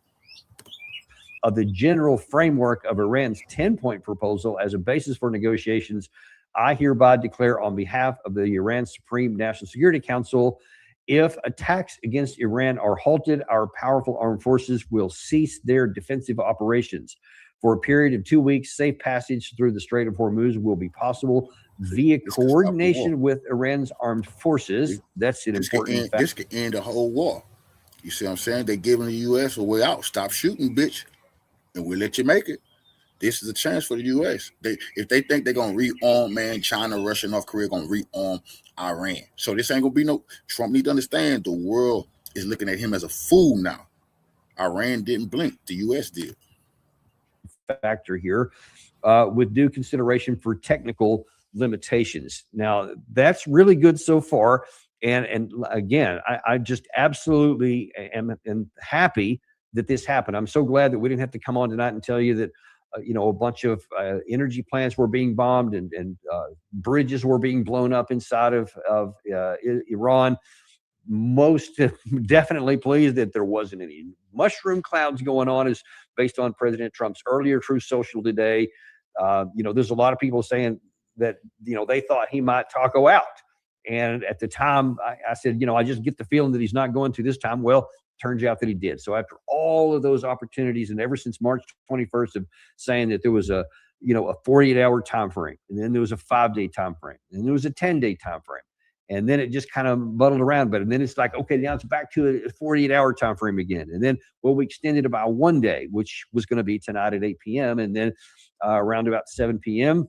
Of the general framework of Iran's 10-point proposal as a basis for negotiations, I hereby declare on behalf of the Iran Supreme National Security Council, if attacks against Iran are halted, our powerful armed forces will cease their defensive operations. For a period of 2 weeks, safe passage through the Strait of Hormuz will be possible via coordination with Iran's armed forces. That's an important fact. This could end the whole war. You see what I'm saying? They're giving the U.S. a way out. Stop shooting, bitch, and we'll let you make it. This is a chance for the U.S. If they think they're going to rearm, man, China, Russia, North Korea going to rearm Iran. So this ain't going to be no, Trump need to understand the world is looking at him as a fool now. Iran didn't blink. The U.S. did. Factor here with due consideration for technical limitations. Now, that's really good so far. And again, I just absolutely am happy that this happened. I'm so glad that we didn't have to come on tonight and tell you that a bunch of energy plants were being bombed and bridges were being blown up inside of Iran. Most definitely pleased that there wasn't any mushroom clouds going on, as based on President Trump's earlier Truth Social today. There's a lot of people saying that, they thought he might taco out. And at the time I said, I just get the feeling that he's not going to this time. Well, turns out that he did. So after all of those opportunities, and ever since March 21st of saying that there was a 48-hour time frame, and then there was a 5-day time frame, and then there was a 10-day time frame, and then it just kind of muddled around. But and then it's like, okay, now it's back to a 48-hour time frame again. And then, we extended it by 1 day, which was going to be tonight at 8 p.m. And then around about 7 p.m.,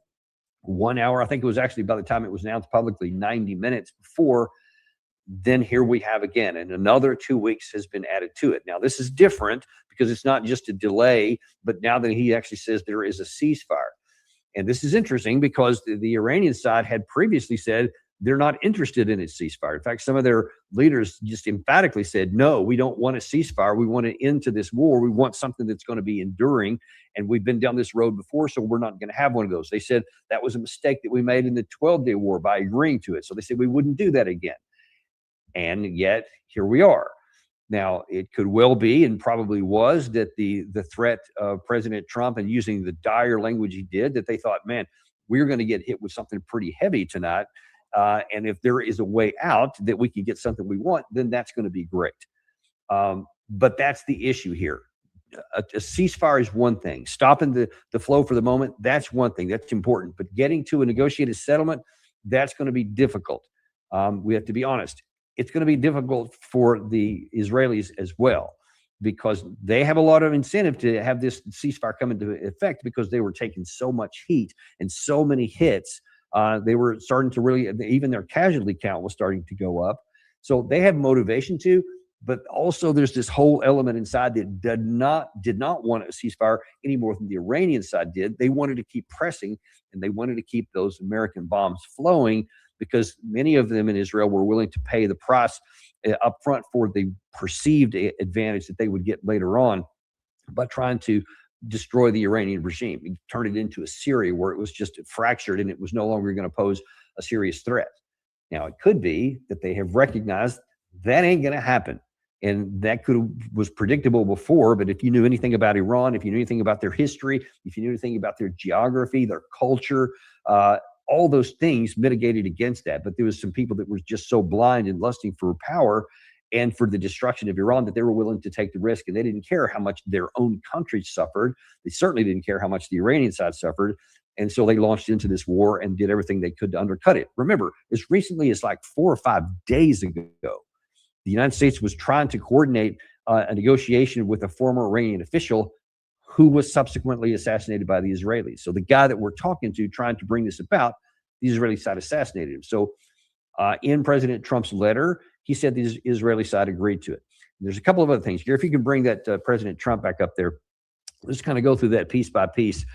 1 hour, I think it was actually, by the time it was announced publicly, 90 minutes before. Then here we have again, and another 2 weeks has been added to it. Now, this is different because it's not just a delay, but now that he actually says there is a ceasefire. And this is interesting because the Iranian side had previously said they're not interested in a ceasefire. In fact, some of their leaders just emphatically said, no, we don't want a ceasefire. We want an end to this war. We want something that's going to be enduring. And we've been down this road before, so we're not going to have one of those. They said that was a mistake that we made in the 12-day war by agreeing to it. So they said we wouldn't do that again. And yet, here we are. Now, it could well be, and probably was, that the threat of President Trump and using the dire language he did, that they thought, man, we're going to get hit with something pretty heavy tonight. And if there is a way out that we can get something we want, then that's going to be great. But that's the issue here. A ceasefire is one thing. Stopping the flow for the moment, that's one thing. That's important. But getting to a negotiated settlement, that's going to be difficult. We have to be honest. It's going to be difficult for the Israelis as well, because they have a lot of incentive to have this ceasefire come into effect, because they were taking so much heat and so many hits. They were starting to really, even their casualty count was starting to go up. So they have motivation to, but also there's this whole element inside that did not want a ceasefire any more than the Iranian side did. They wanted to keep pressing, and they wanted to keep those American bombs flowing, because many of them in Israel were willing to pay the price up front for the perceived advantage that they would get later on by trying to destroy the Iranian regime and turn it into a Syria where it was just fractured and it was no longer going to pose a serious threat. Now, it could be that they have recognized that ain't going to happen. And that was predictable before, but if you knew anything about Iran, if you knew anything about their history, if you knew anything about their geography, their culture, all those things mitigated against that. But there was some people that were just so blind and lusting for power and for the destruction of Iran that they were willing to take the risk, and they didn't care how much their own country suffered. They certainly didn't care how much the Iranian side suffered. And so they launched into this war and did everything they could to undercut it. Remember, as recently as like 4 or 5 days ago, the United States was trying to coordinate a negotiation with a former Iranian official who was subsequently assassinated by the Israelis. So the guy that we're talking to, trying to bring this about, the Israeli side assassinated him. So in President Trump's letter, he said the Israeli side agreed to it. And there's a couple of other things. Gary, if you can bring that President Trump back up there, let's kind of go through that piece by piece.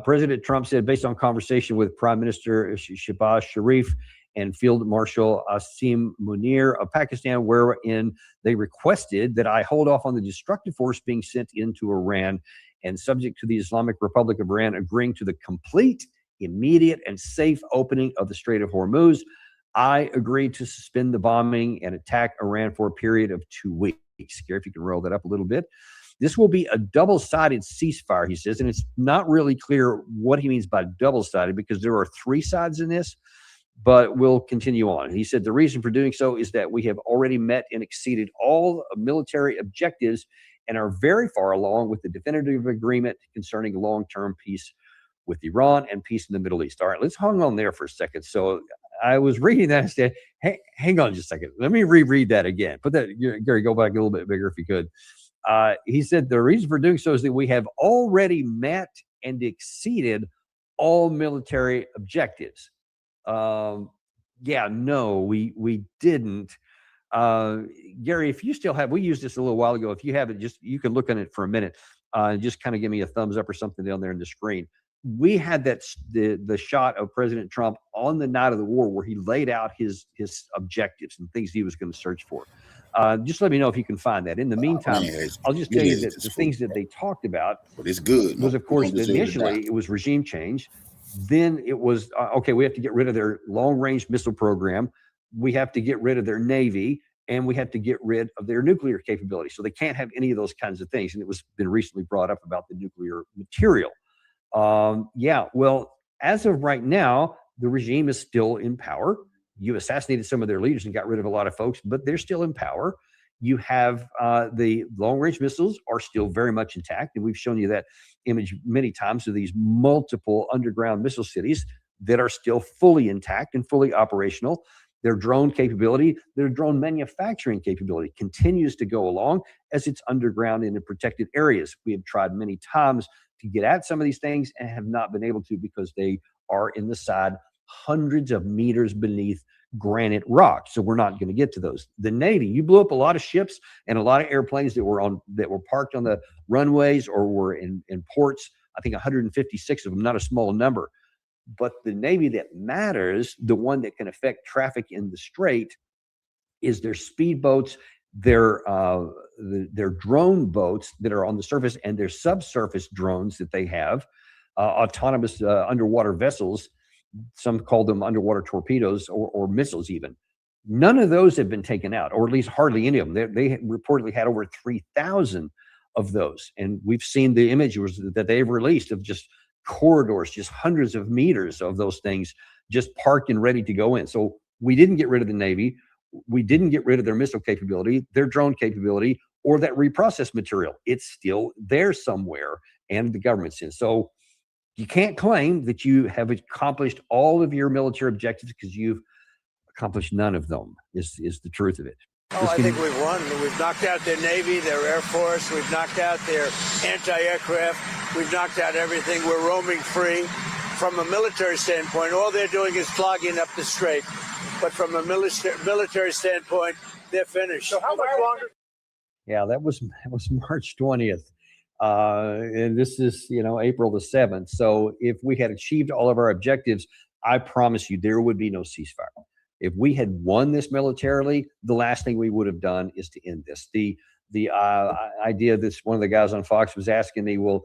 President Trump said, based on conversation with Prime Minister Shehbaz Sharif and Field Marshal Asim Munir of Pakistan, wherein they requested that I hold off on the destructive force being sent into Iran, and subject to the Islamic Republic of Iran agreeing to the complete, immediate, and safe opening of the Strait of Hormuz, I agreed to suspend the bombing and attack Iran for a period of 2 weeks. Gary, if you can roll that up a little bit. This will be a double-sided ceasefire, he says, and it's not really clear what he means by double-sided, because there are 3 sides in this, but we'll continue on. He said the reason for doing so is that we have already met and exceeded all military objectives and are very far along with the definitive agreement concerning long-term peace with Iran and peace in the Middle East. All right, let's hang on there for a second. So I was reading that and said, hey, hang on just a second. Let me reread that again. Put that, Gary, go back a little bit bigger if you could. He said the reason for doing so is that we have already met and exceeded all military objectives. Yeah, no, we didn't. Gary, if you still have, we used this a little while ago. If you have it, just, you can look on it for a minute and just kind of give me a thumbs up or something down there in the screen. We had that the shot of President Trump on the night of the war where he laid out his objectives and things he was going to search for. Just let me know if you can find that. In the meantime, I'll just tell you that the things that they talked about was, of course, initially it was regime change. Then it was, okay, we have to get rid of their long-range missile program. We have to get rid of their Navy, and we have to get rid of their nuclear capability. So they can't have any of those kinds of things. And it was been recently brought up about the nuclear material. Yeah, well, as of right now, the regime is still in power. You assassinated some of their leaders and got rid of a lot of folks, but they're still in power. You have the long-range missiles are still very much intact, and we've shown you that image many times of these multiple underground missile cities that are still fully intact and fully operational. Their drone capability, their drone manufacturing capability continues to go along as it's underground and in protected areas. We have tried many times to get at some of these things and have not been able to, because they are in the side hundreds of meters beneath granite rock. So we're not going to get to those. The Navy, you blew up a lot of ships and a lot of airplanes that were parked on the runways or were in ports. I think 156 of them, not a small number. But the Navy that matters, the one that can affect traffic in the strait, is their speedboats, their drone boats that are on the surface, and their subsurface drones that they have, autonomous underwater vessels. Some call them underwater torpedoes or missiles even. None of those have been taken out, or at least hardly any of them. They reportedly had over 3,000 of those. And we've seen the images that they've released of just corridors, just hundreds of meters of those things just parked and ready to go in. So we didn't get rid of the Navy. We didn't get rid of their missile capability, their drone capability, or that reprocessed material. It's still there somewhere, and the government's in. So you can't claim that you have accomplished all of your military objectives, because you've accomplished none of them, is the truth of it. Oh, I think we've won. We've knocked out their Navy, their Air Force. We've knocked out their anti-aircraft. We've knocked out everything. We're roaming free. From a military standpoint, all they're doing is clogging up the strait. But from a military standpoint, they're finished. So how much longer? Yeah, that was March 20th. And this is, April the 7th. So if we had achieved all of our objectives, I promise you there would be no ceasefire. If we had won this militarily, the last thing we would have done is to end this. The idea that one of the guys on Fox was asking me, well,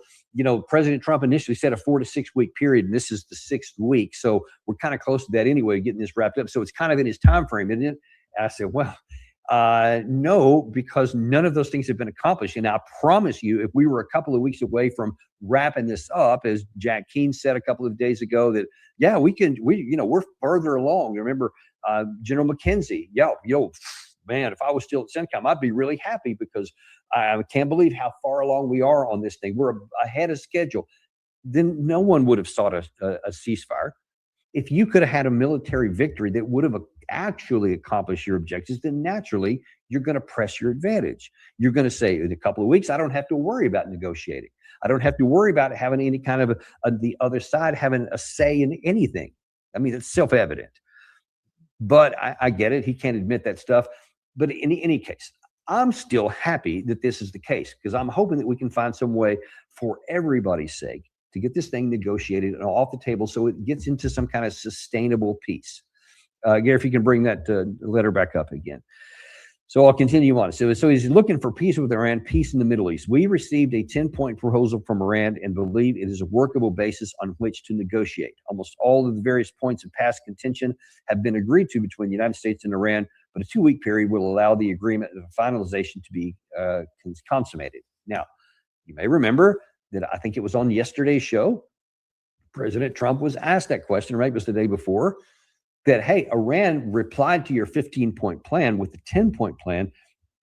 President Trump initially said a 4 to 6 week period, and this is the 6th week. So we're kind of close to that anyway, getting this wrapped up. So it's kind of in his time frame, isn't it? And I said, well, no, because none of those things have been accomplished. And I promise you, if we were a couple of weeks away from wrapping this up, as Jack Keane said a couple of days ago, that, yeah, we're further along. Remember, General McKenzie, man, if I was still at CENTCOM, I'd be really happy, because I can't believe how far along we are on this thing. We're ahead of schedule. Then no one would have sought a ceasefire. If you could have had a military victory that would have actually accomplished your objectives, then naturally you're going to press your advantage. You're going to say, in a couple of weeks, I don't have to worry about negotiating. I don't have to worry about having any kind of the other side having a say in anything. I mean, it's self-evident. But I get it. He can't admit that stuff. But in any case, I'm still happy that this is the case, because I'm hoping that we can find some way, for everybody's sake, to get this thing negotiated and off the table so it gets into some kind of sustainable peace. Gary, if you can bring that letter back up again. So I'll continue on. So he's looking for peace with Iran, peace in the Middle East. We received a 10-point proposal from Iran and believe it is a workable basis on which to negotiate. Almost all of the various points of past contention have been agreed to between the United States and Iran, but a 2-week period will allow the agreement of finalization to be consummated. Now, you may remember that I think it was on yesterday's show, President Trump was asked that question, right? It was the day before, that, hey, Iran replied to your 15-point plan with the 10-point plan.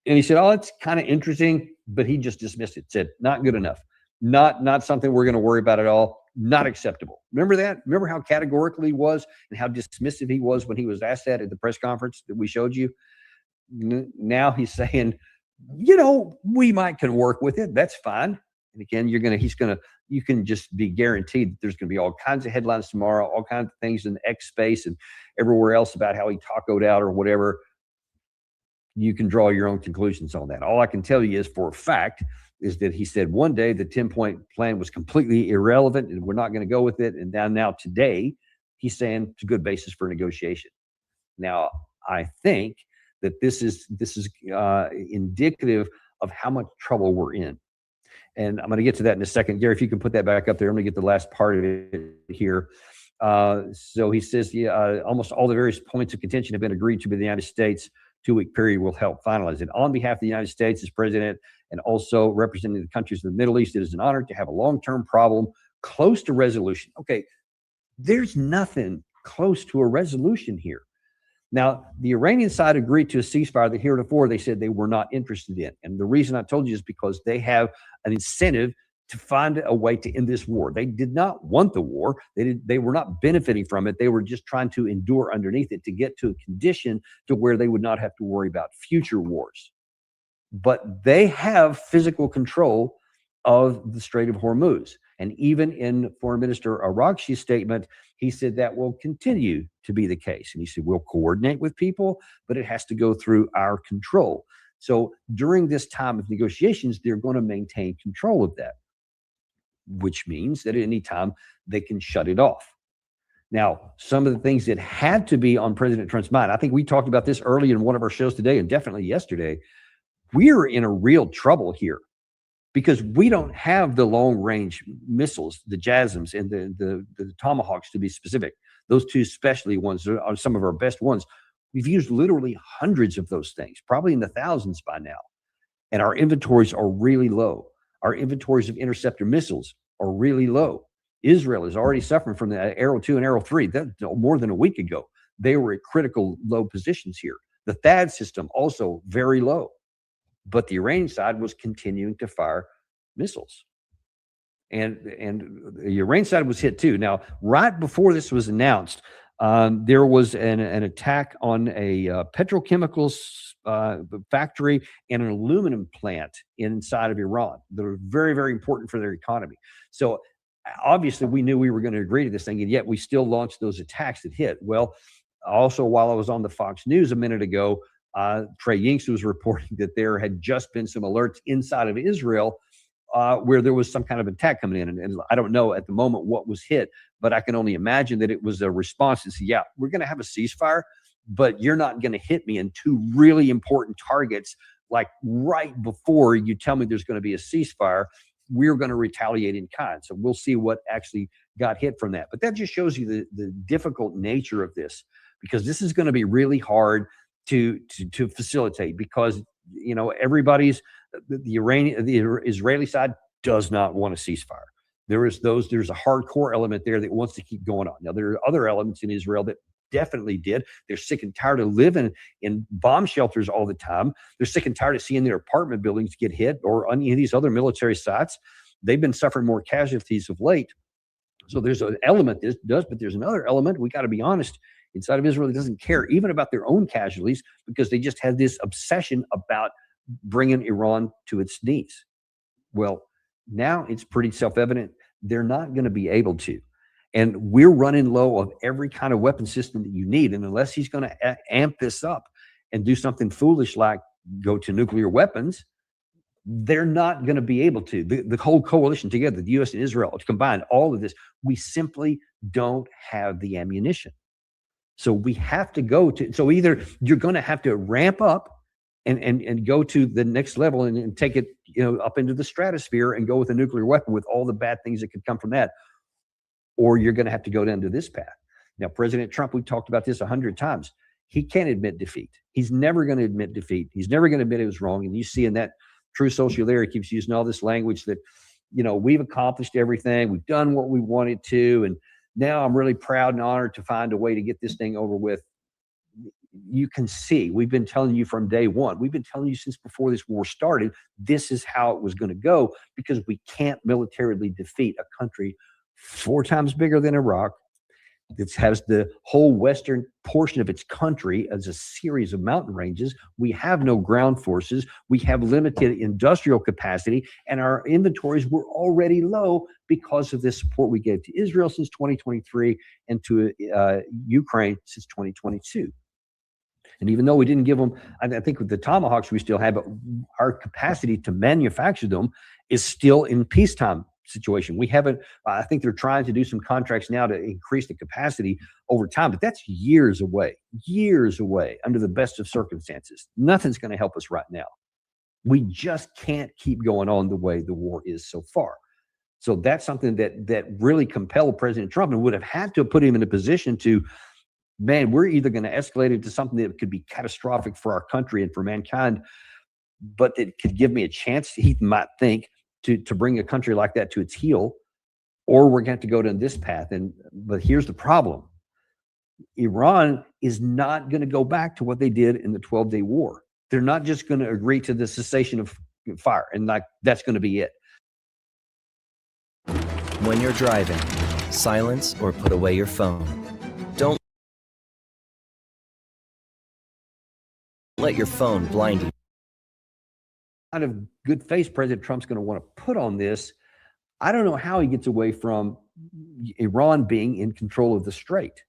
And he said, oh, it's kind of interesting, but he just dismissed it, said, not good enough. Not something we're going to worry about at all. Not acceptable. Remember that? Remember how categorically he was and how dismissive he was when he was asked that at the press conference that we showed you? Now he's saying, we can work with it. That's fine. And again, you can just be guaranteed that there's going to be all kinds of headlines tomorrow, all kinds of things in X space and everywhere else about how he tacoed out or whatever. You can draw your own conclusions on that. All I can tell you is, for a fact, is that he said one day the 10-point plan was completely irrelevant and we're not going to go with it. And now today, he's saying it's a good basis for negotiation. Now, I think that this is indicative of how much trouble we're in. And I'm going to get to that in a second. Gary, if you can put that back up there, I'm going to get the last part of it here. So he says, almost all the various points of contention have been agreed to by the United States. 2-week period will help finalize it. On behalf of the United States as president and also representing the countries of the Middle East, it is an honor to have a long-term problem close to resolution. Okay, there's nothing close to a resolution here. Now, the Iranian side agreed to a ceasefire that heretofore they said they were not interested in. And the reason I told you is because they have an incentive to find a way to end this war. They did not want the war. They were not benefiting from it. They were just trying to endure underneath it to get to a condition to where they would not have to worry about future wars. But they have physical control of the Strait of Hormuz. And even in Foreign Minister Araghchi's statement, he said that will continue to be the case. And he said, we'll coordinate with people, but it has to go through our control. So during this time of negotiations, they're going to maintain control of that, which means that at any time they can shut it off. Now, some of the things that had to be on President Trump's mind, I think we talked about this early in one of our shows today and definitely yesterday, we're in a real trouble here because we don't have the long-range missiles, the JASSMs and the Tomahawks, to be specific. Those two specialty ones are some of our best ones. We've used literally hundreds of those things, probably in the thousands by now. And our inventories are really low. Our inventories of interceptor missiles are really low. Israel is already suffering from the Arrow 2 and Arrow 3. That's more than a week ago. They were at critical low positions here. The THAAD system also very low. But the Iranian side was continuing to fire missiles. And the Iranian side was hit too. Now, right before this was announced, there was an attack on a petrochemicals factory and an aluminum plant inside of Iran that are very, very important for their economy. So obviously we knew we were going to agree to this thing, and yet we still launched those attacks that hit. Well, also, while I was on the Fox News a minute ago, Trey Yingst was reporting that there had just been some alerts inside of Israel where there was some kind of attack coming in. And I don't know at the moment what was hit, but I can only imagine that it was a response to say, yeah, we're going to have a ceasefire, but you're not going to hit me in two really important targets. Like right before you tell me there's going to be a ceasefire, we're going to retaliate in kind. So we'll see what actually got hit from that. But that just shows you the difficult nature of this, because this is going to be really hard to facilitate, because everybody's the Israeli side does not want a ceasefire. There's a hardcore element there that wants to keep going on. Now, there are other elements in Israel that definitely did. They're sick and tired of living in bomb shelters all the time. They're sick and tired of seeing their apartment buildings get hit or any of these other military sites. They've been suffering more casualties of late. So there's an element this does, but there's another element, we got to be honest, inside of Israel that doesn't care even about their own casualties, because they just had this obsession about bringing Iran to its knees. Well, now it's pretty self-evident they're not going to be able to. And we're running low of every kind of weapon system that you need. And unless he's going to amp this up and do something foolish like go to nuclear weapons, they're not going to be able to. The whole coalition together, the U.S. and Israel, to combine all of this, we simply don't have the ammunition. So we have to go to, so either you're going to have to ramp up and go to the next level and take it up into the stratosphere and go with a nuclear weapon with all the bad things that could come from that, or you're going to have to go down to this path. Now, President Trump, we've talked about this 100 times. He can't admit defeat. He's never going to admit defeat. He's never going to admit it was wrong. And you see in that True Social there, he keeps using all this language that, we've accomplished everything. We've done what we wanted to. And now I'm really proud and honored to find a way to get this thing over with. You can see, we've been telling you from day one, we've been telling you since before this war started, this is how it was going to go, because we can't militarily defeat a country 4 times bigger than Iraq, that has the whole western portion of its country as a series of mountain ranges. We have no ground forces. We have limited industrial capacity, and our inventories were already low because of this support we gave to Israel since 2023 and to Ukraine since 2022. And even though we didn't give them, I think with the Tomahawks we still have, but our capacity to manufacture them is still in peacetime situation. We haven't, I think they're trying to do some contracts now to increase the capacity over time, but that's years away under the best of circumstances. Nothing's going to help us right now. We just can't keep going on the way the war is so far. So that's something that really compelled President Trump and would have had to put him in a position to, man, we're either going to escalate it to something that could be catastrophic for our country and for mankind, but it could give me a chance, he might think, to bring a country like that to its heel, or we're going to have to go down this path. But here's the problem. Iran is not going to go back to what they did in the 12-day war. They're not just going to agree to the cessation of fire, and that's going to be it. When you're driving, silence or put away your phone. Don't let your phone blind you. Kind of good face President Trump's going to want to put on this. I don't know how he gets away from Iran being in control of the Strait,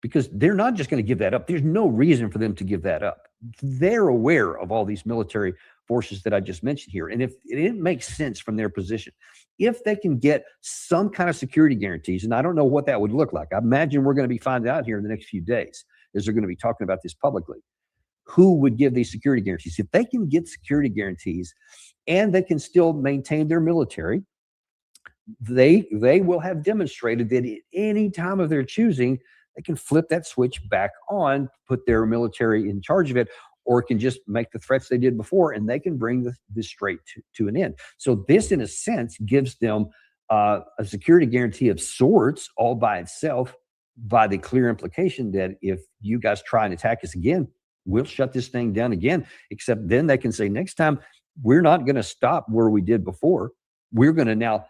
because they're not just going to give that up. There's no reason for them to give that up. They're aware of all these military forces that I just mentioned here. And if it makes sense from their position, if they can get some kind of security guarantees, and I don't know what that would look like. I imagine we're going to be finding out here in the next few days, as they're going to be talking about this publicly. Who would give these security guarantees? If they can get security guarantees and they can still maintain their military, they will have demonstrated that at any time of their choosing, they can flip that switch back on, put their military in charge of it, or it can just make the threats they did before, and they can bring the strait to an end. So this, in a sense, gives them a security guarantee of sorts all by itself, by the clear implication that if you guys try and attack us again, we'll shut this thing down again. Except then they can say, next time, we're not going to stop where we did before. We're going to now,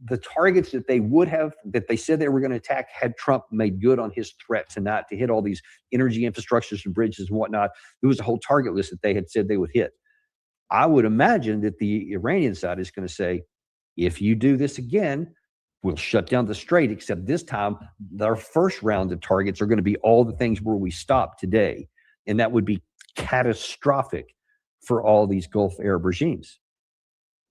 the targets that they said they were going to attack, had Trump made good on his threat tonight to hit all these energy infrastructures and bridges and whatnot. There was a whole target list that they had said they would hit. I would imagine that the Iranian side is going to say, if you do this again, we'll shut down the strait, except this time, their first round of targets are going to be all the things where we stopped today. And that would be catastrophic for all these Gulf Arab regimes.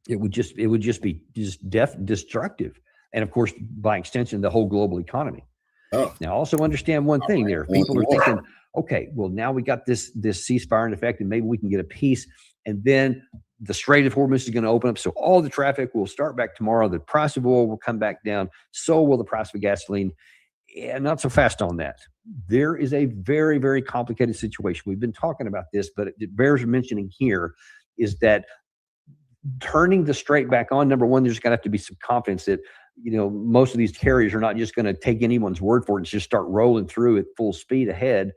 It would just be destructive. And of course, by extension, the whole global economy. Oh. Now, also understand one thing there. People are thinking, okay, well, now we got this ceasefire in effect, and maybe we can get a peace. And then the Strait of Hormuz is going to open up. So all the traffic will start back tomorrow. The price of oil will come back down. So will the price of gasoline. And not so fast on that. There is a very, very complicated situation. We've been talking about this, but it bears mentioning here is that turning the strait back on, number one, there's going to have to be some confidence that, most of these carriers are not just going to take anyone's word for it and just start rolling through at full speed ahead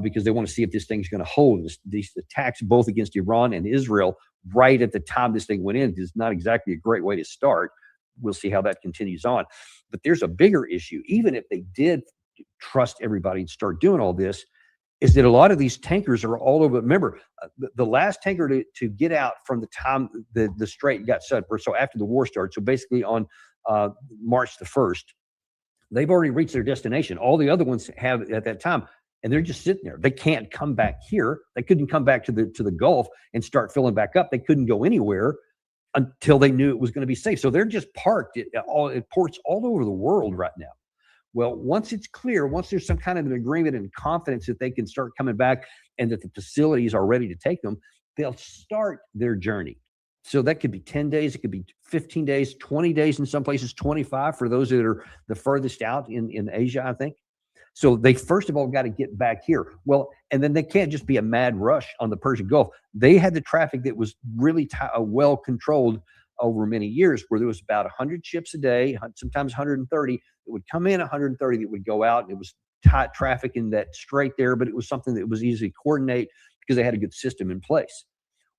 because they want to see if this thing's going to hold. These attacks both against Iran and Israel right at the time this thing went in is not exactly a great way to start. We'll see how that continues on. But there's a bigger issue. Even if they did trust everybody and start doing all this, is that a lot of these tankers are all over. Remember, the last tanker to get out from the time the strait got shut, or so after the war started, so basically on March the 1st, they've already reached their destination. All the other ones have at that time, and they're just sitting there. They can't come back here. They couldn't come back to the Gulf and start filling back up. They couldn't go anywhere until they knew it was going to be safe. So they're just parked at ports all over the world right now. Well, once it's clear, once there's some kind of an agreement and confidence that they can start coming back and that the facilities are ready to take them, they'll start their journey. So that could be 10 days, it could be 15 days, 20 days in some places, 25 for those that are the furthest out in Asia, I think. So they first of all got to get back here. Well, and then they can't just be a mad rush on the Persian Gulf. They had the traffic that was really well controlled over many years, where there was about 100 ships a day, sometimes 130 that would come in, 130 that would go out. And it was tight traffic in that strait there, but it was something that was easy to coordinate because they had a good system in place.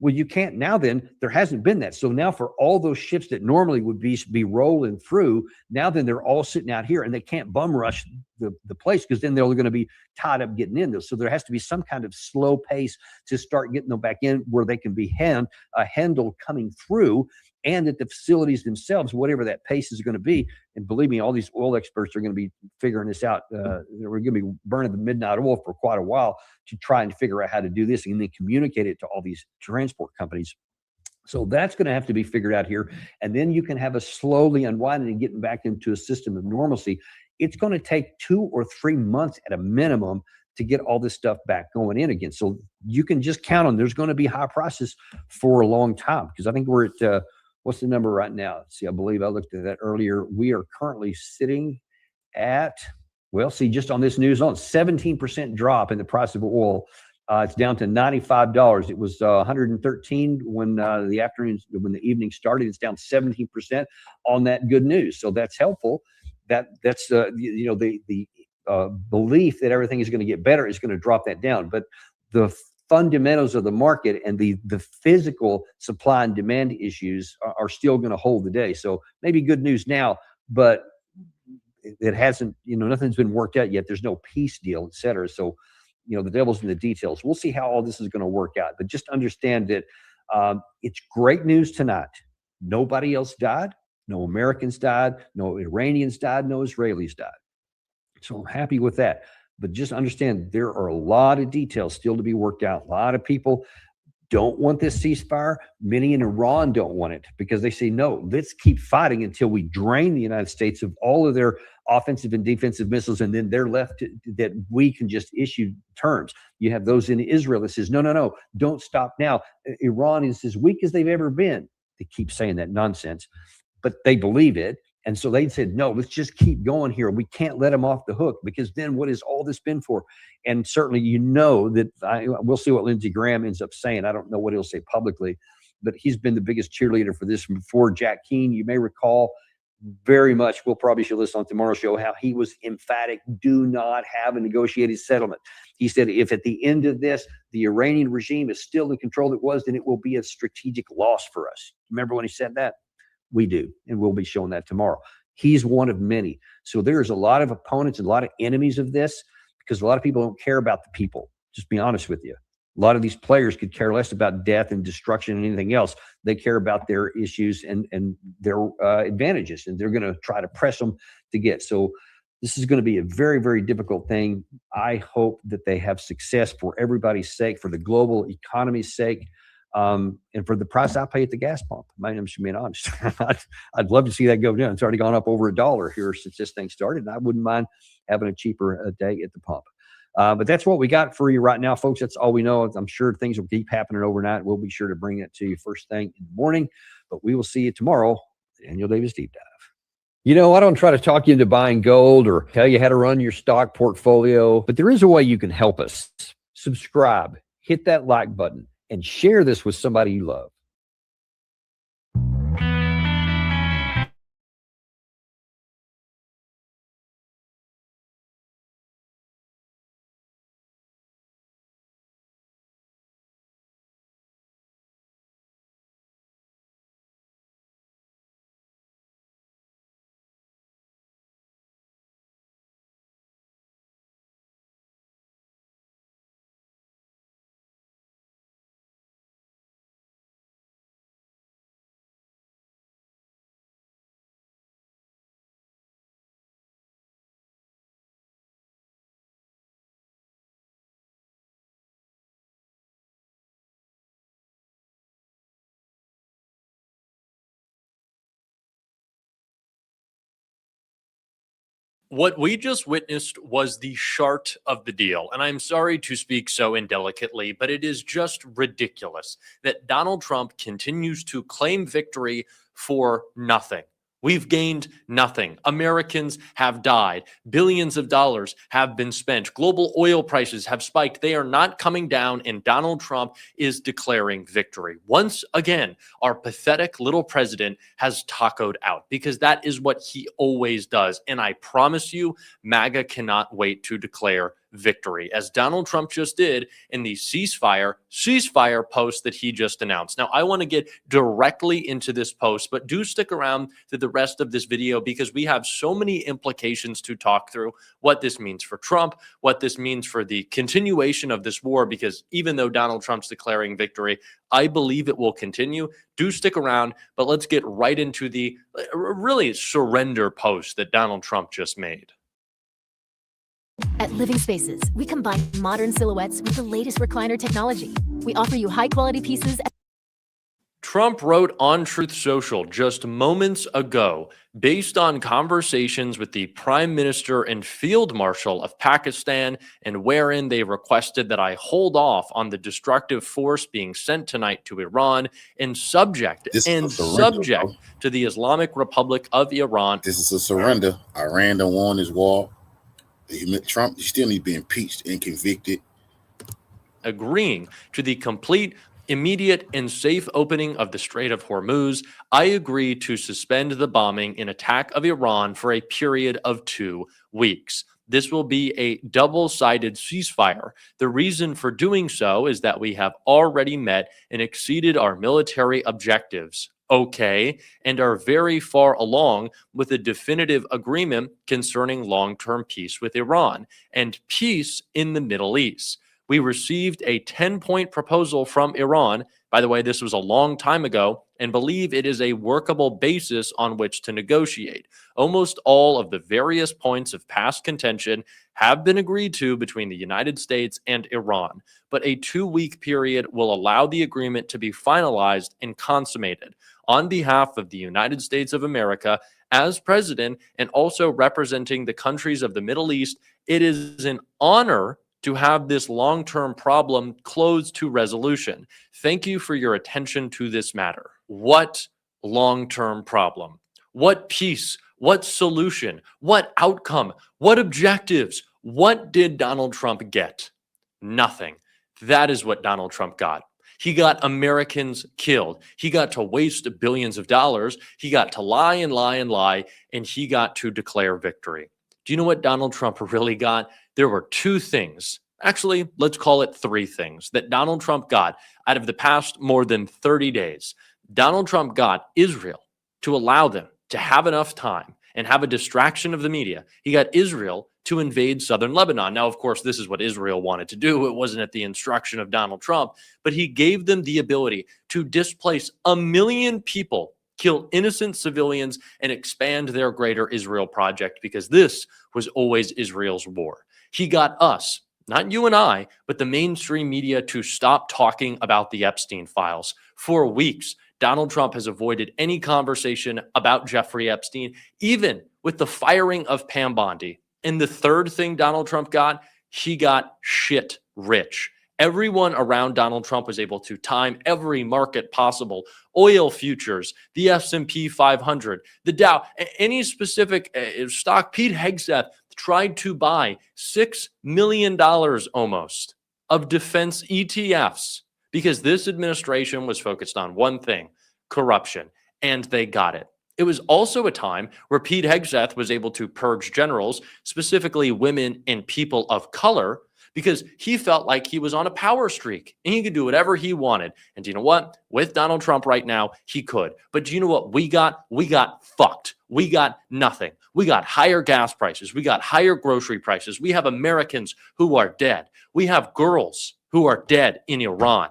Well, you can't now. Then there hasn't been that. So now for all those ships that normally would be rolling through, now then they're all sitting out here and they can't bum rush the place because then they're going to be tied up getting in there. So there has to be some kind of slow pace to start getting them back in where they can be handled coming through, and that the facilities themselves, whatever that pace is going to be. And believe me, all these oil experts are going to be figuring this out. We're going to be burning the midnight oil for quite a while to try and figure out how to do this and then communicate it to all these transport companies. So that's going to have to be figured out here. And then you can have a slowly unwinding and getting back into a system of normalcy. It's going to take 2 or 3 months at a minimum to get all this stuff back going in again. So you can just count on there's going to be high prices for a long time, because I think we're at, what's the number right now? Let's see, I believe I looked at that earlier. We are currently sitting at, well, see, just on this news alone, 17% drop in the price of oil. It's down to $95. It was 113 when the evening started. It's down 17% on that good news. So that's helpful. That's the belief that everything is going to get better is going to drop that down. But the fundamentals of the market and the physical supply and demand issues are still going to hold the day. So maybe good news now, but it hasn't, nothing's been worked out yet. There's no peace deal, et cetera. So, the devil's in the details. We'll see how all this is going to work out. But just understand that it's great news tonight. Nobody else died. No Americans died. No Iranians died. No Israelis died. So I'm happy with that. But just understand there are a lot of details still to be worked out. A lot of people don't want this ceasefire. Many in Iran don't want it because they say, no, let's keep fighting until we drain the United States of all of their offensive and defensive missiles, and then they're left that we can just issue terms. You have those in Israel that says, no, don't stop now. Iran is as weak as they've ever been. They keep saying that nonsense, but they believe it. And so they said, no, let's just keep going here. We can't let them off the hook, because then what has all this been for? And certainly, that we'll see what Lindsey Graham ends up saying. I don't know what he'll say publicly, but he's been the biggest cheerleader for this before. Jack Keane, you may recall very much, we'll probably show this on tomorrow's show, how he was emphatic: do not have a negotiated settlement. He said, if at the end of this, the Iranian regime is still in control it was, then it will be a strategic loss for us. Remember when he said that? We do, and we'll be showing that tomorrow. He's one of many. So there's a lot of opponents and a lot of enemies of this, because a lot of people don't care about the people. Just be honest with you. A lot of these players could care less about death and destruction and anything else. They care about their issues and their advantages, and they're going to try to press them to get. So this is going to be a very, very difficult thing. I hope that they have success for everybody's sake, for the global economy's sake, and for the price I pay at the gas pump. I'm just being honest. I'd love to see that go down. It's already gone up over $1 here since this thing started, and I wouldn't mind having a cheaper day at the pump. But that's what we got for you right now, folks. That's all we know. I'm sure things will keep happening overnight. We'll be sure to bring it to you first thing in the morning. But we will see you tomorrow. Daniel Davis Deep Dive. I don't try to talk you into buying gold or tell you how to run your stock portfolio, but there is a way you can help us. Subscribe, hit that like button, and share this with somebody you love. What we just witnessed was the shart of the deal. And I'm sorry to speak so indelicately, but it is just ridiculous that Donald Trump continues to claim victory for nothing. We've gained nothing. Americans have died. Billions of dollars have been spent. Global oil prices have spiked. They are not coming down, and Donald Trump is declaring victory. Once again, our pathetic little president has tacoed out, because that is what he always does. And I promise you, MAGA cannot wait to declare victory, as Donald Trump just did in the ceasefire post that he just announced. Now, I want to get directly into this post, but do stick around to the rest of this video, because we have so many implications to talk through. What this means for Trump, what this means for the continuation of this war, because even though Donald Trump's declaring victory, I believe it will continue. Do stick around, but let's get right into the really surrender post that Donald Trump just made. At Living Spaces, we combine modern silhouettes with the latest recliner technology. We offer you high-quality pieces. Trump wrote on Truth Social just moments ago, based on conversations with the Prime Minister and Field Marshal of Pakistan, and wherein they requested that I hold off on the destructive force being sent tonight to Iran and subject to the Islamic Republic of Iran. This is a surrender. Iran don't want this war. Trump still need to be impeached and convicted. Agreeing to the complete, immediate, and safe opening of the Strait of Hormuz, I agree to suspend the bombing and attack of Iran for a period of 2 weeks. This will be a double-sided ceasefire. The reason for doing so is that we have already met and exceeded our military objectives. Okay, and are very far along with a definitive agreement concerning long-term peace with Iran and peace in the Middle East. We received a 10-point proposal from Iran. By the way, this was a long time ago, and believe it is a workable basis on which to negotiate. Almost all of the various points of past contention have been agreed to between the United States and Iran, but a 2-week period will allow the agreement to be finalized and consummated. On behalf of the United States of America, as president and also representing the countries of the Middle East, it is an honor to have this long-term problem closed to resolution. Thank you for your attention to this matter. What long-term problem? What peace What solution? What outcome? What objectives? What did Donald Trump get? Nothing. That is what Donald Trump got. He got Americans killed. He got to waste billions of dollars. He got to lie and lie and lie, and he got to declare victory. Do you know what Donald Trump really got? There were two things. Actually, let's call it three things that Donald Trump got out of the past more than 30 days. Donald Trump got Israel to allow them to have enough time and have a distraction of the media. He got Israel to invade southern Lebanon. Now, of course, this is what Israel wanted to do. It wasn't at the instruction of Donald Trump, but he gave them the ability to displace 1 million people, kill innocent civilians, and expand their greater Israel project, because this was always Israel's war. He got us, not you and I, but the mainstream media, to stop talking about the Epstein files. For weeks, Donald Trump has avoided any conversation about Jeffrey Epstein, even with the firing of Pam Bondi. And the third thing Donald Trump got, he got shit rich. Everyone around Donald Trump was able to time every market possible: oil futures, the S&P 500, the Dow, any specific stock. Pete Hegseth tried to buy $6 million almost of defense ETFs because this administration was focused on one thing: corruption, and they got it. It was also a time where Pete Hegseth was able to purge generals, specifically women and people of color, because he felt like he was on a power streak and he could do whatever he wanted. And do you know what? With Donald Trump right now, he could. But do you know what we got? We got fucked. We got nothing. We got higher gas prices. We got higher grocery prices. We have Americans who are dead. We have girls who are dead in Iran.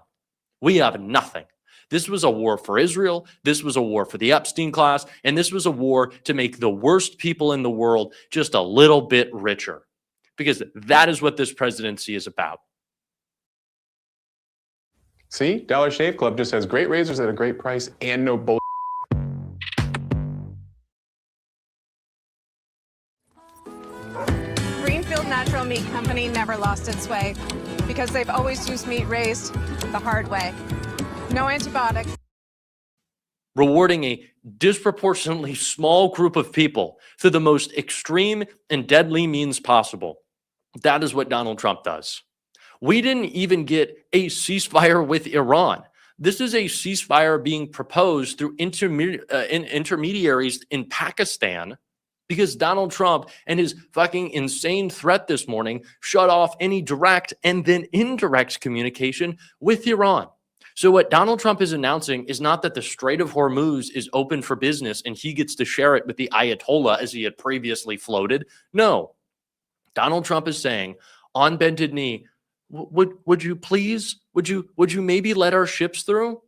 We have nothing. This was a war for Israel. This was a war for the Epstein class. And this was a war to make the worst people in the world just a little bit richer. Because that is what this presidency is about. See, Dollar Shave Club just has great razors at a great price and no bull. Greenfield Natural Meat Company never lost its way because they've always used meat raised the hard way. No antibiotics. Rewarding a disproportionately small group of people through the most extreme and deadly means possible. That is what Donald Trump does. We didn't even get a ceasefire with Iran. This is a ceasefire being proposed through intermediaries in Pakistan, because Donald Trump and his fucking insane threat this morning shut off any direct and then indirect communication with Iran. So what Donald Trump is announcing is not that the Strait of Hormuz is open for business and he gets to share it with the Ayatollah as he had previously floated. No. Donald Trump is saying on bended knee, would you please, would you maybe let our ships through?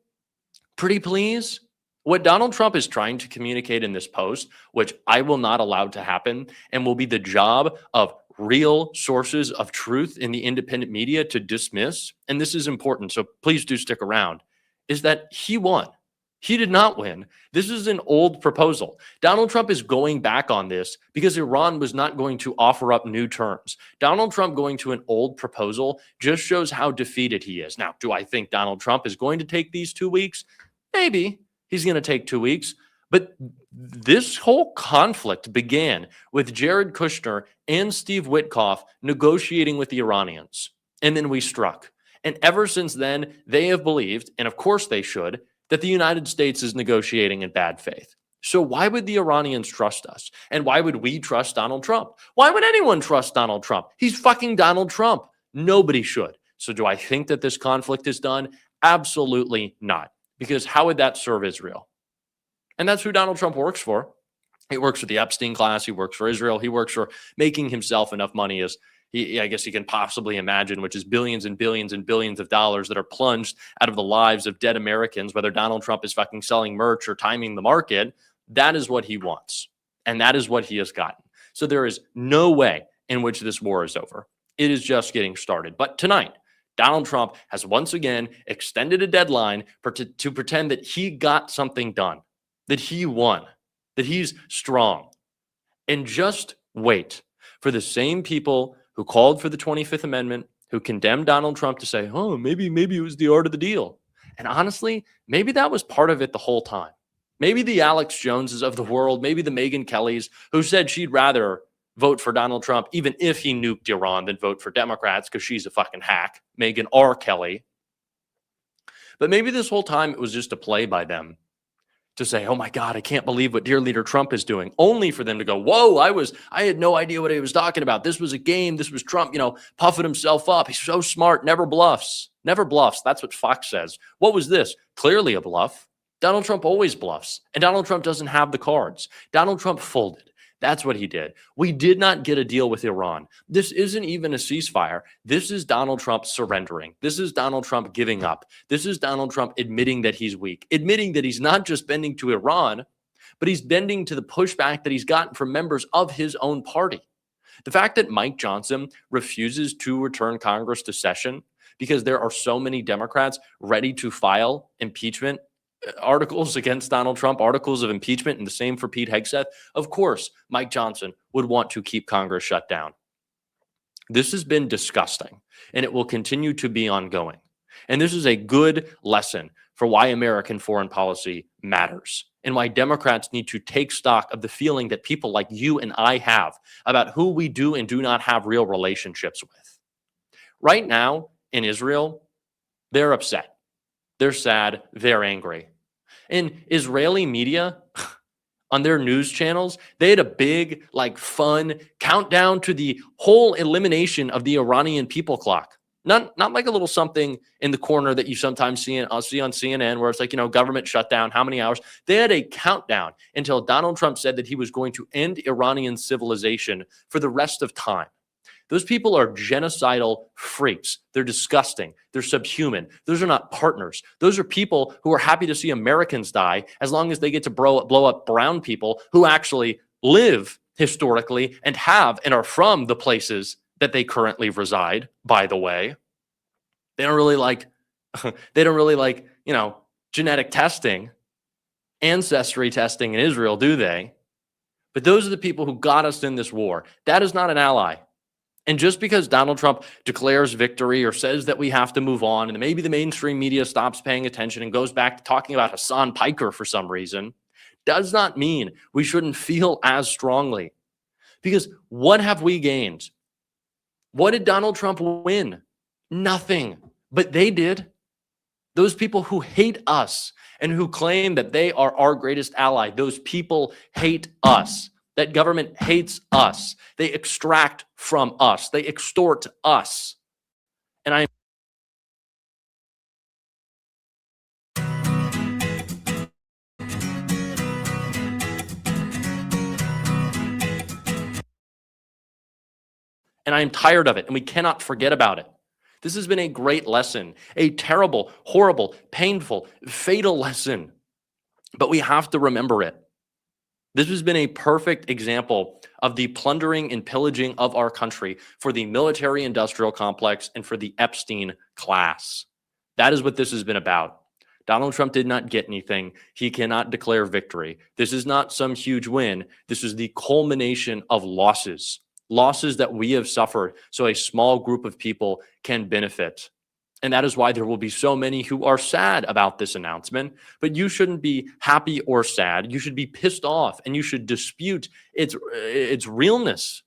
Pretty please? What Donald Trump is trying to communicate in this post, which I will not allow to happen and will be the job of real sources of truth in the independent media to dismiss, and this is important, so please do stick around, is that he won. He did not win. This is an old proposal. Donald Trump is going back on this because Iran was not going to offer up new terms. Donald Trump going to an old proposal just shows how defeated he is. Now, do I think Donald Trump is going to take these 2 weeks? Maybe. He's going to take 2 weeks. But this whole conflict began with Jared Kushner and Steve Witkoff negotiating with the Iranians. And then we struck. And ever since then, they have believed, and of course they should, that the United States is negotiating in bad faith. So why would the Iranians trust us? And why would we trust Donald Trump? Why would anyone trust Donald Trump? He's fucking Donald Trump. Nobody should. So do I think that this conflict is done? Absolutely not. Because how would that serve Israel? And that's who Donald Trump works for. He works for the Epstein class. He works for Israel. He works for making himself enough money as I guess he can possibly imagine, which is billions and billions and billions of dollars that are plunged out of the lives of dead Americans, whether Donald Trump is fucking selling merch or timing the market. That is what he wants. And that is what he has gotten. So there is no way in which this war is over. It is just getting started. But tonight, Donald Trump has once again extended a deadline to pretend that he got something done, that he won, that he's strong. And just wait for the same people who called for the 25th Amendment, who condemned Donald Trump, to say, oh, maybe it was the art of the deal. And honestly, maybe that was part of it the whole time. Maybe the Alex Joneses of the world, maybe the Megyn Kellys, who said she'd rather vote for Donald Trump even if he nuked Iran than vote for Democrats because she's a fucking hack, Megyn R. Kelly. But maybe this whole time it was just a play by them to say, oh my God, I can't believe what dear leader Trump is doing, only for them to go, whoa, I had no idea what he was talking about. This was a game. This was Trump, puffing himself up. He's so smart, never bluffs. Never bluffs. That's what Fox says. What was this? Clearly a bluff. Donald Trump always bluffs, and Donald Trump doesn't have the cards. Donald Trump folded. That's what he did. We did not get a deal with Iran. This isn't even a ceasefire. This is Donald Trump surrendering. This is Donald Trump giving up. This is Donald Trump admitting that he's weak, admitting that he's not just bending to Iran, but he's bending to the pushback that he's gotten from members of his own party. The fact that Mike Johnson refuses to return Congress to session because there are so many Democrats ready to file impeachment articles against Donald Trump, articles of impeachment, and the same for Pete Hegseth. Of course, Mike Johnson would want to keep Congress shut down. This has been disgusting, and it will continue to be ongoing. And this is a good lesson for why American foreign policy matters and why Democrats need to take stock of the feeling that people like you and I have about who we do and do not have real relationships with. Right now in Israel, they're upset. They're sad. They're angry. In Israeli media, on their news channels, they had a big, fun countdown to the whole elimination of the Iranian people clock. Not like a little something in the corner that you sometimes see on CNN where it's government shutdown, how many hours. They had a countdown until Donald Trump said that he was going to end Iranian civilization for the rest of time. Those people are genocidal freaks. They're disgusting. They're subhuman. Those are not partners. Those are people who are happy to see Americans die as long as they get to blow up brown people who actually live historically and have and are from the places that they currently reside, by the way. They don't really like genetic testing, ancestry testing in Israel, do they? But those are the people who got us in this war. That is not an ally. And just because Donald Trump declares victory or says that we have to move on, and maybe the mainstream media stops paying attention and goes back to talking about Hassan Piker for some reason, does not mean we shouldn't feel as strongly. Because what have we gained? What did Donald Trump win? Nothing. But they did. Those people who hate us and who claim that they are our greatest ally, those people hate us. That government hates us. They extract from us. They extort us. And I'm tired of it, and we cannot forget about it. This has been a great lesson, a terrible, horrible, painful, fatal lesson, but we have to remember it. This has been a perfect example of the plundering and pillaging of our country for the military-industrial complex and for the Epstein class. That is what this has been about. Donald Trump did not get anything. He cannot declare victory. This is not some huge win. This is the culmination of losses that we have suffered so a small group of people can benefit. And that is why there will be so many who are sad about this announcement. But you shouldn't be happy or sad. You should be pissed off, and you should dispute its realness,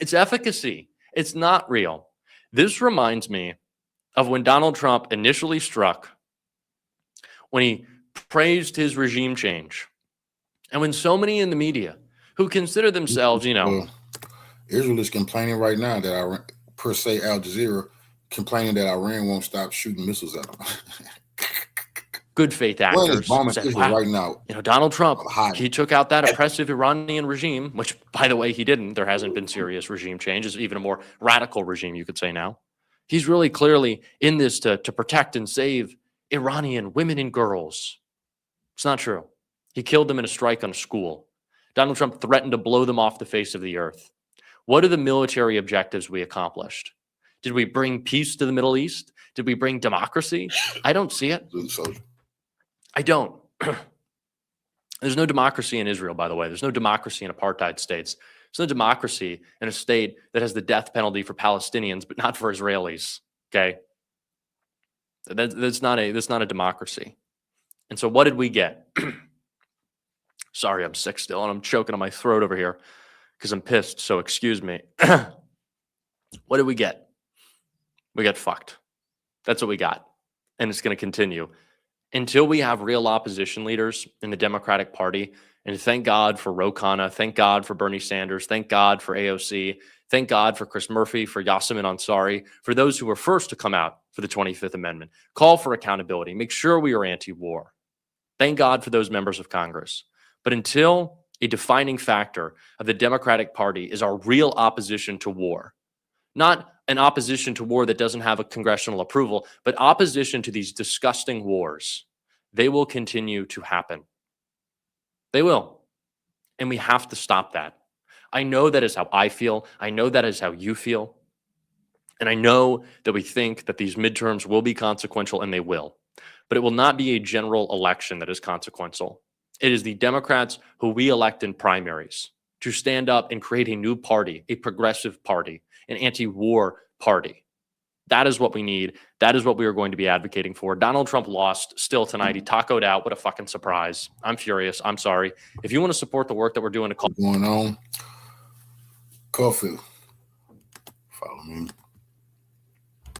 its efficacy. It's not real. This reminds me of when Donald Trump initially struck, when he praised his regime change, and when so many in the media who consider themselves, Israel is complaining right now that Al Jazeera complaining that Iran won't stop shooting missiles at them. Good faith actors said, wow, right now. Donald Trump, he took out that oppressive Iranian regime, which, by the way, he didn't. There hasn't been serious regime change. It's even a more radical regime, you could say now. He's really clearly in this to protect and save Iranian women and girls. It's not true. He killed them in a strike on a school. Donald Trump threatened to blow them off the face of the earth. What are the military objectives we accomplished? Did we bring peace to the Middle East? Did we bring democracy? I don't see it. I don't. There's no democracy in Israel, by the way. There's no democracy in apartheid states. There's no democracy in a state that has the death penalty for Palestinians, but not for Israelis. Okay, that's not a democracy. And so, what did we get? Sorry, I'm sick still, and I'm choking on my throat over here because I'm pissed. So excuse me. What did we get? We got fucked. That's what we got. And it's going to continue until we have real opposition leaders in the Democratic Party. And thank God for Ro Khanna. Thank God for Bernie Sanders. Thank God for AOC. Thank God for Chris Murphy, for Yasemin Ansari, for those who were first to come out for the 25th Amendment. Call for accountability. Make sure we are anti-war. Thank God for those members of Congress. But until a defining factor of the Democratic Party is our real opposition to war, not an opposition to war that doesn't have a congressional approval, but opposition to these disgusting wars, they will continue to happen. They will. And we have to stop that. I know that is how I feel. I know that is how you feel. And I know that we think that these midterms will be consequential, and they will. But it will not be a general election that is consequential. It is the Democrats who we elect in primaries to stand up and create a new party, a progressive party, an anti-war party. That is what we need. That is what we are going to be advocating for. Donald Trump lost still tonight. He tacoed out. What a fucking surprise. I'm furious. I'm sorry. If you want to support the work that we're doing to call going on, Coffee, follow me.